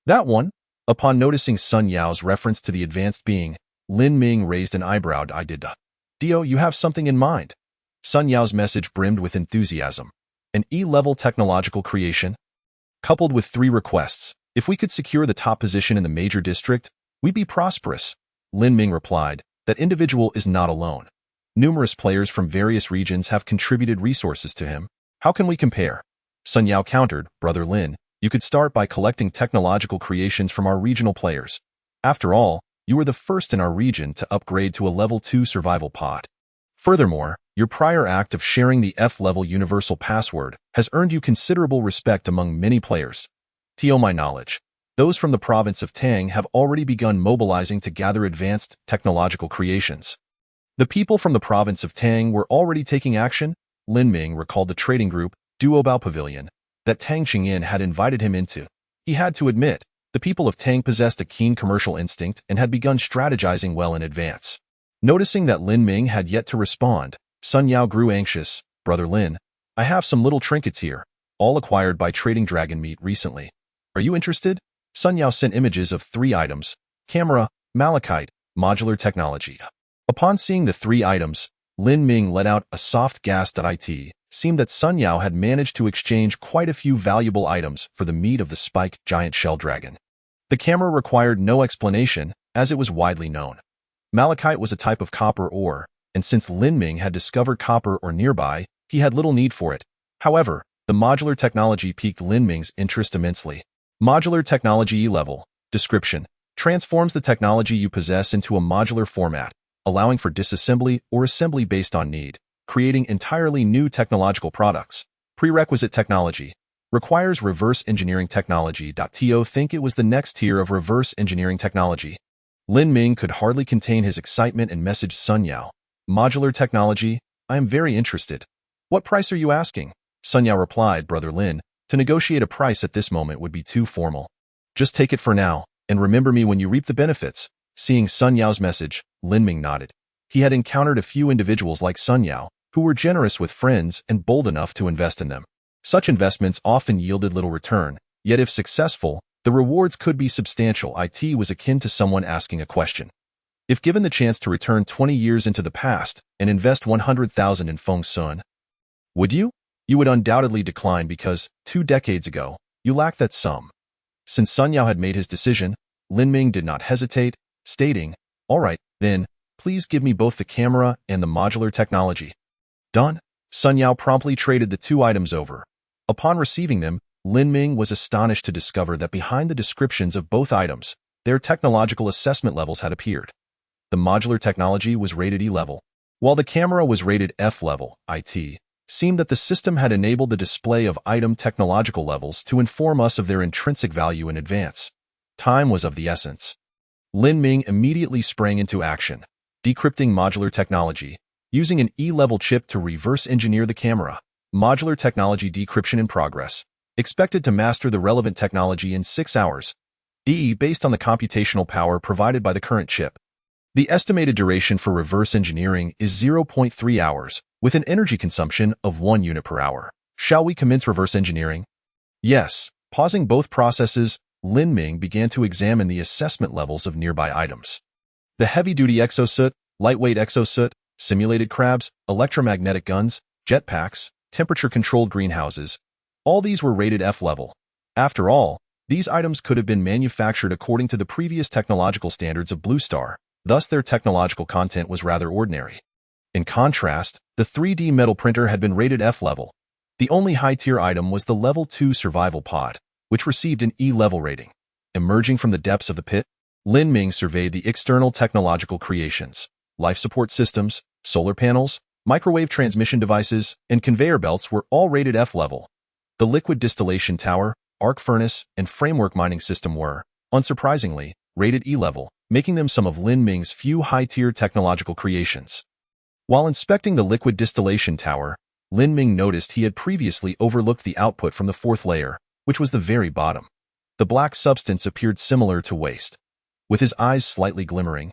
"That one?" Upon noticing Sun Yao's reference to the advanced being, Lin Ming raised an eyebrow. "I did. Dio, you have something in mind." Sun Yao's message brimmed with enthusiasm. "An E-level technological creation? Coupled with 3 requests. If we could secure the top position in the major district, we'd be prosperous." Lin Ming replied, "That individual is not alone. Numerous players from various regions have contributed resources to him. How can we compare?" Sun Yao countered, "Brother Lin, you could start by collecting technological creations from our regional players. After all, you were the first in our region to upgrade to a level 2 survival pod. Furthermore, your prior act of sharing the F-level universal password has earned you considerable respect among many players. To my knowledge, those from the province of Tang have already begun mobilizing to gather advanced technological creations." The people from the province of Tang were already taking action. Lin Ming recalled the trading group, Duobao Pavilion, that Tang Qingyan had invited him into. He had to admit, the people of Tang possessed a keen commercial instinct and had begun strategizing well in advance. Noticing that Lin Ming had yet to respond, Sun Yao grew anxious. "Brother Lin, I have some little trinkets here, all acquired by trading dragon meat recently. Are you interested?" Sun Yao sent images of 3 items: camera, malachite, modular technology. Upon seeing the 3 items, Lin Ming let out a soft gasp. It seemed that Sun Yao had managed to exchange quite a few valuable items for the meat of the spike giant shell dragon. The camera required no explanation, as it was widely known. Malachite was a type of copper ore, and since Lin Ming had discovered copper ore nearby, he had little need for it. However, the modular technology piqued Lin Ming's interest immensely. Modular technology E-level. Description: transforms the technology you possess into a modular format, allowing for disassembly or assembly based on need, creating entirely new technological products. Prerequisite technology: requires reverse engineering technology. To think it was the next tier of reverse engineering technology. Lin Ming could hardly contain his excitement and messaged Sun Yao. "Modular technology? I am very interested. What price are you asking?" Sun Yao replied, "Brother Lin, to negotiate a price at this moment would be too formal. Just take it for now, and remember me when you reap the benefits." Seeing Sun Yao's message, Lin Ming nodded. He had encountered a few individuals like Sun Yao, who were generous with friends and bold enough to invest in them. Such investments often yielded little return, yet if successful, the rewards could be substantial. It was akin to someone asking a question. If given the chance to return 20 years into the past and invest 100,000 in Feng Sun, would you? You would undoubtedly decline because, 2 decades ago, you lacked that sum. Since Sun Yao had made his decision, Lin Ming did not hesitate, stating, "All right, then, please give me both the camera and the modular technology." Done. Sun Yao promptly traded the 2 items over. Upon receiving them, Lin Ming was astonished to discover that behind the descriptions of both items, their technological assessment levels had appeared. The modular technology was rated E-level, while the camera was rated F-level. It seemed that the system had enabled the display of item technological levels to inform us of their intrinsic value in advance. Time was of the essence. Lin Ming immediately sprang into action, decrypting modular technology, using an E-level chip to reverse engineer the camera. Modular technology decryption in progress. Expected to master the relevant technology in 6 hours. Based on the computational power provided by the current chip. The estimated duration for reverse engineering is 0.3 hours, with an energy consumption of 1 unit per hour. Shall we commence reverse engineering? Yes. Pausing both processes, Lin Ming began to examine the assessment levels of nearby items. The heavy-duty exosuit, lightweight exosuit, simulated crabs, electromagnetic guns, jetpacks, temperature-controlled greenhouses, all these were rated F-level. After all, these items could have been manufactured according to the previous technological standards of Blue Star, thus their technological content was rather ordinary. In contrast, the 3D metal printer had been rated F level. The only high-tier item was the Level 2 survival pod, which received an E level rating. Emerging from the depths of the pit, Lin Ming surveyed the external technological creations. Life support systems, solar panels, microwave transmission devices, and conveyor belts were all rated F level. The liquid distillation tower, arc furnace, and framework mining system were, unsurprisingly, rated E level, making them some of Lin Ming's few high-tier technological creations. While inspecting the liquid distillation tower, Lin Ming noticed he had previously overlooked the output from the fourth layer, which was the very bottom. The black substance appeared similar to waste. With his eyes slightly glimmering,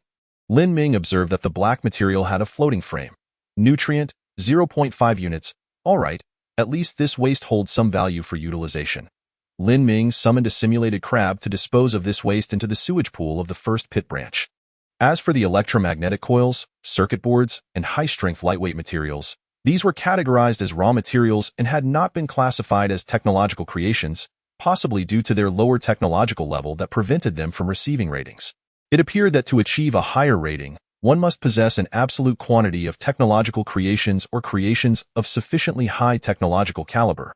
Lin Ming observed that the black material had a floating frame. Nutrient, 0.5 units. All right, at least this waste holds some value for utilization. Lin Ming summoned a simulated crab to dispose of this waste into the sewage pool of the first pit branch. As for the electromagnetic coils, circuit boards, and high-strength lightweight materials, these were categorized as raw materials and had not been classified as technological creations, possibly due to their lower technological level that prevented them from receiving ratings. It appeared that to achieve a higher rating, one must possess an absolute quantity of technological creations or creations of sufficiently high technological caliber.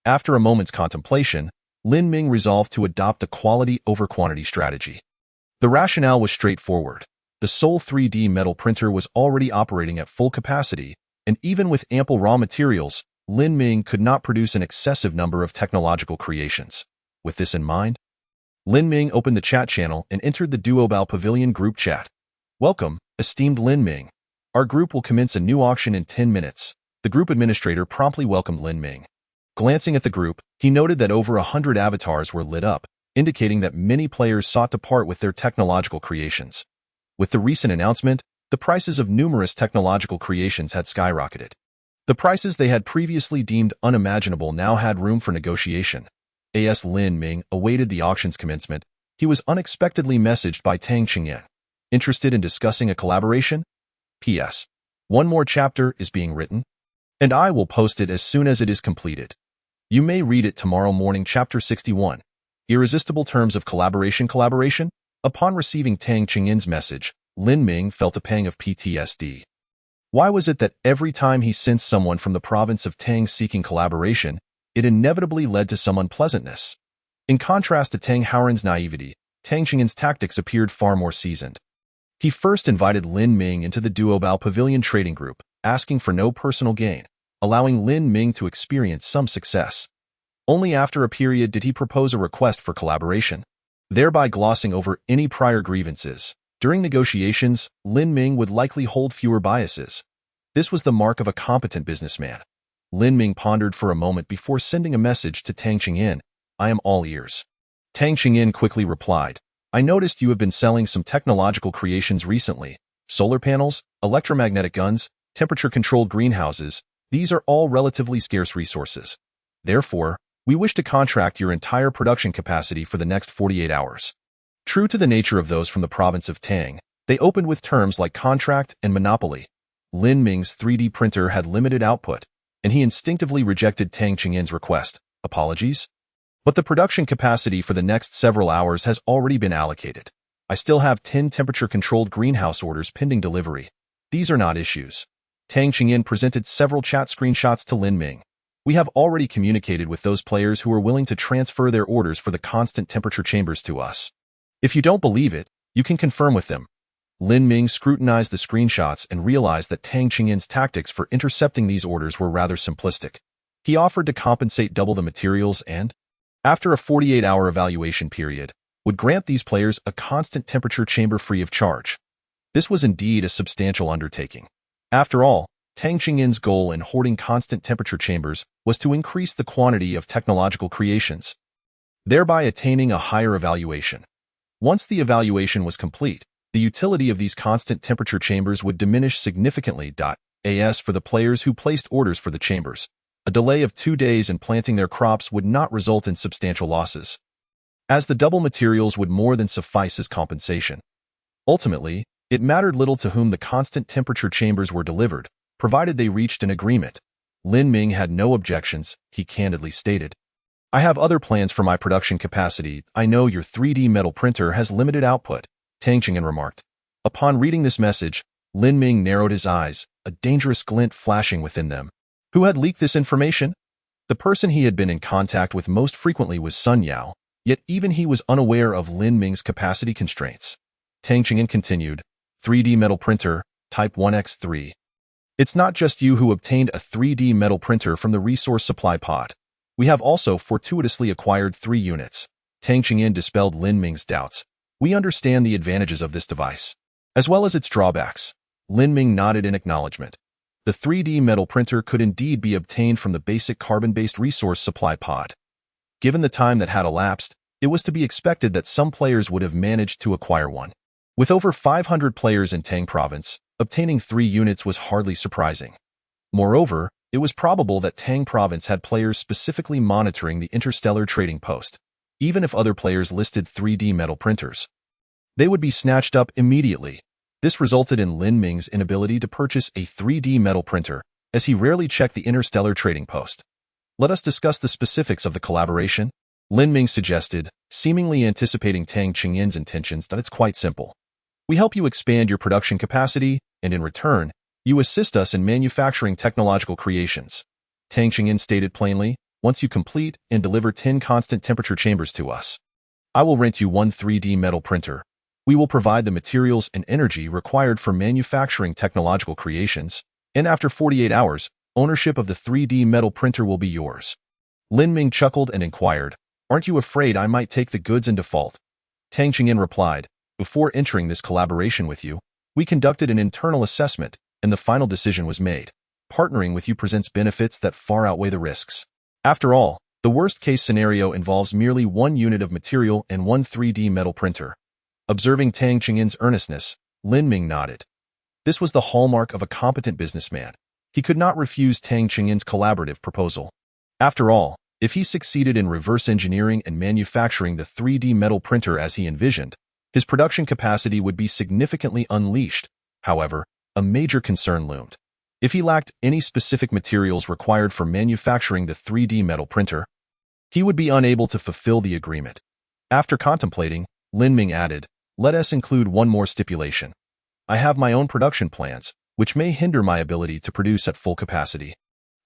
After a moment's contemplation, Lin Ming resolved to adopt the quality over quantity strategy. The rationale was straightforward. The Sol 3D metal printer was already operating at full capacity, and even with ample raw materials, Lin Ming could not produce an excessive number of technological creations. With this in mind, Lin Ming opened the chat channel and entered the Duobao Pavilion group chat. Welcome, esteemed Lin Ming. Our group will commence a new auction in 10 minutes. The group administrator promptly welcomed Lin Ming. Glancing at the group, he noted that over 100 avatars were lit up, indicating that many players sought to part with their technological creations. With the recent announcement, the prices of numerous technological creations had skyrocketed. The prices they had previously deemed unimaginable now had room for negotiation. As Lin Ming awaited the auction's commencement, he was unexpectedly messaged by Tang Qingyan. Interested in discussing a collaboration? P.S. One more chapter is being written, and I will post it as soon as it is completed. You may read it tomorrow morning. Chapter 61. Irresistible Terms of Collaboration. Upon receiving Tang Qingyan's message, Lin Ming felt a pang of PTSD. Why was it that every time he sensed someone from the province of Tang seeking collaboration, it inevitably led to some unpleasantness? In contrast to Tang Haoran's naivety, Tang Qingyan's tactics appeared far more seasoned. He first invited Lin Ming into the Duobao Pavilion trading group, asking for no personal gain, allowing Lin Ming to experience some success. Only after a period did he propose a request for collaboration, thereby glossing over any prior grievances. During negotiations, Lin Ming would likely hold fewer biases. This was the mark of a competent businessman. Lin Ming pondered for a moment before sending a message to Tang Qingyan. I am all ears. Tang Qingyan quickly replied. I noticed you have been selling some technological creations recently. Solar panels, electromagnetic guns, temperature-controlled greenhouses, these are all relatively scarce resources. Therefore, we wish to contract your entire production capacity for the next 48 hours. True to the nature of those from the province of Tang, they opened with terms like contract and monopoly. Lin Ming's 3D printer had limited output, and he instinctively rejected Tang Qingyan's request. Apologies? But the production capacity for the next several hours has already been allocated. I still have 10 temperature-controlled greenhouse orders pending delivery. These are not issues. Tang Qingyan presented several chat screenshots to Lin Ming. We have already communicated with those players who are willing to transfer their orders for the constant temperature chambers to us. If you don't believe it, you can confirm with them. Lin Ming scrutinized the screenshots and realized that Tang Qingyan's tactics for intercepting these orders were rather simplistic. He offered to compensate double the materials and, after a 48-hour evaluation period, would grant these players a constant temperature chamber free of charge. This was indeed a substantial undertaking. After all, Tang Qingyan's goal in hoarding constant temperature chambers was to increase the quantity of technological creations, thereby attaining a higher evaluation. Once the evaluation was complete, the utility of these constant temperature chambers would diminish significantly. As for the players who placed orders for the chambers, a delay of 2 days in planting their crops would not result in substantial losses, as the double materials would more than suffice as compensation. Ultimately, it mattered little to whom the constant temperature chambers were delivered, provided they reached an agreement. Lin Ming had no objections, he candidly stated. I have other plans for my production capacity. I know your 3D metal printer has limited output, Tang Qingyan remarked. Upon reading this message, Lin Ming narrowed his eyes, a dangerous glint flashing within them. Who had leaked this information? The person he had been in contact with most frequently was Sun Yao, yet even he was unaware of Lin Ming's capacity constraints. Tang Qingyan continued, 3D metal printer, Type 1x3. It's not just you who obtained a 3D metal printer from the resource supply pod. We have also fortuitously acquired 3 units. Tang Qingyan dispelled Lin Ming's doubts. We understand the advantages of this device, as well as its drawbacks. Lin Ming nodded in acknowledgement. The 3D metal printer could indeed be obtained from the basic carbon-based resource supply pod. Given the time that had elapsed, it was to be expected that some players would have managed to acquire one. With over 500 players in Tang Province, obtaining 3 units was hardly surprising. Moreover, it was probable that Tang Province had players specifically monitoring the Interstellar trading post. Even if other players listed 3D metal printers, they would be snatched up immediately. This resulted in Lin Ming's inability to purchase a 3D metal printer, as he rarely checked the Interstellar trading post. Let us discuss the specifics of the collaboration, Lin Ming suggested, seemingly anticipating Tang Qingyan's intentions. That it's quite simple. We help you expand your production capacity, and in return, you assist us in manufacturing technological creations. Tang Qingyan stated plainly, once you complete and deliver 10 constant temperature chambers to us, I will rent you 1 3D metal printer. We will provide the materials and energy required for manufacturing technological creations, and after 48 hours, ownership of the 3D metal printer will be yours. Lin Ming chuckled and inquired, aren't you afraid I might take the goods in default? Tang Qingyan replied, before entering this collaboration with you, we conducted an internal assessment, and the final decision was made. Partnering with you presents benefits that far outweigh the risks. After all, the worst-case scenario involves merely 1 unit of material and 1 3D metal printer. Observing Tang Qingyan's earnestness, Lin Ming nodded. This was the hallmark of a competent businessman. He could not refuse Tang Qingyan's collaborative proposal. After all, if he succeeded in reverse engineering and manufacturing the 3D metal printer as he envisioned, his production capacity would be significantly unleashed. However, a major concern loomed. If he lacked any specific materials required for manufacturing the 3D metal printer, he would be unable to fulfill the agreement. After contemplating, Lin Ming added, let us include one more stipulation. I have my own production plans, which may hinder my ability to produce at full capacity.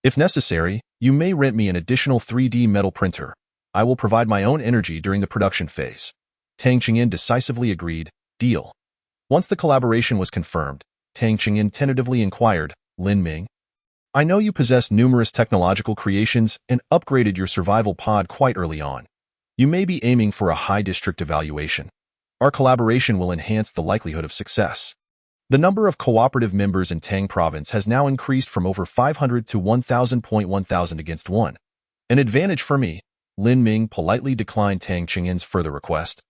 If necessary, you may rent me an additional 3D metal printer. I will provide my own energy during the production phase. Tang Qingyan decisively agreed, deal. Once the collaboration was confirmed, Tang Qingyan tentatively inquired, Lin Ming, I know you possess numerous technological creations and upgraded your survival pod quite early on. You may be aiming for a high district evaluation. Our collaboration will enhance the likelihood of success. The number of cooperative members in Tang Province has now increased from over 500 to 1,000 against 1. An advantage for me. Lin Ming politely declined Tang Qingyan's further request,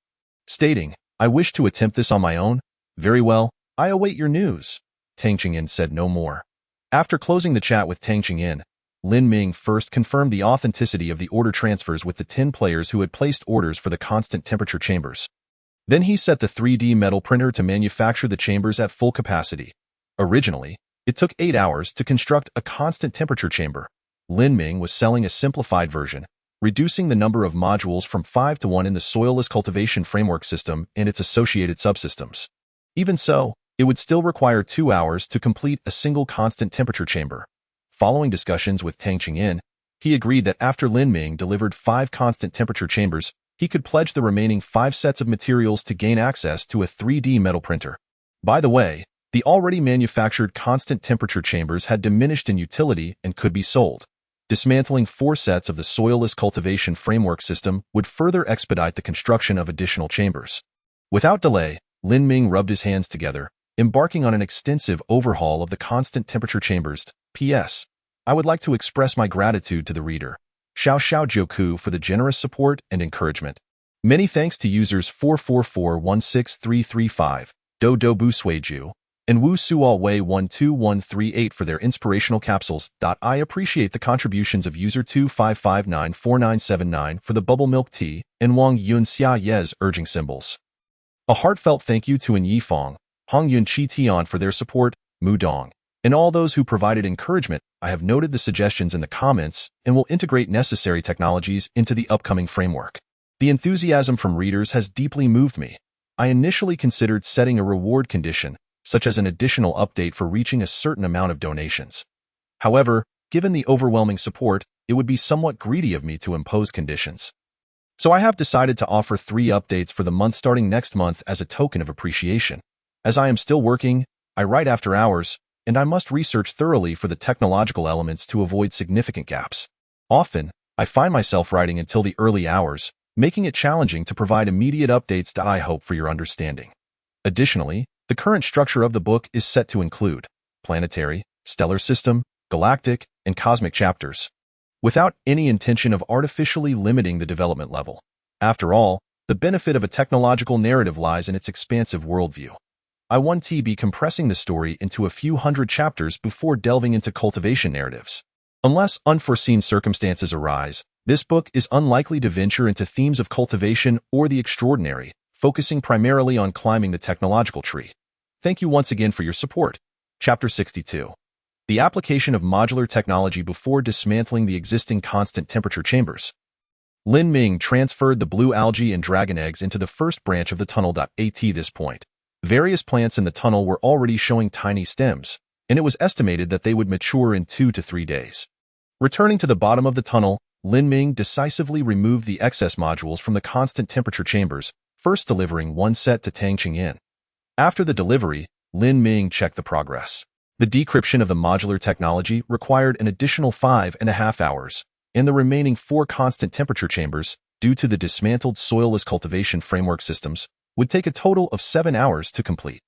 stating, I wish to attempt this on my own. Very well, I await your news. Tang Qingyan said no more. After closing the chat with Tang Qingyan, Lin Ming first confirmed the authenticity of the order transfers with the 10 players who had placed orders for the constant temperature chambers. Then he set the 3D metal printer to manufacture the chambers at full capacity. Originally, it took 8 hours to construct a constant temperature chamber. Lin Ming was selling a simplified version, reducing the number of modules from 5 to 1 in the soilless cultivation framework system and its associated subsystems. Even so, it would still require 2 hours to complete a single constant temperature chamber. Following discussions with Tang Qingyan, he agreed that after Lin Ming delivered 5 constant temperature chambers, he could pledge the remaining 5 sets of materials to gain access to a 3D metal printer. By the way, the already manufactured constant temperature chambers had diminished in utility and could be sold. Dismantling 4 sets of the soilless cultivation framework system would further expedite the construction of additional chambers. Without delay, Lin Ming rubbed his hands together, embarking on an extensive overhaul of the constant temperature chambers. P.S. I would like to express my gratitude to the reader, Xiao Joku, for the generous support and encouragement. Many thanks to users 444-16335, Do Do Bu Suiju, and Wu Sualwei 12138 for their inspirational capsules. I appreciate the contributions of user 25594979 for the bubble milk tea and Wang Yun Xia Yez urging symbols. A heartfelt thank you to An Yifeng, Hong Yun Chi Tian for their support, Mu Dong, and all those who provided encouragement. I have noted the suggestions in the comments and will integrate necessary technologies into the upcoming framework. The enthusiasm from readers has deeply moved me. I initially considered setting a reward condition, such as an additional update for reaching a certain amount of donations. However, given the overwhelming support, it would be somewhat greedy of me to impose conditions. So I have decided to offer 3 updates for the month starting next month as a token of appreciation. As I am still working, I write after hours, and I must research thoroughly for the technological elements to avoid significant gaps. Often, I find myself writing until the early hours, making it challenging to provide immediate updates. I hope for your understanding. Additionally, the current structure of the book is set to include planetary, stellar system, galactic, and cosmic chapters, without any intention of artificially limiting the development level. After all, the benefit of a technological narrative lies in its expansive worldview. I want to be compressing the story into a few hundred chapters before delving into cultivation narratives. Unless unforeseen circumstances arise, this book is unlikely to venture into themes of cultivation or the extraordinary, focusing primarily on climbing the technological tree. Thank you once again for your support. Chapter 62. The application of modular technology before dismantling the existing constant temperature chambers. Lin Ming transferred the blue algae and dragon eggs into the first branch of the tunnel. At this point, various plants in the tunnel were already showing tiny stems, and it was estimated that they would mature in 2 to 3 days. Returning to the bottom of the tunnel, Lin Ming decisively removed the excess modules from the constant temperature chambers, first delivering 1 set to Tang Qingyan. After the delivery, Lin Ming checked the progress. The decryption of the modular technology required an additional 5.5 hours, and the remaining 4 constant temperature chambers, due to the dismantled soilless cultivation framework systems, would take a total of 7 hours to complete.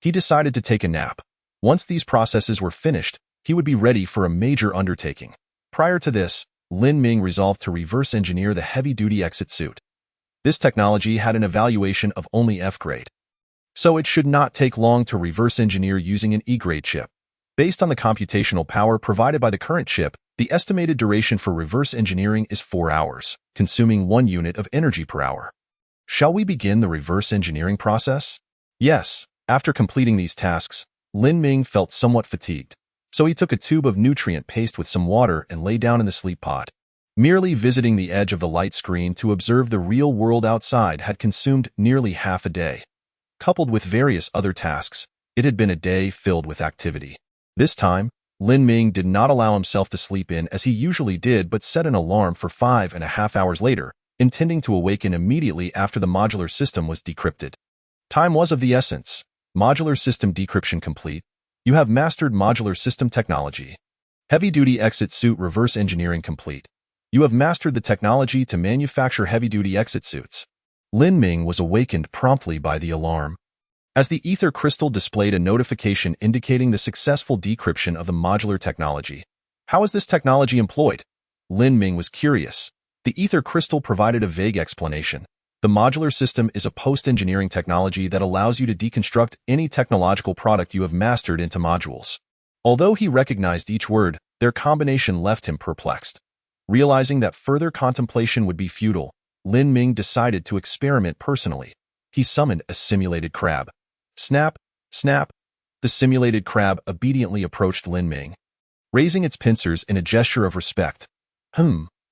He decided to take a nap. Once these processes were finished, he would be ready for a major undertaking. Prior to this, Lin Ming resolved to reverse engineer the heavy-duty exit suit. This technology had an evaluation of only F grade, so it should not take long to reverse engineer using an E-grade chip. Based on the computational power provided by the current chip, the estimated duration for reverse engineering is 4 hours, consuming 1 unit of energy per hour. Shall we begin the reverse engineering process? Yes. After completing these tasks, Lin Ming felt somewhat fatigued, so he took a tube of nutrient paste with some water and lay down in the sleep pod. Merely visiting the edge of the light screen to observe the real world outside had consumed nearly half a day. Coupled with various other tasks, it had been a day filled with activity. This time, Lin Ming did not allow himself to sleep in as he usually did but set an alarm for 5.5 hours later, intending to awaken immediately after the modular system was decrypted. Time was of the essence. Modular system decryption complete. You have mastered modular system technology. Heavy-duty exit suit reverse engineering complete. You have mastered the technology to manufacture heavy-duty exit suits. Lin Ming was awakened promptly by the alarm, as the ether crystal displayed a notification indicating the successful decryption of the modular technology. How is this technology employed? Lin Ming was curious. The ether crystal provided a vague explanation. The modular system is a post-engineering technology that allows you to deconstruct any technological product you have mastered into modules. Although he recognized each word, their combination left him perplexed. Realizing that further contemplation would be futile, Lin Ming decided to experiment personally. He summoned a simulated crab. Snap, snap. The simulated crab obediently approached Lin Ming, raising its pincers in a gesture of respect.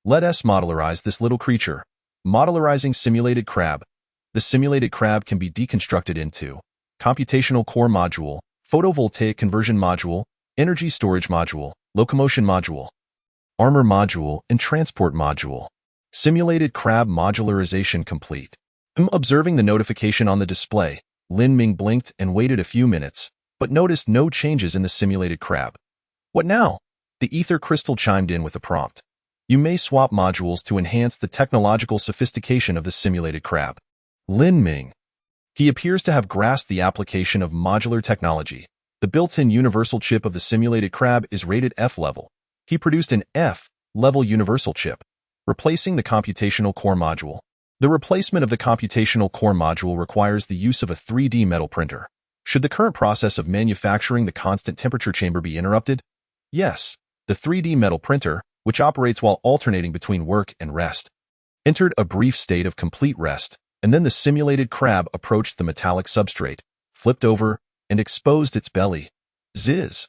Let us modularize this little creature. Modularizing simulated crab. The simulated crab can be deconstructed into computational core module, photovoltaic conversion module, energy storage module, locomotion module, armor module, and transport module. Simulated crab modularization complete. Observing the notification on the display, Lin Ming blinked and waited a few minutes, but noticed no changes in the simulated crab. What now? The ether crystal chimed in with a prompt. You may swap modules to enhance the technological sophistication of the simulated crab. Lin Ming. He appears to have grasped the application of modular technology. The built-in universal chip of the simulated crab is rated F level. He produced an F-level universal chip, replacing the computational core module. The replacement of the computational core module requires the use of a 3D metal printer. Should the current process of manufacturing the constant temperature chamber be interrupted? Yes. The 3D metal printer, which operates while alternating between work and rest, entered a brief state of complete rest, and then the simulated crab approached the metallic substrate, flipped over, and exposed its belly. Ziz!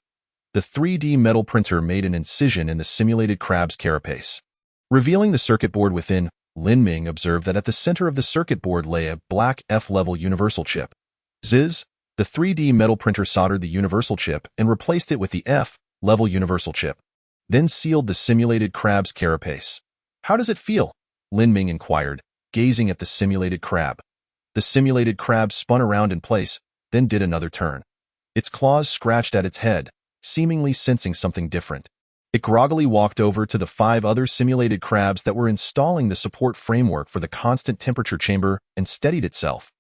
The 3D metal printer made an incision in the simulated crab's carapace, revealing the circuit board within. Lin Ming observed that at the center of the circuit board lay a black F-level universal chip. Ziz! The 3D metal printer soldered the universal chip and replaced it with the F-level universal chip, then sealed the simulated crab's carapace. "How does it feel?" Lin Ming inquired, gazing at the simulated crab. The simulated crab spun around in place, then did another turn. Its claws scratched at its head, seemingly sensing something different. It groggily walked over to the 5 other simulated crabs that were installing the support framework for the constant temperature chamber and steadied itself.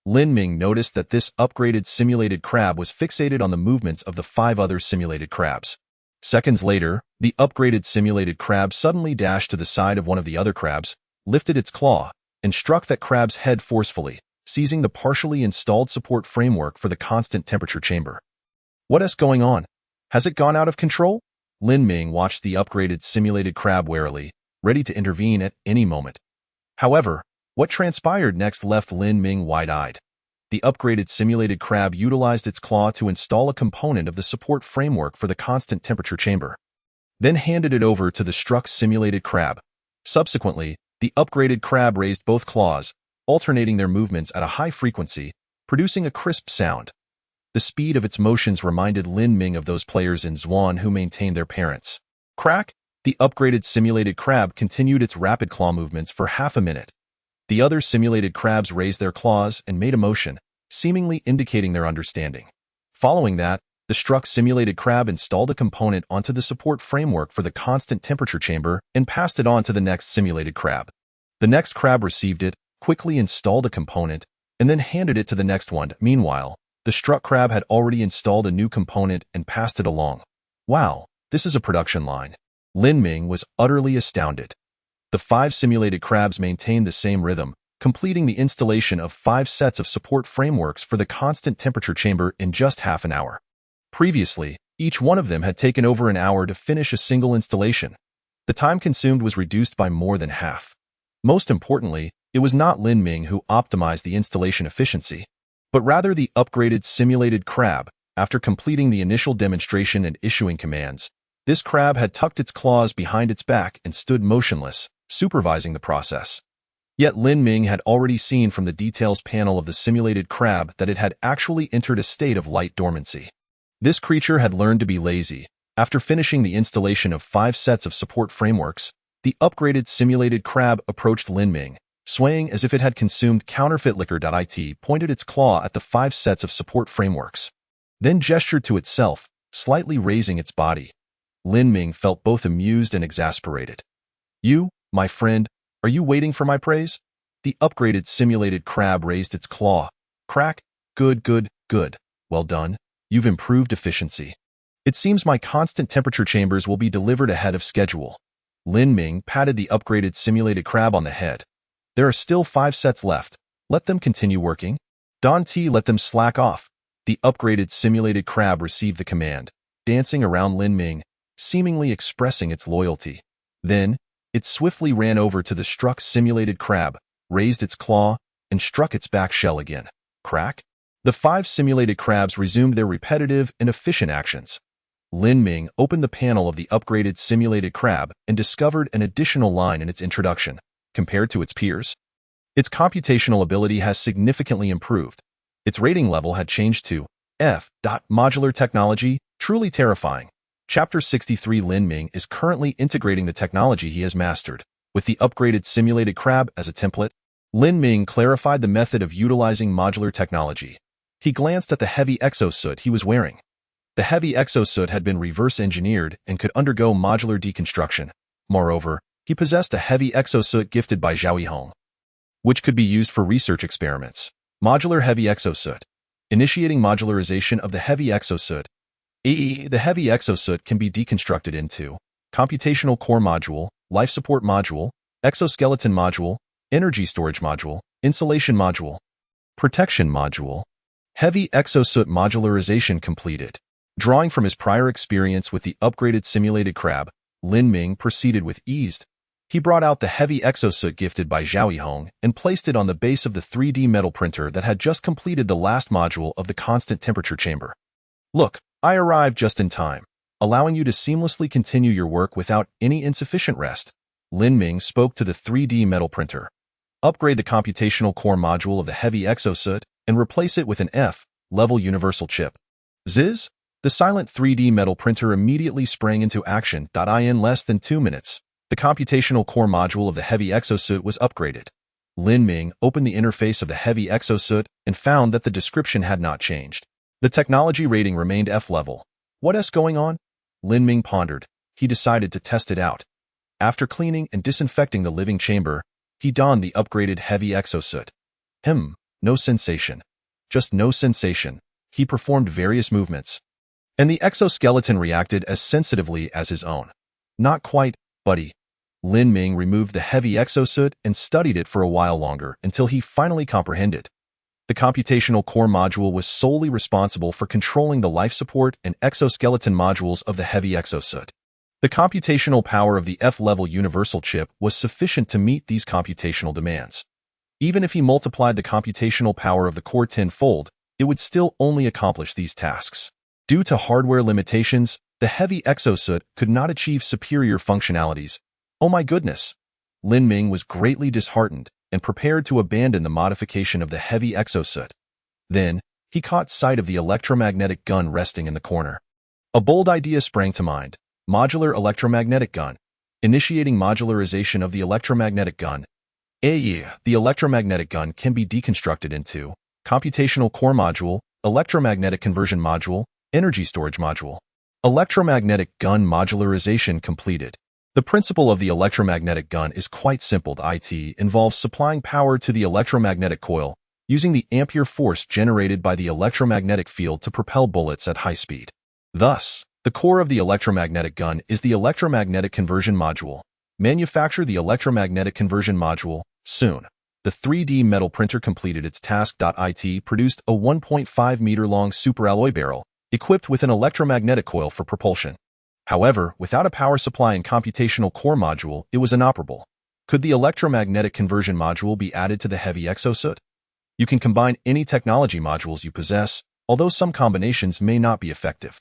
Lin Ming noticed that this upgraded simulated crab was fixated on the movements of the 5 other simulated crabs. Seconds later, the upgraded simulated crab suddenly dashed to the side of one of the other crabs, lifted its claw, and struck that crab's head forcefully, seizing the partially installed support framework for the constant temperature chamber. "What is going on? Has it gone out of control?" Lin Ming watched the upgraded simulated crab warily, ready to intervene at any moment. However, what transpired next left Lin Ming wide-eyed. The upgraded simulated crab utilized its claw to install a component of the support framework for the constant temperature chamber, then handed it over to the struck simulated crab. Subsequently, the upgraded crab raised both claws, alternating their movements at a high frequency, producing a crisp sound. The speed of its motions reminded Lin Ming of those players in Zwan who maintained their parents. Crack! The upgraded simulated crab continued its rapid claw movements for half a minute. The other simulated crabs raised their claws and made a motion, seemingly indicating their understanding. Following that, the struck simulated crab installed a component onto the support framework for the constant temperature chamber and passed it on to the next simulated crab. The next crab received it, quickly installed a component, and then handed it to the next one. Meanwhile, the struck crab had already installed a new component and passed it along. "Wow, this is a production line." Lin Ming was utterly astounded. The 5 simulated crabs maintained the same rhythm, completing the installation of 5 sets of support frameworks for the constant temperature chamber in just half an hour. Previously, each one of them had taken over an hour to finish a single installation. The time consumed was reduced by more than half. Most importantly, it was not Lin Ming who optimized the installation efficiency, but rather the upgraded simulated crab. After completing the initial demonstration and issuing commands, this crab had tucked its claws behind its back and stood motionless, supervising the process. Yet Lin Ming had already seen from the details panel of the simulated crab that it had actually entered a state of light dormancy. This creature had learned to be lazy. After finishing the installation of 5 sets of support frameworks, the upgraded simulated crab approached Lin Ming, swaying as if it had consumed counterfeit liquor. It pointed its claw at the 5 sets of support frameworks, then gestured to itself, slightly raising its body. Lin Ming felt both amused and exasperated. "You, my friend, are you waiting for my praise?" The upgraded simulated crab raised its claw. "Crack! Good, good, good. Well done. You've improved efficiency. It seems my constant temperature chambers will be delivered ahead of schedule." Lin Ming patted the upgraded simulated crab on the head. "There are still 5 sets left. Let them continue working. Let them slack off." The upgraded simulated crab received the command, dancing around Lin Ming, seemingly expressing its loyalty. Then, it swiftly ran over to the struck simulated crab, raised its claw, and struck its back shell again. Crack! The 5 simulated crabs resumed their repetitive and efficient actions. Lin Ming opened the panel of the upgraded simulated crab and discovered an additional line in its introduction. Compared to its peers, its computational ability has significantly improved. Its rating level had changed to F. Modular technology, truly terrifying. Chapter 63. Lin Ming is currently integrating the technology he has mastered, with the upgraded simulated crab as a template. Lin Ming clarified the method of utilizing modular technology. He glanced at the heavy exosuit he was wearing. The heavy exosuit had been reverse-engineered and could undergo modular deconstruction. Moreover, he possessed a heavy exosuit gifted by Zhao Yihong, which could be used for research experiments. Modular heavy exosuit. Initiating modularization of the heavy exosuit. The heavy exosuit can be deconstructed into computational core module, life support module, exoskeleton module, energy storage module, insulation module, protection module. Heavy exosuit modularization completed. Drawing from his prior experience with the upgraded simulated crab, Lin Ming proceeded with ease. He brought out the heavy exosuit gifted by Zhao Yihong and placed it on the base of the 3D metal printer that had just completed the last module of the constant temperature chamber. "Look, I arrived just in time, allowing you to seamlessly continue your work without any insufficient rest." Lin Ming spoke to the 3D metal printer. "Upgrade the computational core module of the heavy exosuit and replace it with an F level universal chip. Ziz! The silent 3D metal printer immediately sprang into action. In less than 2 minutes, the computational core module of the heavy exosuit was upgraded. Lin Ming opened the interface of the heavy exosuit and found that the description had not changed. The technology rating remained F level. What's going on? Lin Ming pondered. He decided to test it out. After cleaning and disinfecting the living chamber, he donned the upgraded heavy exosuit. No sensation. Just no sensation. He performed various movements, and the exoskeleton reacted as sensitively as his own. Not quite, buddy. Lin Ming removed the heavy exosuit and studied it for a while longer until he finally comprehended. The computational core module was solely responsible for controlling the life support and exoskeleton modules of the heavy exosuit. The computational power of the F-level universal chip was sufficient to meet these computational demands. Even if he multiplied the computational power of the core tenfold, it would still only accomplish these tasks. Due to hardware limitations, the heavy exosuit could not achieve superior functionalities. Oh my goodness! Lin Ming was greatly disheartened and prepared to abandon the modification of the heavy exosuit. Then, he caught sight of the electromagnetic gun resting in the corner. A bold idea sprang to mind. Modular electromagnetic gun. Initiating modularization of the electromagnetic gun. The electromagnetic gun can be deconstructed into computational core module, electromagnetic conversion module, energy storage module. Electromagnetic gun modularization completed. The principle of the electromagnetic gun is quite simple. It involves supplying power to the electromagnetic coil, using the ampere force generated by the electromagnetic field to propel bullets at high speed. Thus, the core of the electromagnetic gun is the electromagnetic conversion module. Manufacture the electromagnetic conversion module soon. The 3D metal printer completed its task. It produced a 1.5-meter-long superalloy barrel, equipped with an electromagnetic coil for propulsion. However, without a power supply and computational core module, it was inoperable. Could the electromagnetic conversion module be added to the heavy exosuit? You can combine any technology modules you possess, although some combinations may not be effective.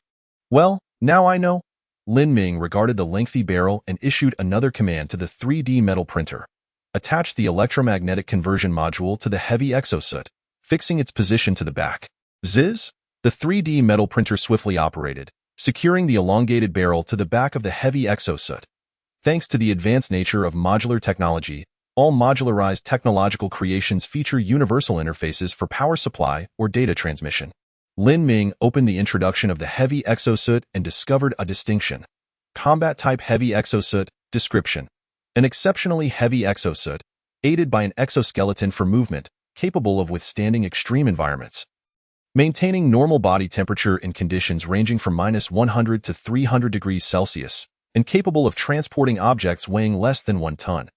Well, now I know. Lin Ming regarded the lengthy barrel and issued another command to the 3D metal printer. Attach the electromagnetic conversion module to the heavy exosuit, fixing its position to the back. Ziz! The 3D metal printer swiftly operated, securing the elongated barrel to the back of the heavy exosuit. Thanks to the advanced nature of modular technology, all modularized technological creations feature universal interfaces for power supply or data transmission. Lin Ming opened the introduction of the heavy exosuit and discovered a distinction. Combat type heavy exosuit. Description. An exceptionally heavy exosuit, aided by an exoskeleton for movement, capable of withstanding extreme environments. Maintaining normal body temperature in conditions ranging from -100 to 300 degrees Celsius, and capable of transporting objects weighing less than 1 ton.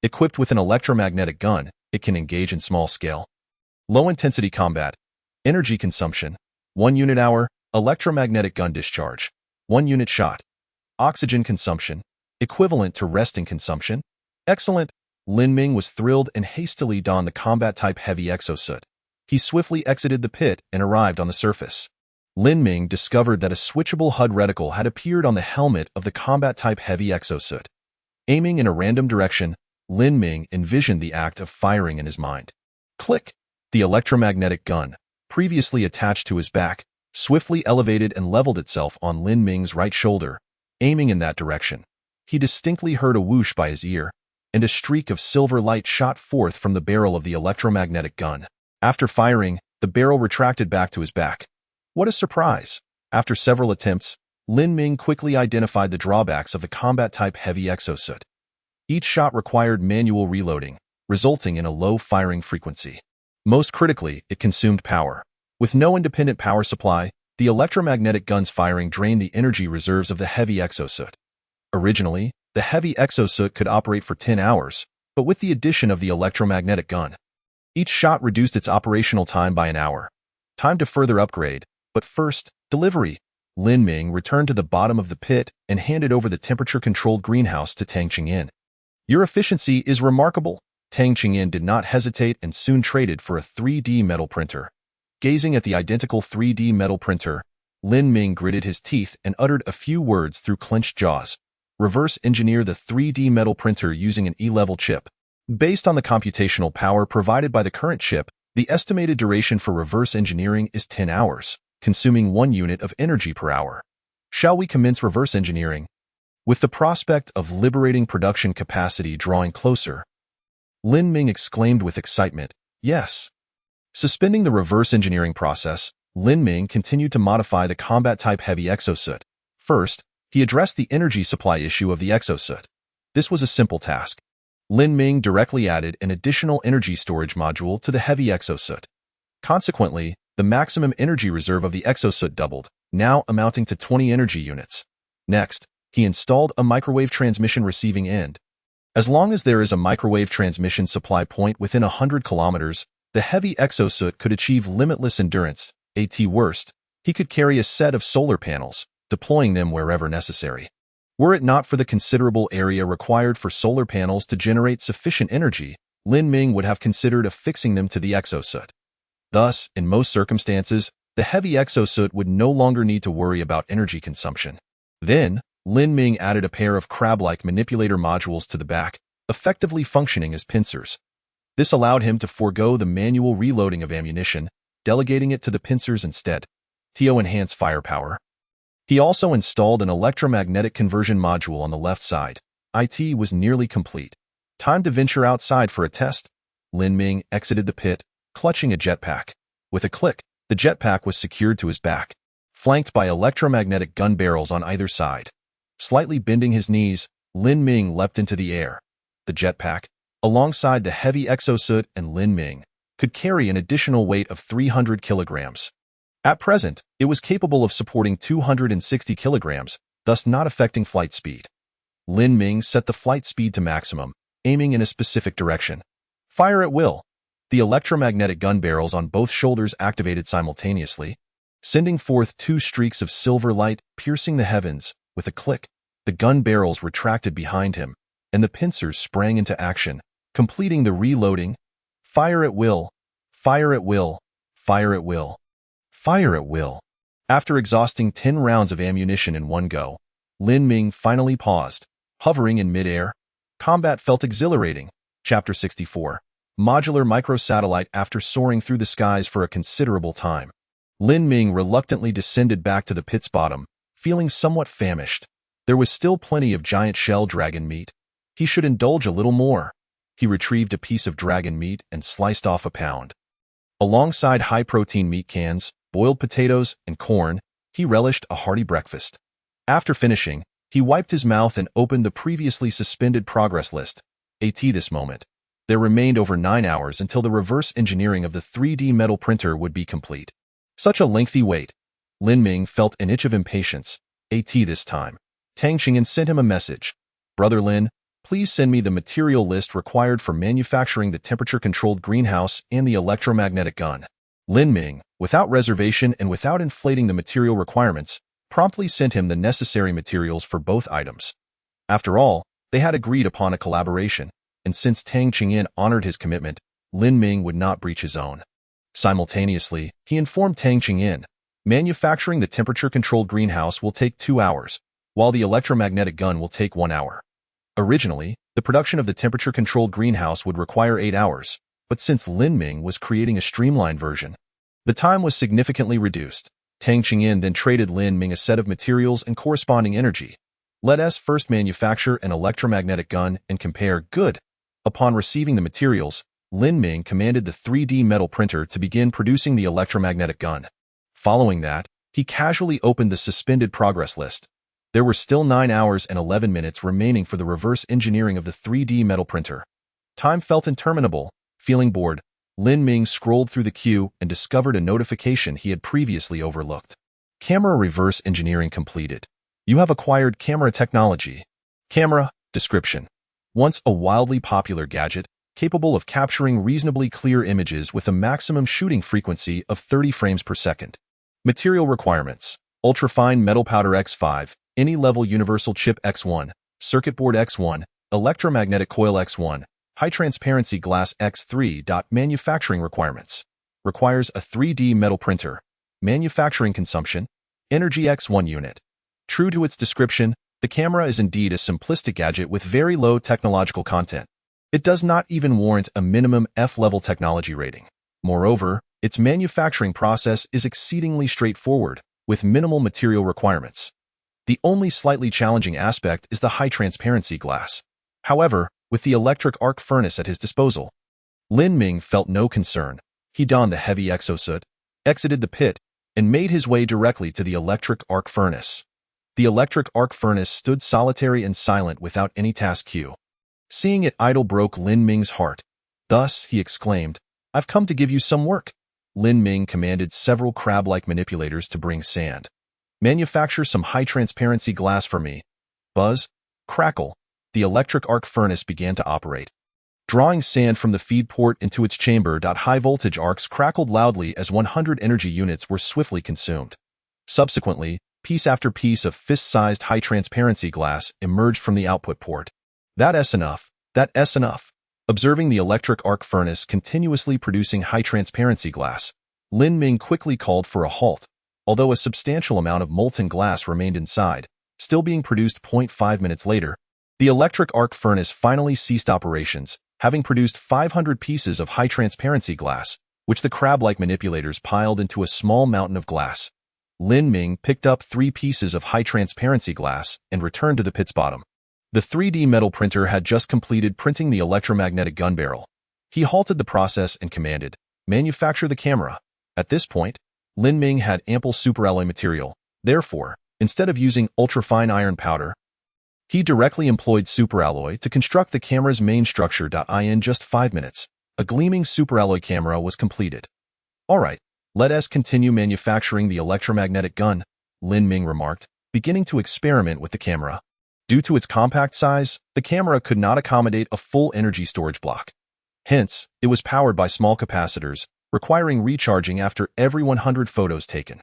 Equipped with an electromagnetic gun, it can engage in small-scale, low-intensity combat. Energy consumption: 1 unit hour. Electromagnetic gun discharge: 1 unit shot. Oxygen consumption: equivalent to resting consumption. Excellent! Lin Ming was thrilled and hastily donned the combat-type heavy exosuit. He swiftly exited the pit and arrived on the surface. Lin Ming discovered that a switchable HUD reticle had appeared on the helmet of the combat-type heavy exosuit. Aiming in a random direction, Lin Ming envisioned the act of firing in his mind. Click! The electromagnetic gun, previously attached to his back, swiftly elevated and leveled itself on Lin Ming's right shoulder, aiming in that direction. He distinctly heard a whoosh by his ear, and a streak of silver light shot forth from the barrel of the electromagnetic gun. After firing, the barrel retracted back to his back. What a surprise! After several attempts, Lin Ming quickly identified the drawbacks of the combat-type heavy exosuit. Each shot required manual reloading, resulting in a low firing frequency. Most critically, it consumed power. With no independent power supply, the electromagnetic gun's firing drained the energy reserves of the heavy exosuit. Originally, the heavy exosuit could operate for 10 hours, but with the addition of the electromagnetic gun, each shot reduced its operational time by an hour. Time to further upgrade, but first, delivery. Lin Ming returned to the bottom of the pit and handed over the temperature-controlled greenhouse to Tang Chingyin. Your efficiency is remarkable. Tang Chingyin did not hesitate and soon traded for a 3D metal printer. Gazing at the identical 3D metal printer, Lin Ming gritted his teeth and uttered a few words through clenched jaws. Reverse engineer the 3D metal printer using an E-level chip. Based on the computational power provided by the current chip, The estimated duration for reverse engineering is 10 hours, consuming 1 unit of energy per hour. Shall we commence reverse engineering? With the prospect of liberating production capacity drawing closer, Lin Ming exclaimed with excitement, "Yes." Suspending the reverse engineering process, Lin Ming continued to modify the combat-type heavy exosuit. First, he addressed the energy supply issue of the exosuit. This was a simple task. Lin Ming directly added an additional energy storage module to the heavy exosuit. Consequently, the maximum energy reserve of the exosuit doubled, now amounting to 20 energy units. Next, he installed a microwave transmission receiving end. As long as there is a microwave transmission supply point within 100 kilometers, the heavy exosuit could achieve limitless endurance. At worst, he could carry a set of solar panels, deploying them wherever necessary. Were it not for the considerable area required for solar panels to generate sufficient energy, Lin Ming would have considered affixing them to the exosuit. Thus, in most circumstances, the heavy exosuit would no longer need to worry about energy consumption. Then, Lin Ming added a pair of crab-like manipulator modules to the back, effectively functioning as pincers. This allowed him to forego the manual reloading of ammunition, delegating it to the pincers instead. To enhance firepower. He also installed an electromagnetic conversion module on the left side. It was nearly complete. Time to venture outside for a test. Lin Ming exited the pit, clutching a jetpack. With a click, the jetpack was secured to his back, flanked by electromagnetic gun barrels on either side. Slightly bending his knees, Lin Ming leapt into the air. The jetpack, alongside the heavy exosuit and Lin Ming, could carry an additional weight of 300 kilograms. At present, it was capable of supporting 260 kilograms, thus not affecting flight speed. Lin Ming set the flight speed to maximum, aiming in a specific direction. Fire at will. The electromagnetic gun barrels on both shoulders activated simultaneously, sending forth 2 streaks of silver light piercing the heavens. With a click, the gun barrels retracted behind him, and the pincers sprang into action, completing the reloading. Fire at will. Fire at will. Fire at will. Fire at will. After exhausting 10 rounds of ammunition in one go, Lin Ming finally paused, hovering in midair. Combat felt exhilarating. Chapter 64. Modular microsatellite. After soaring through the skies for a considerable time, Lin Ming reluctantly descended back to the pit's bottom, feeling somewhat famished. There was still plenty of giant shell dragon meat. He should indulge a little more. He retrieved a piece of dragon meat and sliced off a pound. Alongside high-protein meat cans, boiled potatoes, and corn, he relished a hearty breakfast. After finishing, he wiped his mouth and opened the previously suspended progress list. At this moment, there remained over 9 hours until the reverse engineering of the 3D metal printer would be complete. Such a lengthy wait. Lin Ming felt an itch of impatience. At this time, Tang Qingyan sent him a message. "Brother Lin, please send me the material list required for manufacturing the temperature-controlled greenhouse and the electromagnetic gun." Lin Ming, without reservation and without inflating the material requirements, promptly sent him the necessary materials for both items. After all, they had agreed upon a collaboration, and since Tang Qingyan honored his commitment, Lin Ming would not breach his own. Simultaneously, he informed Tang Qingyan, manufacturing the temperature-controlled greenhouse will take 2 hours, while the electromagnetic gun will take 1 hour. Originally, the production of the temperature-controlled greenhouse would require 8 hours, but since Lin Ming was creating a streamlined version, the time was significantly reduced. Tang Qingyan then traded Lin Ming a set of materials and corresponding energy. Let us first manufacture an electromagnetic gun and compare. Good. Upon receiving the materials, Lin Ming commanded the 3D metal printer to begin producing the electromagnetic gun. Following that, he casually opened the suspended progress list. There were still 9 hours and 11 minutes remaining for the reverse engineering of the 3D metal printer. Time felt interminable. Feeling bored, Lin Ming scrolled through the queue and discovered a notification he had previously overlooked. Camera reverse engineering completed. You have acquired camera technology. Camera description. Once a wildly popular gadget, capable of capturing reasonably clear images with a maximum shooting frequency of 30 frames per second. Material requirements. Ultrafine metal powder X5, any level universal chip X1, circuit board X1, electromagnetic coil X1, high transparency glass X3. Manufacturing requirements. Requires a 3D metal printer. Manufacturing consumption. Energy X1 unit. True to its description, the camera is indeed a simplistic gadget with very low technological content. It does not even warrant a minimum F-level technology rating. Moreover, its manufacturing process is exceedingly straightforward, with minimal material requirements. The only slightly challenging aspect is the high-transparency glass. However, with the electric arc furnace at his disposal, Lin Ming felt no concern. He donned the heavy exosuit, exited the pit, and made his way directly to the electric arc furnace. The electric arc furnace stood solitary and silent without any task queue. Seeing it idle broke Lin Ming's heart. Thus, he exclaimed, "I've come to give you some work." Lin Ming commanded several crab-like manipulators to bring sand. "Manufacture some high-transparency glass for me." Buzz, crackle, the electric arc furnace began to operate. Drawing sand from the feed port into its chamber, high-voltage arcs crackled loudly as 100 energy units were swiftly consumed. Subsequently, piece after piece of fist-sized high-transparency glass emerged from the output port. That's enough. That's enough. Observing the electric arc furnace continuously producing high-transparency glass, Lin Ming quickly called for a halt, although a substantial amount of molten glass remained inside, still being produced. 0.5 minutes later, the electric arc furnace finally ceased operations, having produced 500 pieces of high-transparency glass, which the crab-like manipulators piled into a small mountain of glass. Lin Ming picked up 3 pieces of high-transparency glass and returned to the pit's bottom. The 3D metal printer had just completed printing the electromagnetic gun barrel. He halted the process and commanded, "Manufacture the camera." At this point, Lin Ming had ample superalloy material. Therefore, instead of using ultrafine iron powder, he directly employed superalloy to construct the camera's main structure. In just 5 minutes, a gleaming superalloy camera was completed. "All right, let us continue manufacturing the electromagnetic gun," Lin Ming remarked, beginning to experiment with the camera. Due to its compact size, the camera could not accommodate a full energy storage block. Hence, it was powered by small capacitors, requiring recharging after every 100 photos taken.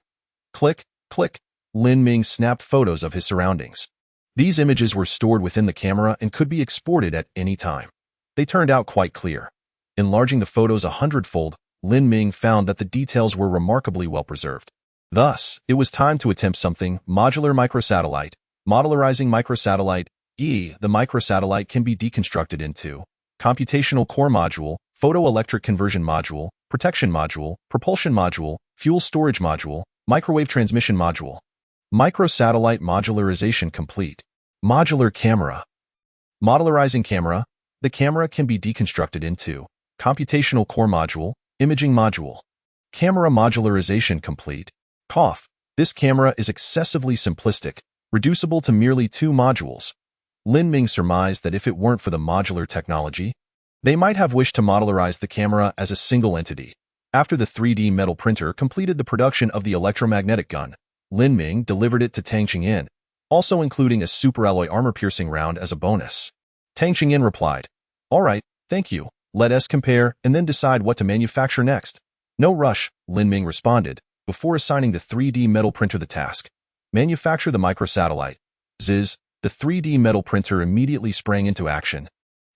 Click, click, Lin Ming snapped photos of his surroundings. These images were stored within the camera and could be exported at any time. They turned out quite clear. Enlarging the photos 100-fold, Lin Ming found that the details were remarkably well preserved. Thus, it was time to attempt something: modular microsatellite. Modularizing microsatellite. The microsatellite can be deconstructed into computational core module, photoelectric conversion module, protection module, propulsion module, fuel storage module, microwave transmission module. Microsatellite modularization complete. Modular camera. Modularizing camera. The camera can be deconstructed into computational core module, imaging module. Camera modularization complete. This camera is excessively simplistic, reducible to merely 2 modules. Lin Ming surmised that if it weren't for the modular technology, they might have wished to modularize the camera as a single entity. After the 3D metal printer completed the production of the electromagnetic gun, Lin Ming delivered it to Tang Chingyin, also including a superalloy armor-piercing round as a bonus. Tang Chingyin replied, "All right, thank you. Let us compare and then decide what to manufacture next." "No rush," Lin Ming responded, before assigning the 3D metal printer the task: "Manufacture the microsatellite." Ziz, the 3D metal printer immediately sprang into action.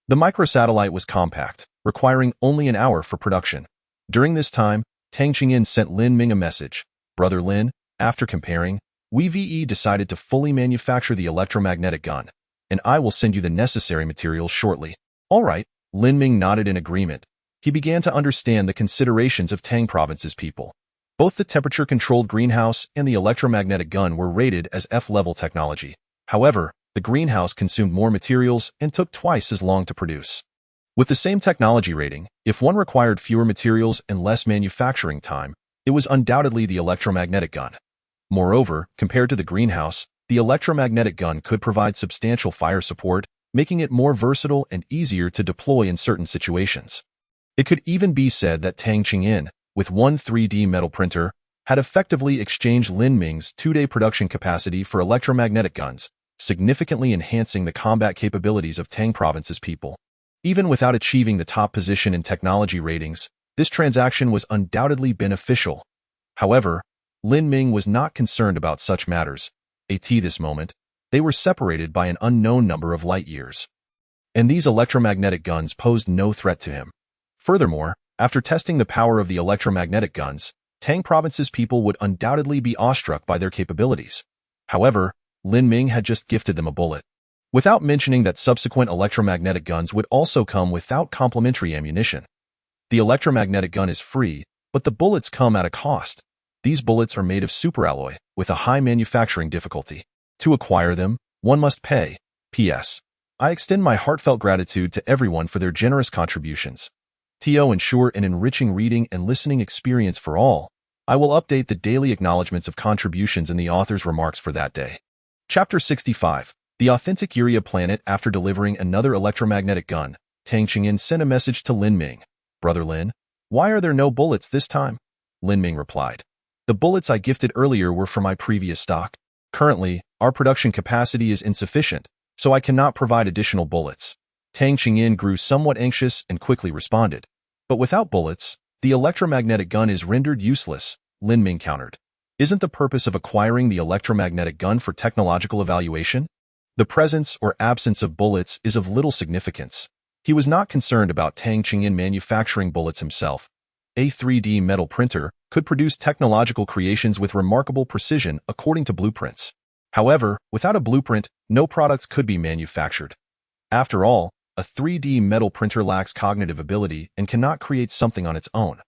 The microsatellite was compact, requiring only an hour for production. During this time, Tang Chingyin sent Lin Ming a message: "Brother Lin, after comparing, we've decided to fully manufacture the electromagnetic gun, and I will send you the necessary materials shortly." "All right," Lin Ming nodded in agreement. He began to understand the considerations of Tang Province's people. Both the temperature-controlled greenhouse and the electromagnetic gun were rated as F-level technology. However, the greenhouse consumed more materials and took twice as long to produce. With the same technology rating, if one required fewer materials and less manufacturing time, it was undoubtedly the electromagnetic gun. Moreover, compared to the greenhouse, the electromagnetic gun could provide substantial fire support, making it more versatile and easier to deploy in certain situations. It could even be said that Tang Chingyin, with one 3D metal printer, had effectively exchanged Lin Ming's 2-day production capacity for electromagnetic guns, significantly enhancing the combat capabilities of Tang Province's people. Even without achieving the top position in technology ratings, this transaction was undoubtedly beneficial. However, Lin Ming was not concerned about such matters. At this moment, they were separated by an unknown number of light years. And these electromagnetic guns posed no threat to him. Furthermore, after testing the power of the electromagnetic guns, Tang Province's people would undoubtedly be awestruck by their capabilities. However, Lin Ming had just gifted them a bullet. Without mentioning that subsequent electromagnetic guns would also come without complementary ammunition. The electromagnetic gun is free, but the bullets come at a cost. These bullets are made of superalloy, with a high manufacturing difficulty. To acquire them, one must pay. P.S. I extend my heartfelt gratitude to everyone for their generous contributions. To ensure an enriching reading and listening experience for all, I will update the daily acknowledgments of contributions in the author's remarks for that day. Chapter 65. The authentic Urea planet. After delivering another electromagnetic gun, Tang Chingyin sent a message to Lin Ming. Brother Lin, why are there no bullets this time? Lin Ming replied. The bullets I gifted earlier were for my previous stock. Currently, our production capacity is insufficient, so I cannot provide additional bullets. Tang Chingyin grew somewhat anxious and quickly responded. But without bullets, the electromagnetic gun is rendered useless, Lin Ming countered. Isn't the purpose of acquiring the electromagnetic gun for technological evaluation? The presence or absence of bullets is of little significance. He was not concerned about Tang Chingyin manufacturing bullets himself. A 3D metal printer could produce technological creations with remarkable precision according to blueprints. However, without a blueprint, no products could be manufactured. After all, a 3D metal printer lacks cognitive ability and cannot create something on its own.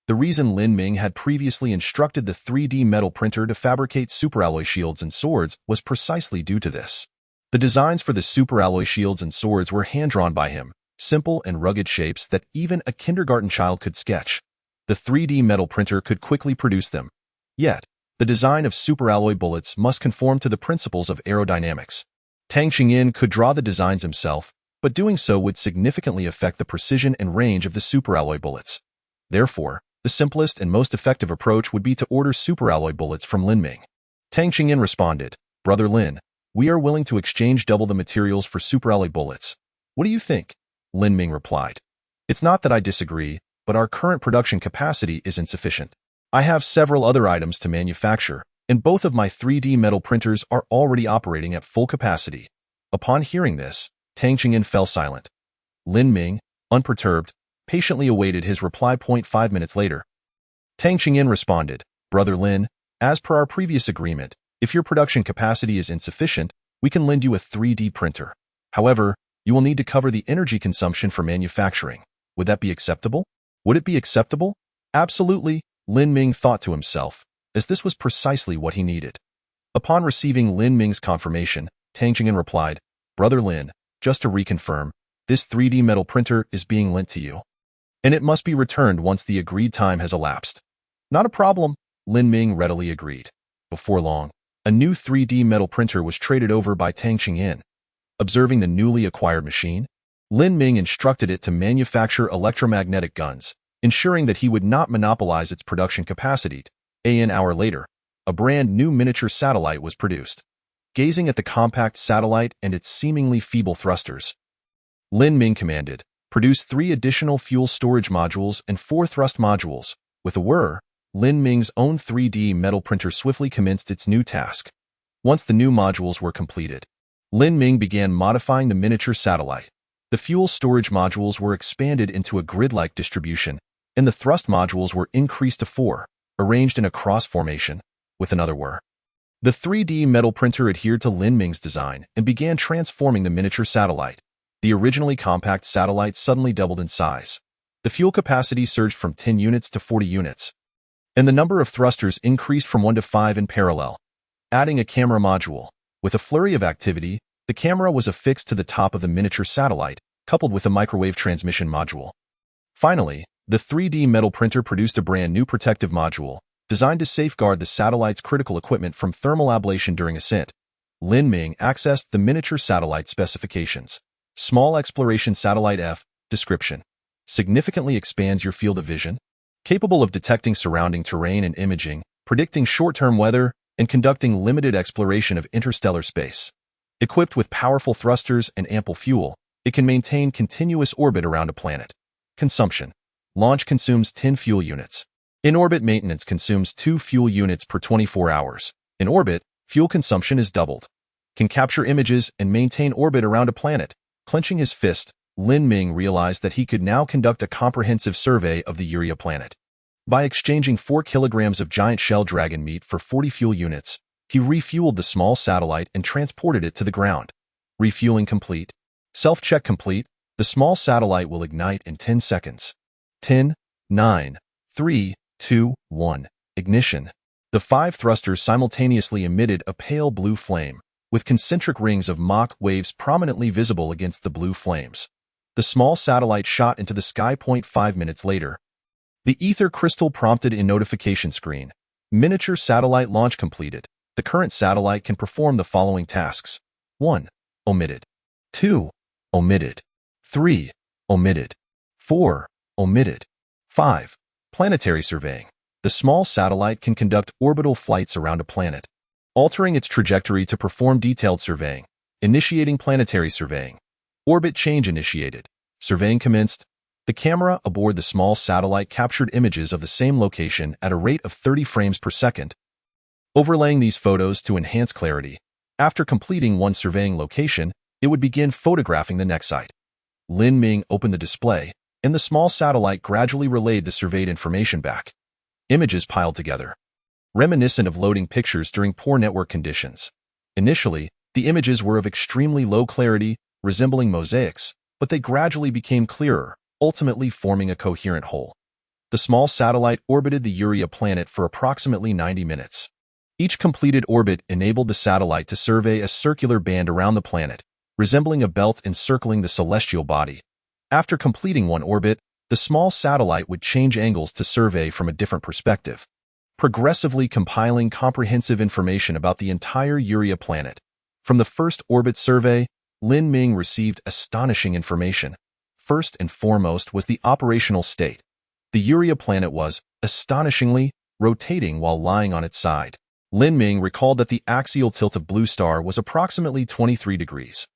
The reason Lin Ming had previously instructed the 3D metal printer to fabricate superalloy shields and swords was precisely due to this. The designs for the superalloy shields and swords were hand-drawn by him, simple and rugged shapes that even a kindergarten child could sketch. The 3D metal printer could quickly produce them. Yet, the design of superalloy bullets must conform to the principles of aerodynamics. Tang Chingyin could draw the designs himself, but doing so would significantly affect the precision and range of the superalloy bullets. Therefore, the simplest and most effective approach would be to order superalloy bullets from Lin Ming. Tang Chingyin responded, Brother Lin, we are willing to exchange double the materials for superalloy bullets. What do you think? Lin Ming replied. It's not that I disagree, but our current production capacity is insufficient. I have several other items to manufacture, and both of my 3D metal printers are already operating at full capacity. Upon hearing this, Tang Chingyin fell silent. Lin Ming, unperturbed, patiently awaited his reply. 5 minutes later, Tang Chingyin responded, Brother Lin, as per our previous agreement, if your production capacity is insufficient, we can lend you a 3D printer. However, you will need to cover the energy consumption for manufacturing. Would that be acceptable? Would it be acceptable? Absolutely, Lin Ming thought to himself, as this was precisely what he needed. Upon receiving Lin Ming's confirmation, Tang Chingyin replied, Brother Lin, just to reconfirm, this 3D metal printer is being lent to you, and it must be returned once the agreed time has elapsed. Not a problem, Lin Ming readily agreed. Before long, a new 3D metal printer was traded over by Tang Chingyin. Observing the newly acquired machine, Lin Ming instructed it to manufacture electromagnetic guns, ensuring that he would not monopolize its production capacity. An hour later, a brand new miniature satellite was produced. Gazing at the compact satellite and its seemingly feeble thrusters, Lin Ming commanded, produce 3 additional fuel storage modules and 4 thrust modules. With a whir, Lin Ming's own 3D metal printer swiftly commenced its new task. Once the new modules were completed, Lin Ming began modifying the miniature satellite. The fuel storage modules were expanded into a grid-like distribution, and the thrust modules were increased to 4, arranged in a cross formation. With another whir, the 3D metal printer adhered to Lin Ming's design and began transforming the miniature satellite. The originally compact satellite suddenly doubled in size. The fuel capacity surged from 10 units to 40 units, and the number of thrusters increased from 1 to 5 in parallel. Adding a camera module. With a flurry of activity, the camera was affixed to the top of the miniature satellite, coupled with a microwave transmission module. Finally, the 3D metal printer produced a brand new protective module, designed to safeguard the satellite's critical equipment from thermal ablation during ascent. Lin Ming accessed the miniature satellite specifications. Small exploration satellite F. Description. Significantly expands your field of vision. Capable of detecting surrounding terrain and imaging, predicting short-term weather, and conducting limited exploration of interstellar space. Equipped with powerful thrusters and ample fuel, it can maintain continuous orbit around a planet. Consumption. Launch consumes 10 fuel units. In-orbit maintenance consumes 2 fuel units per 24 hours. In orbit, fuel consumption is doubled. Can capture images and maintain orbit around a planet. Clenching his fist, Lin Ming realized that he could now conduct a comprehensive survey of the Urea planet. By exchanging 4 kilograms of giant shell dragon meat for 40 fuel units, he refueled the small satellite and transported it to the ground. Refueling complete. Self-check complete. The small satellite will ignite in 10 seconds. 10, 9, 3, 2, 1. Ignition. The 5 thrusters simultaneously emitted a pale blue flame, with concentric rings of Mach waves prominently visible against the blue flames. The small satellite shot into the sky. 5 minutes later. The ether crystal prompted a notification screen. Miniature satellite launch completed. The current satellite can perform the following tasks. 1. Omitted. 2. Omitted. 3. Omitted. 4. Omitted. 5. Planetary surveying. The small satellite can conduct orbital flights around a planet, altering its trajectory to perform detailed surveying. Initiating planetary surveying. Orbit change initiated. Surveying commenced. The camera aboard the small satellite captured images of the same location at a rate of 30 frames per second, overlaying these photos to enhance clarity. After completing one surveying location, it would begin photographing the next site. Lin Ming opened the display, and the small satellite gradually relayed the surveyed information back. Images piled together, reminiscent of loading pictures during poor network conditions. Initially, the images were of extremely low clarity, resembling mosaics, but they gradually became clearer, ultimately forming a coherent whole. The small satellite orbited the Urea planet for approximately 90 minutes. Each completed orbit enabled the satellite to survey a circular band around the planet, resembling a belt encircling the celestial body. After completing one orbit, the small satellite would change angles to survey from a different perspective, progressively compiling comprehensive information about the entire Urea planet. From the first orbit survey, Lin Ming received astonishing information. First and foremost was the operational state. The Urea planet was, astonishingly, rotating while lying on its side. Lin Ming recalled that the axial tilt of Blue Star was approximately 23 degrees.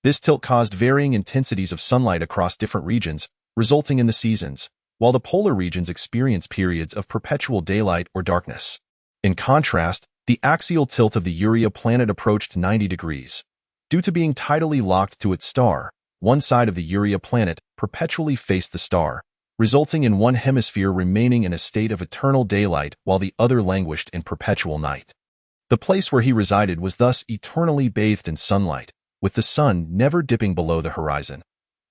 This tilt caused varying intensities of sunlight across different regions, resulting in the seasons, while the polar regions experience periods of perpetual daylight or darkness. In contrast, the axial tilt of the Urea planet approached 90 degrees. Due to being tidally locked to its star, one side of the Urea planet perpetually faced the star, resulting in one hemisphere remaining in a state of eternal daylight while the other languished in perpetual night. The place where he resided was thus eternally bathed in sunlight, with the sun never dipping below the horizon.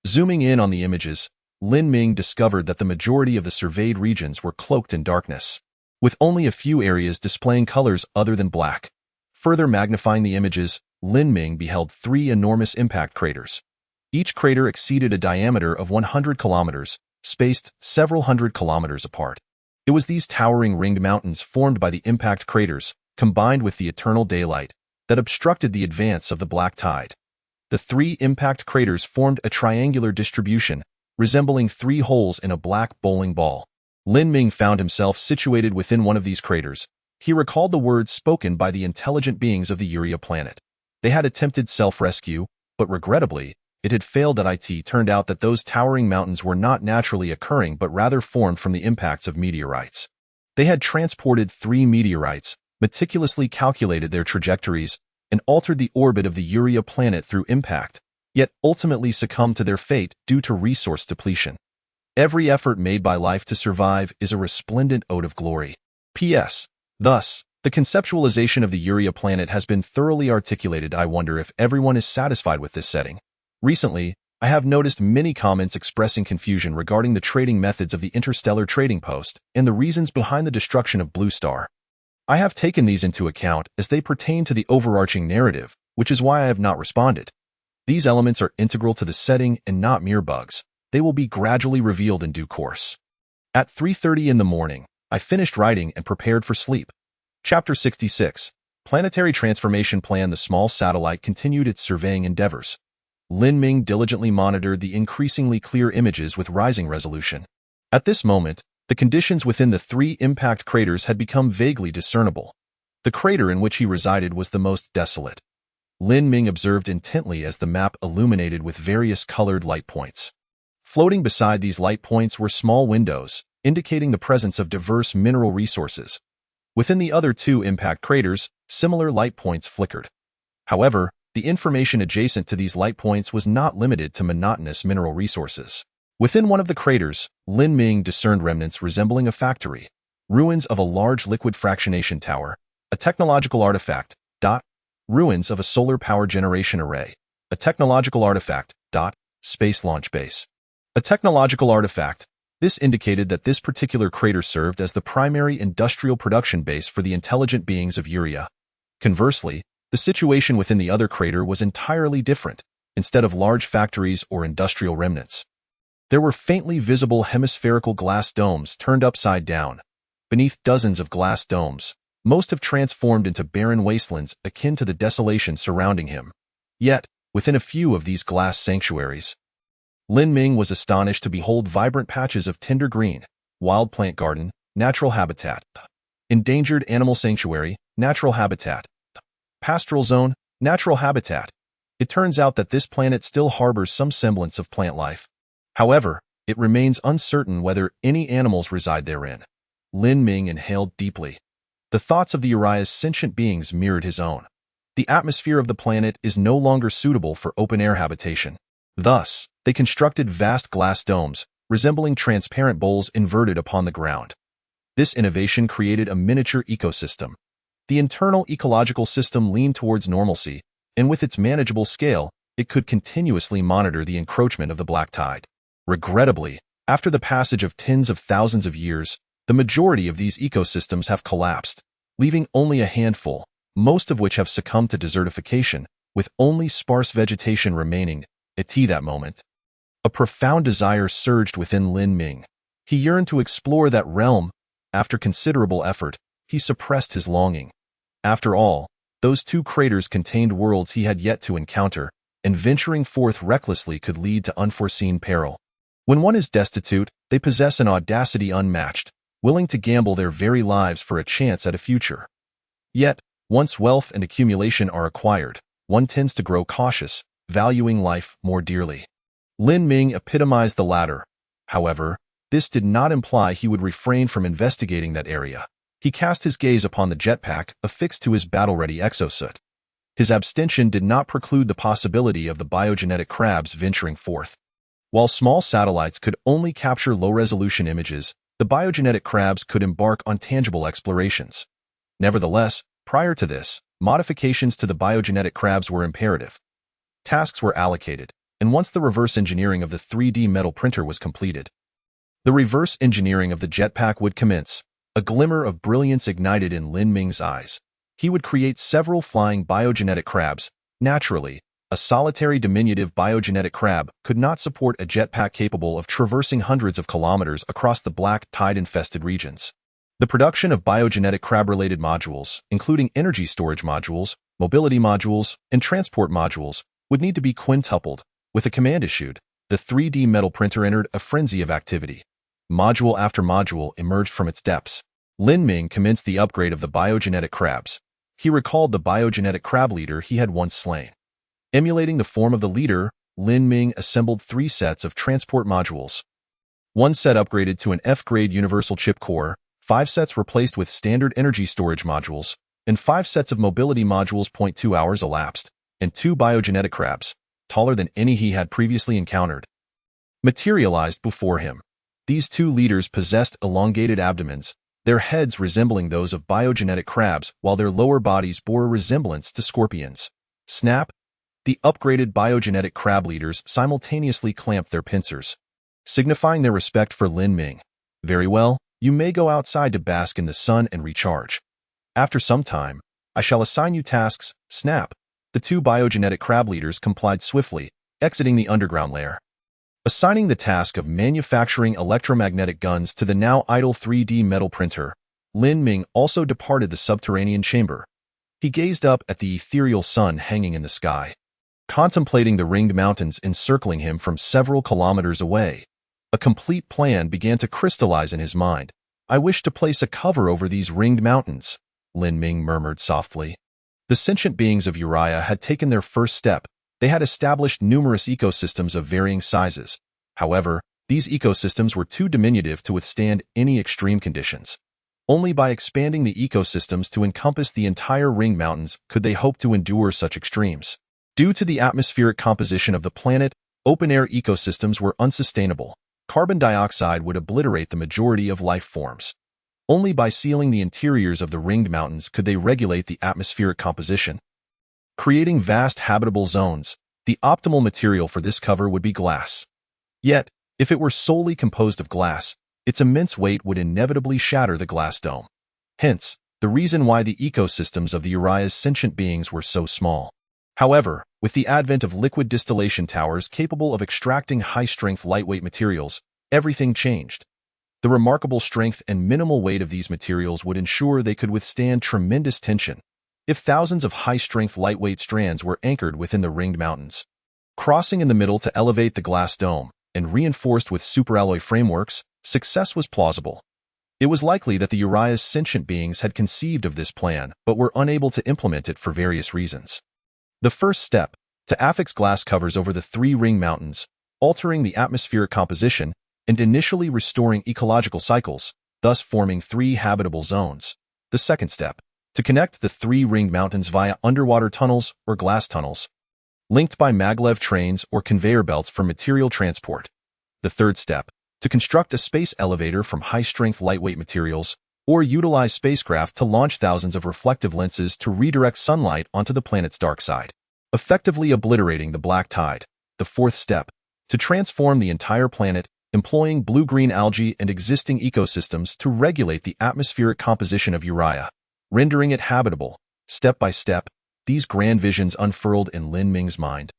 Zooming in on the images, Lin Ming discovered that the majority of the surveyed regions were cloaked in darkness, with only a few areas displaying colors other than black. Further magnifying the images, Lin Ming beheld 3 enormous impact craters. Each crater exceeded a diameter of 100 kilometers, spaced several hundred kilometers apart. It was these towering ringed mountains formed by the impact craters, combined with the eternal daylight, that obstructed the advance of the black tide. The 3 impact craters formed a triangular distribution, resembling 3 holes in a black bowling ball. Lin Ming found himself situated within one of these craters. He recalled the words spoken by the intelligent beings of the Urea planet. They had attempted self-rescue, but regrettably, it had failed. It turned out that those towering mountains were not naturally occurring but rather formed from the impacts of meteorites. They had transported 3 meteorites, meticulously calculated their trajectories, and altered the orbit of the Urea planet through impact, yet ultimately succumbed to their fate due to resource depletion. Every effort made by life to survive is a resplendent ode of glory. P.S. Thus, the conceptualization of the Urea planet has been thoroughly articulated. I wonder if everyone is satisfied with this setting. Recently, I have noticed many comments expressing confusion regarding the trading methods of the Interstellar trading post and the reasons behind the destruction of Blue Star. I have taken these into account as they pertain to the overarching narrative, which is why I have not responded. These elements are integral to the setting and not mere bugs. They will be gradually revealed in due course. At 3:30 in the morning, I finished writing and prepared for sleep. Chapter 66. Planetary Transformation Plan. The small satellite continued its surveying endeavors. Lin Ming diligently monitored the increasingly clear images with rising resolution. At this moment, the conditions within the 3 impact craters had become vaguely discernible. The crater in which he resided was the most desolate. Lin Ming observed intently as the map illuminated with various colored light points. Floating beside these light points were small windows, indicating the presence of diverse mineral resources. Within the other 2 impact craters, similar light points flickered. However, the information adjacent to these light points was not limited to monotonous mineral resources. Within one of the craters, Lin Ming discerned remnants resembling a factory, ruins of a large liquid fractionation tower, a technological artifact, ruins of a solar power generation array, a technological artifact, space launch base. A technological artifact. This indicated that this particular crater served as the primary industrial production base for the intelligent beings of Uria. Conversely, the situation within the other crater was entirely different. Instead of large factories or industrial remnants, there were faintly visible hemispherical glass domes turned upside down. Beneath dozens of glass domes, most have transformed into barren wastelands akin to the desolation surrounding him. Yet, within a few of these glass sanctuaries, Lin Ming was astonished to behold vibrant patches of tender green, wild plant garden, natural habitat, endangered animal sanctuary, natural habitat, pastoral zone, natural habitat. It turns out that this planet still harbors some semblance of plant life. However, it remains uncertain whether any animals reside therein. Lin Ming inhaled deeply. The thoughts of the Uriah's sentient beings mirrored his own. The atmosphere of the planet is no longer suitable for open-air habitation. Thus, they constructed vast glass domes, resembling transparent bowls inverted upon the ground. This innovation created a miniature ecosystem. The internal ecological system leaned towards normalcy, and with its manageable scale, it could continuously monitor the encroachment of the black tide. Regrettably, after the passage of tens of thousands of years, the majority of these ecosystems have collapsed, leaving only a handful, most of which have succumbed to desertification, with only sparse vegetation remaining. At that moment, a profound desire surged within Lin Ming. He yearned to explore that realm. After considerable effort, he suppressed his longing. After all, those two craters contained worlds he had yet to encounter, and venturing forth recklessly could lead to unforeseen peril. When one is destitute, they possess an audacity unmatched, willing to gamble their very lives for a chance at a future. Yet, once wealth and accumulation are acquired, one tends to grow cautious, valuing life more dearly. Lin Ming epitomized the latter. However, this did not imply he would refrain from investigating that area. He cast his gaze upon the jetpack affixed to his battle-ready exosuit. His abstention did not preclude the possibility of the biogenetic crabs venturing forth. While small satellites could only capture low-resolution images, the biogenetic crabs could embark on tangible explorations. Nevertheless, prior to this, modifications to the biogenetic crabs were imperative. Tasks were allocated, and once the reverse engineering of the 3D metal printer was completed, the reverse engineering of the jetpack would commence. A glimmer of brilliance ignited in Lin Ming's eyes. He would create several flying biogenetic crabs. Naturally, a solitary diminutive biogenetic crab could not support a jetpack capable of traversing hundreds of kilometers across the black tide-infested regions. The production of biogenetic crab-related modules, including energy storage modules, mobility modules, and transport modules, would need to be quintupled. With a command issued, the 3D metal printer entered a frenzy of activity. Module after module emerged from its depths. Lin Ming commenced the upgrade of the biogenetic crabs. He recalled the biogenetic crab leader he had once slain. Emulating the form of the leader, Lin Ming assembled 3 sets of transport modules. One set upgraded to an F-grade universal chip core, 5 sets replaced with standard energy storage modules, and 5 sets of mobility modules. 2 hours elapsed, and 2 biogenetic crabs, taller than any he had previously encountered, materialized before him. These 2 leaders possessed elongated abdomens, their heads resembling those of biogenetic crabs while their lower bodies bore a resemblance to scorpions. Snap! The upgraded biogenetic crab leaders simultaneously clamped their pincers, signifying their respect for Lin Ming. Very well, you may go outside to bask in the sun and recharge. After some time, I shall assign you tasks. Snap! The 2 biogenetic crab leaders complied swiftly, exiting the underground lair. Assigning the task of manufacturing electromagnetic guns to the now idle 3D metal printer, Lin Ming also departed the subterranean chamber. He gazed up at the ethereal sun hanging in the sky, contemplating the ringed mountains encircling him from several kilometers away. A complete plan began to crystallize in his mind. I wish to place a cover over these ringed mountains, Lin Ming murmured softly. The sentient beings of Uriah had taken their first step. They had established numerous ecosystems of varying sizes. However, these ecosystems were too diminutive to withstand any extreme conditions. Only by expanding the ecosystems to encompass the entire ring mountains could they hope to endure such extremes. Due to the atmospheric composition of the planet, open-air ecosystems were unsustainable. Carbon dioxide would obliterate the majority of life forms. Only by sealing the interiors of the ringed mountains could they regulate the atmospheric composition, creating vast habitable zones. The optimal material for this cover would be glass. Yet, If it were solely composed of glass, its immense weight would inevitably shatter the glass dome. Hence, the reason why the ecosystems of the Uriah's sentient beings were so small. However, with the advent of liquid distillation towers capable of extracting high-strength lightweight materials, everything changed. The remarkable strength and minimal weight of these materials would ensure they could withstand tremendous tension. If thousands of high-strength lightweight strands were anchored within the ringed mountains, crossing in the middle to elevate the glass dome, and reinforced with superalloy frameworks, success was plausible. It was likely that the Uriah's sentient beings had conceived of this plan but were unable to implement it for various reasons. The first step, to affix glass covers over the three ring mountains, altering the atmospheric composition and initially restoring ecological cycles, thus forming three habitable zones. The second step, to connect the three ringed mountains via underwater tunnels or glass tunnels, linked by maglev trains or conveyor belts for material transport. The third step, to construct a space elevator from high-strength lightweight materials, or utilize spacecraft to launch thousands of reflective lenses to redirect sunlight onto the planet's dark side, effectively obliterating the black tide. The fourth step, to transform the entire planet, employing blue-green algae and existing ecosystems to regulate the atmospheric composition of Uriah, rendering it habitable. Step by step, these grand visions unfurled in Lin Ming's mind,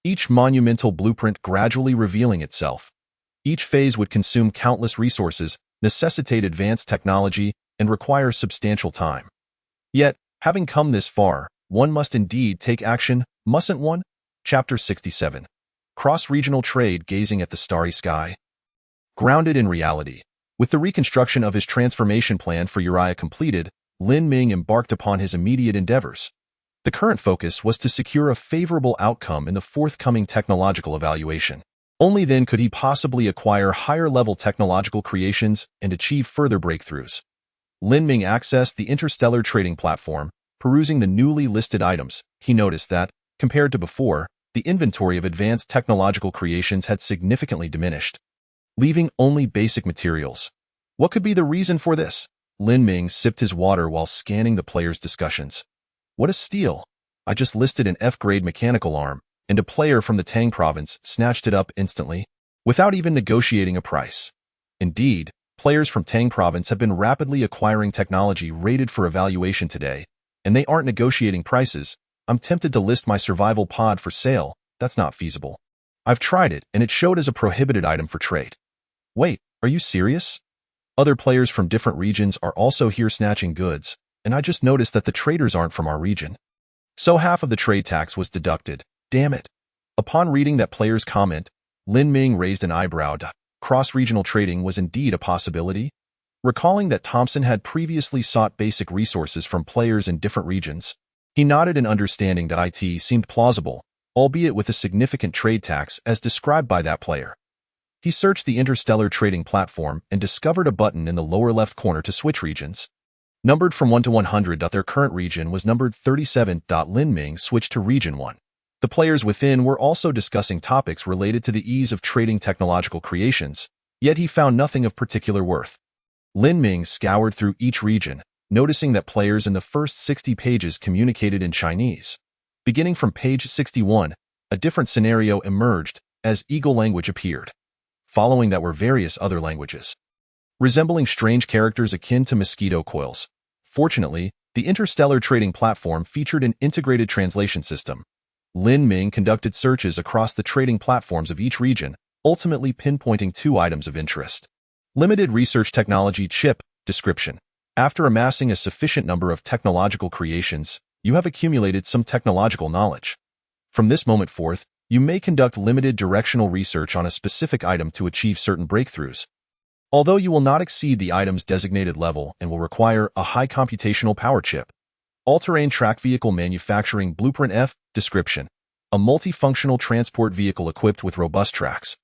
each monumental blueprint gradually revealing itself. Each phase would consume countless resources, necessitate advanced technology, and require substantial time. Yet, having come this far, one must indeed take action, mustn't one? Chapter 67. Cross-regional trade gazing at the starry sky. Grounded in reality, with the reconstruction of his transformation plan for Uriah completed, Lin Ming embarked upon his immediate endeavors. The current focus was to secure a favorable outcome in the forthcoming technological evaluation. Only then could he possibly acquire higher-level technological creations and achieve further breakthroughs. Lin Ming accessed the Interstellar trading platform. Perusing the newly listed items, he noticed that, compared to before, the inventory of advanced technological creations had significantly diminished, leaving only basic materials. What could be the reason for this? Lin Ming sipped his water while scanning the players' discussions. What a steal! I just listed an F-grade mechanical arm, and a player from the Tang province snatched it up instantly, without even negotiating a price. Indeed, players from Tang province have been rapidly acquiring technology rated for evaluation today, and they aren't negotiating prices. I'm tempted to list my survival pod for sale. That's not feasible. I've tried it, and it showed as a prohibited item for trade. Wait, are you serious? Other players from different regions are also here snatching goods, and I just noticed that the traders aren't from our region. So half of the trade tax was deducted. Damn it. Upon reading that player's comment, Lin Ming raised an eyebrow. Cross-regional trading was indeed a possibility. Recalling that Thompson had previously sought basic resources from players in different regions, he nodded in understanding that it seemed plausible, albeit with a significant trade tax as described by that player. He searched the Interstellar trading platform and discovered a button in the lower left corner to switch regions. Numbered from 1 to 100. Their current region was numbered 37. Lin Ming switched to Region 1. The players within were also discussing topics related to the ease of trading technological creations, yet he found nothing of particular worth. Lin Ming scoured through each region, noticing that players in the first 60 pages communicated in Chinese. Beginning from page 61, a different scenario emerged as Eagle language appeared. Following that were various other languages, resembling strange characters akin to mosquito coils. Fortunately, the Interstellar trading platform featured an integrated translation system. Lin Ming conducted searches across the trading platforms of each region, ultimately pinpointing 2 items of interest. Limited research technology chip description. After amassing a sufficient number of technological creations, you have accumulated some technological knowledge. From this moment forth, you may conduct limited directional research on a specific item to achieve certain breakthroughs. Although you will not exceed the item's designated level and will require a high computational power chip. All-terrain track vehicle manufacturing blueprint F description. A multifunctional transport vehicle equipped with robust tracks,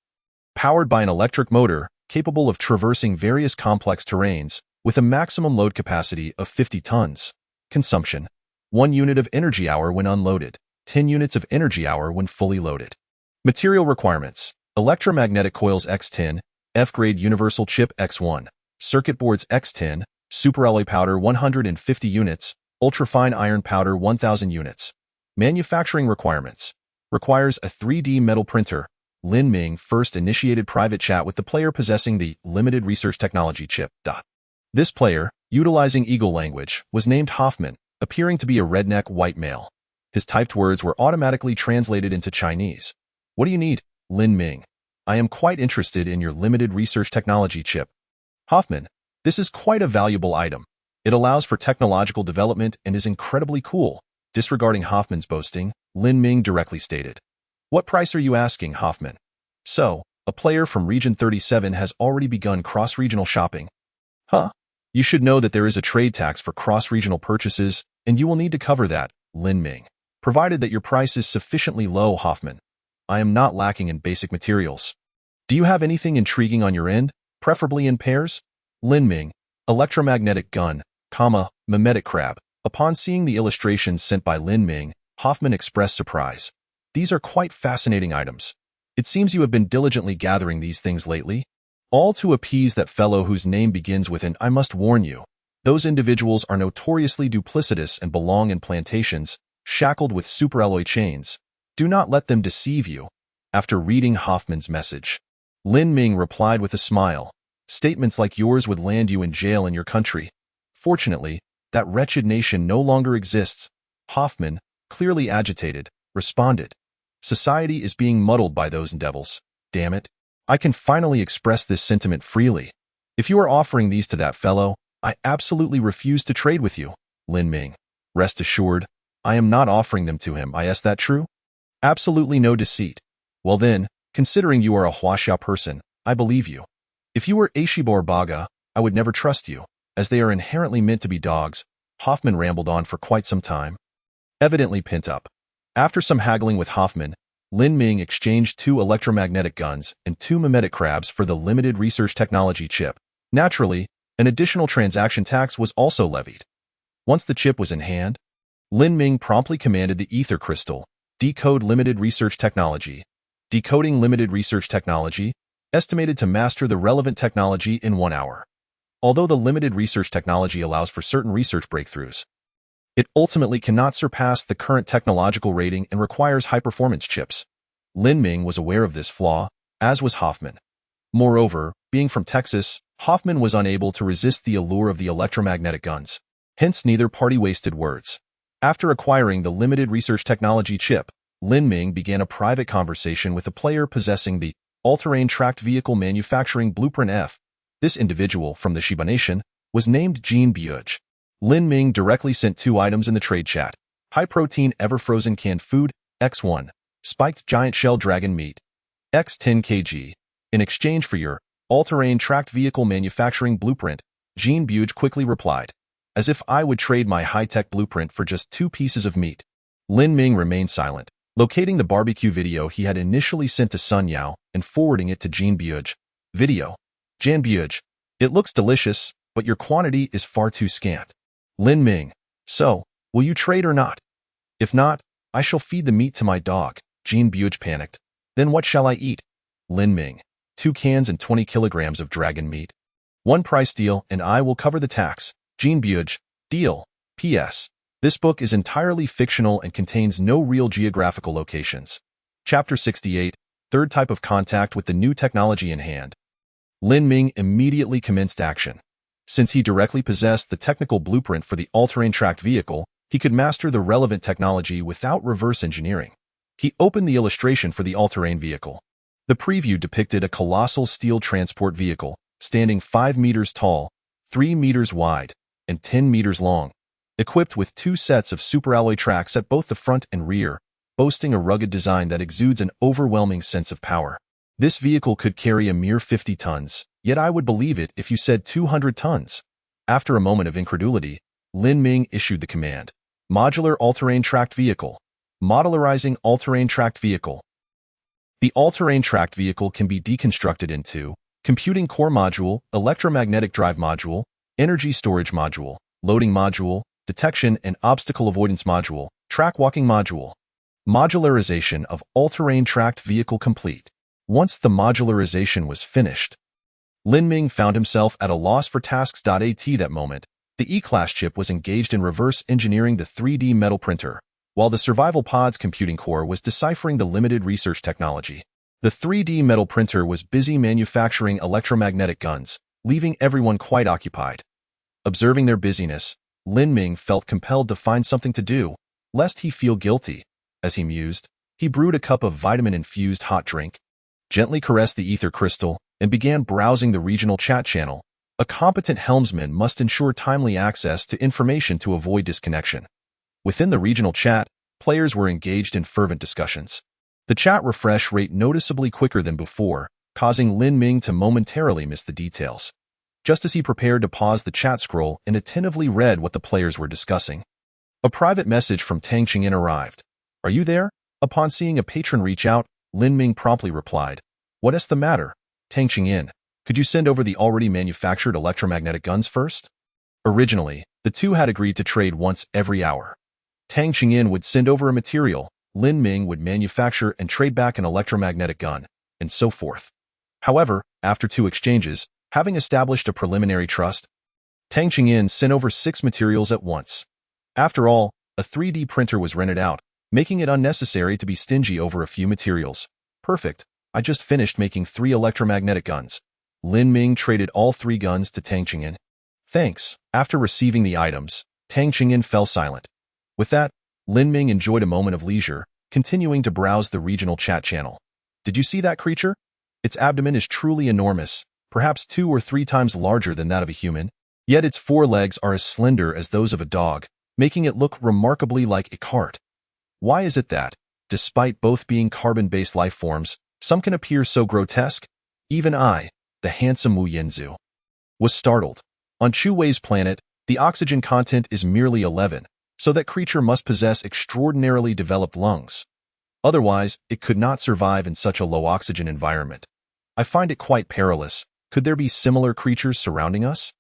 powered by an electric motor, capable of traversing various complex terrains, with a maximum load capacity of 50 tons. Consumption: 1 unit of energy hour when unloaded, 10 units of energy hour when fully loaded. Material requirements: electromagnetic coils X10, F-grade universal chip X1, circuit boards X10, superalloy powder 150 units, ultrafine iron powder 1000 units. Manufacturing requirements: requires a 3D metal printer, Lin Ming first initiated private chat with the player possessing the limited research technology chip. This player, utilizing Eagle language, was named Hoffman, appearing to be a redneck white male. His typed words were automatically translated into Chinese. What do you need, Lin Ming? I am quite interested in your limited research technology chip. Hoffman, this is quite a valuable item. It allows for technological development and is incredibly cool. Disregarding Hoffman's boasting, Lin Ming directly stated. What price are you asking, Hoffman? So, a player from Region 37 has already begun cross-regional shopping. Huh? You should know that there is a trade tax for cross-regional purchases, and you will need to cover that, Lin Ming. Provided that your price is sufficiently low, Hoffman. I am not lacking in basic materials. Do you have anything intriguing on your end, preferably in pairs? Lin Ming, electromagnetic gun, mimetic crab. Upon seeing the illustrations sent by Lin Ming, Hoffman expressed surprise. These are quite fascinating items. It seems you have been diligently gathering these things lately. All to appease that fellow whose name begins with an I must warn you. Those individuals are notoriously duplicitous and belong in plantations, shackled with superalloy chains. Do not let them deceive you. After reading Hoffman's message, Lin Ming replied with a smile. Statements like yours would land you in jail in your country. Fortunately, that wretched nation no longer exists. Hoffman, clearly agitated, responded. Society is being muddled by those devils. Damn it. I can finally express this sentiment freely. If you are offering these to that fellow, I absolutely refuse to trade with you, Lin Ming. Rest assured, I am not offering them to him. Is that true? Absolutely no deceit. Well then, considering you are a Huaxia person, I believe you. If you were Aishibor Baga, I would never trust you, as they are inherently meant to be dogs. Hoffman rambled on for quite some time, evidently pent up. After some haggling with Hoffman, Lin Ming exchanged 2 electromagnetic guns and 2 mimetic crabs for the limited research technology chip. Naturally, an additional transaction tax was also levied. Once the chip was in hand, Lin Ming promptly commanded the ether crystal, decode limited research technology. Decoding limited research technology, estimated to master the relevant technology in 1 hour. Although the limited research technology allows for certain research breakthroughs, it ultimately cannot surpass the current technological rating and requires high-performance chips. Lin Ming was aware of this flaw, as was Hoffman. Moreover, being from Texas, Hoffman was unable to resist the allure of the electromagnetic guns. Hence, neither party wasted words. After acquiring the limited research technology chip, Lin Ming began a private conversation with a player possessing the all-terrain tracked vehicle manufacturing blueprint F. This individual, from the Shiba Nation, was named Jean Biuj. Lin Ming directly sent 2 items in the trade chat. High-protein ever-frozen canned food, X1. Spiked giant shell dragon meat, X10 kg. In exchange for your all-terrain tracked vehicle manufacturing blueprint, Jean Biuj quickly replied, as if I would trade my high-tech blueprint for just 2 pieces of meat. Lin Ming remained silent, locating the barbecue video he had initially sent to Sun Yao and forwarding it to Jean Biuj. Video. Jean Biuj, it looks delicious, but your quantity is far too scant. Lin Ming, so, will you trade or not? If not, I shall feed the meat to my dog. Jean Biuj panicked. Then what shall I eat? Lin Ming, 2 cans and 20 kilograms of dragon meat. 1 price deal and I will cover the tax. Jean Biuj, deal. P.S. This book is entirely fictional and contains no real geographical locations. Chapter 68, Third Type of Contact with the New Technology in Hand. Lin Ming immediately commenced action. Since he directly possessed the technical blueprint for the all-terrain tracked vehicle, he could master the relevant technology without reverse engineering. He opened the illustration for the all-terrain vehicle. The preview depicted a colossal steel transport vehicle, standing 5 meters tall, 3 meters wide, and 10 meters long, equipped with 2 sets of superalloy tracks at both the front and rear, boasting a rugged design that exudes an overwhelming sense of power. This vehicle could carry a mere 50 tons, yet I would believe it if you said 200 tons. After a moment of incredulity, Lin Ming issued the command. Modular all-terrain tracked vehicle. Modularizing all-terrain tracked vehicle. The all-terrain tracked vehicle can be deconstructed into computing core module, electromagnetic drive module, energy storage module, loading module, detection and obstacle avoidance module, track walking module. Modularization of all-terrain tracked vehicle complete. Once the modularization was finished, Lin Ming found himself at a loss for tasks. At that moment, the E-Class chip was engaged in reverse engineering the 3D metal printer, while the survival pod's computing core was deciphering the limited research technology. The 3D metal printer was busy manufacturing electromagnetic guns, leaving everyone quite occupied. Observing their busyness, Lin Ming felt compelled to find something to do, lest he feel guilty. As he mused, he brewed a cup of vitamin-infused hot drink, gently caressed the ether crystal, and began browsing the regional chat channel. A competent helmsman must ensure timely access to information to avoid disconnection. Within the regional chat, players were engaged in fervent discussions. The chat refresh rate noticeably quicker than before, causing Lin Ming to momentarily miss the details. Just as he prepared to pause the chat scroll and attentively read what the players were discussing, a private message from Tang Qingyin arrived. "Are you there?" Upon seeing a patron reach out, Lin Ming promptly replied, "What is the matter, Tang Qingyin? Could you send over the already manufactured electromagnetic guns first?" Originally, the two had agreed to trade once every hour. Tang Qingyin would send over a material, Lin Ming would manufacture and trade back an electromagnetic gun, and so forth. However, after two exchanges, having established a preliminary trust, Tang Qingyin sent over 6 materials at once. After all, a 3D printer was rented out, making it unnecessary to be stingy over a few materials. "Perfect. I just finished making 3 electromagnetic guns." Lin Ming traded all 3 guns to Tang Qingyin. "Thanks." After receiving the items, Tang Qingyin fell silent. With that, Lin Ming enjoyed a moment of leisure, continuing to browse the regional chat channel. "Did you see that creature? Its abdomen is truly enormous, perhaps 2 or 3 times larger than that of a human, yet its 4 legs are as slender as those of a dog, making it look remarkably like a cart. Why is it that, despite both being carbon-based life forms, some can appear so grotesque? Even I, the handsome Wu Yanzu, was startled. On Chu Wei's planet, the oxygen content is merely 11, so that creature must possess extraordinarily developed lungs. Otherwise, it could not survive in such a low oxygen environment. I find it quite perilous. Could there be similar creatures surrounding us?"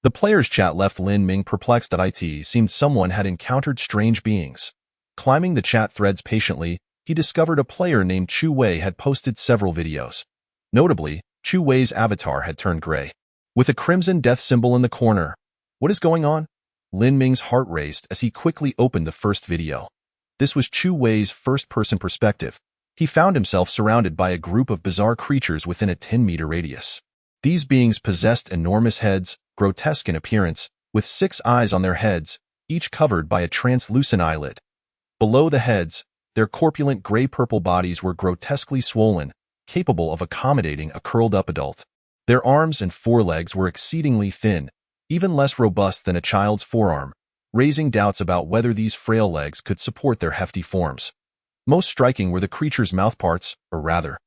The players' chat left Lin Ming perplexed that it seemed someone had encountered strange beings. Climbing the chat threads patiently, he discovered a player named Chu Wei had posted several videos. Notably, Chu Wei's avatar had turned gray, with a crimson death symbol in the corner. What is going on? Lin Ming's heart raced as he quickly opened the first video. This was Chu Wei's first-person perspective. He found himself surrounded by a group of bizarre creatures within a 10-meter radius. These beings possessed enormous heads, grotesque in appearance, with 6 eyes on their heads, each covered by a translucent eyelid. Below the heads, their corpulent gray-purple bodies were grotesquely swollen, capable of accommodating a curled-up adult. Their arms and forelegs were exceedingly thin, even less robust than a child's forearm, raising doubts about whether these frail legs could support their hefty forms. Most striking were the creature's mouthparts, or rather,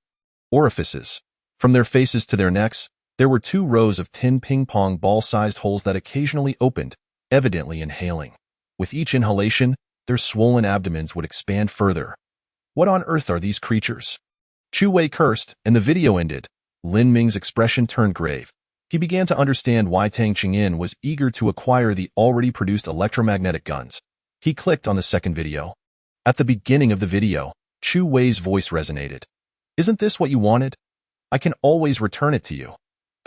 orifices. From their faces to their necks, there were 2 rows of tin ping-pong ball-sized holes that occasionally opened, evidently inhaling. With each inhalation, their swollen abdomens would expand further. What on earth are these creatures? Chu Wei cursed, and the video ended. Lin Ming's expression turned grave. He began to understand why Tang Qingyin was eager to acquire the already produced electromagnetic guns. He clicked on the second video. At the beginning of the video, Chu Wei's voice resonated. "Isn't this what you wanted? I can always return it to you."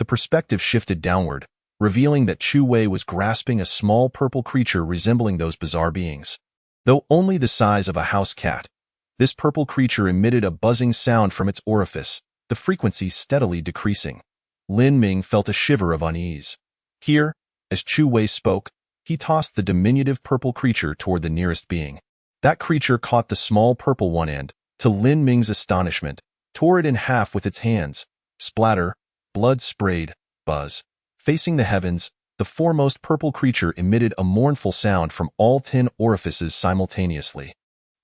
The perspective shifted downward, revealing that Chu Wei was grasping a small purple creature resembling those bizarre beings. Though only the size of a house cat, this purple creature emitted a buzzing sound from its orifice, the frequency steadily decreasing. Lin Ming felt a shiver of unease. Here, as Chu Wei spoke, he tossed the diminutive purple creature toward the nearest being. That creature caught the small purple one and, to Lin Ming's astonishment, tore it in half with its hands. Splatter, blood sprayed, buzz. Facing the heavens, the foremost purple creature emitted a mournful sound from all 10 orifices simultaneously.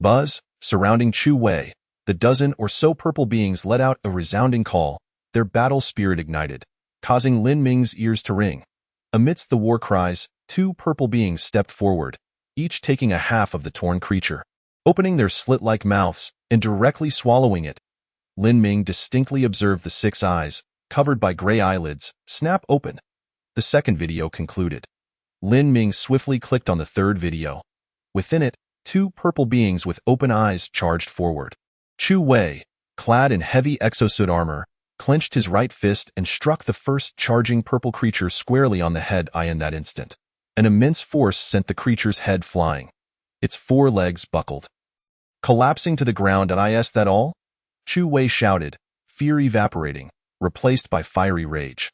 Buzz, surrounding Chu Wei, the dozen or so purple beings let out a resounding call. Their battle spirit ignited, causing Lin Ming's ears to ring. Amidst the war cries, 2 purple beings stepped forward, each taking a half of the torn creature, opening their slit-like mouths and directly swallowing it. Lin Ming distinctly observed the 6 eyes, covered by gray eyelids, snap open. The second video concluded. Lin Ming swiftly clicked on the third video. Within it, 2 purple beings with open eyes charged forward. Chu Wei, clad in heavy exosuit armor, clenched his right fist and struck the first charging purple creature squarely on the head. In that instant, an immense force sent the creature's head flying. Its 4 legs buckled, collapsing to the ground. That all? Chu Wei shouted, fear evaporating, replaced by fiery rage.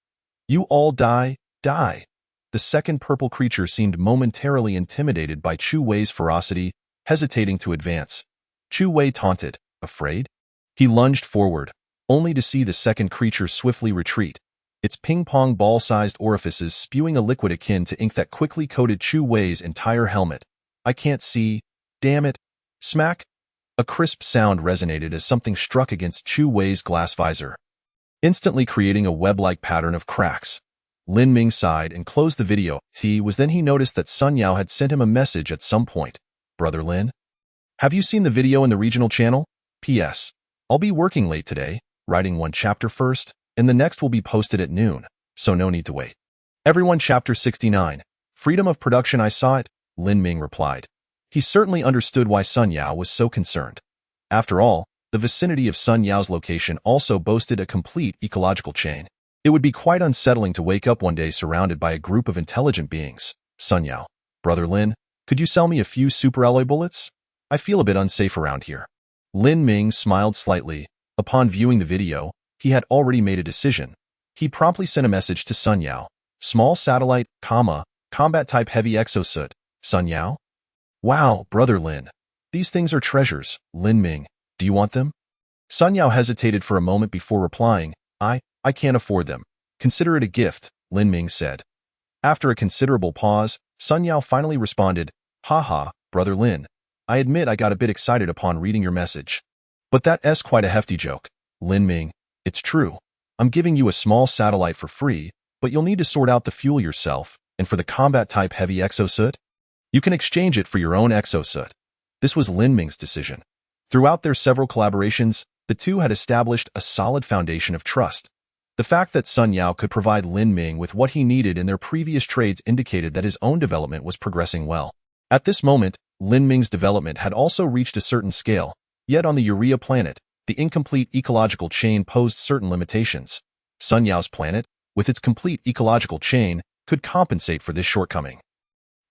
You all die, die. The second purple creature seemed momentarily intimidated by Chu Wei's ferocity, hesitating to advance. Chu Wei taunted, afraid? He lunged forward, only to see the second creature swiftly retreat, its ping-pong ball-sized orifices spewing a liquid akin to ink that quickly coated Chu Wei's entire helmet. I can't see. Damn it. Smack. A crisp sound resonated as something struck against Chu Wei's glass visor, instantly creating a web-like pattern of cracks. Lin Ming sighed and closed the video. Then he noticed that Sun Yao had sent him a message at some point. Brother Lin? Have you seen the video in the regional channel? P.S. I'll be working late today, writing one chapter first, and the next will be posted at noon, so no need to wait. Everyone Chapter 69. Freedom of production. I saw it, Lin Ming replied. He certainly understood why Sun Yao was so concerned. After all, the vicinity of Sun Yao's location also boasted a complete ecological chain. It would be quite unsettling to wake up one day surrounded by a group of intelligent beings. Sun Yao, Brother Lin, could you sell me a few superalloy bullets? I feel a bit unsafe around here. Lin Ming smiled slightly. Upon viewing the video, he had already made a decision. He promptly sent a message to Sun Yao. Small satellite, combat-type heavy exosuit. Sun Yao? Wow, Brother Lin. These things are treasures. Lin Ming, do you want them? Sun Yao hesitated for a moment before replying. I can't afford them. Consider it a gift, Lin Ming said. After a considerable pause, Sun Yao finally responded, Haha, Brother Lin. I admit I got a bit excited upon reading your message. But that's quite a hefty joke. Lin Ming, it's true. I'm giving you a small satellite for free, but you'll need to sort out the fuel yourself, and for the combat-type heavy exosuit, you can exchange it for your own exosuit. This was Lin Ming's decision. Throughout their several collaborations, the two had established a solid foundation of trust. The fact that Sun Yao could provide Lin Ming with what he needed in their previous trades indicated that his own development was progressing well. At this moment, Lin Ming's development had also reached a certain scale, yet on the Urea planet, the incomplete ecological chain posed certain limitations. Sun Yao's planet, with its complete ecological chain, could compensate for this shortcoming.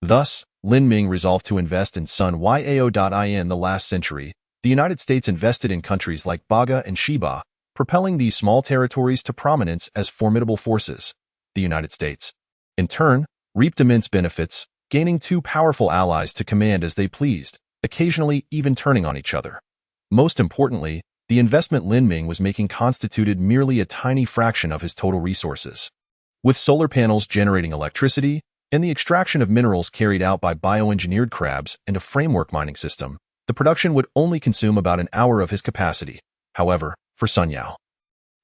Thus, Lin Ming resolved to invest in Sun Yao.in. The last century, the United States invested in countries like Baga and Shiba, propelling these small territories to prominence as formidable forces. The United States, in turn, reaped immense benefits, gaining two powerful allies to command as they pleased, occasionally even turning on each other. Most importantly, the investment Lin Ming was making constituted merely a tiny fraction of his total resources. With solar panels generating electricity, and the extraction of minerals carried out by bioengineered crabs and a framework mining system, the production would only consume about an hour of his capacity. However, for Sun Yao,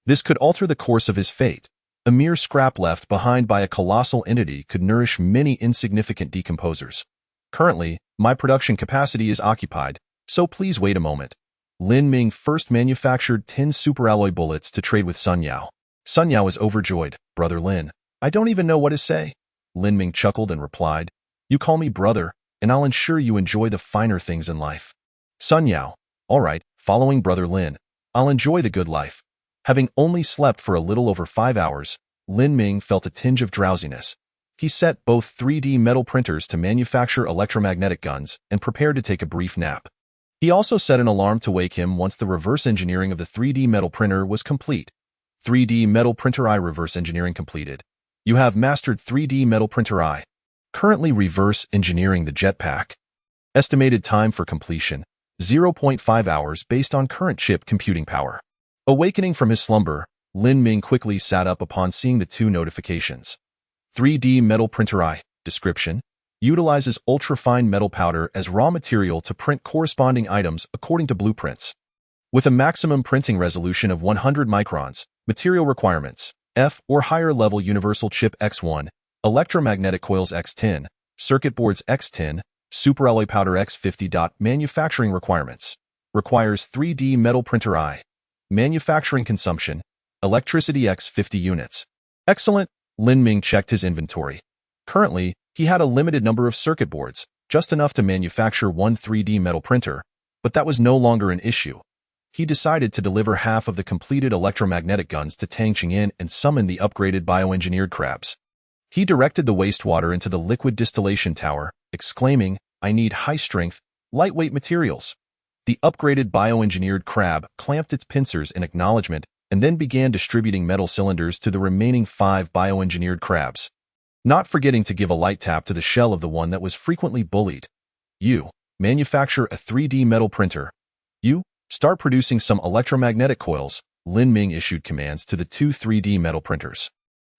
this could alter the course of his fate. A mere scrap left behind by a colossal entity could nourish many insignificant decomposers. Currently, my production capacity is occupied, so please wait a moment. Lin Ming first manufactured 10 superalloy bullets to trade with Sun Yao. Sun Yao was overjoyed. Brother Lin, I don't even know what to say. Lin Ming chuckled and replied, You call me brother, and I'll ensure you enjoy the finer things in life. Sun Yao, all right, following Brother Lin, I'll enjoy the good life. Having only slept for a little over 5 hours, Lin Ming felt a tinge of drowsiness. He set both 3D metal printers to manufacture electromagnetic guns and prepared to take a brief nap. He also set an alarm to wake him once the reverse engineering of the 3D metal printer was complete. 3D metal printer I reverse engineering completed. You have mastered 3D metal printer I. Currently reverse engineering the jetpack. Estimated time for completion, 0.5 hours based on current chip computing power. Awakening from his slumber, Lin Ming quickly sat up upon seeing the two notifications. 3D metal printer I. Description: utilizes ultra-fine metal powder as raw material to print corresponding items according to blueprints. With a maximum printing resolution of 100 microns, material requirements, F or higher level universal chip X1, electromagnetic coils X10, circuit boards X10, superalloy powder X50. Manufacturing requirements. Requires 3D metal printer I. Manufacturing consumption, electricity X50 units. Excellent. Lin Ming checked his inventory. Currently, he had a limited number of circuit boards, just enough to manufacture one 3D metal printer, but that was no longer an issue. He decided to deliver half of the completed electromagnetic guns to Tang Ching'an and summon the upgraded bioengineered crabs. He directed the wastewater into the liquid distillation tower, exclaiming, I need high-strength, lightweight materials. The upgraded bioengineered crab clamped its pincers in acknowledgement and then began distributing metal cylinders to the remaining 5 bioengineered crabs, not forgetting to give a light tap to the shell of the one that was frequently bullied. You, manufacture a 3D metal printer. You, start producing some electromagnetic coils. Lin Ming issued commands to the 2 3D metal printers.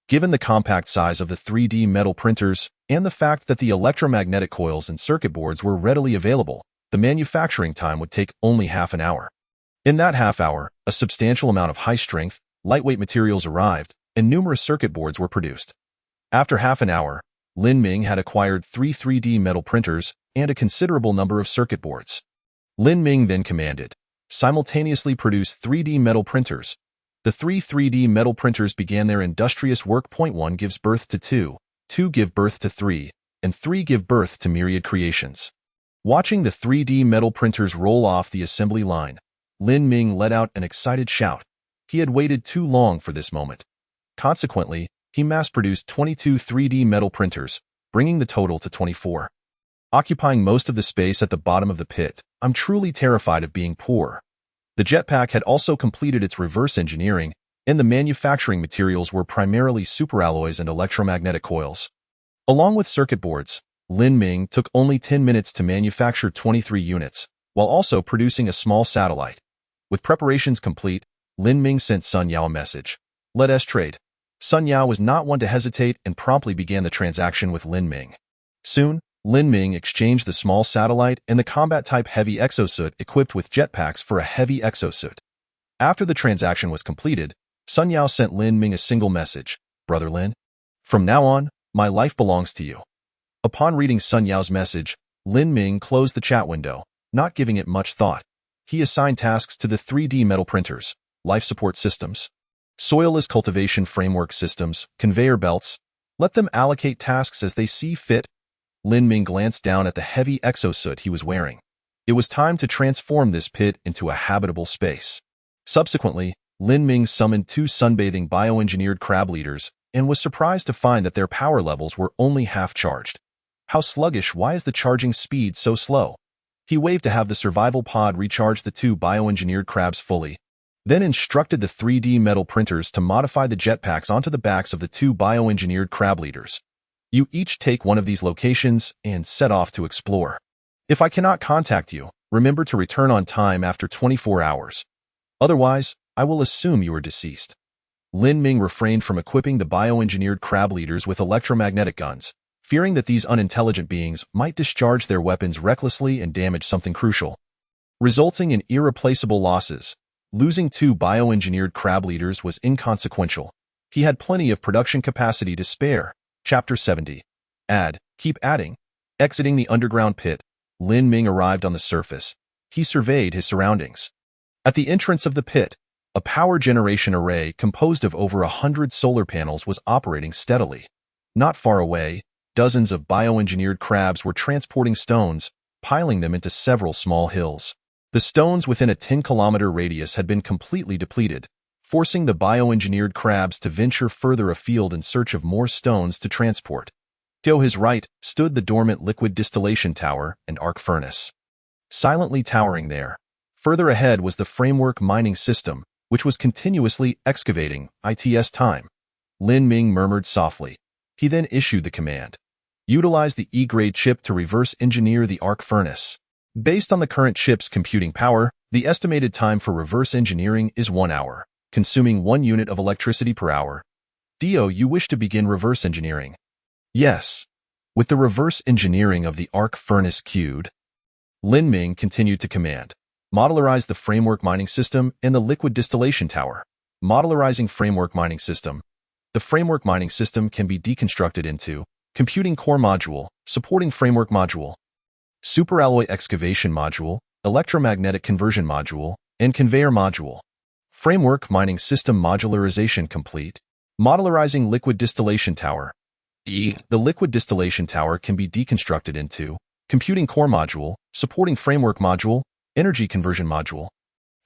Given the compact size of the 3D metal printers and the fact that the electromagnetic coils and circuit boards were readily available, the manufacturing time would take only half an hour. In that half hour, a substantial amount of high-strength, lightweight materials arrived, and numerous circuit boards were produced. After half an hour, Lin Ming had acquired 3 3D metal printers and a considerable number of circuit boards. Lin Ming then commanded, simultaneously produce 3D metal printers. The 3 3D metal printers began their industrious work. 1 gives birth to 2, 2 give birth to 3, and 3 give birth to myriad creations. Watching the 3D metal printers roll off the assembly line, Lin Ming let out an excited shout. He had waited too long for this moment. Consequently, he mass-produced 22 3D metal printers, bringing the total to 24. Occupying most of the space at the bottom of the pit, I'm truly terrified of being poor. The jetpack had also completed its reverse engineering, and the manufacturing materials were primarily superalloys and electromagnetic coils. Along with circuit boards, Lin Ming took only 10 minutes to manufacture 23 units, while also producing a small satellite. With preparations complete, Lin Ming sent Sun Yao a message. Let us trade. Sun Yao was not one to hesitate and promptly began the transaction with Lin Ming. Soon, Lin Ming exchanged the small satellite and the combat-type heavy exosuit equipped with jetpacks for a heavy exosuit. After the transaction was completed, Sun Yao sent Lin Ming a single message. Brother Lin, from now on, my life belongs to you. Upon reading Sun Yao's message, Lin Ming closed the chat window, not giving it much thought. He assigned tasks to the 3D metal printers, life support systems, soilless cultivation framework systems, conveyor belts. Let them allocate tasks as they see fit. Lin Ming glanced down at the heavy exosuit he was wearing. It was time to transform this pit into a habitable space. Subsequently, Lin Ming summoned 2 sunbathing bioengineered crab leaders and was surprised to find that their power levels were only half charged. How sluggish, why is the charging speed so slow? He waved to have the survival pod recharge the 2 bioengineered crabs fully, then instructed the 3D metal printers to modify the jetpacks onto the backs of the 2 bioengineered crab leaders. You each take one of these locations and set off to explore. If I cannot contact you, remember to return on time after 24 hours. Otherwise, I will assume you are deceased. Lin Ming refrained from equipping the bioengineered crab leaders with electromagnetic guns, fearing that these unintelligent beings might discharge their weapons recklessly and damage something crucial, resulting in irreplaceable losses. Losing 2 bioengineered crab leaders was inconsequential. He had plenty of production capacity to spare. Chapter 70. Keep adding. Exiting the underground pit, Lin Ming arrived on the surface. He surveyed his surroundings. At the entrance of the pit, a power generation array composed of over 100 solar panels was operating steadily. Not far away, dozens of bioengineered crabs were transporting stones, piling them into several small hills. The stones within a 10-kilometer radius had been completely depleted, forcing the bioengineered crabs to venture further afield in search of more stones to transport. To his right stood the dormant liquid distillation tower and arc furnace, silently towering there. Further ahead was the framework mining system, which was continuously excavating. Its time. Lin Ming murmured softly. He then issued the command. Utilize the E-grade chip to reverse engineer the arc furnace. Based on the current chip's computing power, the estimated time for reverse engineering is 1 hour, consuming 1 unit of electricity per hour. Dio, you wish to begin reverse engineering? Yes. With the reverse engineering of the arc furnace queued, Lin Ming continued to command. Modularize the framework mining system and the liquid distillation tower. Modularizing framework mining system. The framework mining system can be deconstructed into computing core module, supporting framework module, superalloy excavation module, electromagnetic conversion module, and conveyor module. Framework mining system modularization complete. Modularizing liquid distillation tower. The liquid distillation tower can be deconstructed into computing core module, supporting framework module, energy conversion module,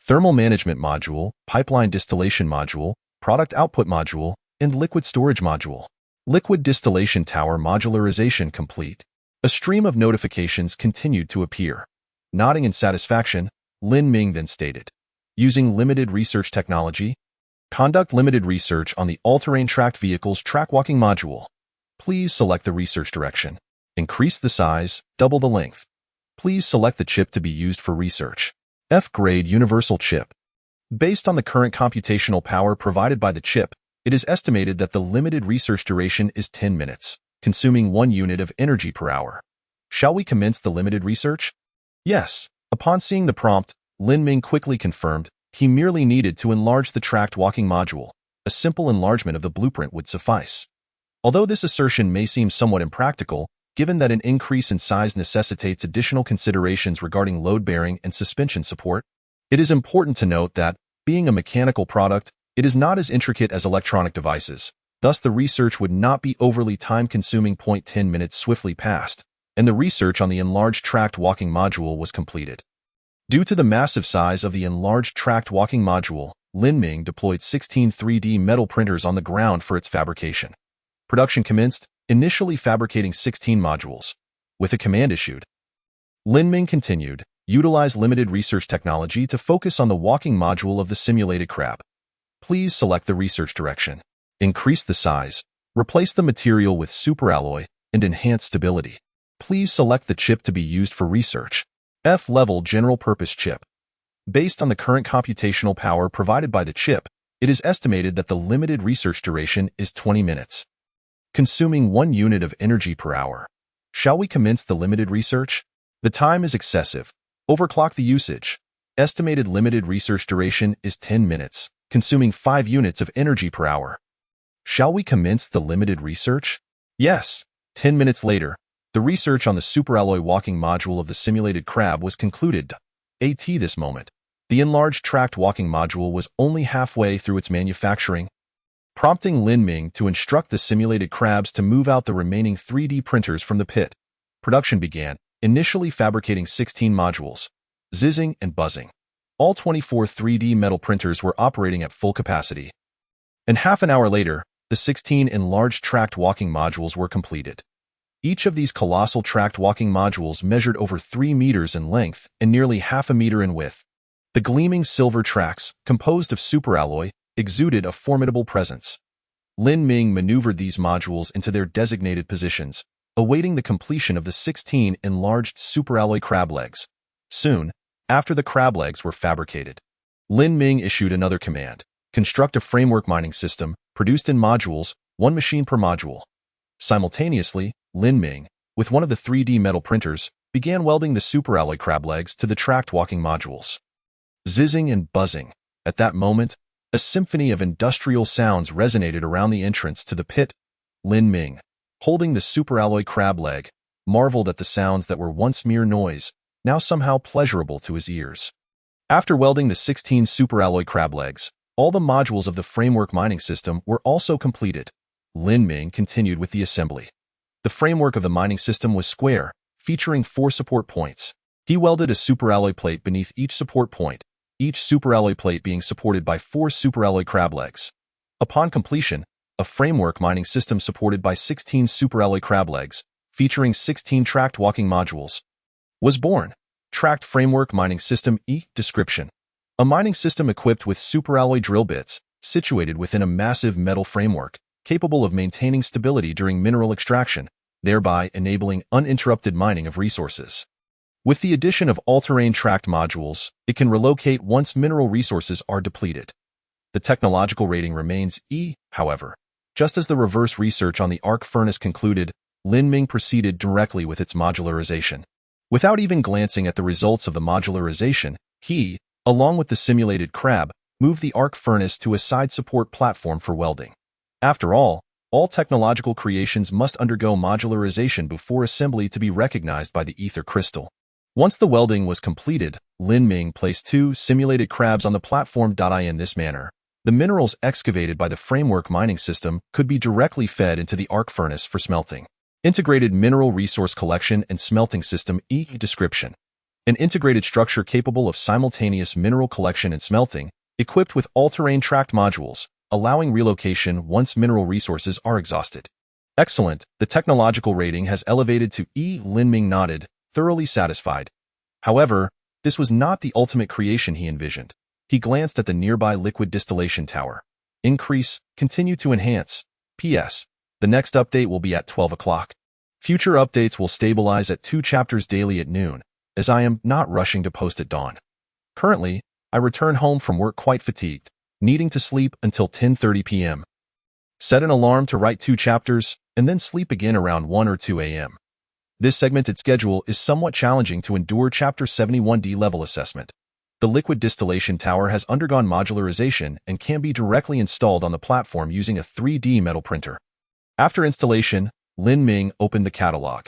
thermal management module, pipeline distillation module, product output module, and liquid storage module. Liquid distillation tower modularization complete. A stream of notifications continued to appear. Nodding in satisfaction, Lin Ming then stated. Using limited research technology, conduct limited research on the all-terrain tracked vehicle's track walking module. Please select the research direction. Increase the size, double the length. Please select the chip to be used for research. F-grade universal chip. Based on the current computational power provided by the chip, it is estimated that the limited research duration is 10 minutes, consuming 1 unit of energy per hour. Shall we commence the limited research? Yes. Upon seeing the prompt, Lin Ming quickly confirmed he merely needed to enlarge the tracked walking module. A simple enlargement of the blueprint would suffice. Although this assertion may seem somewhat impractical, given that an increase in size necessitates additional considerations regarding load-bearing and suspension support, it is important to note that, being a mechanical product, it is not as intricate as electronic devices. Thus, the research would not be overly time-consuming. 10 minutes swiftly passed, and the research on the enlarged tracked walking module was completed. Due to the massive size of the enlarged tracked walking module, Lin Ming deployed 16 3D metal printers on the ground for its fabrication. Production commenced, initially fabricating 16 modules. With a command issued, Lin Ming continued, utilize limited research technology to focus on the walking module of the simulated crab. Please select the research direction. Increase the size, replace the material with superalloy, and enhance stability. Please select the chip to be used for research. F-level general-purpose chip. Based on the current computational power provided by the chip, it is estimated that the limited research duration is 20 minutes, consuming 1 unit of energy per hour. Shall we commence the limited research? The time is excessive. Overclock the usage. Estimated limited research duration is 10 minutes, consuming 5 units of energy per hour. Shall we commence the limited research? Yes. 10 minutes later, the research on the superalloy walking module of the simulated crab was concluded. At this moment, the enlarged tracked walking module was only halfway through its manufacturing, prompting Lin Ming to instruct the simulated crabs to move out the remaining 3D printers from the pit. Production began, initially fabricating 16 modules, zizzing and buzzing. All 24 3D metal printers were operating at full capacity. And half an hour later, the 16 enlarged tracked walking modules were completed. Each of these colossal tracked walking modules measured over 3 meters in length and nearly half a meter in width. The gleaming silver tracks, composed of superalloy, exuded a formidable presence. Lin Ming maneuvered these modules into their designated positions, awaiting the completion of the 16 enlarged superalloy crab legs. Soon, after the crab legs were fabricated, Lin Ming issued another command: construct a framework mining system, produced in modules, 1 machine per module. Simultaneously, Lin Ming, with one of the 3D metal printers, began welding the superalloy crab legs to the tracked walking modules. Zizzing and buzzing. At that moment, a symphony of industrial sounds resonated around the entrance to the pit. Lin Ming, holding the superalloy crab leg, marveled at the sounds that were once mere noise, now somehow pleasurable to his ears. After welding the 16 superalloy crab legs, all the modules of the framework mining system were also completed. Lin Ming continued with the assembly. The framework of the mining system was square, featuring 4 support points. He welded a superalloy plate beneath each support point, each superalloy plate being supported by 4 superalloy crab legs. Upon completion, a framework mining system supported by 16 superalloy crab legs, featuring 16 tracked walking modules, was born. Tracked framework mining system. Description: a mining system equipped with superalloy drill bits, situated within a massive metal framework, capable of maintaining stability during mineral extraction, thereby enabling uninterrupted mining of resources. With the addition of all-terrain tracked modules, it can relocate once mineral resources are depleted. The technological rating remains E, however. Just as the reverse research on the arc furnace concluded, Lin Ming proceeded directly with its modularization. Without even glancing at the results of the modularization, he, along with the simulated crab, moved the arc furnace to a side support platform for welding. After all technological creations must undergo modularization before assembly to be recognized by the ether crystal. Once the welding was completed, Lin Ming placed 2 simulated crabs on the platform. In this manner, the minerals excavated by the framework mining system could be directly fed into the arc furnace for smelting. Integrated Mineral Resource Collection and Smelting System. Description: an integrated structure capable of simultaneous mineral collection and smelting, equipped with all-terrain tracked modules, allowing relocation once mineral resources are exhausted. Excellent. The technological rating has elevated to E. Lin Ming nodded, thoroughly satisfied. However, This was not the ultimate creation he envisioned. He glanced at the nearby liquid distillation tower. Increase, continue to enhance. P.S. The next update will be at 12 o'clock. Future updates will stabilize at 2 chapters daily at noon, as I am not rushing to post at dawn. Currently, I return home from work quite fatigued, needing to sleep until 10:30 p.m. Set an alarm to write 2 chapters, and then sleep again around 1 or 2 a.m. This segmented schedule is somewhat challenging to endure Chapter 71D level assessment. The liquid distillation tower has undergone modularization and can be directly installed on the platform using a 3D metal printer. After installation, Lin Ming opened the catalog.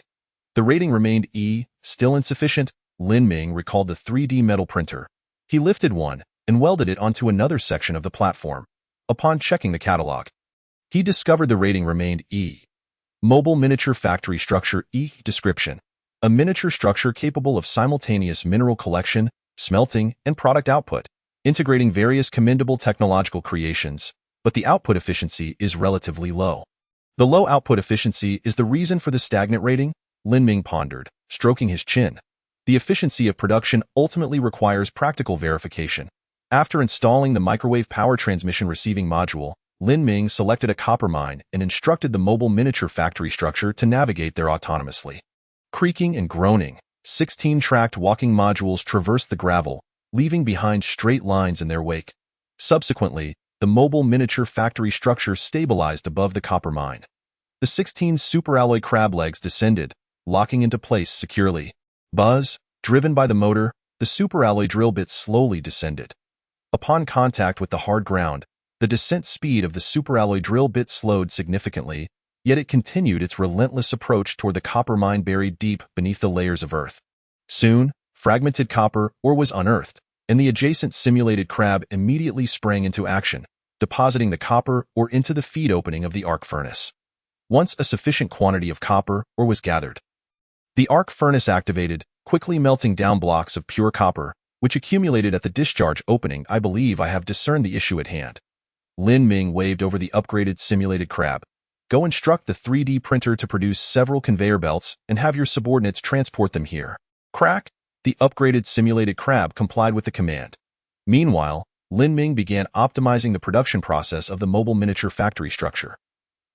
The rating remained E, still insufficient. Lin Ming recalled the 3D metal printer. He lifted one and welded it onto another section of the platform. Upon checking the catalog, he discovered the rating remained E. Mobile miniature factory structure E. Description: a miniature structure capable of simultaneous mineral collection, smelting, and product output, integrating various commendable technological creations, but the output efficiency is relatively low. The low output efficiency is the reason for the stagnant rating, Lin Ming pondered, stroking his chin. The efficiency of production ultimately requires practical verification. After installing the microwave power transmission receiving module, Lin Ming selected a copper mine and instructed the mobile miniature factory structure to navigate there autonomously. Creaking and groaning, 16-tracked walking modules traversed the gravel, leaving behind straight lines in their wake. Subsequently, the mobile miniature factory structure stabilized above the copper mine. The 16 superalloy crab legs descended, locking into place securely. Buzz, driven by the motor, the superalloy drill bit slowly descended. Upon contact with the hard ground, the descent speed of the superalloy drill bit slowed significantly, yet it continued its relentless approach toward the copper mine buried deep beneath the layers of earth. Soon, fragmented copper ore was unearthed, and the adjacent simulated crab immediately sprang into action, depositing the copper ore into the feed opening of the arc furnace. Once a sufficient quantity of copper ore was gathered, the arc furnace activated, quickly melting down blocks of pure copper, which accumulated at the discharge opening. I believe I have discerned the issue at hand. Lin Ming waved over the upgraded simulated crab. Go instruct the 3D printer to produce several conveyor belts and have your subordinates transport them here. Crack! The upgraded simulated crab complied with the command. Meanwhile, Lin Ming began optimizing the production process of the mobile miniature factory structure.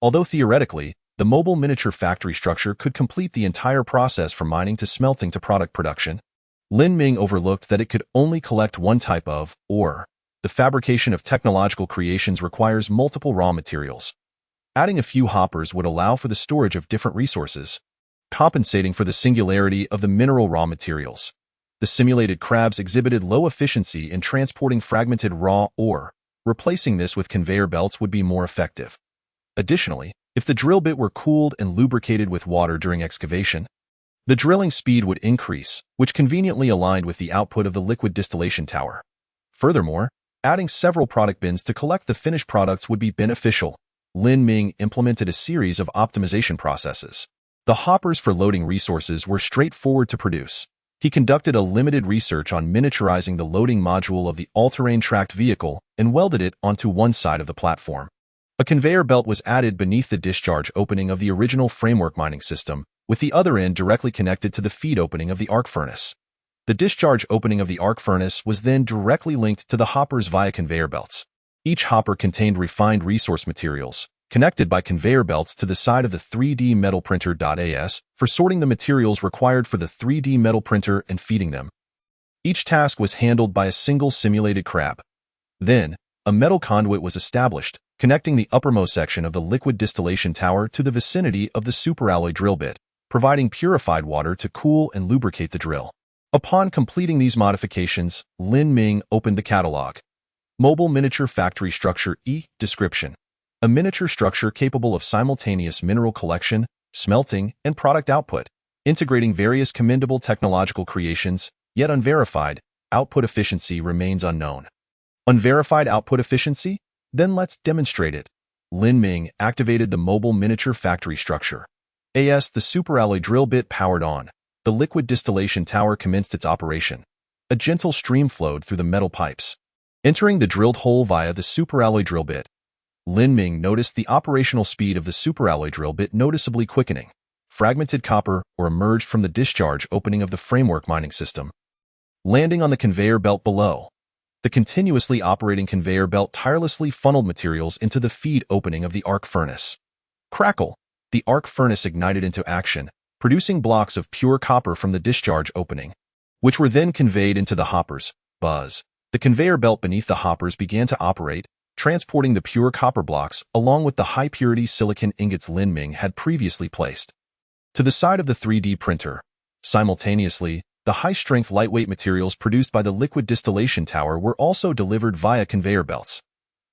Although theoretically, the mobile miniature factory structure could complete the entire process from mining to smelting to product production, Lin Ming overlooked that it could only collect one type of ore. The fabrication of technological creations requires multiple raw materials. Adding a few hoppers would allow for the storage of different resources, compensating for the singularity of the mineral raw materials. The simulated crabs exhibited low efficiency in transporting fragmented raw ore. Replacing this with conveyor belts would be more effective. Additionally, if the drill bit were cooled and lubricated with water during excavation, the drilling speed would increase, which conveniently aligned with the output of the liquid distillation tower. Furthermore, adding several product bins to collect the finished products would be beneficial. Lin Ming implemented a series of optimization processes. The hoppers for loading resources were straightforward to produce. He conducted a limited research on miniaturizing the loading module of the all-terrain tracked vehicle and welded it onto one side of the platform. A conveyor belt was added beneath the discharge opening of the original framework mining system, with the other end directly connected to the feed opening of the arc furnace. The discharge opening of the arc furnace was then directly linked to the hoppers via conveyor belts. Each hopper contained refined resource materials, connected by conveyor belts to the side of the 3D metal printer.as for sorting the materials required for the 3D metal printer and feeding them. Each task was handled by a single simulated crab. Then, a metal conduit was established, connecting the uppermost section of the liquid distillation tower to the vicinity of the superalloy drill bit, providing purified water to cool and lubricate the drill. Upon completing these modifications, Lin Ming opened the catalog. Mobile miniature factory structure E. Description: a miniature structure capable of simultaneous mineral collection, smelting, and product output, integrating various commendable technological creations, yet unverified. Output efficiency remains unknown. Unverified output efficiency? Then let's demonstrate it. Lin Ming activated the mobile miniature factory structure. The superalloy drill bit powered on. The liquid distillation tower commenced its operation. A gentle stream flowed through the metal pipes, entering the drilled hole via the superalloy drill bit. Lin Ming noticed the operational speed of the superalloy drill bit noticeably quickening. Fragmented copper ore emerged from the discharge opening of the framework mining system. landing on the conveyor belt below. The continuously operating conveyor belt tirelessly funneled materials into the feed opening of the arc furnace. Crackle! The arc furnace ignited into action, producing blocks of pure copper from the discharge opening, which were then conveyed into the hoppers. Buzz! The conveyor belt beneath the hoppers began to operate, transporting the pure copper blocks along with the high-purity silicon ingots Lin Ming had previously placed to the side of the 3D printer. Simultaneously, the high-strength lightweight materials produced by the liquid distillation tower were also delivered via conveyor belts.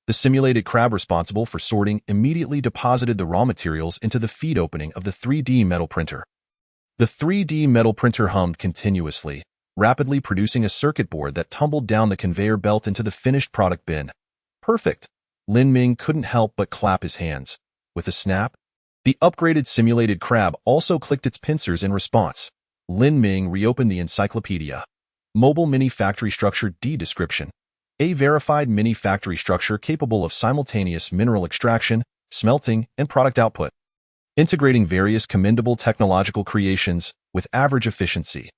The simulated crab responsible for sorting immediately deposited the raw materials into the feed opening of the 3D metal printer. The 3D metal printer hummed continuously, rapidly producing a circuit board that tumbled down the conveyor belt into the finished product bin. Perfect! Lin Ming couldn't help but clap his hands. With a snap, the upgraded simulated crab also clicked its pincers in response. Lin Ming reopened the encyclopedia. Mobile Mini Factory Structure D Description. A verified mini factory structure capable of simultaneous mineral extraction, smelting, and product output, integrating various commendable technological creations with average efficiency.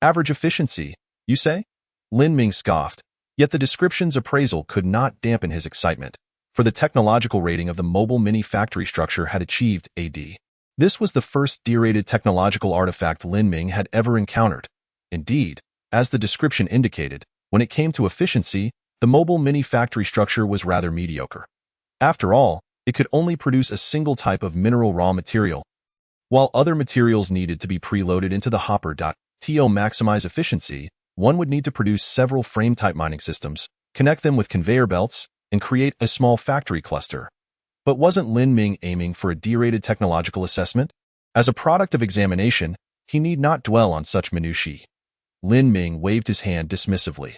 Average efficiency, you say? Lin Ming scoffed, yet the description's appraisal could not dampen his excitement, for the technological rating of the mobile mini factory structure had achieved a D. This was the first D-rated technological artifact Lin Ming had ever encountered. Indeed, as the description indicated, when it came to efficiency, the mobile mini factory structure was rather mediocre. After all, it could only produce a single type of mineral raw material, while other materials needed to be preloaded into the hopper. To maximize efficiency, one would need to produce several frame-type mining systems, connect them with conveyor belts, and create a small factory cluster. But wasn't Lin Ming aiming for a D-rated technological assessment? As a product of examination, he need not dwell on such minutiae. Lin Ming waved his hand dismissively.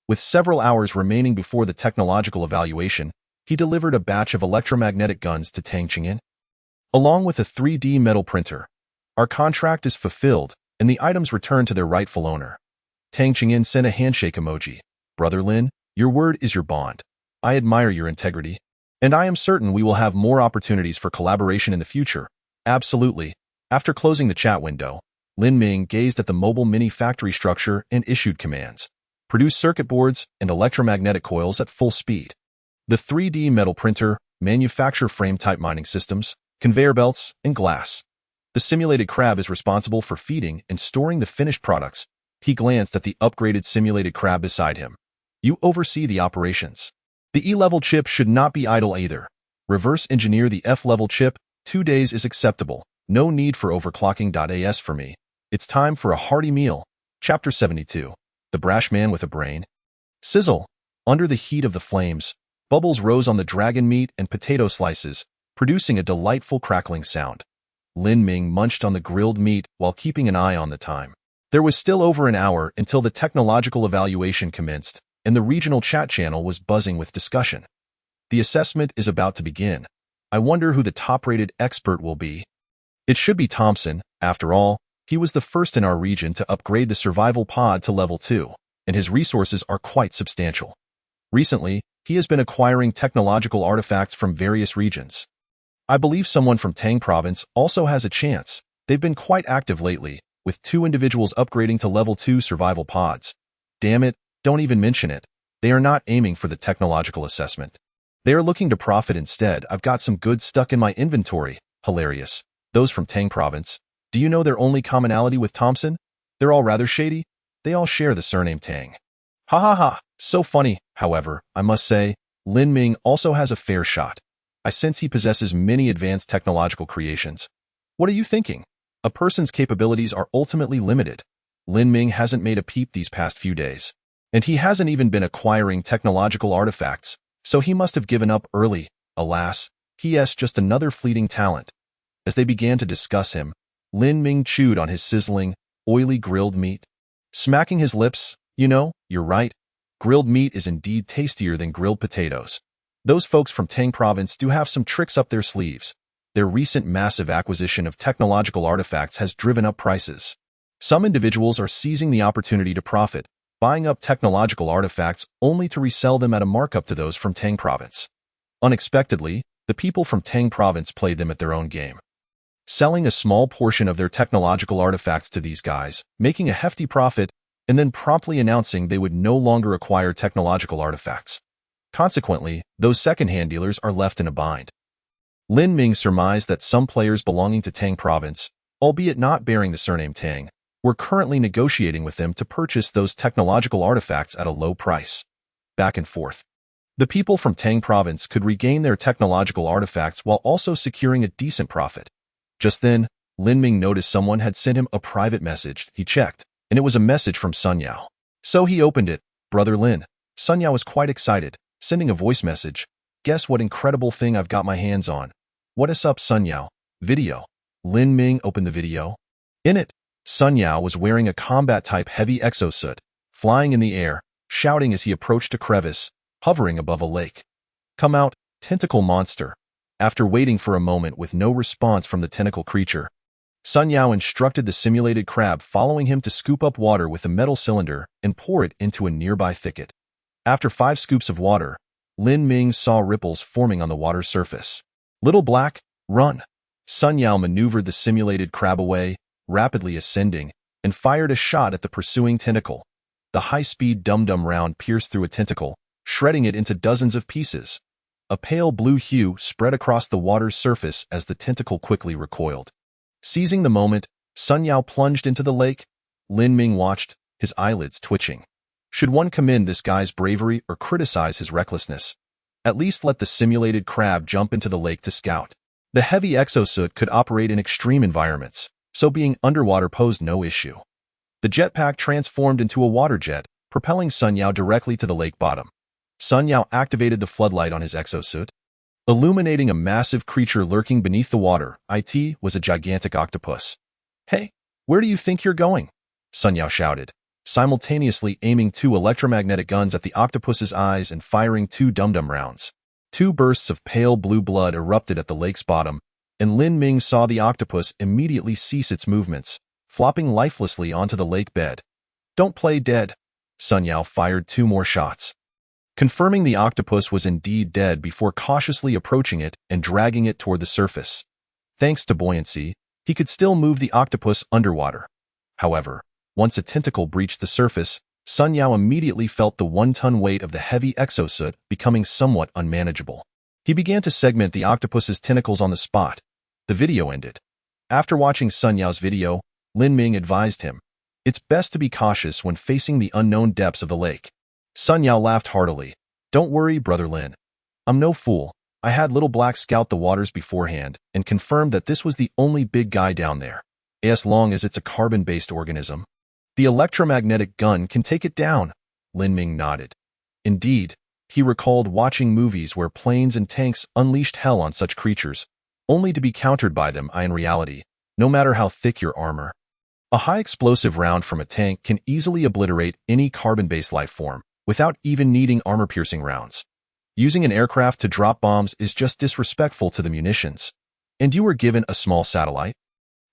With several hours remaining before the technological evaluation, he delivered a batch of electromagnetic guns to Tang Ching'an, along with a 3D metal printer. Our contract is fulfilled, and the items returned to their rightful owner. Tang Ching'an sent a handshake emoji. Brother Lin, your word is your bond. I admire your integrity, and I am certain we will have more opportunities for collaboration in the future. Absolutely. After closing the chat window, Lin Ming gazed at the mobile mini factory structure and issued commands. Produce circuit boards and electromagnetic coils at full speed. The 3D metal printer, manufacture frame-type mining systems, conveyor belts, and glass. The simulated crab is responsible for feeding and storing the finished products. He glanced at the upgraded simulated crab beside him. You oversee the operations. The E-level chip should not be idle either. Reverse engineer the F-level chip. 2 days is acceptable. No need for overclocking. As for me, it's time for a hearty meal. Chapter 72. The Brash Man with a Brain. Sizzle. Under the heat of the flames, bubbles rose on the dragon meat and potato slices, producing a delightful crackling sound. Lin Ming munched on the grilled meat while keeping an eye on the time. There was still over an hour until the technological evaluation commenced, and the regional chat channel was buzzing with discussion. The assessment is about to begin. I wonder who the top-rated expert will be. It should be Thompson. After all, he was the first in our region to upgrade the survival pod to level 2, and his resources are quite substantial. Recently, he has been acquiring technological artifacts from various regions. I believe someone from Tang Province also has a chance. They've been quite active lately, with 2 individuals upgrading to level 2 survival pods. Damn it, don't even mention it. They are not aiming for the technological assessment. They are looking to profit instead. I've got some goods stuck in my inventory. Hilarious. Those from Tang Province. Do you know their only commonality with Thompson? They're all rather shady. They all share the surname Tang. Ha ha ha. So funny. However, I must say, Lin Ming also has a fair shot. I sense he possesses many advanced technological creations. What are you thinking? A person's capabilities are ultimately limited. Lin Ming hasn't made a peep these past few days, and he hasn't even been acquiring technological artifacts, so he must have given up early. Alas, he is just another fleeting talent. As they began to discuss him, Lin Ming chewed on his sizzling, oily grilled meat, smacking his lips. You know, you're right. Grilled meat is indeed tastier than grilled potatoes. Those folks from Tang Province do have some tricks up their sleeves. Their recent massive acquisition of technological artifacts has driven up prices. Some individuals are seizing the opportunity to profit, buying up technological artifacts only to resell them at a markup to those from Tang Province. Unexpectedly, the people from Tang Province played them at their own game, selling a small portion of their technological artifacts to these guys, making a hefty profit. and then promptly announcing they would no longer acquire technological artifacts. Consequently, those second-hand dealers are left in a bind. Lin Ming surmised that some players belonging to Tang Province, albeit not bearing the surname Tang, were currently negotiating with them to purchase those technological artifacts at a low price. Back and forth. The people from Tang Province could regain their technological artifacts while also securing a decent profit. Just then, Lin Ming noticed someone had sent him a private message. He checked, and it was a message from Sun Yao. So he opened it. Brother Lin. Sun Yao was quite excited, sending a voice message. Guess what incredible thing I've got my hands on. What is up, Sun Yao? Video. Lin Ming opened the video. In it, Sun Yao was wearing a combat-type heavy exosuit, flying in the air, shouting as he approached a crevice, hovering above a lake. Come out, tentacle monster. After waiting for a moment with no response from the tentacle creature, Sun Yao instructed the simulated crab following him to scoop up water with a metal cylinder and pour it into a nearby thicket. After 5 scoops of water, Lin Ming saw ripples forming on the water's surface. Little Black, run! Sun Yao maneuvered the simulated crab away, rapidly ascending, and fired a shot at the pursuing tentacle. The high-speed dum-dum round pierced through a tentacle, shredding it into dozens of pieces. A pale blue hue spread across the water's surface as the tentacle quickly recoiled. Seizing the moment, Sun Yao plunged into the lake. Lin Ming watched, his eyelids twitching. Should one commend this guy's bravery or criticize his recklessness? At least let the simulated crab jump into the lake to scout. The heavy exosuit could operate in extreme environments, so being underwater posed no issue. The jetpack transformed into a water jet, propelling Sun Yao directly to the lake bottom. Sun Yao activated the floodlight on his exosuit, illuminating a massive creature lurking beneath the water. It was a gigantic octopus. Hey, where do you think you're going? Sun Yao shouted, simultaneously aiming 2 electromagnetic guns at the octopus's eyes and firing 2 dum-dum rounds. 2 bursts of pale blue blood erupted at the lake's bottom, and Lin Ming saw the octopus immediately cease its movements, flopping lifelessly onto the lake bed. Don't play dead. Sun Yao fired 2 more shots, confirming the octopus was indeed dead before cautiously approaching it and dragging it toward the surface. Thanks to buoyancy, he could still move the octopus underwater. However, once a tentacle breached the surface, Sun Yao immediately felt the 1-ton weight of the heavy exosuit becoming somewhat unmanageable. He began to segment the octopus's tentacles on the spot. The video ended. After watching Sun Yao's video, Lin Ming advised him, it's best to be cautious when facing the unknown depths of the lake. Sun Yao laughed heartily. Don't worry, Brother Lin. I'm no fool. I had Little Black scout the waters beforehand and confirmed that this was the only big guy down there, as long as it's a carbon-based organism. The electromagnetic gun can take it down. Lin Ming nodded. Indeed, he recalled watching movies where planes and tanks unleashed hell on such creatures, only to be countered by them in reality, no matter how thick your armor. A high-explosive round from a tank can easily obliterate any carbon-based life form, without even needing armor-piercing rounds. Using an aircraft to drop bombs is just disrespectful to the munitions. And you were given a small satellite?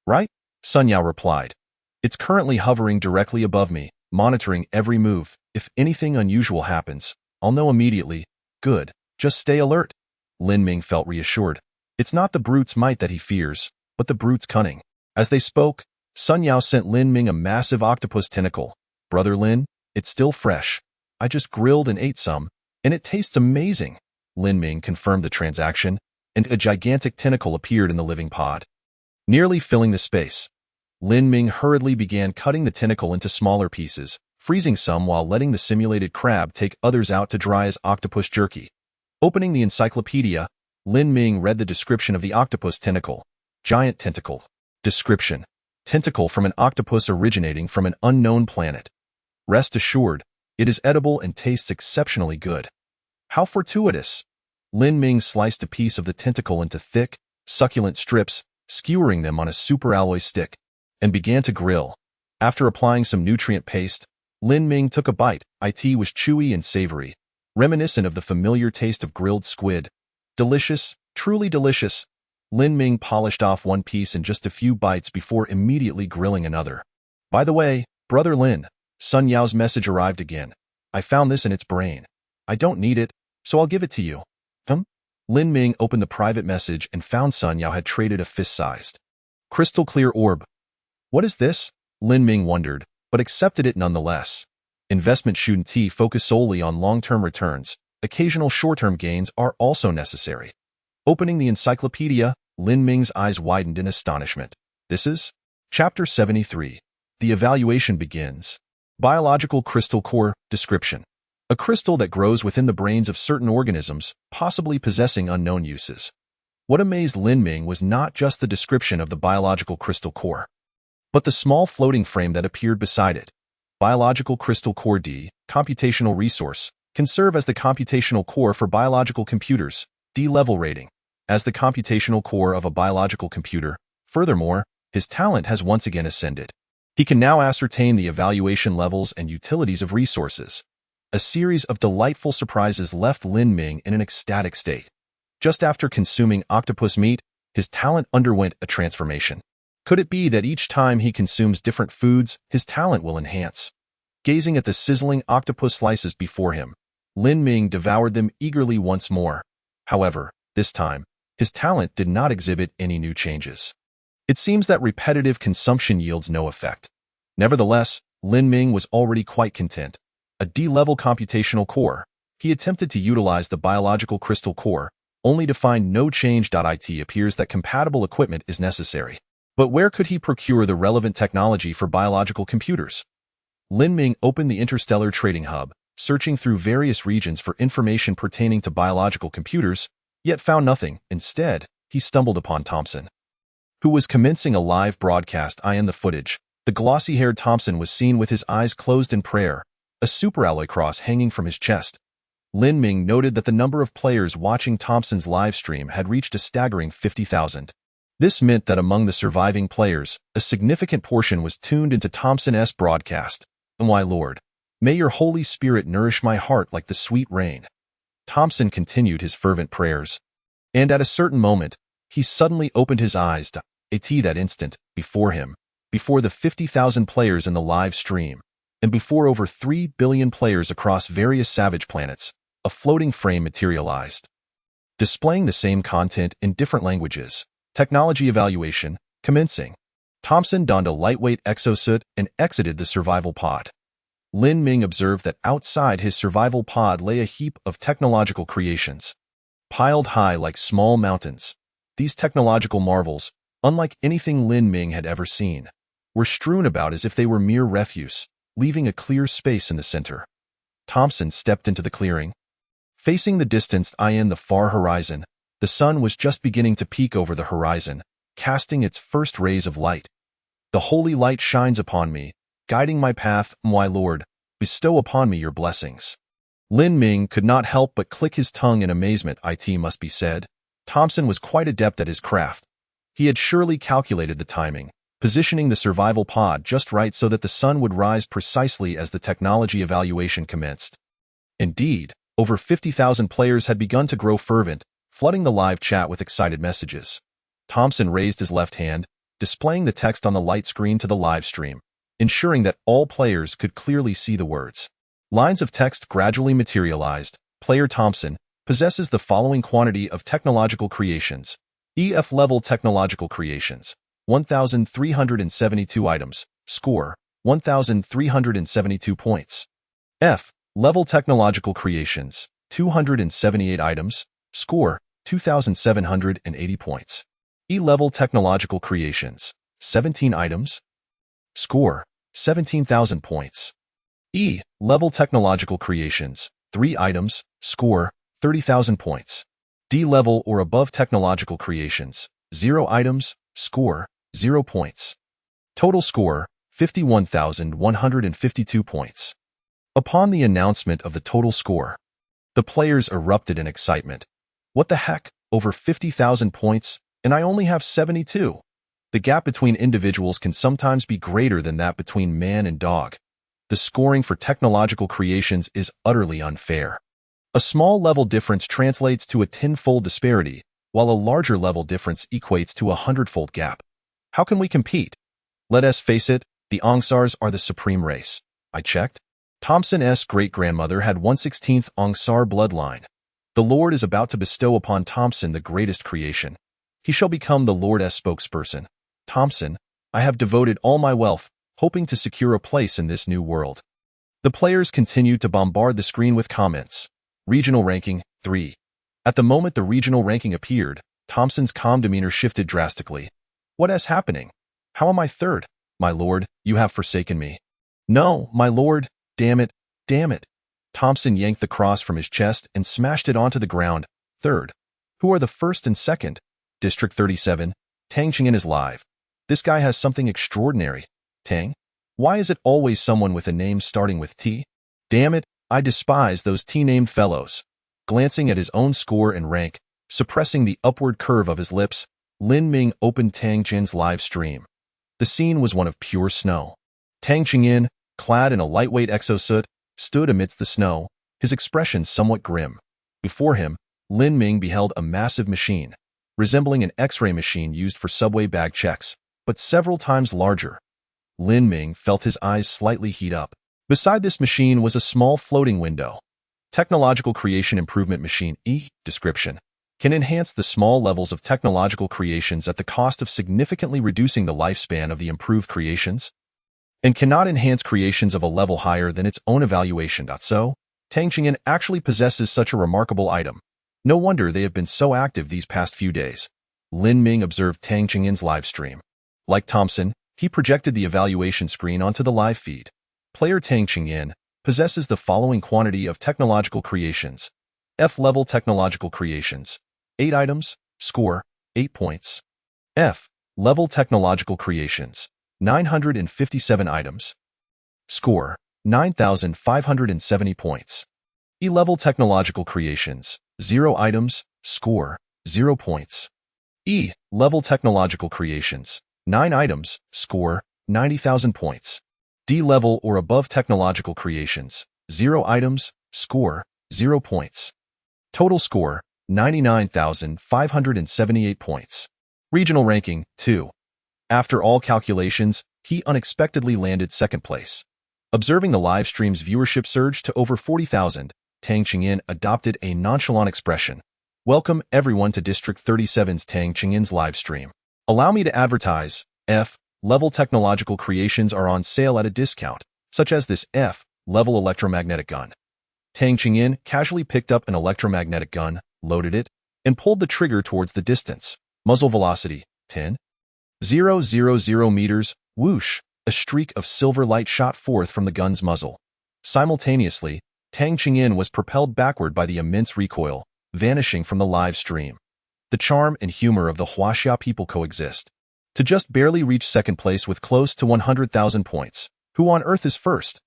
Right? Sun Yao replied. It's currently hovering directly above me, monitoring every move. If anything unusual happens, I'll know immediately. Good. Just stay alert. Lin Ming felt reassured. It's not the brute's might that he fears, but the brute's cunning. As they spoke, Sun Yao sent Lin Ming a massive octopus tentacle. Brother Lin, it's still fresh. I just grilled and ate some, and it tastes amazing. Lin Ming confirmed the transaction, and a gigantic tentacle appeared in the living pod, nearly filling the space. Lin Ming hurriedly began cutting the tentacle into smaller pieces, freezing some while letting the simulated crab take others out to dry as octopus jerky. Opening the encyclopedia, Lin Ming read the description of the octopus tentacle. Giant tentacle. Description. Tentacle from an octopus originating from an unknown planet. Rest assured, it is edible and tastes exceptionally good. How fortuitous! Lin Ming sliced a piece of the tentacle into thick, succulent strips, skewering them on a superalloy stick, and began to grill. After applying some nutrient paste, Lin Ming took a bite. It was chewy and savory, reminiscent of the familiar taste of grilled squid. Delicious, truly delicious. Lin Ming polished off one piece in just a few bites before immediately grilling another. By the way, Brother Lin, Sun Yao's message arrived again. I found this in its brain. I don't need it, so I'll give it to you. Lin Ming opened the private message and found Sun Yao had traded a fist-sized, crystal-clear orb. What is this? Lin Ming wondered, but accepted it nonetheless. Investment shouldn't focus solely on long-term returns. Occasional short-term gains are also necessary. Opening the encyclopedia, Lin Ming's eyes widened in astonishment. This is Chapter 73. The evaluation begins. Biological crystal core description. A crystal that grows within the brains of certain organisms, possibly possessing unknown uses. What amazed Lin Ming was not just the description of the biological crystal core, but the small floating frame that appeared beside it. Biological crystal core D, computational resource, can serve as the computational core for biological computers, D level rating, as the computational core of a biological computer. Furthermore, his talent has once again ascended. He can now ascertain the evaluation levels and utilities of resources. A series of delightful surprises left Lin Ming in an ecstatic state. Just after consuming octopus meat, his talent underwent a transformation. Could it be that each time he consumes different foods, his talent will enhance? Gazing at the sizzling octopus slices before him, Lin Ming devoured them eagerly once more. However, this time, his talent did not exhibit any new changes. It seems that repetitive consumption yields no effect. Nevertheless, Lin Ming was already quite content. A D-level computational core. He attempted to utilize the biological crystal core, only to find no change. It appears that compatible equipment is necessary. But where could he procure the relevant technology for biological computers? Lin Ming opened the Interstellar Trading Hub, searching through various regions for information pertaining to biological computers, yet found nothing. Instead, he stumbled upon Thompson, who was commencing a live broadcast. In the footage, the glossy-haired Thompson was seen with his eyes closed in prayer, a superalloy cross hanging from his chest. Lin Ming noted that the number of players watching Thompson's live stream had reached a staggering 50,000. This meant that among the surviving players, a significant portion was tuned into Thompson's broadcast. And why, Lord, may your Holy Spirit nourish my heart like the sweet rain. Thompson continued his fervent prayers. And at a certain moment, he suddenly opened his eyes. That instant, before him, before the 50,000 players in the live stream, and before over 3 billion players across various savage planets, a floating frame materialized, displaying the same content in different languages. Technology evaluation, commencing. Thompson donned a lightweight exosuit and exited the survival pod. Lin Ming observed that outside his survival pod lay a heap of technological creations, piled high like small mountains. These technological marvels, unlike anything Lin Ming had ever seen, were strewn about as if they were mere refuse, leaving a clear space in the center. Thompson stepped into the clearing. Facing the distance in the far horizon, the sun was just beginning to peek over the horizon, casting its first rays of light. The holy light shines upon me, guiding my path. My Lord, bestow upon me your blessings. Lin Ming could not help but click his tongue in amazement. It must be said, Thompson was quite adept at his craft. He had surely calculated the timing, positioning the survival pod just right so that the sun would rise precisely as the technology evaluation commenced. Indeed, over 50,000 players had begun to grow fervent, flooding the live chat with excited messages. Thompson raised his left hand, displaying the text on the light screen to the live stream, ensuring that all players could clearly see the words. Lines of text gradually materialized. Player Thompson possesses the following quantity of technological creations. EF level technological creations, 1,372 items. Score, 1,372 points. F level technological creations, 278 items. Score, 2,780 points. E-level technological creations, 17 items. Score, 17,000 points. E-level technological creations, 3 items. Score, 30,000 points. D-level or above technological creations, 0 items. Score, 0 points. Total score, 51,152 points. Upon the announcement of the total score, the players erupted in excitement. What the heck? Over 50,000 points, and I only have 72. The gap between individuals can sometimes be greater than that between man and dog. The scoring for technological creations is utterly unfair. A small level difference translates to a 10-fold disparity, while a larger level difference equates to a 100-fold gap. How can we compete? Let us face it, the Angsars are the supreme race. I checked. Thompson's great-grandmother had 1/16th Angsar bloodline. The Lord is about to bestow upon Thompson the greatest creation. He shall become the Lord's spokesperson. Thompson, I have devoted all my wealth, hoping to secure a place in this new world. The players continued to bombard the screen with comments. Regional ranking, 3. At the moment the regional ranking appeared, Thompson's calm demeanor shifted drastically. What is happening? How am I third? My lord, you have forsaken me. No, my lord, damn it, damn it. Thompson yanked the cross from his chest and smashed it onto the ground. Third. Who are the first and second? District 37. Tang Ching'an is live. This guy has something extraordinary. Tang? Why is it always someone with a name starting with T? Damn it, I despise those T-named fellows. Glancing at his own score and rank, suppressing the upward curve of his lips, Lin Ming opened Tang Ching'an's live stream. The scene was one of pure snow. Tang Ching'an, clad in a lightweight exosuit, stood amidst the snow, his expression somewhat grim. Before him, Lin Ming beheld a massive machine, resembling an X-ray machine used for subway bag checks, but several times larger. Lin Ming felt his eyes slightly heat up. Beside this machine was a small floating window. Technological Creation Improvement Machine description can enhance the small levels of technological creations at the cost of significantly reducing the lifespan of the improved creations, and cannot enhance creations of a level higher than its own evaluation. So, Tang Ching'an actually possesses such a remarkable item. No wonder they have been so active these past few days. Lin Ming observed Tang Ching'an's live stream. Like Thompson, he projected the evaluation screen onto the live feed. Player Tang Ching'an possesses the following quantity of technological creations. F-level technological creations. 8 items, score, 8 points. F-level technological creations. 957 items. Score, 9,570 points. E-level technological creations. 0 items, score, 0 points. E-level technological creations. 9 items, score, 90,000 points. D-level or above technological creations. 0 items, score, 0 points. Total score, 99,578 points. Regional ranking, 2. After all calculations, he unexpectedly landed second place. Observing the live stream's viewership surge to over 40,000, Tang Ching'an adopted a nonchalant expression. Welcome everyone to District 37's Tang Ching'an's live stream. Allow me to advertise. F-level technological creations are on sale at a discount, such as this F-level electromagnetic gun. Tang Ching'an casually picked up an electromagnetic gun, loaded it, and pulled the trigger towards the distance. Muzzle velocity, 10,000 meters, whoosh, a streak of silver light shot forth from the gun's muzzle. Simultaneously, Tang Ching'an was propelled backward by the immense recoil, vanishing from the live stream. The charm and humor of the Huaxia people coexist. To just barely reach second place with close to 100,000 points. Who on earth is first?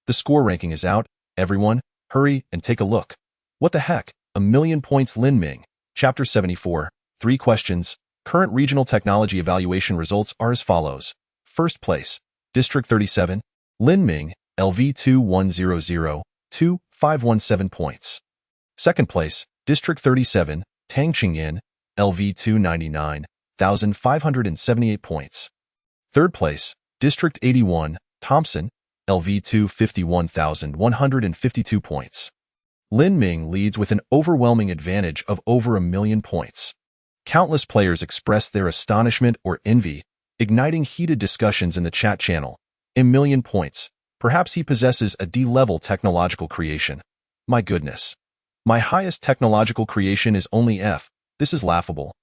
The score ranking is out. Everyone, hurry and take a look. What the heck? 1,000,000 points. Lin Ming. Chapter 74. 3 questions. Current regional technology evaluation results are as follows. First place, District 37, Lin Ming, LV21002,517 points. Second place, District 37, Tang Ching'an, LV299,578 points. Third place, District 81, Thompson, LV251,152 points. Lin Ming leads with an overwhelming advantage of over 1,000,000 points. Countless players expressed their astonishment or envy, igniting heated discussions in the chat channel. 1,000,000 points. Perhaps he possesses a D-level technological creation. My goodness. My highest technological creation is only F. This is laughable.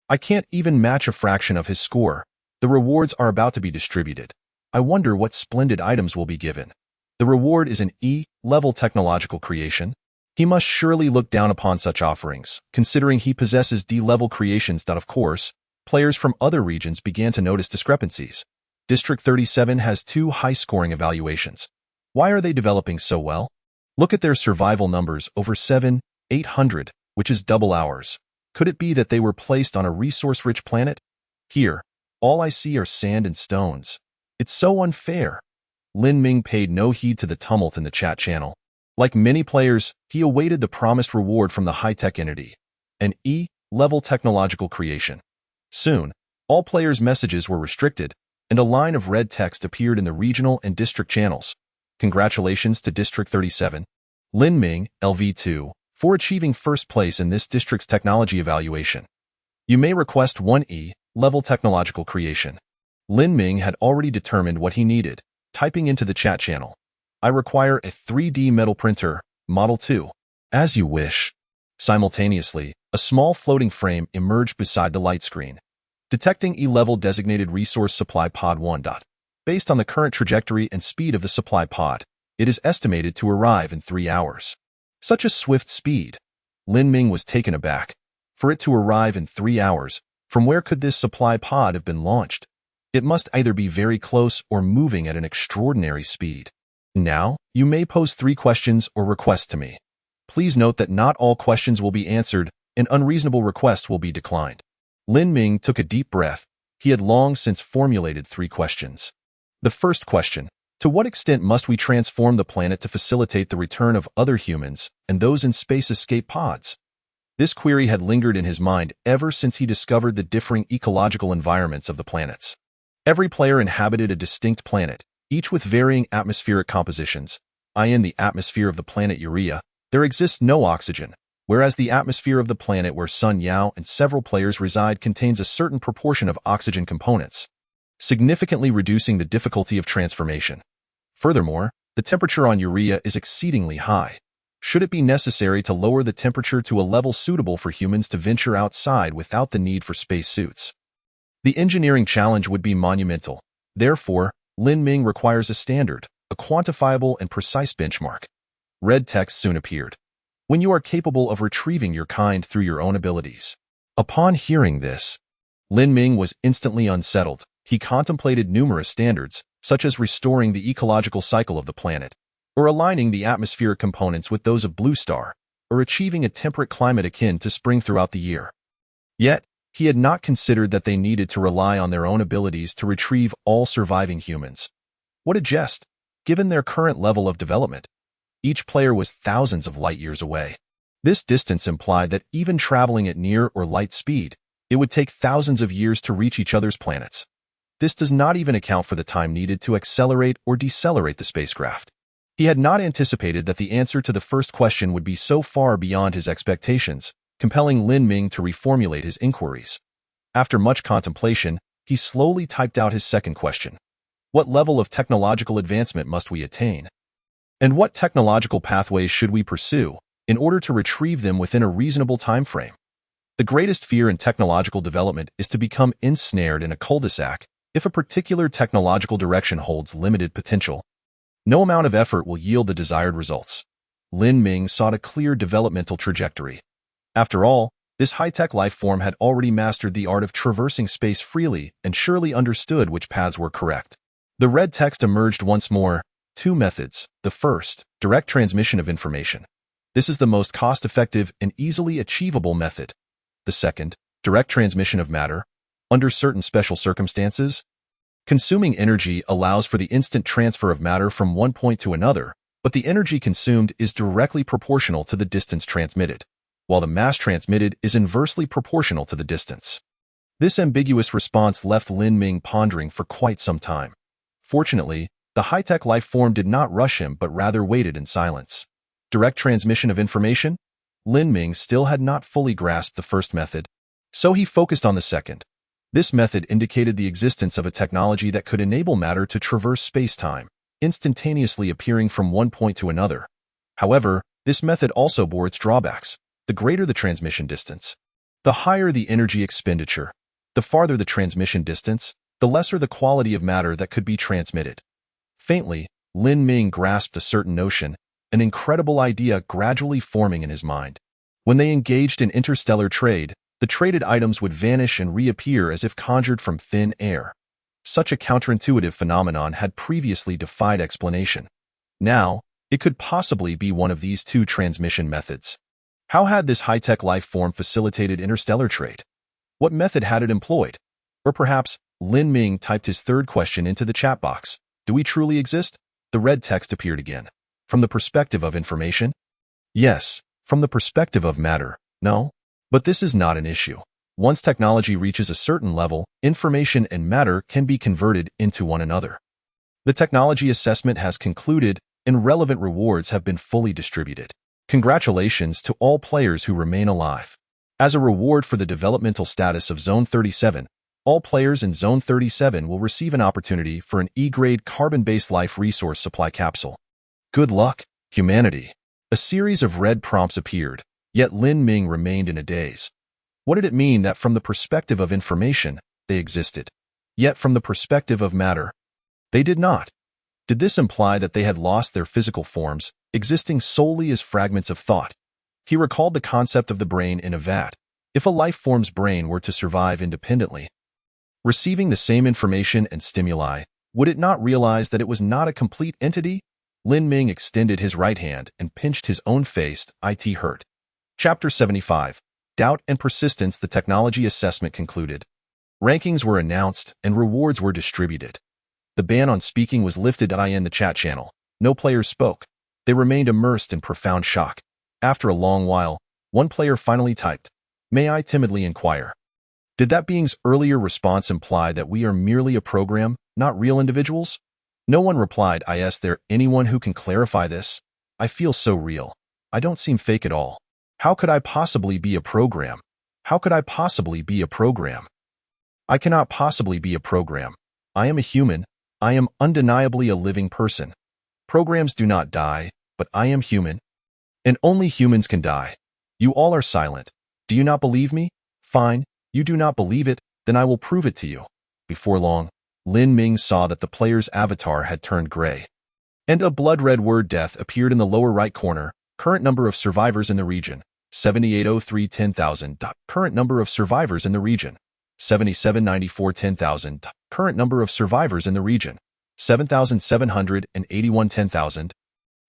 I can't even match a fraction of his score. The rewards are about to be distributed. I wonder what splendid items will be given. The reward is an E-level technological creation. He must surely look down upon such offerings, considering he possesses D-level creations. Of course, players from other regions began to notice discrepancies. District 37 has 2 high-scoring evaluations. Why are they developing so well? Look at their survival numbers over 7,800, which is double ours. Could it be that they were placed on a resource-rich planet? Here, all I see are sand and stones. It's so unfair. Lin Ming paid no heed to the tumult in the chat channel. Like many players, he awaited the promised reward from the high-tech entity, an E-level technological creation. Soon, all players' messages were restricted, and a line of red text appeared in the regional and district channels. Congratulations to District 37, Lin Ming, LV2, for achieving first place in this district's technology evaluation. You may request one E-level technological creation. Lin Ming had already determined what he needed. typing into the chat channel. I require a 3D metal printer, Model 2. As you wish. Simultaneously, a small floating frame emerged beside the light screen. Detecting E-level designated resource supply pod 1. Based on the current trajectory and speed of the supply pod, it is estimated to arrive in 3 hours. Such a swift speed. Lin Ming was taken aback. For it to arrive in 3 hours, from where could this supply pod have been launched? It must either be very close or moving at an extraordinary speed. Now, you may pose 3 questions or requests to me. Please note that not all questions will be answered, and unreasonable requests will be declined. Lin Ming took a deep breath. He had long since formulated 3 questions. The first question: to what extent must we transform the planet to facilitate the return of other humans and those in space escape pods? This query had lingered in his mind ever since he discovered the differing ecological environments of the planets. Every player inhabited a distinct planet, each with varying atmospheric compositions. In the atmosphere of the planet Urea, there exists no oxygen, whereas the atmosphere of the planet where Sun Yao and several players reside contains a certain proportion of oxygen components, significantly reducing the difficulty of transformation. Furthermore, the temperature on Urea is exceedingly high. Should it be necessary to lower the temperature to a level suitable for humans to venture outside without the need for spacesuits? The engineering challenge would be monumental. Therefore, Lin Ming requires a standard, a quantifiable and precise benchmark. Red text soon appeared. When you are capable of retrieving your kind through your own abilities. Upon hearing this, Lin Ming was instantly unsettled. He contemplated numerous standards, such as restoring the ecological cycle of the planet, or aligning the atmospheric components with those of Blue Star, or achieving a temperate climate akin to spring throughout the year. Yet, he had not considered that they needed to rely on their own abilities to retrieve all surviving humans. What a jest, given their current level of development. Each player was thousands of light years away. This distance implied that even traveling at near or light speed, it would take thousands of years to reach each other's planets. This does not even account for the time needed to accelerate or decelerate the spacecraft. He had not anticipated that the answer to the first question would be so far beyond his expectations, compelling Lin Ming to reformulate his inquiries. After much contemplation, he slowly typed out his second question. What level of technological advancement must we attain? And what technological pathways should we pursue in order to retrieve them within a reasonable time frame? The greatest fear in technological development is to become ensnared in a cul-de-sac if a particular technological direction holds limited potential. No amount of effort will yield the desired results. Lin Ming sought a clear developmental trajectory. After all, this high-tech life form had already mastered the art of traversing space freely and surely understood which paths were correct. The red text emerged once more. 2 methods. The first, direct transmission of information. This is the most cost-effective and easily achievable method. The second, direct transmission of matter. Under certain special circumstances, consuming energy allows for the instant transfer of matter from one point to another, but the energy consumed is directly proportional to the distance transmitted, while the mass transmitted is inversely proportional to the distance. This ambiguous response left Lin Ming pondering for quite some time. Fortunately, the high-tech life form did not rush him but rather waited in silence. Direct transmission of information? Lin Ming still had not fully grasped the first method, so he focused on the second. This method indicated the existence of a technology that could enable matter to traverse space-time, instantaneously appearing from one point to another. However, this method also bore its drawbacks. The greater the transmission distance, the higher the energy expenditure. The farther the transmission distance, the lesser the quality of matter that could be transmitted. Faintly, Lin Ming grasped a certain notion, an incredible idea gradually forming in his mind. When they engaged in interstellar trade, the traded items would vanish and reappear as if conjured from thin air. Such a counterintuitive phenomenon had previously defied explanation. Now, it could possibly be one of these 2 transmission methods. How had this high-tech life form facilitated interstellar trade? What method had it employed? Or perhaps, Lin Ming typed his third question into the chat box. Do we truly exist? The red text appeared again. From the perspective of information? Yes. From the perspective of matter? No. But this is not an issue. Once technology reaches a certain level, information and matter can be converted into one another. The technology assessment has concluded, and relevant rewards have been fully distributed. Congratulations to all players who remain alive. As a reward for the developmental status of Zone 37, All players in Zone 37 will receive an opportunity for an E-grade carbon-based life resource supply capsule. Good luck, humanity. A series of red prompts appeared, yet Lin Ming remained in a daze. What did it mean that from the perspective of information, they existed, yet from the perspective of matter, they did not? Did this imply that they had lost their physical forms, existing solely as fragments of thought? He recalled the concept of the brain in a vat. If a life form's brain were to survive independently, receiving the same information and stimuli, would it not realize that it was not a complete entity? Lin Ming extended his right hand and pinched his own face. It hurt. Chapter 75. Doubt and Persistence. The technology assessment concluded. Rankings were announced and rewards were distributed. The ban on speaking was lifted in the chat channel. No players spoke. They remained immersed in profound shock. After a long while, one player finally typed, "May I timidly inquire?" Did that being's earlier response imply that we are merely a program, not real individuals? No one replied. Is there anyone who can clarify this? I feel so real. I don't seem fake at all. How could I possibly be a program? How could I possibly be a program? I cannot possibly be a program. I am a human. I am undeniably a living person. Programs do not die, but I am human. And only humans can die. You all are silent. Do you not believe me? Fine. You do not believe it, then I will prove it to you. Before long, Lin Ming saw that the player's avatar had turned gray. And a blood-red word death appeared in the lower right corner. Current number of survivors in the region, 7803 10,000. Current number of survivors in the region, 7794 10,000. Current number of survivors in the region, 7,781 10,000.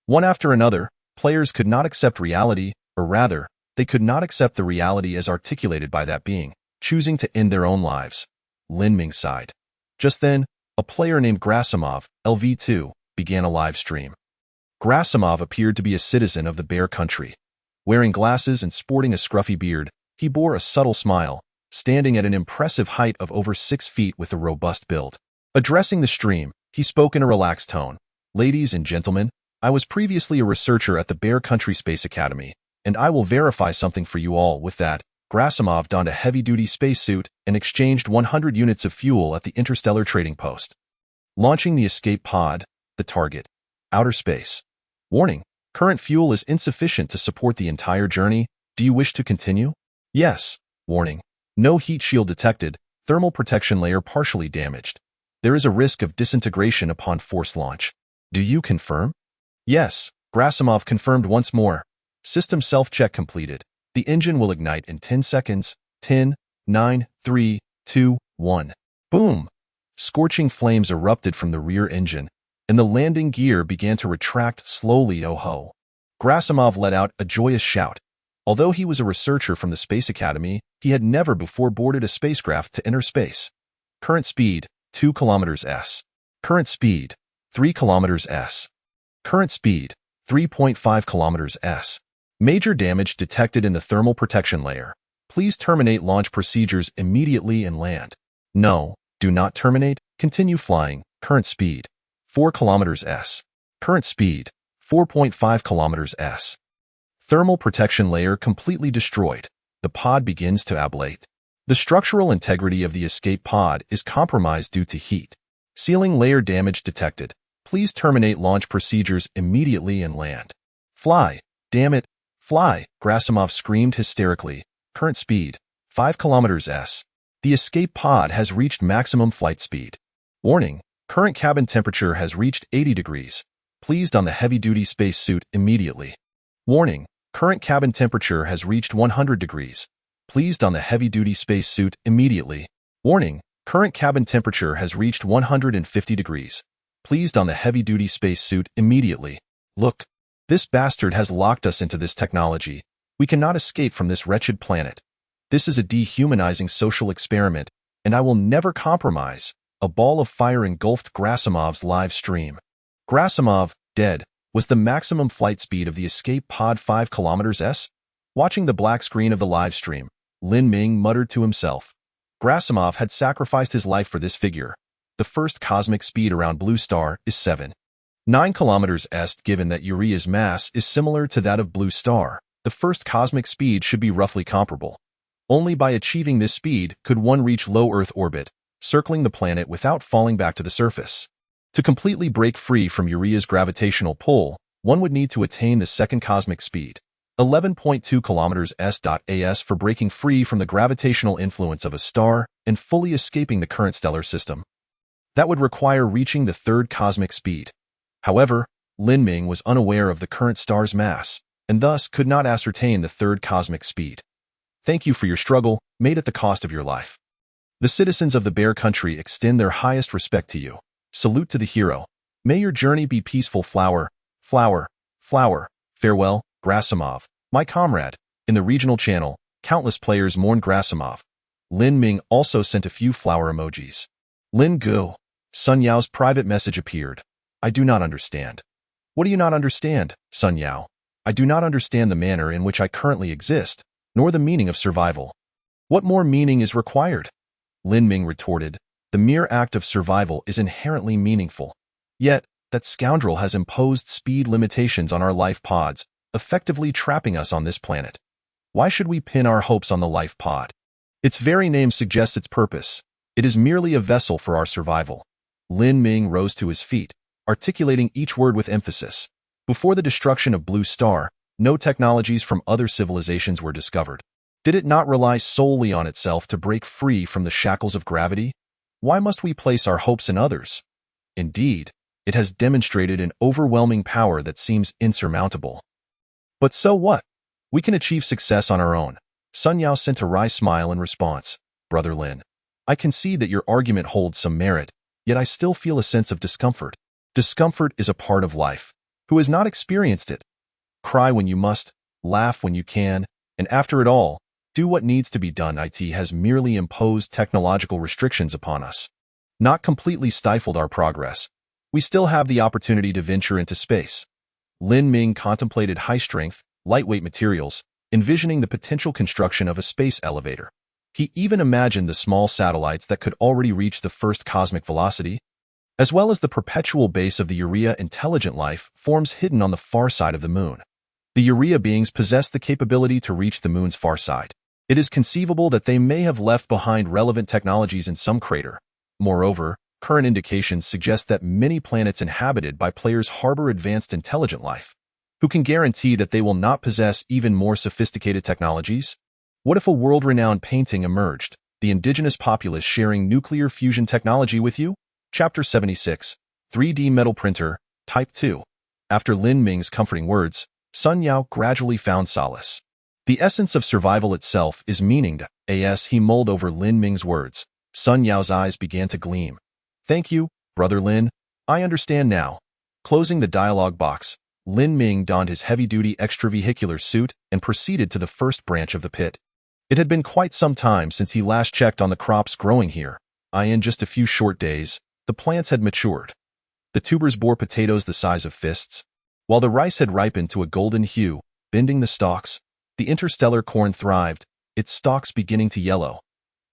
One after another, players could not accept reality, or rather, they could not accept the reality as articulated by that being, choosing to end their own lives. Lin Ming sighed. Just then, a player named Grasimov, LV2, began a live stream. Grasimov appeared to be a citizen of the Bear Country. Wearing glasses and sporting a scruffy beard, he bore a subtle smile, standing at an impressive height of over 6 feet with a robust build. Addressing the stream, he spoke in a relaxed tone. "Ladies and gentlemen, I was previously a researcher at the Bear Country Space Academy, and I will verify something for you all." With that, Grasimov donned a heavy-duty spacesuit and exchanged 100 units of fuel at the Interstellar trading post. Launching the escape pod, the target. Outer space. Warning, current fuel is insufficient to support the entire journey. Do you wish to continue? Yes. Warning, no heat shield detected, thermal protection layer partially damaged. There is a risk of disintegration upon forced launch. Do you confirm? Yes, Grasimov confirmed once more. System self-check completed. The engine will ignite in 10 seconds. 10, 9, 3, 2, 1. Boom! Scorching flames erupted from the rear engine, and the landing gear began to retract slowly. Oh ho! Grasimov let out a joyous shout. Although he was a researcher from the Space Academy, he had never before boarded a spacecraft to enter space. Current speed, 2 km/s. Current speed, 3 km/s. Current speed, 3.5 km/s. Major damage detected in the thermal protection layer. Please terminate launch procedures immediately and land. No, do not terminate. Continue flying. Current speed, 4 km/s. Current speed, 4.5 km/s. Thermal protection layer completely destroyed. The pod begins to ablate. The structural integrity of the escape pod is compromised due to heat. Sealing layer damage detected. Please terminate launch procedures immediately and land. Fly. Damn it. Fly, Grasimov screamed hysterically. Current speed, 5 km/s. The escape pod has reached maximum flight speed. Warning, current cabin temperature has reached 80 degrees. Please don the heavy-duty spacesuit immediately. Warning, current cabin temperature has reached 100 degrees. Please don the heavy-duty spacesuit immediately. Warning, current cabin temperature has reached 150 degrees. Please don the heavy-duty spacesuit immediately. Look. This bastard has locked us into this technology. We cannot escape from this wretched planet. This is a dehumanizing social experiment, and I will never compromise. A ball of fire engulfed Grasimov's live stream. Grasimov, dead, was the maximum flight speed of the escape pod 5 km/s? Watching the black screen of the live stream, Lin Ming muttered to himself. Grasimov had sacrificed his life for this figure. The first cosmic speed around Blue Star is 7. 9 km/s. Given that Uria's mass is similar to that of Blue Star, the first cosmic speed should be roughly comparable. Only by achieving this speed could one reach low Earth orbit, circling the planet without falling back to the surface. To completely break free from Uria's gravitational pull, one would need to attain the second cosmic speed, 11.2 kilometers s.as, for breaking free from the gravitational influence of a star and fully escaping the current stellar system. That would require reaching the third cosmic speed. However, Lin Ming was unaware of the current star's mass, and thus could not ascertain the third cosmic speed. Thank you for your struggle, made at the cost of your life. The citizens of the Bear Country extend their highest respect to you. Salute to the hero. May your journey be peaceful. Flower, flower, flower. Farewell, Grasimov, my comrade. In the regional channel, countless players mourn Grasimov. Lin Ming also sent a few flower emojis. Lin Gu. Sun Yao's private message appeared. I do not understand. What do you not understand, Sun Yao? I do not understand the manner in which I currently exist, nor the meaning of survival. What more meaning is required? Lin Ming retorted. The mere act of survival is inherently meaningful. Yet, that scoundrel has imposed speed limitations on our life pods, effectively trapping us on this planet. Why should we pin our hopes on the life pod? Its very name suggests its purpose. It is merely a vessel for our survival. Lin Ming rose to his feet, articulating each word with emphasis. Before the destruction of Blue Star, no technologies from other civilizations were discovered. Did it not rely solely on itself to break free from the shackles of gravity? Why must we place our hopes in others? Indeed, it has demonstrated an overwhelming power that seems insurmountable. But so what? We can achieve success on our own. Sun Yao sent a wry smile in response. Brother Lin, I concede that your argument holds some merit, yet I still feel a sense of discomfort. Discomfort is a part of life. Who has not experienced it? Cry when you must, laugh when you can, and after it all, do what needs to be done. It has merely imposed technological restrictions upon us, not completely stifled our progress. We still have the opportunity to venture into space. Lin Ming contemplated high-strength, lightweight materials, envisioning the potential construction of a space elevator. He even imagined the small satellites that could already reach the first cosmic velocity, as well as the perpetual base of the Urea intelligent life forms hidden on the far side of the moon. The Urea beings possess the capability to reach the moon's far side. It is conceivable that they may have left behind relevant technologies in some crater. Moreover, current indications suggest that many planets inhabited by players harbor advanced intelligent life. Who can guarantee that they will not possess even more sophisticated technologies? What if a world-renowned painting emerged, the indigenous populace sharing nuclear fusion technology with you? Chapter 76, 3D Metal Printer, Type 2. After Lin Ming's comforting words, Sun Yao gradually found solace. The essence of survival itself is meaninged. As he mulled over Lin Ming's words, Sun Yao's eyes began to gleam. Thank you, Brother Lin. I understand now. Closing the dialogue box, Lin Ming donned his heavy-duty extravehicular suit and proceeded to the first branch of the pit. It had been quite some time since he last checked on the crops growing here. In just a few short days, the plants had matured. The tubers bore potatoes the size of fists, while the rice had ripened to a golden hue, bending the stalks. The interstellar corn thrived, its stalks beginning to yellow.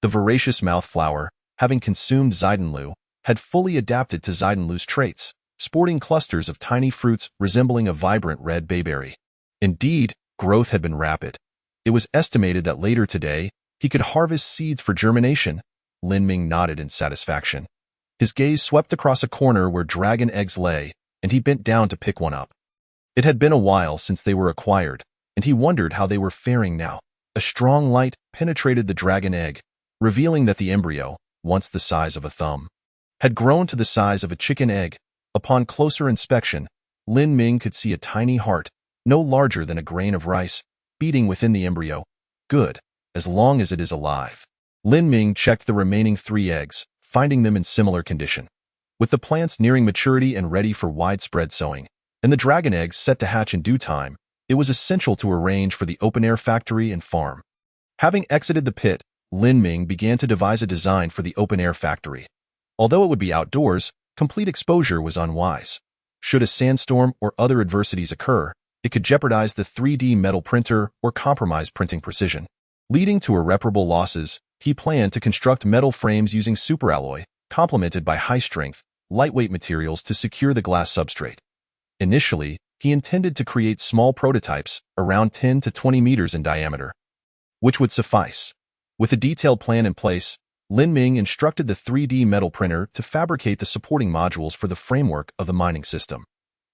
The voracious mouthflower, having consumed Zaidanlu, had fully adapted to Zaidanlu's traits, sporting clusters of tiny fruits resembling a vibrant red bayberry. Indeed, growth had been rapid. It was estimated that later today, he could harvest seeds for germination. Lin Ming nodded in satisfaction. His gaze swept across a corner where dragon eggs lay, and he bent down to pick one up. It had been a while since they were acquired, and he wondered how they were faring now. A strong light penetrated the dragon egg, revealing that the embryo, once the size of a thumb, had grown to the size of a chicken egg. Upon closer inspection, Lin Ming could see a tiny heart, no larger than a grain of rice, beating within the embryo. Good, as long as it is alive. Lin Ming checked the remaining 3 eggs, finding them in similar condition. With the plants nearing maturity and ready for widespread sowing, and the dragon eggs set to hatch in due time, it was essential to arrange for the open-air factory and farm. Having exited the pit, Lin Ming began to devise a design for the open-air factory. Although it would be outdoors, complete exposure was unwise. Should a sandstorm or other adversities occur, it could jeopardize the 3D metal printer or compromise printing precision, leading to irreparable losses. He planned to construct metal frames using superalloy, complemented by high-strength, lightweight materials to secure the glass substrate. Initially, he intended to create small prototypes around 10 to 20 meters in diameter, which would suffice. With a detailed plan in place, Lin Ming instructed the 3D metal printer to fabricate the supporting modules for the framework of the mining system.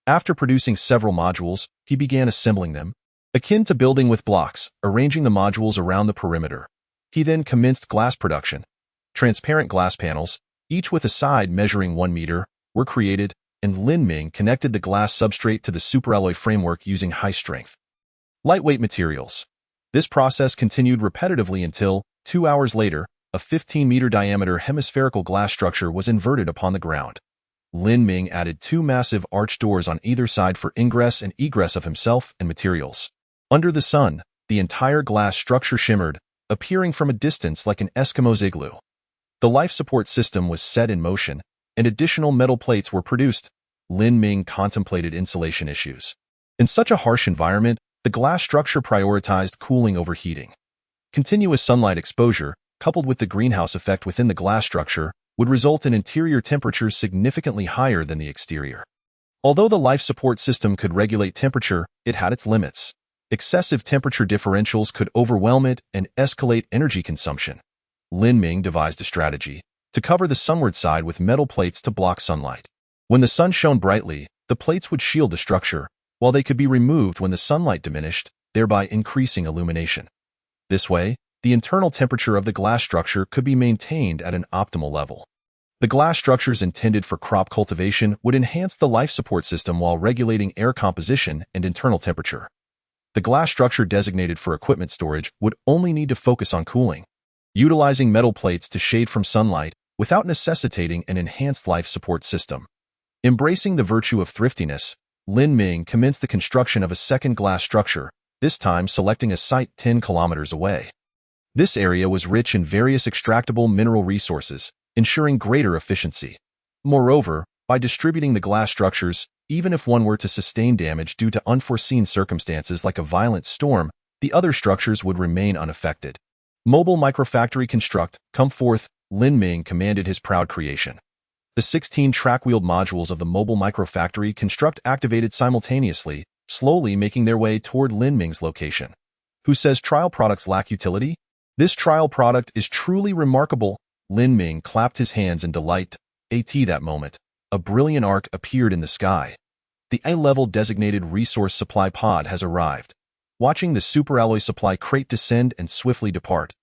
After producing several modules, he began assembling them, akin to building with blocks, arranging the modules around the perimeter. He then commenced glass production. Transparent glass panels, each with a side measuring 1 meter, were created, and Lin Ming connected the glass substrate to the superalloy framework using high-strength, lightweight materials. This process continued repetitively until, 2 hours later, a 15-meter diameter hemispherical glass structure was inverted upon the ground. Lin Ming added 2 massive arch doors on either side for ingress and egress of himself and materials. Under the sun, the entire glass structure shimmered, appearing from a distance like an Eskimo's igloo. The life support system was set in motion, and additional metal plates were produced. Lin Ming contemplated insulation issues. In such a harsh environment, the glass structure prioritized cooling over heating. Continuous sunlight exposure, coupled with the greenhouse effect within the glass structure, would result in interior temperatures significantly higher than the exterior. Although the life support system could regulate temperature, it had its limits. Excessive temperature differentials could overwhelm it and escalate energy consumption. Lin Ming devised a strategy to cover the sunward side with metal plates to block sunlight. When the sun shone brightly, the plates would shield the structure, while they could be removed when the sunlight diminished, thereby increasing illumination. This way, the internal temperature of the glass structure could be maintained at an optimal level. The glass structures intended for crop cultivation would enhance the life support system while regulating air composition and internal temperature. The glass structure designated for equipment storage would only need to focus on cooling, utilizing metal plates to shade from sunlight without necessitating an enhanced life support system. Embracing the virtue of thriftiness, Lin Ming commenced the construction of a second glass structure, this time selecting a site 10 kilometers away. This area was rich in various extractable mineral resources, ensuring greater efficiency. Moreover, by distributing the glass structures, even if one were to sustain damage due to unforeseen circumstances like a violent storm, the other structures would remain unaffected. Mobile microfactory construct, come forth, Lin Ming commanded his proud creation. The 16 track-wheeled modules of the mobile microfactory construct activated simultaneously, slowly making their way toward Lin Ming's location. Who says trial products lack utility? This trial product is truly remarkable. Lin Ming clapped his hands in delight. At that moment, a brilliant arc appeared in the sky. The A-level designated resource supply pod has arrived. Watching the superalloy supply crate descend and swiftly depart,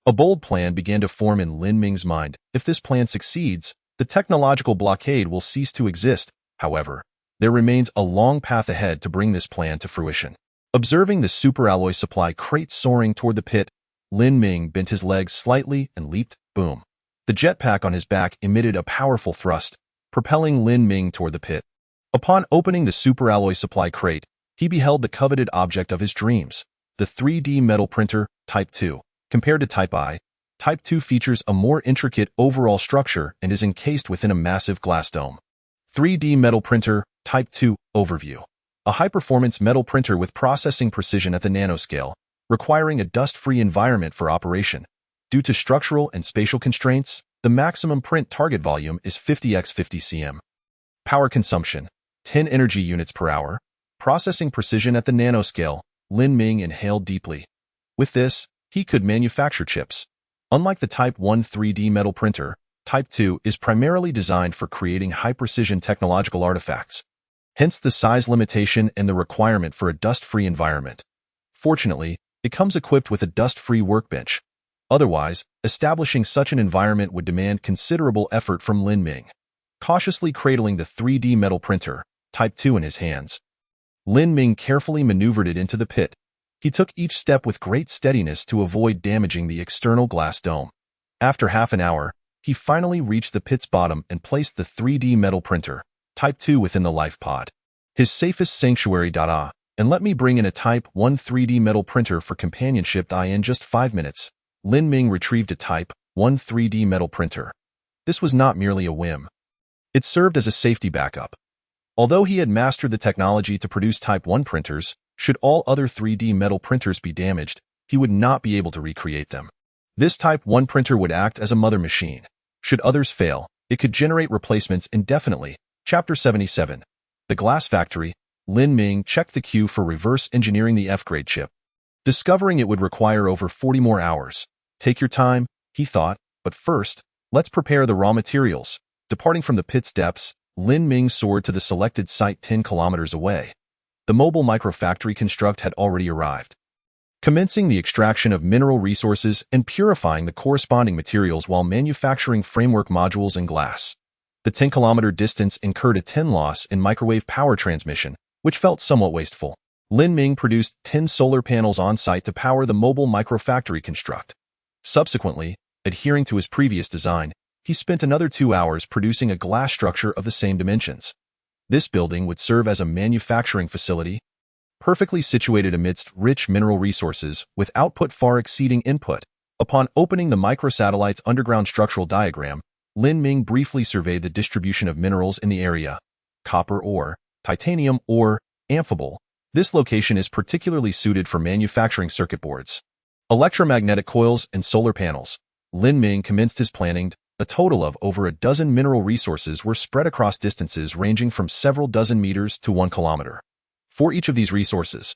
a bold plan began to form in Lin Ming's mind. If this plan succeeds, the technological blockade will cease to exist. However, there remains a long path ahead to bring this plan to fruition. Observing the superalloy supply crate soaring toward the pit, Lin Ming bent his legs slightly and leaped. Boom. The jetpack on his back emitted a powerful thrust, propelling Lin Ming toward the pit. Upon opening the superalloy supply crate, he beheld the coveted object of his dreams, the 3D metal printer, Type 2. Compared to Type I, Type 2 features a more intricate overall structure and is encased within a massive glass dome. 3D metal printer, Type 2, overview. A high-performance metal printer with processing precision at the nanoscale, requiring a dust-free environment for operation. Due to structural and spatial constraints, the maximum print target volume is 50 x 50 cm. Power consumption, 10 energy units per hour. Processing precision at the nanoscale, Lin Ming inhaled deeply. With this, he could manufacture chips. Unlike the Type 1 3D metal printer, Type 2 is primarily designed for creating high-precision technological artifacts. Hence the size limitation and the requirement for a dust-free environment. Fortunately, it comes equipped with a dust-free workbench. Otherwise, establishing such an environment would demand considerable effort from Lin Ming. Cautiously cradling the 3D metal printer, Type 2 in his hands, Lin Ming carefully maneuvered it into the pit. He took each step with great steadiness to avoid damaging the external glass dome. After half an hour, he finally reached the pit's bottom and placed the 3D metal printer, Type 2, within the life pod. His safest sanctuary. And let me bring in a Type 1 3D metal printer for companionship. In just 5 minutes, Lin Ming retrieved a Type 1 3D metal printer. This was not merely a whim. It served as a safety backup. Although he had mastered the technology to produce Type 1 printers, should all other 3D metal printers be damaged, he would not be able to recreate them. This Type 1 printer would act as a mother machine. Should others fail, it could generate replacements indefinitely. Chapter 77. The Glass Factory. Lin Ming checked the queue for reverse engineering the F-grade chip. Discovering it would require over 40 more hours, Take your time, he thought, but first, let's prepare the raw materials. Departing from the pit's depths, Lin Ming soared to the selected site 10 kilometers away. The mobile microfactory construct had already arrived, commencing the extraction of mineral resources and purifying the corresponding materials while manufacturing framework modules and glass. The 10-kilometer distance incurred a 10 loss in microwave power transmission, which felt somewhat wasteful. Lin Ming produced 10 solar panels on site to power the mobile microfactory construct. Subsequently, adhering to his previous design, he spent another 2 hours producing a glass structure of the same dimensions. This building would serve as a manufacturing facility, perfectly situated amidst rich mineral resources with output far exceeding input. Upon opening the microsatellite's underground structural diagram, Lin Ming briefly surveyed the distribution of minerals in the area. Copper ore, titanium ore, amphibole. This location is particularly suited for manufacturing circuit boards, electromagnetic coils, and solar panels. Lin Ming commenced his planning. A total of over a dozen mineral resources were spread across distances ranging from several dozen meters to 1 kilometer. For each of these resources,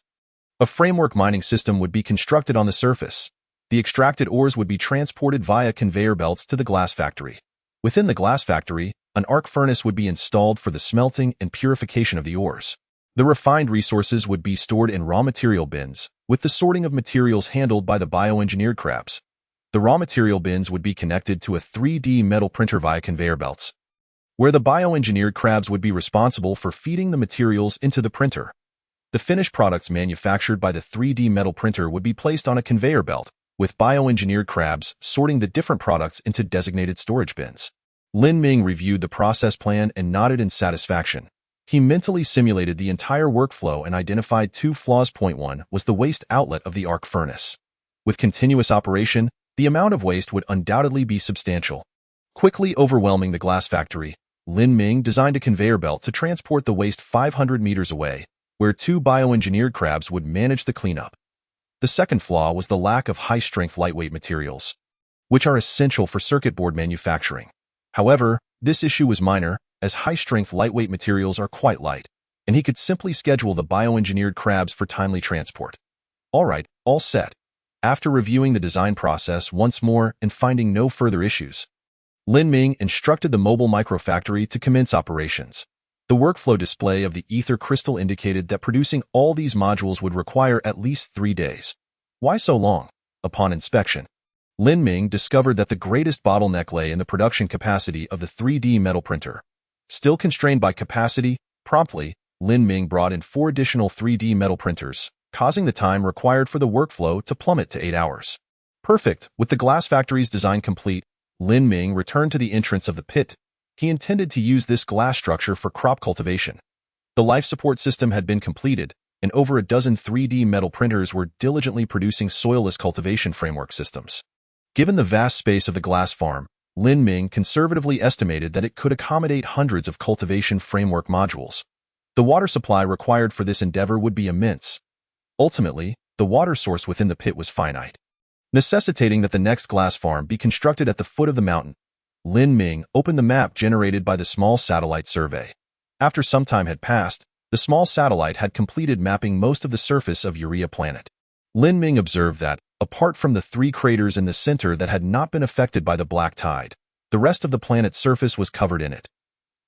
a framework mining system would be constructed on the surface. The extracted ores would be transported via conveyor belts to the glass factory. Within the glass factory, an arc furnace would be installed for the smelting and purification of the ores. The refined resources would be stored in raw material bins, with the sorting of materials handled by the bioengineered crabs. The raw material bins would be connected to a 3D metal printer via conveyor belts, where the bioengineered crabs would be responsible for feeding the materials into the printer. The finished products manufactured by the 3D metal printer would be placed on a conveyor belt, with bioengineered crabs sorting the different products into designated storage bins. Lin Ming reviewed the process plan and nodded in satisfaction. He mentally simulated the entire workflow and identified 2 flaws. Point 1 was the waste outlet of the arc furnace. With continuous operation, the amount of waste would undoubtedly be substantial. Quickly overwhelming the glass factory, Lin Ming designed a conveyor belt to transport the waste 500 meters away, where 2 bioengineered crabs would manage the cleanup. The second flaw was the lack of high-strength lightweight materials, which are essential for circuit board manufacturing. However, this issue was minor, as high-strength lightweight materials are quite light, and he could simply schedule the bioengineered crabs for timely transport. All right, all set. After reviewing the design process once more and finding no further issues, Lin Ming instructed the mobile microfactory to commence operations. The workflow display of the ether crystal indicated that producing all these modules would require at least 3 days. Why so long? Upon inspection, Lin Ming discovered that the greatest bottleneck lay in the production capacity of the 3D metal printer. Still constrained by capacity, promptly, Lin Ming brought in 4 additional 3D metal printers, causing the time required for the workflow to plummet to 8 hours. Perfect. With the glass factory's design complete, Lin Ming returned to the entrance of the pit. He intended to use this glass structure for crop cultivation. The life support system had been completed, and over a dozen 3D metal printers were diligently producing soilless cultivation framework systems. Given the vast space of the glass farm, Lin Ming conservatively estimated that it could accommodate hundreds of cultivation framework modules. The water supply required for this endeavor would be immense. Ultimately, the water source within the pit was finite, necessitating that the next glass farm be constructed at the foot of the mountain. Lin Ming opened the map generated by the small satellite survey. After some time had passed, the small satellite had completed mapping most of the surface of Urea planet. Lin Ming observed that, apart from the 3 craters in the center that had not been affected by the black tide, the rest of the planet's surface was covered in it.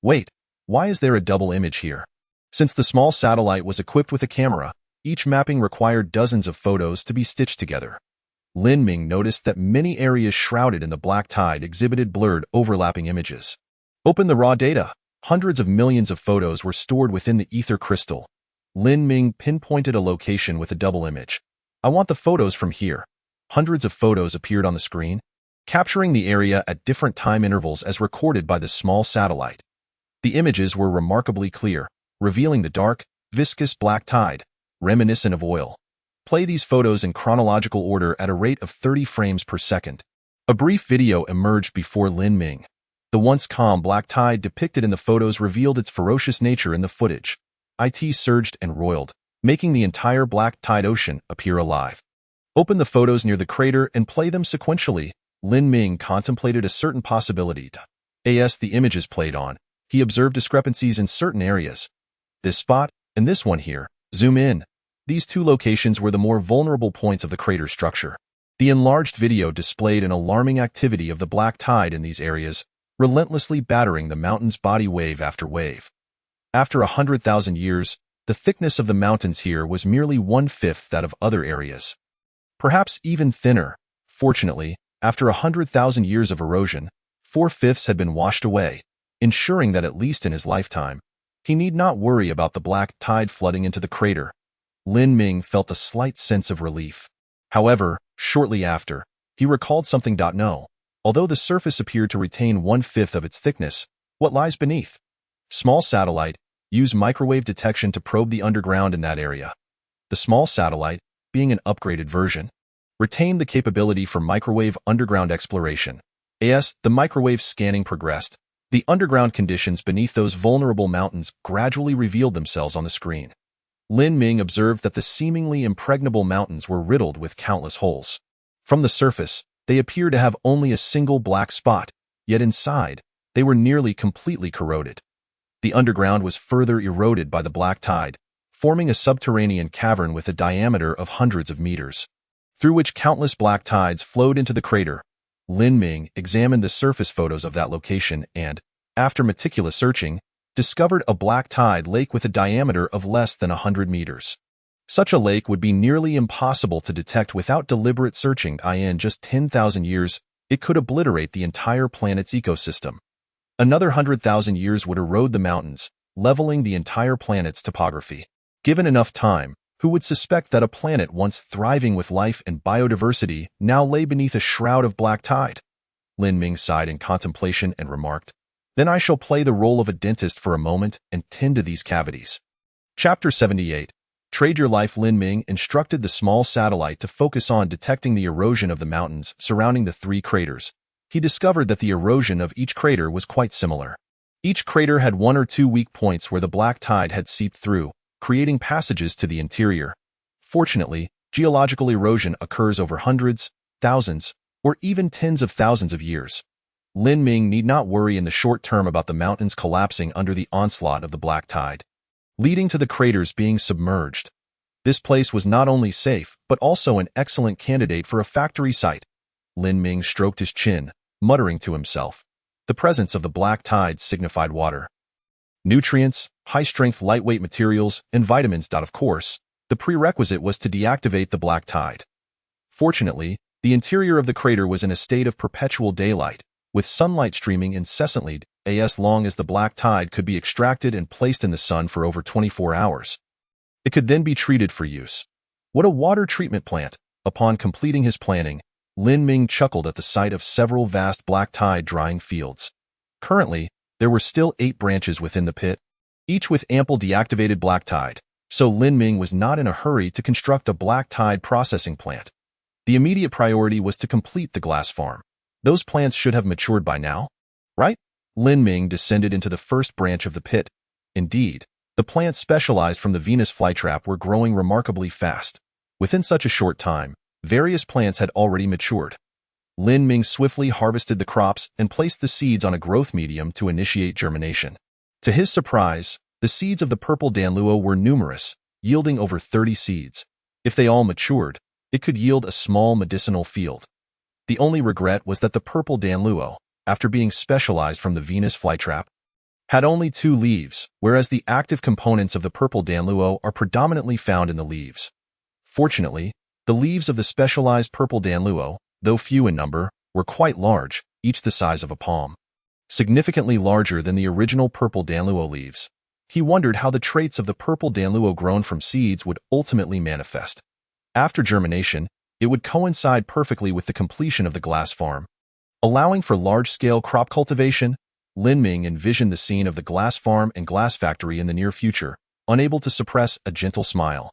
Wait, why is there a double image here? Since the small satellite was equipped with a camera, each mapping required dozens of photos to be stitched together. Lin Ming noticed that many areas shrouded in the black tide exhibited blurred, overlapping images. Open the raw data. Hundreds of millions of photos were stored within the ether crystal. Lin Ming pinpointed a location with a double image. I want the photos from here. Hundreds of photos appeared on the screen, capturing the area at different time intervals as recorded by the small satellite. The images were remarkably clear, revealing the dark, viscous black tide, reminiscent of oil. Play these photos in chronological order at a rate of 30 frames per second. A brief video emerged before Lin Ming. The once calm black tide depicted in the photos revealed its ferocious nature in the footage. It surged and roiled, making the entire black tide ocean appear alive. Open the photos near the crater and play them sequentially. Lin Ming contemplated a certain possibility. As the images played on, he observed discrepancies in certain areas. This spot, and this one here. Zoom in. These 2 locations were the more vulnerable points of the crater structure. The enlarged video displayed an alarming activity of the black tide in these areas, relentlessly battering the mountain's body wave after wave. After 100,000 years, the thickness of the mountains here was merely 1/5 that of other areas. Perhaps even thinner. Fortunately, after 100,000 years of erosion, 4/5 had been washed away, ensuring that at least in his lifetime, he need not worry about the black tide flooding into the crater. Lin Ming felt a slight sense of relief. However, shortly after, he recalled something. No, although the surface appeared to retain 1/5 of its thickness, what lies beneath? Small satellite, use microwave detection to probe the underground in that area. The small satellite, being an upgraded version, retained the capability for microwave underground exploration. As the microwave scanning progressed, the underground conditions beneath those vulnerable mountains gradually revealed themselves on the screen. Lin Ming observed that the seemingly impregnable mountains were riddled with countless holes. From the surface, they appeared to have only a single black spot, yet inside, they were nearly completely corroded. The underground was further eroded by the black tide, forming a subterranean cavern with a diameter of hundreds of meters, through which countless black tides flowed into the crater. Lin Ming examined the surface photos of that location and, after meticulous searching, discovered a black tide lake with a diameter of less than 100 meters. Such a lake would be nearly impossible to detect without deliberate searching. In just 10,000 years, it could obliterate the entire planet's ecosystem. Another 100,000 years would erode the mountains, leveling the entire planet's topography. Given enough time, who would suspect that a planet once thriving with life and biodiversity now lay beneath a shroud of black tide? Lin Ming sighed in contemplation and remarked, "Then I shall play the role of a dentist for a moment and tend to these cavities." Chapter 78. Trade your life. Lin Ming instructed the small satellite to focus on detecting the erosion of the mountains surrounding the three craters. He discovered that the erosion of each crater was quite similar. Each crater had one or two weak points where the black tide had seeped through, creating passages to the interior. Fortunately, geological erosion occurs over hundreds, thousands, or even tens of thousands of years. Lin Ming need not worry in the short term about the mountains collapsing under the onslaught of the black tide, leading to the craters being submerged. This place was not only safe, but also an excellent candidate for a factory site. Lin Ming stroked his chin, muttering to himself. The presence of the black tide signified water, nutrients, high-strength lightweight materials, and vitamins. Of course, the prerequisite was to deactivate the black tide. Fortunately, the interior of the crater was in a state of perpetual daylight, with sunlight streaming incessantly. As long as the black tide could be extracted and placed in the sun for over 24 hours. It could then be treated for use. What a water treatment plant! Upon completing his planning, Lin Ming chuckled at the sight of several vast black tide drying fields. Currently, there were still 8 branches within the pit, each with ample deactivated black tide, so Lin Ming was not in a hurry to construct a black tide processing plant. The immediate priority was to complete the glass farm. Those plants should have matured by now, right? Lin Ming descended into the first branch of the pit. Indeed, the plants specialized from the Venus flytrap were growing remarkably fast. Within such a short time, various plants had already matured. Lin Ming swiftly harvested the crops and placed the seeds on a growth medium to initiate germination. To his surprise, the seeds of the purple danluo were numerous, yielding over 30 seeds. If they all matured, it could yield a small medicinal field. The only regret was that the purple danluo, after being specialized from the Venus flytrap, had only 2 leaves, whereas the active components of the purple danluo are predominantly found in the leaves. Fortunately, the leaves of the specialized purple danluo, though few in number, were quite large, each the size of a palm. Significantly larger than the original purple danluo leaves. He wondered how the traits of the purple danluo grown from seeds would ultimately manifest. After germination, it would coincide perfectly with the completion of the glass farm. Allowing for large-scale crop cultivation, Lin Ming envisioned the scene of the glass farm and glass factory in the near future, unable to suppress a gentle smile.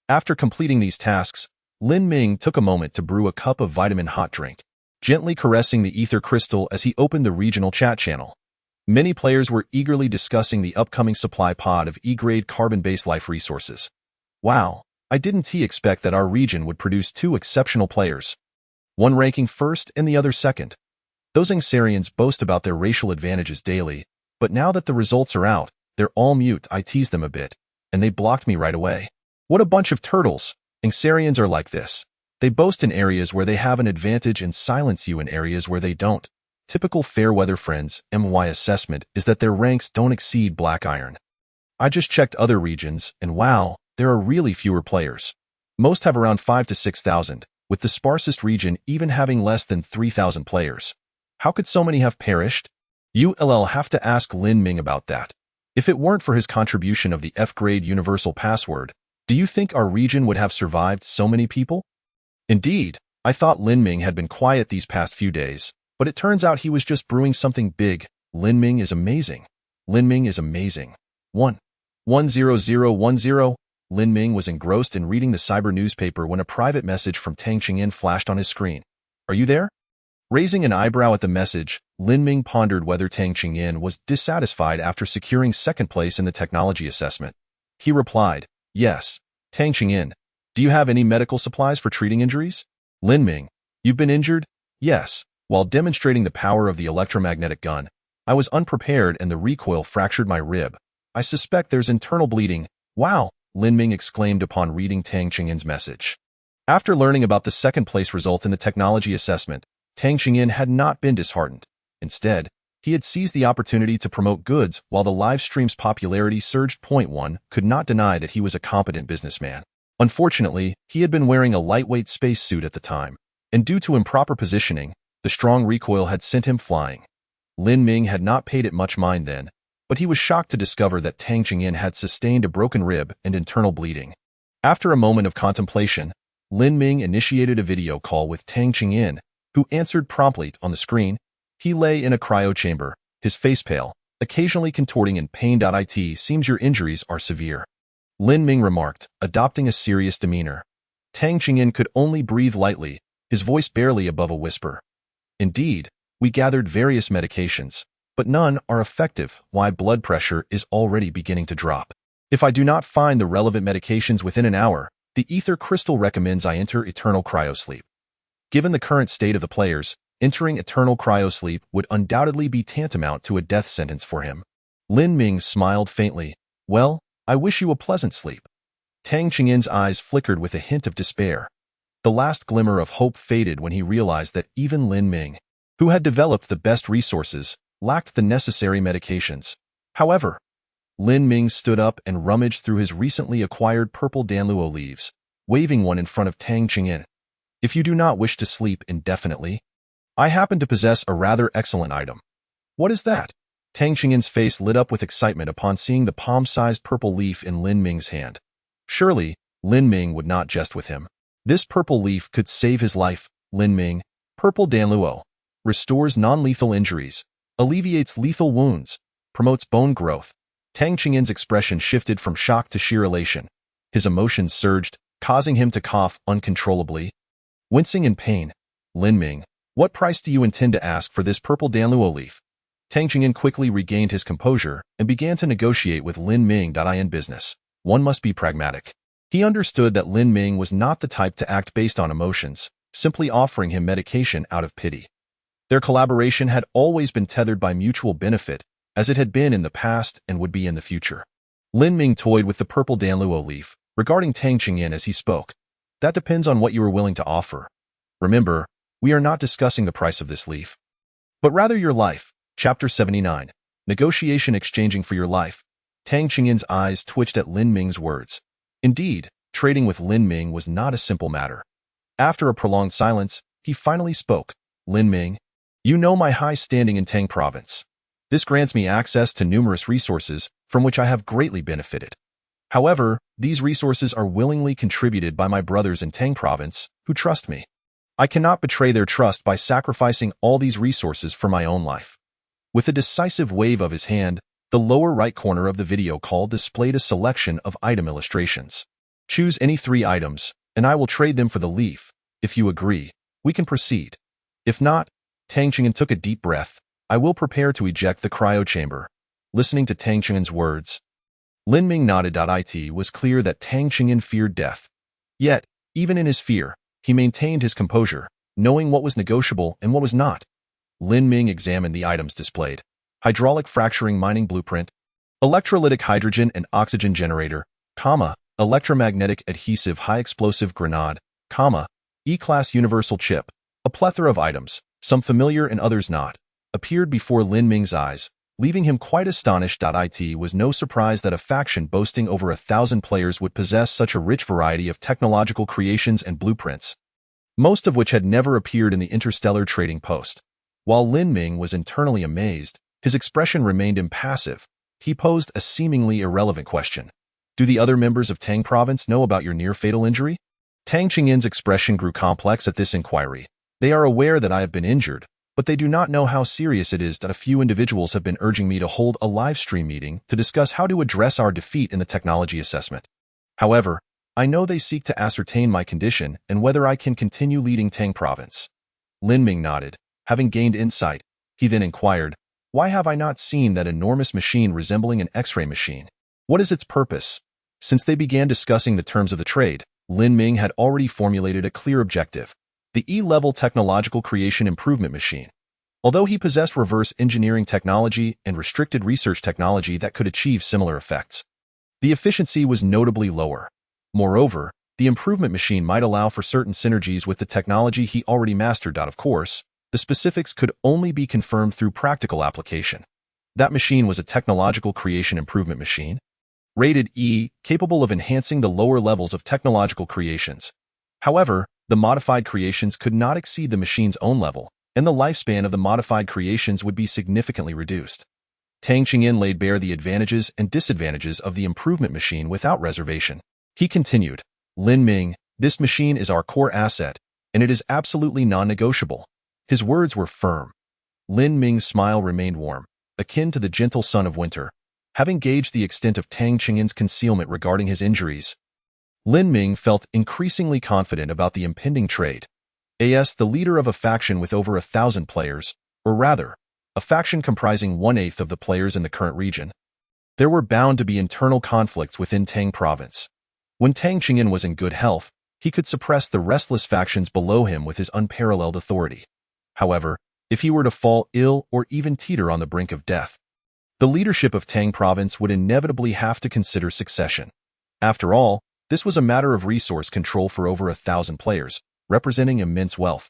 After completing these tasks, Lin Ming took a moment to brew a cup of vitamin hot drink, gently caressing the ether crystal as he opened the regional chat channel. Many players were eagerly discussing the upcoming supply pod of E-grade carbon-based life resources. Wow, I didn't expect that our region would produce 2 exceptional players, one ranking first and the other second. Those Exarians boast about their racial advantages daily, but now that the results are out, they're all mute. I teased them a bit, and they blocked me right away. What a bunch of turtles! Exarians are like this. They boast in areas where they have an advantage and silence you in areas where they don't. Typical Fairweather Friends MY assessment is that their ranks don't exceed black iron. I just checked other regions, and wow, there are really fewer players. Most have around 5 to 6,000, with the sparsest region even having less than 3,000 players. How could so many have perished? You'll have to ask Lin Ming about that. If it weren't for his contribution of the F-grade universal password, do you think our region would have survived so many people? Indeed, I thought Lin Ming had been quiet these past few days, but it turns out he was just brewing something big. Lin Ming is amazing. Lin Ming is amazing. 10010. Lin Ming was engrossed in reading the cyber newspaper when a private message from Tang Chingyin flashed on his screen. Are you there? Raising an eyebrow at the message, Lin Ming pondered whether Tang Chingyin was dissatisfied after securing second place in the technology assessment. He replied, yes. Tang Chingyin, do you have any medical supplies for treating injuries? Lin Ming, you've been injured? Yes. While demonstrating the power of the electromagnetic gun, I was unprepared and the recoil fractured my rib. I suspect there's internal bleeding. Wow, Lin Ming exclaimed upon reading Tang Chingyin's message. After learning about the second-place result in the technology assessment, Tang Chingyin had not been disheartened. Instead, he had seized the opportunity to promote goods while the live stream's popularity surged. One could not deny that he was a competent businessman. Unfortunately, he had been wearing a lightweight spacesuit at the time, and due to improper positioning, the strong recoil had sent him flying. Lin Ming had not paid it much mind then, but he was shocked to discover that Tang Chingyin had sustained a broken rib and internal bleeding. After a moment of contemplation, Lin Ming initiated a video call with Tang Chingyin, who answered promptly on the screen. He lay in a cryo chamber, his face pale, occasionally contorting in pain. It seems your injuries are severe, Lin Ming remarked, adopting a serious demeanor. Tang Chingyin could only breathe lightly, his voice barely above a whisper. Indeed, we gathered various medications, but none are effective. My blood pressure is already beginning to drop. If I do not find the relevant medications within an hour, the ether crystal recommends I enter eternal cryosleep. Given the current state of the players, entering eternal cryosleep would undoubtedly be tantamount to a death sentence for him. Lin Ming smiled faintly. Well, I wish you a pleasant sleep. Tang Chingyin's eyes flickered with a hint of despair. The last glimmer of hope faded when he realized that even Lin Ming, who had developed the best resources, lacked the necessary medications. However, Lin Ming stood up and rummaged through his recently acquired purple danluo leaves, waving one in front of Tang Chingyin. If you do not wish to sleep indefinitely, I happen to possess a rather excellent item. What is that? Tang Chingyin's face lit up with excitement upon seeing the palm-sized purple leaf in Lin Ming's hand. Surely, Lin Ming would not jest with him. This purple leaf could save his life. Lin Ming, purple danluo, restores non-lethal injuries, alleviates lethal wounds, promotes bone growth. Tang Chingyin's expression shifted from shock to sheer elation. His emotions surged, causing him to cough uncontrollably. Wincing in pain, Lin Ming, what price do you intend to ask for this purple danluo leaf? Tang Chingyin quickly regained his composure and began to negotiate with Lin Ming. In business, one must be pragmatic. He understood that Lin Ming was not the type to act based on emotions, simply offering him medication out of pity. Their collaboration had always been tethered by mutual benefit, as it had been in the past and would be in the future. Lin Ming toyed with the purple danluo leaf, regarding Tang Chingyin as he spoke. That depends on what you are willing to offer. Remember, we are not discussing the price of this leaf, but rather your life. Chapter 79. Negotiation exchanging for your life. Tang Chingyin's eyes twitched at Lin Ming's words. Indeed, trading with Lin Ming was not a simple matter. After a prolonged silence, he finally spoke. Lin Ming, you know my high standing in Tang Province. This grants me access to numerous resources from which I have greatly benefited. However, these resources are willingly contributed by my brothers in Tang Province, who trust me. I cannot betray their trust by sacrificing all these resources for my own life. With a decisive wave of his hand, the lower right corner of the video call displayed a selection of item illustrations. Choose any 3 items, and I will trade them for the leaf. If you agree, we can proceed. If not, Tang Chingyin took a deep breath. I will prepare to eject the cryo chamber. Listening to Tang Chingyin's words, Lin Ming nodded. It was clear that Tang Chingyin feared death. Yet, even in his fear, he maintained his composure, knowing what was negotiable and what was not. Lin Ming examined the items displayed. Hydraulic fracturing mining blueprint, electrolytic hydrogen and oxygen generator, electromagnetic adhesive high explosive grenade, E-class universal chip, a plethora of items, some familiar and others not, appeared before Lin Ming's eyes, leaving him quite astonished. It was no surprise that a faction boasting over 1,000 players would possess such a rich variety of technological creations and blueprints, most of which had never appeared in the Interstellar trading post. While Lin Ming was internally amazed, his expression remained impassive. He posed a seemingly irrelevant question. Do the other members of Tang Province know about your near-fatal injury? Tang Qingyin's expression grew complex at this inquiry. They are aware that I have been injured, but they do not know how serious it is. That a few individuals have been urging me to hold a live stream meeting to discuss how to address our defeat in the technology assessment. However, I know they seek to ascertain my condition and whether I can continue leading Tang Province. Lin Ming nodded. Having gained insight, he then inquired, why have I not seen that enormous machine resembling an X-ray machine? What is its purpose? Since they began discussing the terms of the trade, Lin Ming had already formulated a clear objective: the E-level technological creation improvement machine. Although he possessed reverse engineering technology and restricted research technology that could achieve similar effects, the efficiency was notably lower. Moreover, the improvement machine might allow for certain synergies with the technology he already mastered. Of course, the specifics could only be confirmed through practical application. That machine was a technological creation improvement machine, rated E, capable of enhancing the lower levels of technological creations. However, the modified creations could not exceed the machine's own level, and the lifespan of the modified creations would be significantly reduced. Tang Qingyin laid bare the advantages and disadvantages of the improvement machine without reservation. He continued, Lin Ming, this machine is our core asset, and it is absolutely non-negotiable. His words were firm. Lin Ming's smile remained warm, akin to the gentle sun of winter. Having gauged the extent of Tang Qingyin's concealment regarding his injuries, Lin Ming felt increasingly confident about the impending trade. As the leader of a faction with over 1,000 players, or rather, a faction comprising 1/8 of the players in the current region, there were bound to be internal conflicts within Tang Province. When Tang Qingyin was in good health, he could suppress the restless factions below him with his unparalleled authority. However, if he were to fall ill or even teeter on the brink of death, the leadership of Tang Province would inevitably have to consider succession. After all, this was a matter of resource control for over 1,000 players, representing immense wealth.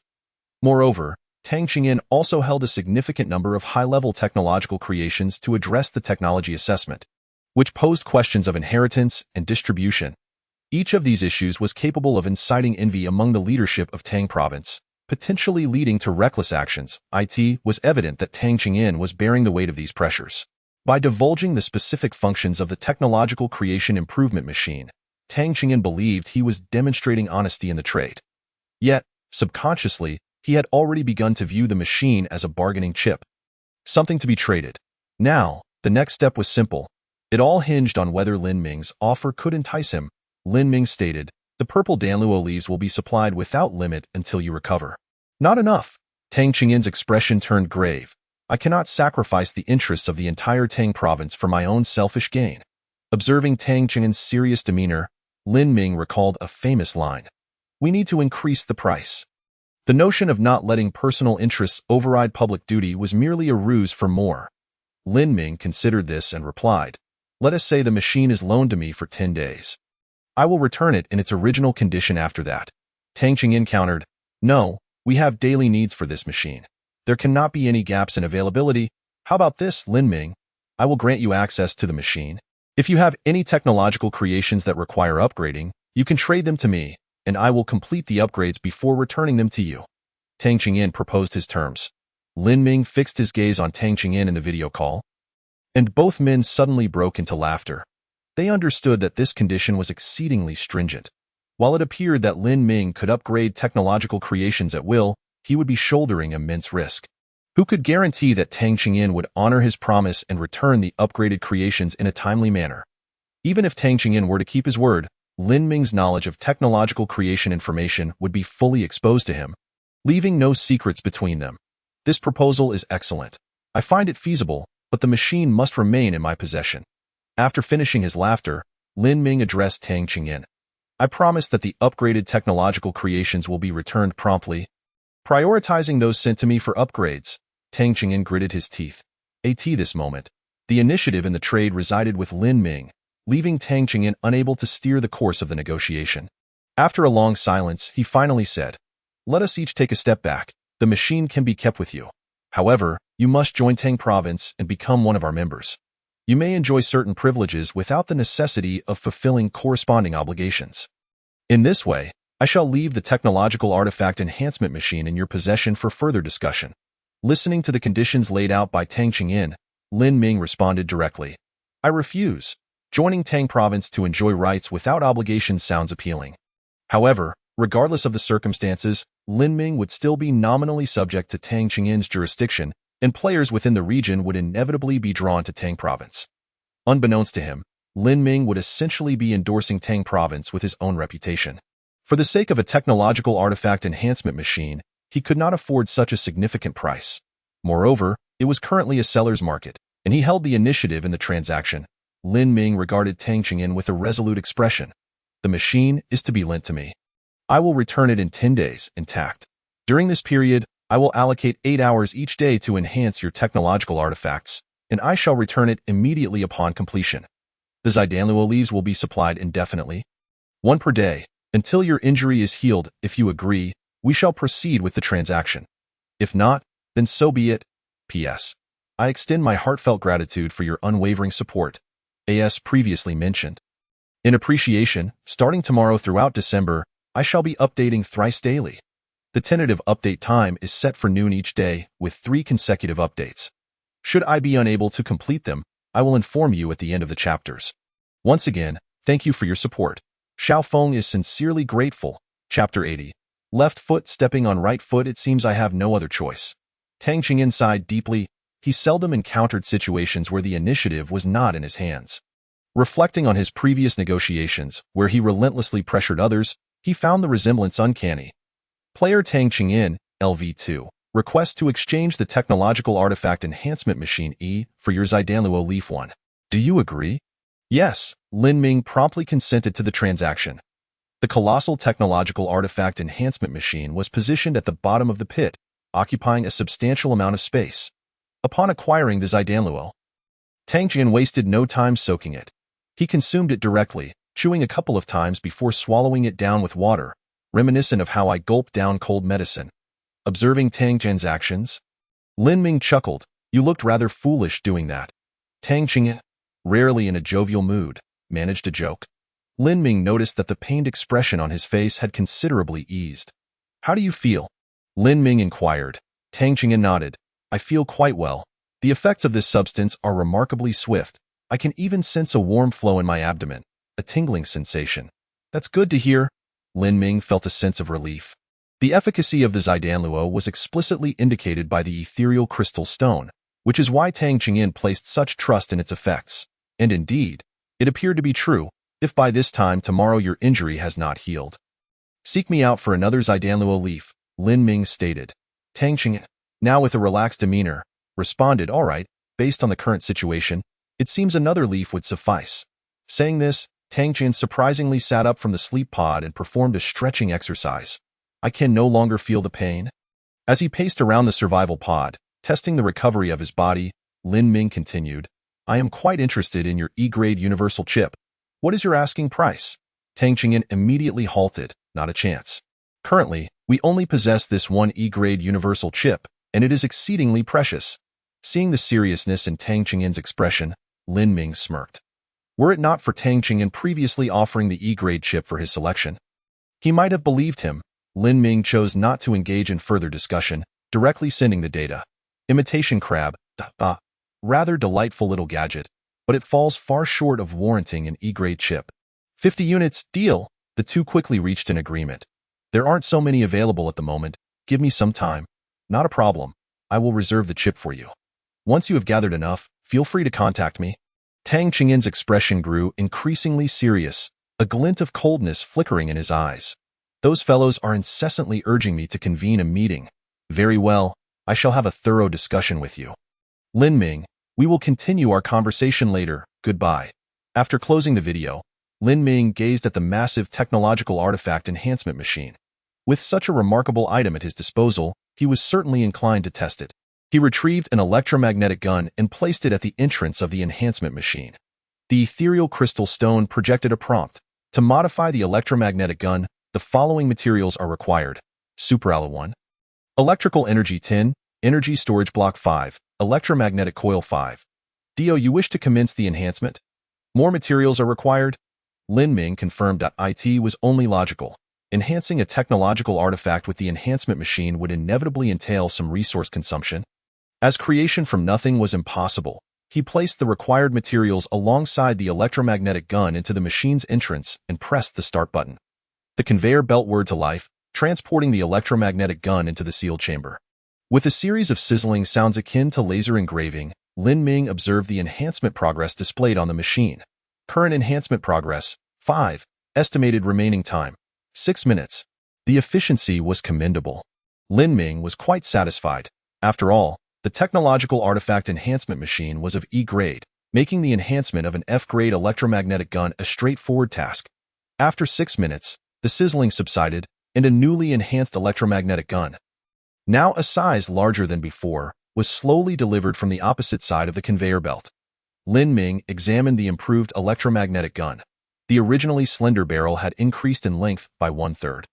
Moreover, Tang Qingyin also held a significant number of high-level technological creations to address the technology assessment, which posed questions of inheritance and distribution. Each of these issues was capable of inciting envy among the leadership of Tang Province, potentially leading to reckless actions. It was evident that Tang Qingyin was bearing the weight of these pressures. By divulging the specific functions of the technological creation improvement machine, Tang Qingyin believed he was demonstrating honesty in the trade. Yet, subconsciously, he had already begun to view the machine as a bargaining chip, something to be traded. Now, the next step was simple. It all hinged on whether Lin Ming's offer could entice him. Lin Ming stated, the purple Danluo leaves will be supplied without limit until you recover. Not enough. Tang Qingyin's expression turned grave. I cannot sacrifice the interests of the entire Tang province for my own selfish gain. Observing Tang Qingyin's serious demeanor, Lin Ming recalled a famous line. We need to increase the price. The notion of not letting personal interests override public duty was merely a ruse for more. Lin Ming considered this and replied, let us say the machine is loaned to me for 10 days. I will return it in its original condition after that. Tang Qingyin countered, no, we have daily needs for this machine. There cannot be any gaps in availability. How about this, Lin Ming? I will grant you access to the machine. If you have any technological creations that require upgrading, you can trade them to me, and I will complete the upgrades before returning them to you. Tang Qingyin proposed his terms. Lin Ming fixed his gaze on Tang Qingyin in the video call, and both men suddenly broke into laughter. They understood that this condition was exceedingly stringent. While it appeared that Lin Ming could upgrade technological creations at will, he would be shouldering immense risk. Who could guarantee that Tang Qingyin would honor his promise and return the upgraded creations in a timely manner? Even if Tang Qingyin were to keep his word, Lin Ming's knowledge of technological creation information would be fully exposed to him, leaving no secrets between them. This proposal is excellent. I find it feasible, but the machine must remain in my possession. After finishing his laughter, Lin Ming addressed Tang Qingyin. I promise that the upgraded technological creations will be returned promptly. Prioritizing those sent to me for upgrades, Tang Qingyin gritted his teeth. At this moment, the initiative in the trade resided with Lin Ming, leaving Tang Qingyin unable to steer the course of the negotiation. After a long silence, he finally said, "Let us each take a step back. The machine can be kept with you. However, you must join Tang Province and become one of our members. You may enjoy certain privileges without the necessity of fulfilling corresponding obligations. In this way, I shall leave the technological artifact enhancement machine in your possession for further discussion." Listening to the conditions laid out by Tang Chingyin, Lin Ming responded directly, "I refuse. Joining Tang Province to enjoy rights without obligations sounds appealing." However, regardless of the circumstances, Lin Ming would still be nominally subject to Tang Chingyin's jurisdiction, and players within the region would inevitably be drawn to Tang Province. Unbeknownst to him, Lin Ming would essentially be endorsing Tang Province with his own reputation. For the sake of a technological artifact enhancement machine, he could not afford such a significant price. Moreover, it was currently a seller's market, and he held the initiative in the transaction. Lin Ming regarded Tang Chingyin with a resolute expression. "The machine is to be lent to me. I will return it in 10 days, intact. During this period, I will allocate 8 hours each day to enhance your technological artifacts, and I shall return it immediately upon completion. The Zidanluo leaves will be supplied indefinitely. 1 per day, until your injury is healed. If you agree, we shall proceed with the transaction. If not, then so be it. P.S. I extend my heartfelt gratitude for your unwavering support, as previously mentioned. In appreciation, starting tomorrow throughout December, I shall be updating thrice daily. The tentative update time is set for noon each day, with 3 consecutive updates. Should I be unable to complete them, I will inform you at the end of the chapters. Once again, thank you for your support. Xiao Feng is sincerely grateful. Chapter 80. Left foot stepping on right foot. It seems I have no other choice. Tang Chingyin sighed deeply. He seldom encountered situations where the initiative was not in his hands. Reflecting on his previous negotiations, where he relentlessly pressured others, he found the resemblance uncanny. Player Tang Chingyin, LV2, requests to exchange the technological artifact enhancement machine E for your Zidanluo Leaf 1. Do you agree? Yes, Lin Ming promptly consented to the transaction. The colossal technological artifact enhancement machine was positioned at the bottom of the pit, occupying a substantial amount of space. Upon acquiring the Zidanluo, Tang Chingyin wasted no time soaking it. He consumed it directly, chewing a couple of times before swallowing it down with water, reminiscent of how I gulped down cold medicine. Observing Tang Ching's actions, Lin Ming chuckled. "You looked rather foolish doing that." Tang Chingyin, rarely in a jovial mood, managed a joke. Lin Ming noticed that the pained expression on his face had considerably eased. "How do you feel?" Lin Ming inquired. Tang Chingyin nodded. "I feel quite well. The effects of this substance are remarkably swift. I can even sense a warm flow in my abdomen, a tingling sensation." "That's good to hear." Lin Ming felt a sense of relief. The efficacy of the Zidanluo was explicitly indicated by the ethereal crystal stone, which is why Tang Chingyin placed such trust in its effects. And indeed, it appeared to be true. If by this time tomorrow your injury has not healed, seek me out for another Zidanluo leaf, Lin Ming stated. Tang Chingyin, now with a relaxed demeanor, responded, "All right, based on the current situation, it seems another leaf would suffice." Saying this, Tang Chingyin surprisingly sat up from the sleep pod and performed a stretching exercise. "I can no longer feel the pain." As he paced around the survival pod, testing the recovery of his body, Lin Ming continued, "I am quite interested in your E-grade universal chip. What is your asking price?" Tang Chingyin immediately halted. "Not a chance. Currently, we only possess this one E-grade universal chip, and it is exceedingly precious." Seeing the seriousness in Tang Chingyin's expression, Lin Ming smirked. Were it not for Tang Chingyin previously offering the E-grade chip for his selection, he might have believed him. Lin Ming chose not to engage in further discussion, directly sending the data. Imitation crab, rather delightful little gadget, but it falls far short of warranting an E-grade chip. 50 units, deal. The two quickly reached an agreement. "There aren't so many available at the moment. Give me some time." "Not a problem. I will reserve the chip for you. Once you have gathered enough, feel free to contact me." Tang Chingyin's expression grew increasingly serious, a glint of coldness flickering in his eyes. "Those fellows are incessantly urging me to convene a meeting. Very well, I shall have a thorough discussion with you. Lin Ming, we will continue our conversation later. Goodbye." After closing the video, Lin Ming gazed at the massive technological artifact enhancement machine. With such a remarkable item at his disposal, he was certainly inclined to test it. He retrieved an electromagnetic gun and placed it at the entrance of the enhancement machine. The ethereal crystal stone projected a prompt. To modify the electromagnetic gun, The following materials are required. Superalloy 1. Electrical energy 10, energy storage block 5, electromagnetic coil 5. Do you wish to commence the enhancement? More materials are required. Lin Ming confirmed it was only logical. Enhancing a technological artifact with the enhancement machine would inevitably entail some resource consumption. As creation from nothing was impossible, he placed the required materials alongside the electromagnetic gun into the machine's entrance and pressed the start button. The conveyor belt whirred to life, transporting the electromagnetic gun into the sealed chamber. With a series of sizzling sounds akin to laser engraving, Lin Ming observed the enhancement progress displayed on the machine. Current enhancement progress, 5. Estimated remaining time, 6 minutes. The efficiency was commendable. Lin Ming was quite satisfied. After all, the technological artifact enhancement machine was of E grade, making the enhancement of an F-grade electromagnetic gun a straightforward task. After 6 minutes, the sizzling subsided, and a newly enhanced electromagnetic gun, now a size larger than before, was slowly delivered from the opposite side of the conveyor belt. Lin Ming examined the improved electromagnetic gun. The originally slender barrel had increased in length by 1/3,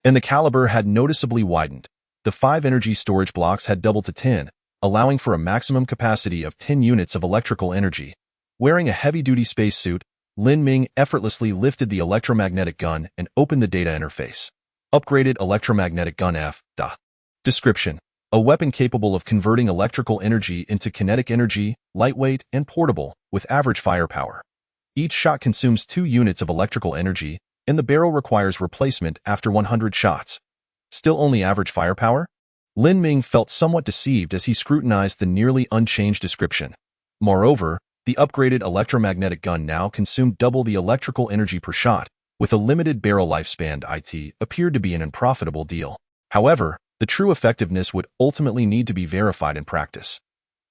and the caliber had noticeably widened. The 5 energy storage blocks had doubled to 10, allowing for a maximum capacity of 10 units of electrical energy. Wearing a heavy-duty spacesuit, Lin Ming effortlessly lifted the electromagnetic gun and opened the data interface. Upgraded electromagnetic gun F. Description: a weapon capable of converting electrical energy into kinetic energy, lightweight and portable, with average firepower. Each shot consumes 2 units of electrical energy, and the barrel requires replacement after 100 shots. Still only average firepower? Lin Ming felt somewhat deceived as he scrutinized the nearly unchanged description. Moreover, the upgraded electromagnetic gun now consumed double the electrical energy per shot. With a limited barrel lifespan, it appeared to be an unprofitable deal. However, the true effectiveness would ultimately need to be verified in practice.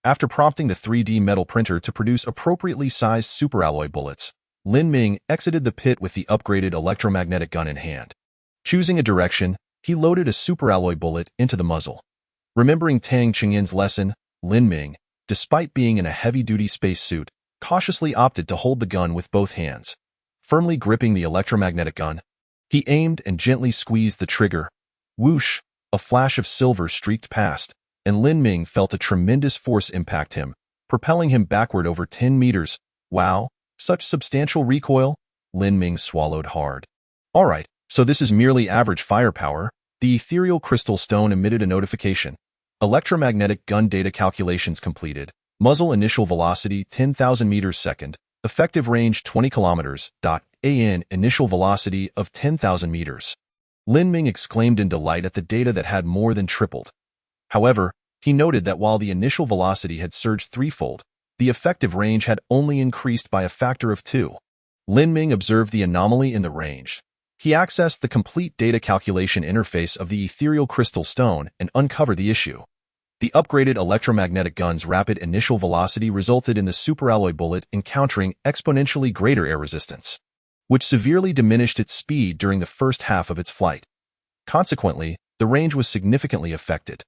After prompting the 3D metal printer to produce appropriately sized superalloy bullets, Lin Ming exited the pit with the upgraded electromagnetic gun in hand. Choosing a direction, he loaded a superalloy bullet into the muzzle. Remembering Tang Chengyin's lesson, Lin Ming, despite being in a heavy-duty spacesuit, cautiously opted to hold the gun with both hands. Firmly gripping the electromagnetic gun, he aimed and gently squeezed the trigger. Whoosh! A flash of silver streaked past, and Lin Ming felt a tremendous force impact him, propelling him backward over 10 meters. Wow, such substantial recoil? Lin Ming swallowed hard. Alright, so this is merely average firepower. The ethereal crystal stone emitted a notification. Electromagnetic gun data calculations completed. Muzzle initial velocity 10,000 meters second. Effective range 20 kilometers. AN initial velocity of 10,000 meters. Lin Ming exclaimed in delight at the data that had more than tripled. However, he noted that while the initial velocity had surged threefold, the effective range had only increased by a factor of 2. Lin Ming observed the anomaly in the range. He accessed the complete data calculation interface of the ethereal crystal stone and uncovered the issue. The upgraded electromagnetic gun's rapid initial velocity resulted in the superalloy bullet encountering exponentially greater air resistance, which severely diminished its speed during the first half of its flight. Consequently, the range was significantly affected.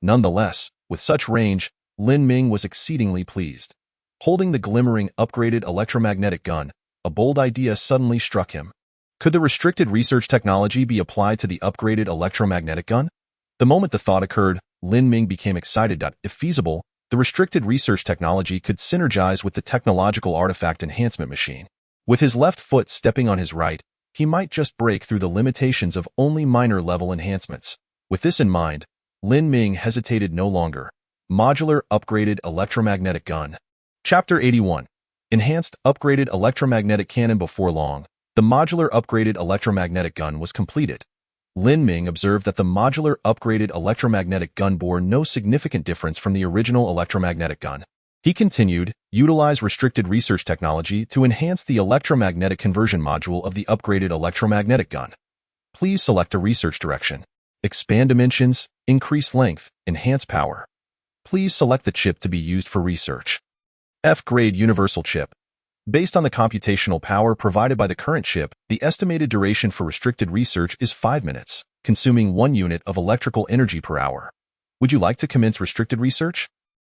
Nonetheless, with such range, Lin Ming was exceedingly pleased. Holding the glimmering upgraded electromagnetic gun, a bold idea suddenly struck him. Could the restricted research technology be applied to the upgraded electromagnetic gun? The moment the thought occurred, Lin Ming became excited. If feasible, the restricted research technology could synergize with the technological artifact enhancement machine. With his left foot stepping on his right, he might just break through the limitations of only minor level enhancements. With this in mind, Lin Ming hesitated no longer. Modular upgraded electromagnetic gun. Chapter 81. Enhanced upgraded electromagnetic cannon. Before long, the modular upgraded electromagnetic gun was completed. Lin Ming observed that the modular upgraded electromagnetic gun bore no significant difference from the original electromagnetic gun. He continued, utilize restricted research technology to enhance the electromagnetic conversion module of the upgraded electromagnetic gun. Please select a research direction. Expand dimensions, increase length, enhance power. Please select the chip to be used for research. F-grade universal chip. Based on the computational power provided by the current chip, the estimated duration for restricted research is 5 minutes, consuming 1 unit of electrical energy per hour. Would you like to commence restricted research?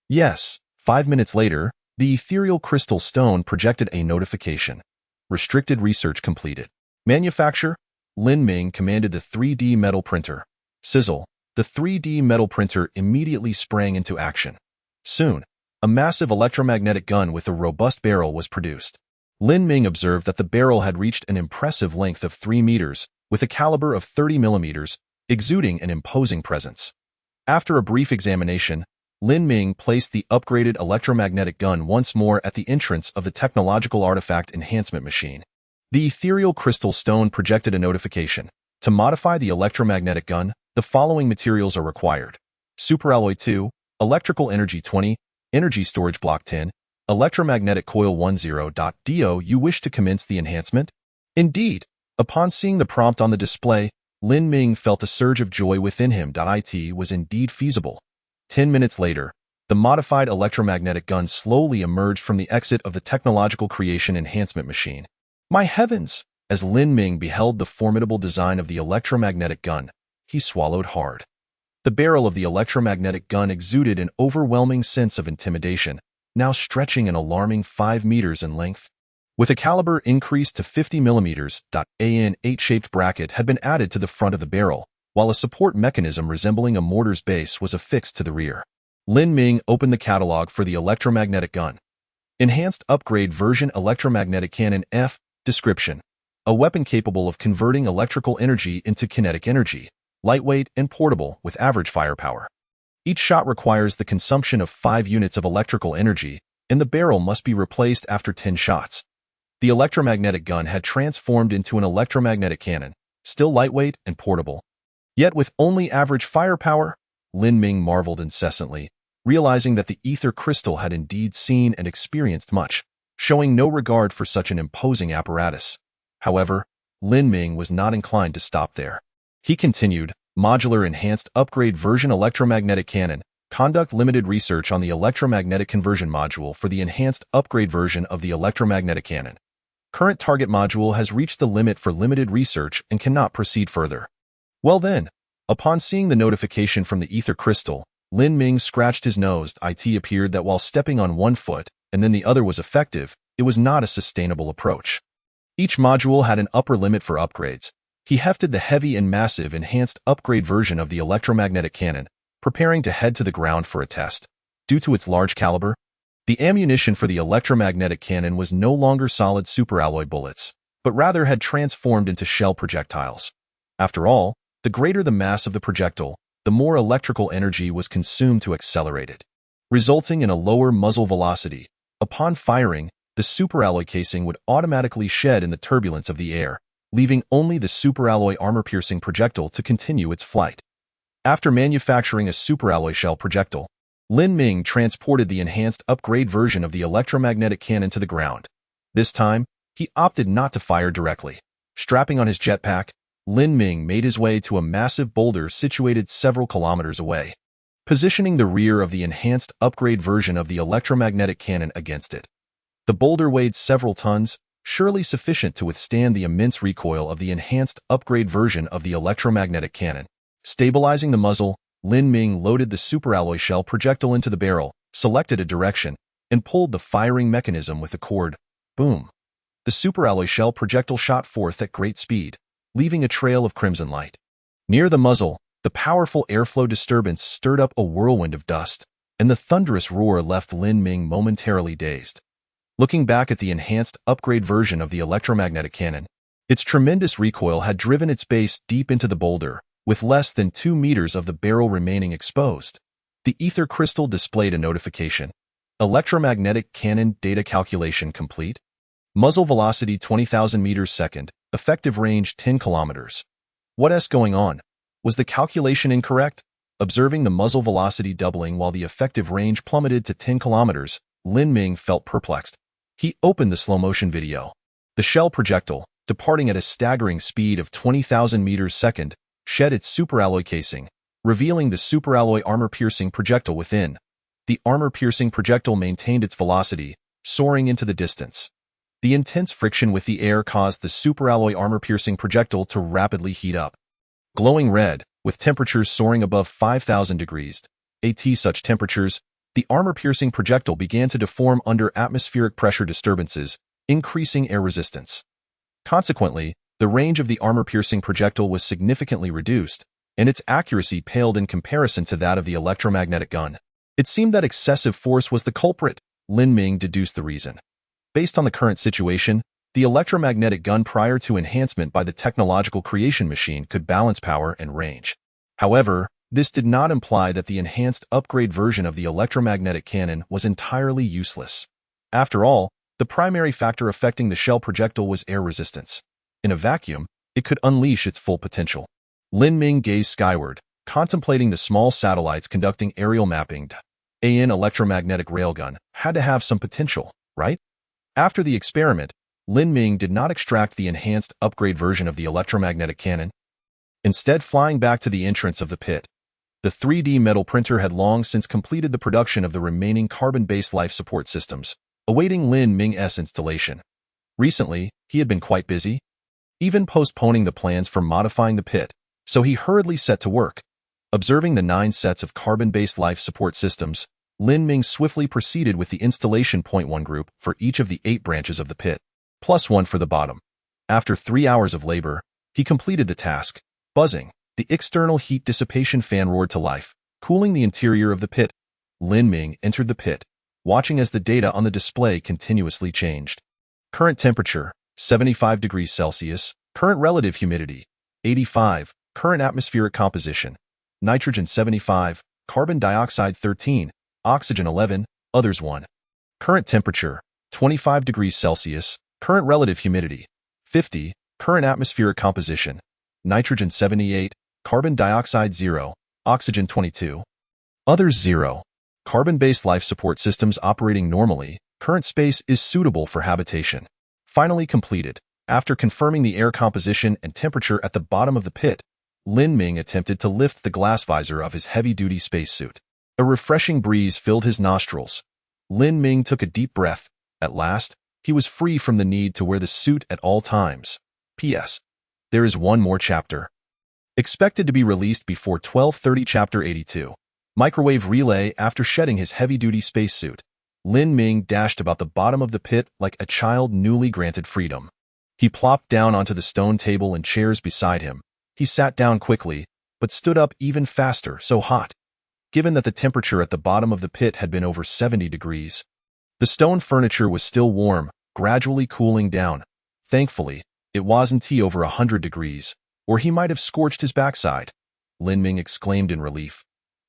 Yes. 5 minutes later, the ethereal crystal stone projected a notification. Restricted research completed. Manufacture, Lin Ming commanded the 3D metal printer. Sizzle. The 3D metal printer immediately sprang into action. Soon, a massive electromagnetic gun with a robust barrel was produced. Lin Ming observed that the barrel had reached an impressive length of 3 meters, with a caliber of 30 millimeters, exuding an imposing presence. After a brief examination, Lin Ming placed the upgraded electromagnetic gun once more at the entrance of the technological artifact enhancement machine. The ethereal crystal stone projected a notification. To modify the electromagnetic gun, the following materials are required: superalloy 2, electrical energy 20, energy storage block 10, electromagnetic coil 10.do. You wish to commence the enhancement? Indeed. Upon seeing the prompt on the display, Lin Ming felt a surge of joy within him. It was indeed feasible. 10 minutes later, the modified electromagnetic gun slowly emerged from the exit of the technological creation enhancement machine. My heavens! As Lin Ming beheld the formidable design of the electromagnetic gun, he swallowed hard. The barrel of the electromagnetic gun exuded an overwhelming sense of intimidation, now stretching an alarming 5 meters in length. With a caliber increased to 50 millimeters, an 8-shaped bracket had been added to the front of the barrel, while a support mechanism resembling a mortar's base was affixed to the rear. Lin Ming opened the catalog for the electromagnetic gun. Enhanced upgrade version electromagnetic cannon F. Description: a weapon capable of converting electrical energy into kinetic energy, lightweight and portable with average firepower. Each shot requires the consumption of 5 units of electrical energy, and the barrel must be replaced after 10 shots. The electromagnetic gun had transformed into an electromagnetic cannon, still lightweight and portable. Yet with only average firepower, Lin Ming marveled incessantly, realizing that the ether crystal had indeed seen and experienced much, showing no regard for such an imposing apparatus. However, Lin Ming was not inclined to stop there. He continued, modular enhanced upgrade version electromagnetic cannon, conduct limited research on the electromagnetic conversion module for the enhanced upgrade version of the electromagnetic cannon. Current target module has reached the limit for limited research and cannot proceed further. Well then, upon seeing the notification from the ether crystal, Lin Ming scratched his nose. It appeared that while stepping on one foot and then the other was effective, it was not a sustainable approach. Each module had an upper limit for upgrades. He hefted the heavy and massive enhanced upgrade version of the electromagnetic cannon, preparing to head to the ground for a test. Due to its large caliber, the ammunition for the electromagnetic cannon was no longer solid superalloy bullets, but rather had transformed into shell projectiles. After all, the greater the mass of the projectile, the more electrical energy was consumed to accelerate it, resulting in a lower muzzle velocity. Upon firing, the superalloy casing would automatically shed in the turbulence of the air, leaving only the superalloy armor-piercing projectile to continue its flight. After manufacturing a superalloy shell projectile, Lin Ming transported the enhanced upgrade version of the electromagnetic cannon to the ground. This time, he opted not to fire directly. Strapping on his jetpack, Lin Ming made his way to a massive boulder situated several kilometers away, positioning the rear of the enhanced upgrade version of the electromagnetic cannon against it. The boulder weighed several tons, surely sufficient to withstand the immense recoil of the enhanced upgrade version of the electromagnetic cannon. Stabilizing the muzzle, Lin Ming loaded the superalloy shell projectile into the barrel, selected a direction, and pulled the firing mechanism with the cord. Boom! The superalloy shell projectile shot forth at great speed, leaving a trail of crimson light. Near the muzzle, the powerful airflow disturbance stirred up a whirlwind of dust, and the thunderous roar left Lin Ming momentarily dazed. Looking back at the enhanced upgrade version of the electromagnetic cannon, its tremendous recoil had driven its base deep into the boulder, with less than 2 meters of the barrel remaining exposed. The ether crystal displayed a notification. Electromagnetic cannon data calculation complete. Muzzle velocity 20,000 meters second, effective range 10 kilometers. What's going on? Was the calculation incorrect? Observing the muzzle velocity doubling while the effective range plummeted to 10 kilometers, Lin Ming felt perplexed. He opened the slow-motion video. The shell projectile, departing at a staggering speed of 20,000 meters second, shed its superalloy casing, revealing the superalloy armor-piercing projectile within. The armor-piercing projectile maintained its velocity, soaring into the distance. The intense friction with the air caused the superalloy armor-piercing projectile to rapidly heat up. Glowing red, with temperatures soaring above 5,000 degrees, such temperatures, the armor-piercing projectile began to deform under atmospheric pressure disturbances, increasing air resistance. Consequently, The range of the armor-piercing projectile was significantly reduced, and its accuracy paled in comparison to that of the electromagnetic gun. It seemed that excessive force was the culprit. Lin Ming deduced the reason. Based on the current situation, the electromagnetic gun prior to enhancement by the technological creation machine could balance power and range. However, this did not imply that the enhanced upgrade version of the electromagnetic cannon was entirely useless. After all, the primary factor affecting the shell projectile was air resistance. In a vacuum, it could unleash its full potential. Lin Ming gazed skyward, contemplating the small satellites conducting aerial mapping. An electromagnetic railgun had to have some potential, right? After the experiment, Lin Ming did not extract the enhanced upgrade version of the electromagnetic cannon. Instead, flying back to the entrance of the pit, the 3D metal printer had long since completed the production of the remaining carbon-based life support systems, awaiting Lin Ming's installation. Recently, he had been quite busy, even postponing the plans for modifying the pit, so he hurriedly set to work. Observing the 9 sets of carbon-based life support systems, Lin Ming swiftly proceeded with the installation point 1 group for each of the 8 branches of the pit, plus 1 for the bottom. After 3 hours of labor, he completed the task. Buzzing, the external heat dissipation fan roared to life, cooling the interior of the pit. Lin Ming entered the pit, watching as the data on the display continuously changed. Current temperature, 75 degrees Celsius. Current relative humidity, 85. Current atmospheric composition, nitrogen 75, carbon dioxide 13, oxygen 11, others 1. Current temperature, 25 degrees Celsius. Current relative humidity, 50. Current atmospheric composition, nitrogen 78, carbon dioxide 0, oxygen 22, others 0. Carbon-based life support systems operating normally. Current space is suitable for habitation. Finally completed. After confirming the air composition and temperature at the bottom of the pit, Lin Ming attempted to lift the glass visor of his heavy-duty spacesuit. A refreshing breeze filled his nostrils. Lin Ming took a deep breath. At last, he was free from the need to wear the suit at all times. P.S. There is one more chapter. Expected to be released before 12:30. Chapter 82. Microwave relay. After shedding his heavy-duty spacesuit, Lin Ming dashed about the bottom of the pit like a child newly granted freedom. He plopped down onto the stone table and chairs beside him. He sat down quickly, but stood up even faster, so hot. Given that the temperature at the bottom of the pit had been over 70 degrees, the stone furniture was still warm, gradually cooling down. Thankfully, it wasn't over 100 degrees, or he might have scorched his backside. Lin Ming exclaimed in relief.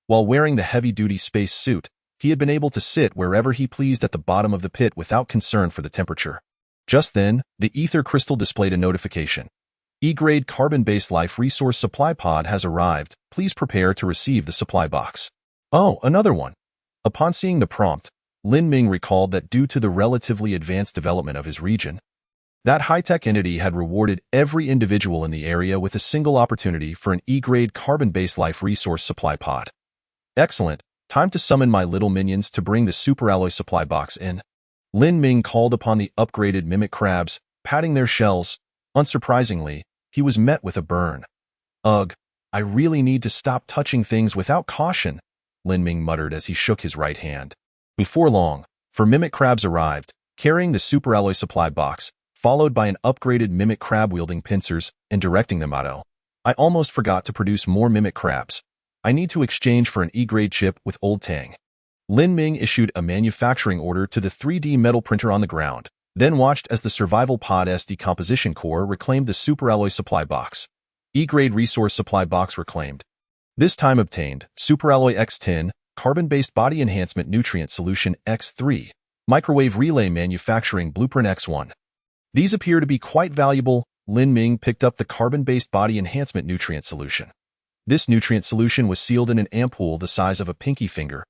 While wearing the heavy-duty space suit, he had been able to sit wherever he pleased at the bottom of the pit without concern for the temperature. Just then, the ether crystal displayed a notification. E-grade carbon-based life resource supply pod has arrived. Please prepare to receive the supply box. Oh, another one. Upon seeing the prompt, Lin Ming recalled that due to the relatively advanced development of his region, that high-tech entity had rewarded every individual in the area with a single opportunity for an E-grade carbon-based life resource supply pod. Excellent. Time to summon my little minions to bring the superalloy supply box in. Lin Ming called upon the upgraded mimic crabs, patting their shells. Unsurprisingly, he was met with a burn. Ugh, I really need to stop touching things without caution, Lin Ming muttered as he shook his right hand. Before long, 4 mimic crabs arrived, carrying the superalloy supply box, followed by an upgraded mimic crab wielding pincers and directing them out. I almost forgot to produce more mimic crabs. I need to exchange for an E-grade chip with Old Tang. Lin Ming issued a manufacturing order to the 3D metal printer on the ground, then watched as the survival pod's decomposition core reclaimed the superalloy supply box. E-grade resource supply box reclaimed. This time obtained, superalloy X10, carbon-based body enhancement nutrient solution X3, microwave relay manufacturing blueprint X1. These appear to be quite valuable. Lin Ming picked up the carbon-based body enhancement nutrient solution. This nutrient solution was sealed in an ampoule the size of a pinky finger.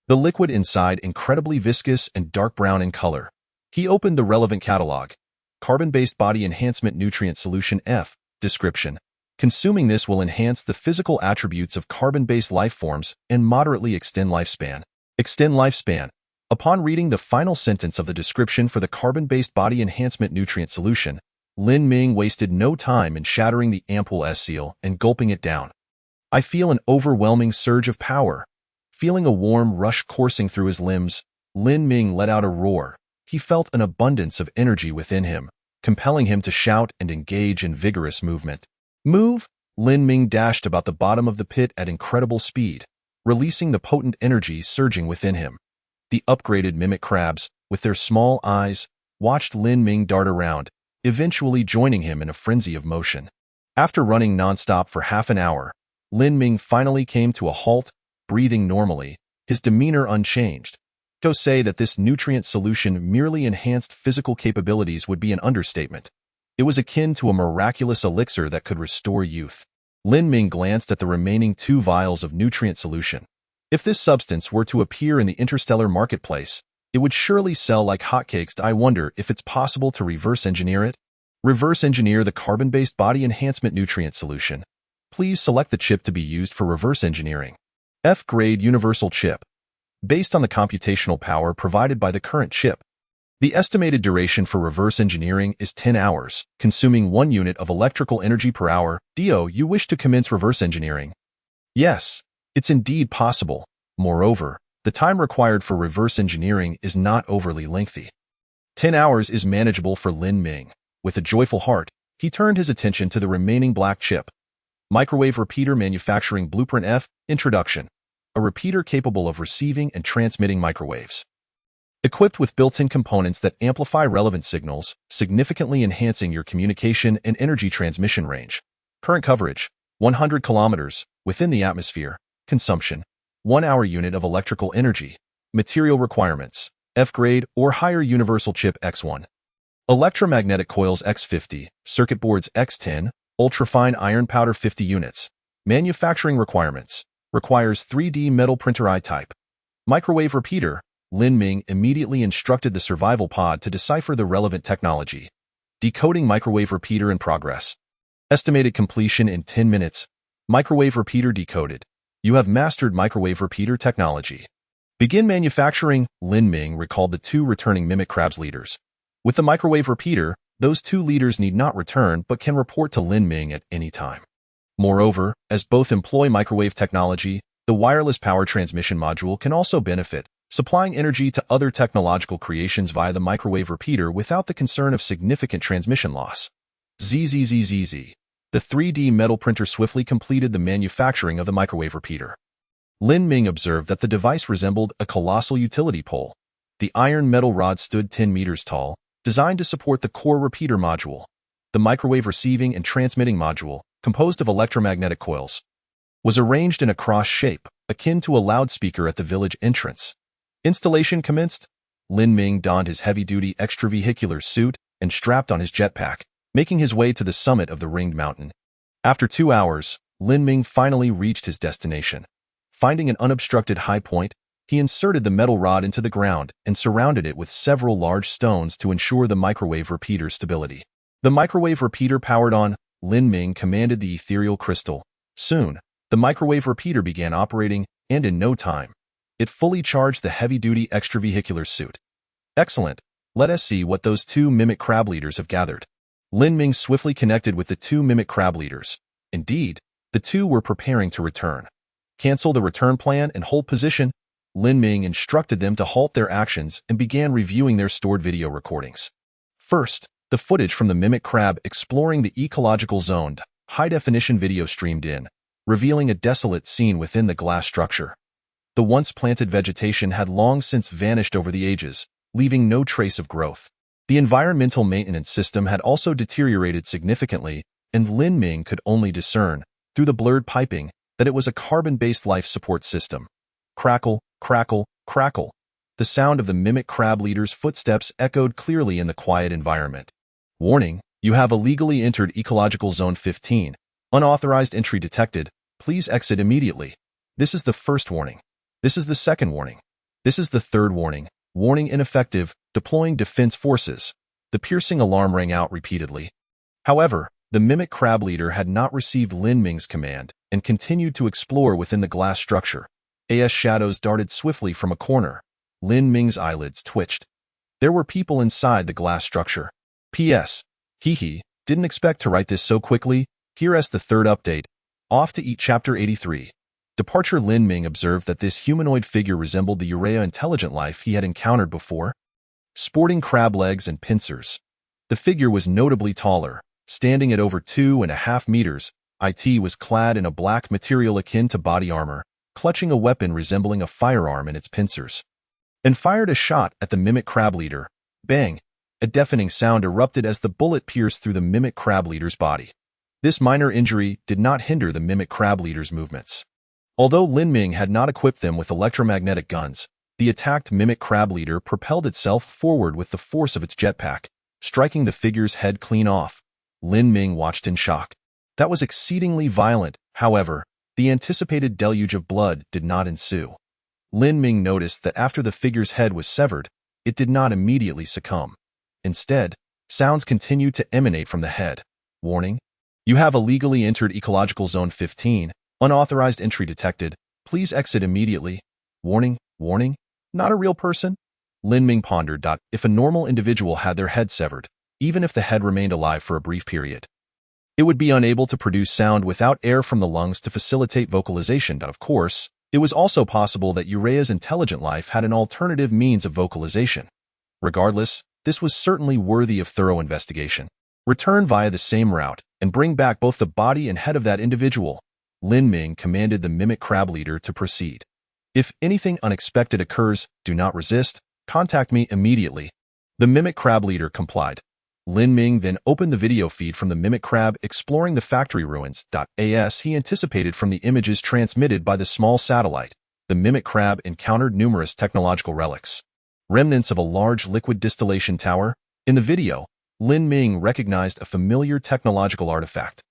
The liquid inside incredibly viscous and dark brown in color. He opened the relevant catalog. Carbon-based body enhancement nutrient solution F. Description. Consuming this will enhance the physical attributes of carbon-based life forms and moderately extend lifespan. Extend lifespan. Upon reading the final sentence of the description for the carbon-based body enhancement nutrient solution, Lin Ming wasted no time in shattering the ampoule's seal and gulping it down. I feel an overwhelming surge of power. Feeling a warm rush coursing through his limbs, Lin Ming let out a roar. He felt an abundance of energy within him, compelling him to shout and engage in vigorous movement. Move! Lin Ming dashed about the bottom of the pit at incredible speed, releasing the potent energy surging within him. The upgraded mimic crabs, with their small eyes, watched Lin Ming dart around, eventually joining him in a frenzy of motion. After running nonstop for half an hour, Lin Ming finally came to a halt, breathing normally, his demeanor unchanged. To say that this nutrient solution merely enhanced physical capabilities would be an understatement. It was akin to a miraculous elixir that could restore youth. Lin Ming glanced at the remaining 2 vials of nutrient solution. If this substance were to appear in the interstellar marketplace, it would surely sell like hotcakes. I wonder if it's possible to reverse engineer it? Reverse engineer the carbon-based body enhancement nutrient solution. Please select the chip to be used for reverse engineering. F-grade universal chip. Based on the computational power provided by the current chip, the estimated duration for reverse engineering is 10 hours, consuming 1 unit of electrical energy per hour. Do you wish to commence reverse engineering? Yes, it's indeed possible. Moreover, the time required for reverse engineering is not overly lengthy. 10 hours is manageable for Lin Ming. With a joyful heart, he turned his attention to the remaining black chip. Microwave Repeater Manufacturing Blueprint F. Introduction. A repeater capable of receiving and transmitting microwaves. Equipped with built-in components that amplify relevant signals, significantly enhancing your communication and energy transmission range. Current coverage, 100 kilometers, within the atmosphere. Consumption, 1 hour unit of electrical energy. Material requirements, F-grade or higher universal chip X1. Electromagnetic coils X50, circuit boards X10, ultrafine iron powder 50 units. Manufacturing requirements, requires 3D metal printer I-type. Microwave repeater. Lin Ming immediately instructed the survival pod to decipher the relevant technology. Decoding microwave repeater in progress. Estimated completion in 10 minutes. Microwave repeater decoded. You have mastered microwave repeater technology. Begin manufacturing. Lin Ming recalled the 2 returning mimic crabs leaders. With the microwave repeater, those 2 leaders need not return but can report to Lin Ming at any time. Moreover, as both employ microwave technology, the wireless power transmission module can also benefit, supplying energy to other technological creations via the microwave repeater without the concern of significant transmission loss. ZZZZZ. The 3D metal printer swiftly completed the manufacturing of the microwave repeater. Lin Ming observed that the device resembled a colossal utility pole. The iron metal rod stood 10 meters tall, designed to support the core repeater module. The microwave receiving and transmitting module, composed of electromagnetic coils, was arranged in a cross shape, akin to a loudspeaker at the village entrance. Installation commenced. Lin Ming donned his heavy-duty extravehicular suit and strapped on his jetpack, making his way to the summit of the ringed mountain. After 2 hours, Lin Ming finally reached his destination. Finding an unobstructed high point, he inserted the metal rod into the ground and surrounded it with several large stones to ensure the microwave repeater's stability. The microwave repeater powered on. Lin Ming commanded the ethereal crystal. Soon, the microwave repeater began operating, and in no time, it fully charged the heavy-duty extravehicular suit. Excellent. Let us see what those 2 mimic crab leaders have gathered. Lin Ming swiftly connected with the 2 mimic crab leaders. Indeed, the 2 were preparing to return. Cancel the return plan and hold position. Lin Ming instructed them to halt their actions and began reviewing their stored video recordings. First, the footage from the mimic crab exploring the ecological zone, high-definition video streamed in, revealing a desolate scene within the glass structure. The once planted vegetation had long since vanished over the ages, leaving no trace of growth. The environmental maintenance system had also deteriorated significantly, and Lin Ming could only discern, through the blurred piping, that it was a carbon-based life support system. Crackle, crackle, crackle. The sound of the mimic crab leader's footsteps echoed clearly in the quiet environment. Warning, you have illegally entered Ecological Zone 15. Unauthorized entry detected. Please exit immediately. This is the first warning. This is the second warning. This is the third warning. Warning ineffective. Deploying defense forces. The piercing alarm rang out repeatedly. However, the mimic crab leader had not received Lin Ming's command and continued to explore within the glass structure. As shadows darted swiftly from a corner, Lin Ming's eyelids twitched. There were people inside the glass structure. P.S. Hee, didn't expect to write this so quickly. Here as the third update. Off to eat Chapter 83. Departure. Lin Ming observed that this humanoid figure resembled the urea intelligent life he had encountered before. Sporting crab legs and pincers. The The figure was notably taller, standing at over 2.5 meters. It was clad in a black material akin to body armor, clutching a weapon resembling a firearm in its pincers, and fired a shot at the mimic crab leader. Bang! A deafening sound erupted as the bullet pierced through the mimic crab leader's body. This minor injury did not hinder the mimic crab leader's movements. Although Lin Ming had not equipped them with electromagnetic guns, the attacked mimic crab leader propelled itself forward with the force of its jetpack, striking the figure's head clean off. Lin Ming watched in shock. That was exceedingly violent. However, the anticipated deluge of blood did not ensue. Lin Ming noticed that after the figure's head was severed, it did not immediately succumb. Instead, sounds continued to emanate from the head. Warning: you have illegally entered Ecological Zone 15. Unauthorized entry detected. Please exit immediately. Warning, warning, not a real person? Lin Ming pondered. If a normal individual had their head severed, even if the head remained alive for a brief period, it would be unable to produce sound without air from the lungs to facilitate vocalization. Of course, it was also possible that Uraya's intelligent life had an alternative means of vocalization. Regardless, this was certainly worthy of thorough investigation. Return via the same route and bring back both the body and head of that individual. Lin Ming commanded the mimic crab leader to proceed. If anything unexpected occurs, do not resist. Contact me immediately. The mimic crab leader complied. Lin Ming then opened the video feed from the mimic crab exploring the factory ruins. As he anticipated from the images transmitted by the small satellite, the mimic crab encountered numerous technological relics. Remnants of a large liquid distillation tower. In the video, Lin Ming recognized a familiar technological artifact.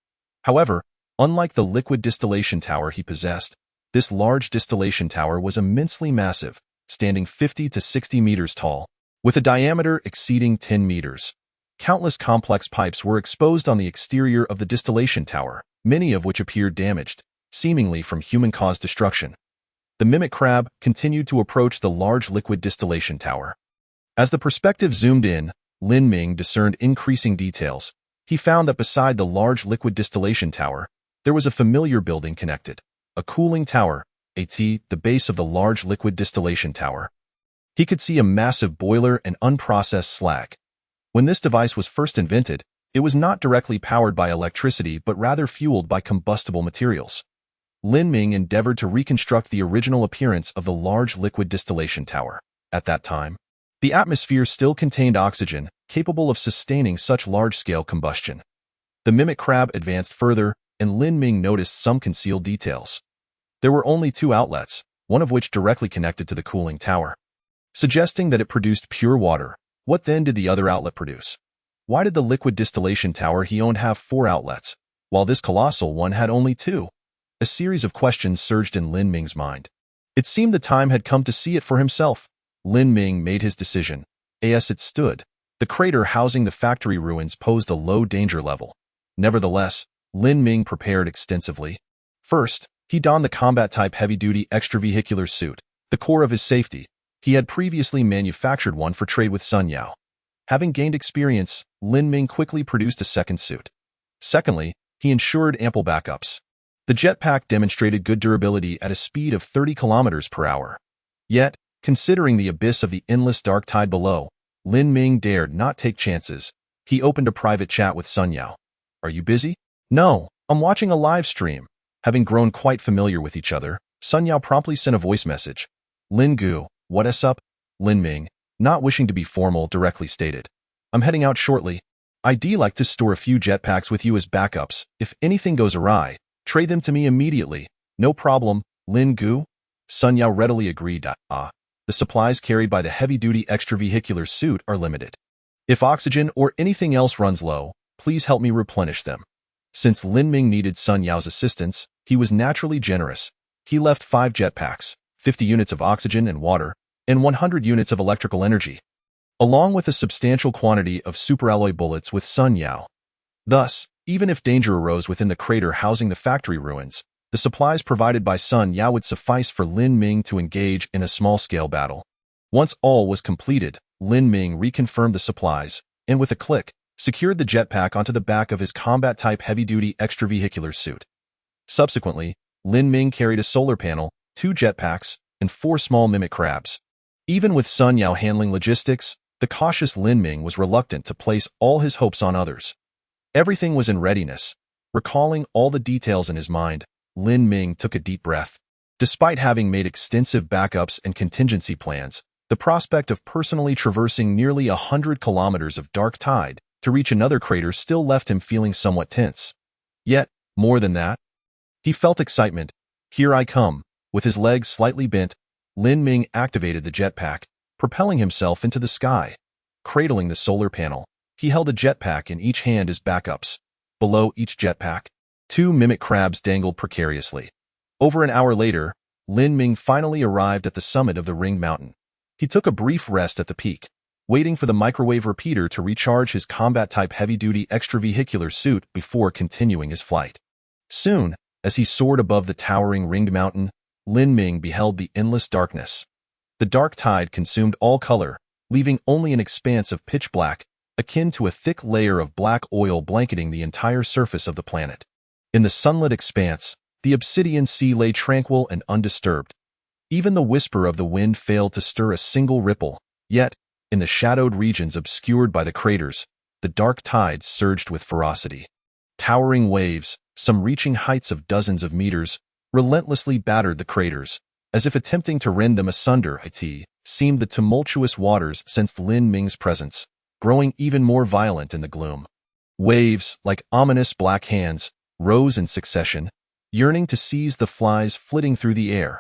However, unlike the liquid distillation tower he possessed, this large distillation tower was immensely massive, standing 50 to 60 meters tall, with a diameter exceeding 10 meters. Countless complex pipes were exposed on the exterior of the distillation tower, many of which appeared damaged, seemingly from human-caused destruction. The mimic crab continued to approach the large liquid distillation tower. As the perspective zoomed in, Lin Ming discerned increasing details. He found that beside the large liquid distillation tower, there was a familiar building connected, a cooling tower, the base of the large liquid distillation tower. He could see a massive boiler and unprocessed slag. When this device was first invented, it was not directly powered by electricity but rather fueled by combustible materials. Lin Ming endeavored to reconstruct the original appearance of the large liquid distillation tower. At that time, the atmosphere still contained oxygen, capable of sustaining such large-scale combustion. The mimic crab advanced further, and Lin Ming noticed some concealed details. There were only two outlets, one of which directly connected to the cooling tower, suggesting that it produced pure water. What then did the other outlet produce? Why did the liquid distillation tower he owned have 4 outlets, while this colossal one had only 2? A series of questions surged in Lin Ming's mind. It seemed the time had come to see it for himself. Lin Ming made his decision. As it stood, the crater housing the factory ruins posed a low danger level. Nevertheless, Lin Ming prepared extensively. First, he donned the combat-type heavy-duty extravehicular suit, the core of his safety. He had previously manufactured one for trade with Sun Yao. Having gained experience, Lin Ming quickly produced a second suit. Secondly, he ensured ample backups. The jetpack demonstrated good durability at a speed of 30 kilometers per hour. Yet, considering the abyss of the endless dark tide below, Lin Ming dared not take chances. He opened a private chat with Sun Yao. Are you busy? No, I'm watching a live stream. Having grown quite familiar with each other, Sun Yao promptly sent a voice message. Lin Gu, what's up? Lin Ming, not wishing to be formal, directly stated. I'm heading out shortly. I'd like to store a few jetpacks with you as backups. If anything goes awry, trade them to me immediately. No problem, Lin Gu. Sun Yao readily agreed. The supplies carried by the heavy-duty extravehicular suit are limited. If oxygen or anything else runs low, please help me replenish them. Since Lin Ming needed Sun Yao's assistance, he was naturally generous. He left 5 jetpacks, 50 units of oxygen and water, and 100 units of electrical energy, along with a substantial quantity of superalloy bullets with Sun Yao. Thus, even if danger arose within the crater housing the factory ruins, the supplies provided by Sun Yao would suffice for Lin Ming to engage in a small-scale battle. Once all was completed, Lin Ming reconfirmed the supplies, and with a click, secured the jetpack onto the back of his combat-type heavy-duty extravehicular suit. Subsequently, Lin Ming carried a solar panel, 2 jetpacks, and 4 small mimic crabs. Even with Sun Yao handling logistics, The cautious Lin Ming was reluctant to place all his hopes on others. Everything was in readiness. Recalling all the details in his mind, Lin Ming took a deep breath. Despite having made extensive backups and contingency plans, the prospect of personally traversing nearly 100 kilometers of dark tide to reach another crater still left him feeling somewhat tense. Yet, more than that, he felt excitement. Here I come. With his legs slightly bent, Lin Ming activated the jetpack, propelling himself into the sky. Cradling the solar panel, he held a jetpack in each hand as backups. Below each jetpack, 2 mimic crabs dangled precariously. Over an hour later, Lin Ming finally arrived at the summit of the ringed mountain. He took a brief rest at the peak, waiting for the microwave repeater to recharge his combat-type heavy-duty extravehicular suit before continuing his flight. Soon, as he soared above the towering ringed mountain, Lin Ming beheld the endless darkness. The dark tide consumed all color, leaving only an expanse of pitch black, akin to a thick layer of black oil blanketing the entire surface of the planet. In the sunlit expanse, the obsidian sea lay tranquil and undisturbed. Even the whisper of the wind failed to stir a single ripple, yet, in the shadowed regions obscured by the craters, the dark tide surged with ferocity. Towering waves, some reaching heights of dozens of meters, relentlessly battered the craters, as if attempting to rend them asunder. It seemed the tumultuous waters sensed Lin Ming's presence, growing even more violent in the gloom. Waves, like ominous black hands, rose in succession, yearning to seize the flies flitting through the air.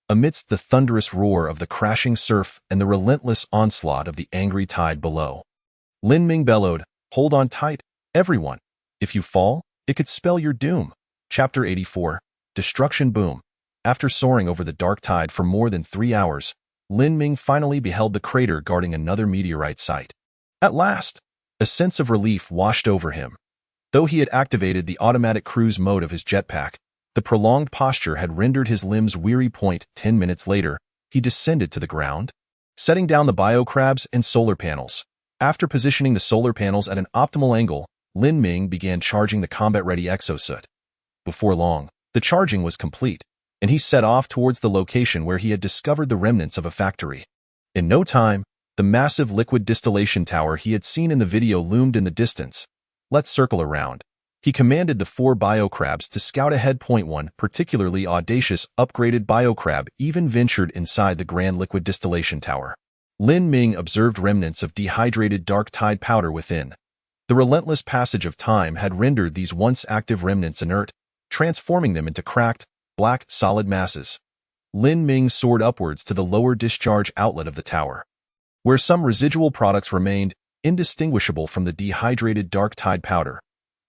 Amidst the thunderous roar of the crashing surf and the relentless onslaught of the angry tide below, Lin Ming bellowed, "Hold on tight, everyone. If you fall, it could spell your doom." Chapter 84. Destruction Boom. After soaring over the dark tide for more than 3 hours, Lin Ming finally beheld the crater guarding another meteorite site. At last, a sense of relief washed over him. Though he had activated the automatic cruise mode of his jetpack, the prolonged posture had rendered his limbs weary. 10 minutes later, he descended to the ground, setting down the biocrabs and solar panels. After positioning the solar panels at an optimal angle, Lin Ming began charging the combat-ready exosuit. Before long, the charging was complete, and he set off towards the location where he had discovered the remnants of a factory. In no time, the massive liquid distillation tower he had seen in the video loomed in the distance. "Let's circle around." He commanded the 4 biocrabs to scout ahead. 1 particularly audacious upgraded biocrab even ventured inside the grand liquid distillation tower. Lin Ming observed remnants of dehydrated dark tide powder within. The relentless passage of time had rendered these once active remnants inert, transforming them into cracked, black, solid masses. Lin Ming soared upwards to the lower discharge outlet of the tower, where some residual products remained, indistinguishable from the dehydrated dark tide powder.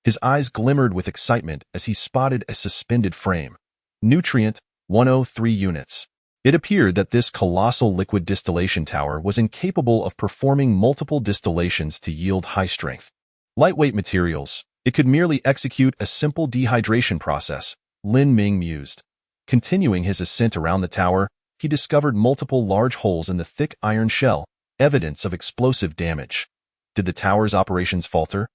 His eyes glimmered with excitement as he spotted a suspended frame. Nutrient, 103 units. It appeared that this colossal liquid distillation tower was incapable of performing multiple distillations to yield high strength. Lightweight materials, it could merely execute a simple dehydration process, Lin Ming mused. Continuing his ascent around the tower, he discovered multiple large holes in the thick iron shell, evidence of explosive damage. Did the tower's operations falter,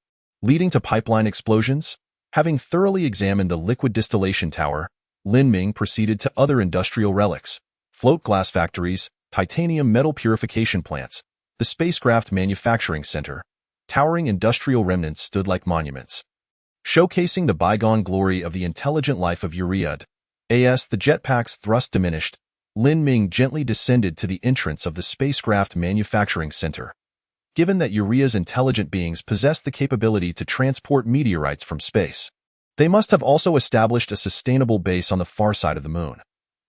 leading to pipeline explosions? Having thoroughly examined the liquid distillation tower, Lin Ming proceeded to other industrial relics: float glass factories, titanium metal purification plants, the spacecraft manufacturing center. Towering industrial remnants stood like monuments, showcasing the bygone glory of the intelligent life of Uread. As the jetpack's thrust diminished, Lin Ming gently descended to the entrance of the spacecraft manufacturing center. Given that Urea's intelligent beings possessed the capability to transport meteorites from space, they must have also established a sustainable base on the far side of the moon.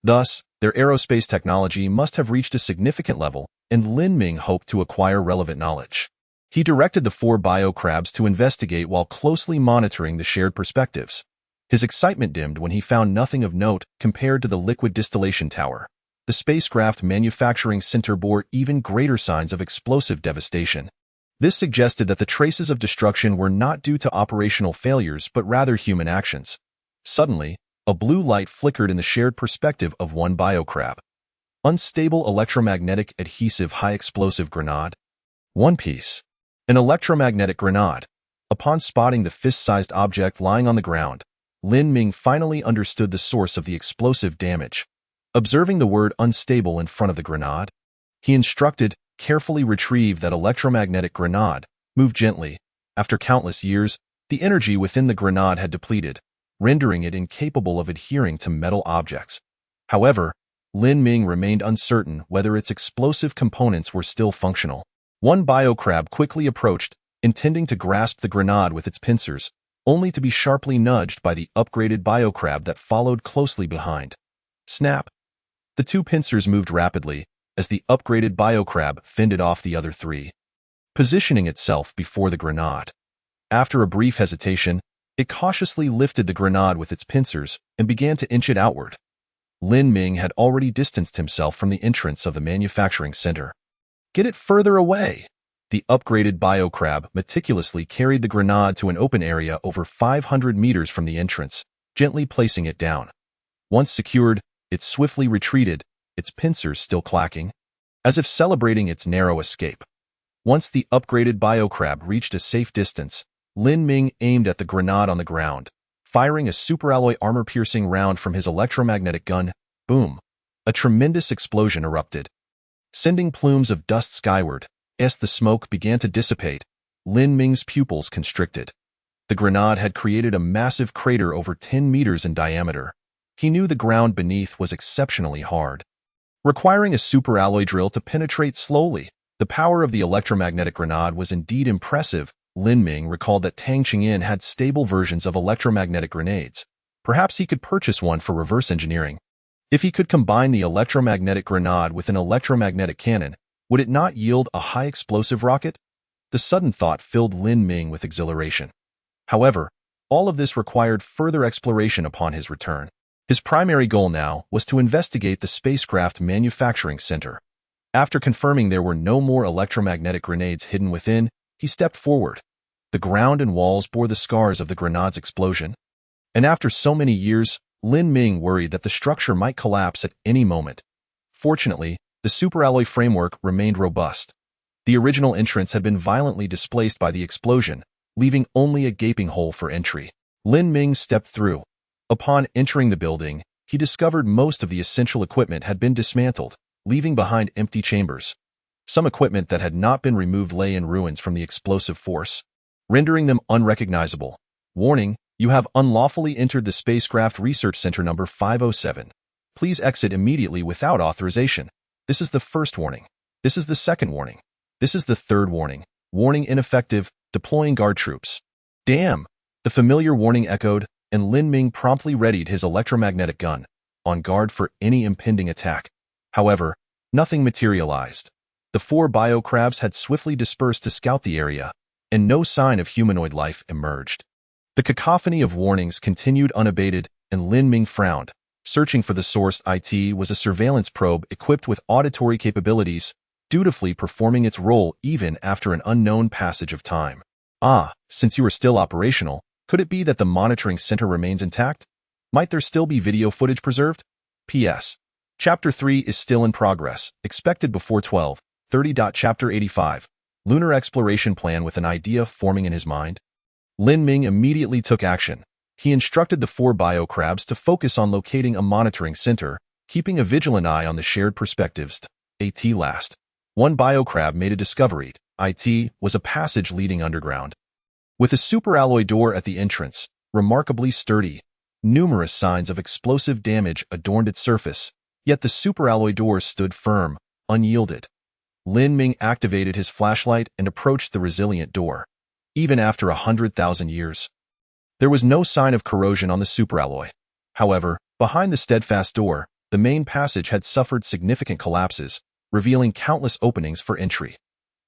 Thus, their aerospace technology must have reached a significant level, and Lin Ming hoped to acquire relevant knowledge. He directed the 4 biocrabs to investigate while closely monitoring the shared perspectives. His excitement dimmed when he found nothing of note compared to the liquid distillation tower. The spacecraft manufacturing center bore even greater signs of explosive devastation. This suggested that the traces of destruction were not due to operational failures but rather human actions. Suddenly, a blue light flickered in the shared perspective of one biocrab. Unstable electromagnetic adhesive high explosive grenade. One piece. An electromagnetic grenade. Upon spotting the fist-sized object lying on the ground, Lin Ming finally understood the source of the explosive damage. Observing the word unstable in front of the grenade, he instructed, carefully retrieved that electromagnetic grenade, moved gently. After countless years, the energy within the grenade had depleted, rendering it incapable of adhering to metal objects. However, Lin Ming remained uncertain whether its explosive components were still functional. One biocrab quickly approached, intending to grasp the grenade with its pincers, only to be sharply nudged by the upgraded biocrab that followed closely behind. Snap! The two pincers moved rapidly as the upgraded biocrab fended off the other three, positioning itself before the grenade. After a brief hesitation, it cautiously lifted the grenade with its pincers and began to inch it outward. Lin Ming had already distanced himself from the entrance of the manufacturing center. Get it further away! The upgraded biocrab meticulously carried the grenade to an open area over 500 meters from the entrance, gently placing it down. Once secured, it swiftly retreated, its pincers still clacking, as if celebrating its narrow escape. Once the upgraded biocrab reached a safe distance, Lin Ming aimed at the grenade on the ground, firing a superalloy armor-piercing round from his electromagnetic gun. Boom! A tremendous explosion erupted, sending plumes of dust skyward. As the smoke began to dissipate, Lin Ming's pupils constricted. The grenade had created a massive crater over 10 meters in diameter. He knew the ground beneath was exceptionally hard, requiring a superalloy drill to penetrate slowly. The power of the electromagnetic grenade was indeed impressive. Lin Ming recalled that Tang Chingyin had stable versions of electromagnetic grenades. Perhaps he could purchase one for reverse engineering. If he could combine the electromagnetic grenade with an electromagnetic cannon, would it not yield a high-explosive rocket? The sudden thought filled Lin Ming with exhilaration. However, all of this required further exploration upon his return. His primary goal now was to investigate the spacecraft manufacturing center. After confirming there were no more electromagnetic grenades hidden within, he stepped forward. The ground and walls bore the scars of the grenade's explosion. And after so many years, Lin Ming worried that the structure might collapse at any moment. Fortunately, the superalloy framework remained robust. The original entrance had been violently displaced by the explosion, leaving only a gaping hole for entry. Lin Ming stepped through. Upon entering the building, he discovered most of the essential equipment had been dismantled, leaving behind empty chambers. Some equipment that had not been removed lay in ruins from the explosive force, rendering them unrecognizable. Warning, you have unlawfully entered the Spacecraft Research Center number 507. Please exit immediately without authorization. This is the first warning. This is the second warning. This is the third warning. Warning ineffective, deploying guard troops. Damn! The familiar warning echoed, and Lin Ming promptly readied his electromagnetic gun, on guard for any impending attack. However, nothing materialized. The four biocrabs had swiftly dispersed to scout the area, and no sign of humanoid life emerged. The cacophony of warnings continued unabated, and Lin Ming frowned. Searching for the source, it was a surveillance probe equipped with auditory capabilities, dutifully performing its role even after an unknown passage of time. Since you are still operational, could it be that the monitoring center remains intact? Might there still be video footage preserved? P.S. Chapter 3 is still in progress, expected before 12:30. Chapter 85. Lunar exploration plan with an idea forming in his mind. Lin Ming immediately took action. He instructed the four biocrabs to focus on locating a monitoring center, keeping a vigilant eye on the shared perspectives. At last, one biocrab made a discovery. It was a passage leading underground, with a superalloy door at the entrance, remarkably sturdy. Numerous signs of explosive damage adorned its surface, yet the superalloy door stood firm, unyielded. Lin Ming activated his flashlight and approached the resilient door. Even after 100,000 years, there was no sign of corrosion on the superalloy. However, behind the steadfast door, the main passage had suffered significant collapses, revealing countless openings for entry.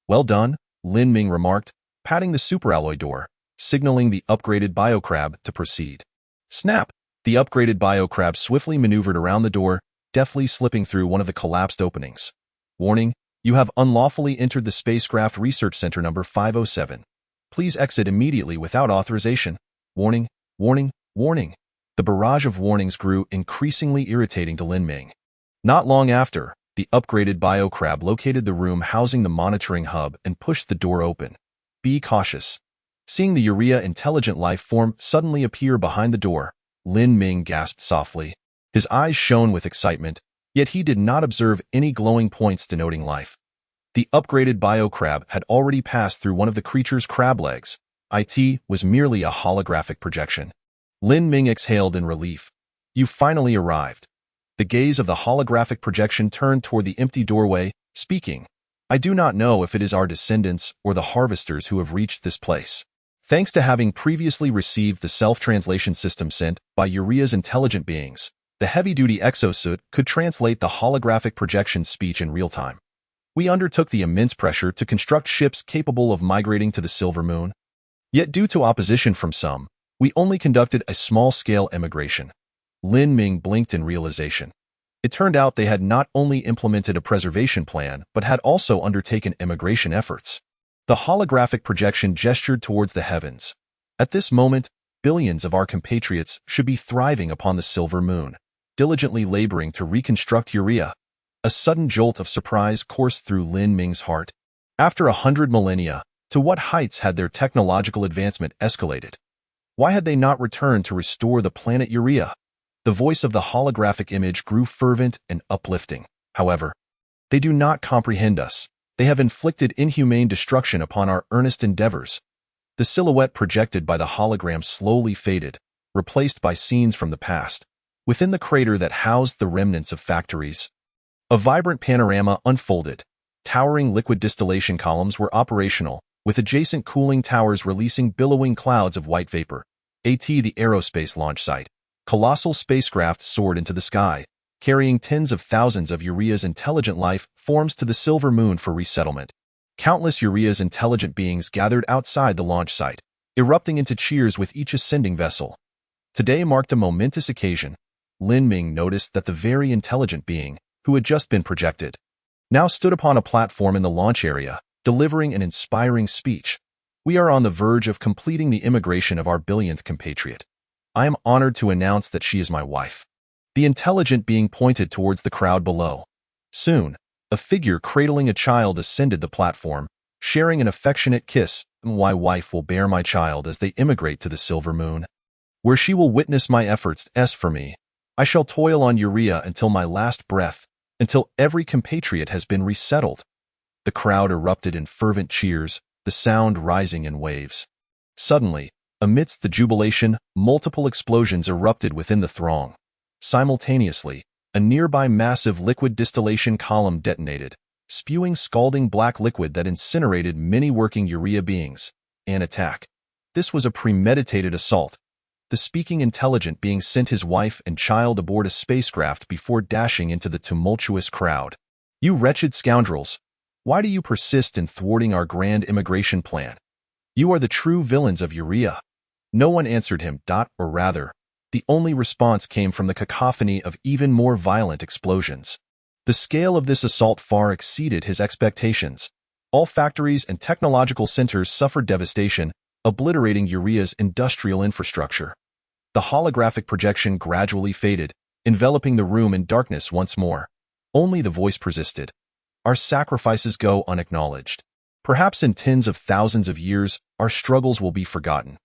Well done, Lin Ming remarked, patting the superalloy door, signaling the upgraded biocrab to proceed. Snap! The upgraded biocrab swiftly maneuvered around the door, deftly slipping through one of the collapsed openings. Warning, you have unlawfully entered the Spacecraft Research Center number 507. Please exit immediately without authorization. Warning, warning, warning. The barrage of warnings grew increasingly irritating to Lin Ming. Not long after, the upgraded biocrab located the room housing the monitoring hub and pushed the door open. Be cautious. Seeing the urea intelligent life form suddenly appear behind the door, Lin Ming gasped softly. His eyes shone with excitement, yet he did not observe any glowing points denoting life. The upgraded biocrab had already passed through one of the creature's crab legs. It was merely a holographic projection. Lin Ming exhaled in relief. You finally arrived. The gaze of the holographic projection turned toward the empty doorway, speaking. I do not know if it is our descendants or the harvesters who have reached this place. Thanks to having previously received the self-translation system sent by Urea's intelligent beings, the heavy-duty exosuit could translate the holographic projection's speech in real time. We undertook the immense pressure to construct ships capable of migrating to the Silver Moon. Yet due to opposition from some, we only conducted a small-scale immigration. Lin Ming blinked in realization. It turned out they had not only implemented a preservation plan, but had also undertaken immigration efforts. The holographic projection gestured towards the heavens. At this moment, billions of our compatriots should be thriving upon the Silver Moon, diligently laboring to reconstruct Urea. A sudden jolt of surprise coursed through Lin Ming's heart. After 100 millennia, to what heights had their technological advancement escalated? Why had they not returned to restore the planet Urea? The voice of the holographic image grew fervent and uplifting. However, they do not comprehend us. They have inflicted inhumane destruction upon our earnest endeavors. The silhouette projected by the hologram slowly faded, replaced by scenes from the past. Within the crater that housed the remnants of factories, a vibrant panorama unfolded. Towering liquid distillation columns were operational, with adjacent cooling towers releasing billowing clouds of white vapor. The aerospace launch site. Colossal spacecraft soared into the sky, carrying tens of thousands of Urea's intelligent life forms to the Silver Moon for resettlement. Countless Urea's intelligent beings gathered outside the launch site, erupting into cheers with each ascending vessel. Today marked a momentous occasion. Lin Ming noticed that the very intelligent being, who had just been projected, now stood upon a platform in the launch area, delivering an inspiring speech. We are on the verge of completing the immigration of our billionth compatriot. I am honored to announce that she is my wife. The intelligent being pointed towards the crowd below. Soon, a figure cradling a child ascended the platform, sharing an affectionate kiss. My wife will bear my child as they immigrate to the Silver Moon, where she will witness my efforts. For me, I shall toil on Urea until my last breath, until every compatriot has been resettled. The crowd erupted in fervent cheers, the sound rising in waves. Suddenly, amidst the jubilation, multiple explosions erupted within the throng. Simultaneously, a nearby massive liquid distillation column detonated, spewing scalding black liquid that incinerated many working Urea beings. An attack. This was a premeditated assault. The speaking intelligent being sent his wife and child aboard a spacecraft before dashing into the tumultuous crowd. You wretched scoundrels! Why do you persist in thwarting our grand immigration plan? You are the true villains of Urea. No one answered him. Or rather, the only response came from the cacophony of even more violent explosions. The scale of this assault far exceeded his expectations. All factories and technological centers suffered devastation, obliterating Urea's industrial infrastructure. The holographic projection gradually faded, enveloping the room in darkness once more. Only the voice persisted. Our sacrifices go unacknowledged. Perhaps in tens of thousands of years, our struggles will be forgotten.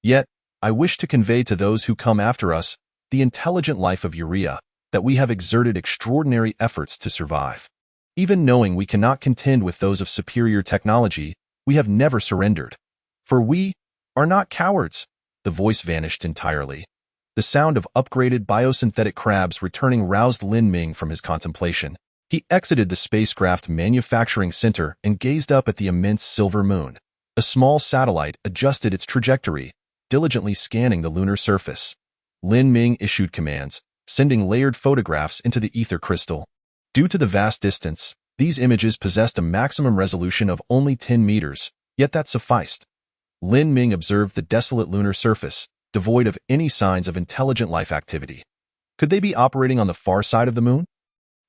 Yet, I wish to convey to those who come after us, the intelligent life of Urea, that we have exerted extraordinary efforts to survive. Even knowing we cannot contend with those of superior technology, we have never surrendered. For we are not cowards. The voice vanished entirely. The sound of upgraded biosynthetic crabs returning roused Lin Ming from his contemplation. He exited the spacecraft manufacturing center and gazed up at the immense Silver Moon. A small satellite adjusted its trajectory, diligently scanning the lunar surface. Lin Ming issued commands, sending layered photographs into the ether crystal. Due to the vast distance, these images possessed a maximum resolution of only 10 meters, yet that sufficed. Lin Ming observed the desolate lunar surface, devoid of any signs of intelligent life activity. Could they be operating on the far side of the moon?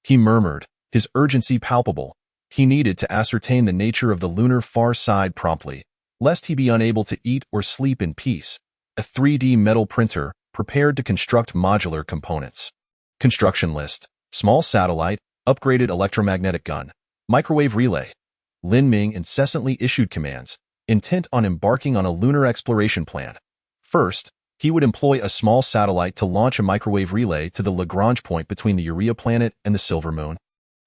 He murmured, his urgency palpable. He needed to ascertain the nature of the lunar far side promptly, lest he be unable to eat or sleep in peace. A 3D metal printer, prepared to construct modular components. Construction list: small satellite, upgraded electromagnetic gun, microwave relay. Lin Ming incessantly issued commands, intent on embarking on a lunar exploration plan. First, he would employ a small satellite to launch a microwave relay to the Lagrange point between the Urea planet and the Silver Moon,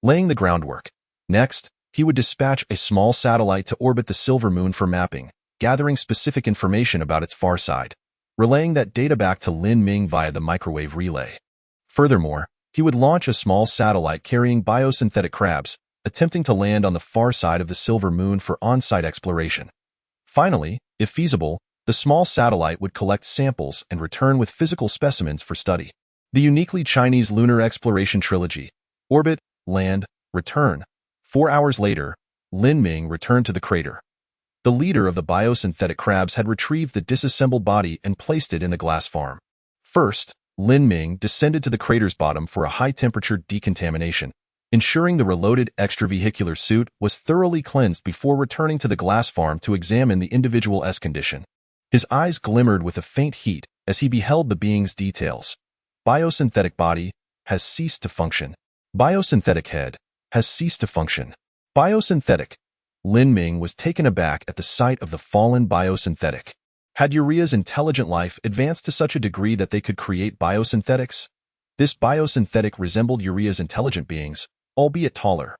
laying the groundwork. Next, he would dispatch a small satellite to orbit the silver moon for mapping, gathering specific information about its far side, relaying that data back to Lin Ming via the microwave relay. Furthermore, he would launch a small satellite carrying biosynthetic crabs, attempting to land on the far side of the silver moon for on-site exploration. Finally, if feasible, the small satellite would collect samples and return with physical specimens for study. The uniquely Chinese lunar exploration trilogy: orbit, land, return. 4 hours later, Lin Ming returned to the crater. The leader of the biosynthetic crabs had retrieved the disassembled body and placed it in the glass farm. First, Lin Ming descended to the crater's bottom for a high-temperature decontamination, ensuring the reloaded extravehicular suit was thoroughly cleansed before returning to the glass farm to examine the individual's condition. His eyes glimmered with a faint heat as he beheld the being's details. Biosynthetic body has ceased to function. Biosynthetic head has ceased to function. Biosynthetic. Lin Ming was taken aback at the sight of the fallen biosynthetic. Had Urea's intelligent life advanced to such a degree that they could create biosynthetics? This biosynthetic resembled Urea's intelligent beings, albeit taller.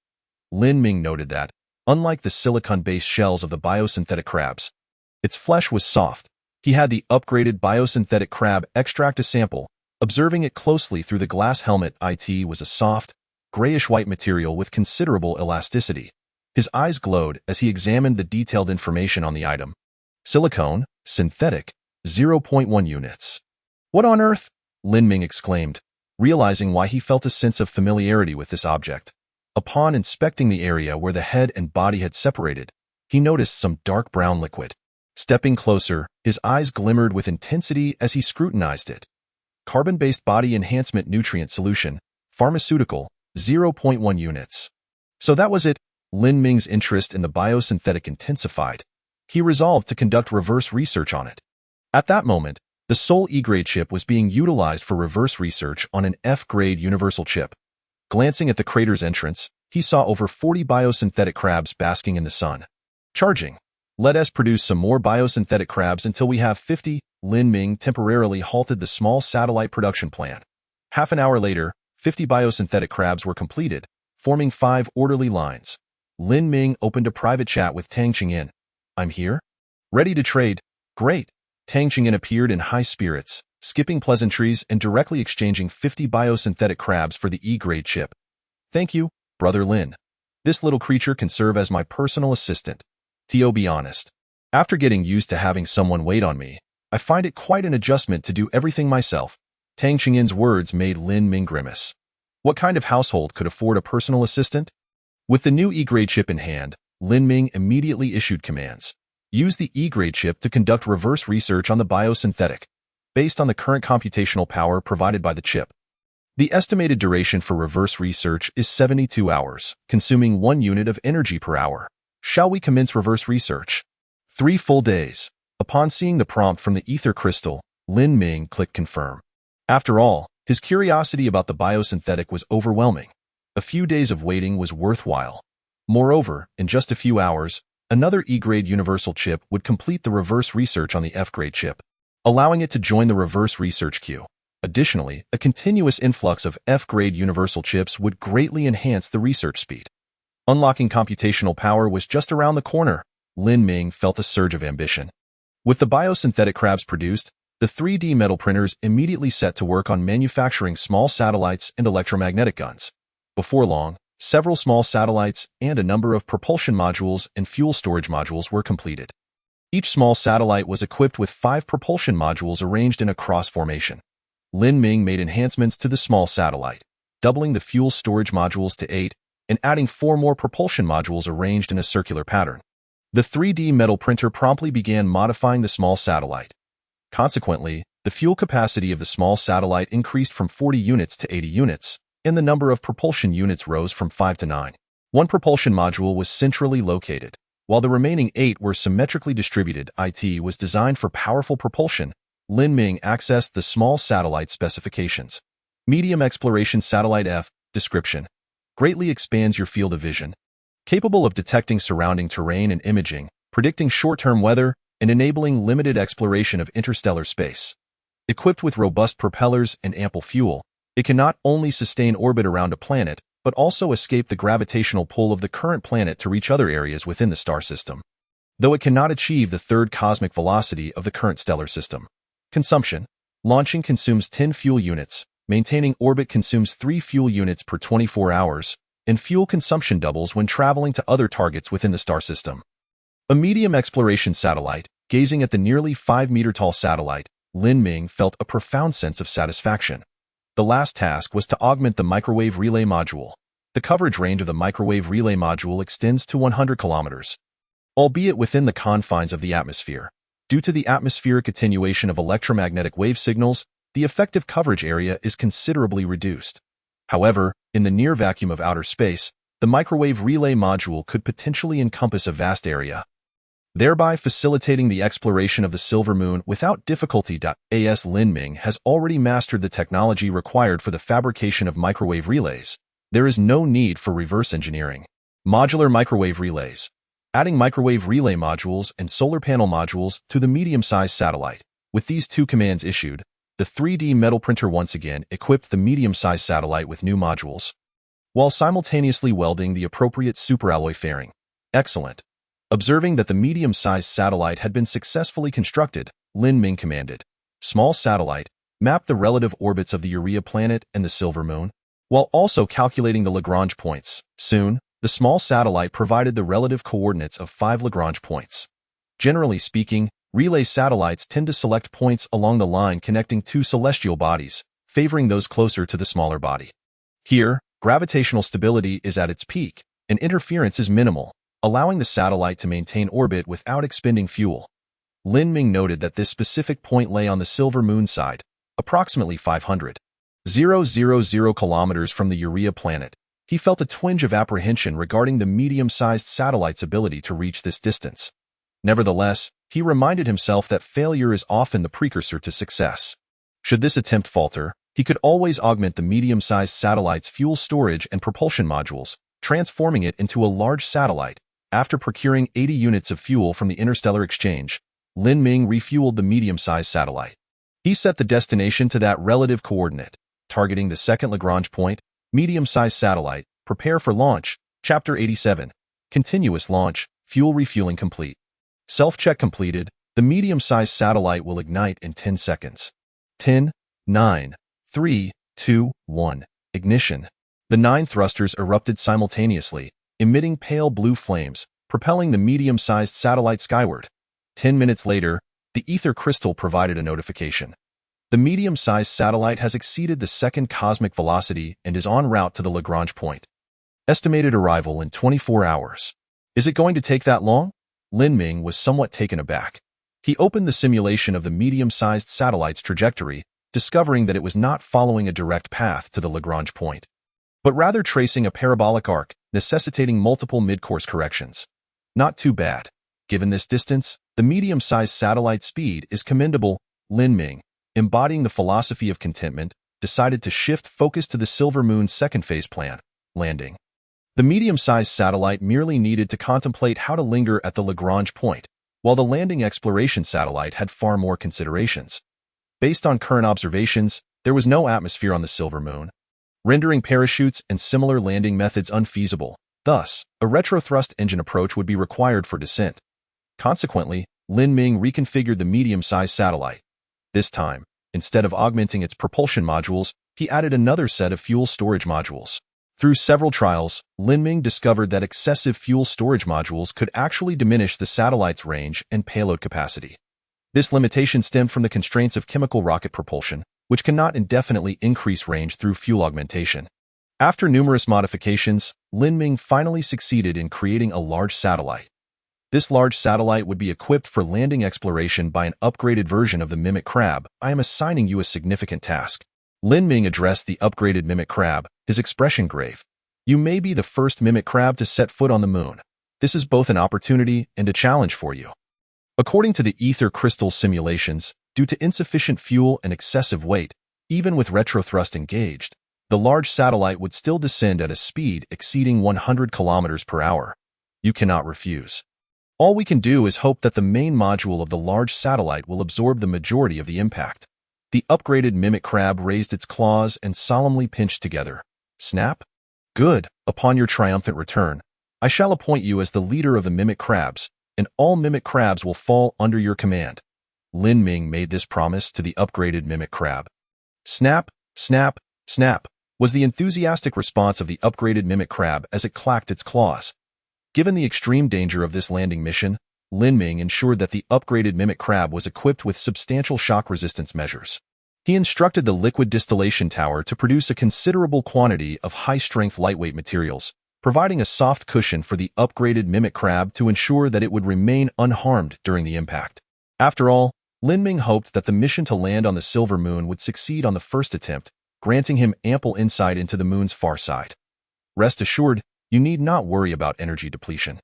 Lin Ming noted that, unlike the silicon-based shells of the biosynthetic crabs, its flesh was soft. He had the upgraded biosynthetic crab extract a sample, observing it closely through the glass helmet. It was a soft, grayish-white material with considerable elasticity. His eyes glowed as he examined the detailed information on the item. Silicone, synthetic, 0.1 units. What on earth? Lin Ming exclaimed, realizing why he felt a sense of familiarity with this object. Upon inspecting the area where the head and body had separated, he noticed some dark brown liquid. Stepping closer, his eyes glimmered with intensity as he scrutinized it. Carbon-based body enhancement nutrient solution, pharmaceutical, 0.1 units. So that was it. Lin Ming's interest in the biosynthetic intensified. He resolved to conduct reverse research on it. At that moment, the Sol E-grade chip was being utilized for reverse research on an F-grade universal chip. Glancing at the crater's entrance, he saw over 40 biosynthetic crabs basking in the sun. Charging. Let us produce some more biosynthetic crabs until we have 50. Lin Ming temporarily halted the small satellite production plan. Half an hour later, 50 biosynthetic crabs were completed, forming 5 orderly lines. Lin Ming opened a private chat with Tang Qingyin. I'm here? Ready to trade? Great. Tang Qingyin appeared in high spirits, skipping pleasantries and directly exchanging 50 biosynthetic crabs for the E-grade chip. Thank you, Brother Lin. This little creature can serve as my personal assistant. To be honest, after getting used to having someone wait on me, I find it quite an adjustment to do everything myself. Tang Qingyin's words made Lin Ming grimace. What kind of household could afford a personal assistant? With the new E-grade chip in hand, Lin Ming immediately issued commands. Use the E-grade chip to conduct reverse research on the biosynthetic, based on the current computational power provided by the chip. The estimated duration for reverse research is 72 hours, consuming 1 unit of energy per hour. Shall we commence reverse research? 3 full days. Upon seeing the prompt from the ether crystal, Lin Ming clicked confirm. After all, his curiosity about the biosynthetic was overwhelming. A few days of waiting was worthwhile. Moreover, in just a few hours, another E-grade universal chip would complete the reverse research on the F-grade chip, allowing it to join the reverse research queue. Additionally, a continuous influx of F-grade universal chips would greatly enhance the research speed. Unlocking computational power was just around the corner. Lin Ming felt a surge of ambition. With the biosynthetic crabs produced, the 3D metal printers immediately set to work on manufacturing small satellites and electromagnetic guns. Before long, several small satellites and a number of propulsion modules and fuel storage modules were completed. Each small satellite was equipped with 5 propulsion modules arranged in a cross formation. Lin Ming made enhancements to the small satellite, doubling the fuel storage modules to 8 and adding 4 more propulsion modules arranged in a circular pattern. The 3D metal printer promptly began modifying the small satellite. Consequently, the fuel capacity of the small satellite increased from 40 units to 80 units, and the number of propulsion units rose from 5 to 9. 1 propulsion module was centrally located, while the remaining 8 were symmetrically distributed. It was designed for powerful propulsion. Lin Ming accessed the small satellite specifications. Medium exploration satellite F, description. Greatly expands your field of vision. Capable of detecting surrounding terrain and imaging, predicting short-term weather, and enabling limited exploration of interstellar space. Equipped with robust propellers and ample fuel, it can not only sustain orbit around a planet, but also escape the gravitational pull of the current planet to reach other areas within the star system. Though it cannot achieve the third cosmic velocity of the current stellar system. Consumption. Launching consumes 10 fuel units, maintaining orbit consumes 3 fuel units per 24 hours, and fuel consumption doubles when traveling to other targets within the star system. A medium exploration satellite, gazing at the nearly 5-meter-tall satellite, Lin Ming felt a profound sense of satisfaction. The last task was to augment the microwave relay module. The coverage range of the microwave relay module extends to 100 kilometers. Albeit within the confines of the atmosphere. Due to the atmospheric attenuation of electromagnetic wave signals, the effective coverage area is considerably reduced. However, in the near vacuum of outer space, the microwave relay module could potentially encompass a vast area, thereby facilitating the exploration of the silver moon without difficulty. As Lin Ming has already mastered the technology required for the fabrication of microwave relays, there is no need for reverse engineering. Modular microwave relays. Adding microwave relay modules and solar panel modules to the medium-sized satellite. With these two commands issued, the 3D metal printer once again equipped the medium-sized satellite with new modules, while simultaneously welding the appropriate superalloy fairing. Excellent. Observing that the medium-sized satellite had been successfully constructed, Lin Ming commanded, "Small satellite, map the relative orbits of the Urea planet and the silver moon," while also calculating the Lagrange points. Soon, the small satellite provided the relative coordinates of 5 Lagrange points. Generally speaking, relay satellites tend to select points along the line connecting two celestial bodies, favoring those closer to the smaller body. Here, gravitational stability is at its peak, and interference is minimal, allowing the satellite to maintain orbit without expending fuel. Lin Ming noted that this specific point lay on the silver moon side, approximately 500,000 kilometers from the Urea planet. He felt a twinge of apprehension regarding the medium-sized satellite's ability to reach this distance. Nevertheless, he reminded himself that failure is often the precursor to success. Should this attempt falter, he could always augment the medium-sized satellite's fuel storage and propulsion modules, transforming it into a large satellite. After procuring 80 units of fuel from the Interstellar Exchange, Lin Ming refueled the medium-sized satellite. He set the destination to that relative coordinate, targeting the second Lagrange point. Medium-sized satellite, prepare for launch. Chapter 87. Continuous launch, fuel refueling complete. Self-check completed. The medium-sized satellite will ignite in 10 seconds. 10, 9, 3, 2, 1. Ignition. The 9 thrusters erupted simultaneously, emitting pale blue flames, propelling the medium-sized satellite skyward. 10 minutes later, the ether crystal provided a notification. The medium-sized satellite has exceeded the second cosmic velocity and is en route to the Lagrange point. Estimated arrival in 24 hours. Is it going to take that long? Lin Ming was somewhat taken aback. He opened the simulation of the medium-sized satellite's trajectory, discovering that it was not following a direct path to the Lagrange point, but rather tracing a parabolic arc, necessitating multiple mid-course corrections. Not too bad. Given this distance, the medium-sized satellite speed is commendable. Lin Ming, embodying the philosophy of contentment, decided to shift focus to the Silver Moon's second phase plan, landing. The medium-sized satellite merely needed to contemplate how to linger at the Lagrange point, while the landing exploration satellite had far more considerations. Based on current observations, there was no atmosphere on the Silver Moon, rendering parachutes and similar landing methods unfeasible. Thus, a retrothrust engine approach would be required for descent. Consequently, Lin Ming reconfigured the medium-sized satellite. This time, instead of augmenting its propulsion modules, he added another set of fuel storage modules. Through several trials, Lin Ming discovered that excessive fuel storage modules could actually diminish the satellite's range and payload capacity. This limitation stemmed from the constraints of chemical rocket propulsion, which cannot indefinitely increase range through fuel augmentation. After numerous modifications, Lin Ming finally succeeded in creating a large satellite. This large satellite would be equipped for landing exploration by an upgraded version of the Mimic Crab. I am assigning you a significant task. Lin Ming addressed the upgraded Mimic Crab, his expression grave. You may be the first Mimic Crab to set foot on the moon. This is both an opportunity and a challenge for you. According to the ether crystal simulations, due to insufficient fuel and excessive weight, even with retrothrust engaged, the large satellite would still descend at a speed exceeding 100 kilometers per hour. You cannot refuse. All we can do is hope that the main module of the large satellite will absorb the majority of the impact. The upgraded Mimic Crab raised its claws and solemnly pinched together. Snap? Good. Upon your triumphant return, I shall appoint you as the leader of the mimic crabs, and all mimic crabs will fall under your command. Lin Ming made this promise to the upgraded mimic crab. Snap, snap, snap, was the enthusiastic response of the upgraded mimic crab as it clacked its claws. Given the extreme danger of this landing mission, Lin Ming ensured that the upgraded mimic crab was equipped with substantial shock resistance measures. He instructed the liquid distillation tower to produce a considerable quantity of high-strength lightweight materials, providing a soft cushion for the upgraded mimic crab to ensure that it would remain unharmed during the impact. After all, Lin Ming hoped that the mission to land on the Silver Moon would succeed on the first attempt, granting him ample insight into the moon's far side. Rest assured, you need not worry about energy depletion.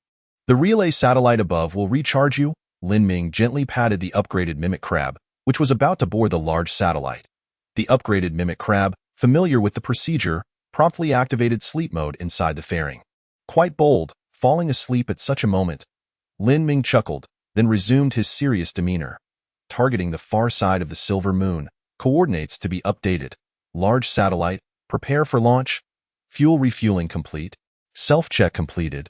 The relay satellite above will recharge you. Lin Ming gently patted the upgraded mimic crab, which was about to board the large satellite. The upgraded mimic crab, familiar with the procedure, promptly activated sleep mode inside the fairing. Quite bold, falling asleep at such a moment. Lin Ming chuckled, then resumed his serious demeanor. Targeting the far side of the Silver Moon. Coordinates to be updated. Large satellite. Prepare for launch. Fuel refueling complete. Self-check completed.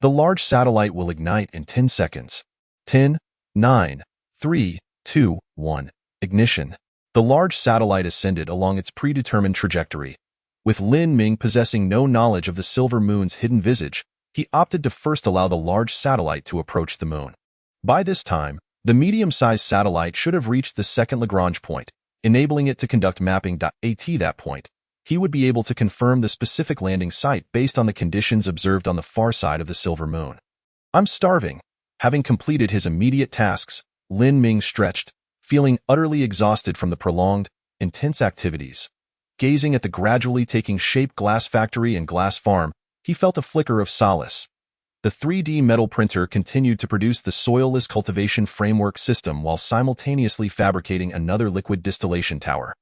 The large satellite will ignite in 10 seconds. 10, 9, 3, 2, 1. Ignition. The large satellite ascended along its predetermined trajectory. With Lin Ming possessing no knowledge of the Silver Moon's hidden visage, he opted to first allow the large satellite to approach the moon. By this time, the medium-sized satellite should have reached the second Lagrange point, enabling it to conduct mapping. At that point, he would be able to confirm the specific landing site based on the conditions observed on the far side of the Silver Moon. I'm starving. Having completed his immediate tasks, Lin Ming stretched, feeling utterly exhausted from the prolonged, intense activities. Gazing at the gradually taking shape glass factory and glass farm, he felt a flicker of solace. The 3D metal printer continued to produce the soilless cultivation framework system while simultaneously fabricating another liquid distillation tower.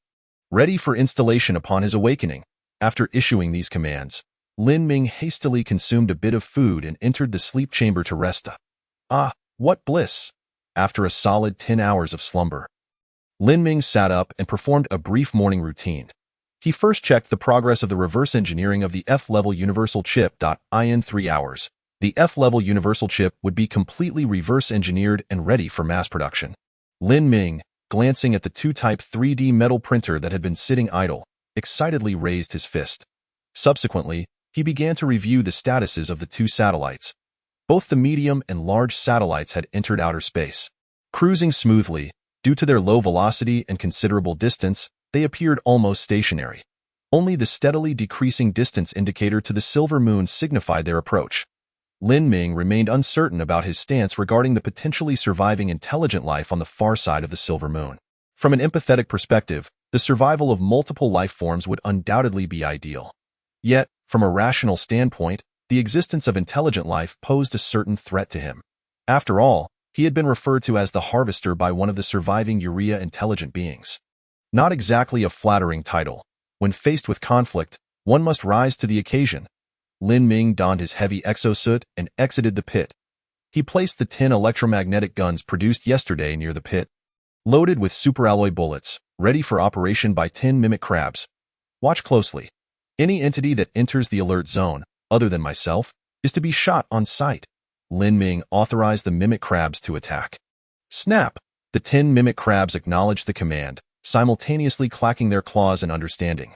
Ready for installation upon his awakening, after issuing these commands, Lin Ming hastily consumed a bit of food and entered the sleep chamber to rest. Ah, what bliss! After a solid 10 hours of slumber, Lin Ming sat up and performed a brief morning routine. He first checked the progress of the reverse engineering of the F-level universal chip. In 3 hours, the F-level universal chip would be completely reverse engineered and ready for mass production. Lin Ming, glancing at the 2-type 3D metal printer that had been sitting idle, excitedly raised his fist. Subsequently, he began to review the statuses of the 2 satellites. Both the medium and large satellites had entered outer space. Cruising smoothly, due to their low velocity and considerable distance, they appeared almost stationary. Only the steadily decreasing distance indicator to the Silver Moon signified their approach. Lin Ming remained uncertain about his stance regarding the potentially surviving intelligent life on the far side of the Silver Moon. From an empathetic perspective, the survival of multiple life forms would undoubtedly be ideal. Yet, from a rational standpoint, the existence of intelligent life posed a certain threat to him. After all, he had been referred to as the Harvester by one of the surviving Urea intelligent beings. Not exactly a flattering title. When faced with conflict, one must rise to the occasion. Lin Ming donned his heavy exosuit and exited the pit. He placed the 10 electromagnetic guns produced yesterday near the pit, loaded with superalloy bullets, ready for operation by 10 mimic crabs. Watch closely. Any entity that enters the alert zone, other than myself, is to be shot on sight. Lin Ming authorized the mimic crabs to attack. Snap! The 10 mimic crabs acknowledged the command, simultaneously clacking their claws in understanding.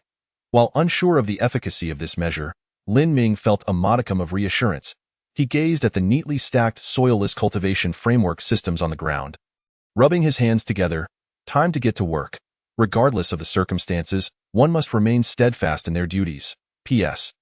While unsure of the efficacy of this measure, Lin Ming felt a modicum of reassurance. He gazed at the neatly stacked soilless cultivation framework systems on the ground. Rubbing his hands together, time to get to work. Regardless of the circumstances, one must remain steadfast in their duties. P.S.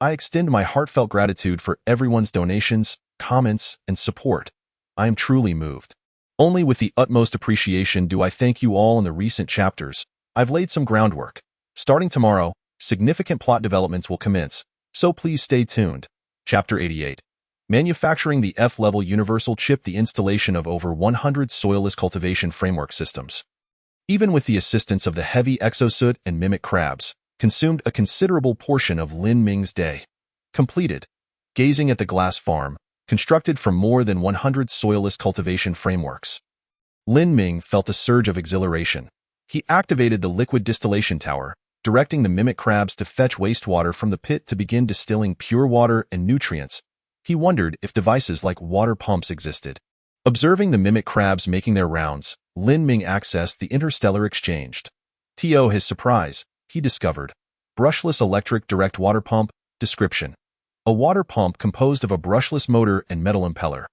I extend my heartfelt gratitude for everyone's donations, comments, and support. I am truly moved. Only with the utmost appreciation do I thank you all in the recent chapters. I've laid some groundwork. Starting tomorrow, significant plot developments will commence, so please stay tuned. Chapter 88. Manufacturing the F-level universal chip. The installation of over 100 soilless cultivation framework systems, even with the assistance of the heavy exosuit and mimic crabs, consumed a considerable portion of Lin Ming's day. Completed. Gazing at the glass farm, constructed from more than 100 soilless cultivation frameworks, Lin Ming felt a surge of exhilaration. He activated the liquid distillation tower, directing the mimic crabs to fetch wastewater from the pit to begin distilling pure water and nutrients. He wondered if devices like water pumps existed. Observing the mimic crabs making their rounds, Lin Ming accessed the Interstellar exchange. To his surprise, he discovered brushless electric direct water pump. Description: a water pump composed of a brushless motor and metal impeller,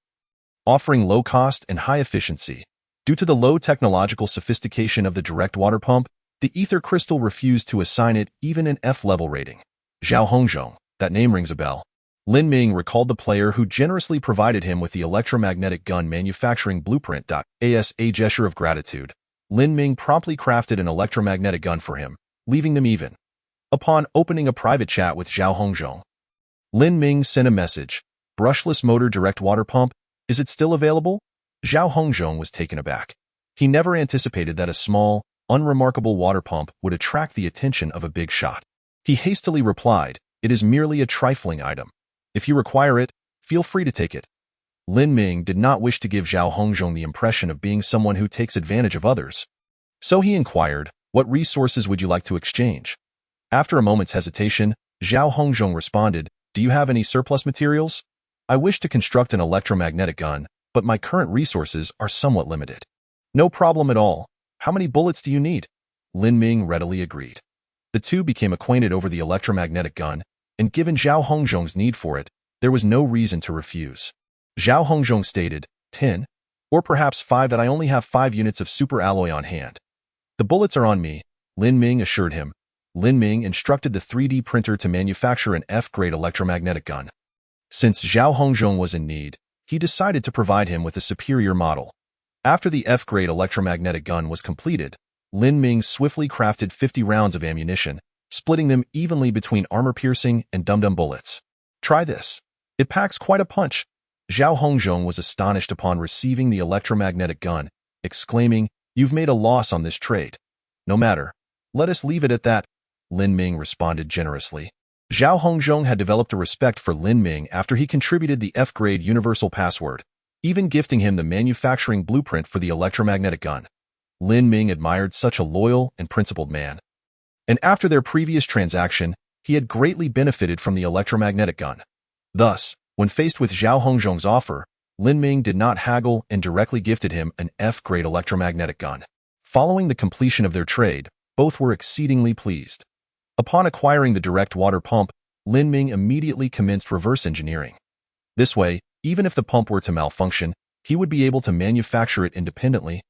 offering low cost and high efficiency. Due to the low technological sophistication of the direct water pump, the ether crystal refused to assign it even an F-level rating. Zhao Hongzhong, that name rings a bell. Lin Ming recalled the player who generously provided him with the electromagnetic gun manufacturing blueprint. As a gesture of gratitude, Lin Ming promptly crafted an electromagnetic gun for him, leaving them even. Upon opening a private chat with Zhao Hongzhong, Lin Ming sent a message: brushless motor direct water pump, is it still available? Zhao Hongzhong was taken aback. He never anticipated that a small, unremarkable water pump would attract the attention of a big shot. He hastily replied, "It is merely a trifling item. If you require it, feel free to take it." Lin Ming did not wish to give Zhao Hongzhong the impression of being someone who takes advantage of others. So he inquired, "What resources would you like to exchange?" After a moment's hesitation, Zhao Hongzhong responded, "Do you have any surplus materials? I wish to construct an electromagnetic gun, but my current resources are somewhat limited." "No problem at all. How many bullets do you need?" Lin Ming readily agreed. The two became acquainted over the electromagnetic gun, and given Zhao Hongzhong's need for it, there was no reason to refuse. Zhao Hongzhong stated, 10, or perhaps 5, that I only have 5 units of super alloy on hand. "The bullets are on me," Lin Ming assured him. Lin Ming instructed the 3D printer to manufacture an F-grade electromagnetic gun. Since Zhao Hongzhong was in need, he decided to provide him with a superior model. After the F-grade electromagnetic gun was completed, Lin Ming swiftly crafted 50 rounds of ammunition, splitting them evenly between armor-piercing and dum-dum bullets. "Try this. It packs quite a punch." Zhao Hongzhong was astonished upon receiving the electromagnetic gun, exclaiming, "You've made a loss on this trade." "No matter. Let us leave it at that," Lin Ming responded generously. Zhao Hongzhong had developed a respect for Lin Ming after he contributed the F-grade universal password, even gifting him the manufacturing blueprint for the electromagnetic gun. Lin Ming admired such a loyal and principled man. And after their previous transaction, he had greatly benefited from the electromagnetic gun. Thus, when faced with Zhao Hongzhong's offer, Lin Ming did not haggle and directly gifted him an F-grade electromagnetic gun. Following the completion of their trade, both were exceedingly pleased. Upon acquiring the direct water pump, Lin Ming immediately commenced reverse engineering. This way, even if the pump were to malfunction, he would be able to manufacture it independently,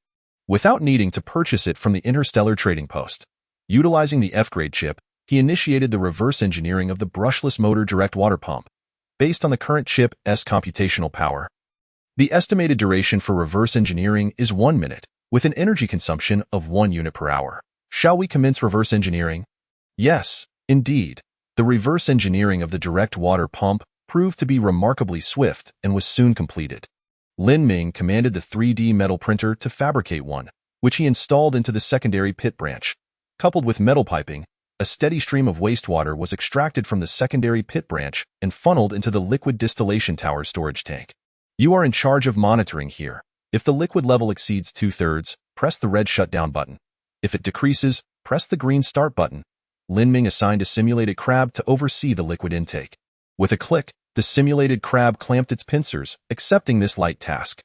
without needing to purchase it from the Interstellar trading post. Utilizing the F-grade chip, he initiated the reverse engineering of the brushless motor direct water pump. Based on the current chip's computational power, the estimated duration for reverse engineering is 1 minute, with an energy consumption of 1 unit per hour. Shall we commence reverse engineering? Yes, indeed. The reverse engineering of the direct water pump proved to be remarkably swift and was soon completed. Lin Ming commanded the 3D metal printer to fabricate one, which he installed into the secondary pit branch. Coupled with metal piping, a steady stream of wastewater was extracted from the secondary pit branch and funneled into the liquid distillation tower storage tank. "You are in charge of monitoring here. If the liquid level exceeds 2/3, press the red shutdown button. If it decreases, press the green start button." Lin Ming assigned a simulated crab to oversee the liquid intake. With a click, the simulated crab clamped its pincers, accepting this light task.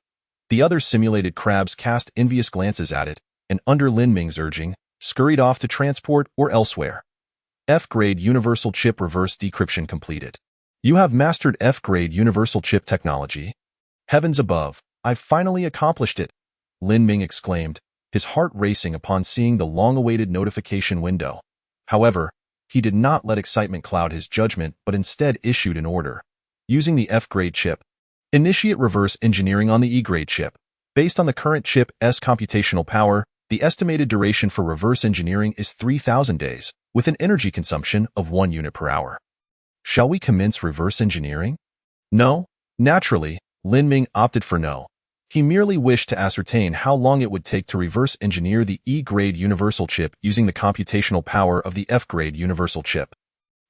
The other simulated crabs cast envious glances at it, and under Lin Ming's urging, scurried off to transport or elsewhere. F-grade universal chip reverse decryption completed. "You have mastered F-grade universal chip technology. Heavens above, I've finally accomplished it," Lin Ming exclaimed, his heart racing upon seeing the long-awaited notification window. However, he did not let excitement cloud his judgment but instead issued an order. Using the F-grade chip, initiate reverse engineering on the E-grade chip. Based on the current chip's computational power, the estimated duration for reverse engineering is 3,000 days, with an energy consumption of 1 unit per hour. Shall we commence reverse engineering? No. Naturally, Lin Ming opted for no. He merely wished to ascertain how long it would take to reverse engineer the E-grade universal chip using the computational power of the F-grade universal chip.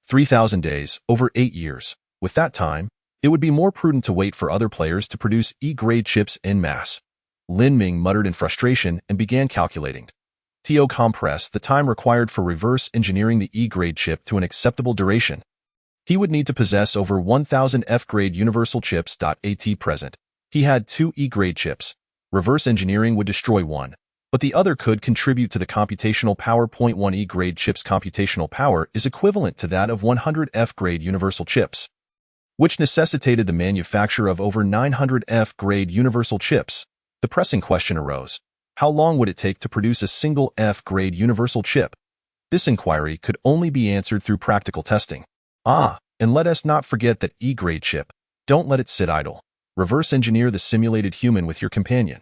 3,000 days, over 8 years. With that time, it would be more prudent to wait for other players to produce E-grade chips en masse. Lin Ming muttered in frustration and began calculating. To compress the time required for reverse engineering the E-grade chip to an acceptable duration, he would need to possess over 1,000 F-grade universal chips. At present, he had 2 E-grade chips. Reverse engineering would destroy one, but the other could contribute to the computational power. 1 E-grade chips computational power is equivalent to that of 100 F-grade universal chips, which necessitated the manufacture of over 900 F-grade universal chips. The pressing question arose: how long would it take to produce a single F-grade universal chip? This inquiry could only be answered through practical testing. And let us not forget that E-grade chip. Don't let it sit idle. Reverse engineer the simulated human with your companion.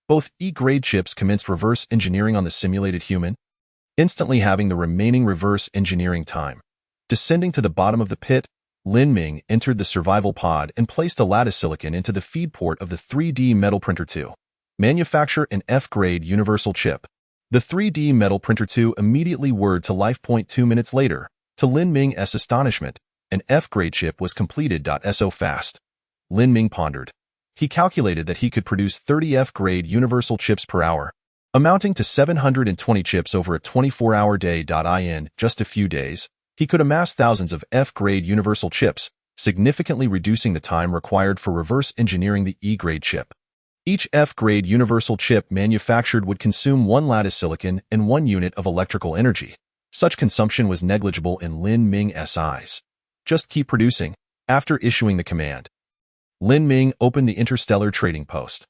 Both E-grade chips commenced reverse engineering on the simulated human, instantly having the remaining reverse engineering time. Descending to the bottom of the pit, Lin Ming entered the survival pod and placed a lattice silicon into the feed port of the 3D metal printer 2. Manufacture an F-grade universal chip. The 3D metal printer 2 immediately whirred to life. 2 minutes later, to Lin Ming's astonishment, an F-grade chip was completed. So fast. Lin Ming pondered. He calculated that he could produce 30 F-grade universal chips per hour, amounting to 720 chips over a 24-hour day. In just a few days, he could amass thousands of F-grade universal chips, significantly reducing the time required for reverse engineering the E-grade chip. Each F-grade universal chip manufactured would consume 1 lattice silicon and 1 unit of electrical energy. Such consumption was negligible in Lin Ming's eyes. Just keep producing. After issuing the command, Lin Ming opened the Interstellar trading post.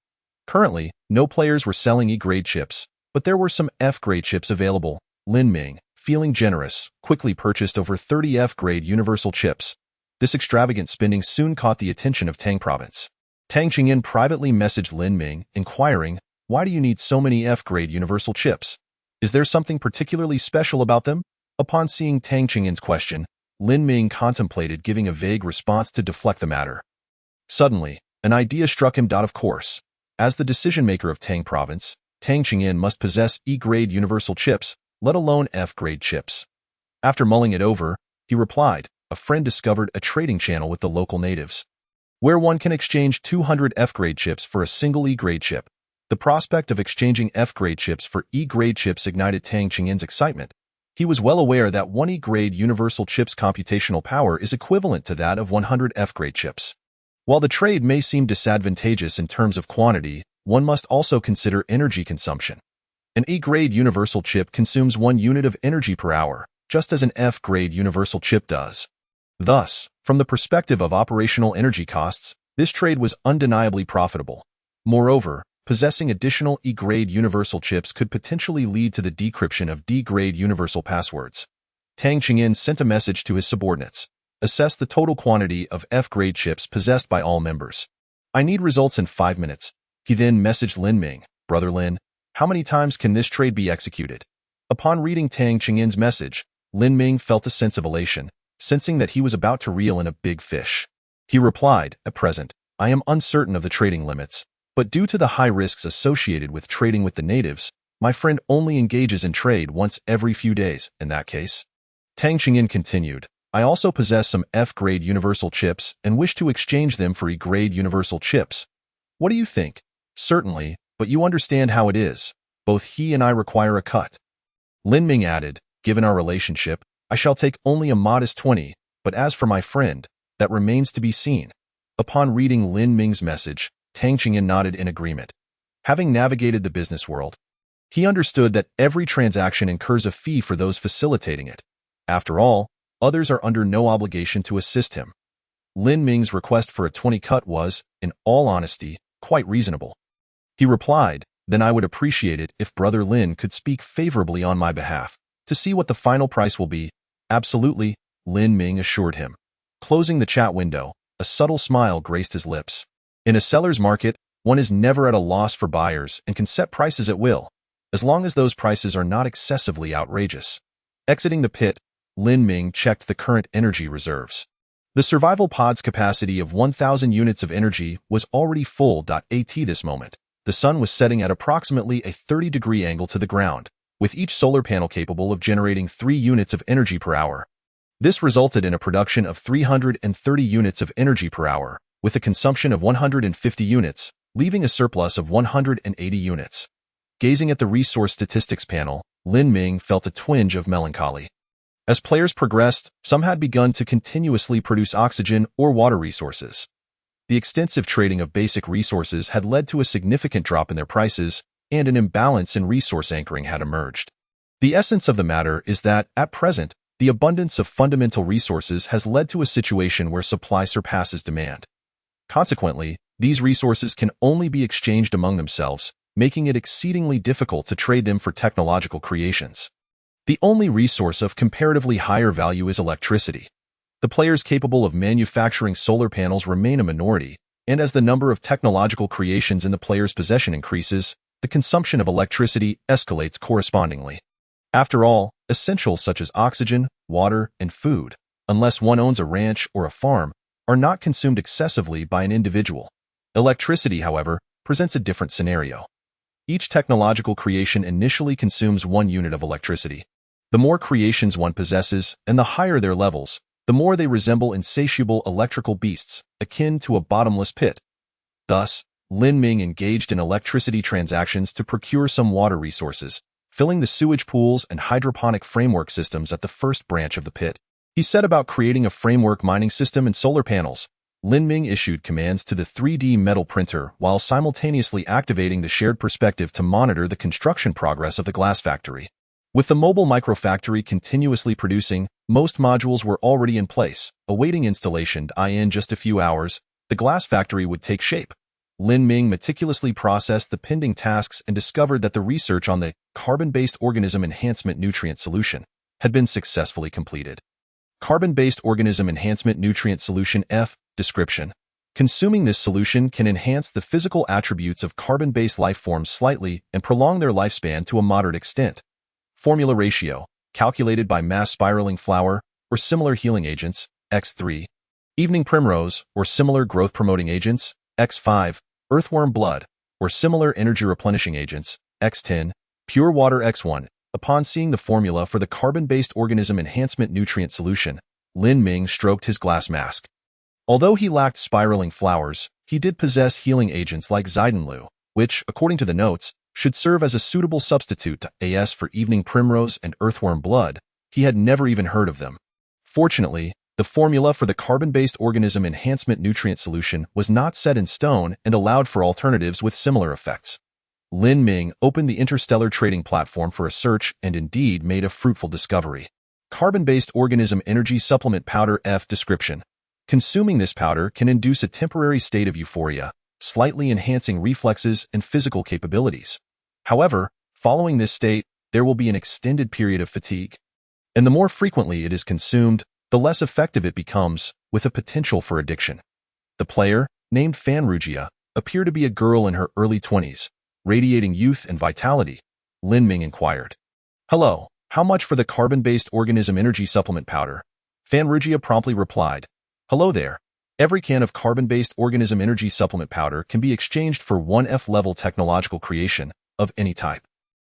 Currently, no players were selling E-grade chips, but there were some F-grade chips available. Lin Ming, feeling generous, quickly purchased over 30 F-grade universal chips. This extravagant spending soon caught the attention of Tang Province. Tang Qingyan privately messaged Lin Ming, inquiring, "Why do you need so many F-grade universal chips? Is there something particularly special about them?" Upon seeing Tang Qingyan's question, Lin Ming contemplated giving a vague response to deflect the matter. Suddenly, an idea struck him. Of course, as the decision-maker of Tang Province, Tang Qingyan must possess E-grade universal chips, let alone F-grade chips. After mulling it over, he replied, "A friend discovered a trading channel with the local natives, where one can exchange 200 F-grade chips for a single E-grade chip." The prospect of exchanging F-grade chips for E-grade chips ignited Tang Qingyan's excitement. He was well aware that 1 E-grade universal chip's computational power is equivalent to that of 100 F-grade chips. While the trade may seem disadvantageous in terms of quantity, one must also consider energy consumption. An E-grade universal chip consumes 1 unit of energy per hour, just as an F-grade universal chip does. Thus, from the perspective of operational energy costs, this trade was undeniably profitable. Moreover, possessing additional E-grade universal chips could potentially lead to the decryption of D-grade universal passwords. Tang Qingyan sent a message to his subordinates. Assess the total quantity of F-grade chips possessed by all members. I need results in 5 minutes. He then messaged Lin Ming, "Brother Lin, how many times can this trade be executed?" Upon reading Tang Qingyan's message, Lin Ming felt a sense of elation, sensing that he was about to reel in a big fish. He replied, "At present, I am uncertain of the trading limits, but due to the high risks associated with trading with the natives, my friend only engages in trade once every few days. In that case," Tang Qingyan continued, "I also possess some F-grade universal chips and wish to exchange them for E-grade universal chips. What do you think?" "Certainly, but you understand how it is. Both he and I require a cut." Lin Ming added, "Given our relationship, I shall take only a modest 20, but as for my friend, that remains to be seen." Upon reading Lin Ming's message, Tang Qingyan nodded in agreement. Having navigated the business world, he understood that every transaction incurs a fee for those facilitating it. After all, others are under no obligation to assist him. Lin Ming's request for a 20 cut was, in all honesty, quite reasonable. He replied, "Then I would appreciate it if Brother Lin could speak favorably on my behalf, to see what the final price will be." "Absolutely," Lin Ming assured him. Closing the chat window, a subtle smile graced his lips. In a seller's market, one is never at a loss for buyers and can set prices at will, as long as those prices are not excessively outrageous. Exiting the pit, Lin Ming checked the current energy reserves. The survival pod's capacity of 1,000 units of energy was already full. At this moment, the sun was setting at approximately a 30-degree angle to the ground, with each solar panel capable of generating 3 units of energy per hour. This resulted in a production of 330 units of energy per hour, with a consumption of 150 units, leaving a surplus of 180 units. Gazing at the resource statistics panel, Lin Ming felt a twinge of melancholy. As players progressed, some had begun to continuously produce oxygen or water resources. The extensive trading of basic resources had led to a significant drop in their prices, and an imbalance in resource anchoring had emerged. The essence of the matter is that, at present, the abundance of fundamental resources has led to a situation where supply surpasses demand. Consequently, these resources can only be exchanged among themselves, making it exceedingly difficult to trade them for technological creations. The only resource of comparatively higher value is electricity. The players capable of manufacturing solar panels remain a minority, and as the number of technological creations in the player's possession increases, the consumption of electricity escalates correspondingly. After all, essentials such as oxygen, water, and food, unless one owns a ranch or a farm, are not consumed excessively by an individual. Electricity, however, presents a different scenario. Each technological creation initially consumes 1 unit of electricity. The more creations one possesses, and the higher their levels, the more they resemble insatiable electrical beasts, akin to a bottomless pit. Thus, Lin Ming engaged in electricity transactions to procure some water resources, filling the sewage pools and hydroponic framework systems at the first branch of the pit. He set about creating a framework mining system and solar panels. Lin Ming issued commands to the 3D metal printer while simultaneously activating the shared perspective to monitor the construction progress of the glass factory. With the mobile microfactory continuously producing, most modules were already in place, awaiting installation. In just a few hours, the glass factory would take shape. Lin Ming meticulously processed the pending tasks and discovered that the research on the carbon-based organism enhancement nutrient solution had been successfully completed. Carbon-based organism enhancement nutrient solution F. Description. Consuming this solution can enhance the physical attributes of carbon-based life forms slightly and prolong their lifespan to a moderate extent. Formula ratio, calculated by mass spiraling flower or similar healing agents, X3. Evening primrose or similar growth-promoting agents, X5. Earthworm blood or similar energy-replenishing agents, X10. Pure water, X1. Upon seeing the formula for the carbon-based organism enhancement nutrient solution, Lin Ming stroked his glass mask. Although he lacked spiraling flowers, he did possess healing agents like Zidenlu, which, according to the notes, should serve as a suitable substitute to AS for evening primrose and earthworm blood. He had never even heard of them. Fortunately, the formula for the carbon-based organism enhancement nutrient solution was not set in stone and allowed for alternatives with similar effects. Lin Ming opened the Interstellar trading platform for a search and indeed made a fruitful discovery. Carbon-based organism energy supplement powder F. Description. Consuming this powder can induce a temporary state of euphoria, slightly enhancing reflexes and physical capabilities. However, following this state, there will be an extended period of fatigue. And the more frequently it is consumed, the less effective it becomes, with a potential for addiction. The player, named Fanrugia, appeared to be a girl in her early 20s, radiating youth and vitality. Lin Ming inquired. "Hello, how much for the carbon-based organism energy supplement powder?" Fanrugia promptly replied. "Hello there. Every can of carbon-based organism energy supplement powder can be exchanged for 1 F-level technological creation of any type."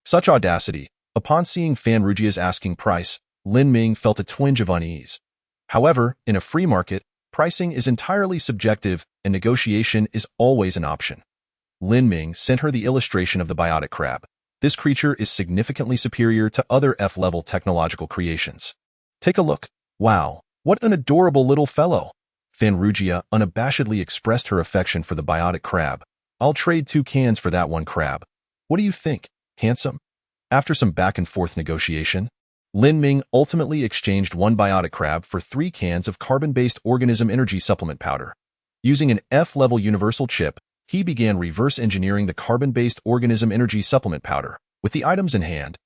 Such audacity! Upon seeing Fanrugia's asking price, Lin Ming felt a twinge of unease. However, in a free market, pricing is entirely subjective and negotiation is always an option. Lin Ming sent her the illustration of the biotic crab. This creature is significantly superior to other F-level technological creations. "Take a look. Wow, what an adorable little fellow." Fanrugia unabashedly expressed her affection for the biotic crab. "I'll trade 2 cans for that one crab. What do you think, handsome?" After some back-and-forth negotiation, Lin Ming ultimately exchanged 1 biotic crab for 3 cans of carbon-based organism energy supplement powder. Using an F-level universal chip, he began reverse engineering the carbon-based organism energy supplement powder. With the items in hand,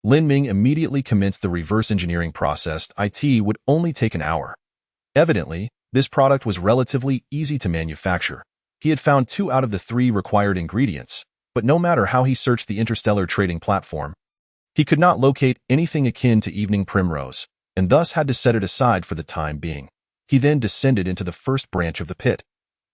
Lin Ming immediately commenced the reverse engineering process. It would only take an hour. Evidently, this product was relatively easy to manufacture. He had found 2 out of the 3 required ingredients, but no matter how he searched the Interstellar trading platform, he could not locate anything akin to evening primrose, and thus had to set it aside for the time being. He then descended into the first branch of the pit.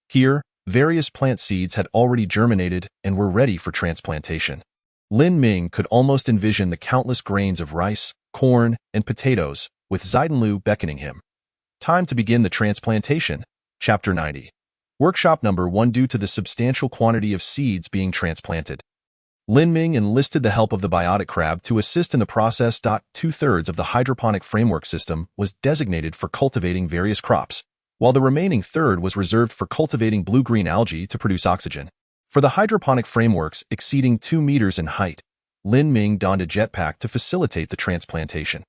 Here, various plant seeds had already germinated and were ready for transplantation. Lin Ming could almost envision the countless grains of rice, corn, and potatoes, with Zidenlu beckoning him. Time to begin the transplantation. Chapter 90. Workshop number 1. Due to the substantial quantity of seeds being transplanted, Lin Ming enlisted the help of the biotic crab to assist in the process. Two-thirds of the hydroponic framework system was designated for cultivating various crops, while the remaining third was reserved for cultivating blue-green algae to produce oxygen. For the hydroponic frameworks exceeding 2 meters in height, Lin Ming donned a jetpack to facilitate the transplantation.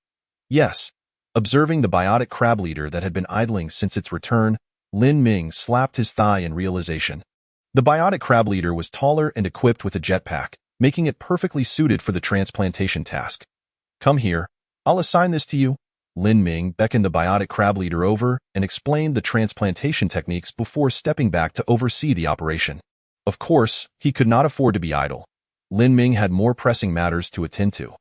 Yes, observing the biotic crab leader that had been idling since its return, Lin Ming slapped his thigh in realization. The biotic crab leader was taller and equipped with a jetpack, making it perfectly suited for the transplantation task. Come here, I'll assign this to you. Lin Ming beckoned the biotic crab leader over and explained the transplantation techniques before stepping back to oversee the operation. Of course, he could not afford to be idle. Lin Ming had more pressing matters to attend to.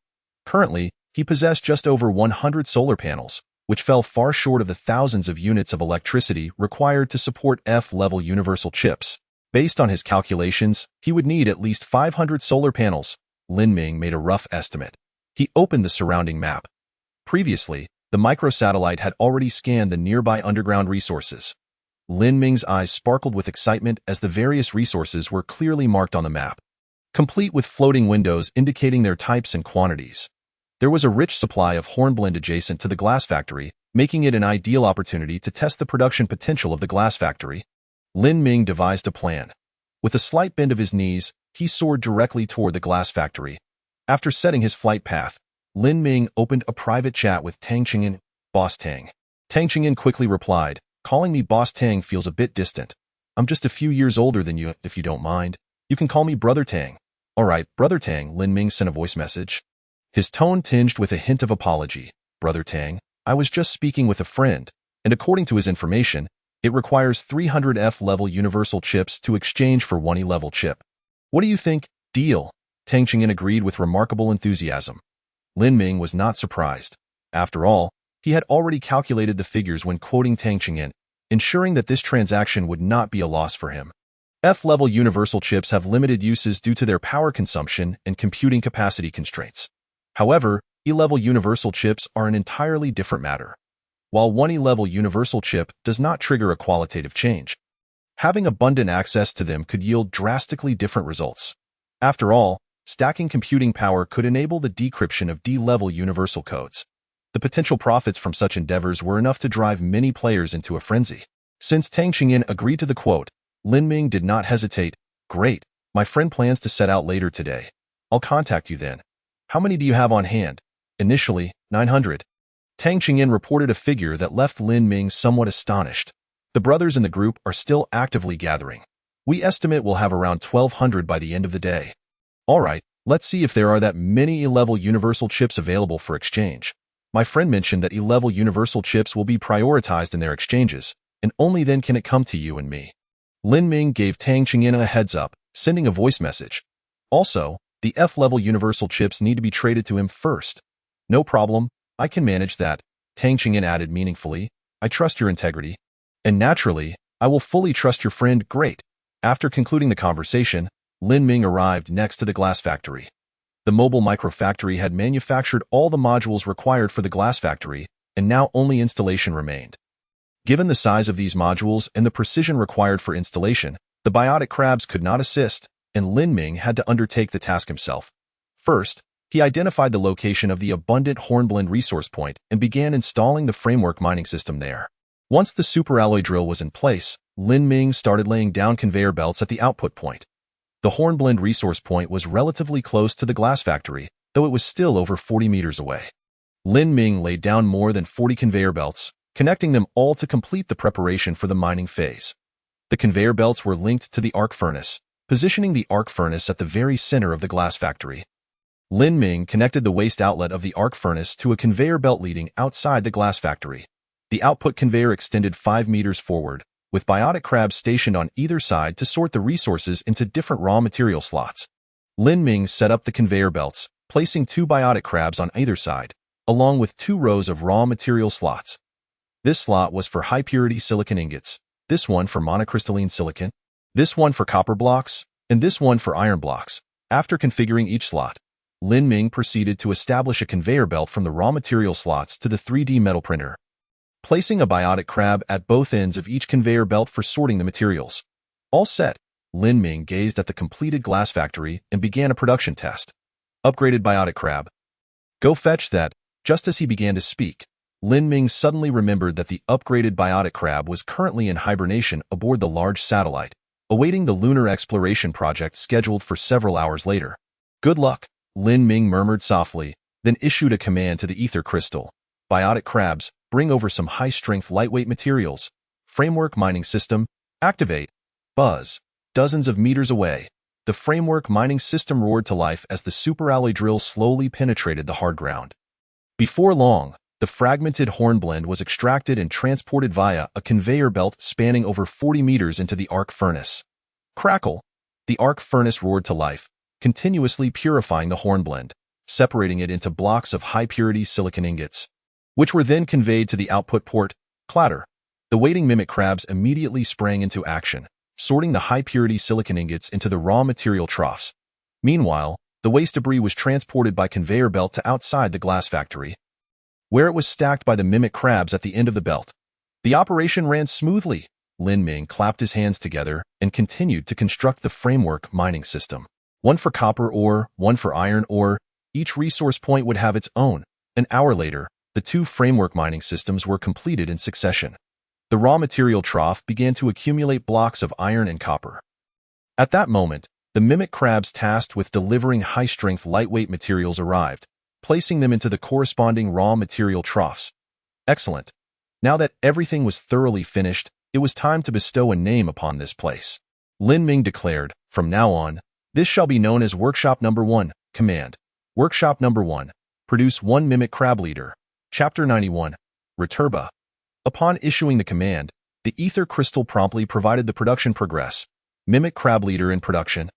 Currently, he possessed just over 100 solar panels, which fell far short of the thousands of units of electricity required to support F-level universal chips. Based on his calculations, he would need at least 500 solar panels. Lin Ming made a rough estimate. He opened the surrounding map. Previously, the microsatellite had already scanned the nearby underground resources. Lin Ming's eyes sparkled with excitement as the various resources were clearly marked on the map, complete with floating windows indicating their types and quantities. There was a rich supply of hornblende adjacent to the glass factory, making it an ideal opportunity to test the production potential of the glass factory. Lin Ming devised a plan. With a slight bend of his knees, he soared directly toward the glass factory. After setting his flight path, Lin Ming opened a private chat with Tang Ching'an, Boss Tang. Tang Ching'an quickly replied, "Calling me Boss Tang feels a bit distant. I'm just a few years older than you, if you don't mind. You can call me Brother Tang." "All right, Brother Tang," Lin Ming sent a voice message. His tone tinged with a hint of apology. "Brother Tang, I was just speaking with a friend, and according to his information, it requires 300 F-level universal chips to exchange for 1 E-level chip. What do you think?" "Deal." Tang Ching'an agreed with remarkable enthusiasm. Lin Ming was not surprised. After all, he had already calculated the figures when quoting Tang Ching'an, ensuring that this transaction would not be a loss for him. F-level universal chips have limited uses due to their power consumption and computing capacity constraints. However, E-level universal chips are an entirely different matter. While 1 E-level universal chip does not trigger a qualitative change, having abundant access to them could yield drastically different results. After all, stacking computing power could enable the decryption of D-level universal codes. The potential profits from such endeavors were enough to drive many players into a frenzy. Since Tang Ching'an agreed to the quote, Lin Ming did not hesitate. "Great, my friend plans to set out later today. I'll contact you then. How many do you have on hand?" "Initially, 900. Tang Ching'an reported a figure that left Lin Ming somewhat astonished. "The brothers in the group are still actively gathering. We estimate we'll have around 1,200 by the end of the day." "All right, let's see if there are that many E-level universal chips available for exchange. My friend mentioned that E-level universal chips will be prioritized in their exchanges, and only then can it come to you and me." Lin Ming gave Tang Ching'an a heads up, sending a voice message. "Also, the F-level universal chips need to be traded to him first." "No problem. I can manage that," Tang Ching'an added meaningfully. "I trust your integrity. And naturally, I will fully trust your friend." "Great." After concluding the conversation, Lin Ming arrived next to the glass factory. The mobile microfactory had manufactured all the modules required for the glass factory, and now only installation remained. Given the size of these modules and the precision required for installation, the biotic crabs could not assist, and Lin Ming had to undertake the task himself. First, he identified the location of the abundant hornblende resource point and began installing the framework mining system there. Once the superalloy drill was in place, Lin Ming started laying down conveyor belts at the output point. The hornblende resource point was relatively close to the glass factory, though it was still over 40 meters away. Lin Ming laid down more than 40 conveyor belts, connecting them all to complete the preparation for the mining phase. The conveyor belts were linked to the arc furnace, positioning the arc furnace at the very center of the glass factory. Lin Ming connected the waste outlet of the arc furnace to a conveyor belt leading outside the glass factory. The output conveyor extended 5 meters forward, with biotic crabs stationed on either side to sort the resources into different raw material slots. Lin Ming set up the conveyor belts, placing 2 biotic crabs on either side, along with 2 rows of raw material slots. This slot was for high-purity silicon ingots, this one for monocrystalline silicon, this one for copper blocks, and this one for iron blocks. After configuring each slot, Lin Ming proceeded to establish a conveyor belt from the raw material slots to the 3D metal printer, placing a biotic crab at both ends of each conveyor belt for sorting the materials. All set, Lin Ming gazed at the completed glass factory and began a production test. Upgraded biotic crab. Go fetch that. Just as he began to speak, Lin Ming suddenly remembered that the upgraded biotic crab was currently in hibernation aboard the large satellite, awaiting the lunar exploration project scheduled for several hours later. Good luck, Lin Ming murmured softly, then issued a command to the ether crystal. Biotic crabs, bring over some high-strength lightweight materials. Framework mining system, activate. Buzz. Dozens of meters away, the framework mining system roared to life as the superalloy drill slowly penetrated the hard ground. Before long, the fragmented hornblende was extracted and transported via a conveyor belt spanning over 40 meters into the arc furnace. Crackle! The arc furnace roared to life, continuously purifying the hornblende, separating it into blocks of high-purity silicon ingots, which were then conveyed to the output port. Clatter! The waiting mimic crabs immediately sprang into action, sorting the high-purity silicon ingots into the raw material troughs. Meanwhile, the waste debris was transported by conveyor belt to outside the glass factory, where it was stacked by the mimic crabs at the end of the belt. The operation ran smoothly. Lin Ming clapped his hands together and continued to construct the framework mining system. One for copper ore, one for iron ore. Each resource point would have its own. An hour later, the two framework mining systems were completed in succession. The raw material trough began to accumulate blocks of iron and copper. At that moment, the mimic crabs tasked with delivering high-strength lightweight materials arrived, placing them into the corresponding raw material troughs. Excellent. Now that everything was thoroughly finished, it was time to bestow a name upon this place. Lin Ming declared, from now on, this shall be known as Workshop Number 1. Command. Workshop Number 1. Produce 1 mimic crab leader. Chapter 91. Returba. Upon issuing the command, the ether crystal promptly provided the production progress. Mimic crab leader in production.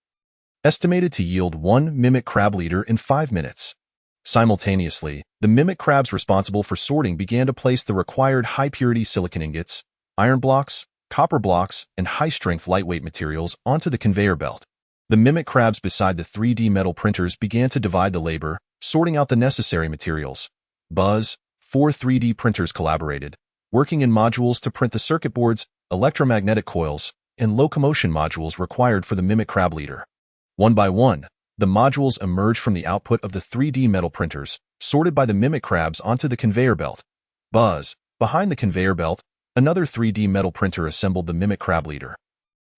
Estimated to yield 1 mimic crab leader in 5 minutes. Simultaneously, the mimic crabs responsible for sorting began to place the required high-purity silicon ingots, iron blocks, copper blocks, and high-strength lightweight materials onto the conveyor belt. The mimic crabs beside the 3D metal printers began to divide the labor, sorting out the necessary materials. Buzz. 4 3D printers collaborated, working in modules to print the circuit boards, electromagnetic coils, and locomotion modules required for the mimic crab leader. One by one, the modules emerged from the output of the 3D metal printers, sorted by the mimic crabs onto the conveyor belt. Buzz. Behind the conveyor belt, another 3D metal printer assembled the mimic crab leader.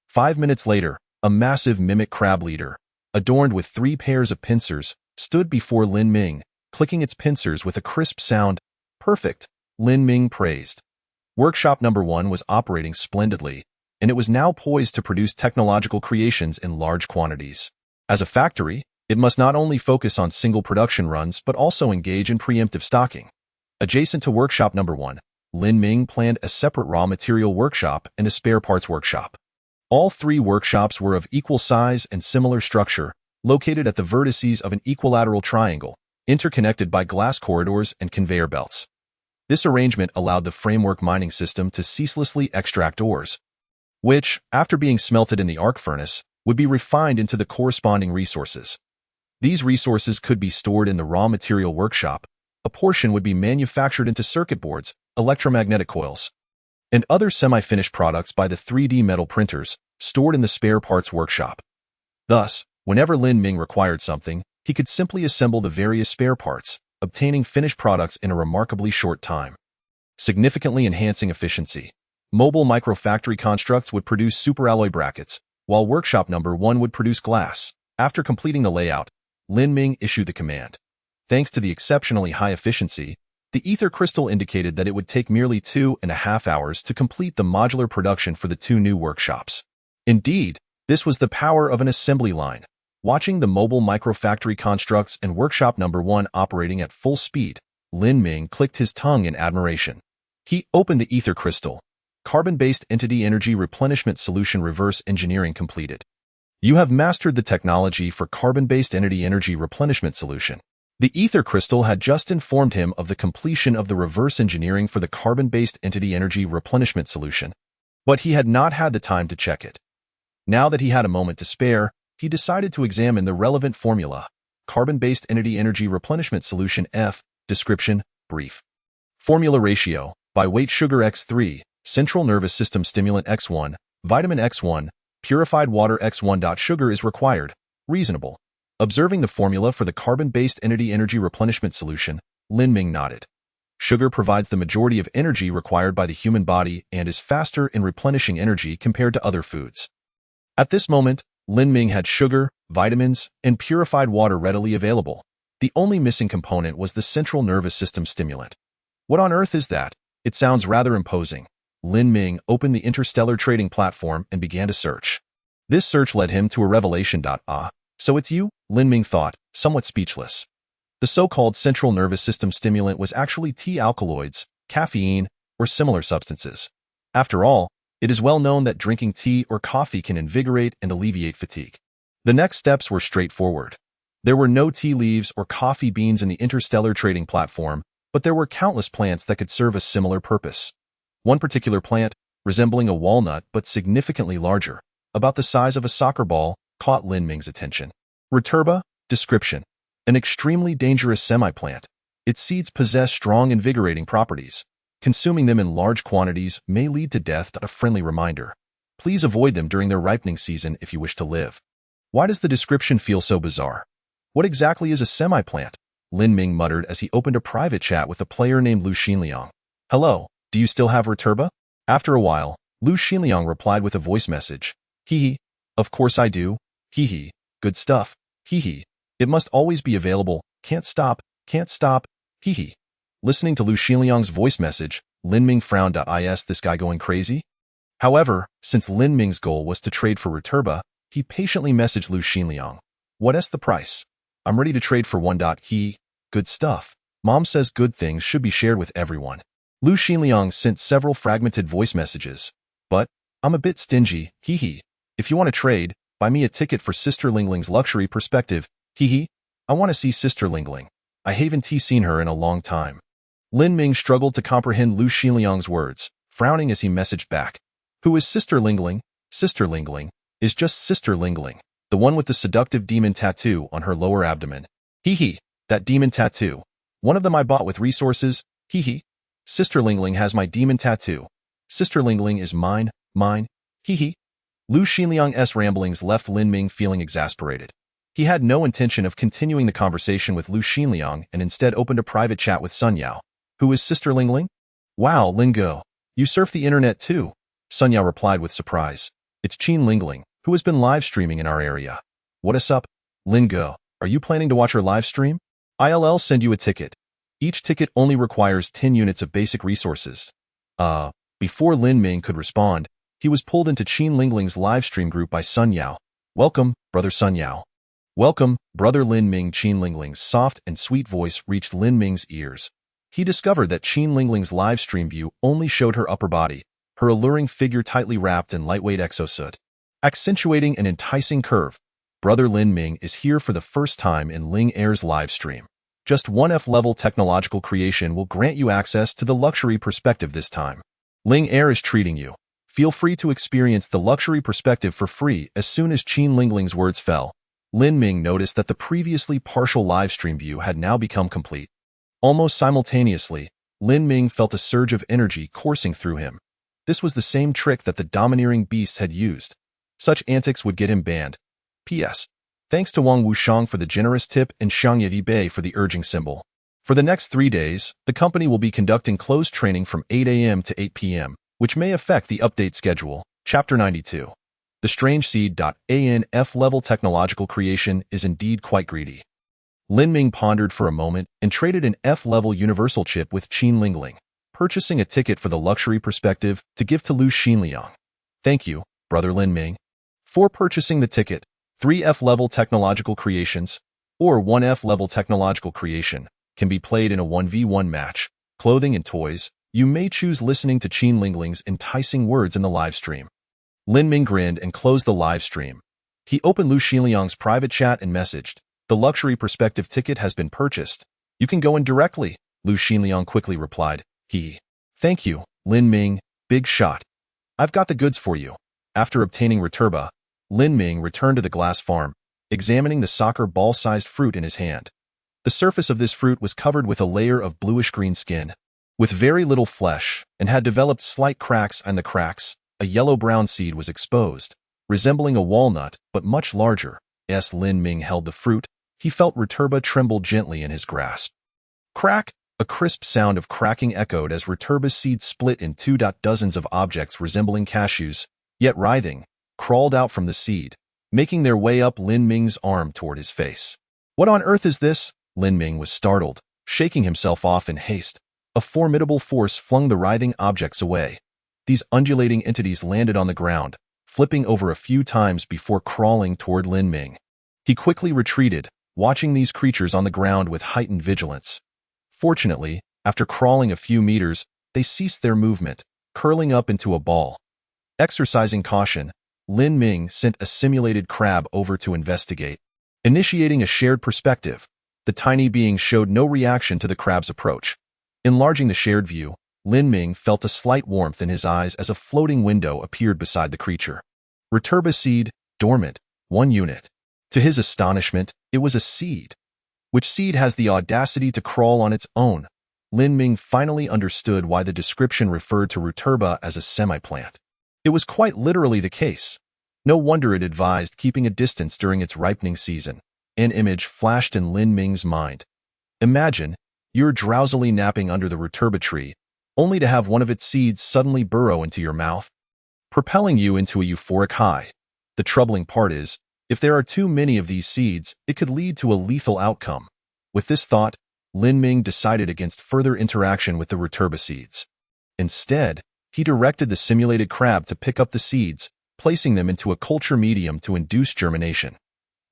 5 minutes later, a massive mimic crab leader, adorned with 3 pairs of pincers, stood before Lin Ming, clicking its pincers with a crisp sound. Perfect, Lin Ming praised. Workshop Number 1 was operating splendidly, and it was now poised to produce technological creations in large quantities. As a factory, it must not only focus on single production runs but also engage in preemptive stocking. Adjacent to Workshop Number 1, Lin Ming planned a separate raw material workshop and a spare parts workshop. All 3 workshops were of equal size and similar structure, located at the vertices of an equilateral triangle, interconnected by glass corridors and conveyor belts. This arrangement allowed the framework mining system to ceaselessly extract ores, which, after being smelted in the arc furnace, would be refined into the corresponding resources. These resources could be stored in the raw material workshop. A portion would be manufactured into circuit boards, electromagnetic coils, and other semi-finished products by the 3D metal printers, stored in the spare parts workshop. Thus, whenever Lin Ming required something, he could simply assemble the various spare parts, obtaining finished products in a remarkably short time, significantly enhancing efficiency. Mobile microfactory constructs would produce superalloy brackets, while Workshop Number 1 would produce glass. After completing the layout, Lin Ming issued the command. Thanks to the exceptionally high efficiency, the ether crystal indicated that it would take merely 2.5 hours to complete the modular production for the 2 new workshops. Indeed, this was the power of an assembly line. Watching the mobile microfactory constructs and Workshop Number 1 operating at full speed, Lin Ming clicked his tongue in admiration. He opened the ether crystal. Carbon-based entity energy replenishment solution reverse engineering completed. You have mastered the technology for carbon-based entity energy replenishment solution. The ether crystal had just informed him of the completion of the reverse engineering for the carbon-based entity energy replenishment solution, but he had not had the time to check it. Now that he had a moment to spare, he decided to examine the relevant formula. Carbon-based entity energy replenishment solution F. Description. Brief. Formula ratio. By weight sugar X3, central nervous system stimulant X1, vitamin X1, Purified water x1. Sugar is required. Reasonable. Observing the formula for the carbon-based entity energy replenishment solution, Lin Ming nodded. Sugar provides the majority of energy required by the human body and is faster in replenishing energy compared to other foods. At this moment, Lin Ming had sugar, vitamins, and purified water readily available. The only missing component was the central nervous system stimulant. What on earth is that? It sounds rather imposing. Lin Ming opened the Interstellar trading platform and began to search. This search led him to a revelation. Ah, so it's you? Lin Ming thought, somewhat speechless. The so-called central nervous system stimulant was actually tea alkaloids, caffeine, or similar substances. After all, it is well known that drinking tea or coffee can invigorate and alleviate fatigue. The next steps were straightforward. There were no tea leaves or coffee beans in the Interstellar trading platform, but there were countless plants that could serve a similar purpose. One particular plant, resembling a walnut but significantly larger, about the size of a soccer ball, caught Lin Ming's attention. Returba, description. An extremely dangerous semi-plant. Its seeds possess strong invigorating properties. Consuming them in large quantities may lead to death. A friendly reminder. Please avoid them during their ripening season if you wish to live. Why does the description feel so bizarre? What exactly is a semi-plant? Lin Ming muttered as he opened a private chat with a player named Lu Xinliang. Hello, do you still have Returba? After a while, Lu Xinliang replied with a voice message. Hee. Of course I do. Hee. Good stuff. Hee. It must always be available. Can't stop. Hee. Listening to Lu Xinliang's voice message, Lin Ming frowned. Is this guy going crazy? However, since Lin Ming's goal was to trade for Returba, he patiently messaged Lu Xinliang. What's the price? I'm ready to trade for 1. He. Good stuff. Mom says good things should be shared with everyone. Lu Xinliang sent several fragmented voice messages. But, I'm a bit stingy. Hee. If you want to trade, buy me a ticket for Sister Lingling's luxury perspective. Hee. I want to see Sister Lingling. I haven't seen her in a long time. Lin Ming struggled to comprehend Lu Xinliang's words, frowning as he messaged back. Who is Sister Lingling? Sister Lingling is just Sister Lingling, the one with the seductive demon tattoo on her lower abdomen. Hee. That demon tattoo. One of them I bought with resources. Hee. Sister Lingling has my demon tattoo. Sister Lingling is mine. Hee. Lu Xinliang's ramblings left Lin Ming feeling exasperated. He had no intention of continuing the conversation with Lu Xinliang and instead opened a private chat with Sun Yao. Who is Sister Lingling? Wow, Lingo. You surf the internet too? Sun Yao replied with surprise. It's Qin Lingling, who has been live streaming in our area. What's up? Lingo, are you planning to watch her live stream? I'll send you a ticket. Each ticket only requires 10 units of basic resources. Before Lin Ming could respond, he was pulled into Qin Lingling's live stream group by Sun Yao. Welcome, brother Sun Yao. Welcome, brother Lin Ming. Qin Lingling's soft and sweet voice reached Lin Ming's ears. He discovered that Qin Lingling's live stream view only showed her upper body, her alluring figure tightly wrapped in lightweight exosuit, accentuating an enticing curve. Brother Lin Ming is here for the first time in Ling Air's live stream. Just one F-level technological creation will grant you access to the luxury perspective this time. Ling Air is treating you. Feel free to experience the luxury perspective for free. As soon as Qin Lingling's words fell, Lin Ming noticed that the previously partial live stream view had now become complete. Almost simultaneously, Lin Ming felt a surge of energy coursing through him. This was the same trick that the domineering beasts had used. Such antics would get him banned. P.S. Thanks to Wang Wushang for the generous tip and Xiang Yevi Bei for the urging symbol. For the next 3 days, the company will be conducting closed training from 8 a.m. to 8 p.m., which may affect the update schedule. Chapter 92. The strange seed.an F-level technological creation is indeed quite greedy. Lin Ming pondered for a moment and traded an F-level universal chip with Qin Lingling, purchasing a ticket for the luxury perspective to give to Lu Xinliang. Thank you, brother Lin Ming, for purchasing the ticket. 3 F-level technological creations, or 1 F-level technological creation, can be played in a 1v1 match. Clothing and toys, you may choose listening to Qin Lingling's enticing words in the live stream. Lin Ming grinned and closed the live stream. He opened Lu Xinliang's private chat and messaged, the luxury perspective ticket has been purchased. You can go in directly, Lu Xinliang quickly replied. Thank you, Lin Ming, big shot. I've got the goods for you. After obtaining Returba, Lin Ming returned to the glass farm, examining the soccer ball-sized fruit in his hand. The surface of this fruit was covered with a layer of bluish-green skin, with very little flesh, and had developed slight cracks, and the cracks, a yellow-brown seed was exposed. resembling a walnut but much larger. As Lin Ming held the fruit, he felt Returba tremble gently in his grasp. Crack! A crisp sound of cracking echoed as Returba's seed split in two. Dozens of objects resembling cashews, yet writhing, crawled out from the seed, making their way up Lin Ming's arm toward his face. What on earth is this? Lin Ming was startled, shaking himself off in haste. A formidable force flung the writhing objects away. These undulating entities landed on the ground, flipping over a few times before crawling toward Lin Ming. He quickly retreated, watching these creatures on the ground with heightened vigilance. Fortunately, after crawling a few meters, they ceased their movement, curling up into a ball. Exercising caution, Lin Ming sent a simulated crab over to investigate. Initiating a shared perspective, the tiny being showed no reaction to the crab's approach. Enlarging the shared view, Lin Ming felt a slight warmth in his eyes as a floating window appeared beside the creature. Returba seed, dormant, 1 unit. To his astonishment, it was a seed. Which seed has the audacity to crawl on its own? Lin Ming finally understood why the description referred to Returba as a semi-plant. It was quite literally the case. No wonder it advised keeping a distance during its ripening season. An image flashed in Lin Ming's mind. Imagine, you're drowsily napping under the Returba tree, only to have one of its seeds suddenly burrow into your mouth, propelling you into a euphoric high. The troubling part is, if there are too many of these seeds, it could lead to a lethal outcome. With this thought, Lin Ming decided against further interaction with the Returba seeds. Instead, he directed the simulated crab to pick up the seeds, placing them into a culture medium to induce germination.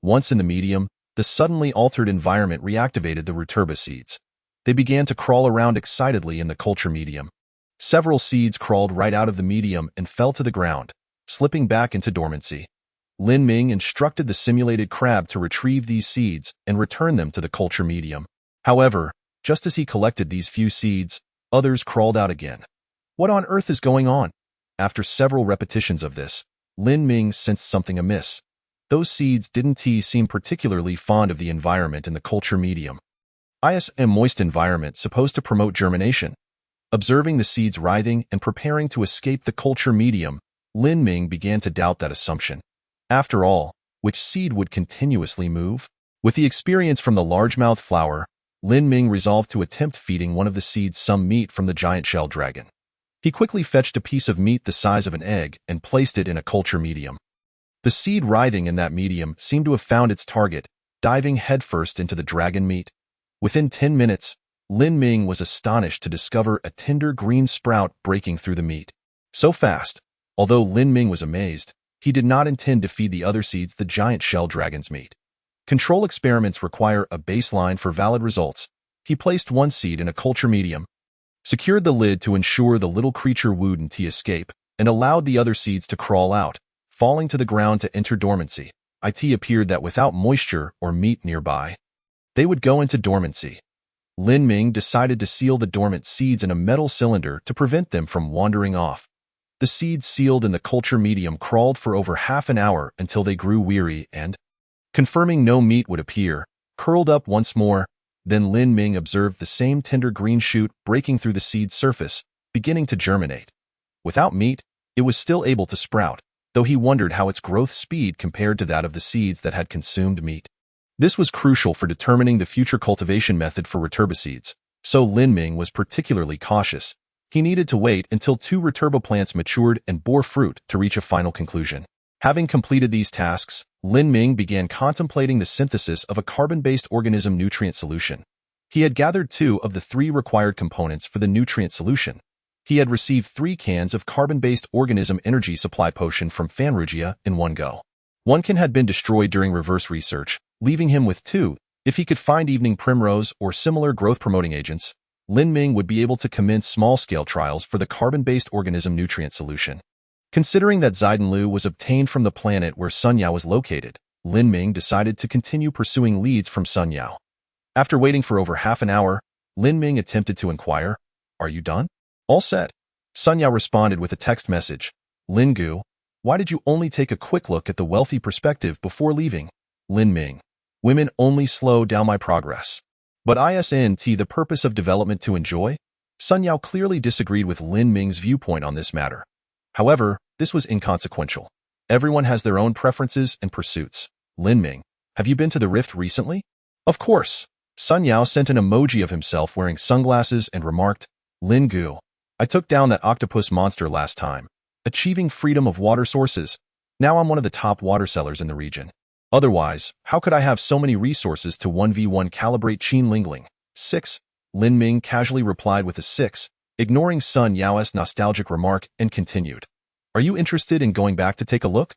Once in the medium, the suddenly altered environment reactivated the Returba seeds. They began to crawl around excitedly in the culture medium. Several seeds crawled right out of the medium and fell to the ground, slipping back into dormancy. Lin Ming instructed the simulated crab to retrieve these seeds and return them to the culture medium. However, just as he collected these few seeds, others crawled out again. What on earth is going on? After several repetitions of this, Lin Ming sensed something amiss. Those seeds didn't seem particularly fond of the environment in the culture medium. A moist environment supposed to promote germination. Observing the seeds writhing and preparing to escape the culture medium, Lin Ming began to doubt that assumption. After all, which seed would continuously move? With the experience from the largemouth flower, Lin Ming resolved to attempt feeding one of the seeds some meat from the giant shell dragon. He quickly fetched a piece of meat the size of an egg and placed it in a culture medium. The seed writhing in that medium seemed to have found its target, diving headfirst into the dragon meat. Within 10 minutes, Lin Ming was astonished to discover a tender green sprout breaking through the meat. So fast, although Lin Ming was amazed, he did not intend to feed the other seeds the giant shell dragon's meat. Control experiments require a baseline for valid results. He placed one seed in a culture medium, secured the lid to ensure the little creature wouldn't escape, and allowed the other seeds to crawl out, falling to the ground to enter dormancy. It appeared that without moisture or meat nearby, they would go into dormancy. Lin Ming decided to seal the dormant seeds in a metal cylinder to prevent them from wandering off. The seeds sealed in the culture medium crawled for over half an hour until they grew weary and, confirming no meat would appear, curled up once more. Then Lin Ming observed the same tender green shoot breaking through the seed's surface, beginning to germinate. Without meat, it was still able to sprout, though he wondered how its growth speed compared to that of the seeds that had consumed meat. This was crucial for determining the future cultivation method for Returba seeds, so Lin Ming was particularly cautious. He needed to wait until 2 Returba plants matured and bore fruit to reach a final conclusion. Having completed these tasks, Lin Ming began contemplating the synthesis of a carbon-based organism nutrient solution. He had gathered 2 of the 3 required components for the nutrient solution. He had received 3 cans of carbon-based organism energy supply potion from Fanrugia in one go. 1 can had been destroyed during reverse research, leaving him with 2. If he could find evening primrose or similar growth-promoting agents, Lin Ming would be able to commence small-scale trials for the carbon-based organism nutrient solution. Considering that Zaidanlu was obtained from the planet where Sunyao was located, Lin Ming decided to continue pursuing leads from Sunyao. After waiting for over half an hour, Lin Ming attempted to inquire, "Are you done?" "All set." Sunyao responded with a text message, "Lin Gu, why did you only take a quick look at the wealthy perspective before leaving?" Lin Ming, "Women only slow down my progress. But isn't the purpose of development to enjoy?" Sunyao clearly disagreed with Lin Ming's viewpoint on this matter. However, this was inconsequential. Everyone has their own preferences and pursuits. Lin Ming, have you been to the Rift recently? Of course. Sun Yao sent an emoji of himself wearing sunglasses and remarked, Lin Gu, I took down that octopus monster last time, achieving freedom of water sources. Now I'm one of the top water sellers in the region. Otherwise, how could I have so many resources to 1v1 calibrate Qin Lingling? 6. Lin Ming casually replied with a 6, ignoring Sun Yao's nostalgic remark, and continued. Are you interested in going back to take a look?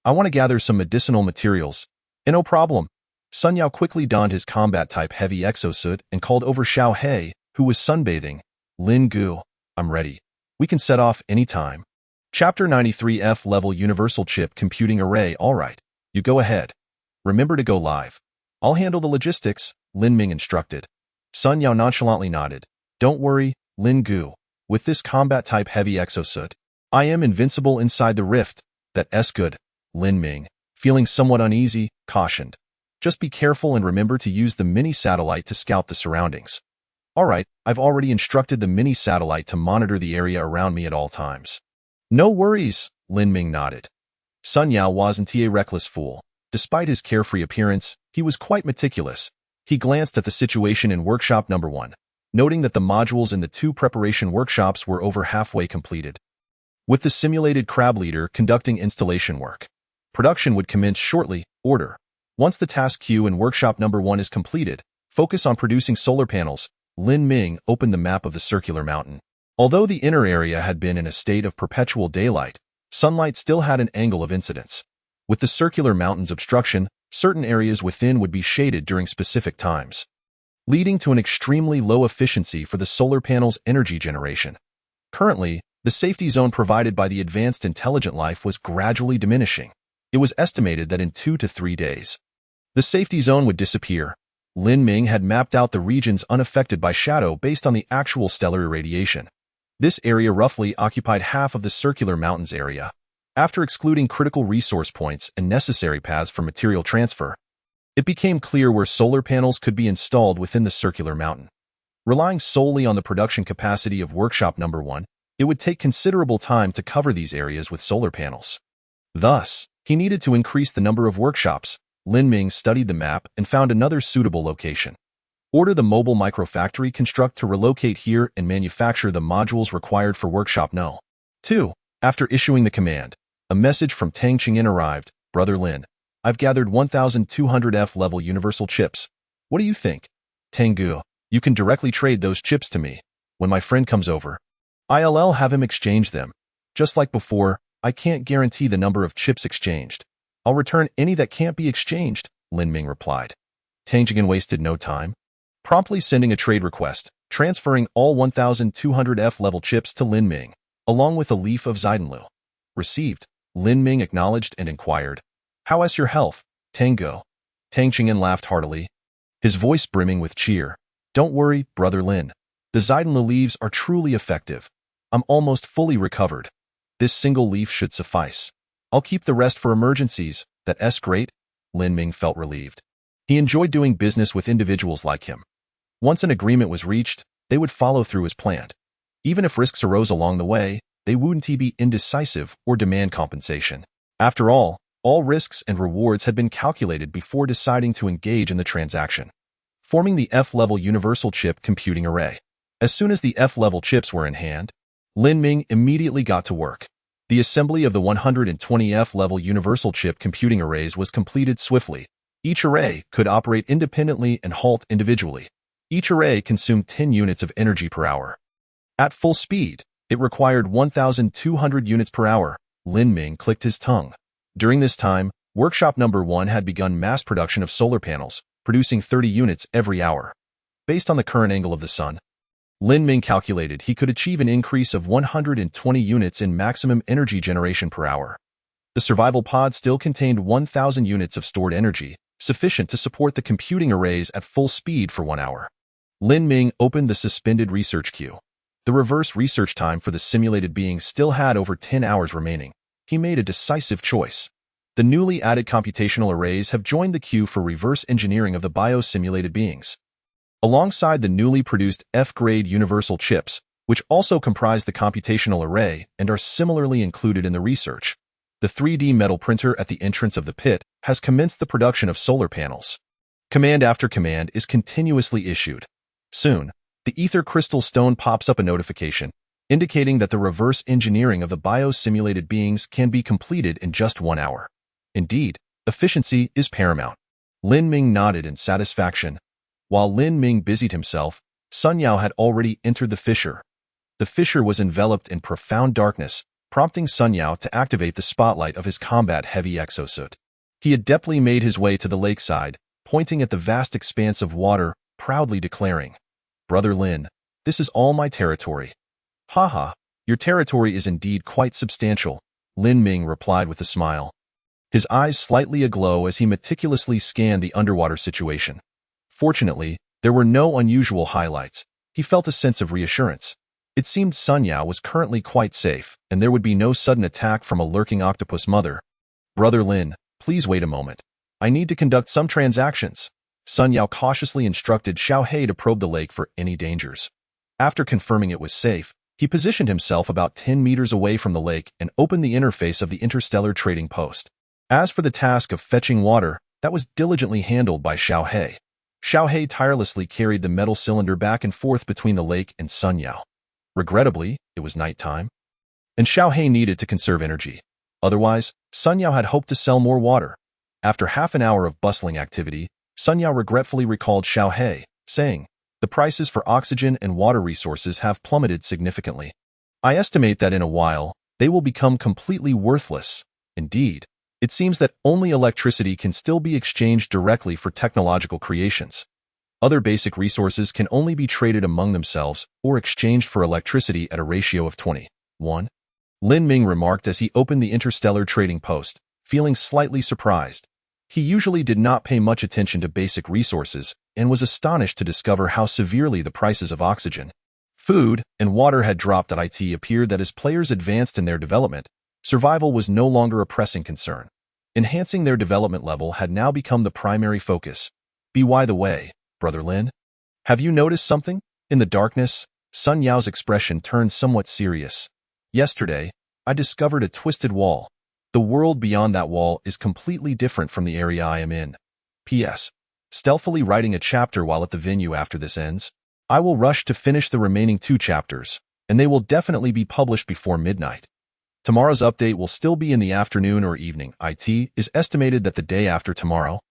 I want to gather some medicinal materials. No problem. Sun Yao quickly donned his combat-type heavy exosuit and called over Xiao He, who was sunbathing. Lin Gu, I'm ready. We can set off any time. Chapter 93 F-Level Universal Chip Computing Array. Alright, you go ahead. Remember to go live. I'll handle the logistics, Lin Ming instructed. Sun Yao nonchalantly nodded. Don't worry, Lin Gu. With this combat-type heavy exosuit, I am invincible inside the rift. That's good, Lin Ming, feeling somewhat uneasy, cautioned. Just be careful and remember to use the mini-satellite to scout the surroundings. Alright, I've already instructed the mini-satellite to monitor the area around me at all times. No worries, Lin Ming nodded. Sun Yao wasn't a reckless fool. Despite his carefree appearance, he was quite meticulous. He glanced at the situation in workshop number 1, noting that the modules in the 2 preparation workshops were over halfway completed. With the simulated crab leader conducting installation work, production would commence shortly. Order. Once the task queue in workshop number 1 is completed, focus on producing solar panels. Lin Ming opened the map of the circular mountain. Although the inner area had been in a state of perpetual daylight, sunlight still had an angle of incidence. With the circular mountain's obstruction, certain areas within would be shaded during specific times, leading to an extremely low efficiency for the solar panel's energy generation. Currently, the safety zone provided by the advanced intelligent life was gradually diminishing. It was estimated that in 2 to 3 days, the safety zone would disappear. Lin Ming had mapped out the regions unaffected by shadow based on the actual stellar irradiation. This area roughly occupied half of the circular mountains area. After excluding critical resource points and necessary paths for material transfer, it became clear where solar panels could be installed within the circular mountain. Relying solely on the production capacity of workshop number 1, it would take considerable time to cover these areas with solar panels. Thus, he needed to increase the number of workshops. Lin Ming studied the map and found another suitable location. Order the mobile microfactory construct to relocate here and manufacture the modules required for workshop No. 2. After issuing the command, a message from Tang Qingyan arrived. Brother Lin, I've gathered 1,200 F-level universal chips. What do you think? Tengu, you can directly trade those chips to me. When my friend comes over, I'll have him exchange them. Just like before, I can't guarantee the number of chips exchanged. I'll return any that can't be exchanged, Lin Ming replied. Tang Qingyan wasted no time, promptly sending a trade request, transferring all 1,200 F-level chips to Lin Ming, along with a leaf of Zaidanlu. Received, Lin Ming acknowledged and inquired, How is your health, Tango? Tang Qingyan laughed heartily, his voice brimming with cheer. Don't worry, Brother Lin. The Zaidanlu leaves are truly effective. I'm almost fully recovered. This single leaf should suffice. I'll keep the rest for emergencies. That's great. Lin Ming felt relieved. He enjoyed doing business with individuals like him. Once an agreement was reached, they would follow through as planned. Even if risks arose along the way, they wouldn't be indecisive or demand compensation. After all risks and rewards had been calculated before deciding to engage in the transaction. Forming the F-level universal chip computing array. As soon as the F-level chips were in hand, Lin Ming immediately got to work. The assembly of the 120 F-level universal chip computing arrays was completed swiftly. Each array could operate independently and halt individually. Each array consumed 10 units of energy per hour. At full speed, it required 1,200 units per hour. Lin Ming clicked his tongue. During this time, workshop number 1 had begun mass production of solar panels, producing 30 units every hour. Based on the current angle of the sun, Lin Ming calculated he could achieve an increase of 120 units in maximum energy generation per hour. The survival pod still contained 1,000 units of stored energy, sufficient to support the computing arrays at full speed for 1 hour. Lin Ming opened the suspended research queue. The reverse research time for the simulated beings still had over 10 hours remaining. He made a decisive choice. The newly added computational arrays have joined the queue for reverse engineering of the bio-simulated beings. Alongside the newly produced F-grade universal chips, which also comprise the computational array and are similarly included in the research, The 3D metal printer at the entrance of the pit has commenced the production of solar panels. Command after command is continuously issued. Soon, the ether crystal stone pops up a notification, indicating that the reverse engineering of the bio-simulated beings can be completed in just 1 hour. Indeed, efficiency is paramount. Lin Ming nodded in satisfaction. While Lin Ming busied himself, Sun Yao had already entered the fissure. The fissure was enveloped in profound darkness, prompting Sun Yao to activate the spotlight of his combat-heavy exosuit. He adeptly made his way to the lakeside, pointing at the vast expanse of water, proudly declaring, "Brother Lin, this is all my territory." "Haha, your territory is indeed quite substantial," Lin Ming replied with a smile. His eyes slightly aglow as he meticulously scanned the underwater situation. Fortunately, there were no unusual highlights. He felt a sense of reassurance. It seemed Sun Yao was currently quite safe, and there would be no sudden attack from a lurking octopus mother. "Brother Lin, please wait a moment. I need to conduct some transactions." Sun Yao cautiously instructed Xiao He to probe the lake for any dangers. After confirming it was safe, he positioned himself about 10 meters away from the lake and opened the interface of the Interstellar trading post. As for the task of fetching water, that was diligently handled by Xiao He. Xiao He tirelessly carried the metal cylinder back and forth between the lake and Sun Yao. Regrettably, it was nighttime, and Xiao He needed to conserve energy. Otherwise, Sun Yao had hoped to sell more water. After half an hour of bustling activity, Sun Yao regretfully recalled Xiao He, saying, "The prices for oxygen and water resources have plummeted significantly. I estimate that in a while, they will become completely worthless. Indeed, it seems that only electricity can still be exchanged directly for technological creations. Other basic resources can only be traded among themselves or exchanged for electricity at a ratio of 20:1. Lin Ming remarked as he opened the Interstellar trading post, feeling slightly surprised. He usually did not pay much attention to basic resources and was astonished to discover how severely the prices of oxygen, food, and water had dropped. It appeared that as players advanced in their development, survival was no longer a pressing concern. Enhancing their development level had now become the primary focus. By the way, Brother Lin, have you noticed something? In the darkness, Sun Yao's expression turned somewhat serious. "Yesterday, I discovered a twisted wall. The world beyond that wall is completely different from the area I am in. P.S. Stealthily writing a chapter while at the venue after this ends. I will rush to finish the remaining 2 chapters, and they will definitely be published before midnight. Tomorrow's update will still be in the afternoon or evening. It is estimated that the day after tomorrow,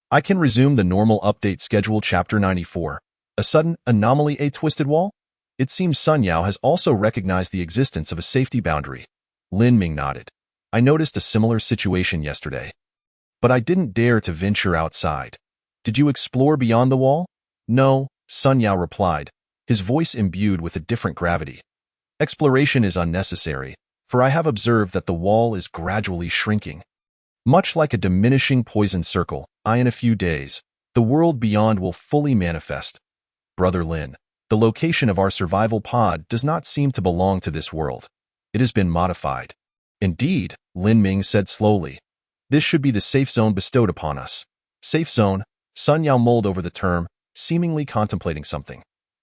I can resume the normal update schedule." Chapter 94. A sudden anomaly. A twisted wall? It seems Sun Yao has also recognized the existence of a safety boundary. Lin Ming nodded. "I noticed a similar situation yesterday, but I didn't dare to venture outside." "Did you explore beyond the wall?" "No," Sun Yao replied, his voice imbued with a different gravity. "Exploration is unnecessary, for I have observed that the wall is gradually shrinking. Much like a diminishing poison circle, in a few days, the world beyond will fully manifest. Brother Lin, the location of our survival pod does not seem to belong to this world. It has been modified." "Indeed," Lin Ming said slowly. "This should be the safe zone bestowed upon us." "Safe zone?" Sun Yao mulled over the term, seemingly contemplating something.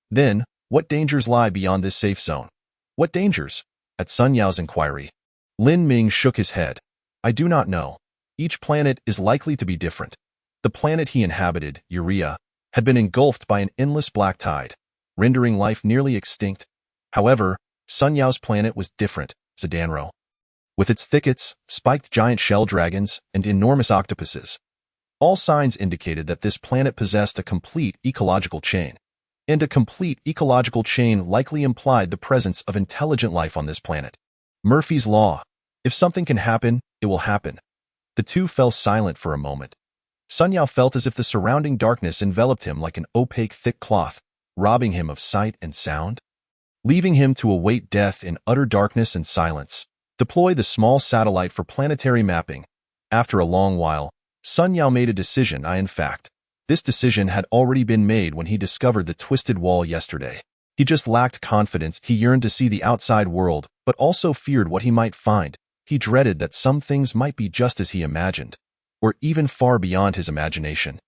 "Then, what dangers lie beyond this safe zone?" "What dangers?" At Sun Yao's inquiry, Lin Ming shook his head. "I do not know. Each planet is likely to be different. The planet he inhabited, Urea, had been engulfed by an endless black tide, rendering life nearly extinct. However, Sun Yao's planet was different, Zidanro, with its thickets, spiked giant shell dragons, and enormous octopuses. All signs indicated that this planet possessed a complete ecological chain, and a complete ecological chain likely implied the presence of intelligent life on this planet. Murphy's Law. If something can happen, it will happen." The two fell silent for a moment. Sun Yao felt as if the surrounding darkness enveloped him like an opaque thick cloth, robbing him of sight and sound, leaving him to await death in utter darkness and silence. Deploy the small satellite for planetary mapping. After a long while, Sun Yao made a decision. In fact, this decision had already been made when he discovered the twisted wall yesterday. He just lacked confidence. He yearned to see the outside world, but also feared what he might find. He dreaded that some things might be just as he imagined, or even far beyond his imagination.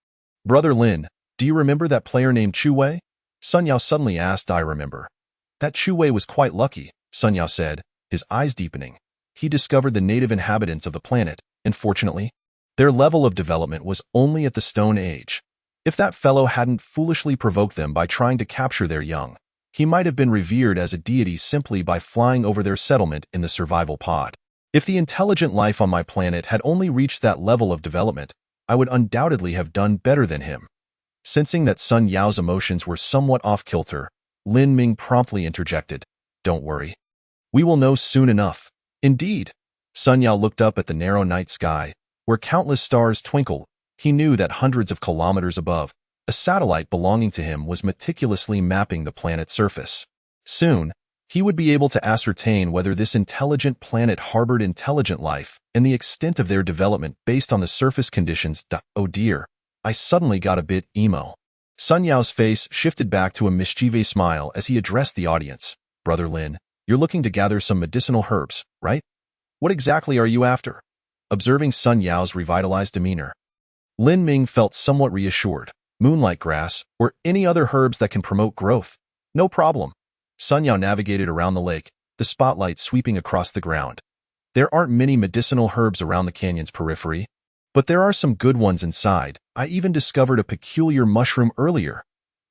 "Brother Lin, do you remember that player named Chu Wei?" Sun Yao suddenly asked. "I remember. That Chu Wei was quite lucky," Sun Yao said, his eyes deepening. he discovered the native inhabitants of the planet, and fortunately, their level of development was only at the Stone Age. If that fellow hadn't foolishly provoked them by trying to capture their young, he might have been revered as a deity simply by flying over their settlement in the survival pod. If the intelligent life on my planet had only reached that level of development, I would undoubtedly have done better than him. Sensing that Sun Yao's emotions were somewhat off-kilter, Lin Ming promptly interjected, "Don't worry. We will know soon enough." Indeed, Sun Yao looked up at the narrow night sky, where countless stars twinkled. He knew that hundreds of kilometers above, a satellite belonging to him was meticulously mapping the planet's surface. Soon, he would be able to ascertain whether this intelligent planet harbored intelligent life and the extent of their development based on the surface conditions. Oh dear, I suddenly got a bit emo. Sun Yao's face shifted back to a mischievous smile as he addressed the audience. "Brother Lin, you're looking to gather some medicinal herbs, right? What exactly are you after?" Observing Sun Yao's revitalized demeanor, Lin Ming felt somewhat reassured. "Moonlight grass, or any other herbs that can promote growth. No problem." Sun Yao navigated around the lake, the spotlight sweeping across the ground. "There aren't many medicinal herbs around the canyon's periphery, but there are some good ones inside. I even discovered a peculiar mushroom earlier."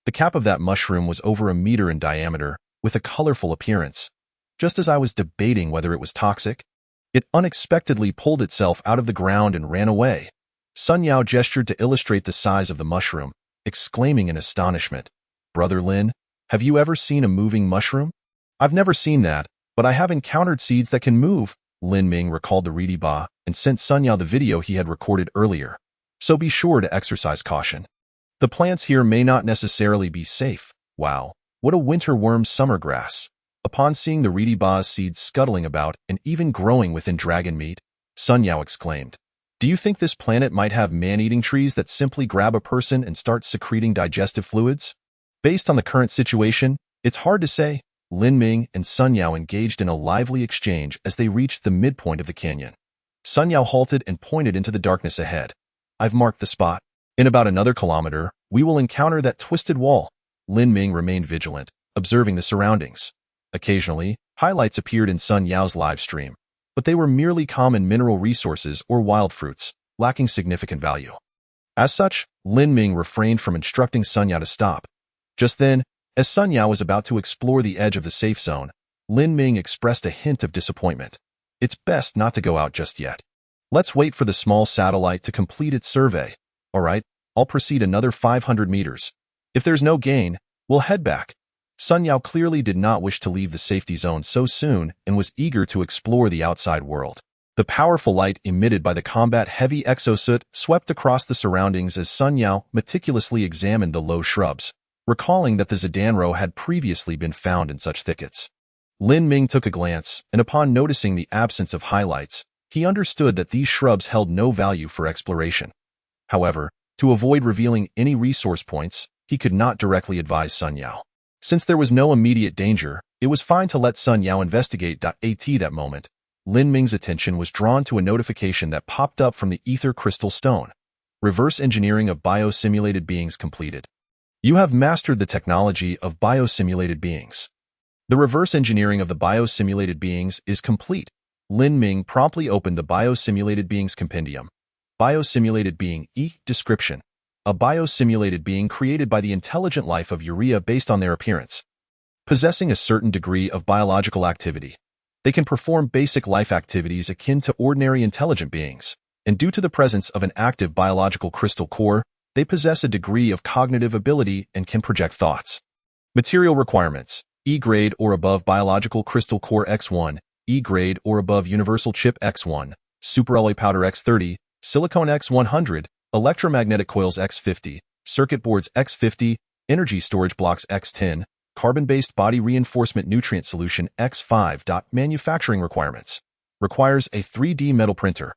The cap of that mushroom was over a meter in diameter, with a colorful appearance. Just as I was debating whether it was toxic, it unexpectedly pulled itself out of the ground and ran away. Sun Yao gestured to illustrate the size of the mushroom, exclaiming in astonishment, "Brother Lin, have you ever seen a moving mushroom?" "I've never seen that, but I have encountered seeds that can move." Lin Ming recalled the reedy ba and sent Sun Yao the video he had recorded earlier. "So be sure to exercise caution. The plants here may not necessarily be safe." Wow, what a winter worm summer grass. Upon seeing the reedy ba's seeds scuttling about and even growing within dragon meat, Sun Yao exclaimed, "Do you think this planet might have man-eating trees that simply grab a person and start secreting digestive fluids?" Based on the current situation, it's hard to say. Lin Ming and Sun Yao engaged in a lively exchange as they reached the midpoint of the canyon. Sun Yao halted and pointed into the darkness ahead. "I've marked the spot. In about another kilometer, we will encounter that twisted wall." Lin Ming remained vigilant, observing the surroundings. Occasionally, highlights appeared in Sun Yao's live stream, but they were merely common mineral resources or wild fruits, lacking significant value. As such, Lin Ming refrained from instructing Sun Yao to stop. Just then, as Sun Yao was about to explore the edge of the safe zone, Lin Ming expressed a hint of disappointment. "It's best not to go out just yet. Let's wait for the small satellite to complete its survey. All right, I'll proceed another 500 meters. If there's no gain, we'll head back." Sun Yao clearly did not wish to leave the safety zone so soon and was eager to explore the outside world. The powerful light emitted by the combat-heavy exosuit swept across the surroundings as Sun Yao meticulously examined the low shrubs, recalling that the Zidanro had previously been found in such thickets. Lin Ming took a glance, and upon noticing the absence of highlights, he understood that these shrubs held no value for exploration. However, to avoid revealing any resource points, he could not directly advise Sun Yao. Since there was no immediate danger, it was fine to let Sun Yao investigate. At that moment, Lin Ming's attention was drawn to a notification that popped up from the ether crystal stone. "Reverse engineering of biosimulated beings completed. You have mastered the technology of biosimulated beings." The reverse engineering of the biosimulated beings is complete. Lin Ming promptly opened the biosimulated beings compendium. Biosimulated being description. A biosimulated being created by the intelligent life of urea based on their appearance. Possessing a certain degree of biological activity, they can perform basic life activities akin to ordinary intelligent beings, and due to the presence of an active biological crystal core, they possess a degree of cognitive ability and can project thoughts. Material requirements: E-grade or above biological crystal core X1, E-grade or above universal chip X1, superalloy powder X30, silicone X100, electromagnetic coils X50, circuit boards X50, energy storage blocks X10, carbon-based body reinforcement nutrient solution X5. Manufacturing requirements: requires a 3D metal printer.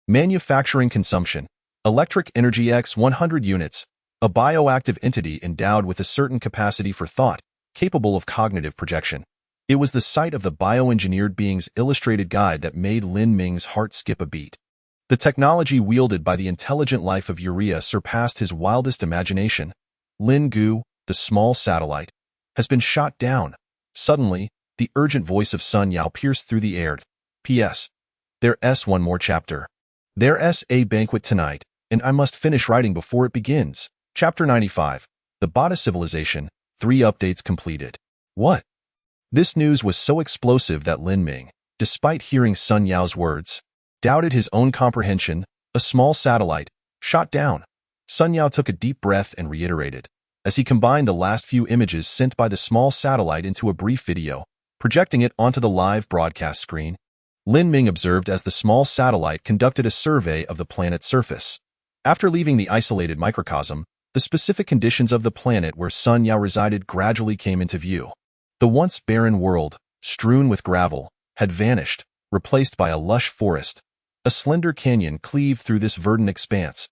Manufacturing consumption: electric energy X100 units, a bioactive entity endowed with a certain capacity for thought, capable of cognitive projection. It was the sight of the bioengineered being's illustrated guide that made Lin Ming's heart skip a beat. The technology wielded by the intelligent life of urea surpassed his wildest imagination. Lin Gu, the small satellite, has been shot down. Suddenly, the urgent voice of Sun Yao pierced through the air. P.S. There's one more chapter. There's a banquet tonight, and I must finish writing before it begins. Chapter 95. The Bada Civilization. 3 updates completed. What? This news was so explosive that Lin Ming, despite hearing Sun Yao's words, doubted his own comprehension. A small satellite, shot down. Sun Yao took a deep breath and reiterated, as he combined the last few images sent by the small satellite into a brief video, projecting it onto the live broadcast screen. Lin Ming observed as the small satellite conducted a survey of the planet's surface. After leaving the isolated microcosm, the specific conditions of the planet where Sun Yao resided gradually came into view. The once barren world, strewn with gravel, had vanished, replaced by a lush forest. A slender canyon cleaved through this verdant expanse.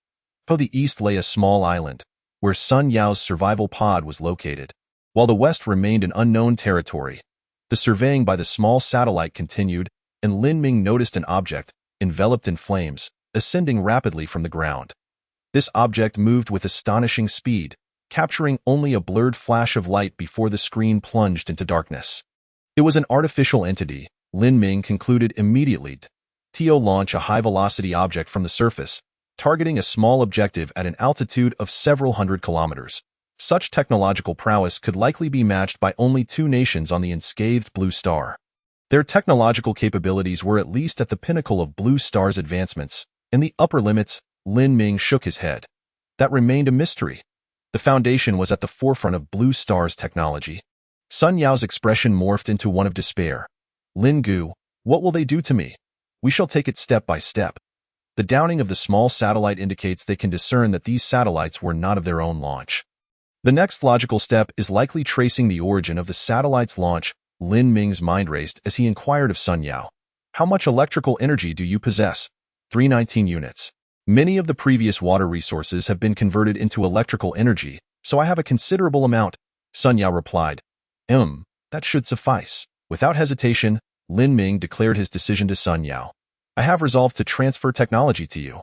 To the east lay a small island, where Sun Yao's survival pod was located, while the west remained an unknown territory. The surveying by the small satellite continued, and Lin Ming noticed an object, enveloped in flames, ascending rapidly from the ground. This object moved with astonishing speed, capturing only a blurred flash of light before the screen plunged into darkness. It was an artificial entity, Lin Ming concluded immediately. To launch a high-velocity object from the surface, targeting a small objective at an altitude of several hundred kilometers. Such technological prowess could likely be matched by only 2 nations on the unscathed Blue Star. Their technological capabilities were at least at the pinnacle of Blue Star's advancements. In the upper limits, Lin Ming shook his head. That remained a mystery. The Foundation was at the forefront of Blue Star's technology. Sun Yao's expression morphed into one of despair. Lin Gu, what will they do to me? We shall take it step by step. The downing of the small satellite indicates they can discern that these satellites were not of their own launch. The next logical step is likely tracing the origin of the satellite's launch. Lin Ming's mind raced as he inquired of Sun Yao. How much electrical energy do you possess? 319 units. Many of the previous water resources have been converted into electrical energy, so I have a considerable amount, Sun Yao replied. That should suffice. Without hesitation, Lin Ming declared his decision to Sun Yao. I have resolved to transfer technology to you,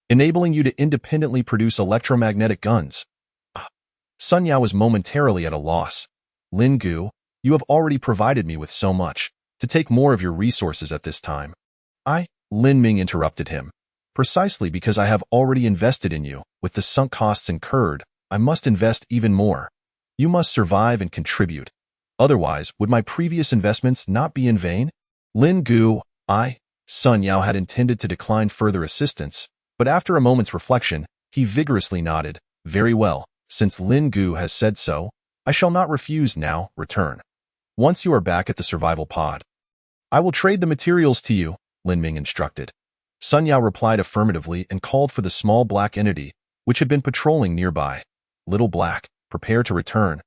enabling you to independently produce electromagnetic guns. Sun Yao was momentarily at a loss. Lin Gu, you have already provided me with so much. To take more of your resources at this time. Lin Ming interrupted him. Precisely because I have already invested in you, with the sunk costs incurred, I must invest even more. You must survive and contribute. Otherwise, would my previous investments not be in vain? Lin Gu, Sun Yao had intended to decline further assistance, but after a moment's reflection, he vigorously nodded. Very well, since Lin Gu has said so, I shall not refuse now. Return. Once you are back at the survival pod, I will trade the materials to you, Lin Ming instructed. Sun Yao replied affirmatively and called for the small black entity, which had been patrolling nearby. Little Black, prepare to return.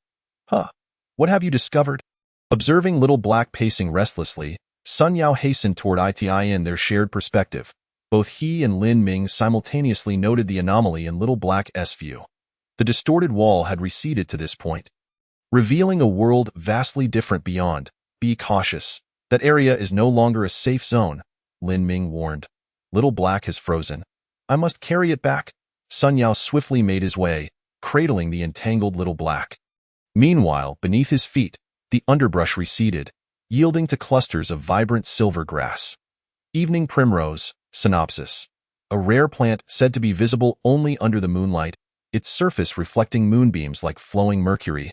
What have you discovered? Observing Little Black pacing restlessly, Sun Yao hastened toward in their shared perspective. Both he and Lin Ming simultaneously noted the anomaly in Little Black's view. The distorted wall had receded to this point, revealing a world vastly different beyond. Be cautious. That area is no longer a safe zone, Lin Ming warned. Little Black has frozen. I must carry it back. Sun Yao swiftly made his way, cradling the entangled Little Black. Meanwhile, beneath his feet, the underbrush receded, yielding to clusters of vibrant silver grass. Evening primrose, Synopsis. A rare plant said to be visible only under the moonlight, its surface reflecting moonbeams like flowing mercury.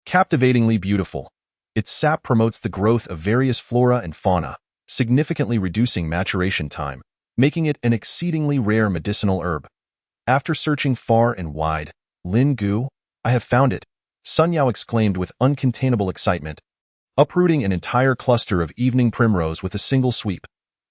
Captivatingly beautiful. Its sap promotes the growth of various flora and fauna, significantly reducing maturation time, making it an exceedingly rare medicinal herb. After searching far and wide, Lin Gu, I have found it, Sun Yao exclaimed with uncontainable excitement, uprooting an entire cluster of evening primrose with a single sweep.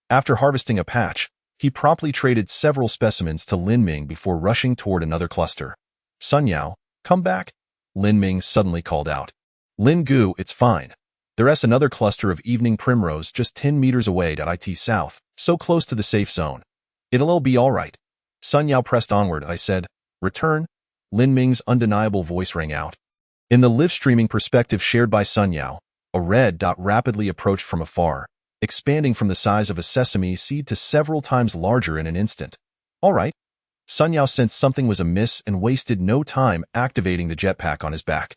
After harvesting a patch, he promptly traded several specimens to Lin Ming before rushing toward another cluster. Sun Yao, come back, Lin Ming suddenly called out. Lin Gu, it's fine. There's another cluster of evening primrose just 10 meters away at south, so close to the safe zone. It'll be all right. Sun Yao pressed onward. I said, return. Lin Ming's undeniable voice rang out. In the live-streaming perspective shared by Sun Yao, a red dot rapidly approached from afar, expanding from the size of a sesame seed to several times larger in an instant. All right. Sun Yao sensed something was amiss and wasted no time activating the jetpack on his back,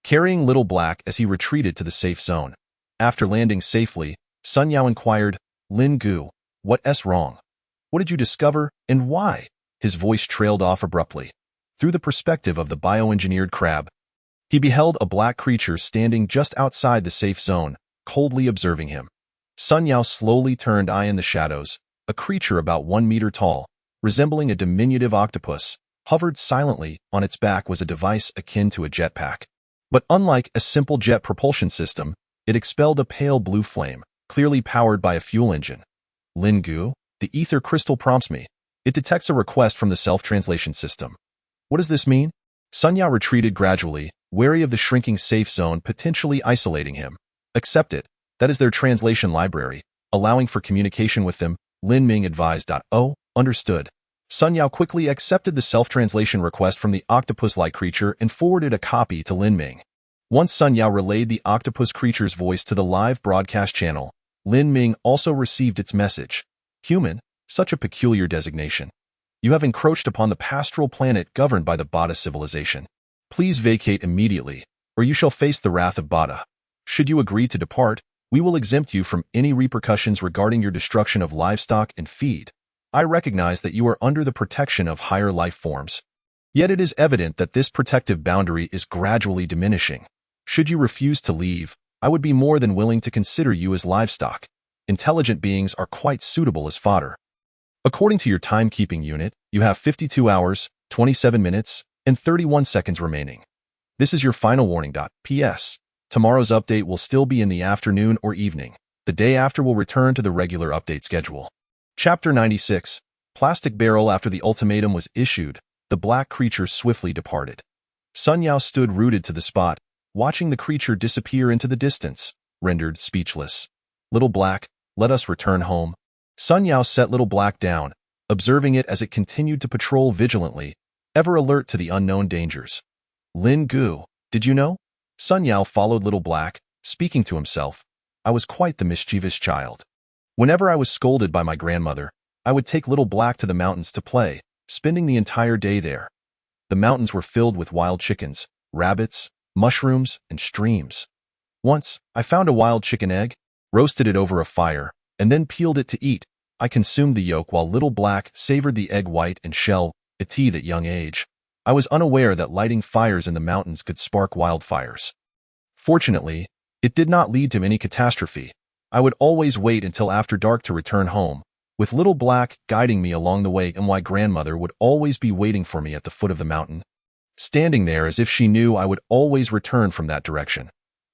carrying Little Black as he retreated to the safe zone. After landing safely, Sun Yao inquired, Lin Gu, what's wrong? What did you discover, and why? His voice trailed off abruptly. Through the perspective of the bioengineered crab, he beheld a black creature standing just outside the safe zone, coldly observing him. Sun Yao slowly turned eye in the shadows. A creature about 1 meter tall, resembling a diminutive octopus, hovered silently. On its back was a device akin to a jetpack. But unlike a simple jet propulsion system, it expelled a pale blue flame, clearly powered by a fuel engine. Lin Gu, the ether crystal prompts me. It detects a request from the self-translation system. What does this mean? Sun Yao retreated gradually, wary of the shrinking safe zone potentially isolating him. Accept it. That is their translation library, allowing for communication with them, Lin Ming advised. Oh, understood. Sun Yao quickly accepted the self-translation request from the octopus-like creature and forwarded a copy to Lin Ming. Once Sun Yao relayed the octopus creature's voice to the live broadcast channel, Lin Ming also received its message. Human, such a peculiar designation. You have encroached upon the pastoral planet governed by the Bada civilization. Please vacate immediately, or you shall face the wrath of Bada. Should you agree to depart, we will exempt you from any repercussions regarding your destruction of livestock and feed. I recognize that you are under the protection of higher life forms. Yet it is evident that this protective boundary is gradually diminishing. Should you refuse to leave, I would be more than willing to consider you as livestock. Intelligent beings are quite suitable as fodder. According to your timekeeping unit, you have 52 hours, 27 minutes, and 31 seconds remaining. This is your final warning. P.S. Tomorrow's update will still be in the afternoon or evening. The day after will return to the regular update schedule. Chapter 96. Plastic Barrel. After the ultimatum was issued, the black creature swiftly departed. Sun Yao stood rooted to the spot, watching the creature disappear into the distance, rendered speechless. Little Black, let us return home. Sun Yao set Little Black down, observing it as it continued to patrol vigilantly, ever alert to the unknown dangers. Lin Gu, did you know? Sun Yao followed Little Black, speaking to himself. I was quite the mischievous child. Whenever I was scolded by my grandmother, I would take Little Black to the mountains to play, spending the entire day there. The mountains were filled with wild chickens, rabbits, mushrooms, and streams. Once, I found a wild chicken egg, roasted it over a fire, and then peeled it to eat. I consumed the yolk while Little Black savored the egg white and shell, a tea at young age. I was unaware that lighting fires in the mountains could spark wildfires. Fortunately, it did not lead to any catastrophe. I would always wait until after dark to return home, with Little Black guiding me along the way, and my grandmother would always be waiting for me at the foot of the mountain, standing there as if she knew I would always return from that direction.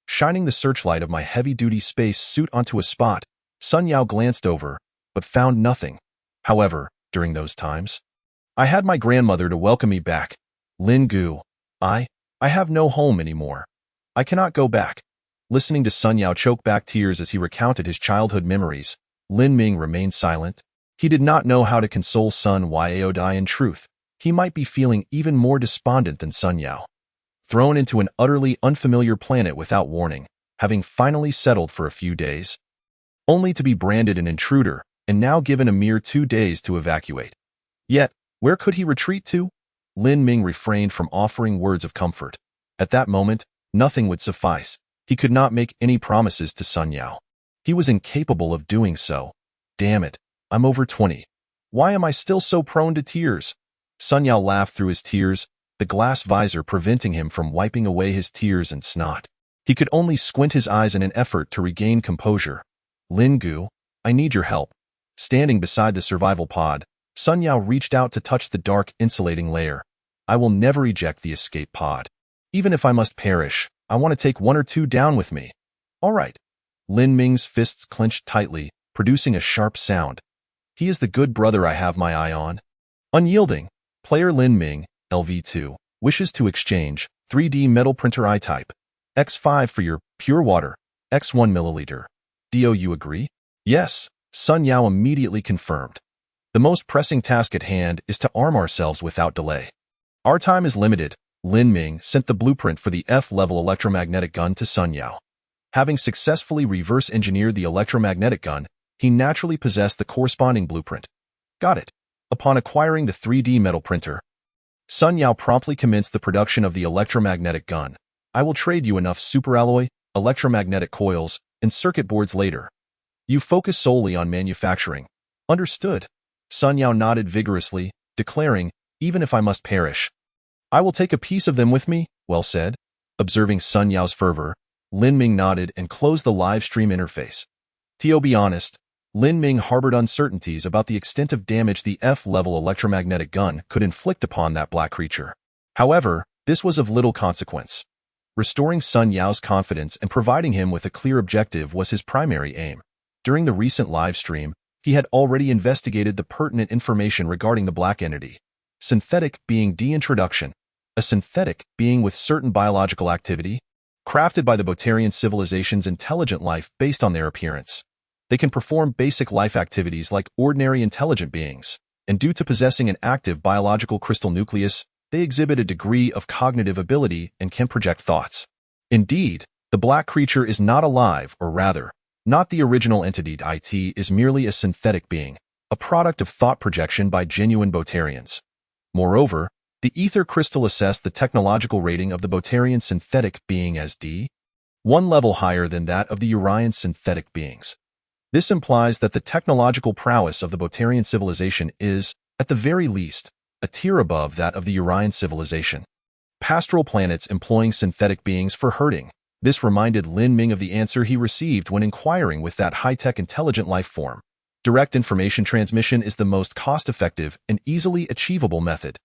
Shining the searchlight of my heavy-duty space suit onto a spot, Sun Yao glanced over, but found nothing. However, during those times, I had my grandmother to welcome me back. Lin Gu, I have no home anymore. I cannot go back. Listening to Sun Yao choke back tears as he recounted his childhood memories, Lin Ming remained silent. He did not know how to console Sun Yao. In truth, he might be feeling even more despondent than Sun Yao. Thrown into an utterly unfamiliar planet without warning, having finally settled for a few days, only to be branded an intruder and now given a mere 2 days to evacuate. Yet, where could he retreat to? Lin Ming refrained from offering words of comfort. At that moment, nothing would suffice. He could not make any promises to Sun Yao. He was incapable of doing so. Damn it, I'm over 20. Why am I still so prone to tears? Sun Yao laughed through his tears, the glass visor preventing him from wiping away his tears and snot. He could only squint his eyes in an effort to regain composure. Lin Gu, I need your help. Standing beside the survival pod, Sun Yao reached out to touch the dark insulating layer. I will never eject the escape pod. Even if I must perish, I want to take 1 or 2 down with me. All right. Lin Ming's fists clenched tightly, producing a sharp sound. He is the good brother I have my eye on. Unyielding, player Lin Ming, LV2, wishes to exchange 3D metal printer I-type. X5 for your pure water, X1 milliliter. Do you agree? Yes, Sun Yao immediately confirmed. The most pressing task at hand is to arm ourselves without delay. Our time is limited. Lin Ming sent the blueprint for the F-level electromagnetic gun to Sun Yao. Having successfully reverse-engineered the electromagnetic gun, he naturally possessed the corresponding blueprint. Got it. Upon acquiring the 3D metal printer, Sun Yao promptly commenced the production of the electromagnetic gun. I will trade you enough superalloy, electromagnetic coils, and circuit boards later. You focus solely on manufacturing. Understood. Sun Yao nodded vigorously, declaring, even if I must perish, I will take a piece of them with me. Well said. Observing Sun Yao's fervor, Lin Ming nodded and closed the live stream interface. To be honest, Lin Ming harbored uncertainties about the extent of damage the F-level electromagnetic gun could inflict upon that black creature. However, this was of little consequence. Restoring Sun Yao's confidence and providing him with a clear objective was his primary aim. During the recent live stream, he had already investigated the pertinent information regarding the black entity. Synthetic being de-introduction. A synthetic being with certain biological activity, crafted by the Botarian civilization's intelligent life based on their appearance. They can perform basic life activities like ordinary intelligent beings, and due to possessing an active biological crystal nucleus, they exhibit a degree of cognitive ability and can project thoughts. Indeed, the black creature is not alive, or rather, not the original entity. It is merely a synthetic being, a product of thought projection by genuine Botarians. Moreover, the ether crystal assessed the technological rating of the Botarian synthetic being as D, one level higher than that of the Urian synthetic beings. This implies that the technological prowess of the Botarian civilization is, at the very least, a tier above that of the Urian civilization. Pastoral planets employing synthetic beings for herding. This reminded Lin Ming of the answer he received when inquiring with that high-tech intelligent life form. Direct information transmission is the most cost-effective and easily achievable method.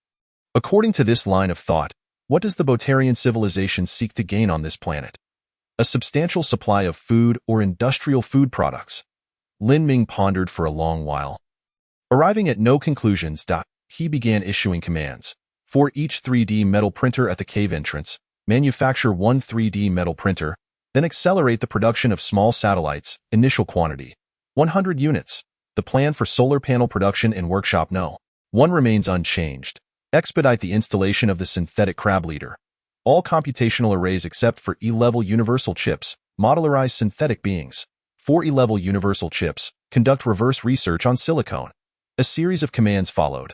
According to this line of thought, what does the Botarian civilization seek to gain on this planet? A substantial supply of food or industrial food products. Lin Ming pondered for a long while. Arriving at no conclusions, he began issuing commands. For each 3D metal printer at the cave entrance, manufacture one 3D metal printer, then accelerate the production of small satellites, initial quantity, 100 units. The plan for solar panel production in Workshop No. 1 remains unchanged. Expedite the installation of the synthetic crab leader. All computational arrays except for E-level universal chips, modularize synthetic beings. For E-level universal chips, conduct reverse research on silicone. A series of commands followed.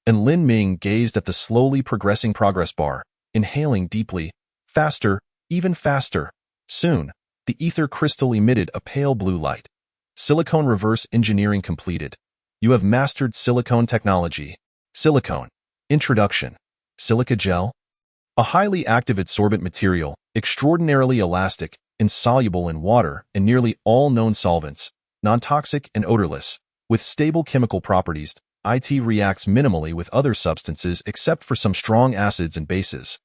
And Lin Ming gazed at the slowly progressing progress bar, inhaling deeply, faster, even faster. Soon, the ether crystal emitted a pale blue light. Silicone reverse engineering completed. You have mastered silicone technology. Silicone. Introduction. Silica gel. A highly active adsorbent material, extraordinarily elastic, insoluble in water and nearly all known solvents, non-toxic and odorless, with stable chemical properties. It reacts minimally with other substances except for some strong acids and bases,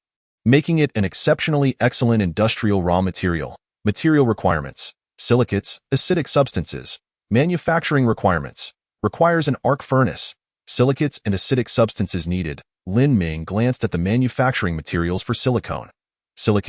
making it an exceptionally excellent industrial raw material. Material requirements. Silicates, acidic substances. Manufacturing requirements. Requires an arc furnace. Silicates and acidic substances needed. Lin Ming glanced at the manufacturing materials for silicone. Silicates